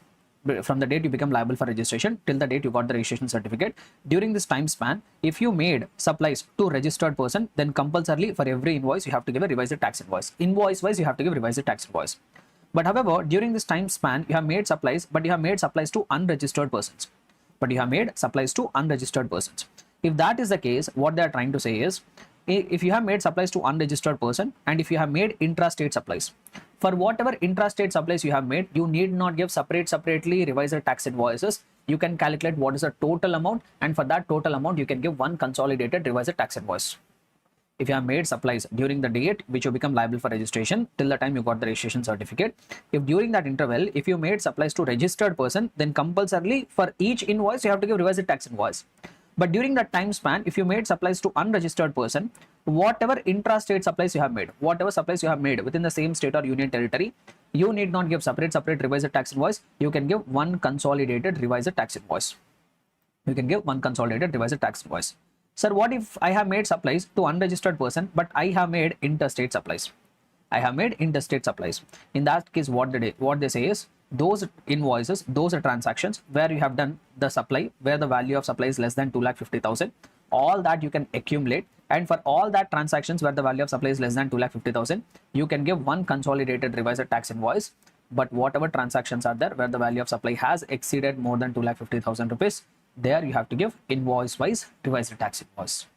from the date you become liable for registration till the date you got the registration certificate, during this time span, if you made supplies to registered person, then compulsorily for every invoice you have to give a revised tax invoice. Invoice wise you have to give revised tax invoice. But however, during this time span, you have made supplies, but you have made supplies to unregistered persons. If that is the case, what they are trying to say is, if you have made supplies to unregistered person and if you have made intrastate supplies, for whatever intrastate supplies you have made, you need not give separately revised tax invoices. You can calculate what is the total amount, and for that total amount, you can give one consolidated revised tax invoice. If you have made supplies during the date which you become liable for registration till the time you got the registration certificate, if during that interval, if you made supplies to registered person, then compulsorily for each invoice you have to give revised tax invoice. But during that time span, if you made supplies to unregistered person, whatever intrastate supplies you have made, within the same state or union territory, you need not give separate revised tax invoice. You can give one consolidated revised tax invoice. Sir, what if I have made supplies to unregistered person, but I have made interstate supplies? In that case, what they say is, those invoices, those transactions where you have done the supply, where the value of supply is less than 2,50,000, all that you can accumulate, and for all that transactions where the value of supply is less than 2,50,000, you can give one consolidated revised tax invoice. But whatever transactions are there where the value of supply has exceeded more than 2,50,000 rupees, there you have to give invoice wise revised tax invoice.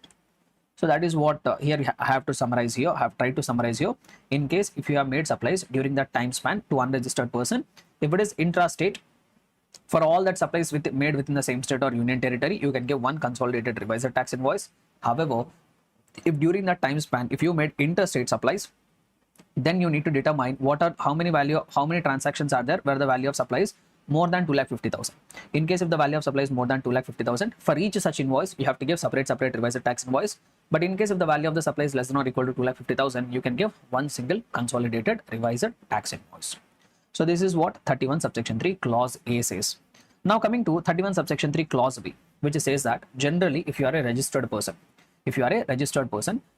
So that is what here I have to summarize here. I have tried to summarize here. In case if you have made supplies during that time span to unregistered person, if it is intrastate, for all that supplies made within the same state or union territory, you can give one consolidated revised tax invoice. However, if during that time span, if you made interstate supplies, then you need to determine how many transactions are there where the value of supply is more than 2,50,000. In case if the value of supply is more than 2,50,000, for each such invoice, you have to give separate revised tax invoice. But in case if the value of the supply is less than or equal to 2,50,000, you can give one single consolidated revised tax invoice. So this is what 31 subsection 3 clause A says. Now coming to 31 subsection 3 clause B, which says that generally if you are a registered person,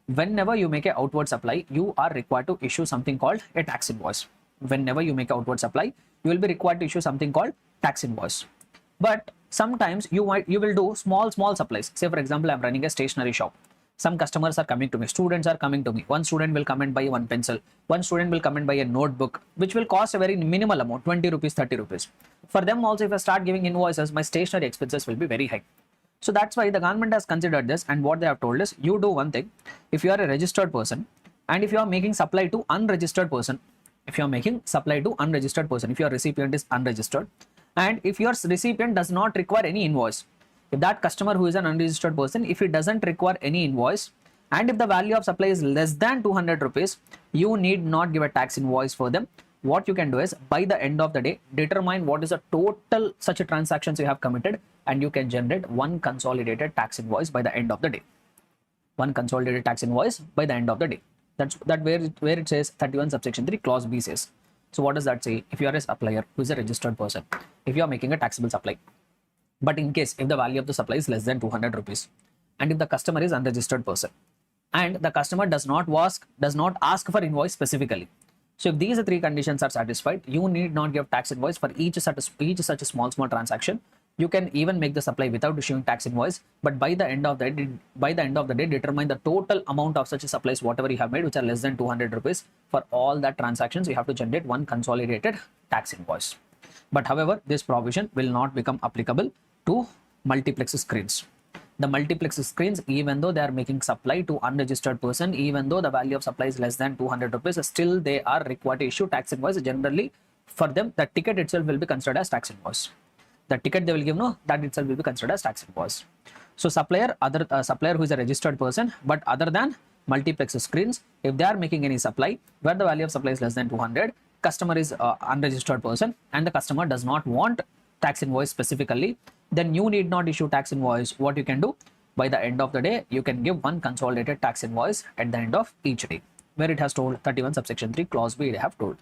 whenever you make an outward supply, you are required to issue something called a tax invoice. Whenever you make outward supply, you will be required to issue something called tax invoice. But sometimes you will do small supplies. Say for example, I'm running a stationery shop. Some customers are coming to me, students are coming to me. One student will come and buy one pencil. One student will come and buy a notebook, which will cost a very minimal amount, 20 rupees, 30 rupees. For them also, if I start giving invoices, my stationery expenses will be very high. So that's why the government has considered this, and what they have told is, you do one thing. If you are a registered person and if you are making supply to unregistered person, if your recipient is unregistered, and if your recipient does not require any invoice, if that customer who is an unregistered person, if he doesn't require any invoice, and if the value of supply is less than 200 rupees, you need not give a tax invoice for them. What you can do is, by the end of the day, determine what is the total such a transactions you have committed, and you can generate one consolidated tax invoice by the end of the day. One consolidated tax invoice by the end of the day. That's where it says 31 subsection 3 clause B says. So what does that say? If you are a supplier who is a registered person, if you are making a taxable supply, but in case if the value of the supply is less than 200 rupees, and if the customer is unregistered person, and the customer does not ask for invoice specifically, so if these three conditions are satisfied, you need not give tax invoice for each such a small transaction. You can even make the supply without issuing tax invoice, but by the end of the day, determine the total amount of such supplies whatever you have made, which are less than 200 rupees. For all that transactions, you have to generate one consolidated tax invoice. But however, this provision will not become applicable to multiplex screens. The multiplex screens, even though they are making supply to unregistered person, even though the value of supply is less than 200 rupees, still they are required to issue tax invoice. Generally, for them, the ticket itself will be considered as tax invoice. The ticket they will give, that itself will be considered as tax invoice. So supplier who is a registered person, but other than multiplex screens, if they are making any supply where the value of supply is less than 200, customer is unregistered person, and the customer does not want tax invoice specifically, then you need not issue tax invoice. What you can do, by the end of the day, you can give one consolidated tax invoice at the end of each day, where it has told 31 subsection 3 clause B, they have told.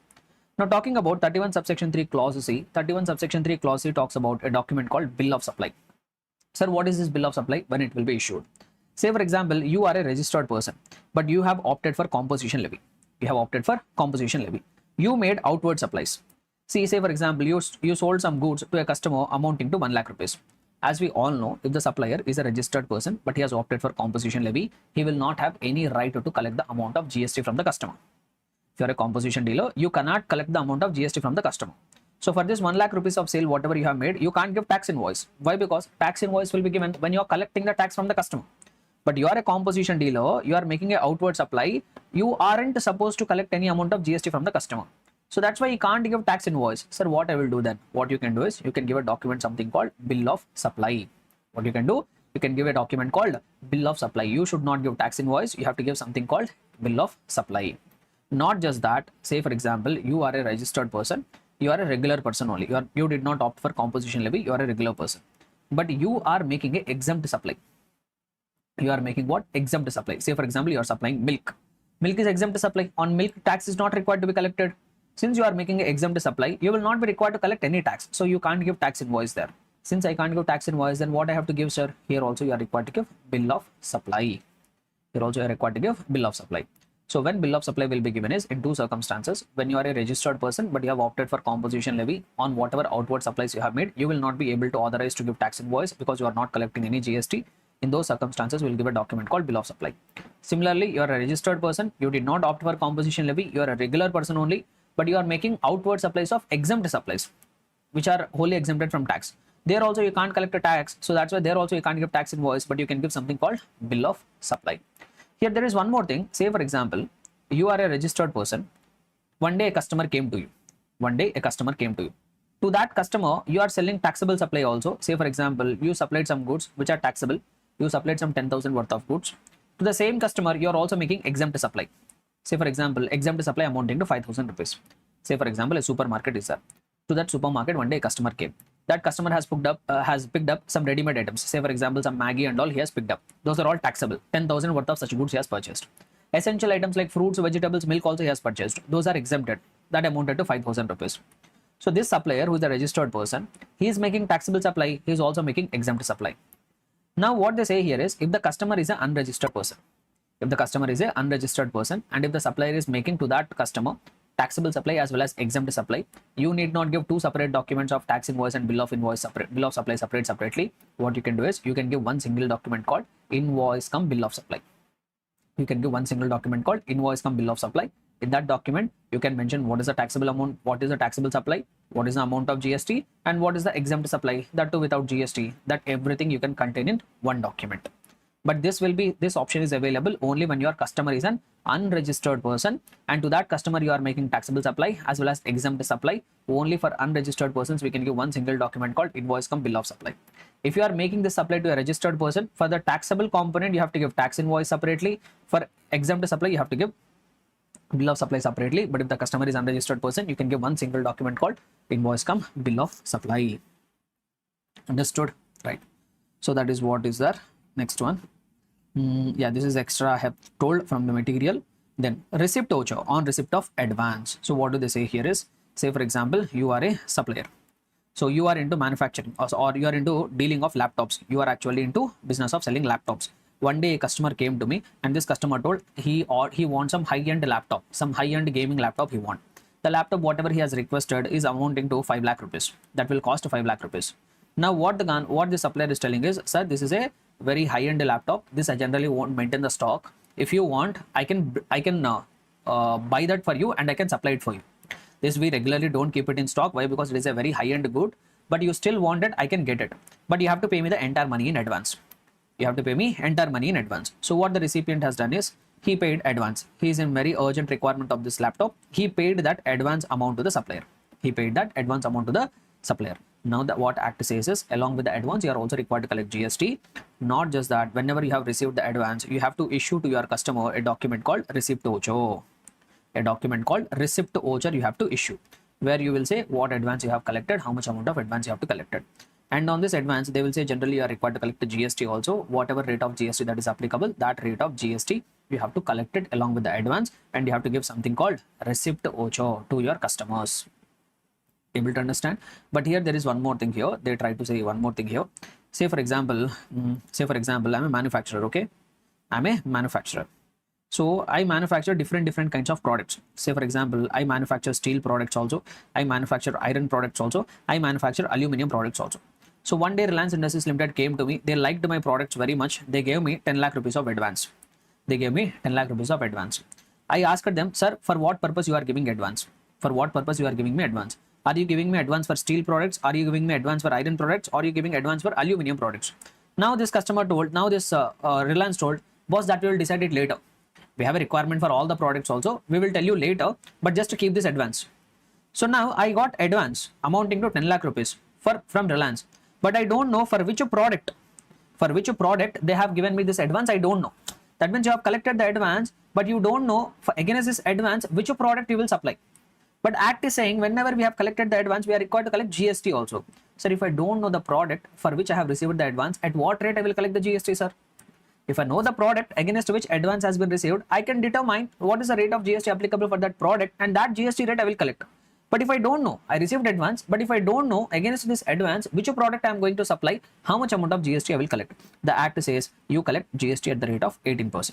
Now talking about 31 subsection 3 clause C, 31 subsection 3 clause C talks about a document called bill of supply. Sir, what is this bill of supply? When it will be issued? Say for example, you are a registered person, but you have opted for composition levy. You made outward supplies. See, say for example, you sold some goods to a customer amounting to 1 lakh rupees. As we all know, if the supplier is a registered person, but he has opted for composition levy, he will not have any right to collect the amount of GST from the customer. If you are a composition dealer, you cannot collect the amount of GST from the customer. So for this 1 lakh rupees of sale, whatever you have made, you can't give tax invoice. Why? Because tax invoice will be given when you are collecting the tax from the customer. But you are a composition dealer, you are making an outward supply, you aren't supposed to collect any amount of GST from the customer. So that's why you can't give tax invoice. Sir, what I will do then? What you can do is, you can give a document something called bill of supply. What you can do? You can give a document called bill of supply. You should not give tax invoice. You have to give something called bill of supply. Not just that, say for example, you are a registered person, you are a regular person only. You did not opt for composition levy, you are a regular person. But you are making an exempt supply. You are making what? Exempt supply. Say for example, you are supplying milk. Milk is exempt supply. On milk, tax is not required to be collected. Since you are making an exempt supply, you will not be required to collect any tax. So you can't give tax invoice there. Since I can't give tax invoice, then what I have to give, sir? Here also you are required to give bill of supply. Here also you are required to give bill of supply. So when bill of supply will be given is in two circumstances. When you are a registered person, but you have opted for composition levy on whatever outward supplies you have made, you will not be able to authorize to give tax invoice because you are not collecting any GST. In those circumstances, we will give a document called bill of supply. Similarly, you are a registered person, you did not opt for composition levy, you are a regular person only, but you are making outward supplies of exempt supplies, which are wholly exempted from tax. There also you can't collect a tax, so that's why there also you can't give tax invoice, but you can give something called bill of supply. Here there is one more thing. Say for example, you are a registered person. One day a customer came to you. To that customer, you are selling taxable supply also. Say for example, you supplied some goods which are taxable. You supplied some 10,000 worth of goods. To the same customer, you are also making exempt supply. Say for example, exempt supply amounting to 5,000 rupees. Say for example, a supermarket is there. To that supermarket, one day a customer came. That customer has picked up some ready-made items. Say for example, some Maggi and all he has picked up. Those are all taxable. 10,000 worth of such goods he has purchased. Essential items like fruits, vegetables, milk also he has purchased. Those are exempted. That amounted to 5,000 rupees. So this supplier, who is a registered person, he is making taxable supply. He is also making exempt supply. Now what they say here is, if the customer is an unregistered person, and if the supplier is making to that customer taxable supply as well as exempt supply, you need not give two separate documents of tax invoice and bill of supply separately. What you can do is, you can give one single document called invoice cum bill of supply. You can give one single document called invoice cum bill of supply, In that document, you can mention what is the taxable amount, what is the taxable supply, what is the amount of GST, and what is the exempt supply, that too without GST. That everything you can contain in one document. But this option is available only when your customer is an unregistered person, and to that customer you are making taxable supply as well as exempt supply. Only for unregistered persons we can give one single document called invoice cum bill of supply. If you are making this supply to a registered person, for the taxable component you have to give tax invoice separately. For exempt supply you have to give bill of supply separately. But if the customer is unregistered person, you can give one single document called invoice cum bill of supply. Understood, right? So that is what is there. Next one. Yeah, this is extra I have told from the material. Then receipt voucher on receipt of advance. So what do they say here is, say for example, you are a supplier. So you are into manufacturing or you are into dealing of laptops. You are actually into business of selling laptops. One day a customer came to me and this customer told he wants some high-end laptop, some high-end gaming laptop he want. The laptop whatever he has requested is amounting to 5 lakh rupees. That will cost 5 lakh rupees. Now what the supplier is telling is, sir, this is a very high-end laptop. This I generally won't maintain the stock. If you want, I can buy that for you and I can supply it for you. This we regularly don't keep it in stock. Why? Because it is a very high-end good. But you still want it, I can get it. But you have to pay me the entire money in advance. You have to pay me entire money in advance. So what the recipient has done is, he paid advance. He is in very urgent requirement of this laptop. He paid that advance amount to the supplier. He paid that advance amount to the supplier. Now what Act says is, along with the advance, you are also required to collect GST. Not just that, whenever you have received the advance, you have to issue to your customer a document called receipt voucher. A document called receipt voucher you have to issue, where you will say what advance you have collected, how much amount of advance you have to collected. And on this advance, they will say generally you are required to collect the GST also. Whatever rate of GST that is applicable, that rate of GST you have to collect it along with the advance, and you have to give something called receipt voucher to your customers. Able to understand? But here there is one more thing here. They try to say one more thing here. Say for example, I'm a manufacturer. Okay, I'm a manufacturer. So I manufacture different kinds of products. Say for example, I manufacture steel products also. I manufacture iron products also. I manufacture aluminum products also. So one day Reliance Industries Limited came to me. They liked my products very much. They gave me 10 lakh rupees of advance. They gave me 10 lakh rupees of advance. I asked them, sir, for what purpose you are giving advance? For what purpose you are giving me advance? Are you giving me advance for steel products? Are you giving me advance for iron products? Or are you giving advance for aluminum products? Now this customer told, Reliance told, boss, that we will decide it later. We have a requirement for all the products also. We will tell you later, but just to keep this advance. So now I got advance amounting to 10 lakh rupees from Reliance, but I don't know for which product. For which product they have given me this advance, I don't know. That means you have collected the advance, but you don't know for against this advance which product you will supply. But Act is saying whenever we have collected the advance, we are required to collect GST also. Sir, if I don't know the product for which I have received the advance, at what rate I will collect the GST, sir? If I know the product against which advance has been received, I can determine what is the rate of GST applicable for that product, and that GST rate I will collect. But if I don't know, I received advance, but if I don't know against this advance which product I am going to supply, how much amount of GST I will collect. The Act says you collect GST at the rate of 18%.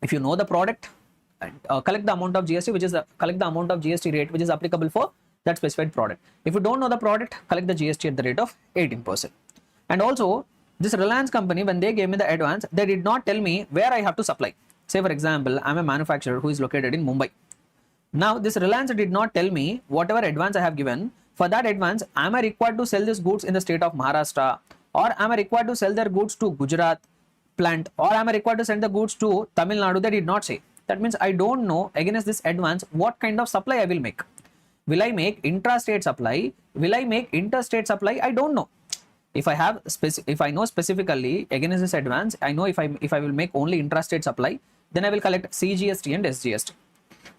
If you know the product, collect the amount of GST collect the amount of GST rate which is applicable for that specified product. If you don't know the product, collect the GST at the rate of 18%. And also, this Reliance company, when they gave me the advance, they did not tell me where I have to supply. Say for example, I'm a manufacturer who is located in Mumbai. Now this Reliance did not tell me whatever advance I have given. For that advance, am I required to sell these goods in the state of Maharashtra, or am I required to sell their goods to Gujarat plant, or am I required to send the goods to Tamil Nadu? They did not say. That means I don't know against this advance what kind of supply I will make. Will I make intrastate supply? Will I make interstate supply? I don't know. If I know specifically against this advance, I know if I will make only intrastate supply, then I will collect CGST and SGST.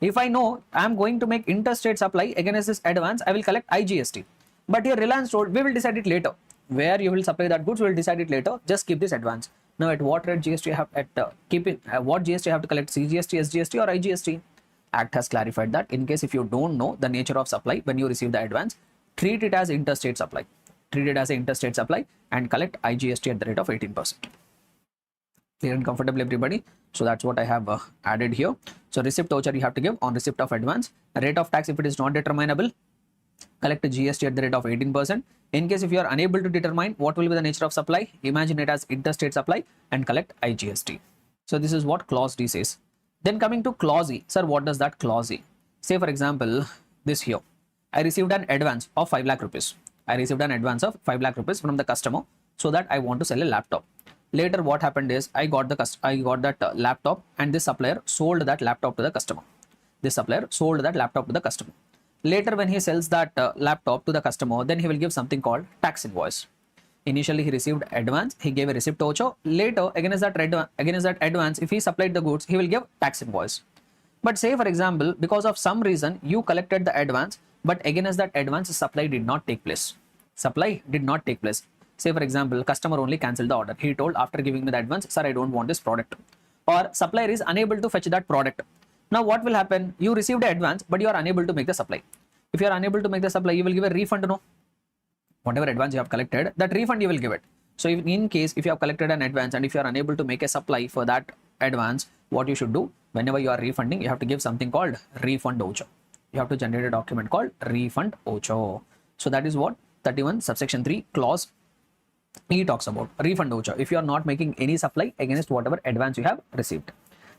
If I know I am going to make interstate supply against this advance, I will collect IGST. But here Reliance told, we will decide it later. Where you will supply that goods, we will decide it later. Just keep this advance. Now, at what rate GST you have what GST you have to collect, CGST, SGST, or IGST? Act has clarified that in case if you don't know the nature of supply when you receive the advance, treat it as interstate supply. Treat it as an interstate supply and collect IGST at the rate of 18%. Clear and comfortable, everybody? So that's what I have added here. So receipt voucher you have to give on receipt of advance. Rate of tax, if it is not determinable, collect a GST at the rate of 18%. In case if you are unable to determine what will be the nature of supply, imagine it as interstate supply and collect IGST. So this is what clause D says. Then coming to clause E. Sir, what does that clause E? Say for example, this here. I received an advance of 5 lakh rupees. I received an advance of 5 lakh rupees from the customer so that I want to sell a laptop. Later what happened is I got that laptop, and this supplier sold that laptop to the customer. This supplier sold that laptop to the customer. Later when he sells that laptop to the customer, then he will give something called tax invoice. Initially he received advance, he gave a receipt voucher. Later against that advance, if he supplied the goods, he will give tax invoice. But say for example, because of some reason you collected the advance, but against that advance supply did not take place. Supply did not take place. Say for example, customer only cancelled the order. He told after giving me the advance, sir, I don't want this product. Or supplier is unable to fetch that product. Now what will happen? You received the advance, but you are unable to make the supply. If you are unable to make the supply, you will give a refund, no? Whatever advance you have collected, that refund you will give it. So in case if you have collected an advance and if you are unable to make a supply for that advance, what you should do, whenever you are refunding, you have to give something called refund voucher. You have to generate a document called refund voucher. So that is what 31 subsection 3 clause E talks about, refund voucher, if you are not making any supply against whatever advance you have received.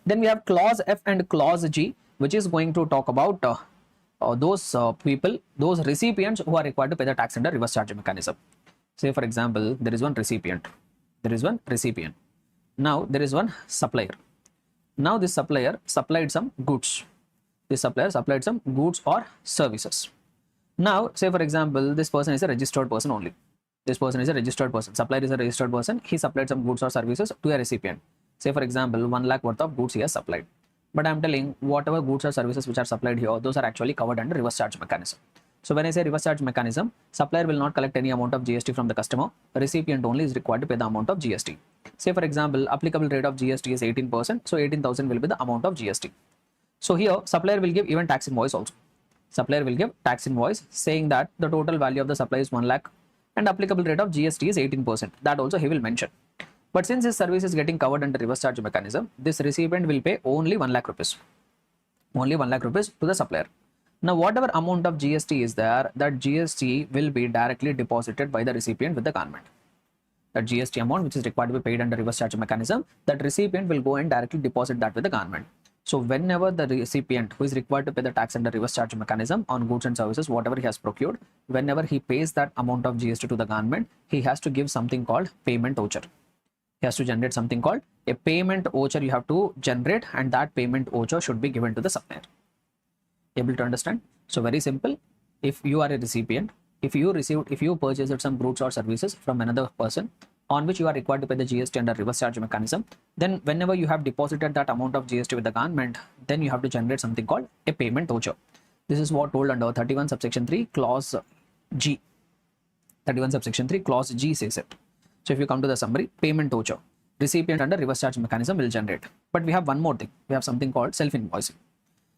Then we have clause F and clause G, which is going to talk about those people, those recipients who are required to pay the tax under reverse charge mechanism. Say for example, there is one recipient. Now there is one supplier. Now this supplier supplied some goods. This supplier supplied some goods or services. Now say for example, this person is a registered person only. This person is a registered person. Supplier is a registered person. He supplied some goods or services to a recipient. Say for example, 1 lakh worth of goods he has supplied. But I am telling whatever goods or services which are supplied here, those are actually covered under reverse charge mechanism. So when I say reverse charge mechanism, supplier will not collect any amount of GST from the customer. The recipient only is required to pay the amount of GST. Say for example, applicable rate of GST is 18%. So 18,000 will be the amount of GST. So here supplier will give even tax invoice also. Supplier will give tax invoice saying that the total value of the supply is 1 lakh and applicable rate of GST is 18%. That also he will mention. But since his service is getting covered under reverse charge mechanism, this recipient will pay only 1 lakh rupees. Only 1 lakh rupees to the supplier. Now whatever amount of GST is there, that GST will be directly deposited by the recipient with the government. That GST amount which is required to be paid under reverse charge mechanism, that recipient will go and directly deposit that with the government. So whenever the recipient who is required to pay the tax under reverse charge mechanism on goods and services, whatever he has procured, whenever he pays that amount of GST to the government, he has to give something called payment voucher. He has to generate something called a payment voucher. You have to generate, and that payment voucher should be given to the supplier. Able to understand? So very simple. If you are a recipient, if you purchased some goods or services from another person on which you are required to pay the GST under reverse charge mechanism, then whenever you have deposited that amount of GST with the government, then you have to generate something called a payment voucher. This is what told under 31 subsection 3 clause G. 31 subsection 3 clause G says it. So if you come to the summary, payment voucher, recipient under reverse charge mechanism will generate. But we have one more thing. We have something called self-invoicing,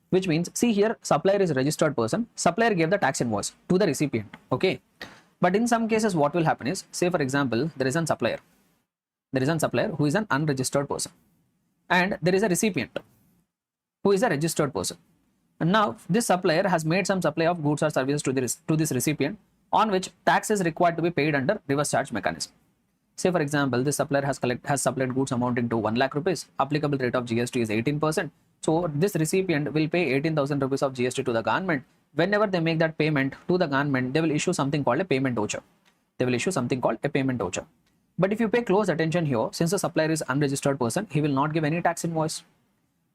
which means, see here, supplier is a registered person. Supplier gave the tax invoice to the recipient. Okay. But in some cases, what will happen is, say for example, there is a supplier. There is a supplier who is an unregistered person. And there is a recipient who is a registered person. And now this supplier has made some supply of goods or services to this recipient on which tax is required to be paid under reverse charge mechanism. Say for example, this supplier has supplied goods amounting to 1 lakh rupees. Applicable rate of GST is 18%. So this recipient will pay 18,000 rupees of GST to the government. Whenever they make that payment to the government, they will issue something called a payment voucher. But if you pay close attention here, since the supplier is unregistered person, he will not give any tax invoice.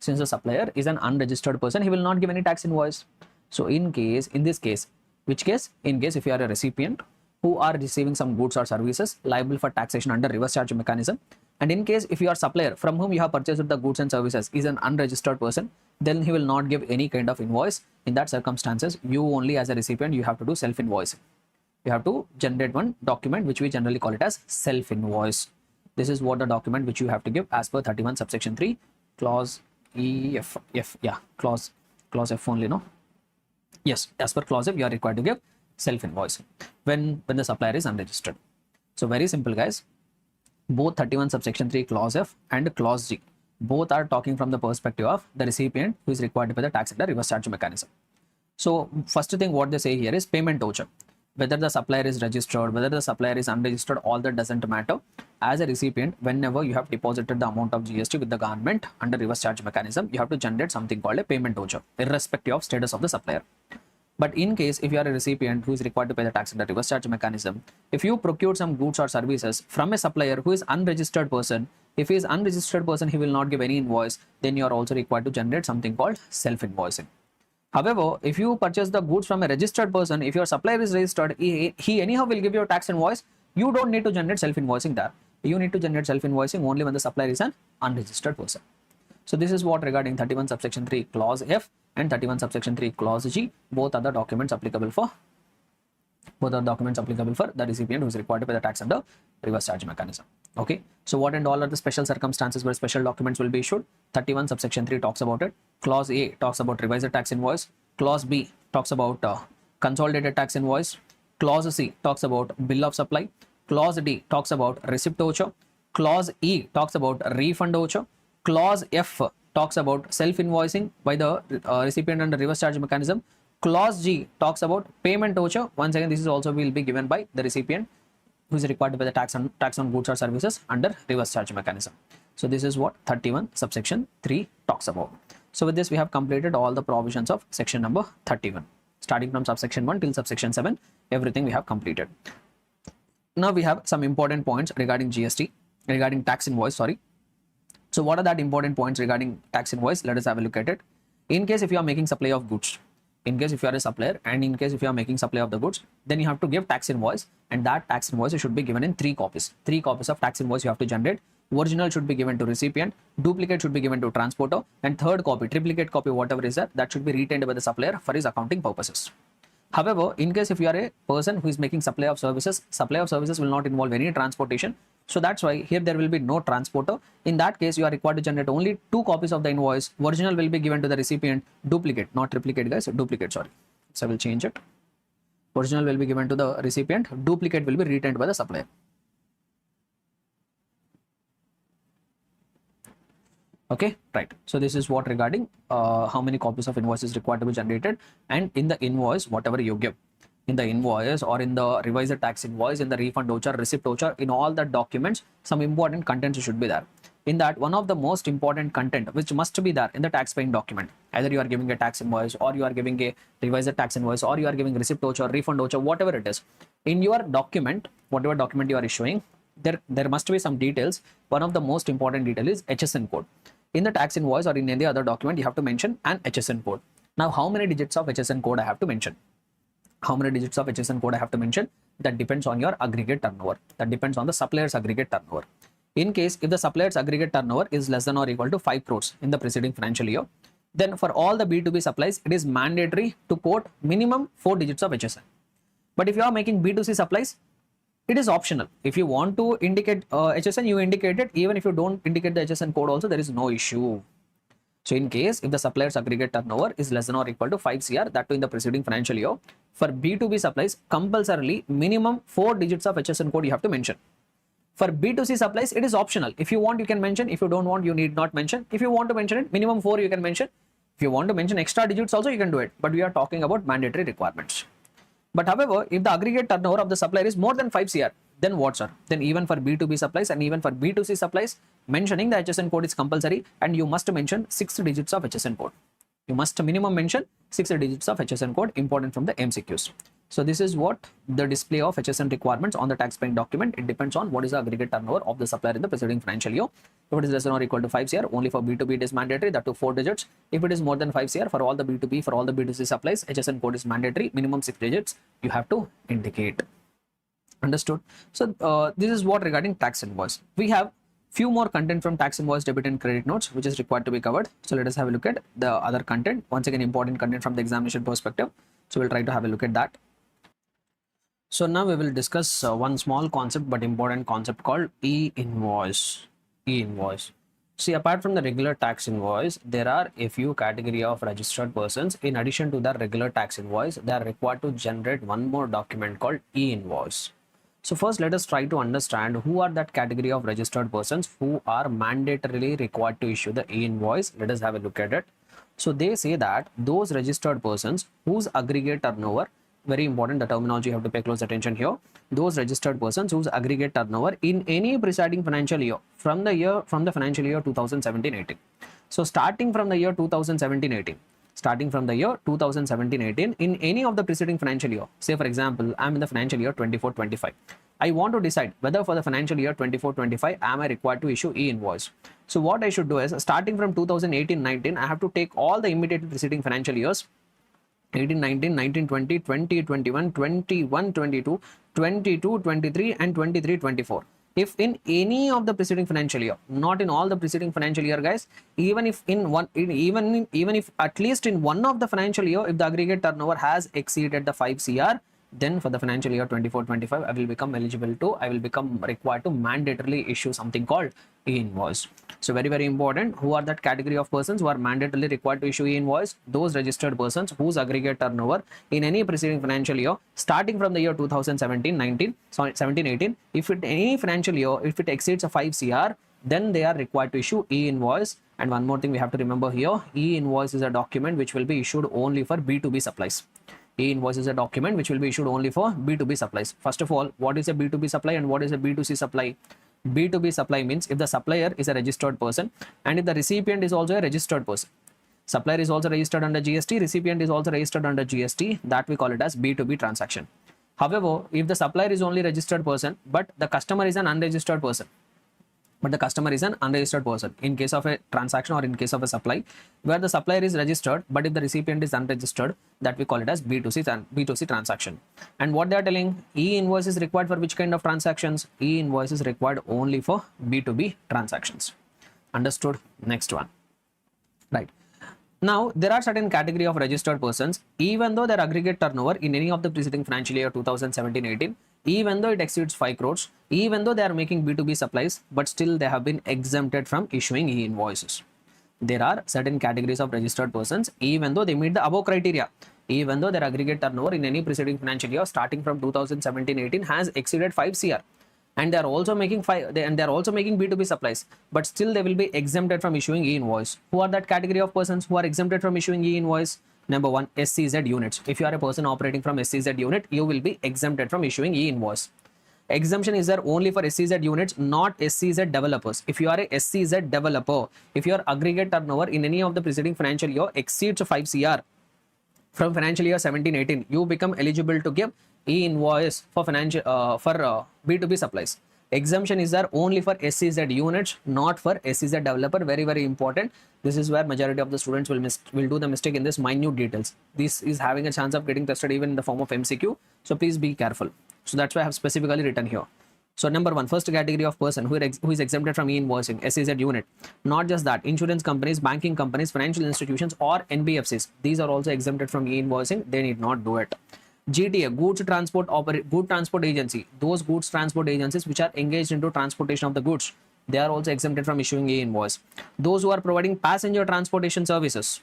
Since the supplier is an unregistered person, he will not give any tax invoice. So in case, which case? In case if you are a recipient who are receiving some goods or services liable for taxation under reverse charge mechanism, and in case if your supplier from whom you have purchased the goods and services is an unregistered person, then he will not give any kind of invoice. In that circumstances, you only as a recipient, you have to do self-invoicing. You have to generate one document which we generally call it as self-invoice. This is what the document which you have to give as per 31 subsection 3 clause clause F only, no? Yes, as per clause F, you are required to give self-invoicing when the supplier is unregistered. So very simple, guys. Both 31 subsection 3 clause F and clause G, both are talking from the perspective of the recipient who is required to pay the tax under reverse charge mechanism. So first thing what they say here is payment voucher. whether the supplier is registered, whether the supplier is unregistered, all that doesn't matter. As a recipient, whenever you have deposited the amount of GST with the government under reverse charge mechanism, you have to generate something called a payment voucher, irrespective of status of the supplier. But in case if you are a recipient who is required to pay the tax under reverse charge mechanism, if you procured some goods or services from a supplier who is unregistered person, if he is unregistered person, he will not give any invoice, then you are also required to generate something called self-invoicing. However, if you purchase the goods from a registered person, if your supplier is registered, he anyhow will give you a tax invoice. You don't need to generate self-invoicing there. You need to generate self-invoicing only when the supplier is an unregistered person. So this is what regarding 31 subsection 3 clause F and 31 subsection 3 clause G. Both are the documents applicable for the recipient who is required to pay the tax under reverse charge mechanism. Okay. So what and all are the special circumstances where special documents will be issued? 31 subsection 3 talks about it. Clause A talks about revised tax invoice. Clause B talks about consolidated tax invoice. Clause C talks about bill of supply. Clause D talks about receipt voucher. Clause E talks about refund voucher. Clause F talks about self-invoicing by the recipient under reverse charge mechanism. Clause G talks about payment voucher. Once again, this is also will be given by the recipient who is required to pay the tax on goods or services under reverse charge mechanism. So this is what 31 subsection 3 talks about. So with this, we have completed all the provisions of section number 31. Starting from subsection 1 till subsection 7, everything we have completed. Now we have some important points regarding GST, regarding tax invoice, sorry. So what are that important points regarding tax invoice? Let us have a look at it. In case if you are making supply of goods, in case if you are a supplier, and in case if you are making supply of the goods, then you have to give tax invoice, and that tax invoice should be given in 3 copies. 3 copies of tax invoice you have to generate. Original should be given to recipient, duplicate should be given to transporter, and third copy, triplicate copy, whatever is that should be retained by the supplier for his accounting purposes. However, in case if you are a person who is making supply of services will not involve any transportation. So that's why here there will be no transporter. In that case, you are required to generate only 2 copies of the invoice. Original will be given to the recipient, duplicate, not triplicate guys, duplicate, sorry. So I will change it. Original will be given to the recipient, duplicate will be retained by the supplier. Okay, right. So this is what regarding how many copies of invoice is required to be generated, and in the invoice, whatever you give, in the invoice or in the revised tax invoice, in the refund voucher, receipt voucher, in all the documents, some important contents should be there. In that, one of the most important content which must be there in the tax paying document, either you are giving a tax invoice or you are giving a revised tax invoice or you are giving receipt voucher, refund voucher, whatever it is, in your document, whatever document you are issuing, there must be some details. One of the most important detail is HSN code. In the tax invoice or in any other document, you have to mention an HSN code. Now, how many digits of HSN code I have to mention? How many digits of HSN code I have to mention? That depends on your aggregate turnover. That depends on the supplier's aggregate turnover. In case if the supplier's aggregate turnover is less than or equal to 5 crores in the preceding financial year, then for all the B2B supplies, it is mandatory to quote minimum 4 digits of HSN. But if you are making B2C supplies, it is optional. If you want to indicate HSN, you indicate it. Even if you don't indicate the HSN code also, there is no issue. So in case if the supplier's aggregate turnover is less than or equal to 5 CR, that too in the preceding financial year, for B2B supplies, compulsorily minimum 4 digits of HSN code you have to mention. For B2C supplies, it is optional. If you want, you can mention. If you don't want, you need not mention. If you want to mention it, minimum 4 you can mention. If you want to mention extra digits also, you can do it. But we are talking about mandatory requirements. But however, if the aggregate turnover of the supplier is more than 5 CR, then what, sir? Then even for B2B supplies and even for B2C supplies, mentioning the HSN code is compulsory, and you must mention 6 digits of HSN code. You must minimum mention 6 digits of HSN code, important from the MCQs. So this is what the display of HSN requirements on the tax paying document. It depends on what is the aggregate turnover of the supplier in the preceding financial year. If it is less than or equal to 5 CR, only for B2B it is mandatory, that to 4 digits. If it is more than 5 CR, for all the B2B, for all the B2C supplies, HSN code is mandatory, minimum 6 digits you have to indicate. Understood? So this is what regarding tax invoice. We have few more content from tax invoice, debit and credit notes, which is required to be covered. So let us have a look at the other content. Once again, important content from the examination perspective. So we'll try to have a look at that. So now we will discuss one small concept but important concept called e-invoice. E-invoice. See, apart from the regular tax invoice, there are a few category of registered persons. In addition to the regular tax invoice, they are required to generate one more document called e-invoice. So first, let us try to understand who are that category of registered persons who are mandatorily required to issue the e-invoice. Let us have a look at it. So they say that those registered persons whose aggregate turnover very important, the terminology you have to pay close attention here. Those registered persons whose aggregate turnover in any preceding financial year from the financial year 2017-18. So starting from the year 2017-18, in any of the preceding financial year, say for example, I'm in the financial year 24-25. I want to decide whether for the financial year 24-25, am I required to issue e-invoice. So what I should do is, starting from 2018-19, I have to take all the immediately preceding financial years, 18, 19, 19, 20, 20, 21, 21, 22, 22, 23, and 23, 24. If in any of the preceding financial year, not in all the preceding financial year, guys, even if even if at least in one of the financial year, if the aggregate turnover has exceeded the 5 CR, then for the financial year 24-25, I will become required to mandatorily issue something called e-invoice. So very, very important. Who are that category of persons who are mandatorily required to issue e-invoice? Those registered persons whose aggregate turnover in any preceding financial year, starting from the year 2017-19, sorry, 17-18, if it any financial year, if it exceeds a 5 CR, then they are required to issue e-invoice. And one more thing we have to remember here, e-invoice is a document which will be issued only for B2B supplies. E-invoice is a document which will be issued only for B2B supplies. First of all, what is a B2B supply and what is a B2C supply? B2B supply means if the supplier is a registered person and if the recipient is also a registered person. Supplier is also registered under GST, recipient is also registered under GST, that we call it as B2B transaction. However, if the supplier is only registered person but the customer is an unregistered person, in case of a transaction or in case of a supply where the supplier is registered but if the recipient is unregistered, that we call it as B2C transaction. And what they are telling, e-invoice is required for which kind of transactions? E-invoice is required only for B2B transactions. Understood? Next one. Right. Now, there are certain category of registered persons, even though their aggregate turnover in any of the preceding financial year 2017-18, even though it exceeds 5 crores, even though they are making B2B supplies, but still they have been exempted from issuing e-invoices. There are certain categories of registered persons, even though they meet the above criteria, even though their aggregate turnover in any preceding financial year starting from 2017-18 has exceeded 5 CR, and they are also making B2B supplies, but still they will be exempted from issuing e-invoice. Who are that category of persons who are exempted from issuing e-invoice? Number one, SCZ units. If you are a person operating from SCZ unit, you will be exempted from issuing e-invoice. Exemption is there only for SCZ units, not SCZ developers. If you are a SCZ developer, if your aggregate turnover in any of the preceding financial year exceeds 5 CR from financial year 17-18, you become eligible to give e-invoice for B2B supplies. Exemption is there only for SCZ units, not for SCZ developer. Very, very important. This is where majority of the students will do the mistake in this minute details. This is having a chance of getting tested even in the form of MCQ. So please be careful. So that's why I have specifically written here. So number one, first category of person who is exempted from e-invoicing, SCZ unit. Not just that, insurance companies, banking companies, financial institutions or NBFCs. These are also exempted from e-invoicing. They need not do it. GTA, goods transport agency. Those goods transport agencies which are engaged into transportation of the goods, they are also exempted from issuing e-invoice. Those who are providing passenger transportation services,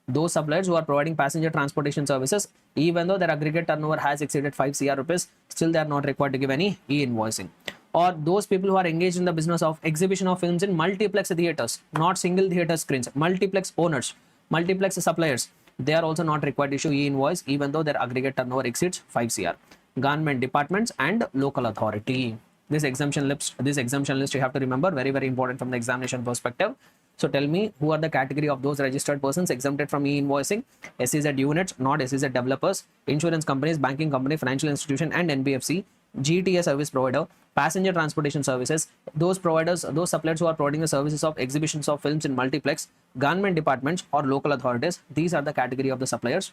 those suppliers who are providing passenger transportation services, even though their aggregate turnover has exceeded 5 CR rupees, still they are not required to give any e-invoicing. Or those people who are engaged in the business of exhibition of films in multiplex theaters, not single theater screens, multiplex owners, multiplex suppliers, they are also not required to issue e-invoice even though their aggregate turnover exceeds 5 CR. Government departments and local authority. This exemption list you have to remember, very, very important from the examination perspective. So tell me, who are the category of those registered persons exempted from e-invoicing? SCZ units, not SCZ developers, insurance companies, banking company, financial institution and NBFC, GTA service provider, passenger transportation services, those suppliers who are providing the services of exhibitions of films in multiplex, government departments or local authorities. These are the category of the suppliers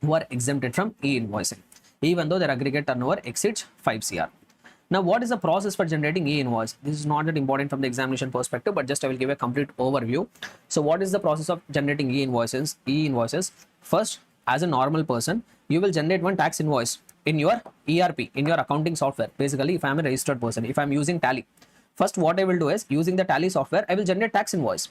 who are exempted from e-invoicing, even though their aggregate turnover exceeds 5 CR. Now, what is the process for generating e-invoice? This is not that important from the examination perspective, but just I will give a complete overview. So what is the process of generating e-invoices? First, as a normal person, you will generate one tax invoice in your ERP, in your accounting software. Basically, if I am a registered person, if I am using Tally, first what I will do is, using the Tally software, I will generate tax invoice.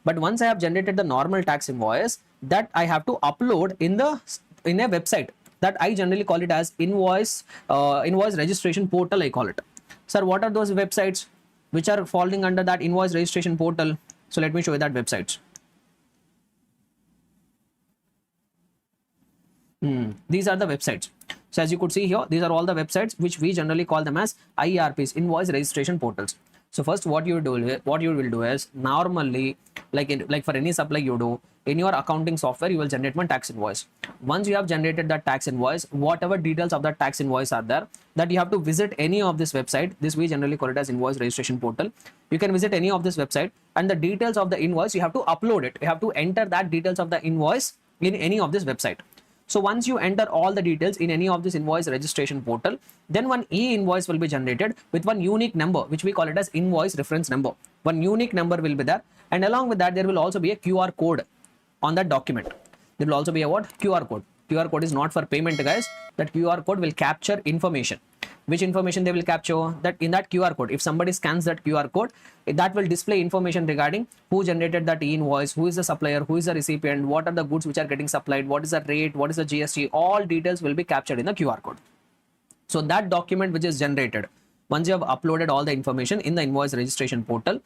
But once I have generated the normal tax invoice, that I have to upload in a website that I generally call it as invoice registration portal, I call it. Sir, what are those websites which are falling under that invoice registration portal? So let me show you that websites. These are the websites. So as you could see here, these are all the websites which we generally call them as IRPs, invoice registration portals. So first, what you will do is normally, like for any supply you do in your accounting software, you will generate one tax invoice. Once you have generated that tax invoice, whatever details of that tax invoice are there, that you have to visit any of this website. This we generally call it as invoice registration portal. You can visit any of this website, and the details of the invoice you have to upload it. You have to enter that details of the invoice in any of this website. So once you enter all the details in any of this invoice registration portal, then one e-invoice will be generated with one unique number, which we call it as invoice reference number. One unique number will be there, and along with that, there will also be a QR code on that document. There will also be a what? QR code. QR code is not for payment, guys. That QR code will capture information. Which information they will capture? That in that QR code, if somebody scans that QR code, that will display information regarding who generated that e-invoice, who is the supplier, who is the recipient, what are the goods which are getting supplied, what is the rate, what is the GST, all details will be captured in the QR code. So that document which is generated, once you have uploaded all the information in the invoice registration portal,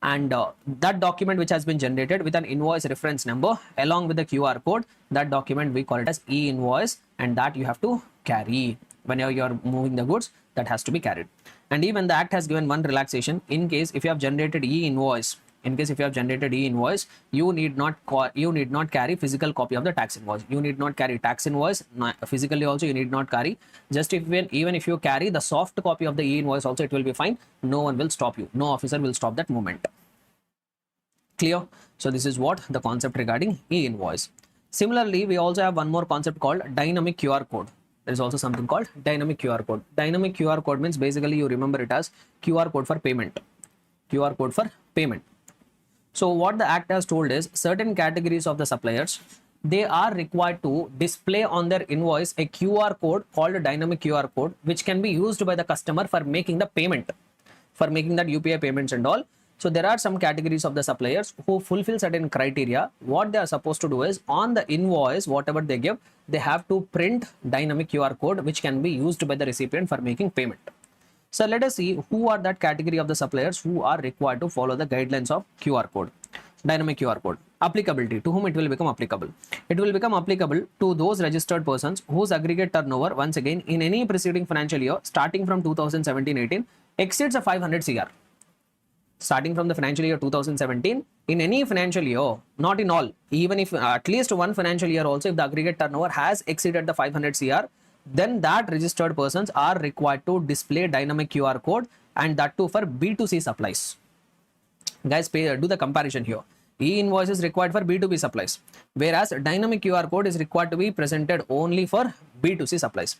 and that document which has been generated with an invoice reference number along with the QR code, that document we call it as e-invoice, and that you have to carry whenever you are moving the goods. That has to be carried. And even the act has given one relaxation. In case if you have generated e-invoice, you need not carry physical copy of the tax invoice. You need not carry tax invoice physically. Also you need not carry. Just even if you carry the soft copy of the e-invoice also, it will be fine. No one will stop you. No officer will stop that movement. Clear? So this is what the concept regarding e-invoice. Similarly, we also have one more concept called dynamic QR code. There is also something called dynamic QR code. Dynamic QR code means basically you remember it as QR code for payment. QR code for payment. So what the act has told is certain categories of the suppliers, they are required to display on their invoice a QR code called a dynamic QR code, which can be used by the customer for making the payment, for making that UPI payments and all. So there are some categories of the suppliers who fulfill certain criteria. What they are supposed to do is on the invoice, whatever they give, they have to print dynamic QR code, which can be used by the recipient for making payment. So let us see who are that category of the suppliers who are required to follow the guidelines of QR code. Dynamic QR code. Applicability. To whom it will become applicable? It will become applicable to those registered persons whose aggregate turnover, once again, in any preceding financial year starting from 2017-18 exceeds a 500 CR. Starting from the financial year 2017, in any financial year, not in all, even if at least one financial year also, if the aggregate turnover has exceeded the 500 CR, then that registered persons are required to display dynamic QR code, and that too for B2C supplies. Guys, do the comparison here. E-invoice is required for B2B supplies, whereas dynamic QR code is required to be presented only for B2C supplies.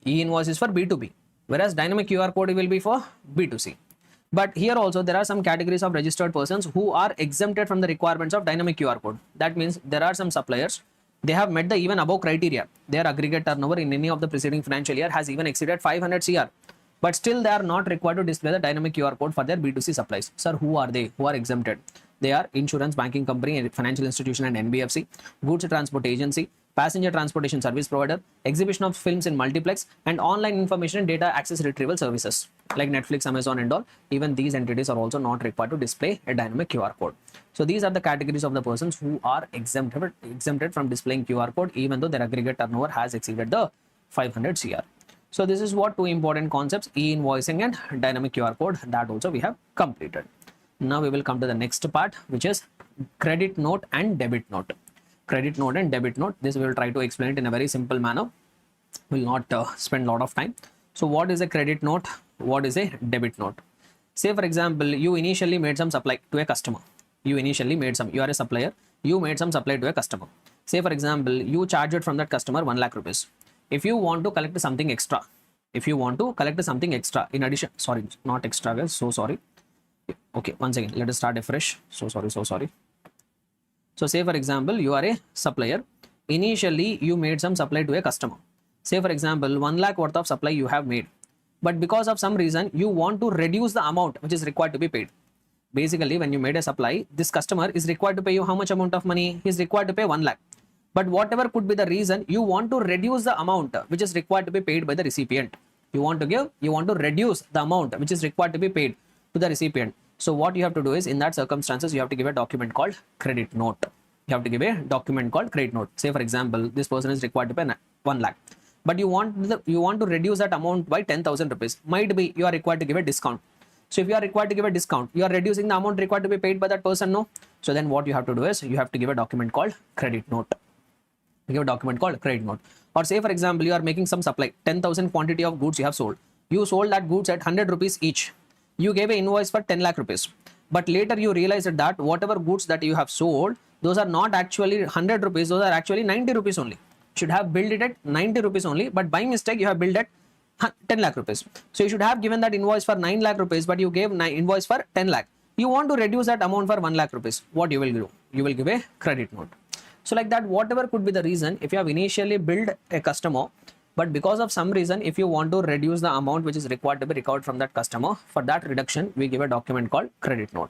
E-invoice is for B2B, whereas dynamic QR code will be for B2C. But here also there are some categories of registered persons who are exempted from the requirements of dynamic QR code. That means there are some suppliers, they have met the even above criteria. Their aggregate turnover in any of the preceding financial year has even exceeded 500 CR. But still they are not required to display the dynamic QR code for their B2C supplies. Sir, who are they? Who are exempted? They are insurance, banking company, financial institution and NBFC, goods transport agency, passenger transportation service provider, exhibition of films in multiplex, and online information and data access retrieval services like Netflix, Amazon and all. Even these entities are also not required to display a dynamic QR code. So these are the categories of the persons who are exempted from displaying QR code even though their aggregate turnover has exceeded the 500 CR. So this is what two important concepts, e-invoicing and dynamic QR code, that also we have completed. Now we will come to the next part, which is credit note and debit note. Credit note and debit note. This we will try to explain it in a very simple manner. Will not spend a lot of time. So what is a credit note? What is a debit note? Say for example, you initially made some supply to a customer. You are a supplier. You made some supply to a customer. Say for example, you charge it from that customer 1 lakh rupees. If you want to collect something extra, in addition, sorry, not extra guys, so sorry. Okay, once again, let us start afresh. So sorry. So say for example, you are a supplier. Initially, you made some supply to a customer. Say for example, 1 lakh worth of supply you have made. But because of some reason, you want to reduce the amount which is required to be paid. Basically, when you made a supply, this customer is required to pay you how much amount of money? He is required to pay 1 lakh. But whatever could be the reason, you want to reduce the amount which is required to be paid by the recipient. You want to reduce the amount which is required to be paid to the recipient. So what you have to do is, in that circumstances, you have to give a document called credit note. You have to give a document called credit note. Say for example, this person is required to pay 1 lakh, but you want to reduce that amount by 10,000 rupees. Might be you are required to give a discount. So if you are required to give a discount, you are reducing the amount required to be paid by that person, no? So then what you have to do is you have to give a document called credit note. Give a document called credit note. Or say for example, you are making some supply, 10,000 quantity of goods you have sold. You sold that goods at 100 rupees each. You gave an invoice for 10 lakh rupees. But later you realized that whatever goods that you have sold, those are not actually 100 rupees, those are actually 90 rupees only. Should have billed it at 90 rupees only, but by mistake you have billed at 10 lakh rupees. So you should have given that invoice for 9 lakh rupees, but you gave invoice for 10 lakh. You want to reduce that amount for 1 lakh rupees. What you will do? You will give a credit note. So like that, whatever could be the reason, if you have initially billed a customer, but because of some reason, if you want to reduce the amount which is required to be recovered from that customer, for that reduction, we give a document called credit note.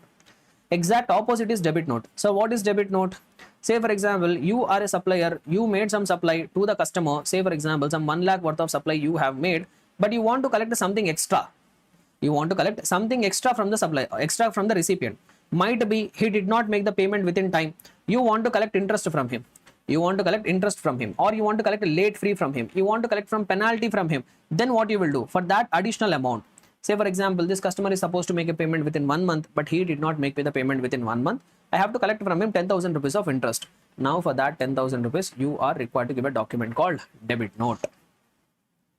Exact opposite is debit note. So what is debit note? Say for example, you are a supplier, you made some supply to the customer. Say for example, some 1 lakh worth of supply you have made, but you want to collect something extra. You want to collect something extra from the supplier, extra from the recipient. Might be he did not make the payment within time. You want to collect interest from him. You want to collect interest from him, or you want to collect a late fee from him. You want to collect from penalty from him. Then what you will do for that additional amount? Say for example, this customer is supposed to make a payment within 1 month, but he did not make the payment within 1 month. I have to collect from him 10,000 rupees of interest. Now for that 10,000 rupees, you are required to give a document called debit note.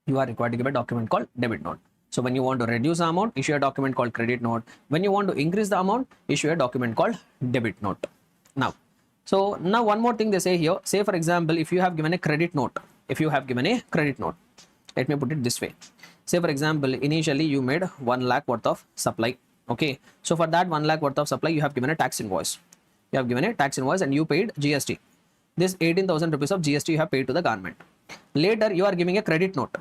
You are required to give a document called debit note. So when you want to reduce the amount, issue a document called credit note. When you want to increase the amount, issue a document called debit note. Now one more thing they say here. Say for example, if you have given a credit note, let me put it this way. Say for example, initially you made 1 lakh worth of supply. Okay. So for that 1 lakh worth of supply, you have given a tax invoice. You have given a tax invoice and you paid GST. This 18,000 rupees of GST you have paid to the government. Later you are giving a credit note.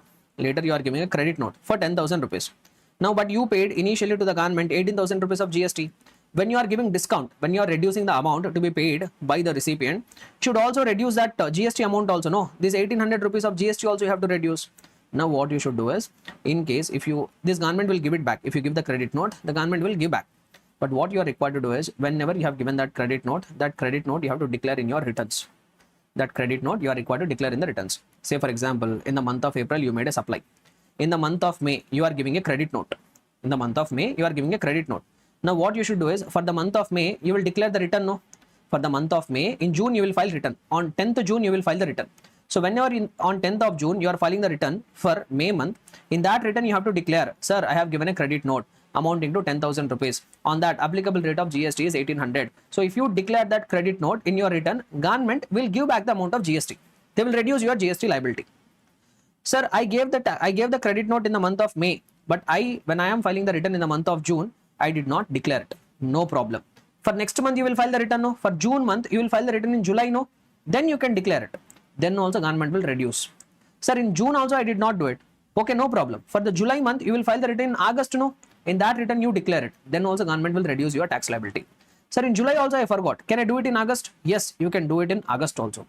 For 10,000 rupees. Now, but you paid initially to the government 18,000 rupees of GST. When you are giving discount, when you are reducing the amount to be paid by the recipient, should also reduce that GST amount also. No, this 1800 rupees of GST also you have to reduce. Now what you should do is, in case if you, this government will give it back. If you give the credit note, the government will give back. But what you are required to do is, whenever you have given that credit note you have to declare in your returns. That credit note you are required to declare in the returns. Say for example, in the month of April, you made a supply. In the month of May, you are giving a credit note. Now what you should do is, for the month of May, you will declare the return. No, for the month of May, in June you will file return. On 10th June you will file the return. So whenever on 10th of June you are filing the return for May month, in that return you have to declare, sir, I have given a credit note amounting to 10,000 rupees. On that, applicable rate of GST is 1800. So if you declare that credit note in your return, government will give back the amount of GST. They will reduce your GST liability. Sir, I gave the credit note in the month of May, but when I am filing the return in the month of June, I did not declare it. No problem. For next month you will file the return. No. For June month you will file the return in July. No. Then you can declare it. Then also government will reduce. Sir, in June also I did not do it. Okay, no problem. For the July month you will file the return in August. No. In that return you declare it. Then also government will reduce your tax liability. Sir, in July also I forgot. Can I do it in August? Yes, you can do it in August also.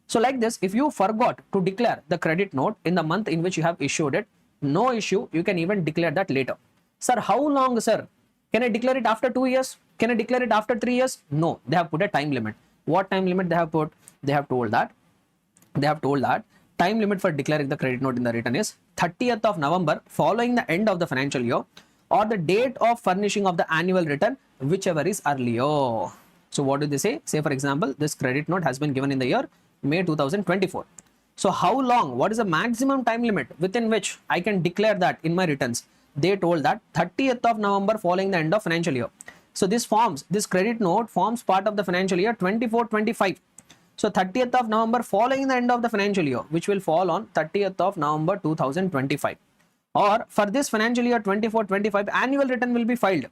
So like this, if you forgot to declare the credit note in the month in which you have issued it, no issue. You can even declare that later. Sir, how long, sir? Can I declare it after 2 years? Can I declare it after 3 years? No, they have put a time limit. What time limit they have put? They have told that time limit for declaring the credit note in the return is 30th of November following the end of the financial year, or the date of furnishing of the annual return, whichever is earlier. So what do they say? Say for example, this credit note has been given in the year May 2024. So how long? What is the maximum time limit within which I can declare that in my returns? They told that 30th of November following the end of financial year. So this credit note forms part of the financial year 24-25. So 30th of November following the end of the financial year, which will fall on 30th of November 2025. Or for this financial year 24-25, annual return will be filed.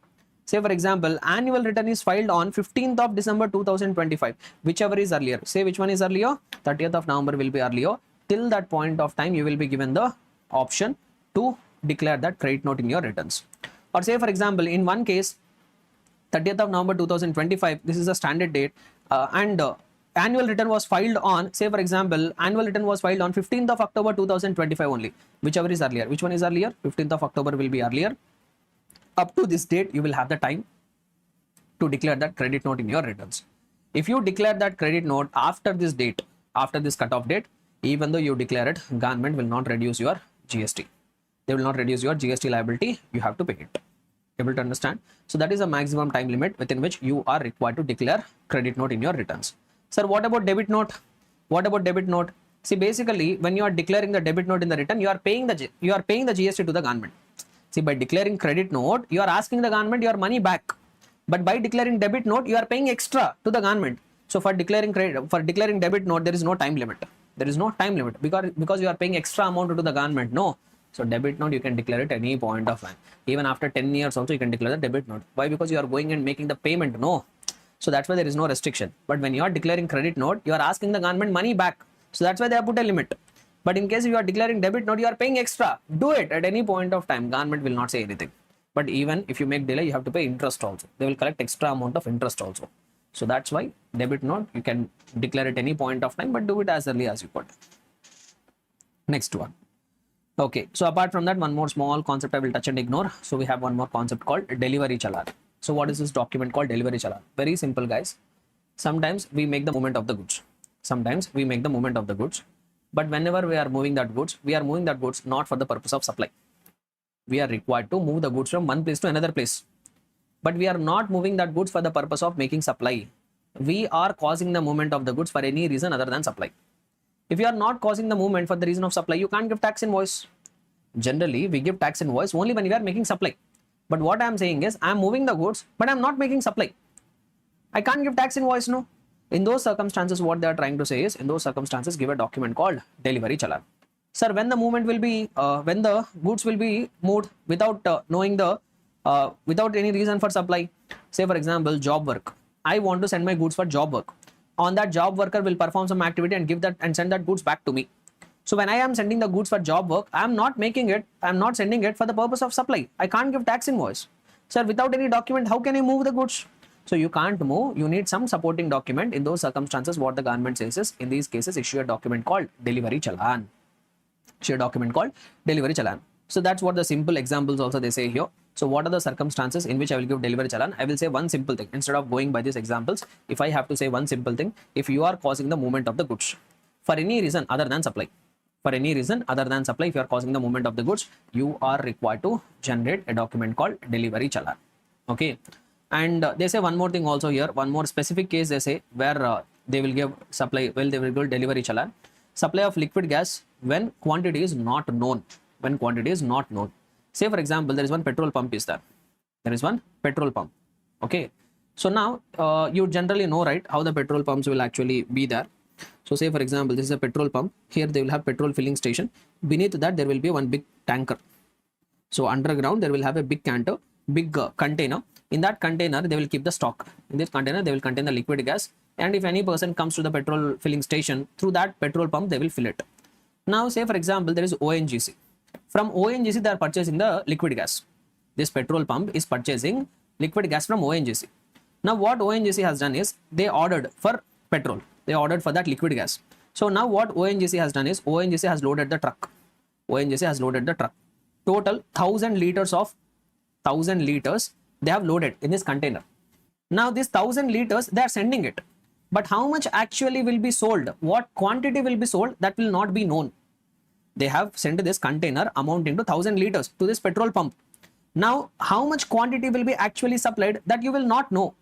Say for example, annual return is filed on 15th of December 2025, whichever is earlier. Say which one is earlier? 30th of November will be earlier. Till that point of time, you will be given the option to declare that credit note in your returns. Or say for example, in one case, 30th of November 2025, this is the standard date, and annual return was filed on, say for example, annual return was filed on 15th of October 2025 only, whichever is earlier. Which one is earlier? 15th of October will be earlier. Up to this date, you will have the time to declare that credit note in your returns. If you declare that credit note after this date, after this cutoff date, even though you declare it, government will not reduce your GST. They will not reduce your GST liability. You have to pay it. Able to understand? So that is a maximum time limit within which you are required to declare credit note in your returns. Sir, what about debit note? What about debit note? See, basically, when you are declaring the debit note in the return, you are paying the GST to the government. See, by declaring credit note, you are asking the government your money back. But by declaring debit note, you are paying extra to the government. So for declaring debit note, there is no time limit. There is no time limit because you are paying extra amount to the government. No. So debit note, you can declare it any point of time. Even after 10 years also, you can declare the debit note. Why? Because you are going and making the payment. No. So that's why there is no restriction. But when you are declaring credit note, you are asking the government money back. So that's why they have put a limit. But in case you are declaring debit note, you are paying extra. Do it at any point of time. Government will not say anything. But even if you make delay, you have to pay interest also. They will collect extra amount of interest also. So that's why debit note, you can declare at any point of time, but do it as early as you could. Next one. Okay. So apart from that, one more small concept I will touch and ignore. So we have one more concept called delivery challan. So what is this document called delivery challan? Very simple, guys. Sometimes we make the movement of the goods. Sometimes we make the movement of the goods. But whenever we are moving that goods, we are moving that goods not for the purpose of supply. We are required to move the goods from one place to another place. But we are not moving that goods for the purpose of making supply. We are causing the movement of the goods for any reason other than supply. If you are not causing the movement for the reason of supply, you can't give tax invoice. Generally, we give tax invoice only when we are making supply. But what I am saying is, I am moving the goods, but I am not making supply. I can't give tax invoice, no. In those circumstances, what they are trying to say is, in those circumstances, give a document called delivery challan. Sir, when the movement will be, when the goods will be moved without without any reason for supply. Say for example, job work. I want to send my goods for job work. On that, job worker will perform some activity and give that and send that goods back to me. So when I am sending the goods for job work, I am not making it, I am not sending it for the purpose of supply. I can't give tax invoice. Sir, without any document, how can I move the goods? So you can't move, you need some supporting document. In those circumstances, what the government says is, in these cases, issue a document called delivery challan. Issue a document called delivery challan. So that's what the simple examples also they say here. So what are the circumstances in which I will give delivery challan? I will say one simple thing. Instead of going by these examples, if I have to say one simple thing, if you are causing the movement of the goods for any reason other than supply, for any reason other than supply, if you are causing the movement of the goods, you are required to generate a document called delivery challan. Okay. And they say one more thing also here, one more specific case they say where they will give supply, well, they will give delivery challan. Supply of liquid gas when quantity is not known. When quantity is not known. Say for example, there is one petrol pump is there. There is one petrol pump. Okay. So now you generally know, right, how the petrol pumps will actually be there. So say for example, this is a petrol pump. Here they will have petrol filling station. Beneath that there will be one big tanker. So underground there will have a big container. In that container they will keep the stock. In this container they will contain the liquid gas. And if any person comes to the petrol filling station, through that petrol pump they will fill it. Now say for example, there is ONGC. From ONGC they are purchasing the liquid gas. This petrol pump is purchasing liquid gas from ONGC. Now what ONGC has done is, they ordered for petrol. They ordered for that liquid gas. So now what ONGC has done is, ONGC has loaded the truck. ONGC has loaded the truck. Total 1000 liters they have loaded in this container. Now this 1000 liters they are sending it. But how much actually will be sold? What quantity will be sold? That will not be known. They have sent this container amounting to 1000 liters to this petrol pump. Now, how much quantity will be actually supplied? That you will not know.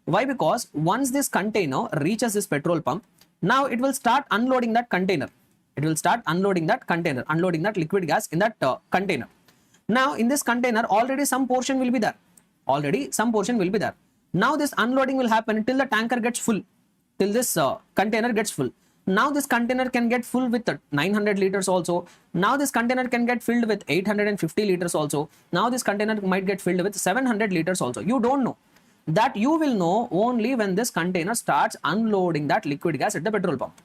Why? Because once this container reaches this petrol pump, now it will start unloading that container. It will start unloading that container, unloading that liquid gas in that container. Now, in this container, already some portion will be there. Already some portion will be there. Now, this unloading will happen till the tanker gets full, till this container gets full. Now this container can get full with 900 liters also. Now this container can get filled with 850 liters also. Now this container might get filled with 700 liters also. You don't know. That you will know only when this container starts unloading that liquid gas at the petrol pump.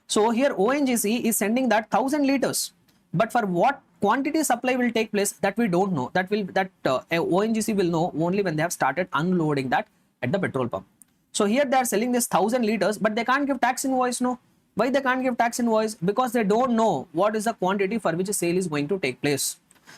So here ONGC is sending that 1000 liters. But for what quantity supply will take place, that we don't know. That ONGC will know only when they have started unloading that at the petrol pump. So here they are selling this 1000 liters, but they can't give tax invoice, no. Why they can't give tax invoice? Because they don't know what is the quantity for which a sale is going to take place.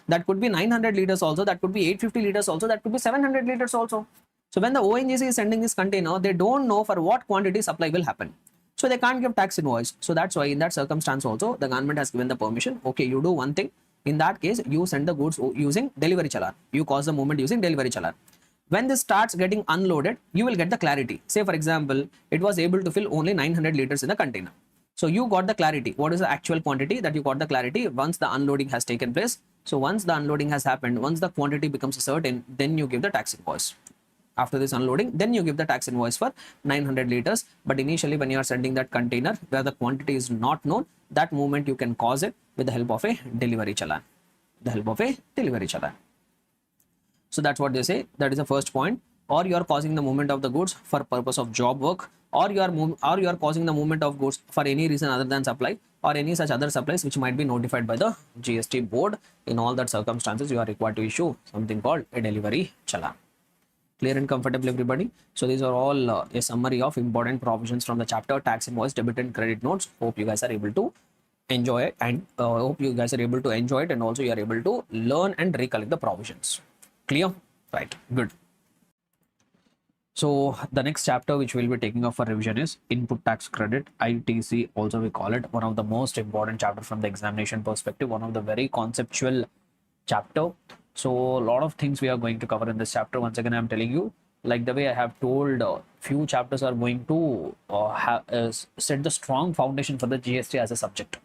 That could be 900 liters also, that could be 850 liters also, that could be 700 liters also. So when the ONGC is sending this container, they don't know for what quantity supply will happen. So they can't give tax invoice. So that's why in that circumstance also, the government has given the permission. Okay, you do one thing. In that case, you send the goods using delivery challan. You cause the movement using delivery challan. When this starts getting unloaded, you will get the clarity. Say for example, it was able to fill only 900 liters in the container. So you got the clarity. What is the actual quantity? That you got the clarity once the unloading has taken place. So once the unloading has happened, once the quantity becomes certain, then you give the tax invoice. After this unloading, then you give the tax invoice for 900 liters. But initially, when you are sending that container where the quantity is not known, that movement you can cause it with the help of a delivery challan. The help of a delivery challan. So that's what they say. That is the first point. Or you are causing the movement of the goods for purpose of job work, or you are causing the movement of goods for any reason other than supply, or any such other supplies which might be notified by the GST board. In all that circumstances, you are required to issue something called a delivery challan. Clear and comfortable, everybody? So these are all a summary of important provisions from the chapter tax invoice, debit and credit notes. Hope you guys are able to enjoy it, and hope you guys are able to enjoy it, and also you are able to learn and recollect the provisions. Clear? Right. Good. So the next chapter which we'll be taking up for revision is input tax credit, ITC, also we call it. One of the most important chapter from the examination perspective, one of the very conceptual chapter. So a lot of things we are going to cover in this chapter. Once again, I'm telling you, like the way I have told, few chapters are going to set the strong foundation for the GST as a subject.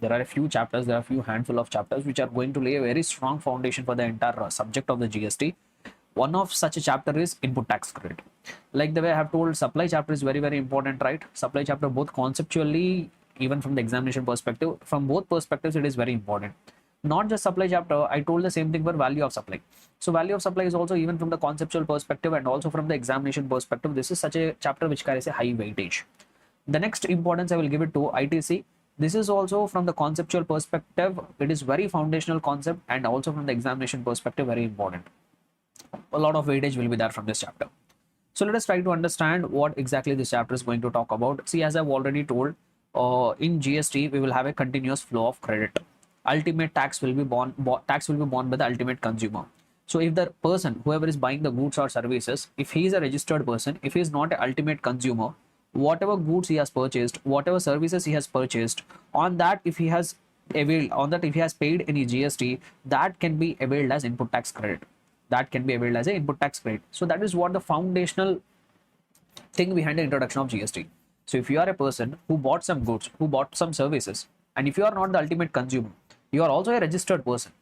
There are a few chapters, there are a few handful of chapters which are going to lay a very strong foundation for the entire subject of the GST. One of such a chapter is input tax credit. Like the way I have told, supply chapter is very, very important, right? Supply chapter, both conceptually, even from the examination perspective, from both perspectives, it is very important. Not just supply chapter, I told the same thing for value of supply. So value of supply is also, even from the conceptual perspective and also from the examination perspective, this is such a chapter which carries a high weightage. The next importance I will give it to ITC. This is also from the conceptual perspective, it is very foundational concept, and also from the examination perspective, very important. A lot of weightage will be there from this chapter. So let us try to understand what exactly this chapter is going to talk about. See, as I've already told, in GST we will have a continuous flow of credit. Ultimate tax will be borne by the ultimate consumer. So if the person, whoever is buying the goods or services, if he is a registered person, if he is not an ultimate consumer, whatever goods he has purchased, whatever services he has purchased, on that if he has paid any GST, that can be availed as input tax credit. That can be availed as an input tax credit. So that is what the foundational thing behind the introduction of GST. So if you are a person who bought some goods, who bought some services, and if you are not the ultimate consumer, you are also a registered person,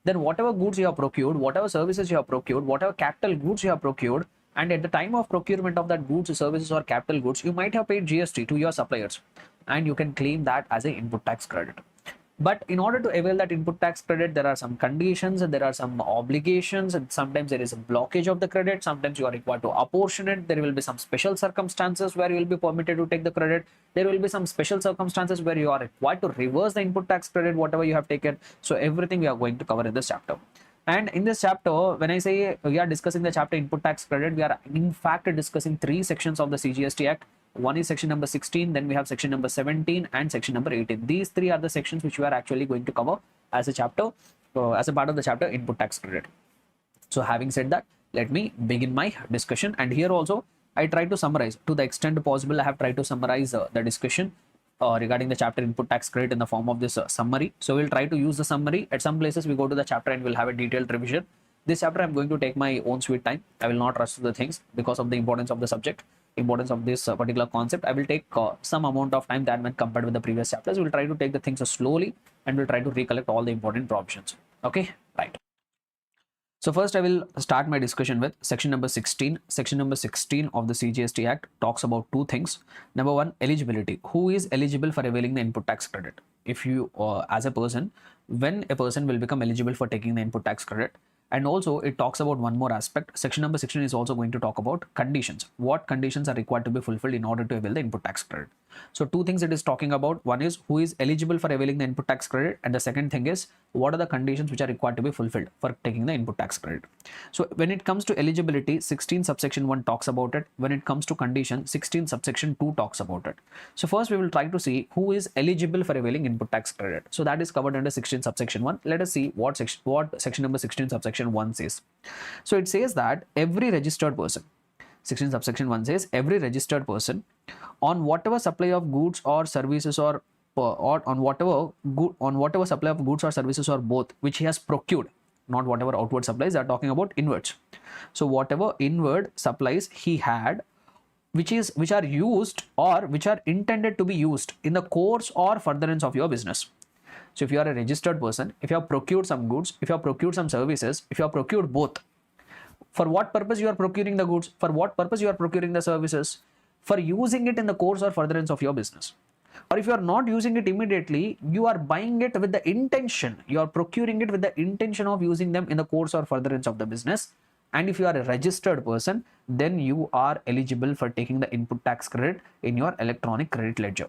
then whatever goods you have procured, whatever services you have procured, whatever capital goods you have procured, and at the time of procurement of that goods, services, or capital goods, you might have paid GST to your suppliers, and you can claim that as an input tax credit. But in order to avail that input tax credit, there are some conditions and there are some obligations, and sometimes there is a blockage of the credit. Sometimes you are required to apportion it. There will be some special circumstances where you will be permitted to take the credit. There will be some special circumstances where you are required to reverse the input tax credit, whatever you have taken. So everything we are going to cover in this chapter. And in this chapter, when I say we are discussing the chapter input tax credit, we are in fact discussing 3 sections of the CGST Act. One is section number 16, then we have section number 17 and section number 18. These 3 are the sections which we are actually going to cover as a chapter, as a part of the chapter input tax credit. So having said that, let me begin my discussion. And here also, I try to summarize to the extent possible. I have tried to summarize the discussion regarding the chapter input tax credit in the form of this summary. So we'll try to use the summary. At some places we go to the chapter and we'll have a detailed revision. This chapter I'm going to take my own sweet time. I will not rush through the things because of the importance of the subject, importance of this particular concept. I will take some amount of time than when compared with the previous chapters. We'll try to take the things slowly and we'll try to recollect all the important provisions. Okay, right. So first I will start my discussion with section number 16. Section number 16 of the CGST Act talks about 2 things. Number 1, eligibility. Who is eligible for availing the input tax credit? If you, as a person, when a person will become eligible for taking the input tax credit. And also it talks about one more aspect. Section number 16 is also going to talk about conditions. What conditions are required to be fulfilled in order to avail the input tax credit? So 2 things it is talking about. One is who is eligible for availing the input tax credit, and the second thing is what are the conditions which are required to be fulfilled for taking the input tax credit. So when it comes to eligibility, 16 subsection 1 talks about it. When it comes to condition, 16 subsection 2 talks about it. So first we will try to see who is eligible for availing input tax credit. So that is covered under 16 subsection 1. Let us see what section number 16 subsection 1 says. So it says that every registered person, 16 subsection 1 says every registered person on whatever supply of goods or services or on whatever supply of goods or services or both which he has procured, not whatever outward supplies, they are talking about inwards. So whatever inward supplies he had which are used or which are intended to be used in the course or furtherance of your business. So if you are a registered person, if you have procured some goods, if you have procured some services, if you have procured both, for what purpose you are procuring the goods, for what purpose you are procuring the services, for using it in the course or furtherance of your business. Or if you are not using it immediately, you are buying it with the intention, you are procuring it with the intention of using them in the course or furtherance of the business. And if you are a registered person, then you are eligible for taking the input tax credit in your electronic credit ledger.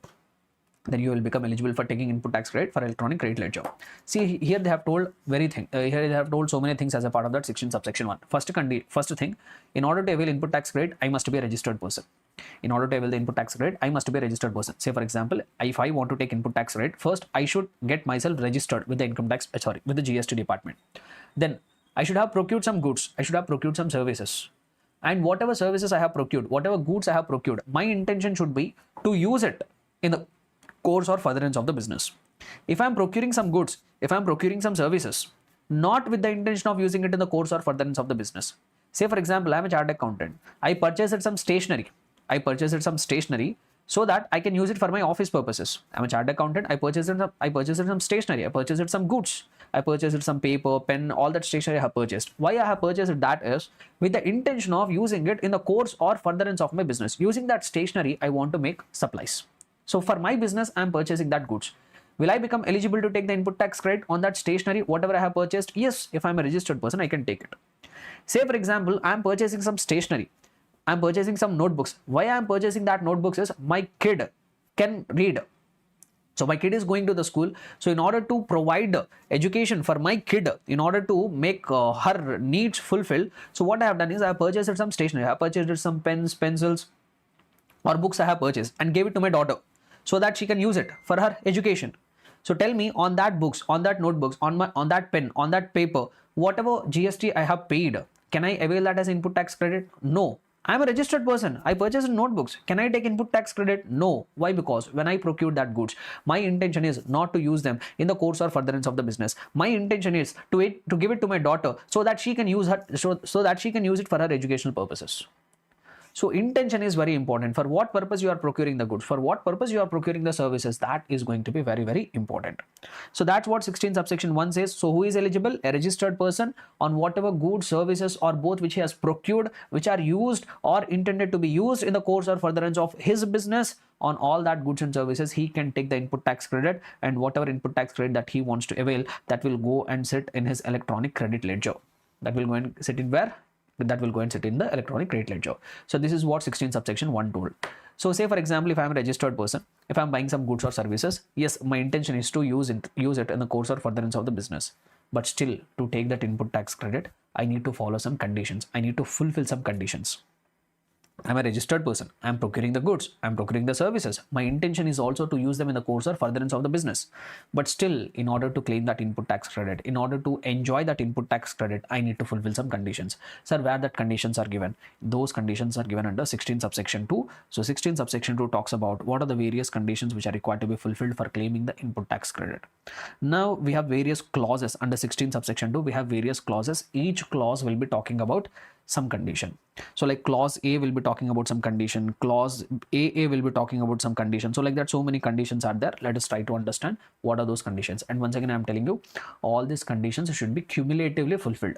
Then you will become eligible for taking input tax credit for electronic credit ledger. See, here they have told here they have told so many things as a part of that 16 subsection 1. First thing, in order to avail input tax credit, I must be a registered person. In order to avail the input tax credit, I must be a registered person. Say for example, if I want to take input tax credit, first I should get myself registered with the with the GST department. Then I should have procured some goods, I should have procured some services. And whatever services I have procured, whatever goods I have procured, my intention should be to use it in the course or furtherance of the business. If I am procuring some goods, if I am procuring some services, not with the intention of using it in the course or furtherance of the business. Say for example, I am a chartered accountant. I purchased some stationery. So that I can use it for my office purposes. I'm a chartered accountant. I purchased some stationery. I purchased some goods. I purchased some paper, pen, all that stationery I have purchased. Why I have purchased that is with the intention of using it in the course or furtherance of my business. Using that stationery, I want to make supplies. So for my business, I am purchasing that goods. Will I become eligible to take the input tax credit on that stationery, whatever I have purchased? Yes, if I'm a registered person, I can take it. Say for example, I am purchasing some stationery. I am purchasing some notebooks. Why I am purchasing that notebooks is my kid can read. So my kid is going to the school. So in order to provide education for my kid, in order to make her needs fulfilled, so what I have done is I have purchased some stationery. I have purchased some pens, pencils, or books I have purchased and gave it to my daughter so that she can use it for her education. So tell me, on that books, on that notebooks, on that pen, on that paper, whatever GST I have paid, can I avail that as input tax credit? No. I am a registered person. I purchased notebooks. Can I take input tax credit? No. Why? Because when I procured that goods, my intention is not to use them in the course or furtherance of the business. My intention is to give it to my daughter so that she can use it for her educational purposes. So intention is very important. For what purpose you are procuring the goods, for what purpose you are procuring the services, that is going to be very, very important. So that's what 16 subsection 1 says. So who is eligible? A registered person on whatever goods, services or both which he has procured, which are used or intended to be used in the course or furtherance of his business. On all that goods and services, he can take the input tax credit, and whatever input tax credit that he wants to avail, that will go and sit in his electronic credit ledger. That will go and sit in where? That will go and sit in the electronic credit ledger. So this is what 16 subsection 1 told. So say for example, if I am a registered person, if I am buying some goods or services, yes, my intention is to use it in the course or furtherance of the business. But still, to take that input tax credit, I need to follow some conditions. I need to fulfill some conditions. I'm a registered person. I'm procuring the goods. I'm procuring the services. My intention is also to use them in the course or furtherance of the business. But still, in order to claim that input tax credit, in order to enjoy that input tax credit, I need to fulfill some conditions. Sir, where that conditions are given? Those conditions are given under 16 subsection 2. So 16 subsection 2 talks about what are the various conditions which are required to be fulfilled for claiming the input tax credit. Now we have various clauses under 16 subsection 2. We have various clauses. Each clause will be talking about some condition. So like clause A will be talking about some condition, clause AA will be talking about some condition. So like that, so many conditions are there. Let us try to understand what are those conditions. And once again, I am telling you, all these conditions should be cumulatively fulfilled.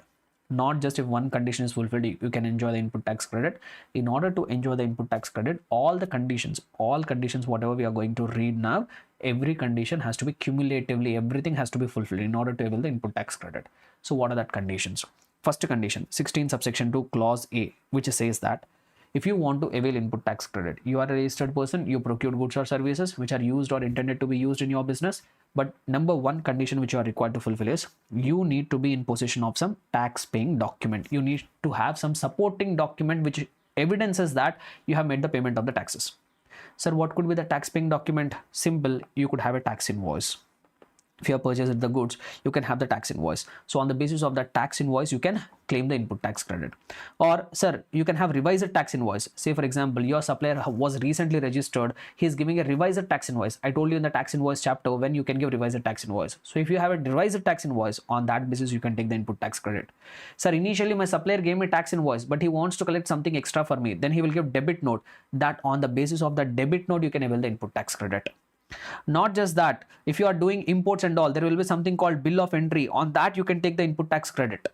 Not just if one condition is fulfilled, you can enjoy the input tax credit. In order to enjoy the input tax credit, all conditions, whatever we are going to read now, every condition has to be cumulatively, everything has to be fulfilled in order to avail the input tax credit. So what are that conditions? First condition, 16 subsection 2 clause A, which says that if you want to avail input tax credit, you are a registered person, you procured goods or services which are used or intended to be used in your business. But number one condition which you are required to fulfill is you need to be in possession of some tax paying document. You need to have some supporting document which evidences that you have made the payment of the taxes. Sir, what could be the tax paying document? Simple, you could have a tax invoice. if you have purchased the goods, you can have the tax invoice. So on the basis of that tax invoice, you can claim the input tax credit. Or sir, you can have revised tax invoice. Say for example, your supplier was recently registered, he is giving a revised tax invoice. I told you in the tax invoice chapter when you can give revised tax invoice. So if you have a revised tax invoice, on that basis you can take the input tax credit. Sir, initially my supplier gave me tax invoice, but he wants to collect something extra for me, then he will give debit note. That on the basis of the debit note, you can avail the input tax credit. Not just that, if you are doing imports and all, there will be something called bill of entry. On that you can take the input tax credit.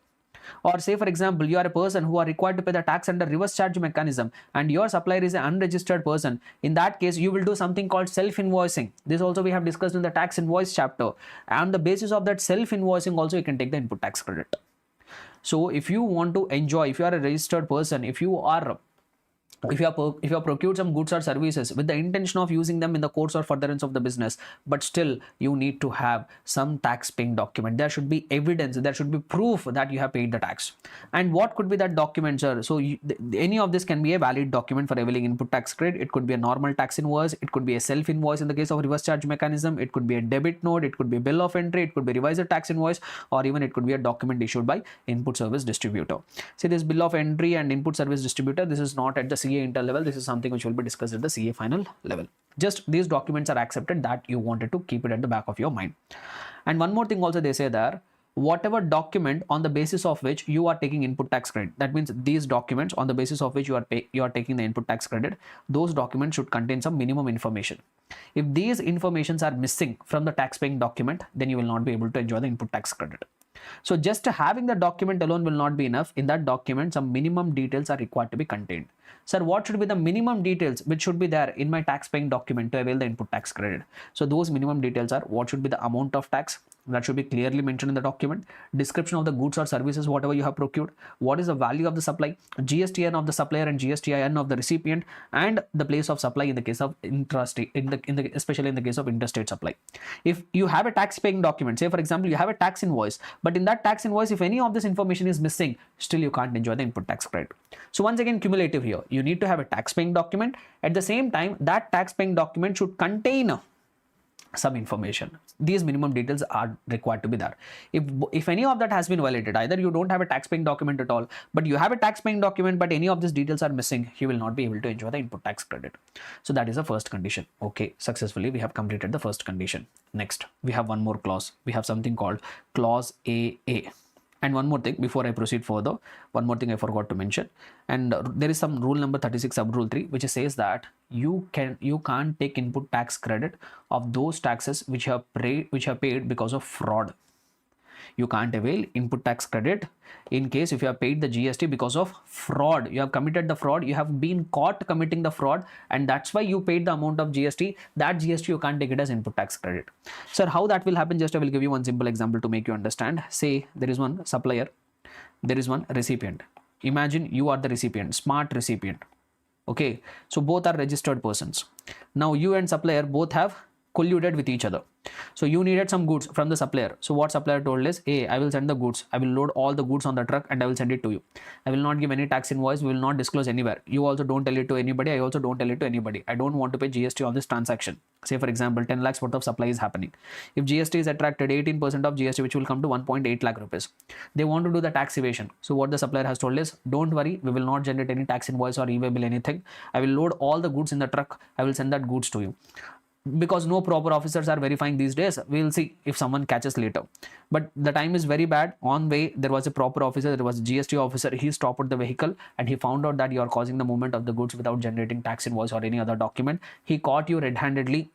Or say for example, you are a person who are required to pay the tax under reverse charge mechanism and your supplier is an unregistered person. In that case, you will do something called self-invoicing. This also we have discussed in the tax invoice chapter. And on the basis of that self-invoicing also, you can take the input tax credit. So if you want to enjoy, if you are a registered person, if you have procured some goods or services with the intention of using them in the course or furtherance of the business, but still you need to have some tax paying document. There should be evidence, there should be proof that you have paid the tax. And what could be that document, sir? So any of this can be a valid document for availing input tax credit. It could be a normal tax invoice, it could be a self invoice in the case of reverse charge mechanism, it could be a debit note, it could be a bill of entry, it could be revised tax invoice, or even it could be a document issued by input service distributor. See, this bill of entry and input service distributor, this is not at the CA inter level. This is something which will be discussed at the CA final level. Just these documents are accepted, that you wanted to keep it at the back of your mind. And one more thing also, they say there, whatever document on the basis of which you are taking input tax credit, that means these documents on the basis of which you are taking the input tax credit, those documents should contain some minimum information. If these informations are missing from the tax paying document, then you will not be able to enjoy the input tax credit. So just having the document alone will not be enough. In that document, some minimum details are required to be contained. Sir, what should be the minimum details which should be there in my tax paying document to avail the input tax credit? So those minimum details are, what should be the amount of tax, that should be clearly mentioned in the document, description of the goods or services whatever you have procured, what is the value of the supply, GSTN of the supplier and GSTIN of the recipient, and the place of supply in the case of intrastate, especially in the case of interstate supply. If you have a tax paying document, say for example you have a tax invoice, but in that tax invoice if any of this information is missing, still you can't enjoy the input tax credit. So once again, cumulative here, you need to have a tax paying document. At the same time, that tax paying document should contain some information. These minimum details are required to be there. If any of that has been violated, either you don't have a tax paying document at all, but you have a tax paying document but any of these details are missing, you will not be able to enjoy the input tax credit. So that is the first condition. Okay, successfully we have completed the first condition. Next, we have one more clause. We have something called clause AA. And one more thing before I proceed further, one more thing I forgot to mention. And there is some rule number 36 sub rule 3 which says that you can't take input tax credit of those taxes which are paid because of fraud. You can't avail input tax credit in case if you have paid the GST because of fraud. You have committed the fraud, you have been caught committing the fraud, and that's why you paid the amount of GST. That GST you can't take it as input tax credit. Sir, how that will happen? Just I will give you one simple example to make you understand. Say there is one supplier, there is one recipient. Imagine you are the recipient, smart recipient. Okay, so both are registered persons. Now you and supplier both have colluded with each other. So you needed some goods from the supplier. So what supplier told is, hey, I will send the goods, I will load all the goods on the truck and I will send it to you. I will not give any tax invoice, we will not disclose anywhere. You also don't tell it to anybody, I also don't tell it to anybody. I don't want to pay GST on this transaction. Say for example, 10 lakhs worth of supply is happening. If GST is attracted, 18% of GST, which will come to 1.8 lakh rupees. They want to do the tax evasion. So what the supplier has told is, don't worry, we will not generate any tax invoice or e-way bill, anything. I will load all the goods in the truck, I will send that goods to you. Because no proper officers are verifying these days, we will see if someone catches later. But the time is very bad. On way, there was a proper officer, there was a GST officer, he stopped the vehicle and he found out that you are causing the movement of the goods without generating tax invoice or any other document. He caught you red-handedly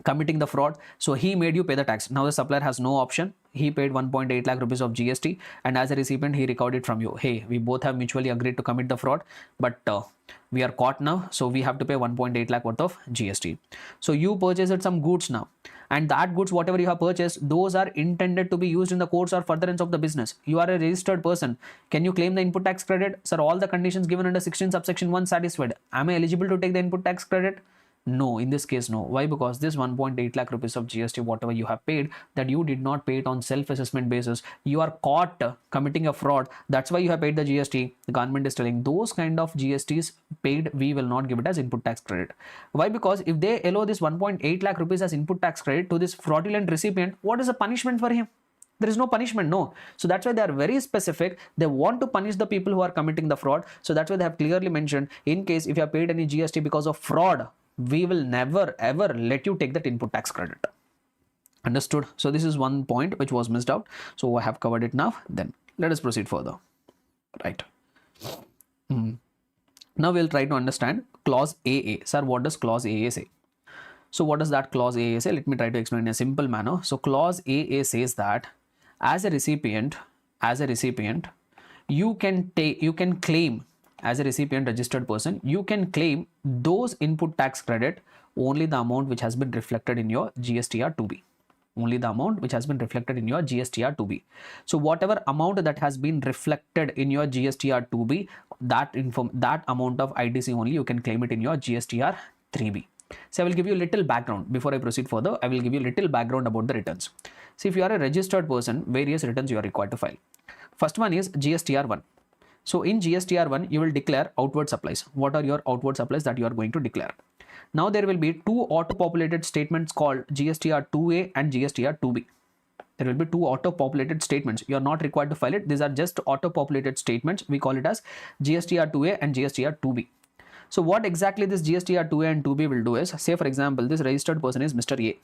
committing the fraud, so he made you pay the tax. Now the supplier has no option. He paid 1.8 lakh rupees of GST, and as a recipient he recorded it from you. Hey, we both have mutually agreed to commit the fraud, but we are caught now, so we have to pay 1.8 lakh worth of GST. So you purchased some goods now, and that goods whatever you have purchased, those are intended to be used in the course or furtherance of the business. You are a registered person. Can you claim the input tax credit? Sir, all the conditions given under 16 subsection 1 satisfied. Am I eligible to take the input tax credit? No, in this case, no. Why? Because this 1.8 lakh rupees of GST, whatever you have paid, that you did not pay it on self-assessment basis. You are caught committing a fraud. That's why you have paid the GST. The government is telling those kind of GSTs paid, we will not give it as input tax credit. Why? Because if they allow this 1.8 lakh rupees as input tax credit to this fraudulent recipient, what is the punishment for him? There is no punishment, no. So that's why they are very specific. They want to punish the people who are committing the fraud. So that's why they have clearly mentioned, in case if you have paid any GST because of fraud, we will never ever let you take that input tax credit. Understood? So this is one point which was missed out. So I have covered it now. Then let us proceed further. Right. Now we'll try to understand clause AA. Sir, what does clause AA say? So what does that clause AA say? Let me try to explain in a simple manner. So clause AA says that as a recipient, you can claim, as a recipient registered person, you can claim those input tax credit only the amount which has been reflected in your GSTR 2B. Only the amount which has been reflected in your GSTR 2B. So whatever amount that has been reflected in your GSTR 2B, that amount of ITC only you can claim it in your GSTR 3B. So I will give you a little background before I proceed further. I will give you a little background about the returns. See, if you are a registered person, various returns you are required to file. First one is GSTR 1. So in GSTR 1, you will declare outward supplies. What are your outward supplies that you are going to declare? Now there will be two auto-populated statements called GSTR 2A and GSTR 2B. There will be two auto-populated statements. You are not required to file it. These are just auto-populated statements. We call it as GSTR 2A and GSTR 2B. So what exactly this GSTR 2A and 2B will do is, say for example, this registered person is Mr. A.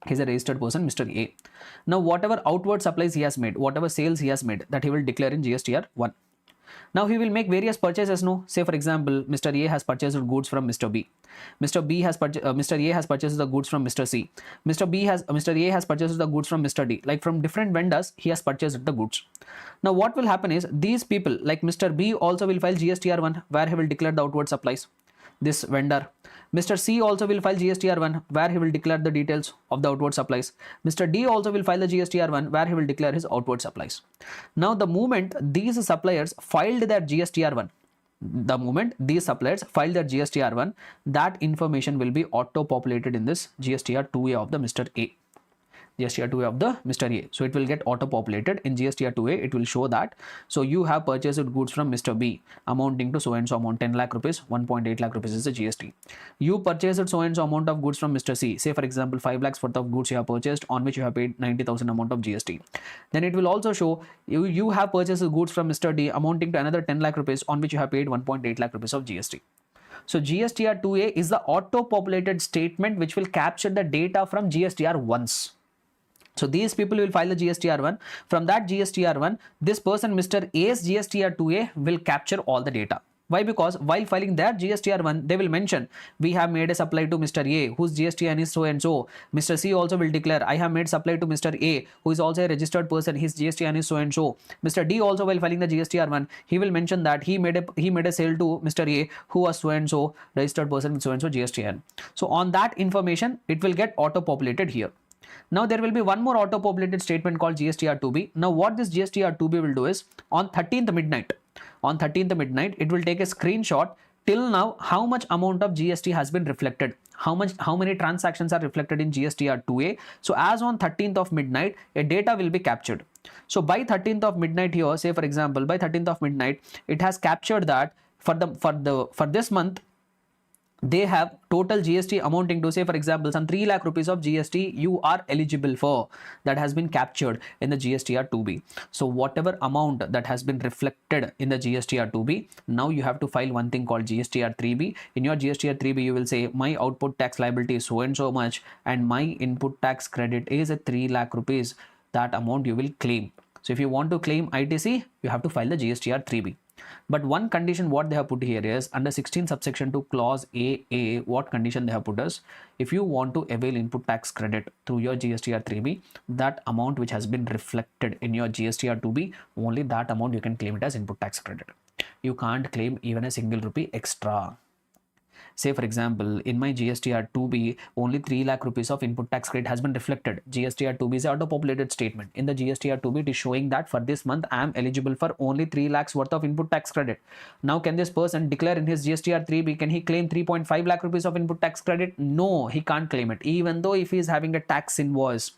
He's a registered person, Mr. A. Now whatever outward supplies he has made, whatever sales he has made, that he will declare in GSTR 1. Now he will make various purchases. No, say for example, Mr. A has purchased goods from Mr. B. Mr. A has purchased the goods from Mr. C. Mr. A has purchased the goods from Mr. D. Like from different vendors, he has purchased the goods. Now what will happen is, these people like Mr. B also will file GSTR 1, where he will declare the outward supplies. This vendor, Mr. C also will file GSTR 1, where he will declare the details of the outward supplies. Mr. D also will file the GSTR 1, where he will declare his outward supplies. Now the moment these suppliers filed their GSTR 1, that information will be auto-populated in this GSTR 2A of the Mr. A. GSTR 2A of the Mr. A. So it will get auto-populated in GSTR 2A. It will show that, so you have purchased goods from Mr. B amounting to so and so amount, 10 lakh rupees, 1.8 lakh rupees is the GST. You purchased so and so amount of goods from Mr. C. Say for example, 5 lakhs worth of goods you have purchased, on which you have paid 90,000 amount of GST. Then it will also show you have purchased goods from Mr. D amounting to another 10 lakh rupees, on which you have paid 1.8 lakh rupees of GST. So GSTR 2A is the auto-populated statement which will capture the data from GSTR once. So these people will file the GSTR 1. From that GSTR 1, this person, Mr. A's GSTR 2A, will capture all the data. Why? Because while filing their GSTR 1, they will mention, we have made a supply to Mr. A, whose GSTN is so and so. Mr. C also will declare, I have made supply to Mr. A, who is also a registered person, his GSTN is so and so. Mr. D also, while filing the GSTR 1, he will mention that he made a sale to Mr. A, who was so and so, registered person with so and so GSTN. So on that information, it will get auto-populated here. Now there will be one more auto-populated statement called GSTR 2B. Now what this GSTR 2B will do is, on 13th midnight, it will take a screenshot till now how much amount of GST has been reflected, how many transactions are reflected in GSTR 2A. So as on 13th of midnight, a data will be captured. So by 13th of midnight here, say for example, by 13th of midnight, it has captured that for this month, they have total GST amounting to, say for example, some 3 lakh rupees of GST you are eligible for, that has been captured in the GSTR 2B. So whatever amount that has been reflected in the GSTR 2B, now you have to file one thing called GSTR 3B. In your GSTR 3B, you will say, my output tax liability is so and so much, and my input tax credit is a 3 lakh rupees. That amount you will claim. So if you want to claim ITC, you have to file the GSTR 3B. But one condition what they have put here is, under 16 subsection 2 clause AA, what condition they have put is, if you want to avail input tax credit through your GSTR 3B, that amount which has been reflected in your GSTR 2B, only that amount you can claim it as input tax credit. You can't claim even a single rupee extra. Say for example, in my GSTR 2B, only 3 lakh rupees of input tax credit has been reflected. GSTR 2B is an auto-populated statement. In the GSTR 2B, it is showing that for this month, I am eligible for only 3 lakhs worth of input tax credit. Now, can this person declare in his GSTR 3B, can he claim 3.5 lakh rupees of input tax credit? No, he can't claim it. Even though if he is having a tax invoice,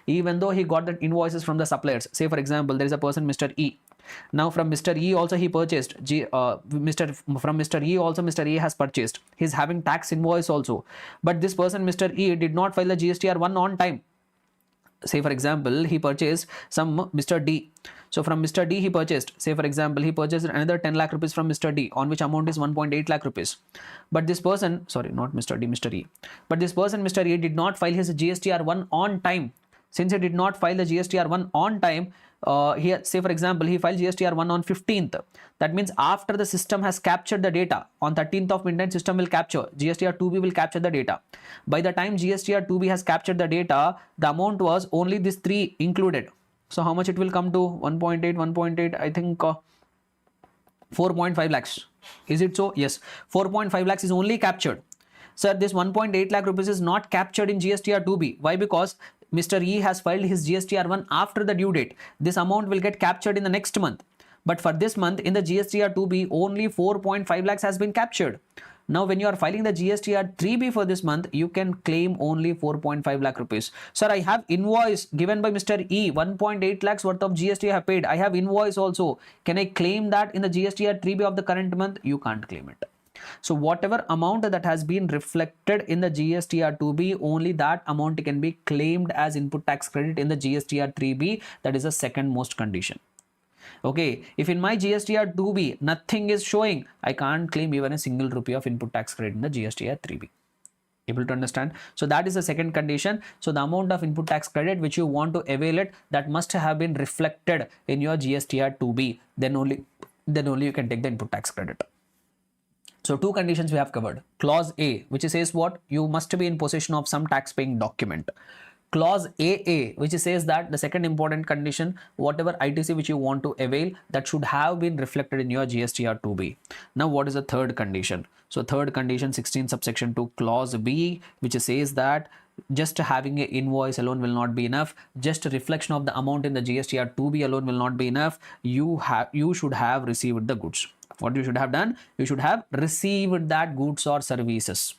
even though he got the invoices from the suppliers. Say for example, there is a person, Mr. E. Now from Mr. E also he purchased Mr. E also Mr. E has purchased. He's having tax invoice also. But this person, Mr. E, did not file the GSTR1 on time. Say for example, he purchased some Mr. D. So from Mr. D he purchased, say for example, he purchased another 10 lakh rupees from Mr. D, on which amount is 1.8 lakh rupees. But this person, sorry, not Mr. D, Mr. E. But this person, Mr. E, did not file his GSTR1 on time. Since he did not file the GSTR1 on time, say for example, he filed GSTR1 on 15th. That means after the system has captured the data, on 13th of midnight, system will capture, GSTR2B will capture the data. By the time GSTR2B has captured the data, the amount was only these 3 included. So how much it will come to? 1.8, I think 4.5 lakhs. Is it so? Yes, 4.5 lakhs is only captured. Sir, this 1.8 lakh rupees is not captured in GSTR2B. Why? Because Mr. E has filed his GSTR1 after the due date. This amount will get captured in the next month. But for this month, in the GSTR2B, only 4.5 lakhs has been captured. Now, when you are filing the GSTR3B for this month, you can claim only 4.5 lakh rupees. Sir, I have invoice given by Mr. E, 1.8 lakhs worth of GST I have paid. I have invoice also. Can I claim that in the GSTR3B of the current month? You can't claim it. So whatever amount that has been reflected in the GSTR2B, only that amount can be claimed as input tax credit in the GSTR3B. That is the second most condition. Okay, if in my GSTR2B nothing is showing, I can't claim even a single rupee of input tax credit in the GSTR3B. Able to understand? So that is the second condition. So the amount of input tax credit which you want to avail it, that must have been reflected in your GSTR2B. Then only you can take the input tax credit. So 2 conditions we have covered. Clause A, which says what? You must be in possession of some tax paying document. Clause AA, which says that the second important condition, whatever ITC which you want to avail, that should have been reflected in your GSTR2B. Now what is the third condition? So third condition, 16 subsection 2, clause B, which says that just having an invoice alone will not be enough. Just a reflection of the amount in the GSTR2B alone will not be enough. You should have received the goods. What you should have done? You should have received that goods or services.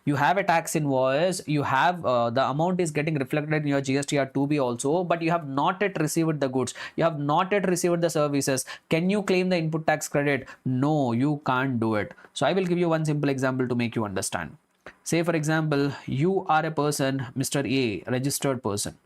You have a tax invoice, you have the amount is getting reflected in your GSTR2B also, but you have not yet received the goods, you have not yet received the services. Can you claim the input tax credit? No, you can't do it. So I will give you one simple example to make you understand. Say for example, you are a person, Mr. A, registered person.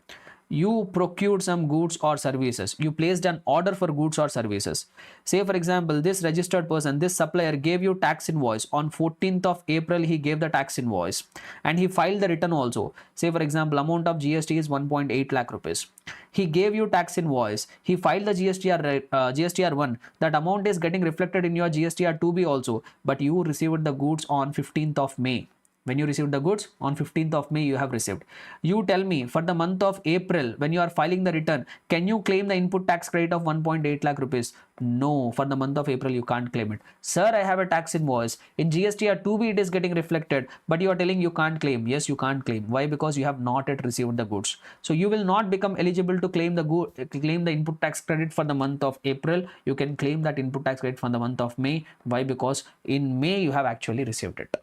You procured some goods or services. You placed an order for goods or services. Say for example, this registered person, this supplier gave you tax invoice. On 14th of April, he gave the tax invoice and he filed the return also. Say for example, amount of GST is 1.8 lakh rupees. He gave you tax invoice. He filed the GSTR1. That amount is getting reflected in your GSTR2B also. But you received the goods on 15th of May. When you received the goods on 15th of May, you have received. You tell me, for the month of April, when you are filing the return, can you claim the input tax credit of 1.8 lakh rupees? No, for the month of April, you can't claim it. Sir, I have a tax invoice. In GSTR2B, it is getting reflected, but you are telling you can't claim. Yes, you can't claim. Why? Because you have not yet received the goods. So you will not become eligible to claim the input tax credit for the month of April. You can claim that input tax credit for the month of May. Why? Because in May, you have actually received it.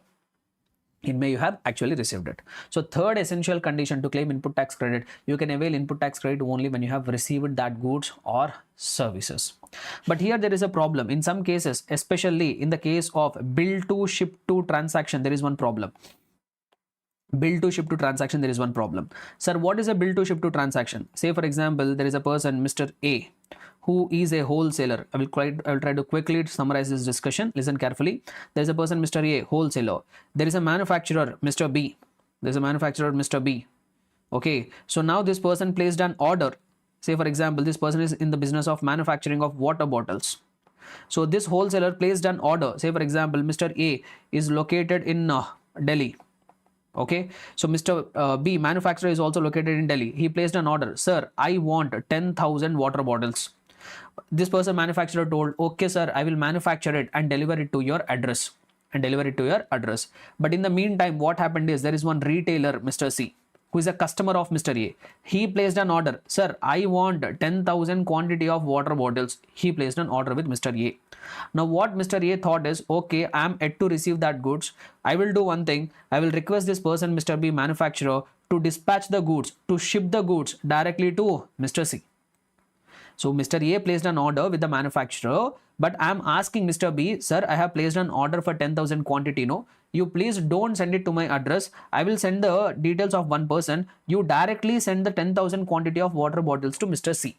In May, you have actually received it. So third essential condition to claim input tax credit, you can avail input tax credit only when you have received that goods or services. But here there is a problem. In some cases, especially in the case of bill to ship to transaction, there is one problem. Bill to ship to transaction, there is one problem. Sir, what is a bill to ship to transaction? Say for example, there is a person, Mr. A, who is a wholesaler. I will try to quickly summarize this discussion. Listen carefully. There is a person, Mr. A, wholesaler. There is a manufacturer, Mr. B. There is a manufacturer, Mr. B. Okay. So now this person placed an order. Say for example, this person is in the business of manufacturing of water bottles. So this wholesaler placed an order. Say for example, Mr. A is located in Delhi. Okay, so Mr. B, manufacturer, is also located in Delhi. He placed an order. Sir, I want 10,000 water bottles. This person, manufacturer, told, okay sir, I will manufacture it and deliver it to your address. and deliver it to your address. But in the meantime, what happened is there is one retailer, Mr. C, who is a customer of Mr. A. He placed an order. Sir, I want 10,000 quantity of water bottles. He placed an order with Mr. A. Now what Mr. A thought is, okay, I am yet to receive that goods. I will do one thing. I will request this person, Mr. B, manufacturer, to dispatch the goods, to ship the goods directly to Mr. C. So Mr. A placed an order with the manufacturer, but I am asking Mr. B, sir, I have placed an order for 10,000 quantity. No, you please don't send it to my address. I will send the details of one person. You directly send the 10,000 quantity of water bottles to Mr. C.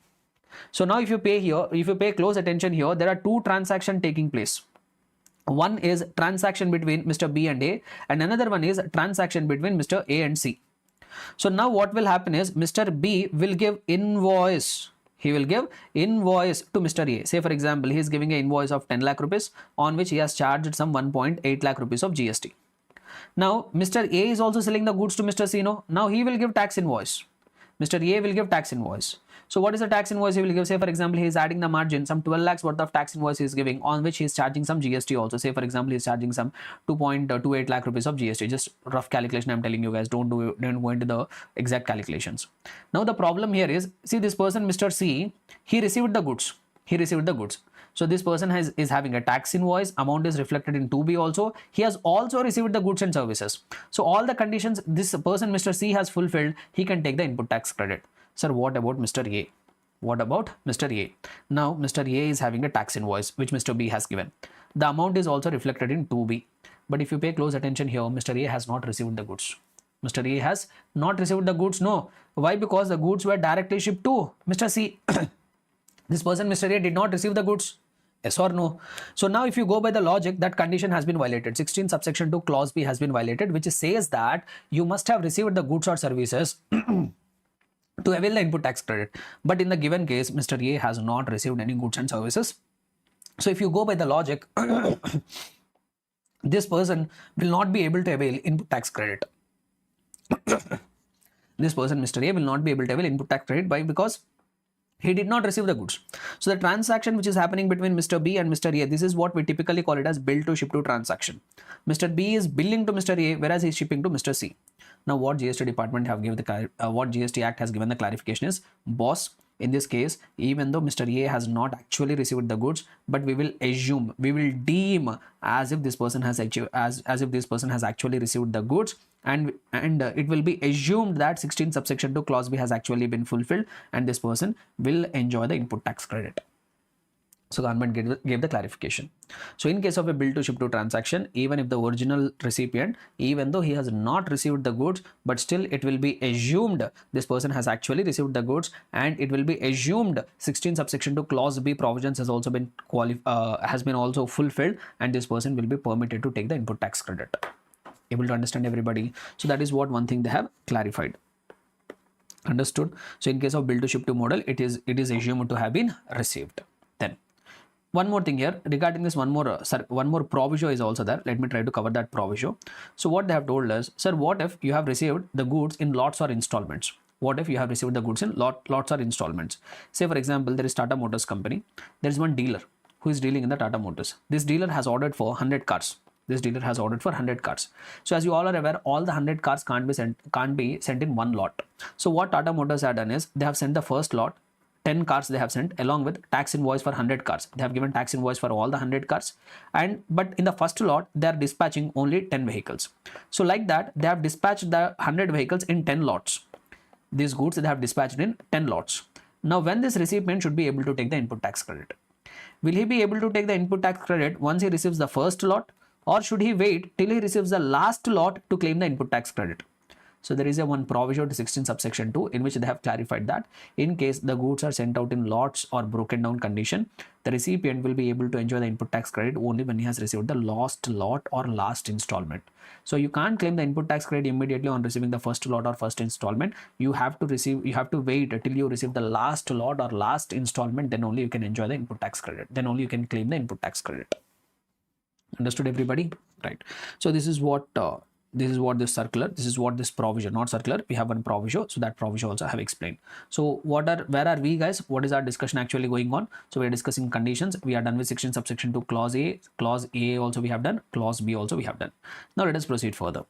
So now if you pay close attention here, there are two transactions taking place. One is transaction between Mr. B and A, and another one is transaction between Mr. A and C. So now what will happen is Mr. B will give invoice. He will give invoice to Mr. A. Say for example, he is giving an invoice of 10 lakh rupees on which he has charged some 1.8 lakh rupees of GST. Now Mr. A is also selling the goods to Mr. C. No? Now he will give tax invoice. Mr. A will give tax invoice. So what is the tax invoice he will give? Say for example, he is adding the margin, some 12 lakhs worth of tax invoice he is giving, on which he is charging some GST also. Say for example, he is charging some 2.28 lakh rupees of GST. Just rough calculation I'm telling you guys, don't go into the exact calculations. Now the problem here is, see this person Mr. C, he received the goods. He received the goods. So this person is having a tax invoice, amount is reflected in 2B also. He has also received the goods and services. So all the conditions this person Mr. C has fulfilled, he can take the input tax credit. Sir, what about Mr. A? What about Mr. A? Now Mr. A is having a tax invoice which Mr. B has given. The amount is also reflected in 2B. But if you pay close attention here, Mr. A has not received the goods. Mr. A has not received the goods. No. Why? Because the goods were directly shipped to Mr. C. This person Mr. A did not receive the goods. Yes or no? So now if you go by the logic, that condition has been violated. 16 subsection 2 clause B has been violated, which says that you must have received the goods or services to avail the input tax credit. But in the given case, Mr. A has not received any goods and services. So if you go by the logic, this person will not be able to avail input tax credit. This person Mr. A will not be able to avail input tax credit because he did not receive the goods. So the transaction which is happening between Mr. B and Mr. A, this is what we typically call it as bill to ship to transaction. Mr. B is billing to Mr. A, whereas he is shipping to Mr. C. Now what GST department have given what GST Act has given the clarification is, boss, in this case, even though Mr. A has not actually received the goods, but we will assume, we will deem as if this person has actually received the goods, and it will be assumed that 16 subsection 2 clause B has actually been fulfilled, and this person will enjoy the input tax credit. So government gave the clarification. So in case of a bill to ship to transaction, even if the original recipient, even though he has not received the goods, but still it will be assumed this person has actually received the goods, and it will be assumed 16 subsection 2 clause B provisions has also been also fulfilled, and this person will be permitted to take the input tax credit. Able to understand everybody? So that is what one thing they have clarified. Understood? So in case of bill to ship to model, it is assumed to have been received. Then one more thing here regarding this, one more proviso is also there. Let me try to cover that proviso. So what they have told us, sir, what if you have received the goods in lots or installments? What if you have received the goods in lots or installments? Say for example, there is Tata Motors company. There is one dealer who is dealing in the Tata Motors. This dealer has ordered for 100 cars. This dealer has ordered for 100 cars. So as you all are aware, all the 100 cars can't be sent in one lot. So what Tata Motors have done is they have sent the first lot, 10 cars they have sent along with tax invoice for 100 cars. They have given tax invoice for all the 100 cars, but in the first lot they are dispatching only 10 vehicles. So like that, they have dispatched the 100 vehicles in 10 lots. These goods they have dispatched in 10 lots. Now when this recipient should be able to take the input tax credit? Will he be able to take the input tax credit once he receives the first lot, or should he wait till he receives the last lot to claim the input tax credit? So there is a one provision to 16 subsection 2 in which they have clarified that in case the goods are sent out in lots or broken down condition, the recipient will be able to enjoy the input tax credit only when he has received the last lot or last installment. So you can't claim the input tax credit immediately on receiving the first lot or first installment. You have to wait until you receive the last lot or last installment, then only you can enjoy the input tax credit. Then only you can claim the input tax credit. Understood everybody? Right. So this is what this is what this circular, this is what this provision, not circular, we have one provision, so that provision also I have explained. So where are we guys, what is our discussion actually going on? So we are discussing conditions, we are done with section subsection 2 clause A also we have done, clause B also we have done. Now let us proceed further.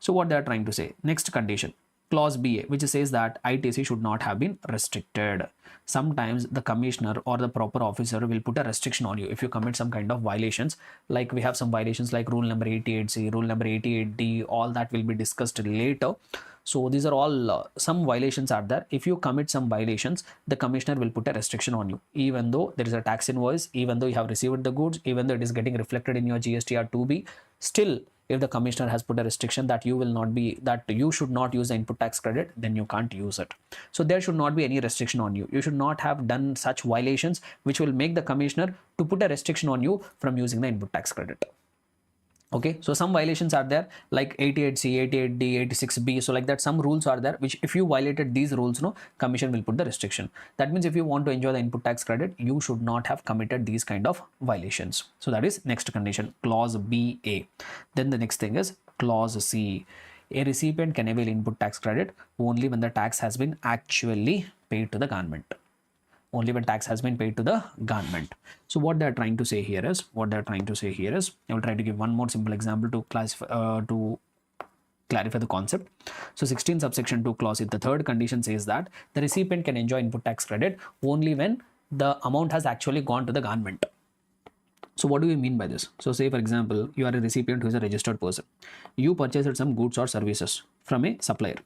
So what they are trying to say, next condition, clause BA, which says that ITC should not have been restricted. Sometimes the commissioner or the proper officer will put a restriction on you if you commit some kind of violations. Like we have some violations like rule number 88C, rule number 88D, all that will be discussed later. So these are all some violations are there. If you commit some violations, the commissioner will put a restriction on you, even though there is a tax invoice, even though you have received the goods, even though it is getting reflected in your GSTR 2B, still if the commissioner has put a restriction that you will not be, that you should not use the input tax credit, then you can't use it. So there should not be any restriction on you. You should not have done such violations which will make the commissioner to put a restriction on you from using the input tax credit. Okay, so some violations are there like 88C, 88D, 86B. So like that, some rules are there which if you violated these rules, no, commission will put the restriction. That means if you want to enjoy the input tax credit, you should not have committed these kind of violations. So that is next condition, clause BA. Then the next thing is clause C. A recipient can avail input tax credit only when the tax has been actually paid to the government. Only when tax has been paid to the government. So what they're trying to say here is, I will try to give one more simple example to classify, to clarify the concept. So 16 subsection 2 clause, the third condition says that the recipient can enjoy input tax credit only when the amount has actually gone to the government. So what do we mean by this? So say for example, you are a recipient who is a registered person. You purchased some goods or services from a supplier.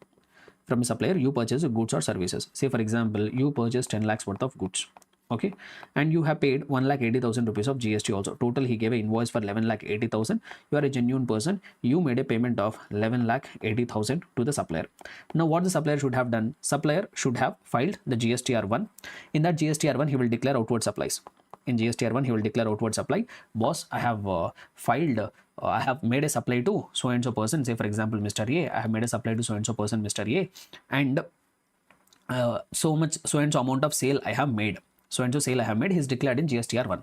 From a supplier, you purchase goods or services. Say for example, you purchased 10 lakhs worth of goods. Okay, and you have paid 1,80,000 rupees of GST also. Total, he gave an invoice for 11,80,000. You are a genuine person. You made a payment of 11,80,000 to the supplier. Now, what the supplier should have done? Supplier should have filed the GSTR1. In that GSTR1, he will declare outward supplies. In GSTR1, he will declare outward supply. Boss, I have I have made a supply to so and so person. Say for example, Mr. A. I have made a supply to so and so person, Mr. A, and so and so amount of sale I have made. So and so sale I have made. He is declared in GSTR1.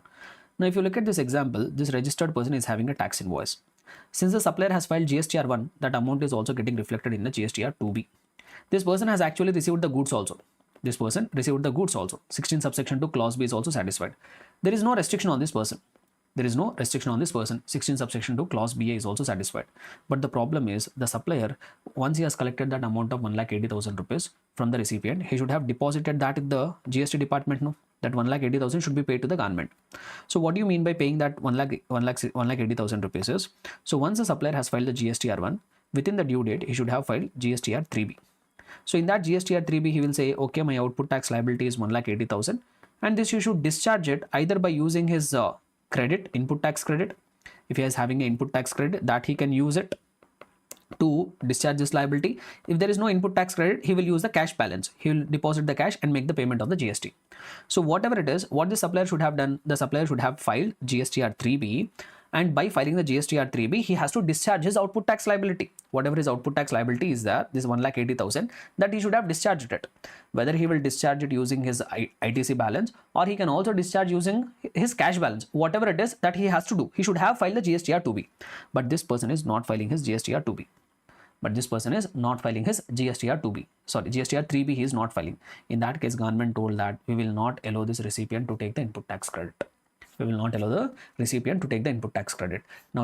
Now, if you look at this example, this registered person is having a tax invoice. Since the supplier has filed GSTR1, that amount is also getting reflected in the GSTR2B. This person has actually received the goods also. 16 subsection 2 clause B is also satisfied. There is no restriction on this person. 16 subsection 2 clause BA is also satisfied. But the problem is the supplier, once he has collected that amount of 1,80,000 rupees from the recipient, he should have deposited that in the GST department. No, that 1,80,000 should be paid to the government. So what do you mean by paying that 1,80,000 rupees is? So once the supplier has filed the GSTR1, within the due date, he should have filed GSTR3B. So in that GSTR3B, he will say, okay, my output tax liability is 1,80,000, and this you should discharge it either by using his credit, input tax credit. If he is having an input tax credit, that he can use it to discharge this liability. If there is no input tax credit, he will use the cash balance. He will deposit the cash and make the payment of the GST. So whatever it is, what the supplier should have done, the supplier should have filed GSTR3B, and by filing the GSTR3B, he has to discharge his output tax liability. Whatever his output tax liability is there, this 1,80,000, that he should have discharged it. Whether he will discharge it using his ITC balance, or he can also discharge using his cash balance. Whatever it is that he has to do, he should have filed the GSTR2B. But this person is not filing his GSTR2B. GSTR3B he is not filing. In that case, government told that we will not allow this recipient to take the input tax credit. Now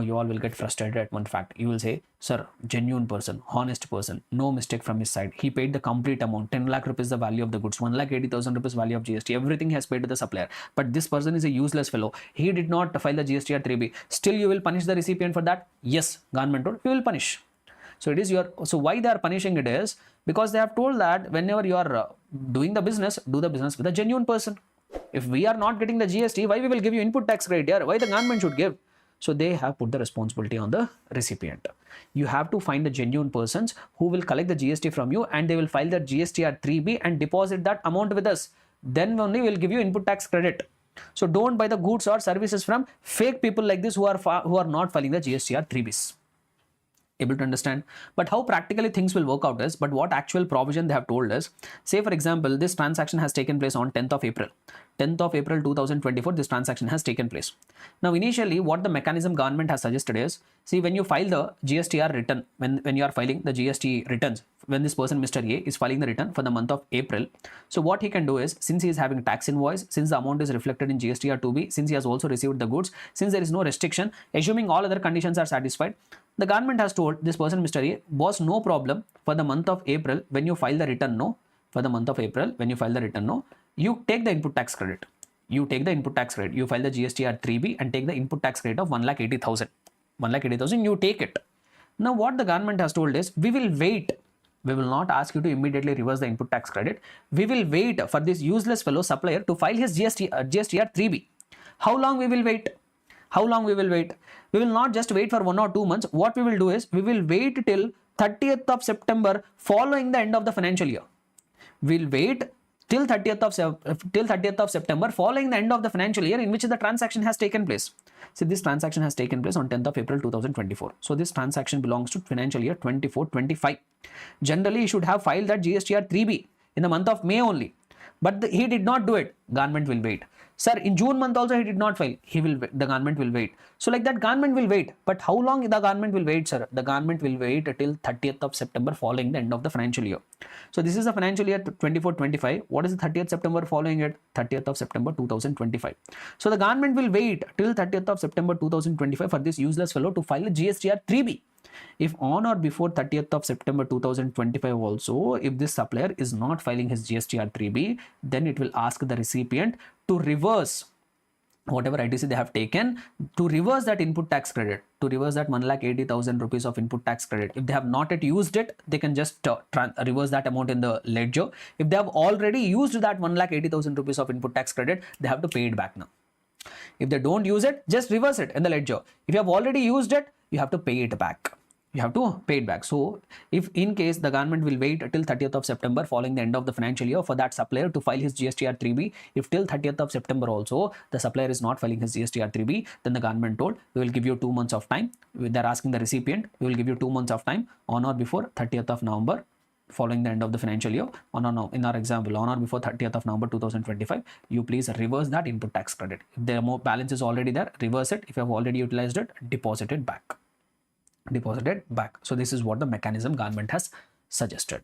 you all will get frustrated at one fact. You will say, sir, genuine person, honest person, no mistake from his side. He paid the complete amount, 10 lakh rupees the value of the goods, 1,80,000 rupees value of GST. Everything he has paid to the supplier. But this person is a useless fellow. He did not file the GSTR3B. Still you will punish the recipient for that? Yes, government told, we will punish. So it is so why they are punishing it is because they have told that whenever you are doing the business, do the business with a genuine person. If we are not getting the GST, why we will give you input tax credit here? Why the government should give? So they have put the responsibility on the recipient. You have to find the genuine persons who will collect the GST from you, and they will file the GSTR3B and deposit that amount with us. Then only we will give you input tax credit. So don't buy the goods or services from fake people like this who are not filing the GSTR3Bs. Able to understand? But how practically things will work out is, but what actual provision they have told is, say for example, this transaction has taken place on 10th of April. 10th of April 2024, this transaction has taken place. Now, initially, what the mechanism government has suggested is, see, when you file the GSTR return, when you are filing the GST returns, when this person, Mr. A, is filing the return for the month of April, so what he can do is, since he is having tax invoice, since the amount is reflected in GSTR 2B, since he has also received the goods, since there is no restriction, assuming all other conditions are satisfied, the government has told this person, Mr. A, boss, no problem, for the month of April, when you file the return, no, for the month of April, when you file the return, no, you take the input tax credit. You take the input tax credit. You file the GSTR 3B and take the input tax credit of 1,80,000. 1,80,000, you take it. Now, what the government has told is, we will wait. We will not ask you to immediately reverse the input tax credit. We will wait for this useless fellow supplier to file his GSTR 3B. How long we will wait? How long we will wait? We will not just wait for 1 or 2 months. What we will do is, we will wait till 30th of September following the end of the financial year. We'll wait till 30th of September following the end of the financial year in which the transaction has taken place. So this transaction has taken place on 10th of April 2024. So this transaction belongs to financial year 24-25. Generally, he should have filed that GSTR 3B in the month of May only. But he did not do it. Government will wait. Sir, in June month also he did not file. The government will wait. So like that, government will wait. But how long the government will wait, sir? The government will wait till 30th of September following the end of the financial year. So this is the financial year 24-25. What is the 30th September following it? 30th of September 2025. So the government will wait till 30th of September 2025 for this useless fellow to file a GSTR 3B. If on or before 30th of September 2025 also, if this supplier is not filing his GSTR 3B, then it will ask the recipient to reverse whatever ITC they have taken, to reverse that input tax credit, to reverse that 1,80,000 rupees of input tax credit. If they have not yet used it, they can just reverse that amount in the ledger. If they have already used that 1,80,000 rupees of input tax credit, they have to pay it back now. If they don't use it, just reverse it in the ledger. If you have already used it, you have to pay it back. You have to pay it back. So if in case the government will wait till 30th of September following the end of the financial year for that supplier to file his GSTR 3B, if till 30th of September also the supplier is not filing his GSTR 3B, then the government told, we will give you 2 months of time. They're asking the recipient, we will give you 2 months of time on or before 30th of November following the end of the financial year, in our example, on or before 30th of November 2025, you please reverse that input tax credit. If the balance is already there, reverse it. If you have already utilized it, deposit it back. So this is what the mechanism government has suggested.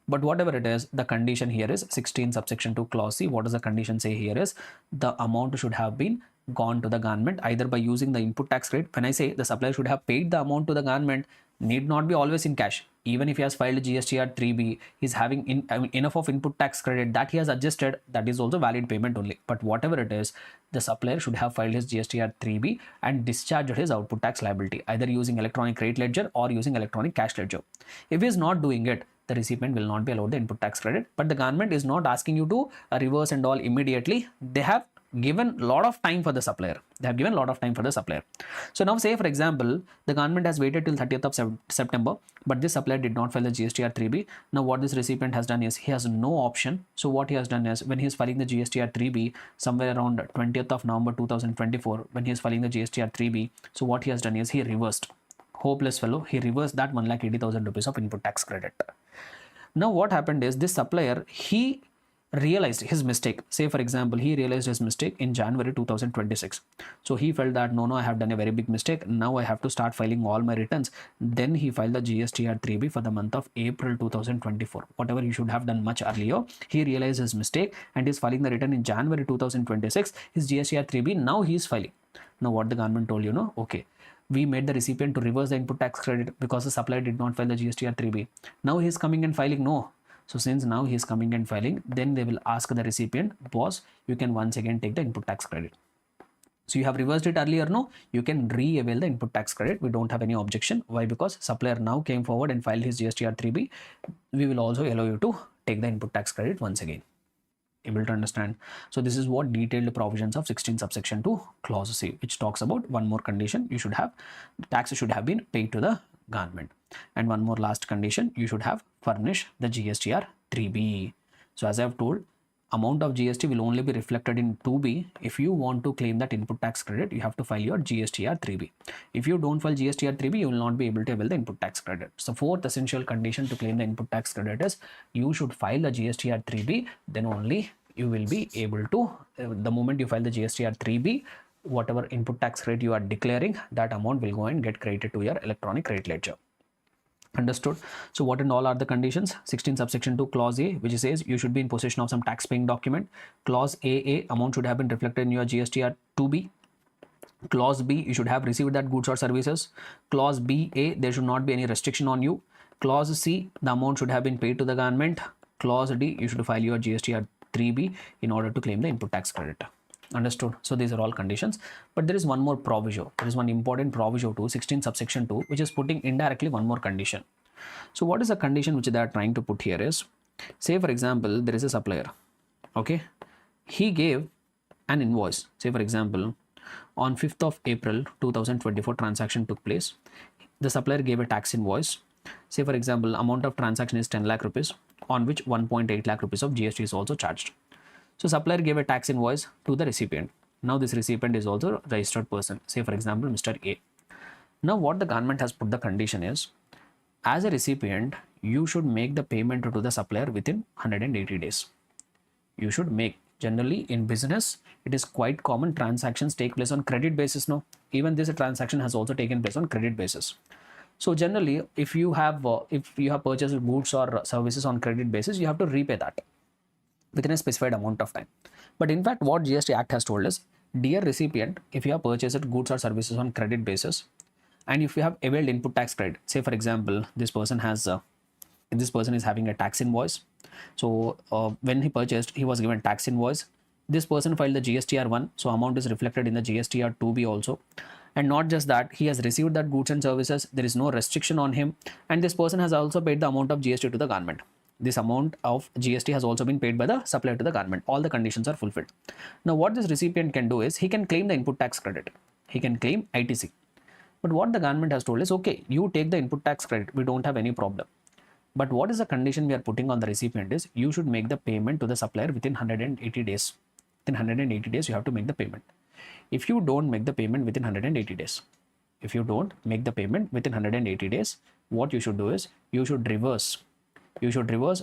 But whatever it is, the condition here is 16 subsection 2 clause C. What does the condition say here is, the amount should have been gone to the government either by using the input tax credit. When I say the supplier should have paid the amount to the government, need not be always in cash. Even if he has filed a GSTR 3B, he's having enough of input tax credit that he has adjusted, that is also valid payment only. But whatever it is, the supplier should have filed his GSTR 3B and discharged his output tax liability, either using electronic credit ledger or using electronic cash ledger. If he is not doing it, the recipient will not be allowed the input tax credit. But the government is not asking you to reverse and all immediately. They have given a lot of time for the supplier. So now say for example, the government has waited till 30th of September, but this supplier did not file the GSTR 3B. Now what this recipient has done is, he has no option. So what he has done is, when he is filing the GSTR 3B somewhere around 20th of November 2024, when he is filing the GSTR 3B, so what he has done is, he reversed. Hopeless fellow, he reversed that 1,80,000 rupees of input tax credit. Now what happened is, this supplier, he realized his mistake. Say for example, he realized his mistake in January 2026. So he felt that no, I have done a very big mistake. Now I have to start filing all my returns. Then he filed the GSTR 3B for the month of April 2024. Whatever he should have done much earlier, he realized his mistake and is filing the return in January 2026. His GSTR 3B, now he is filing. Now what the government told, okay, we made the recipient to reverse the input tax credit because the supplier did not file the GSTR 3B. Now he is coming and filing. No. So since now he is coming and filing, then they will ask the recipient, boss, you can once again take the input tax credit. So you have reversed it earlier, no? You can re-avail the input tax credit. We don't have any objection. Why? Because supplier now came forward and filed his GSTR 3B. We will also allow you to take the input tax credit once again. Able to understand? So this is what detailed provisions of 16 subsection 2 clause C, which talks about one more condition. You should have, the tax should have been paid to the government. And one more last condition, you should have furnished the GSTR 3B. So as I have told, amount of GST will only be reflected in 2B. If you want to claim that input tax credit, you have to file your GSTR 3B. If you don't file GSTR 3B, you will not be able to avail the input tax credit. So fourth essential condition to claim the input tax credit is you should file the GSTR 3B, then only you will be able to, the moment you file the GSTR 3B, whatever input tax credit you are declaring, that amount will go and get credited to your electronic credit ledger. Understood? So what and all are the conditions? 16 subsection 2 clause A, which says you should be in possession of some tax paying document. Clause AA, amount should have been reflected in your GSTR 2B. Clause B, you should have received that goods or services. Clause BA, there should not be any restriction on you. Clause C, the amount should have been paid to the government. Clause D, you should file your GSTR 3B in order to claim the input tax credit. Understood? So these are all conditions, but there is one more proviso. There is one important proviso to 16 subsection 2, which is putting indirectly one more condition. So what is the condition which they are trying to put here is, say for example, there is a supplier. Okay, he gave an invoice. Say for example, on 5th of April 2024 transaction took place. The supplier gave a tax invoice. Say for example, amount of transaction is 10 lakh rupees, on which 1.8 lakh rupees of GST is also charged. So supplier gave a tax invoice to the recipient. Now this recipient is also a registered person. Say for example, Mr. A. Now what the government has put the condition is, as a recipient, you should make the payment to the supplier within 180 days. You should make. Generally in business, it is quite common transactions take place on credit basis. No, even this transaction has also taken place on credit basis. So generally, if you have purchased goods or services on credit basis, you have to repay that within a specified amount of time. But in fact, what GST Act has told us, dear recipient, if you have purchased goods or services on credit basis, and if you have availed input tax credit, say for example, this person is having a tax invoice. So when he purchased, he was given tax invoice. This person filed the GSTR 1, so amount is reflected in the GSTR 2B also. And not just that, he has received that goods and services, there is no restriction on him, and this person has also paid the amount of GST to the government. This amount of GST has also been paid by the supplier to the government. All the conditions are fulfilled. Now what this recipient can do is, he can claim the input tax credit. He can claim ITC. But what the government has told is, okay, you take the input tax credit, we don't have any problem. But what is the condition we are putting on the recipient is, you should make the payment to the supplier within 180 days. Within 180 days, you have to make the payment. If you don't make the payment within 180 days, what you should do is, you should reverse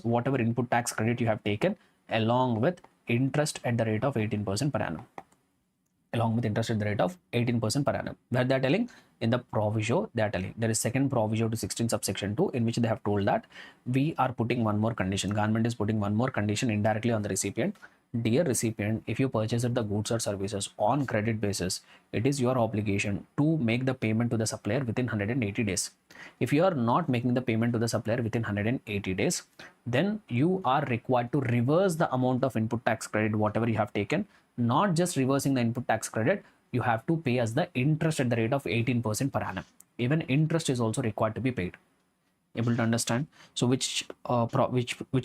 whatever input tax credit you have taken, along with interest at the rate of 18% per annum. Where they are telling, in the proviso, they are telling. There is second proviso to 16 subsection 2, in which they have told that we are putting one more condition. Government is putting one more condition indirectly on the recipient. Dear recipient, if you purchase the goods or services on credit basis, it is your obligation to make the payment to the supplier within 180 days. If you are not making the payment to the supplier within 180 days, then you are required to reverse the amount of input tax credit, whatever you have taken. Not just reversing the input tax credit, you have to pay us the interest at the rate of 18% per annum. Even interest is also required to be paid. Able to understand? So which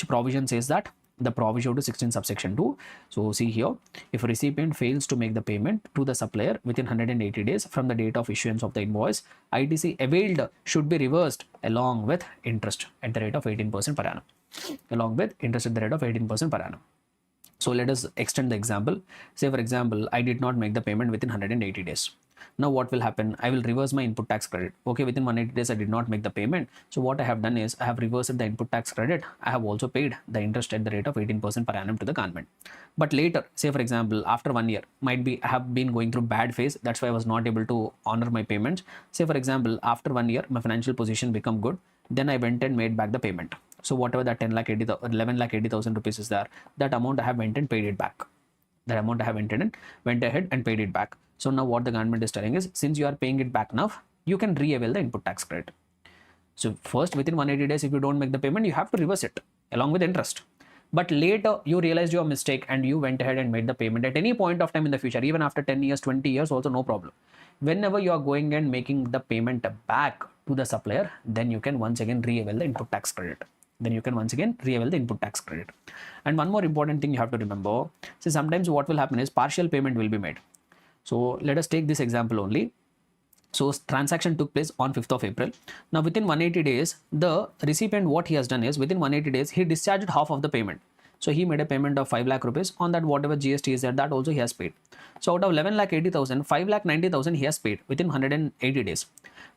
provision says that? The provision to 16 subsection 2. So see here, if a recipient fails to make the payment to the supplier within 180 days from the date of issuance of the invoice, ITC availed should be reversed along with interest at the rate of 18% per annum. So let us extend the example. Say for example, I did not make the payment within 180 days. Now what will happen? I will reverse my input tax credit. Okay, within 180 days I did not make the payment. So what I have done is, I have reversed the input tax credit. I have also paid the interest at the rate of 18% per annum to the government. But later, say for example, after 1 year, might be I have been going through bad phase. That's why I was not able to honor my payments. Say for example, after 1 year, my financial position become good. Then I went and made back the payment. So whatever that 11,80,000 rupees is there, that amount I have went and paid it back. Went ahead and paid it back. So now what the government is telling is, since you are paying it back now, you can re-avail the input tax credit. So first, within 180 days, if you don't make the payment, you have to reverse it along with interest. But later you realized your mistake and you went ahead and made the payment at any point of time in the future, even after 10 years, 20 years, also no problem. Whenever you are going and making the payment back to the supplier, then you can once again re-avail the input tax credit. And one more important thing you have to remember, see, sometimes what will happen is partial payment will be made. So let us take this example only. So transaction took place on 5th of April. Now within 180 days, the recipient, what he has done is, within 180 days, he discharged half of the payment. So he made a payment of 5 lakh rupees. On that, whatever GST is there, that also he has paid. So out of 11 lakh 80,000, 5 lakh 90,000 he has paid within 180 days.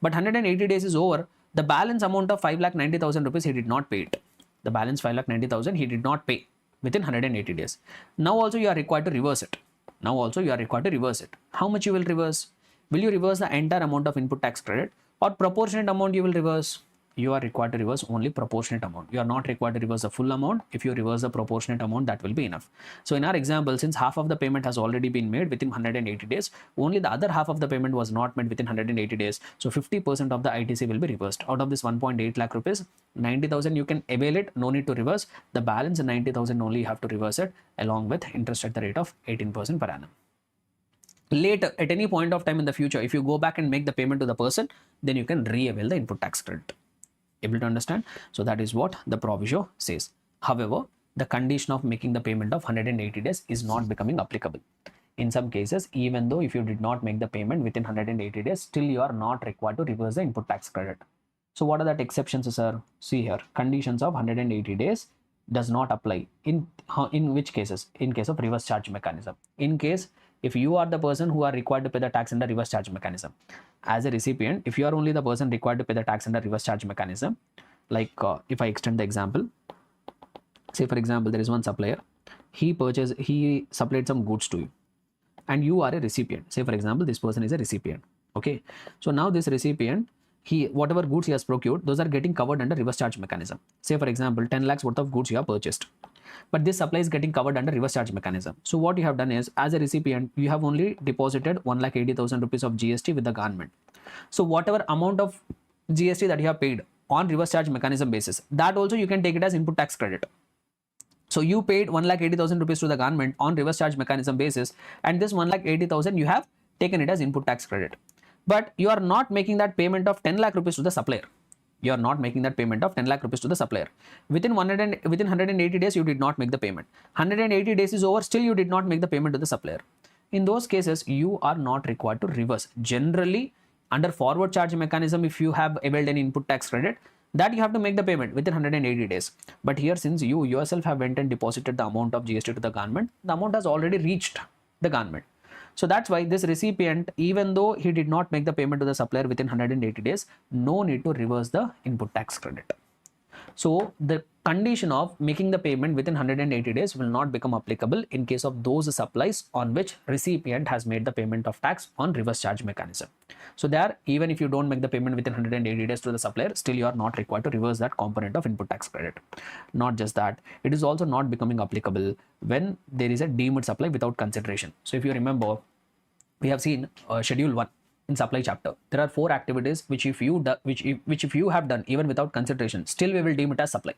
But 180 days is over. The balance amount of 5 lakh 90,000 rupees he did not pay it. The balance 5 lakh 90,000 he did not pay within 180 days. Now also you are required to reverse it. Now also you are required to reverse it. How much you will reverse? Will you reverse the entire amount of input tax credit or proportionate amount you will reverse? You are required to reverse only proportionate amount. You are not required to reverse the full amount. If you reverse the proportionate amount, that will be enough. So in our example, since half of the payment has already been made within 180 days, only the other half of the payment was not made within 180 days. So 50% of the ITC will be reversed. Out of this 1.8 lakh rupees, 90,000 you can avail it, no need to reverse. The balance 90,000 only you have to reverse it along with interest at the rate of 18% per annum. Later, at any point of time in the future, if you go back and make the payment to the person, then you can re-avail the input tax credit. Able to understand? So that is what the proviso says. However, the condition of making the payment of 180 days is not becoming applicable. In some cases, even though if you did not make the payment within 180 days, still you are not required to reverse the input tax credit. So what are that exceptions, sir? See here, conditions of 180 days does not apply. In which cases? In case of reverse charge mechanism. In case if you are the person who are required to pay the tax under reverse charge mechanism. As a recipient, if you are only the person required to pay the tax under reverse charge mechanism, like if I extend the example, say for example, there is one supplier, he supplied some goods to you and you are a recipient. Say for example, this person is a recipient. Okay. So now this recipient, whatever goods he has procured, those are getting covered under reverse charge mechanism. Say for example, 10 lakhs worth of goods you have purchased. But this supply is getting covered under reverse charge mechanism. So what you have done is, as a recipient, you have only deposited 1,80,000 rupees of GST with the government. So whatever amount of GST that you have paid on reverse charge mechanism basis, that also you can take it as input tax credit. So you paid 1,80,000 rupees to the government on reverse charge mechanism basis, and this 1,80,000 you have taken it as input tax credit. But you are not making that payment of 10 lakh rupees to the supplier. You are not making that payment of 10 lakh rupees to the supplier. Within 180 days, you did not make the payment. 180 days is over, still you did not make the payment to the supplier. In those cases, you are not required to reverse. Generally, under forward charge mechanism, if you have availed an input tax credit, that you have to make the payment within 180 days. But here, since you yourself have went and deposited the amount of GST to the government, the amount has already reached the government. So that's why this recipient, even though he did not make the payment to the supplier within 180 days, no need to reverse the input tax credit. So the condition of making the payment within 180 days will not become applicable in case of those supplies on which recipient has made the payment of tax on reverse charge mechanism. So there, even if you don't make the payment within 180 days to the supplier, still you are not required to reverse that component of input tax credit. Not just that, it is also not becoming applicable when there is a deemed supply without consideration. So if you remember, we have seen schedule 1 in supply chapter. There are 4 activities which if you have done even without consideration, still we will deem it as supply.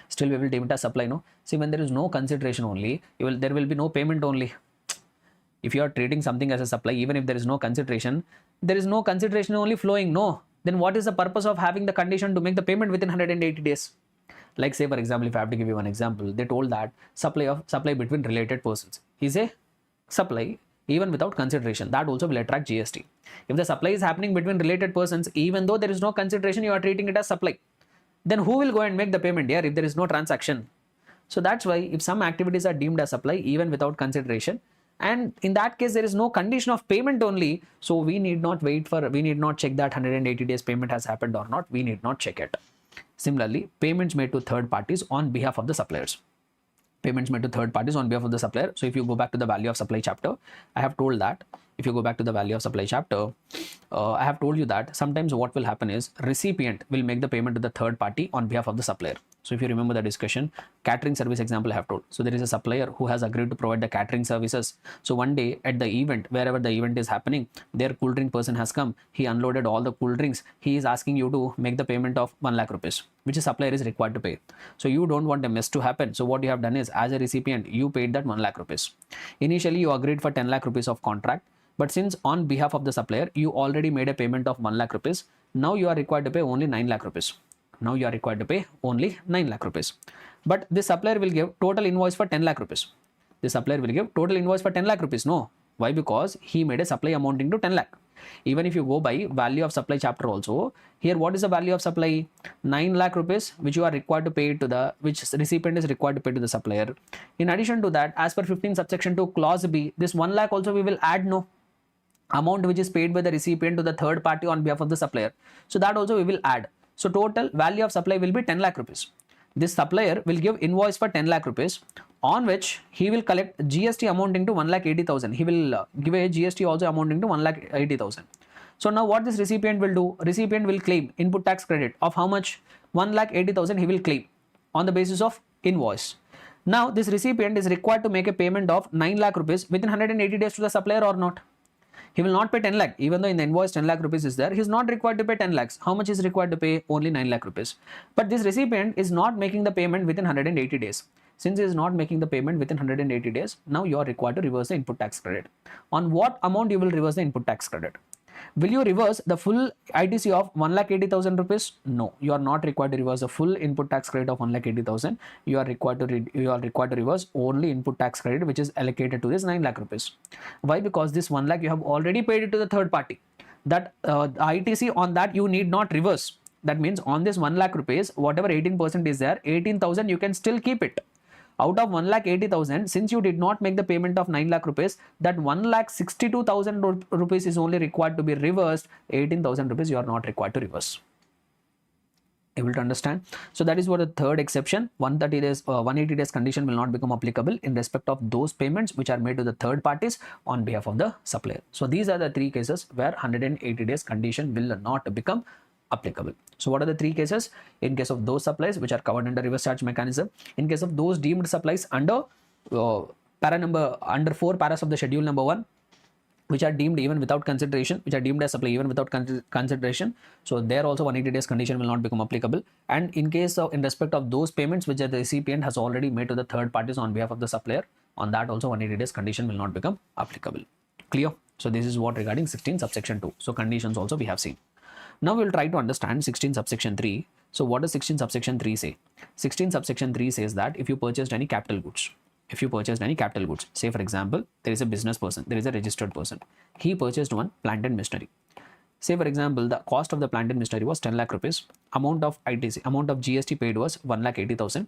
Still we will deem it as supply. No, see, when there is no consideration only, there will be no payment only. If you are treating something as a supply, even if there is no consideration only flowing. No, then what is the purpose of having the condition to make the payment within 180 days? Like say for example, if I have to give you one example, they told that supply between related persons is a supply even without consideration. That also will attract GST. If the supply is happening between related persons, even though there is no consideration, you are treating it as supply. Then who will go and make the payment here if there is no transaction? So that's why if some activities are deemed as supply even without consideration, and in that case there is no condition of payment only, so we need not check that 180 days payment has happened or not. We need not check it. Similarly, payments made to third parties on behalf of the suppliers. Payments made to third parties on behalf of the supplier. So if you go back to the value of supply chapter, I have told that if you go back to the value of supply chapter, I have told you that sometimes what will happen is recipient will make the payment to the third party on behalf of the supplier. So if you remember the discussion, catering service example I have told. So there is a supplier who has agreed to provide the catering services. So one day at the event, wherever the event is happening, their cool drink person has come. He unloaded all the cool drinks. He is asking you to make the payment of 1 lakh rupees, which a supplier is required to pay. So you don't want a mess to happen. So what you have done is, as a recipient, you paid that 1 lakh rupees. Initially, you agreed for 10 lakh rupees of contract. But since on behalf of the supplier, you already made a payment of 1 lakh rupees, now you are required to pay only 9 lakh rupees. Now you are required to pay only 9 lakh rupees. But this supplier will give total invoice for 10 lakh rupees. The supplier will give total invoice for 10 lakh rupees. No. Why? Because he made a supply amounting to 10 lakh. Even if you go by value of supply chapter also, here what is the value of supply? 9 lakh rupees, which you are required to pay to the, which recipient is required to pay to the supplier. In addition to that, as per 15 subsection 2 clause B, this 1 lakh also we will add, no, amount which is paid by the recipient to the third party on behalf of the supplier. So that also we will add. So total value of supply will be 10 lakh rupees. This supplier will give invoice for 10 lakh rupees, on which he will collect GST amounting to 1,80,000. He will give a GST also amounting to 1,80,000. So now what this recipient will do? Recipient will claim input tax credit of how much? 1,80,000 he will claim on the basis of invoice. Now this recipient is required to make a payment of 9 lakh rupees within 180 days to the supplier or not? He will not pay 10 lakh, even though in the invoice 10 lakh rupees is there. He is not required to pay 10 lakhs. How much is required to pay? Only 9 lakh rupees. But this recipient is not making the payment within 180 days. Since he is not making the payment within 180 days, now you are required to reverse the input tax credit. On what amount you will reverse the input tax credit? Will you reverse the full ITC of 1,80,000 rupees? No, you are not required to reverse the full input tax credit of 1,80,000. You are required to reverse only input tax credit which is allocated to this 9 lakh rupees. Why? Because this 1 lakh you have already paid it to the third party. That ITC on that you need not reverse. That means on this 1 lakh rupees, whatever 18% is there, 18,000 you can still keep it. Out of 1,80,000, since you did not make the payment of 9 lakh rupees, that 1,62,000 rupees is only required to be reversed. 18,000 rupees you are not required to reverse. Able to understand? So that is what the third exception. 130 days, 180 days condition will not become applicable in respect of those payments which are made to the third parties on behalf of the supplier. So these are the three cases where 180 days condition will not become applicable. So what are the three cases? In case of those supplies which are covered under reverse charge mechanism, in case of those deemed supplies under under 4 paras of the schedule number 1, which are deemed even without consideration, which are deemed as supply even without consideration. So there also 180 days condition will not become applicable. And in case of, in respect of those payments which the recipient has already made to the third parties on behalf of the supplier, on that also 180 days condition will not become applicable. Clear? So this is what regarding 16 subsection 2. So conditions also we have seen. Now we will try to understand 16 subsection 3. So what does 16 subsection 3 say? 16 subsection 3 says that if you purchased any capital goods, say for example, there is a business person, there is a registered person. He purchased one plant and machinery. Say for example, the cost of the plant and machinery was 10 lakh rupees. Amount of GST paid was 1,80,000.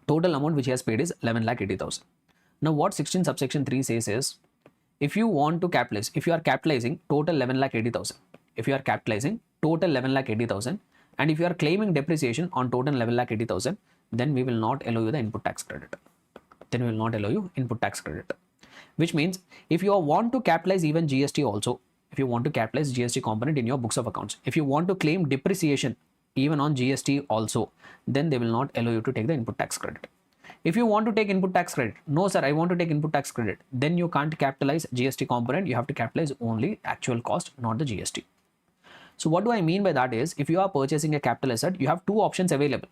Total amount which he has paid is 11,80,000. Now what 16 subsection 3 says is, if you want to capitalize, if you are capitalizing total 11,80,000, if you are capitalizing total 11,80,000, and if you are claiming depreciation on total 11,80,000, then we will not allow you the input tax credit. Which means if you want to capitalize even GST also, if you want to capitalize GST component in your books of accounts, if you want to claim depreciation even on GST also, then they will not allow you to take the input tax credit. If you want to take input tax credit, no sir, I want to take input tax credit, then you can't capitalize GST component. You have to capitalize only actual cost, not the GST. So what do I mean by that is, if you are purchasing a capital asset, you have two options available.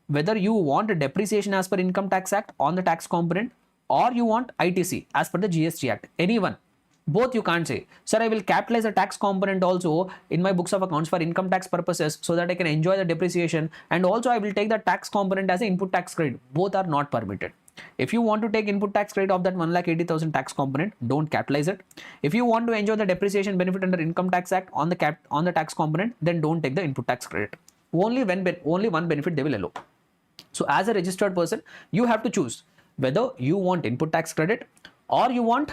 Whether you want a depreciation as per Income Tax Act on the tax component, or you want ITC as per the GST Act. Anyone. Both you can't say, sir, I will capitalize a tax component also in my books of accounts for income tax purposes so that I can enjoy the depreciation, and also I will take the tax component as an input tax credit. Both are not permitted. If you want to take input tax credit of that 1,80,000 tax component, don't capitalize it. If you want to enjoy the depreciation benefit under Income Tax Act on the tax component, then don't take the input tax credit. Only one benefit they will allow. So as a registered person, you have to choose whether you want input tax credit or you want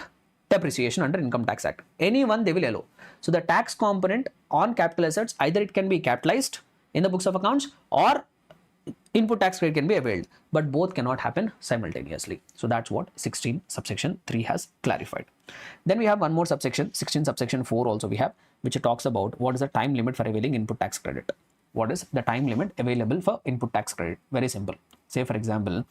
depreciation under Income Tax Act. Any one they will allow. So the tax component on capital assets, either it can be capitalized in the books of accounts or input tax credit can be availed, but both cannot happen simultaneously. So that's what 16 subsection 3 has clarified. Then we have one more subsection, 16 subsection 4 also we have, which talks about what is the time limit for availing input tax credit. What is the time limit available for input tax credit? Very simple. Say for example,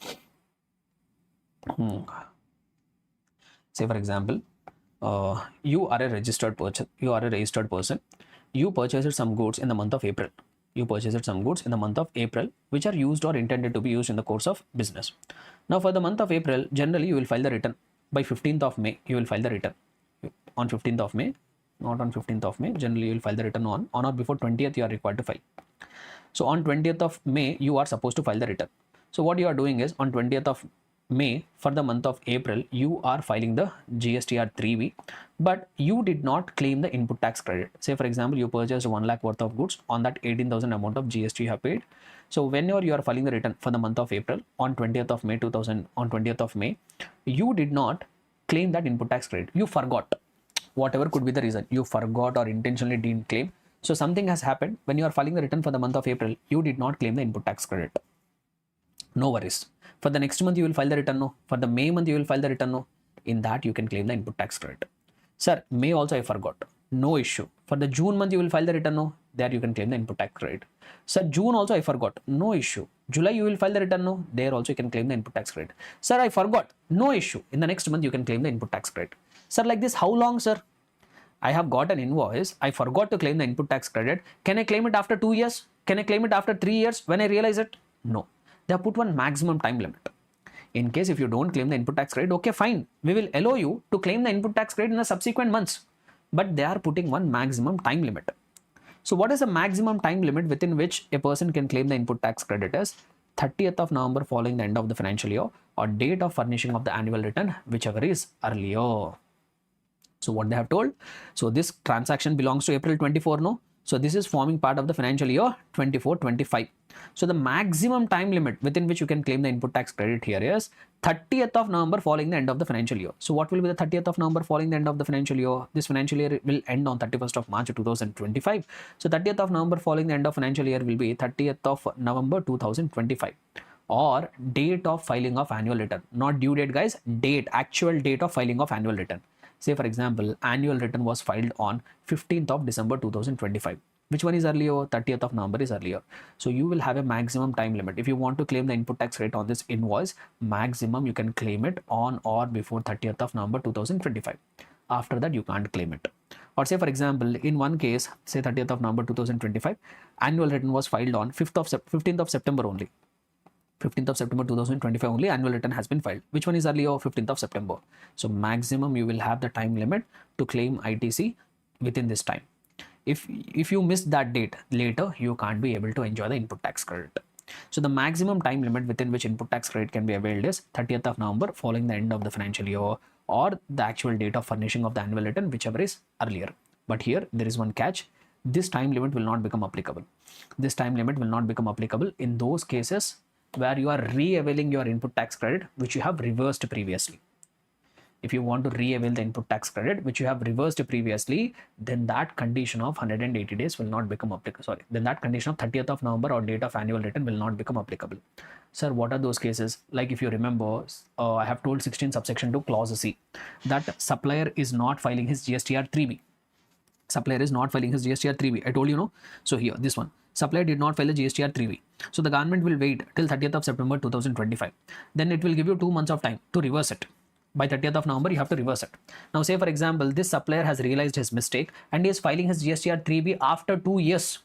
you are a registered person. You purchased some goods in the month of April. Which are used or intended to be used in the course of business. Now for the month of April, generally you will file the return by 15th of May. You will file the return on 15th of May, not on 15th of May. Generally you will file the return on or before 20th you are required to file. So on 20th of May you are supposed to file the return. So what you are doing is, on 20th of May, for the month of April, you are filing the GSTR 3B, but you did not claim the input tax credit. Say, for example, you purchased 1 lakh worth of goods. On that 18,000 amount of GST you have paid. So whenever you are filing the return for the month of April on 20th of May 2000, on 20th of May, you did not claim that input tax credit. You forgot. Whatever could be the reason, you forgot or intentionally didn't claim. So something has happened when you are filing the return for the month of April, you did not claim the input tax credit. No worries. For the next month, you will file the return. No. For the May month, you will file the return. No. In that, you can claim the input tax credit. Sir, May also I forgot. No issue. For the June month, you will file the return. No. There you can claim the input tax credit. Sir, June also I forgot. No issue. July, you will file the return. No. There also you can claim the input tax credit. Sir, I forgot. No issue. In the next month, you can claim the input tax credit. Sir, like this, how long, sir? I have got an invoice. I forgot to claim the input tax credit. Can I claim it after 2 years? Can I claim it after 3 years when I realize it? No. They have put one maximum time limit. In case if you don't claim the input tax credit, okay, fine. We will allow you to claim the input tax credit in the subsequent months. But they are putting one maximum time limit. So what is the maximum time limit within which a person can claim the input tax credit is 30th of November following the end of the financial year or date of furnishing of the annual return, whichever is earlier. So what they have told, so this transaction belongs to April 24, no? So this is forming part of the financial year 24-25. So the maximum time limit within which you can claim the input tax credit here is 30th of November following the end of the financial year. So what will be the 30th of November following the end of the financial year? This financial year will end on 31st of March 2025. So 30th of November following the end of financial year will be 30th of November 2025. Or date of filing of annual return. Not due date, guys. Date, actual date of filing of annual return. Say, for example, annual return was filed on 15th of December 2025. Which one is earlier? 30th of November is earlier. So you will have a maximum time limit. If you want to claim the input tax rate on this invoice, maximum you can claim it on or before 30th of November 2025. After that, you can't claim it. Or say, for example, in one case, say 30th of November 2025, annual return was filed on 15th of September only. 15th of September 2025 only annual return has been filed. Which one is earlier? 15th of September. So maximum you will have the time limit to claim ITC within this time. If you miss that date later, you can't be able to enjoy the input tax credit. So the maximum time limit within which input tax credit can be availed is 30th of November following the end of the financial year or the actual date of furnishing of the annual return, whichever is earlier. But here there is one catch. This time limit will not become applicable. This time limit will not become applicable in those cases where you are re-availing your input tax credit which you have reversed previously. If you want to re-avail the input tax credit which you have reversed previously, then that condition of 180 days will not become applicable. Then that condition of 30th of November or date of annual return will not become applicable. Sir, what are those cases? Like if you remember, I have told 16 subsection 2 clause C that supplier is not filing his GSTR 3B. Supplier is not filing his GSTR 3B. I told you, no? So here, this one. Supplier did not file a GSTR 3B. So the government will wait till 30th of September 2025. Then it will give you 2 months of time to reverse it. By 30th of November, you have to reverse it. Now, say for example, this supplier has realized his mistake and he is filing his GSTR 3B after 2 years.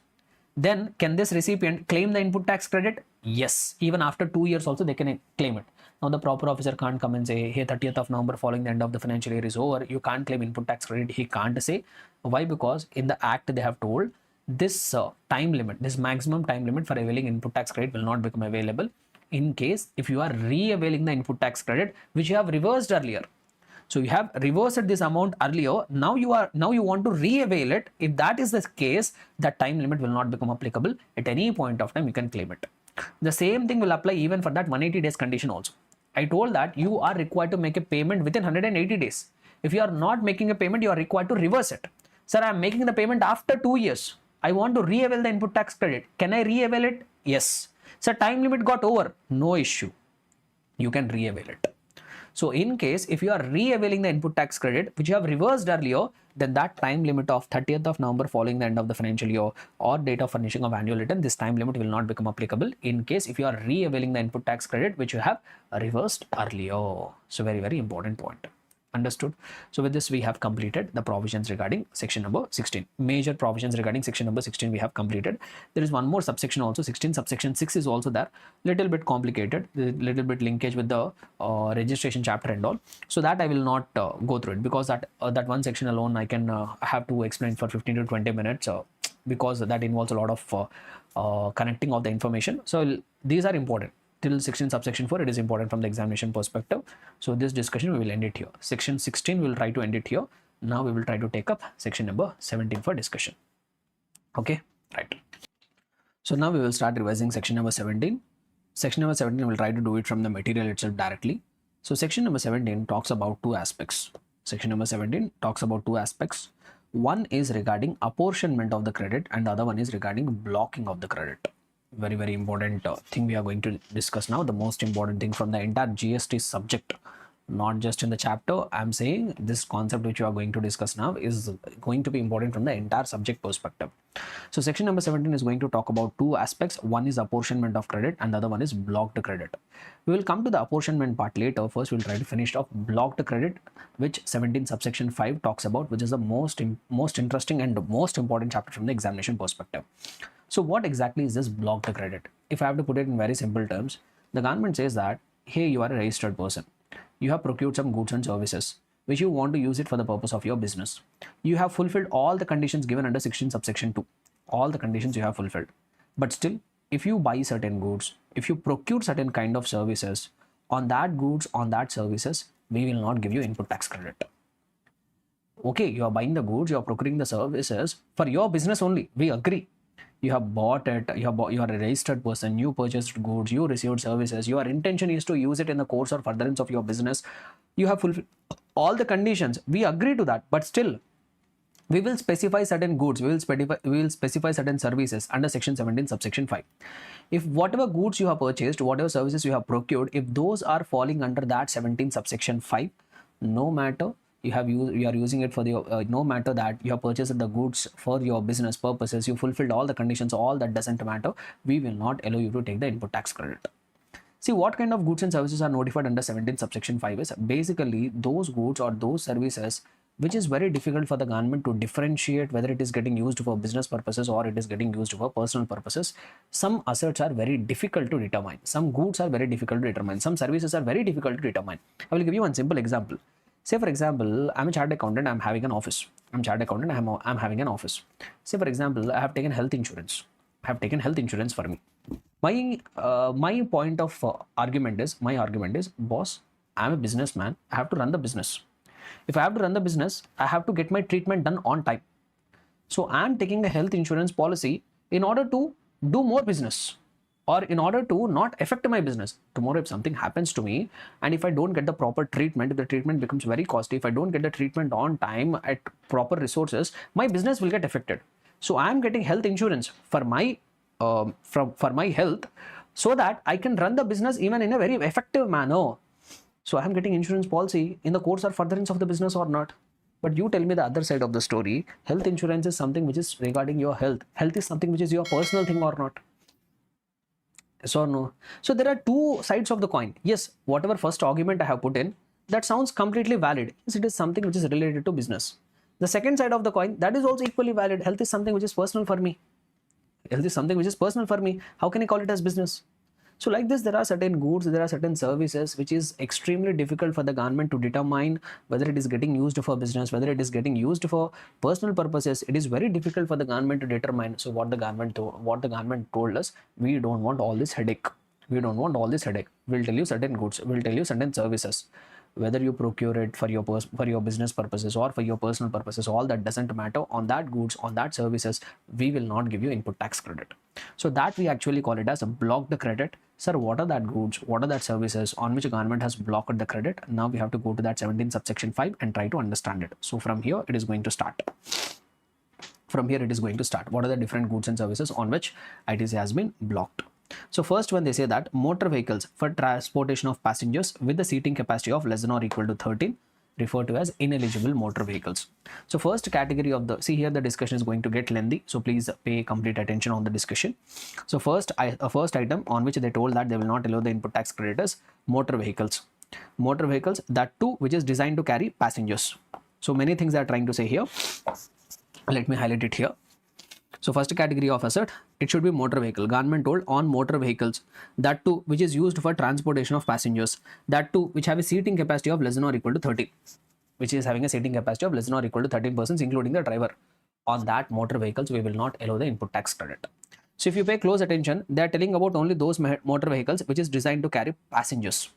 Then can this recipient claim the input tax credit? Yes. Even after 2 years also they can claim it. Now the proper officer can't come and say, hey, 30th of November following the end of the financial year is over, you can't claim input tax credit. He can't say. Why? Because in the act they have told this time limit, this maximum time limit for availing input tax credit will not become available in case if you are re-availing the input tax credit which you have reversed earlier. So you have reversed this amount earlier. Now you want to re-avail it. If that is the case, that time limit will not become applicable. At any point of time, you can claim it. The same thing will apply even for that 180 days condition also. I told that you are required to make a payment within 180 days. If you are not making a payment, you are required to reverse it. Sir, I am making the payment after 2 years. I want to re-avail the input tax credit. Can I re-avail it? Yes. Sir, time limit got over. No issue. You can re-avail it. So in case if you are re-availing the input tax credit which you have reversed earlier, then that time limit of 30th of November following the end of the financial year or date of furnishing of annual return, this time limit will not become applicable in case if you are re-availing the input tax credit which you have reversed earlier. So very, very important point. Understood? So with this we have completed the provisions regarding section number 16. Major provisions regarding section number 16 we have completed. There is one more subsection also, 16 subsection 6 is also there. Little bit complicated, little bit linkage with the registration chapter and all. So that I will not go through it because that one section alone I can have to explain for 15 to 20 minutes because that involves a lot of connecting of the information. So these are important. till 16 subsection 4 it is important from the examination perspective. So this discussion we will end it here. Section 16 we will try to end it here. Now we will try to take up section number 17 for discussion. Okay, right. So now we will start revising section number 17. Section number 17 we'll try to do it from the material itself directly. So section number 17 talks about two aspects. Section number 17 talks about two aspects. One is regarding apportionment of the credit and the other one is regarding blocking of the credit. Very important thing we are going to discuss now. The most important thing from the entire GST subject, not just in the chapter. I'm saying this concept which you are going to discuss now is going to be important from the entire subject perspective. So section number 17 is going to talk about two aspects. One is apportionment of credit and the other one is blocked credit. We will come to the apportionment part later. First we'll try to finish off blocked credit, which 17 subsection 5 talks about, which is the most interesting and most important chapter from the examination perspective. So what exactly is this blocked credit? If I have to put it in very simple terms, the government says that, hey, you are a registered person. You have procured some goods and services which you want to use it for the purpose of your business. You have fulfilled all the conditions given under 16 subsection 2. All the conditions you have fulfilled. But still, if you buy certain goods, if you procure certain kind of services, on that goods, on that services, we will not give you input tax credit. Okay, you are buying the goods, you are procuring the services for your business only. We agree. You have bought it, you are a registered person, you purchased goods, you received services, your intention is to use it in the course or furtherance of your business. You have fulfilled all the conditions. We agree to that, but still, we will specify certain goods, we will specify certain services under section 17 subsection 5. If whatever goods you have purchased, whatever services you have procured, if those are falling under that 17 subsection 5, no matter you are using it for the no matter that you have purchased the goods for your business purposes, you fulfilled all the conditions, all that doesn't matter, we will not allow you to take the input tax credit. See, what kind of goods and services are notified under 17 subsection 5 is basically those goods or those services which is very difficult for the government to differentiate whether it is getting used for business purposes or it is getting used for personal purposes. Some assets are very difficult to determine. Some goods are very difficult to determine. Some services are very difficult to determine. I will give you one simple example. Say for example, I'm a chartered accountant, I'm having an office. I'm chartered accountant, I'm having an office. Say for example, I have taken health insurance. I have taken health insurance for me. My point of argument is, boss, I'm a businessman. I have to run the business. If I have to run the business, I have to get my treatment done on time. So I'm taking a health insurance policy in order to do more business or in order to not affect my business. Tomorrow, if something happens to me and if I don't get the proper treatment, if the treatment becomes very costly, if I don't get the treatment on time at proper resources, my business will get affected. So I'm getting health insurance for my health so that I can run the business even in a very effective manner. So I'm getting insurance policy in the course or furtherance of the business or not. But you tell me the other side of the story. Health insurance is something which is regarding your health. Health is something which is your personal thing or not. Yes or no? So there are two sides of the coin. Yes, whatever first argument I have put in, that sounds completely valid. Yes, it is something which is related to business. The second side of the coin, that is also equally valid. Health is something which is personal for me. Health is something which is personal for me. How can I call it as business? So like this, there are certain goods, there are certain services which is extremely difficult for the government to determine whether it is getting used for business, whether it is getting used for personal purposes. It is very difficult for the government to determine. So what the government told us, we don't want all this headache. We don't want all this headache. We'll tell you certain goods, we'll tell you certain services. Whether you procure it for your business purposes or for your personal purposes, all that doesn't matter. On that goods, on that services, we will not give you input tax credit. So that we actually call it as a blocked credit. Sir, what are that goods? What are that services on which government has blocked the credit? Now we have to go to that 17 subsection 5 and try to understand it. So from here, it is going to start. What are the different goods and services on which ITC has been blocked? So first one, they say that motor vehicles for transportation of passengers with the seating capacity of less than or equal to 13 referred to as ineligible motor vehicles. So first category of the, see here the discussion is going to get lengthy, so please pay complete attention on the discussion. So first item on which they told that they will not allow the input tax credit is motor vehicles. Motor vehicles, that too which is designed to carry passengers. So many things they are trying to say here. Let me highlight it here. So first category of asset, it should be motor vehicle. Government told on motor vehicles, that too which is used for transportation of passengers, that too which have a seating capacity of less than or equal to 30, which is having a seating capacity of less than or equal to 13 persons including the driver. On that motor vehicles, we will not allow the input tax credit. So if you pay close attention, they are telling about only those motor vehicles which is designed to carry passengers,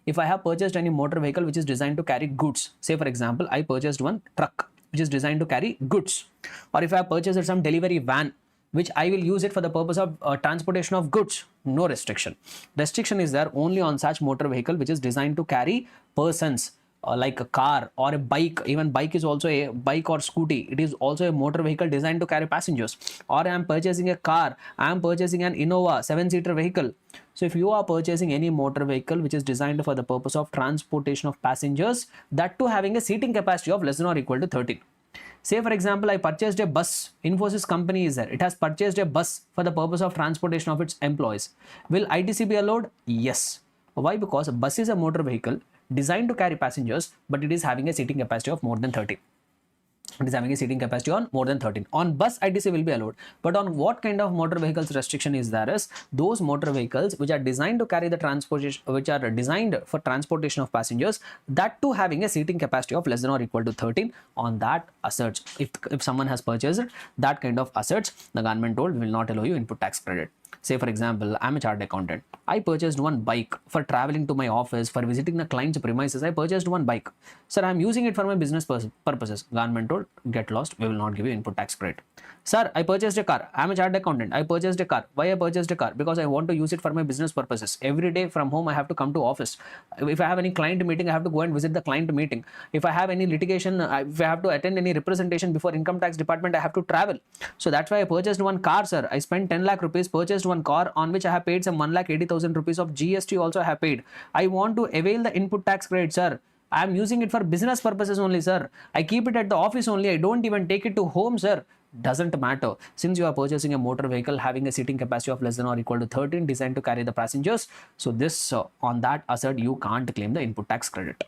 If I have purchased any motor vehicle which is designed to carry goods, say for example, I purchased one truck which is designed to carry goods, or if I have purchased some delivery van which I will use it for the purpose of transportation of goods, no restriction. Restriction is there only on such motor vehicle which is designed to carry persons, like a car or a bike. Even bike is also a bike or scooty. It is also a motor vehicle designed to carry passengers. Or I am purchasing a car, I am purchasing an Innova 7-seater vehicle. So if you are purchasing any motor vehicle which is designed for the purpose of transportation of passengers, that too having a seating capacity of less than or equal to 13. Say for example, I purchased a bus. Infosys company is there. It has purchased a bus for the purpose of transportation of its employees. Will ITC be allowed? Yes. Why? Because a bus is a motor vehicle designed to carry passengers, but it is having a seating capacity of more than 30. It is having a seating capacity on more than 13. On bus, ITC will be allowed. But on what kind of motor vehicles restriction is there is those motor vehicles which are designed to carry the transportation, which are designed for transportation of passengers, that too having a seating capacity of less than or equal to 13. On that assets, if someone has purchased that kind of assets, the government told we will not allow you input tax credit. Say for example, I'm a chartered accountant. I purchased one bike for traveling to my office, for visiting the client's premises. I purchased one bike. Sir, I'm using it for my business purposes. Government told, get lost, we will not give you input tax credit. Sir, I purchased a car. I'm a chartered accountant. I purchased a car. Why I purchased a car? Because I want to use it for my business purposes. Every day from home, I have to come to office. If I have any client meeting, I have to go and visit the client meeting. If I have any litigation, if I have to attend any representation before income tax department, I have to travel. So that's why I purchased one car, sir. I spent 10 lakh rupees, purchased one car on which I have paid some 1,80,000 rupees of GST also I have paid. I want to avail the input tax credit, sir. I am using it for business purposes only, sir. I keep it at the office only. I don't even take it to home, sir. Doesn't matter. Since you are purchasing a motor vehicle having a seating capacity of less than or equal to 13, designed to carry the passengers, so this on that asset you can't claim the input tax credit.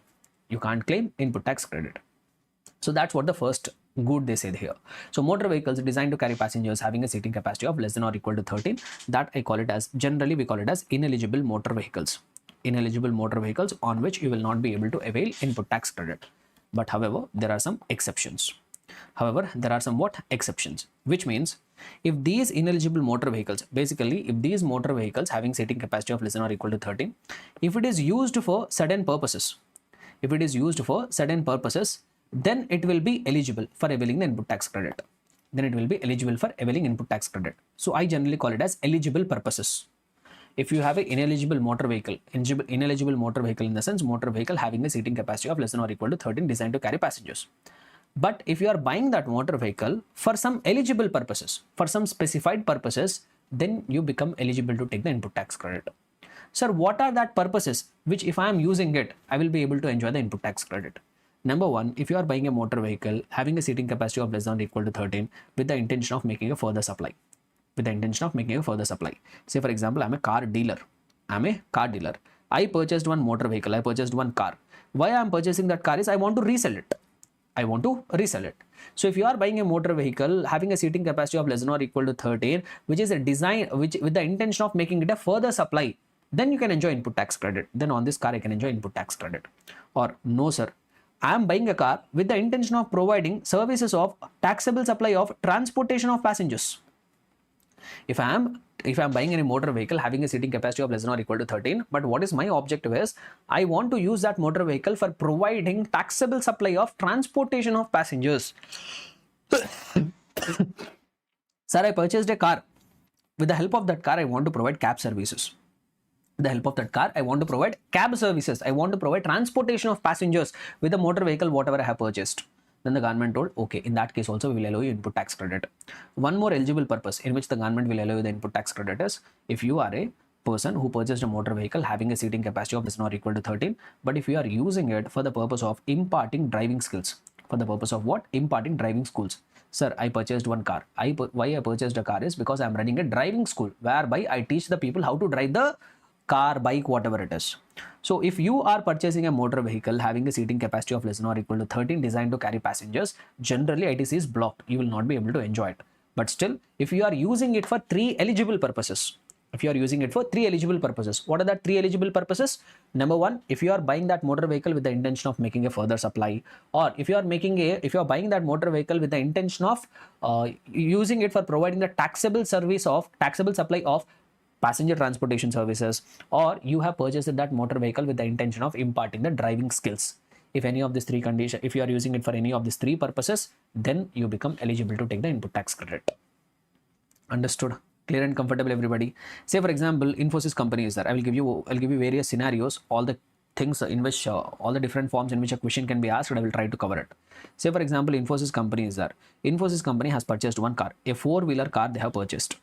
You can't claim input tax credit. So that's what the first good they said here. So motor vehicles designed to carry passengers having a seating capacity of less than or equal to 13, that I call it as, generally we call it as ineligible motor vehicles. Ineligible motor vehicles on which you will not be able to avail input tax credit. But however, there are some exceptions. Exceptions, which means if these ineligible motor vehicles, basically if these motor vehicles having seating capacity of less than or equal to 13, if it is used for certain purposes, then it will be eligible for availing the input tax credit. So I generally call it as eligible purposes. If you have an ineligible motor vehicle in the sense motor vehicle having a seating capacity of less than or equal to 13 designed to carry passengers. But if you are buying that motor vehicle for some eligible purposes, for some specified purposes, then you become eligible to take the input tax credit. Sir, what are that purposes which if I am using it, I will be able to enjoy the input tax credit? Number one, if you are buying a motor vehicle having a seating capacity of less than or equal to 13 with the intention of making a further supply. Say for example, I'm a car dealer. I purchased one motor vehicle. I purchased one car. Why I am purchasing that car is I want to resell it. So if you are buying a motor vehicle having a seating capacity of less than or equal to 13, which is a design which with the intention of making it a further supply, then you can enjoy input tax credit. Then on this car I can enjoy input tax credit. Or no sir, I am buying a car with the intention of providing services of taxable supply of transportation of passengers. If I am buying any motor vehicle having a seating capacity of less than or equal to 13, but what is my objective is I want to use that motor vehicle for providing taxable supply of transportation of passengers. Sir, I purchased a car. With the help of that car, I want to provide cab services. I want to provide transportation of passengers with the motor vehicle, whatever I have purchased. Then the government told, okay, in that case also we will allow you input tax credit. One more eligible purpose in which the government will allow you the input tax credit is if you are a person who purchased a motor vehicle having a seating capacity of less than or equal to 13, but if you are using it for the purpose of imparting driving skills. For the purpose of what? Imparting driving schools. Sir, I purchased one car. Why I purchased a car is because I am running a driving school whereby I teach the people how to drive the car, bike, whatever it is. So if you are purchasing a motor vehicle having a seating capacity of less than or equal to 13 designed to carry passengers, generally ITC is blocked. You will not be able to enjoy it. But still, if you are using it for three eligible purposes, If you are using it for three eligible purposes. What are the three eligible purposes? Number one, if you are buying that motor vehicle with the intention of making a further supply, or if you are buying that motor vehicle with the intention of using it for providing the taxable supply of passenger transportation services, or you have purchased that motor vehicle with the intention of imparting the driving skills. If any of these three conditions, if you are using it for any of these three purposes, then you become eligible to take the input tax credit. Understood? Clear and comfortable, everybody? Say for example, Infosys company is there. I'll give you various scenarios, all the things in which all the different forms in which a question can be asked, and I will try to cover it. Say for example, Infosys company is there. Infosys company has purchased one car, a 4-wheeler car they have purchased.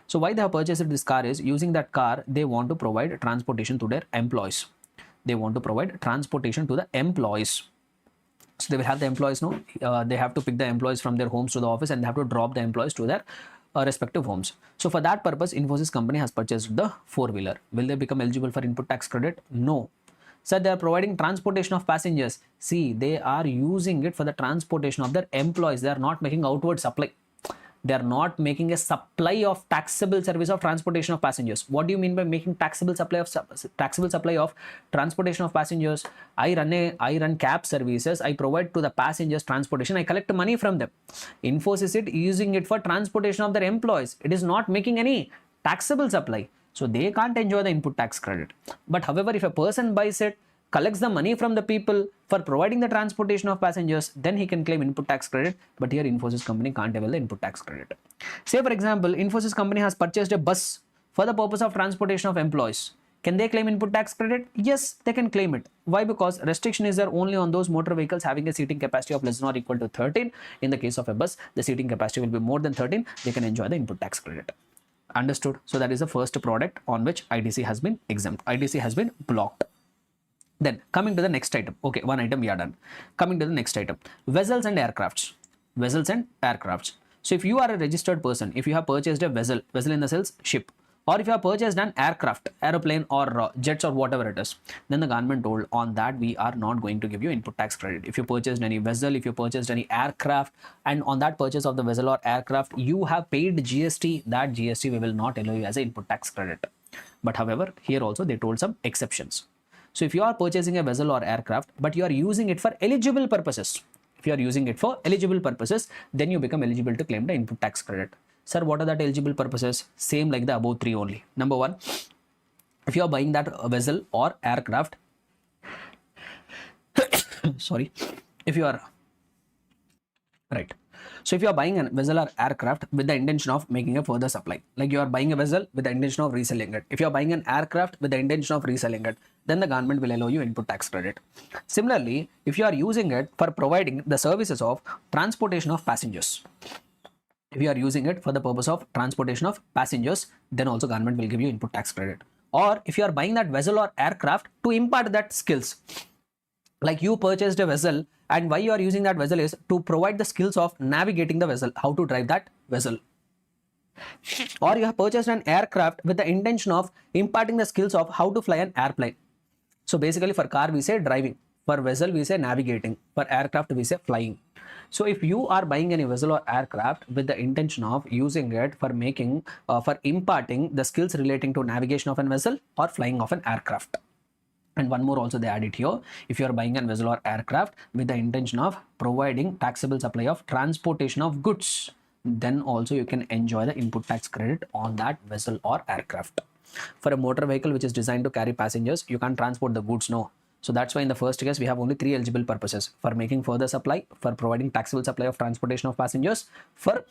So why they have purchased this car is, using that car they want to provide transportation to their employees. They want to provide transportation to the employees. So they will have the employees they have to pick the employees from their homes to the office, and they have to drop the employees to their respective homes. So for that purpose, Infosys company has purchased the 4-wheeler. Will they become eligible for input tax credit? No. So they are providing transportation of passengers. See, they are using it for the transportation of their employees. They are not making outward supply. They are not making a supply of taxable service of transportation of passengers. What do you mean by making taxable supply of transportation of passengers? I run cab services. I provide to the passengers transportation. I collect money from them. Infosys is using it for transportation of their employees. It is not making any taxable supply. So they can't enjoy the input tax credit. But however, if a person buys it, collects the money from the people for providing the transportation of passengers, then he can claim input tax credit. But here Infosys company can't avail the input tax credit. Say for example, Infosys company has purchased a bus for the purpose of transportation of employees. Can they claim input tax credit? Yes, they can claim it. Why? Because restriction is there only on those motor vehicles having a seating capacity of less than or equal to 13. In the case of a bus, the seating capacity will be more than 13. They can enjoy the input tax credit. Understood? So that is the first product on which ITC has been exempt. ITC has been blocked. Then coming to the next item. Okay, one item we are done. Coming to the next item. Vessels and aircrafts. Vessels and aircrafts. So if you are a registered person, if you have purchased a vessel in the sense ship, or if you have purchased an aircraft, aeroplane or jets or whatever it is, then the government told on that we are not going to give you input tax credit. If you purchased any vessel, if you purchased any aircraft, and on that purchase of the vessel or aircraft, you have paid GST, that GST we will not allow you as an input tax credit. But however, here also they told some exceptions. So if you are purchasing a vessel or aircraft, but you are using it for eligible purposes, if you are using it for eligible purposes, then you become eligible to claim the input tax credit. Sir, what are that eligible purposes? Same like the above three only. Number one, if you are buying that vessel or aircraft, sorry, if you are, right. So if you are buying a vessel or aircraft with the intention of making a further supply, like you are buying a vessel with the intention of reselling it. If you are buying an aircraft with the intention of reselling it, then the government will allow you input tax credit. Similarly, if you are using it for providing the services of transportation of passengers, if you are using it for the purpose of transportation of passengers, then also government will give you input tax credit. Or if you are buying that vessel or aircraft to impart that skills, like you purchased a vessel, and why you are using that vessel is to provide the skills of navigating the vessel, how to drive that vessel. Or you have purchased an aircraft with the intention of imparting the skills of how to fly an airplane. So basically for car we say driving, for vessel we say navigating, for aircraft we say flying. So if you are buying any vessel or aircraft with the intention of using it for making, for imparting the skills relating to navigation of a vessel or flying of an aircraft. And one more also they add it here. If you are buying a vessel or aircraft with the intention of providing taxable supply of transportation of goods, then also you can enjoy the input tax credit on that vessel or aircraft. For a motor vehicle which is designed to carry passengers, you can't transport the goods, no. So that's why in the first case we have only three eligible purposes: for making further supply, for providing taxable supply of transportation of passengers, for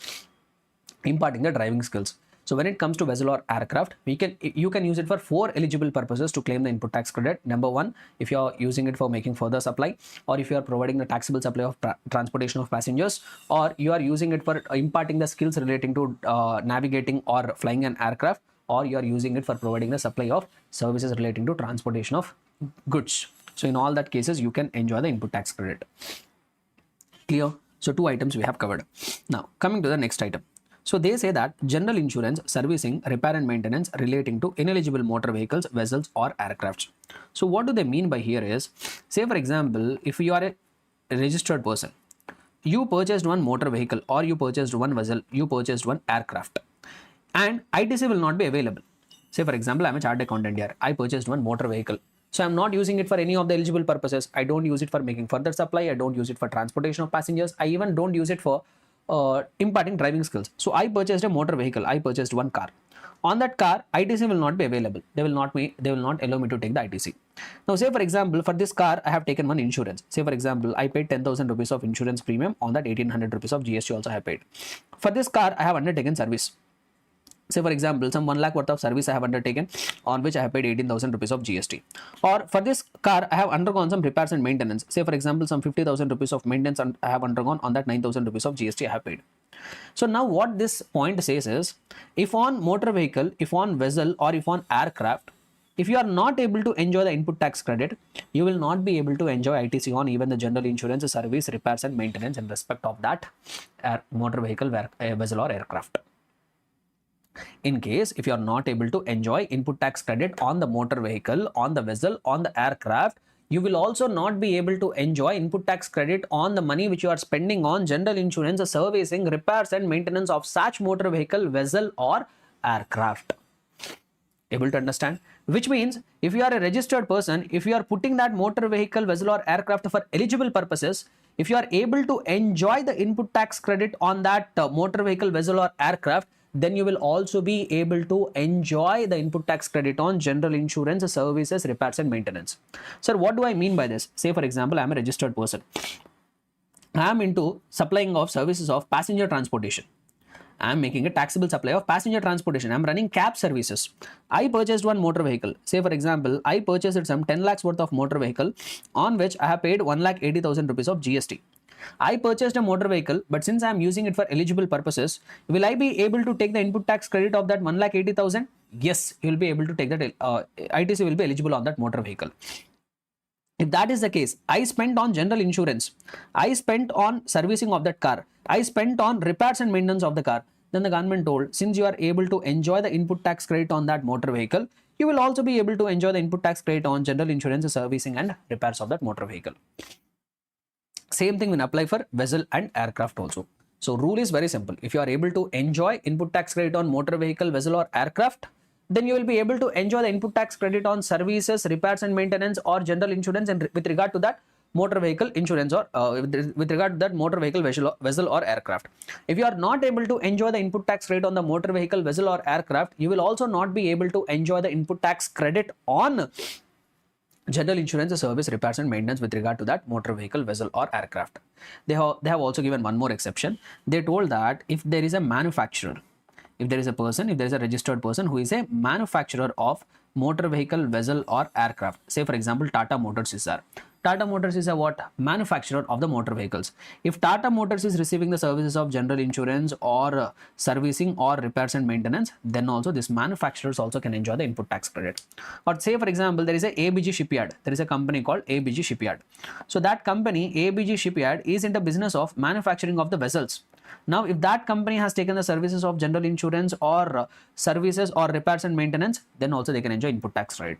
imparting the driving skills. So when it comes to vessel or aircraft, you can use it for four eligible purposes to claim the input tax credit. Number one, if you are using it for making further supply, or if you are providing the taxable supply of transportation of passengers, or you are using it for imparting the skills relating to navigating or flying an aircraft, or you are using it for providing the supply of services relating to transportation of goods. So in all that cases, you can enjoy the input tax credit. Clear? So two items we have covered. Now coming to the next item. So they say that general insurance, servicing, repair and maintenance relating to ineligible motor vehicles, vessels or aircrafts. So what do they mean by here is, say for example, if you are a registered person, you purchased one motor vehicle, or you purchased one vessel, you purchased one aircraft, and ITC will not be available. Say for example, I'm a chartered accountant here. I purchased one motor vehicle. So I'm not using it for any of the eligible purposes. I don't use it for making further supply. I don't use it for transportation of passengers. I even don't use it for imparting driving skills. So I purchased a motor vehicle. I purchased one car. On that car, ITC will not be available. They will not allow me to take the ITC. Now, say for example, for this car, I have taken one insurance. Say for example, I paid 10,000 rupees of insurance premium. On that 1,800 rupees of GST also I have paid. For this car, I have undertaken service. Say for example, some 1 lakh worth of service I have undertaken, on which I have paid 18,000 rupees of GST. Or for this car, I have undergone some repairs and maintenance. Say for example, some 50,000 rupees of maintenance I have undergone, on that 9,000 rupees of GST I have paid. So now what this point says is, if on motor vehicle, if on vessel, or if on aircraft, if you are not able to enjoy the input tax credit, you will not be able to enjoy ITC on even the general insurance, service, repairs and maintenance in respect of that motor vehicle, vessel or aircraft. In case if you are not able to enjoy input tax credit on the motor vehicle, on the vessel, on the aircraft, you will also not be able to enjoy input tax credit on the money which you are spending on general insurance, servicing, repairs and maintenance of such motor vehicle, vessel or aircraft. Able to understand? Which means if you are a registered person, if you are putting that motor vehicle, vessel or aircraft for eligible purposes, if you are able to enjoy the input tax credit on that motor vehicle, vessel or aircraft, then you will also be able to enjoy the input tax credit on general insurance, services, repairs and maintenance. Sir, what do I mean by this? Say for example, I am a registered person. I am into supplying of services of passenger transportation. I am making a taxable supply of passenger transportation. I am running cab services. I purchased one motor vehicle. Say for example, I purchased some 10 lakhs worth of motor vehicle, on which I have paid 1,80,000 rupees of GST. I purchased a motor vehicle, but since I am using it for eligible purposes, will I be able to take the input tax credit of that 1,80,000? Yes, you will be able to take that. ITC will be eligible on that motor vehicle. If that is the case, I spent on general insurance, I spent on servicing of that car, I spent on repairs and maintenance of the car, then the government told, since you are able to enjoy the input tax credit on that motor vehicle, you will also be able to enjoy the input tax credit on general insurance, servicing and repairs of that motor vehicle. Same thing will apply for vessel and aircraft also. So rule is very simple. If you are able to enjoy input tax credit on motor vehicle, vessel or aircraft, then you will be able to enjoy the input tax credit on services, repairs and maintenance or general insurance, and with regard to that motor vehicle insurance or with regard to that motor vehicle, vessel or aircraft. If you are not able to enjoy the input tax rate on the motor vehicle, vessel or aircraft, you will also not be able to enjoy the input tax credit on general insurance, service, repairs and maintenance with regard to that motor vehicle, vessel or aircraft. They have also given one more exception. They told that if there is a manufacturer, if there is a registered person who is a manufacturer of motor vehicle, vessel or aircraft, say for example Tata Motors is there. Tata Motors is a what? Manufacturer of the motor vehicles. If Tata Motors is receiving the services of general insurance or servicing or repairs and maintenance, then also this manufacturers also can enjoy the input tax credit. Or say for example, there is a ABG Shipyard. There is a company called ABG Shipyard. So that company, ABG Shipyard, is in the business of manufacturing of the vessels. Now, if that company has taken the services of general insurance or services or repairs and maintenance, then also they can enjoy input tax credit.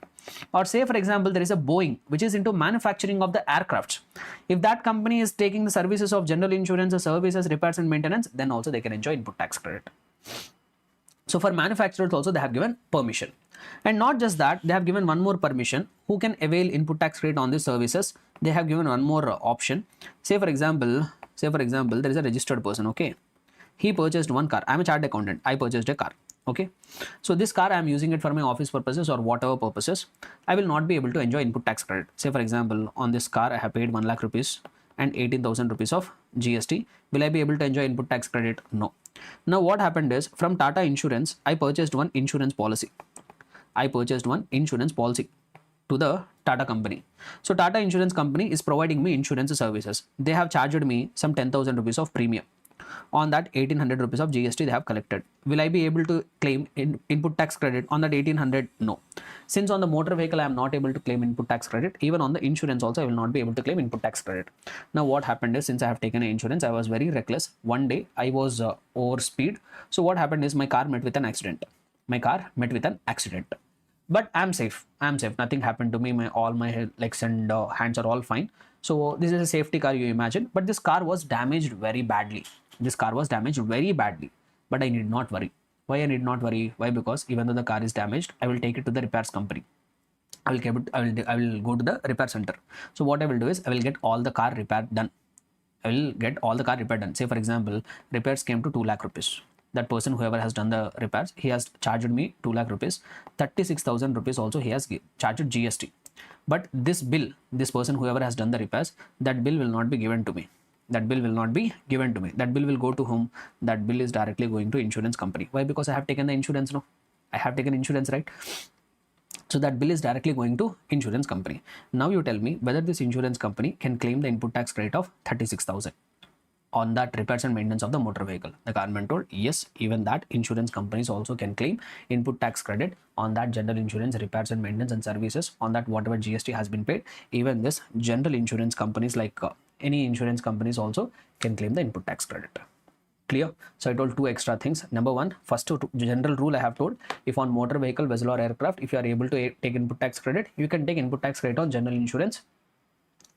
Or say, for example, there is a Boeing, which is into manufacturing of the aircraft. If that company is taking the services of general insurance, services, repairs and maintenance, then also they can enjoy input tax credit. So for manufacturers also they have given permission. And not just that, they have given one more permission. Who can avail input tax credit on these services? They have given one more option. Say for example, there is a registered person, okay? He purchased one car. I'm a chartered accountant. I purchased a car, okay? So this car, I'm using it for my office purposes or whatever purposes. I will not be able to enjoy input tax credit. Say for example, on this car, I have paid 1 lakh rupees and 18,000 rupees of GST. Will I be able to enjoy input tax credit? No. Now what happened is, from Tata Insurance, I purchased one insurance policy. To the Tata company. So Tata Insurance Company is providing me insurance services. They have charged me some 10,000 rupees of premium. On that 1,800 rupees of GST they have collected. Will I be able to claim input tax credit on that 1,800? No. Since on the motor vehicle I am not able to claim input tax credit, even on the insurance also I will not be able to claim input tax credit. Now what happened is, since I have taken an insurance, I was very reckless. One day I was over speed. So what happened is, my car met with an accident. But I'm safe. Nothing happened to me. All my legs and hands are all fine. So this is a safety car, you imagine. But this car was damaged very badly. But I need not worry. Why I need not worry? Why? Because even though the car is damaged, I will take it to the repairs company. I will go to the repair center. So what I will do is I will get all the car repair done. I will get all the car repair done. Say for example, repairs came to 2 lakh rupees. That person, whoever has done the repairs, he has charged me 2 lakh rupees. 36,000 rupees also he has charged GST. But this bill, this person, whoever has done the repairs, that bill will not be given to me. That bill will not be given to me. That bill will go to whom? That bill is directly going to insurance company. Why? Because I have taken the insurance. No, I have taken insurance, right? So that bill is directly going to insurance company. Now you tell me whether this insurance company can claim the input tax credit of 36,000 on that repairs and maintenance of the motor vehicle. The government told yes, even that insurance companies also can claim input tax credit on that general insurance repairs and maintenance and services, on that whatever GST has been paid. Even this general insurance companies, like any insurance companies also can claim the input tax credit. Clear? So I told 2 extra things. Number 1, first general rule I have told, if on motor vehicle, vessel or aircraft, if you are able to take input tax credit, you can take input tax credit on general insurance.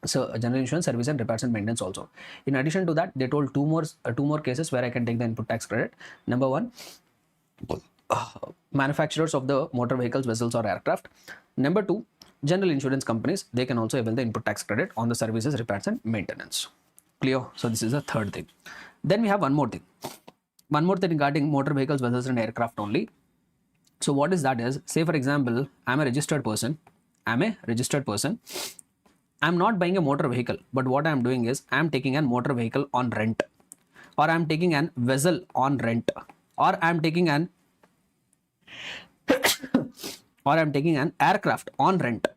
So general insurance, service and repairs and maintenance also. In addition to that, they told two more cases where I can take the input tax credit. Number 1, manufacturers of the motor vehicles, vessels or aircraft. Number 2, general insurance companies, they can also avail the input tax credit on the services, repairs and maintenance. Clear? So this is the third thing. Then we have one more thing regarding motor vehicles, vessels and aircraft only. So what is that is, say for example, I'm a registered person. I'm not buying a motor vehicle, but what I'm doing is I'm taking a motor vehicle on rent, or I'm taking an vessel on rent, or I'm taking an aircraft on rent.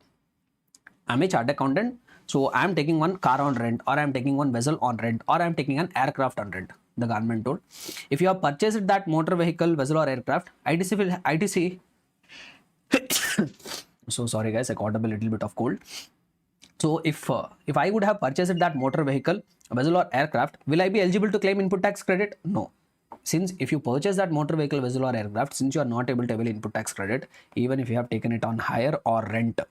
I'm a chartered accountant, so I'm taking one car on rent, or I'm taking one vessel on rent, or I'm taking an aircraft on rent. The government told, if you have purchased that motor vehicle, vessel or aircraft, ITC so sorry guys, I caught up a little bit of cold. So if I would have purchased that motor vehicle, vessel or aircraft, will I be eligible to claim input tax credit? No. Since if you purchase that motor vehicle, vessel or aircraft, since you are not able to avail input tax credit, even if you have taken it on hire or rent,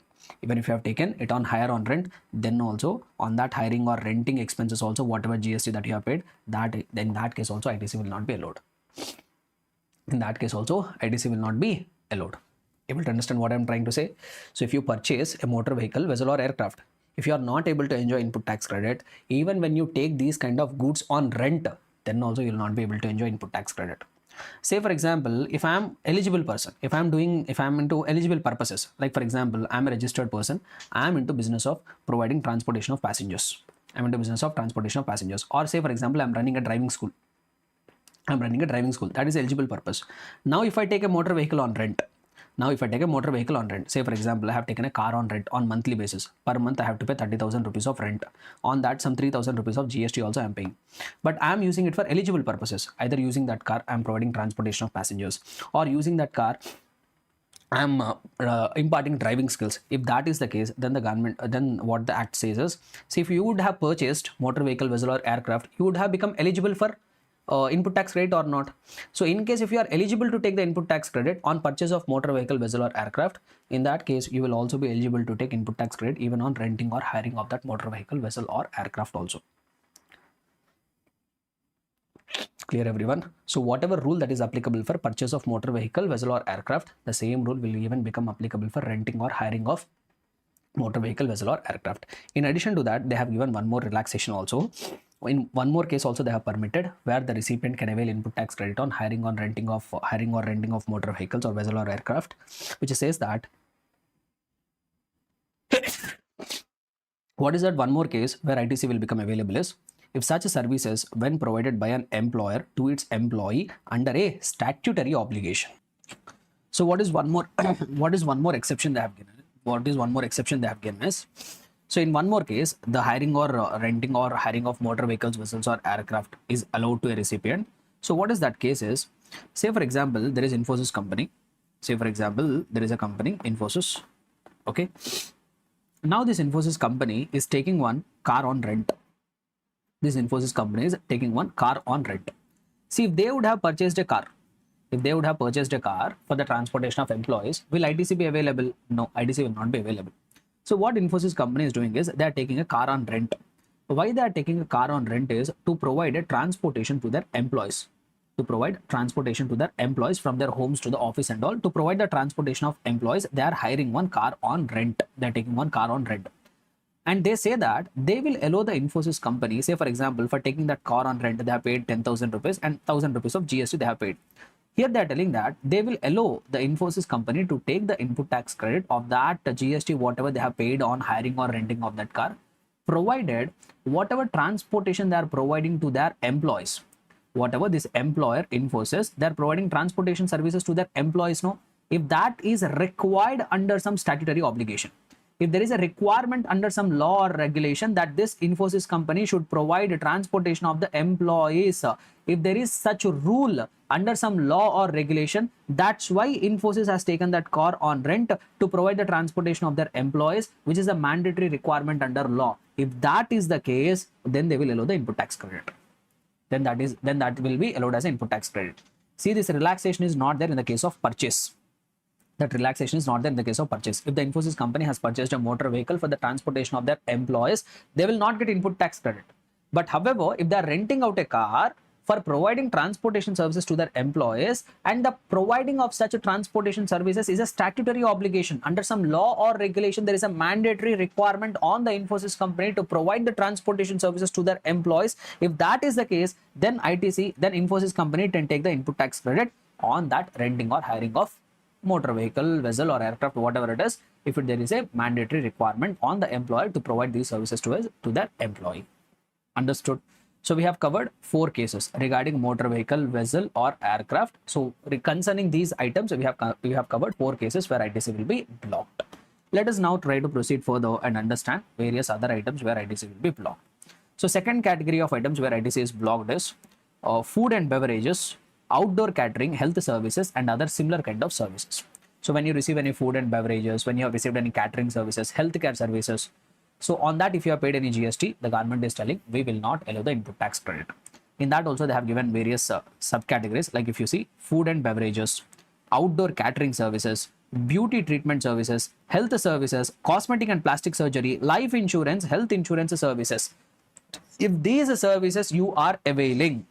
then also on that hiring or renting expenses also, whatever GST that you have paid, that in that case also ITC will not be allowed. Able to understand what I'm trying to say? So if you purchase a motor vehicle, vessel or aircraft, if you are not able to enjoy input tax credit, even when you take these kind of goods on rent, then also you will not be able to enjoy input tax credit. Say for example, if I am eligible person, if I'm into eligible purposes, like for example, I'm a registered person, I'm into business of providing transportation of passengers. Or say for example, I'm running a driving school. That is eligible purpose. Now if I take a motor vehicle on rent, say for example, I have taken a car on rent on monthly basis. Per month I have to pay 30,000 rupees of rent. On that, some 3,000 rupees of GST also I am paying. But I am using it for eligible purposes. Either using that car, I am providing transportation of passengers, or using that car, I am imparting driving skills. If that is the case, then then what the act says is, see, if you would have purchased motor vehicle, vessel or aircraft, you would have become eligible for input tax credit or not. So in case if you are eligible to take the input tax credit on purchase of motor vehicle, vessel or aircraft, in that case you will also be eligible to take input tax credit even on renting or hiring of that motor vehicle, vessel or aircraft also. Clear everyone? So whatever rule that is applicable for purchase of motor vehicle, vessel or aircraft, the same rule will even become applicable for renting or hiring of motor vehicle, vessel or aircraft. In addition to that, they have given one more relaxation also. In one more case also, they have permitted where the recipient can avail input tax credit on hiring or renting of motor vehicles or vessel or aircraft, which says that what is that one more case where ITC will become available is, if such services when provided by an employer to its employee under a statutory obligation. So what is one more exception they have given is, so in one more case, the hiring or renting or hiring of motor vehicles, vessels or aircraft is allowed to a recipient. So what is that case is, say for example, there is Infosys company. There is a company, Infosys. Okay. Now this Infosys company is taking one car on rent. See, if they would have purchased a car, for the transportation of employees, will ITC be available? No, ITC will not be available. So what Infosys company is doing is they are taking a car on rent. Why they are taking a car on rent is to provide a transportation to their employees. to provide transportation to their employees from their homes to the office and all. To provide the transportation of employees, they are hiring one car on rent. They're taking one car on rent. And they say that they will allow the Infosys company, say for example, for taking that car on rent, they have paid 10,000 rupees and 1,000 rupees of GST they have paid. Here they are telling that they will allow the Infosys company to take the input tax credit of that GST, whatever they have paid on hiring or renting of that car, provided whatever transportation they are providing to their employees. Whatever this employer Infosys, they are providing transportation services to their employees, no? If that is required under some statutory obligation. If there is a requirement under some law or regulation that this Infosys company should provide transportation of the employees, if there is such a rule under some law or regulation, that's why Infosys has taken that car on rent to provide the transportation of their employees, which is a mandatory requirement under law. If that is the case, then they will allow the input tax credit. Then that will be allowed as an input tax credit. See, this relaxation is not there in the case of purchase. That relaxation is not there in the case of purchase. If the Infosys company has purchased a motor vehicle for the transportation of their employees, they will not get input tax credit. But however, if they are renting out a car for providing transportation services to their employees, and the providing of such a transportation services is a statutory obligation under some law or regulation, there is a mandatory requirement on the Infosys company to provide the transportation services to their employees. If that is the case, then Infosys company can take the input tax credit on that renting or hiring of motor vehicle, vessel or aircraft, whatever it is, if there is a mandatory requirement on the employer to provide these services to their employee. Understood? So we have covered 4 cases regarding motor vehicle, vessel or aircraft. So concerning these items, we have covered 4 cases where ITC will be blocked. Let us now try to proceed further and understand various other items where ITC will be blocked. So second category of items where ITC is blocked is food and beverages, outdoor catering, health services and other similar kind of services. So when you receive any food and beverages, when you have received any catering services, healthcare services, so on that if you have paid any GST, the government is telling we will not allow the input tax credit. In that also they have given various subcategories, like if you see food and beverages, outdoor catering services, beauty treatment services, health services, cosmetic and plastic surgery, life insurance, health insurance services. If these services you are availing,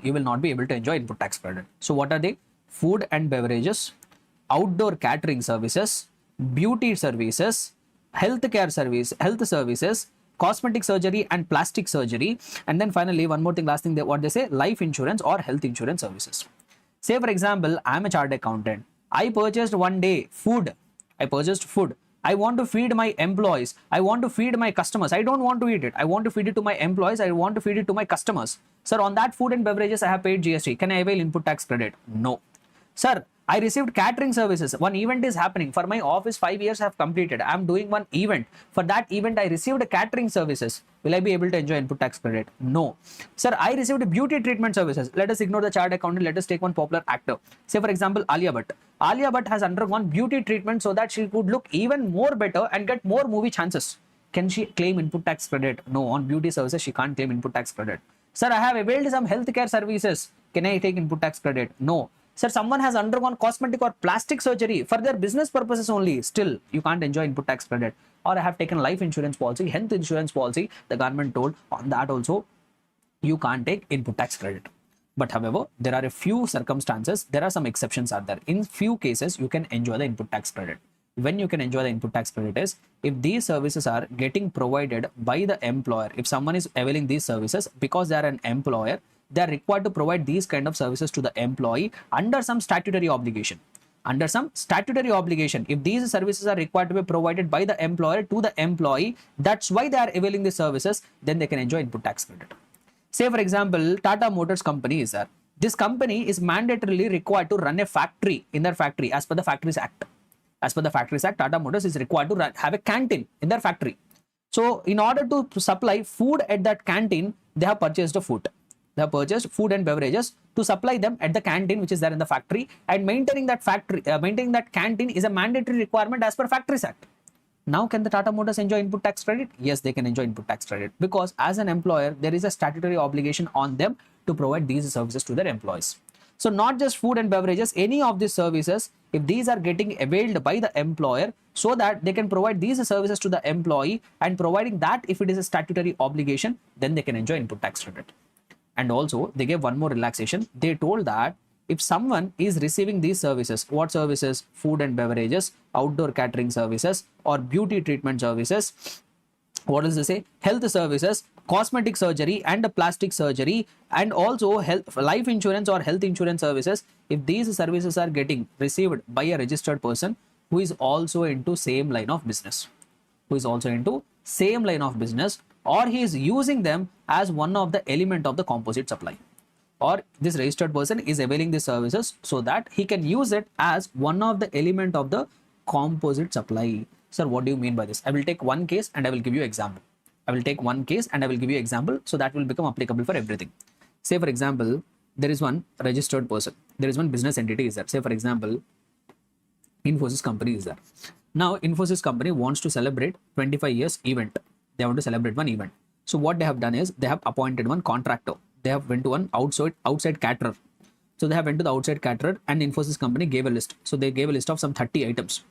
you will not be able to enjoy input tax credit. So what are they? Food and beverages, outdoor catering services, beauty services, health services, cosmetic surgery and plastic surgery, and then finally one more thing, last thing, what they say, life insurance or health insurance services. Say for example, I am a chartered accountant. I purchased one day food. I want to feed my employees. I want to feed my customers. I don't want to eat it. I want to feed it to my employees. I want to feed it to my customers. Sir, on that food and beverages, I have paid GST. Can I avail input tax credit? No. Sir, I received catering services. One event is happening. For my office, 5 years have completed. I am doing one event. For that event, I received catering services. Will I be able to enjoy input tax credit? No. Sir, I received beauty treatment services. Let us ignore the chartered accountant. Let us take one popular actor. Say for example, Alia Bhatt. Alia Bhatt has undergone beauty treatment so that she could look even more better and get more movie chances. Can she claim input tax credit? No. On beauty services, she can't claim input tax credit. Sir, I have availed some healthcare services. Can I take input tax credit? No. Sir, someone has undergone cosmetic or plastic surgery for their business purposes only. Still, you can't enjoy input tax credit. Or I have taken life insurance policy, health insurance policy. The government told on that also, you can't take input tax credit. But however, there are a few circumstances, there are some exceptions are there. In few cases, you can enjoy the input tax credit. When you can enjoy the input tax credit is if these services are getting provided by the employer. If someone is availing these services because they are an employer, they are required to provide these kind of services to the employee under some statutory obligation. Under some statutory obligation, if these services are required to be provided by the employer to the employee, that's why they are availing the services, then they can enjoy input tax credit. Say for example, Tata Motors company is there. This company is mandatorily required to run a factory in their factory as per the Factories Act. As per the Factories Act, Tata Motors is required to have a canteen in their factory. So in order to supply food at that canteen, they have purchased a food. They have purchased food and beverages to supply them at the canteen which is there in the factory, and maintaining that canteen is a mandatory requirement as per Factories Act. Now can the Tata Motors enjoy input tax credit? Yes, they can enjoy input tax credit because as an employer, there is a statutory obligation on them to provide these services to their employees. So not just food and beverages, any of these services, if these are getting availed by the employer so that they can provide these services to the employee, and providing that if it is a statutory obligation, then they can enjoy input tax credit. And also they gave one more relaxation. They told that if someone is receiving these services, what services? Food and beverages, outdoor catering services, or beauty treatment services, what does they say? Health services, cosmetic surgery and plastic surgery, and also health, life insurance or health insurance services. If these services are getting received by a registered person who is also into same line of business, or he is using them as one of the element of the composite supply, or this registered person is availing these services so that he can use it as one of the element of the composite supply. Sir, what do you mean by this? I will take one case and I will give you example. So that will become applicable for everything. Say for example, there is one registered person, there is one business entity is there. Say for example, Infosys company is there. Now Infosys company wants to celebrate 25 years event. They want to celebrate one event. So what they have done is they have appointed one contractor. They have went to one outside caterer. So they have went to the outside caterer and Infosys company gave a list. So they gave a list of some 30 items.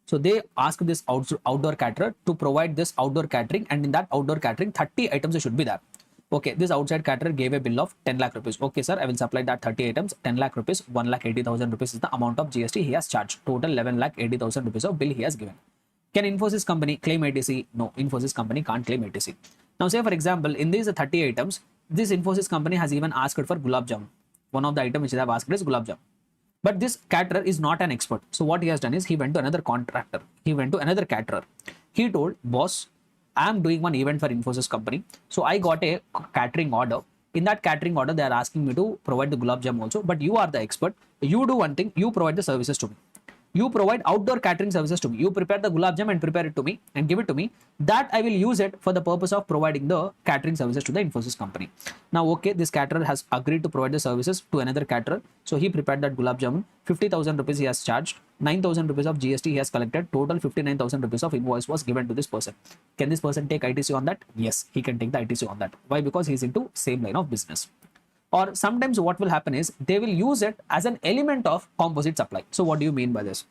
So they asked this outdoor caterer to provide this outdoor catering, and in that outdoor catering 30 items should be there. Okay, this outside caterer gave a bill of 10 lakh rupees. Okay sir, I will supply that 30 items, 10 lakh rupees, 1,80,000 rupees is the amount of GST he has charged. Total 11,80,000 rupees of bill he has given. Can Infosys company claim ATC? No, Infosys company can't claim ATC. Now say for example, in these 30 items, this Infosys company has even asked for gulab jamun. One of the items which they have asked is gulab jamun. But this caterer is not an expert. So what he has done is he went to another contractor. He went to another caterer. He told, boss, I am doing one event for Infosys company. So I got a catering order. In that catering order, they are asking me to provide the gulab jam also. But you are the expert. You do one thing. You provide the services to me. You provide outdoor catering services to me. You prepare the gulab jam and prepare it to me and give it to me. That I will use it for the purpose of providing the catering services to the Infosys company. Now, okay, this caterer has agreed to provide the services to another caterer. So he prepared that gulab jamun. 50,000 rupees he has charged. 9,000 rupees of GST he has collected. Total 59,000 rupees of invoice was given to this person. Can this person take ITC on that? Yes, he can take the ITC on that. Why? Because he is into same line of business. Or sometimes what will happen is they will use it as an element of composite supply. So what do you mean by this?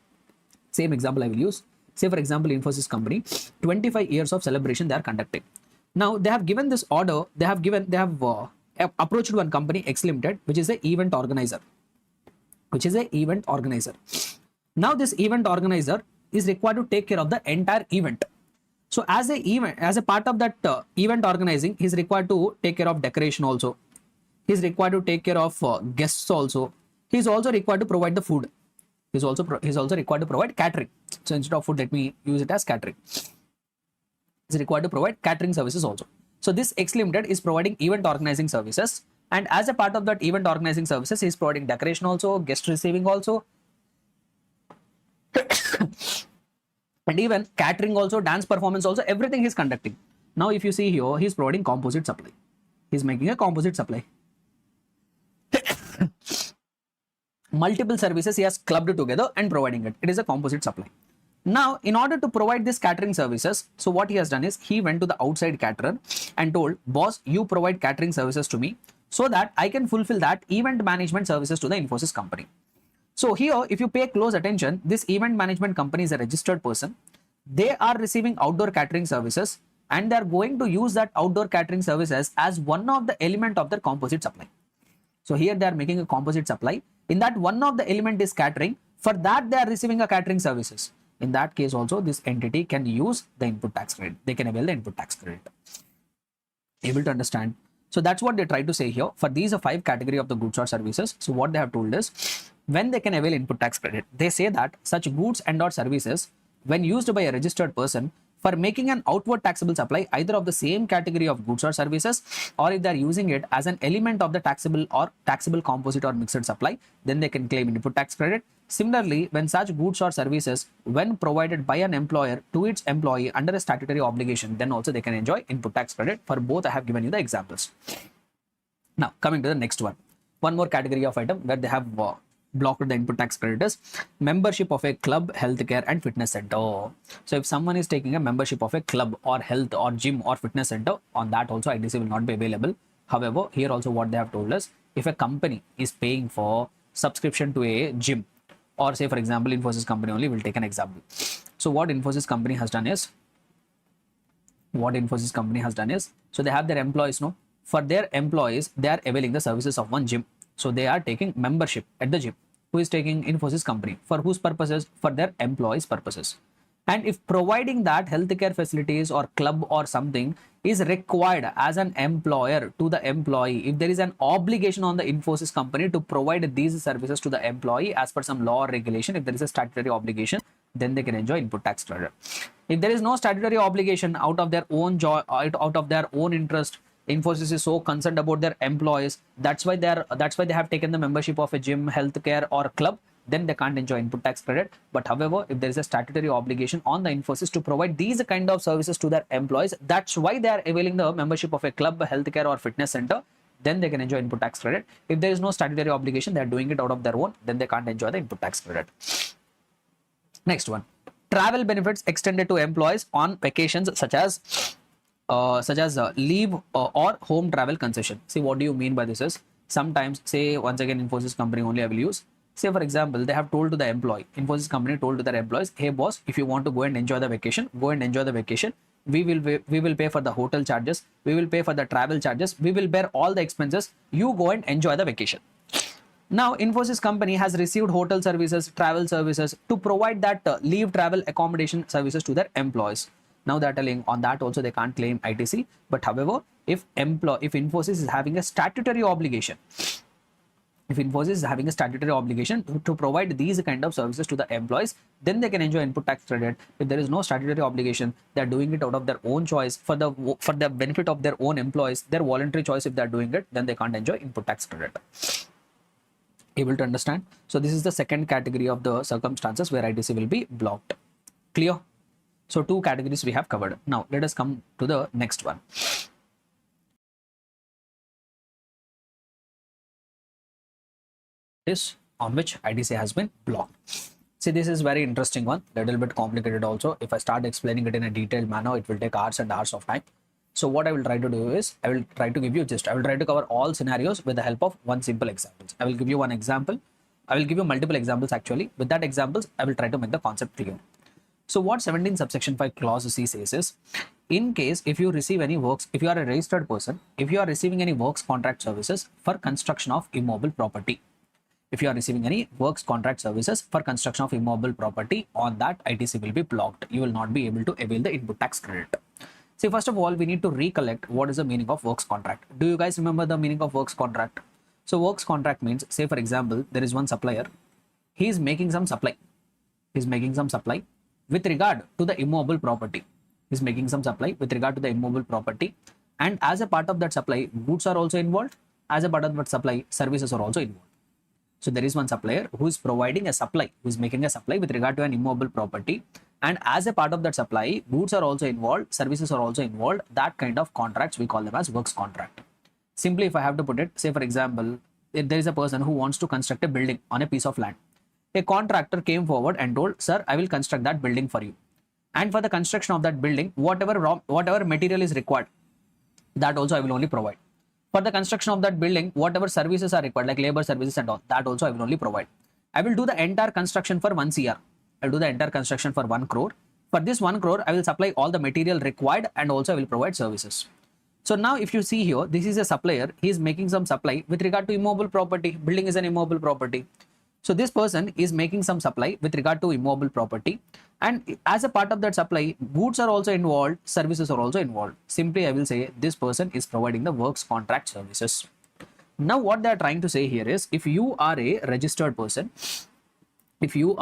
Same example I will use. Say for example, Infosys company, 25 years of celebration they are conducting. Now they have given this order. They have approached one company, X Limited, which is an event organizer. Now this event organizer is required to take care of the entire event. So as a part of that event organizing, he is required to take care of decoration also. He is required to take care of guests also. He is also required to provide the food. He is also required to provide catering. So instead of food, let me use it as catering. He is required to provide catering services also. So this X Limited is providing event organizing services. And as a part of that event organizing services, he is providing decoration also, guest receiving also. And even catering also, dance performance also, everything he is conducting. Now if you see here, he is providing composite supply. He is making a composite supply. Multiple services he has clubbed together and providing it. It is a composite supply. Now, in order to provide this catering services, so what he has done is he went to the outside caterer and told, boss, you provide catering services to me so that I can fulfill that event management services to the Infosys company. So here, if you pay close attention, this event management company is a registered person. They are receiving outdoor catering services and they are going to use that outdoor catering services as one of the element of their composite supply. So here they are making a composite supply. In that one of the element is catering. For that they are receiving a catering services. In that case also this entity can use the input tax credit. They can avail the input tax credit. Able to understand? So that's what they try to say here. For these 5 category of the goods or services. So what they have told is when they can avail input tax credit, they say that such goods and or services when used by a registered person for making an outward taxable supply either of the same category of goods or services, or if they are using it as an element of the taxable composite or mixed supply, then they can claim input tax credit. Similarly, when such goods or services when provided by an employer to its employee under a statutory obligation, then also they can enjoy input tax credit. For both I have given you the examples. Now coming to the next one. One more category of item where they have blocked the input tax credit is membership of a club, healthcare and fitness center. So if someone is taking a membership of a club or health or gym or fitness center, on that also ITC will not be available. However, here also what they have told us, if a company is paying for subscription to a gym, or say for example Infosys company only, will take an example. So what Infosys company has done is, so they have their employees, no? for their employees, they are availing the services of one gym. So they are taking membership at the gym. Who is taking? Infosys company. For whose purposes? For their employees' purposes. And if providing that healthcare facilities or club or something is required as an employer to the employee, if there is an obligation on the Infosys company to provide these services to the employee as per some law or regulation, if there is a statutory obligation, then they can enjoy input tax credit. If there is no statutory obligation, out of their own joy, out of their own interest, Infosys is so concerned about their employees. That's why they have taken the membership of a gym, healthcare, or club. Then they can't enjoy input tax credit. But however, if there is a statutory obligation on the Infosys to provide these kind of services to their employees, that's why they are availing the membership of a club, healthcare, or fitness center. Then they can enjoy input tax credit. If there is no statutory obligation, they are doing it out of their own. Then they can't enjoy the input tax credit. Next one, travel benefits extended to employees on vacations such as leave or home travel concession. See, what do you mean by this is, sometimes, say once again, Infosys company only I will use. Say for example, they have told to the employee, Infosys company told to their employees, hey boss, if you want to go and enjoy the vacation, go and enjoy the vacation. We will pay for the hotel charges, we will pay for the travel charges, we will bear all the expenses. You go and enjoy the vacation. Now, Infosys company has received hotel services, travel services to provide that leave, travel, accommodation services to their employees. Now they are telling on that also they can't claim ITC. But however, if Infosys is having a statutory obligation, to provide these kind of services to the employees, then they can enjoy input tax credit. If there is no statutory obligation, they are doing it out of their own choice for the benefit of their own employees, their voluntary choice. If they are doing it, then they can't enjoy input tax credit. Able to understand? So this is the second category of the circumstances where ITC will be blocked. Clear? So two categories we have covered. Now let us come to the next one. This on which ITC has been blocked. See, this is very interesting one, little bit complicated also. If I start explaining it in a detailed manner, it will take hours and hours of time. So what I will try to do is, I will try to give you I will try to cover all scenarios with the help of one simple example. I will give you one example. I will give you multiple examples actually. With that examples, I will try to make the concept clear. So what 17 subsection 5 clause C says is, in case if you receive any works, if you are a registered person, if you are receiving any works contract services for construction of immobile property, if you are receiving any works contract services for construction of immobile property, on that ITC will be blocked. You will not be able to avail the input tax credit. See, first of all, we need to recollect what is the meaning of works contract. Do you guys remember the meaning of works contract? So works contract means, say for example, there is one supplier. He is making some supply. He is making some supply with regard to the immobile property. He is making some supply with regard to the immobile property. And as a part of that supply, goods are also involved. As a part of that supply, services are also involved. So there is one supplier who is providing a supply, who is making a supply with regard to an immobile property. And as a part of that supply, goods are also involved, services are also involved. That kind of contracts, we call them as works contract. Simply, if I have to put it, say for example, if there is a person who wants to construct a building on a piece of land. A contractor came forward and told, sir, I will construct that building for you. And for the construction of that building, whatever material is required, that also I will only provide. For the construction of that building, whatever services are required, like labor services and all, that also I will only provide. I will do the entire construction for 1 CR. I will do the entire construction for 1 crore. For this 1 crore, I will supply all the material required and also I will provide services. So now if you see here, this is a supplier. He is making some supply with regard to immobile property. Building is an immobile property. So this person is making some supply with regard to immobile property. And as a part of that supply, goods are also involved, services are also involved. Simply, I will say this person is providing the works contract services. Now, what they are trying to say here is, if you are a registered person, and if you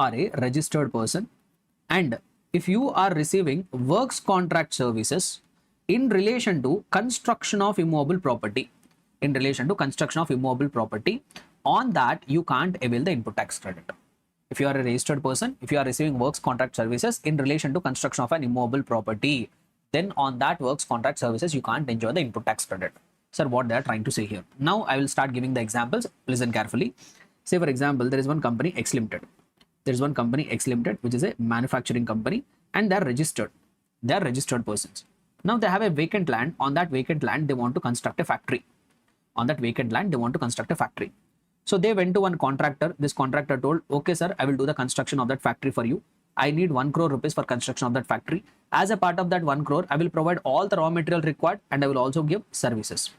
are receiving works contract services in relation to construction of immobile property, on that you can't avail the input tax credit. If you are a registered person, if you are receiving works contract services in relation to construction of an immobile property, then on that works contract services, you can't enjoy the input tax credit. Sir, what they are trying to say here. Now, I will start giving the examples. Listen carefully. Say, for example, there is one company, X Limited. There is one company, X Limited, which is a manufacturing company, and they are registered. They are registered persons. Now, they have a vacant land. On that vacant land, they want to construct a factory. So they went to one contractor. This contractor told, okay, sir, I will do the construction of that factory for you. I need 1 crore rupees for construction of that factory. As a part of that 1 crore, I will provide all the raw material required and I will also give services.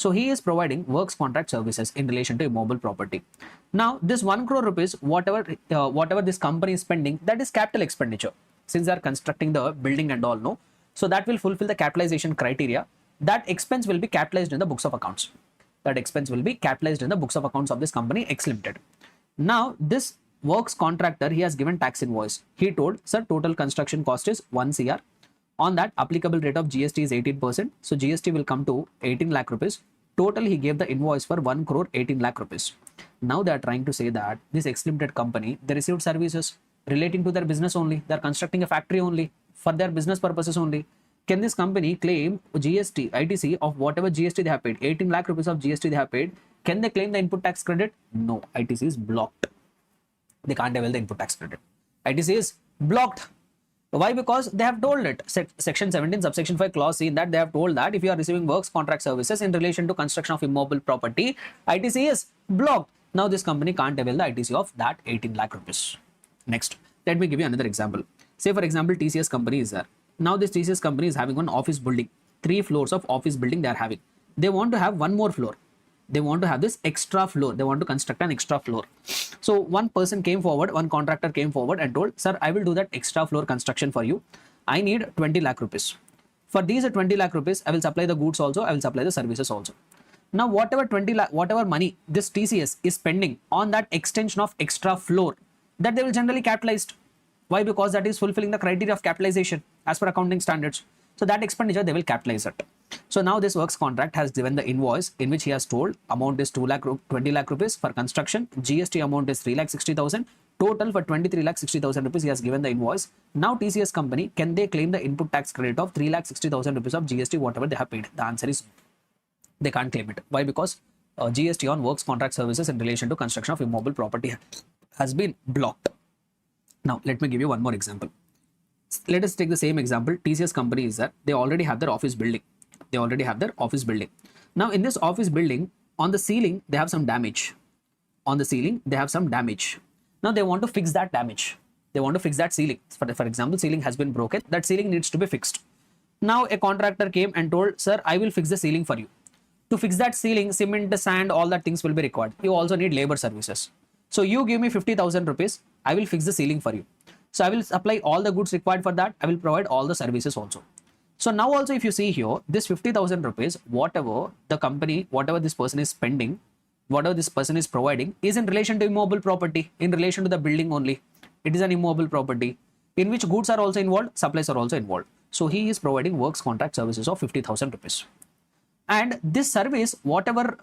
So he is providing works contract services in relation to immobile property. Now this 1 crore rupees, whatever this company is spending, that is capital expenditure. Since they are constructing the building and all, no, so that will fulfill the capitalization criteria. That expense will be capitalized in the books of accounts. That expense will be capitalized in the books of accounts of this company X Limited. Now this works contractor, he has given tax invoice. He told, sir, total construction cost is 1 CR. On that, applicable rate of GST is 18%. So GST will come to 18 lakh rupees. Total, he gave the invoice for 1 crore 18 lakh rupees. Now they are trying to say that this X Limited company, they received services relating to their business only. They are constructing a factory only for their business purposes only. Can this company claim GST, ITC of whatever GST they have paid, 18 lakh rupees of GST they have paid? Can they claim the input tax credit? No, ITC is blocked. They can't avail the input tax credit. ITC is blocked. Why? Because they have told it. Section 17, subsection 5, clause C, in that they have told that if you are receiving works contract services in relation to construction of immobile property, ITC is blocked. Now this company can't avail the ITC of that 18 lakh rupees. Next, let me give you another example. Say for example, TCS company is there. Now this TCS company is having one office building, 3 floors of office building they are having. They want to have one more floor. They want to have this extra floor. They want to construct an extra floor. So one person came forward, one contractor came forward and told, sir, I will do that extra floor construction for you. I need 20 lakh rupees. For these 20 lakh rupees, I will supply the goods also. I will supply the services also. Now, whatever money this TCS is spending on that extension of extra floor, that they will generally capitalize. Why? Because that is fulfilling the criteria of capitalization as per accounting standards. So that expenditure, they will capitalize it. So now this works contract has given the invoice in which he has told amount is 20 lakh rupees for construction. GST amount is 3,60,000. Total for 23,60,000 rupees he has given the invoice. Now TCS company, can they claim the input tax credit of 3,60,000 rupees of GST whatever they have paid? The answer is they can't claim it. Why? Because GST on works contract services in relation to construction of immobile property has been blocked. Now let me give you one more example. Let us take the same example. TCS company is there. They already have their office building. Now in this office building, on the ceiling, they have some damage. Now they want to fix that damage. They want to fix that ceiling. For example, ceiling has been broken. That ceiling needs to be fixed. Now a contractor came and told, sir, I will fix the ceiling for you. To fix that ceiling, cement, sand, all that things will be required. You also need labor services. So you give me 50,000 rupees. I will fix the ceiling for you. So I will supply all the goods required for that. I will provide all the services also. So now also if you see here, this 50,000 rupees, whatever the company, whatever this person is spending, whatever this person is providing is in relation to immobile property, in relation to the building only. It is an immobile property in which goods are also involved, supplies are also involved. So he is providing works contract services of 50,000 rupees. And this service, whatever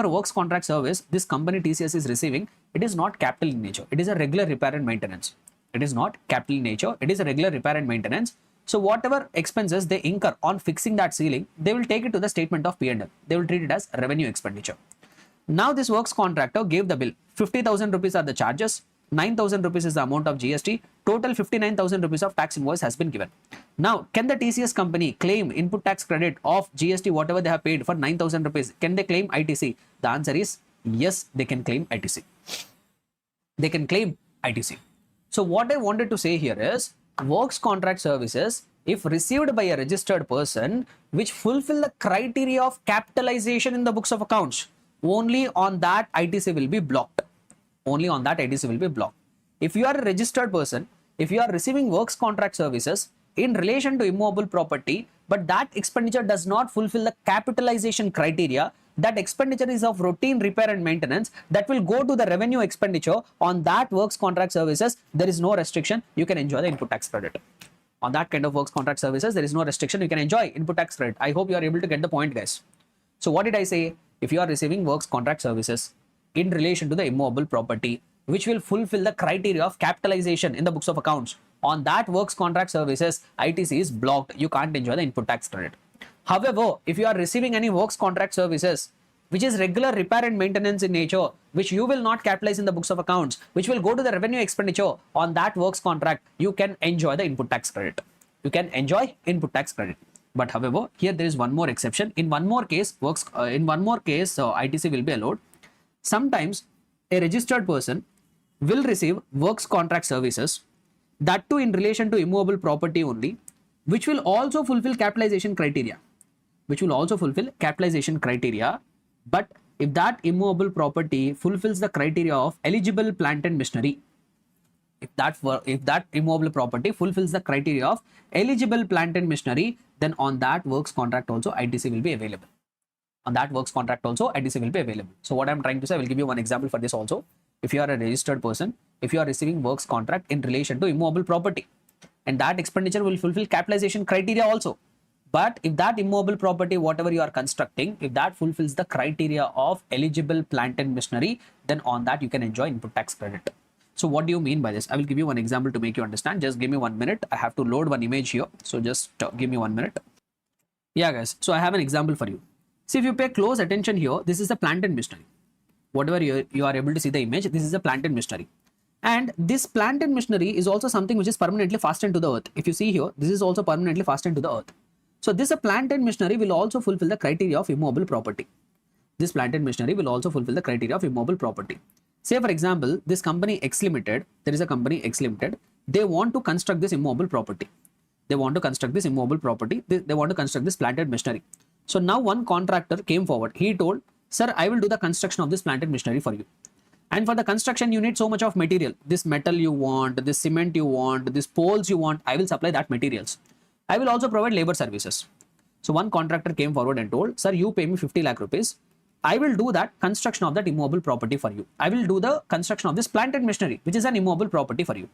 works contract service this company TCS is receiving, it is not capital in nature. It is a regular repair and maintenance. It is not capital in nature. It is a regular repair and maintenance. So whatever expenses they incur on fixing that ceiling, they will take it to the statement of P&L. They will treat it as revenue expenditure. Now this works contractor gave the bill. 50,000 rupees are the charges. 9,000 rupees is the amount of GST. Total 59,000 rupees of tax invoice has been given. Now, can the TCS company claim input tax credit of GST whatever they have paid for 9,000 rupees? Can they claim ITC? The answer is yes, they can claim ITC. They can claim ITC. So what I wanted to say here is works contract services, if received by a registered person, which fulfill the criteria of capitalization in the books of accounts, only on that ITC will be blocked. Only on that ITC will be blocked. If you are a registered person, if you are receiving works contract services in relation to immobile property, but that expenditure does not fulfill the capitalization criteria, that expenditure is of routine repair and maintenance, that will go to the revenue expenditure on that works contract services. There is no restriction. You can enjoy the input tax credit. On that kind of works contract services, there is no restriction. You can enjoy input tax credit. I hope you are able to get the point, guys. So what did I say? If you are receiving works contract services in relation to the immobile property, which will fulfill the criteria of capitalization in the books of accounts, on that works contract services, ITC is blocked. You can't enjoy the input tax credit. However, if you are receiving any works contract services, which is regular repair and maintenance in nature, which you will not capitalize in the books of accounts, which will go to the revenue expenditure on that works contract, you can enjoy the input tax credit. You can enjoy input tax credit. But however, here there is one more exception. In one more case, ITC will be allowed. Sometimes a registered person will receive works contract services, that too in relation to immobile property only, which will also fulfill capitalization criteria. which will also fulfill capitalization criteria. But if that immovable property fulfills the criteria of eligible plant and machinery, if that immovable property fulfills the criteria of eligible plant and machinery, then on that works contract also ITC will be available. On that works contract also ITC will be available. So what I'm trying to say, I will give you one example for this also. If you are a registered person, if you are receiving works contract in relation to immovable property, and that expenditure will fulfill capitalization criteria also. But if that immovable property, whatever you are constructing, if that fulfills the criteria of eligible plant and machinery, then on that you can enjoy input tax credit. So what do you mean by this? I will give you one example to make you understand. Just give me 1 minute. I have to load one image here. So just give me 1 minute. Yeah, guys. So I have an example for you. See, if you pay close attention here, this is the plant and machinery. Whatever you are able to see the image, this is the plant and machinery. And this plant and machinery is also something which is permanently fastened to the earth. If you see here, this is also permanently fastened to the earth. So this plant and machinery will also fulfill the criteria of immovable property. This plant and machinery will also fulfill the criteria of immovable property. Say for example, this company X Limited, there is a company X Limited, they want to construct this immovable property. They want to construct this immovable property. They want to construct this plant and machinery. So now one contractor came forward. He told, sir, I will do the construction of this plant and machinery for you. And for the construction, you need so much of material. This metal you want, this cement you want, this poles you want, I will supply that materials. I will also provide labor services. So one contractor came forward and told, sir, you pay me 50 lakh rupees. I will do that construction of that immovable property for you. I will do the construction of this plant and machinery, which is an immovable property for you.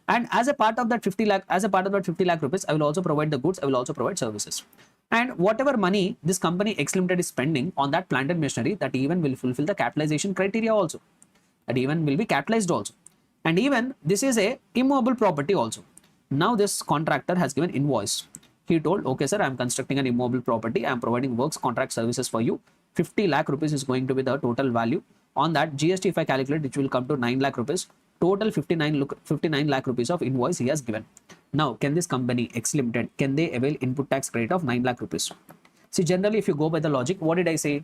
And as a part of that 50 lakh rupees, I will also provide the goods. I will also provide services. And whatever money this company X Limited is spending on that plant and machinery, that even will fulfill the capitalization criteria also. That even will be capitalized also. And even this is a immovable property also. Now this contractor has given invoice. He told, okay, sir, I am constructing an immovable property. I am providing works contract services for you. 50 lakh rupees is going to be the total value. On that GST, if I calculate, it will come to 9 lakh rupees. Total 59 lakh rupees of invoice he has given. Now, can this company X Limited, can they avail input tax credit of 9 lakh rupees? See, generally, if you go by the logic, what did I say?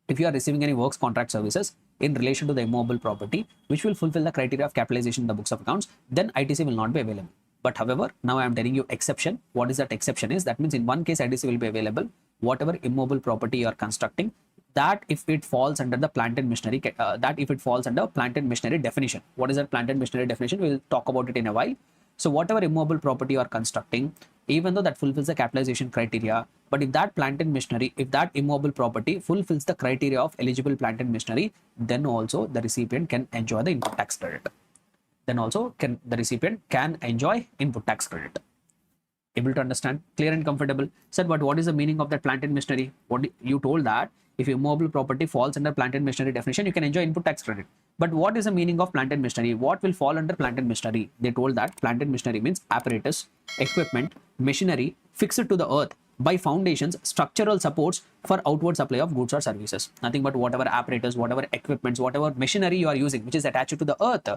If you are receiving any works contract services in relation to the immovable property, which will fulfill the criteria of capitalization in the books of accounts, then ITC will not be available. But however, now I am telling you exception. What is that exception is? That means in one case ITC will be available. Whatever immovable property you are constructing, that if it falls under the plant and machinery, definition. What is that plant and machinery definition? We'll talk about it in a while. So whatever immovable property you are constructing, even though that fulfills the capitalization criteria, but if that plant and machinery, if that immovable property fulfills the criteria of eligible plant and machinery, then also the recipient can enjoy the input tax credit. The recipient can enjoy input tax credit. Able to understand? Clear and comfortable? Sir, but what is the meaning of that plant and machinery? What you told that if immovable property falls under plant and machinery definition, you can enjoy input tax credit. But what is the meaning of plant and machinery? What will fall under plant and machinery? They told that plant and machinery means apparatus, equipment, machinery fixed to the earth by foundations, structural supports for outward supply of goods or services. Nothing but whatever apparatus, whatever equipments, whatever machinery you are using, which is attached to the earth,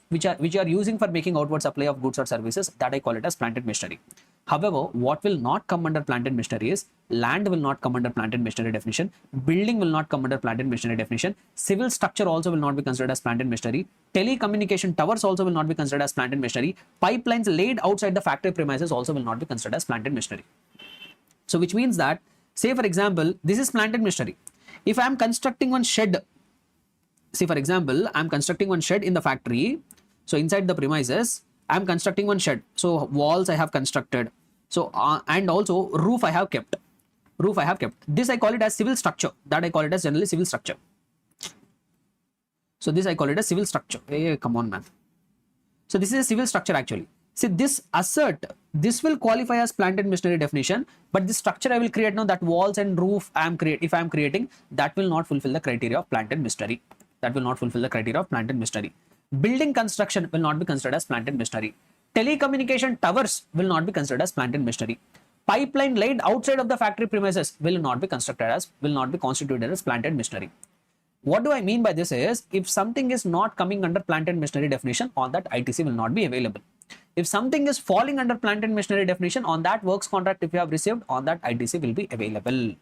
which you are using for making outward supply of goods or services, that I call it as plant and machinery. However, what will not come under plant and machinery is land will not come under plant and machinery definition, building will not come under plant and machinery definition, civil structure also will not be considered as plant and machinery, telecommunication towers also will not be considered as plant and machinery, pipelines laid outside the factory premises also will not be considered as plant and machinery. So which means that, say for example, this is plant and machinery. If I am constructing one shed, say for example, I am constructing one shed in the factory. So inside the premises, I am constructing one shed. So walls I have constructed. So and also roof I have kept. This I call it as civil structure. That I call it as generally civil structure. So this I call it as civil structure. Hey, come on, man. So this is a civil structure actually. See, this assert, this will qualify as plant and machinery definition, but this structure I will create now, that walls and roof if I am creating, that will not fulfill the criteria of plant and machinery. Building construction will not be considered as plant and machinery. Telecommunication towers will not be considered as plant and machinery. Pipeline laid outside of the factory premises will not be constituted as plant and machinery. What do I mean by this is, if something is not coming under plant and machinery definition, on that ITC will not be available. If something is falling under plant and machinery definition, on that works contract if you have received, on that ITC will be available.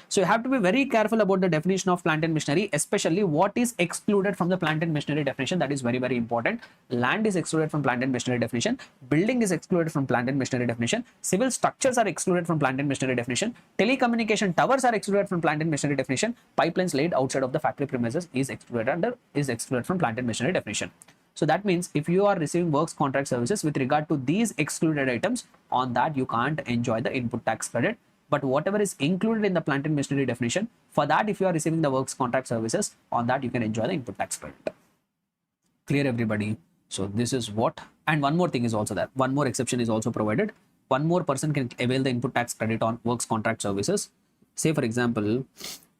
So you have to be very careful about the definition of plant and machinery, especially what is excluded from the plant and machinery definition. That is very, very important. Land is excluded from plant and machinery definition. Building is excluded from plant and machinery definition. Civil structures are excluded from plant and machinery definition. Telecommunication towers are excluded from plant and machinery definition. Pipelines laid outside of the factory premises is excluded from plant and machinery definition. So that means if you are receiving works contract services with regard to these excluded items, on that you can't enjoy the input tax credit. But whatever is included in the plant and machinery definition, for that if you are receiving the works contract services, on that you can enjoy the input tax credit. Clear everybody? So this is what, and one more thing is also there. One more exception is also provided. One more person can avail the input tax credit on works contract services. Say for example,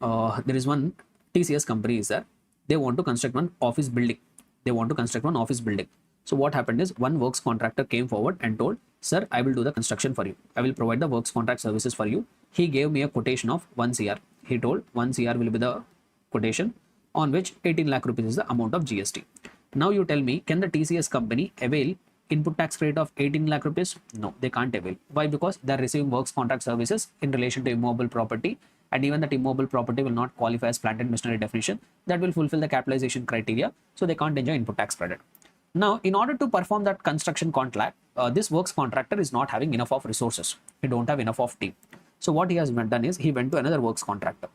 there is one TCS company is there. They want to construct one office building. So what happened is one works contractor came forward and told, sir, I will do the construction for you. I will provide the works contract services for you. He gave me a quotation of 1 CR. He told 1 CR will be the quotation, on which 18 lakh rupees is the amount of GST. Now you tell me, can the TCS company avail input tax credit of 18 lakh rupees? No, they can't avail. Why? Because they are receiving works contract services in relation to immobile property, and even that immobile property will not qualify as plant and machinery definition. That will fulfill the capitalization criteria, so they can't enjoy input tax credit. Now, in order to perform that construction contract, this works contractor is not having enough of resources. He don't have enough of team. So what he has done is he went to another works contractor.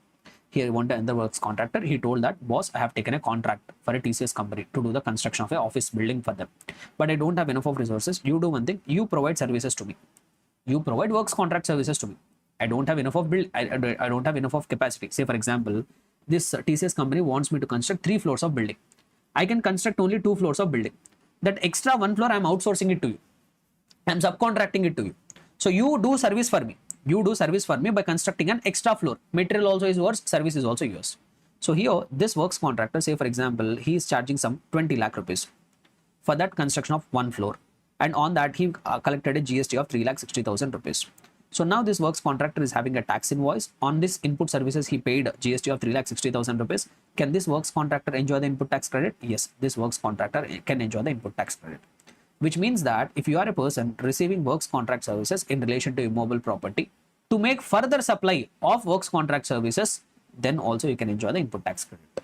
He went to another works contractor. He told that, boss, I have taken a contract for a TCS company to do the construction of an office building for them, but I don't have enough of resources. You do one thing. You provide services to me. You provide works contract services to me. I don't have enough of I don't have enough of capacity. Say for example, this TCS company wants me to construct 3 floors of building. I can construct only 2 floors of building. That extra 1 floor, I'm outsourcing it to you. I'm subcontracting it to you. So you do service for me. You do service for me by constructing an extra floor. Material also is yours, service is also yours. So here, this works contractor, say for example, he is charging some 20 lakh rupees for that construction of 1 floor. And on that, he collected a GST of 3,60,000 rupees. So now this works contractor is having a tax invoice. On this input services, he paid GST of 3,60,000 rupees. Can this works contractor enjoy the input tax credit? Yes, this works contractor can enjoy the input tax credit. Which means that if you are a person receiving works contract services in relation to immobile property to make further supply of works contract services, then also you can enjoy the input tax credit.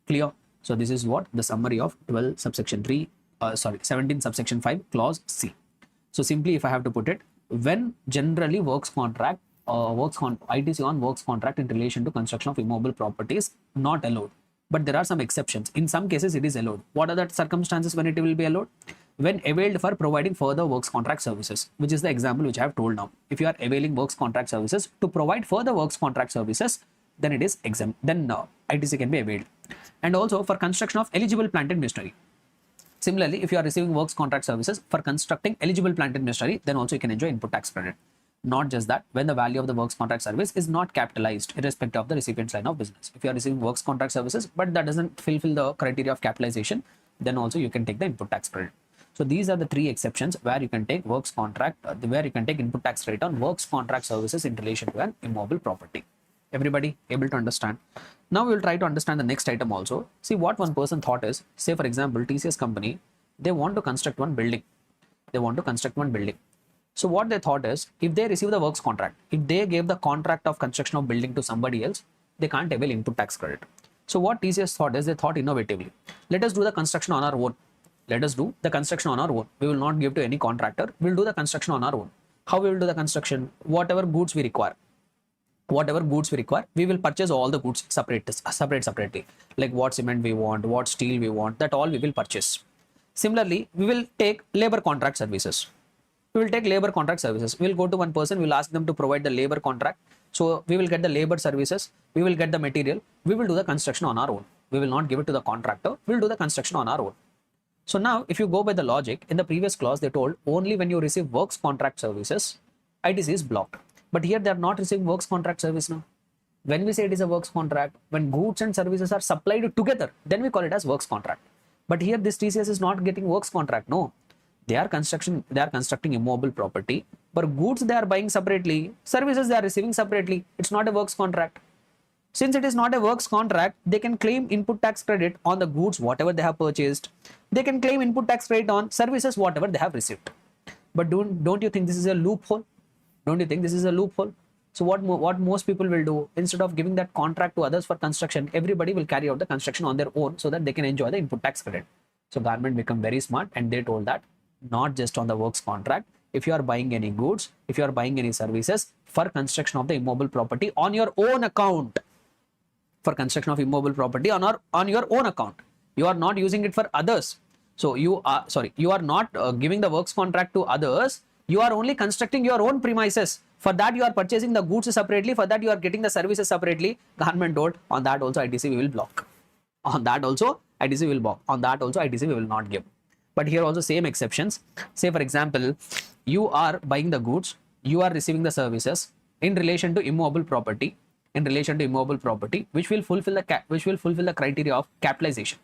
Clear? So this is what the summary of 12 subsection 3, 17 subsection 5 clause C. So simply if I have to put it, when generally works contract, ITC on works contract in relation to construction of immobile properties not allowed. But there are some exceptions. In some cases, it is allowed. What are the circumstances when it will be allowed? When availed for providing further works contract services, which is the example which I have told now. If you are availing works contract services to provide further works contract services, then it is exempt. Then ITC can be availed. And also for construction of eligible plant and machinery. Similarly, if you are receiving works contract services for constructing eligible plant and machinery, then also you can enjoy input tax credit. Not just that, when the value of the works contract service is not capitalized irrespective of the recipient's line of business. If you are receiving works contract services, but that doesn't fulfill the criteria of capitalization, then also you can take the input tax credit. So these are the 3 exceptions where you can take works contract, where you can take input tax credit on works contract services in relation to an immobile property. Everybody able to understand? Now we will try to understand the next item also. See what one person thought is, say for example, TCS company, they want to construct one building. So what they thought is, if they receive the works contract, if they gave the contract of construction of building to somebody else, they can't avail input tax credit. So what TCS thought is, they thought innovatively. Let us do the construction on our own. We will not give to any contractor. We will do the construction on our own. How we will do the construction? Whatever goods we require, we will purchase all the goods separately. Like what cement we want, what steel we want, that all we will purchase. Similarly, we will take labor contract services. We will go to one person, we will ask them to provide the labor contract. So we will get the labor services, we will get the material, we will do the construction on our own. We will not give it to the contractor, we will do the construction on our own. So now if you go by the logic, in the previous clause they told only when you receive works contract services, ITC is blocked. But here they are not receiving works contract service now. When we say it is a works contract, when goods and services are supplied together, then we call it as works contract. But here this TCS is not getting works contract. No, they are constructing immobile property, but goods they are buying separately, services they are receiving separately. It's not a works contract. Since it is not a works contract, they can claim input tax credit on the goods whatever they have purchased. They can claim input tax credit on services whatever they have received. But don't you think this is a loophole? So what most people will do, instead of giving that contract to others for construction, everybody will carry out the construction on their own so that they can enjoy the input tax credit. So government become very smart and they told that not just on the works contract, if you are buying any goods, if you are buying any services for construction of the immobile property on your own account, for construction of immobile property on your own account, you are not using it for others. So you are not giving the works contract to others. You are only constructing your own premises. For that you are purchasing the goods separately. For that you are getting the services separately. Government told on that also ITC we will block. On that also ITC will block. On that also ITC we will not give. But here also same exceptions. Say for example, you are buying the goods, you are receiving the services in relation to immobile property, which will fulfill the criteria of capitalization.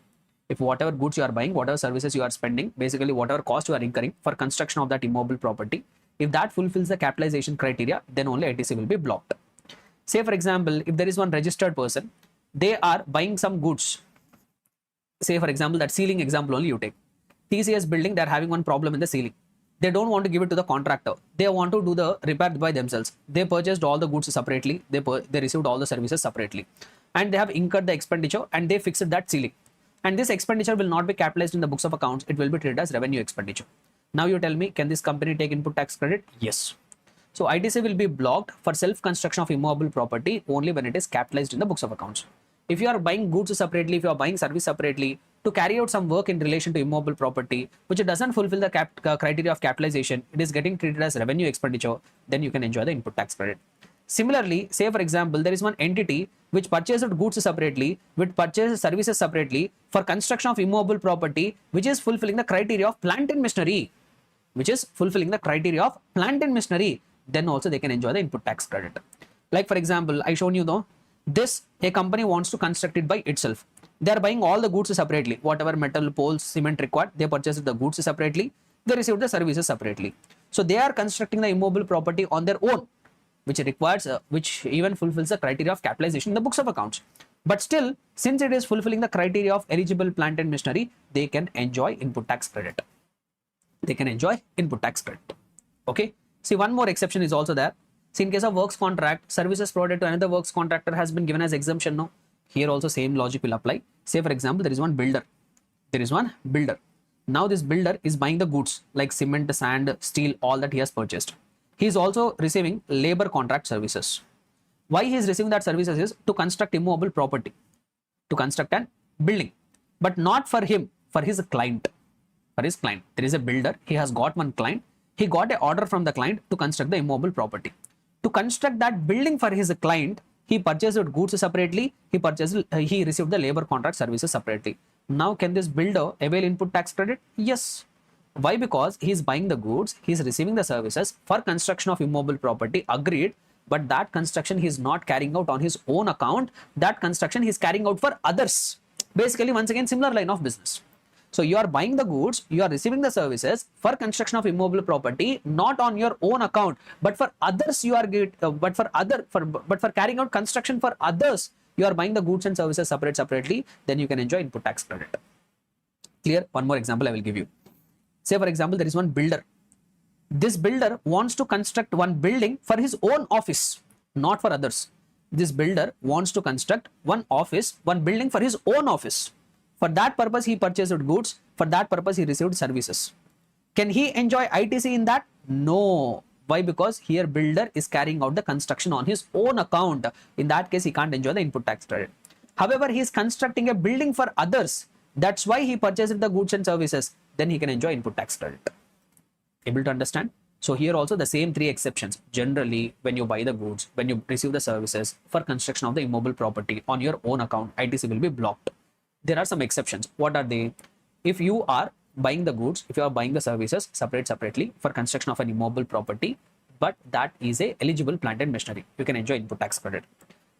If whatever goods you are buying, whatever services you are spending, basically whatever cost you are incurring for construction of that immobile property, if that fulfills the capitalization criteria, then only ITC will be blocked. Say for example, if there is one registered person, they are buying some goods. Say for example, that ceiling example only you take. TCS building, they are having one problem in the ceiling. They don't want to give it to the contractor. They want to do the repair by themselves. They purchased all the goods separately. They received all the services separately. And they have incurred the expenditure and they fixed that ceiling. And this expenditure will not be capitalized in the books of accounts. It will be treated as revenue expenditure. Now you tell me, can this company take input tax credit? Yes. So ITC will be blocked for self-construction of immobile property only when it is capitalized in the books of accounts. If you are buying goods separately, if you are buying service separately, to carry out some work in relation to immobile property, which doesn't fulfill the criteria of capitalization, it is getting treated as revenue expenditure, then you can enjoy the input tax credit. Similarly, say for example, there is one entity which purchased goods separately, which purchases services separately for construction of immobile property, which is fulfilling the criteria of plant and machinery, then also they can enjoy the input tax credit. Like for example, I shown you though, a company wants to construct it by itself. They are buying all the goods separately. Whatever metal, poles, cement required, they purchase the goods separately. They receive the services separately. So they are constructing the immobile property on their own, which even fulfills the criteria of capitalization in the books of accounts. But still, since it is fulfilling the criteria of eligible plant and machinery, they can enjoy input tax credit. Okay. See, one more exception is also there. See, in case of works contract, services provided to another works contractor has been given as exemption. No. Here also same logic will apply. Say for example, there is one builder. Now this builder is buying the goods like cement, sand, steel, all that he has purchased. He is also receiving labor contract services. Why he is receiving that services is to construct immobile property, to construct an building, but not for him, for his client. There is a builder. He has got one client. He got an order from the client to construct the immobile property. To construct that building for his client, he purchased goods separately. He received the labor contract services separately. Now, can this builder avail input tax credit? Yes. Why? Because he is buying the goods, he is receiving the services for construction of immobile property, agreed, but that construction he is not carrying out on his own account. That construction he is carrying out for others. Basically, once again, similar line of business. So you are buying the goods, you are receiving the services for construction of immobile property, not on your own account, but for others you are but for carrying out construction for others, you are buying the goods and services separately. Then you can enjoy input tax credit. Clear? One more example I will give you. Say for example, there is one builder. This builder wants to construct one building for his own office, not for others. This builder wants to construct one building for his own office. For that purpose, he purchased goods. For that purpose, he received services. Can he enjoy ITC in that? No. Why? Because here builder is carrying out the construction on his own account. In that case, he can't enjoy the input tax credit. However, he is constructing a building for others. That's why he purchased the goods and services. Then he can enjoy input tax credit. Able to understand? So here also the same three exceptions. Generally, when you buy the goods, when you receive the services for construction of the immobile property on your own account, ITC will be blocked. There are some exceptions. What are they? If you are buying the goods, if you are buying the services separately for construction of an immobile property, but that is a eligible plant and machinery, you can enjoy input tax credit.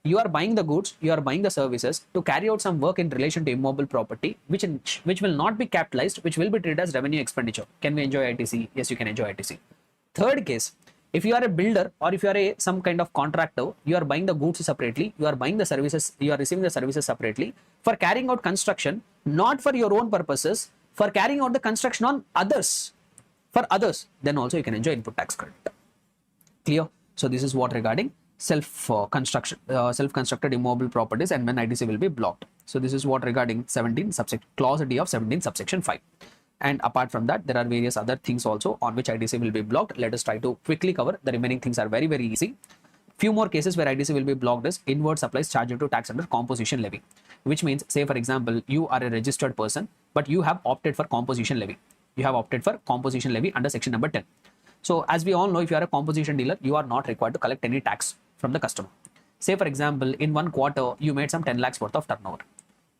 You are buying the goods, you are buying the services to carry out some work in relation to immobile property, which will not be capitalized, which will be treated as revenue expenditure. Can we enjoy ITC? Yes, you can enjoy ITC. Third case, if you are a builder or if you are some kind of contractor, you are buying the goods separately, you are buying the services, you are receiving the services separately for carrying out construction, not for your own purposes, for carrying out the construction on others, then also you can enjoy input tax credit. Clear? So this is what regarding self-constructed immobile properties, and when ITC will be blocked. So this is what regarding 17 subsection clause D of 17 subsection 5. And apart from that, there are various other things also on which ITC will be blocked. Let us try to quickly cover. The remaining things are very, very easy. Few more cases where ITC will be blocked is inward supplies charged to tax under composition levy, which means, say for example, you are a registered person, but you have opted for composition levy. You have opted for composition levy under section number 10. So as we all know, if you are a composition dealer, you are not required to collect any tax from the customer. Say for example, in one quarter, you made some 10 lakhs worth of turnover.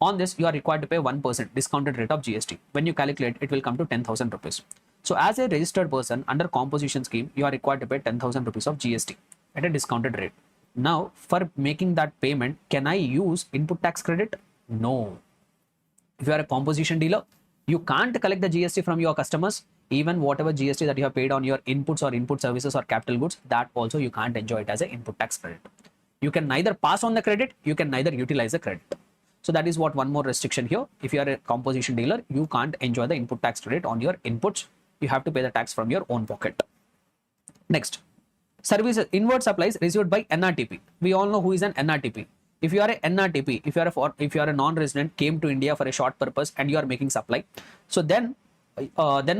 On this, you are required to pay 1% discounted rate of GST. When you calculate, it will come to 10,000 rupees. So as a registered person under composition scheme, you are required to pay 10,000 rupees of GST at a discounted rate. Now, for making that payment, can I use input tax credit? No. If you are a composition dealer, you can't collect the GST from your customers. Even whatever GST that you have paid on your inputs or input services or capital goods, that also you can't enjoy it as an input tax credit. You can neither pass on the credit, you can neither utilize the credit. So that is what one more restriction here. If you are a composition dealer, you can't enjoy the input tax credit on your inputs. You have to pay the tax from your own pocket. Next, services inward supplies received by NRTP. We all know who is an NRTP. If you are a NRTP, if you are a non-resident, came to India for a short purpose and you are making supply, so then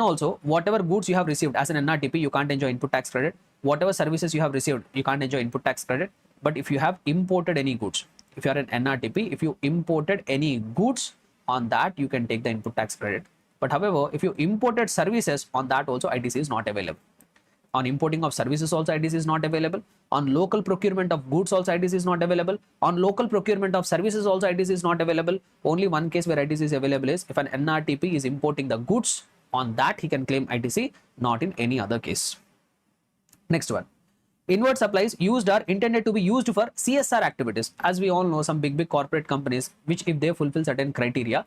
also whatever goods you have received as an NRTP, you can't enjoy input tax credit. Whatever services you have received, you can't enjoy input tax credit. But if you have imported any goods, if you are an NRTP, if you imported any goods, on that you can take the input tax credit. But however, if you imported services, on that also ITC is not available. On importing of services also ITC is not available. On local procurement of goods also ITC is not available. On local procurement of services also ITC is not available. Only one case where ITC is available is if an NRTP is importing the goods, on that he can claim ITC, not in any other case. Next one. Inward supplies used are intended to be used for CSR activities. As we all know, some big corporate companies, which if they fulfill certain criteria,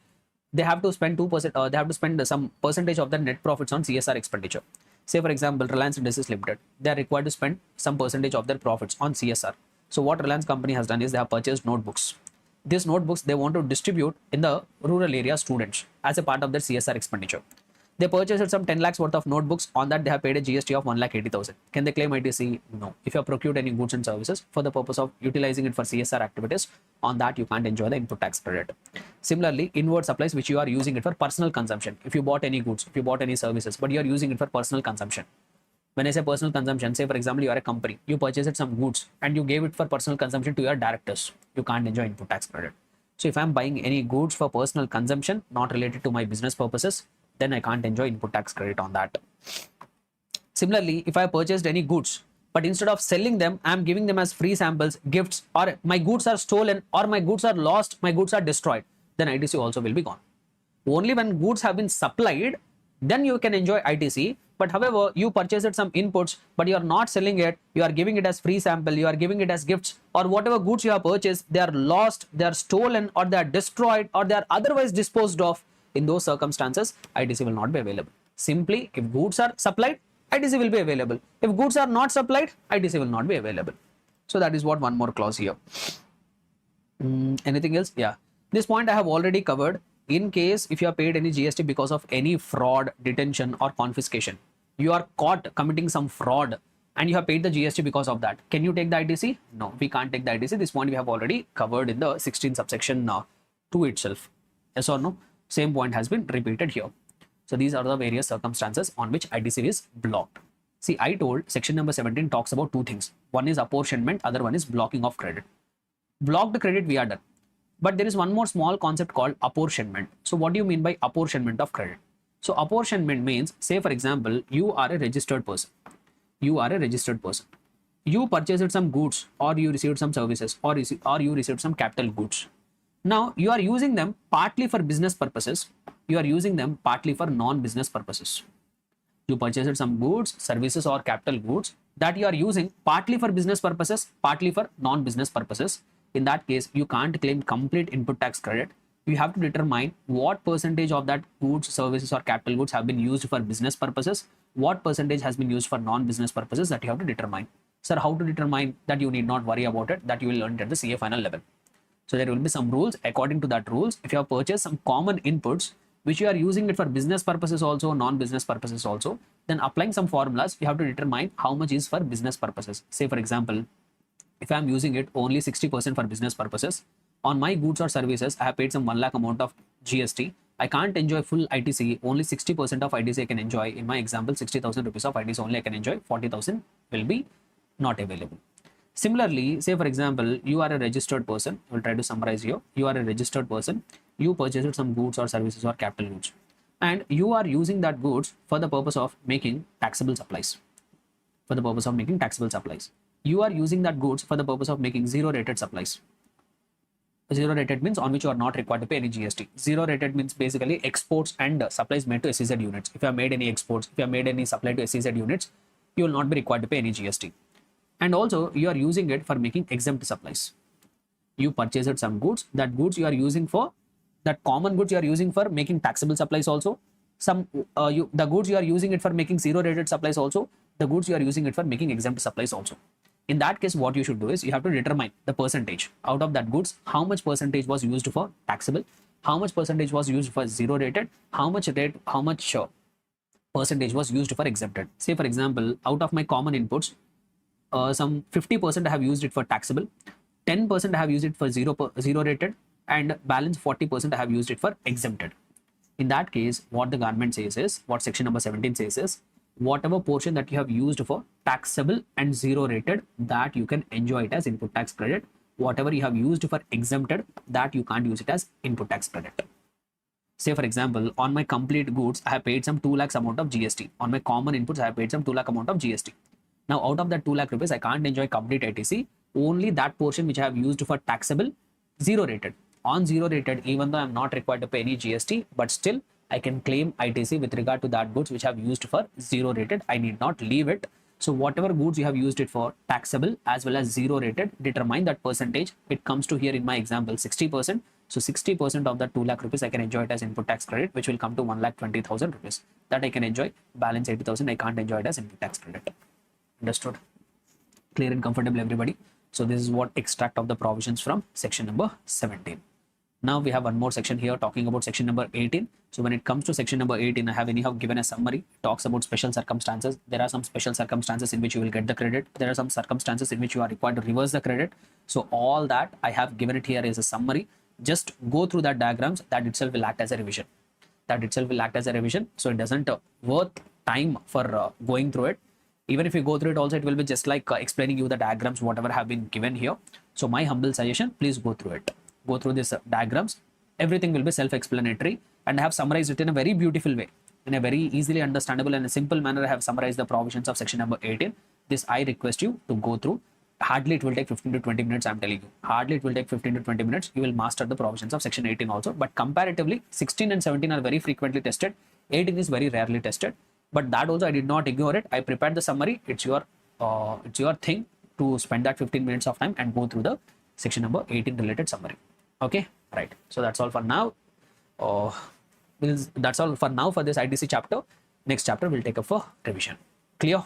they have to spend 2%, they have to spend some percentage of their net profits on CSR expenditure. Say for example, Reliance Industries Limited, they are required to spend some percentage of their profits on CSR. So what Reliance company has done is they have purchased notebooks. These notebooks they want to distribute in the rural area students as a part of their CSR expenditure. They purchased some 10 lakhs worth of notebooks. On that, they have paid a GST of 1,80,000. Can they claim ITC? No. If you have procured any goods and services for the purpose of utilizing it for CSR activities, on that you can't enjoy the input tax credit. Similarly, inward supplies which you are using it for personal consumption. If you bought any goods, if you bought any services, but you are using it for personal consumption. When I say personal consumption, say for example, you are a company, you purchased some goods and you gave it for personal consumption to your directors. You can't enjoy input tax credit. So if I'm buying any goods for personal consumption, not related to my business purposes, then I can't enjoy input tax credit on that. Similarly, if I purchased any goods, but instead of selling them, I'm giving them as free samples, gifts, or my goods are stolen, or my goods are lost, my goods are destroyed, then ITC also will be gone. Only when goods have been supplied, then you can enjoy ITC. But however, you purchased some inputs, but you are not selling it, you are giving it as free sample, you are giving it as gifts, or whatever goods you have purchased, they are lost, they are stolen, or they are destroyed, or they are otherwise disposed of. In those circumstances, ITC will not be available. Simply, if goods are supplied, ITC will be available. If goods are not supplied, ITC will not be available. So that is what one more clause here. Anything else? Yeah. This point I have already covered. In case if you have paid any GST because of any fraud, detention or confiscation, you are caught committing some fraud and you have paid the GST because of that. Can you take the ITC? No, we can't take the ITC. This point we have already covered in the 16 subsection 2 itself. Yes or no? Same point has been repeated here. So these are the various circumstances on which ITC is blocked. See, I told section number 17 talks about two things. One is apportionment, other one is blocking of credit. Blocked credit we are done. But there is one more small concept called apportionment. So what do you mean by apportionment of credit? So apportionment means, say for example, you are a registered person. You are a registered person. You purchased some goods or you received some services or you received some capital goods. Now you are using them partly for business purposes. You are using them partly for non-business purposes. You purchased some goods, services or capital goods that you are using partly for business purposes, partly for non-business purposes. In that case, you can't claim complete input tax credit. You have to determine what percentage of that goods, services or capital goods have been used for business purposes, what percentage has been used for non-business purposes, that you have to determine. Sir, how to determine that? You need not worry about it, that you will learn at the CA final level. So there will be some rules. According to that rules, if you have purchased some common inputs, which you are using it for business purposes also, non-business purposes also, then applying some formulas, you have to determine how much is for business purposes. Say for example, if I'm using it only 60% for business purposes, on my goods or services, I have paid some 1 lakh amount of GST. I can't enjoy full ITC, only 60% of ITC I can enjoy. In my example, 60,000 rupees of ITC only I can enjoy, 40,000 will be not available. Similarly, say for example, you are a registered person. I will try to summarize here. You are a registered person. You purchased some goods or services or capital goods, and you are using that goods for the purpose of making taxable supplies. For the purpose of making taxable supplies, you are using that goods for the purpose of making zero rated supplies. Zero rated means on which you are not required to pay any GST. Zero rated means basically exports and supplies made to SEZ units. If you have made any exports, if you have made any supply to SEZ units, you will not be required to pay any GST. And also you are using it for making exempt supplies. You purchased some goods, that goods you are using for, that common goods you are using for making taxable supplies also. The goods you are using it for making zero rated supplies also. The goods you are using it for making exempt supplies also. In that case, what you should do is you have to determine the percentage out of that goods, how much percentage was used for taxable, how much percentage was used for zero rated, how much percentage was used for exempted. Say for example, out of my common inputs, some 50% I have used it for taxable, 10% I have used it for zero rated, and balance 40% I have used it for exempted. In that case, what the government says is, what section number 17 says is, whatever portion that you have used for taxable and zero rated, that you can enjoy it as input tax credit. Whatever you have used for exempted, that you can't use it as input tax credit. Say for example, on my complete goods, I have paid some 2 lakhs amount of GST. On my common inputs, I have paid some 2 lakh amount of GST. Now out of that 2 lakh rupees, I can't enjoy complete ITC, only that portion which I have used for taxable, zero rated. On zero rated, even though I'm not required to pay any GST, but still I can claim ITC with regard to that goods which I have used for zero rated. I need not leave it. So whatever goods you have used it for taxable as well as zero rated, determine that percentage. It comes to here in my example 60%. So 60% of that 2 lakh rupees I can enjoy it as input tax credit, which will come to 1,20,000 rupees. That I can enjoy. Balance 80,000 I can't enjoy it as input tax credit. Understood? Clear and comfortable, everybody? So this is what extract of the provisions from section number 17. Now we have one more section here talking about section number 18. So when it comes to section number 18, I have anyhow given a summary. It talks about special circumstances. There are some special circumstances in which you will get the credit. There are some circumstances in which you are required to reverse the credit. So all that I have given it here as a summary. Just go through that diagrams. That itself will act as a revision. So it doesn't worth time for going through it. Even if you go through it also, it will be just like explaining you the diagrams, whatever have been given here. So my humble suggestion, please go through it. Go through these diagrams. Everything will be self-explanatory, and I have summarized it in a very beautiful way, in a very easily understandable and a simple manner. I have summarized the provisions of section number 18. This I request you to go through. Hardly it will take 15 to 20 minutes. I'm telling you, hardly it will take 15 to 20 minutes. You will master the provisions of section 18 also. But comparatively, 16 and 17 are very frequently tested. 18 is very rarely tested. But that also I did not ignore it. I prepared the summary. It's your thing to spend that 15 minutes of time and go through the section number 18 related summary. Okay, right. So that's all for now. That's all for now for this ITC chapter. Next chapter we'll take up for revision. Clear?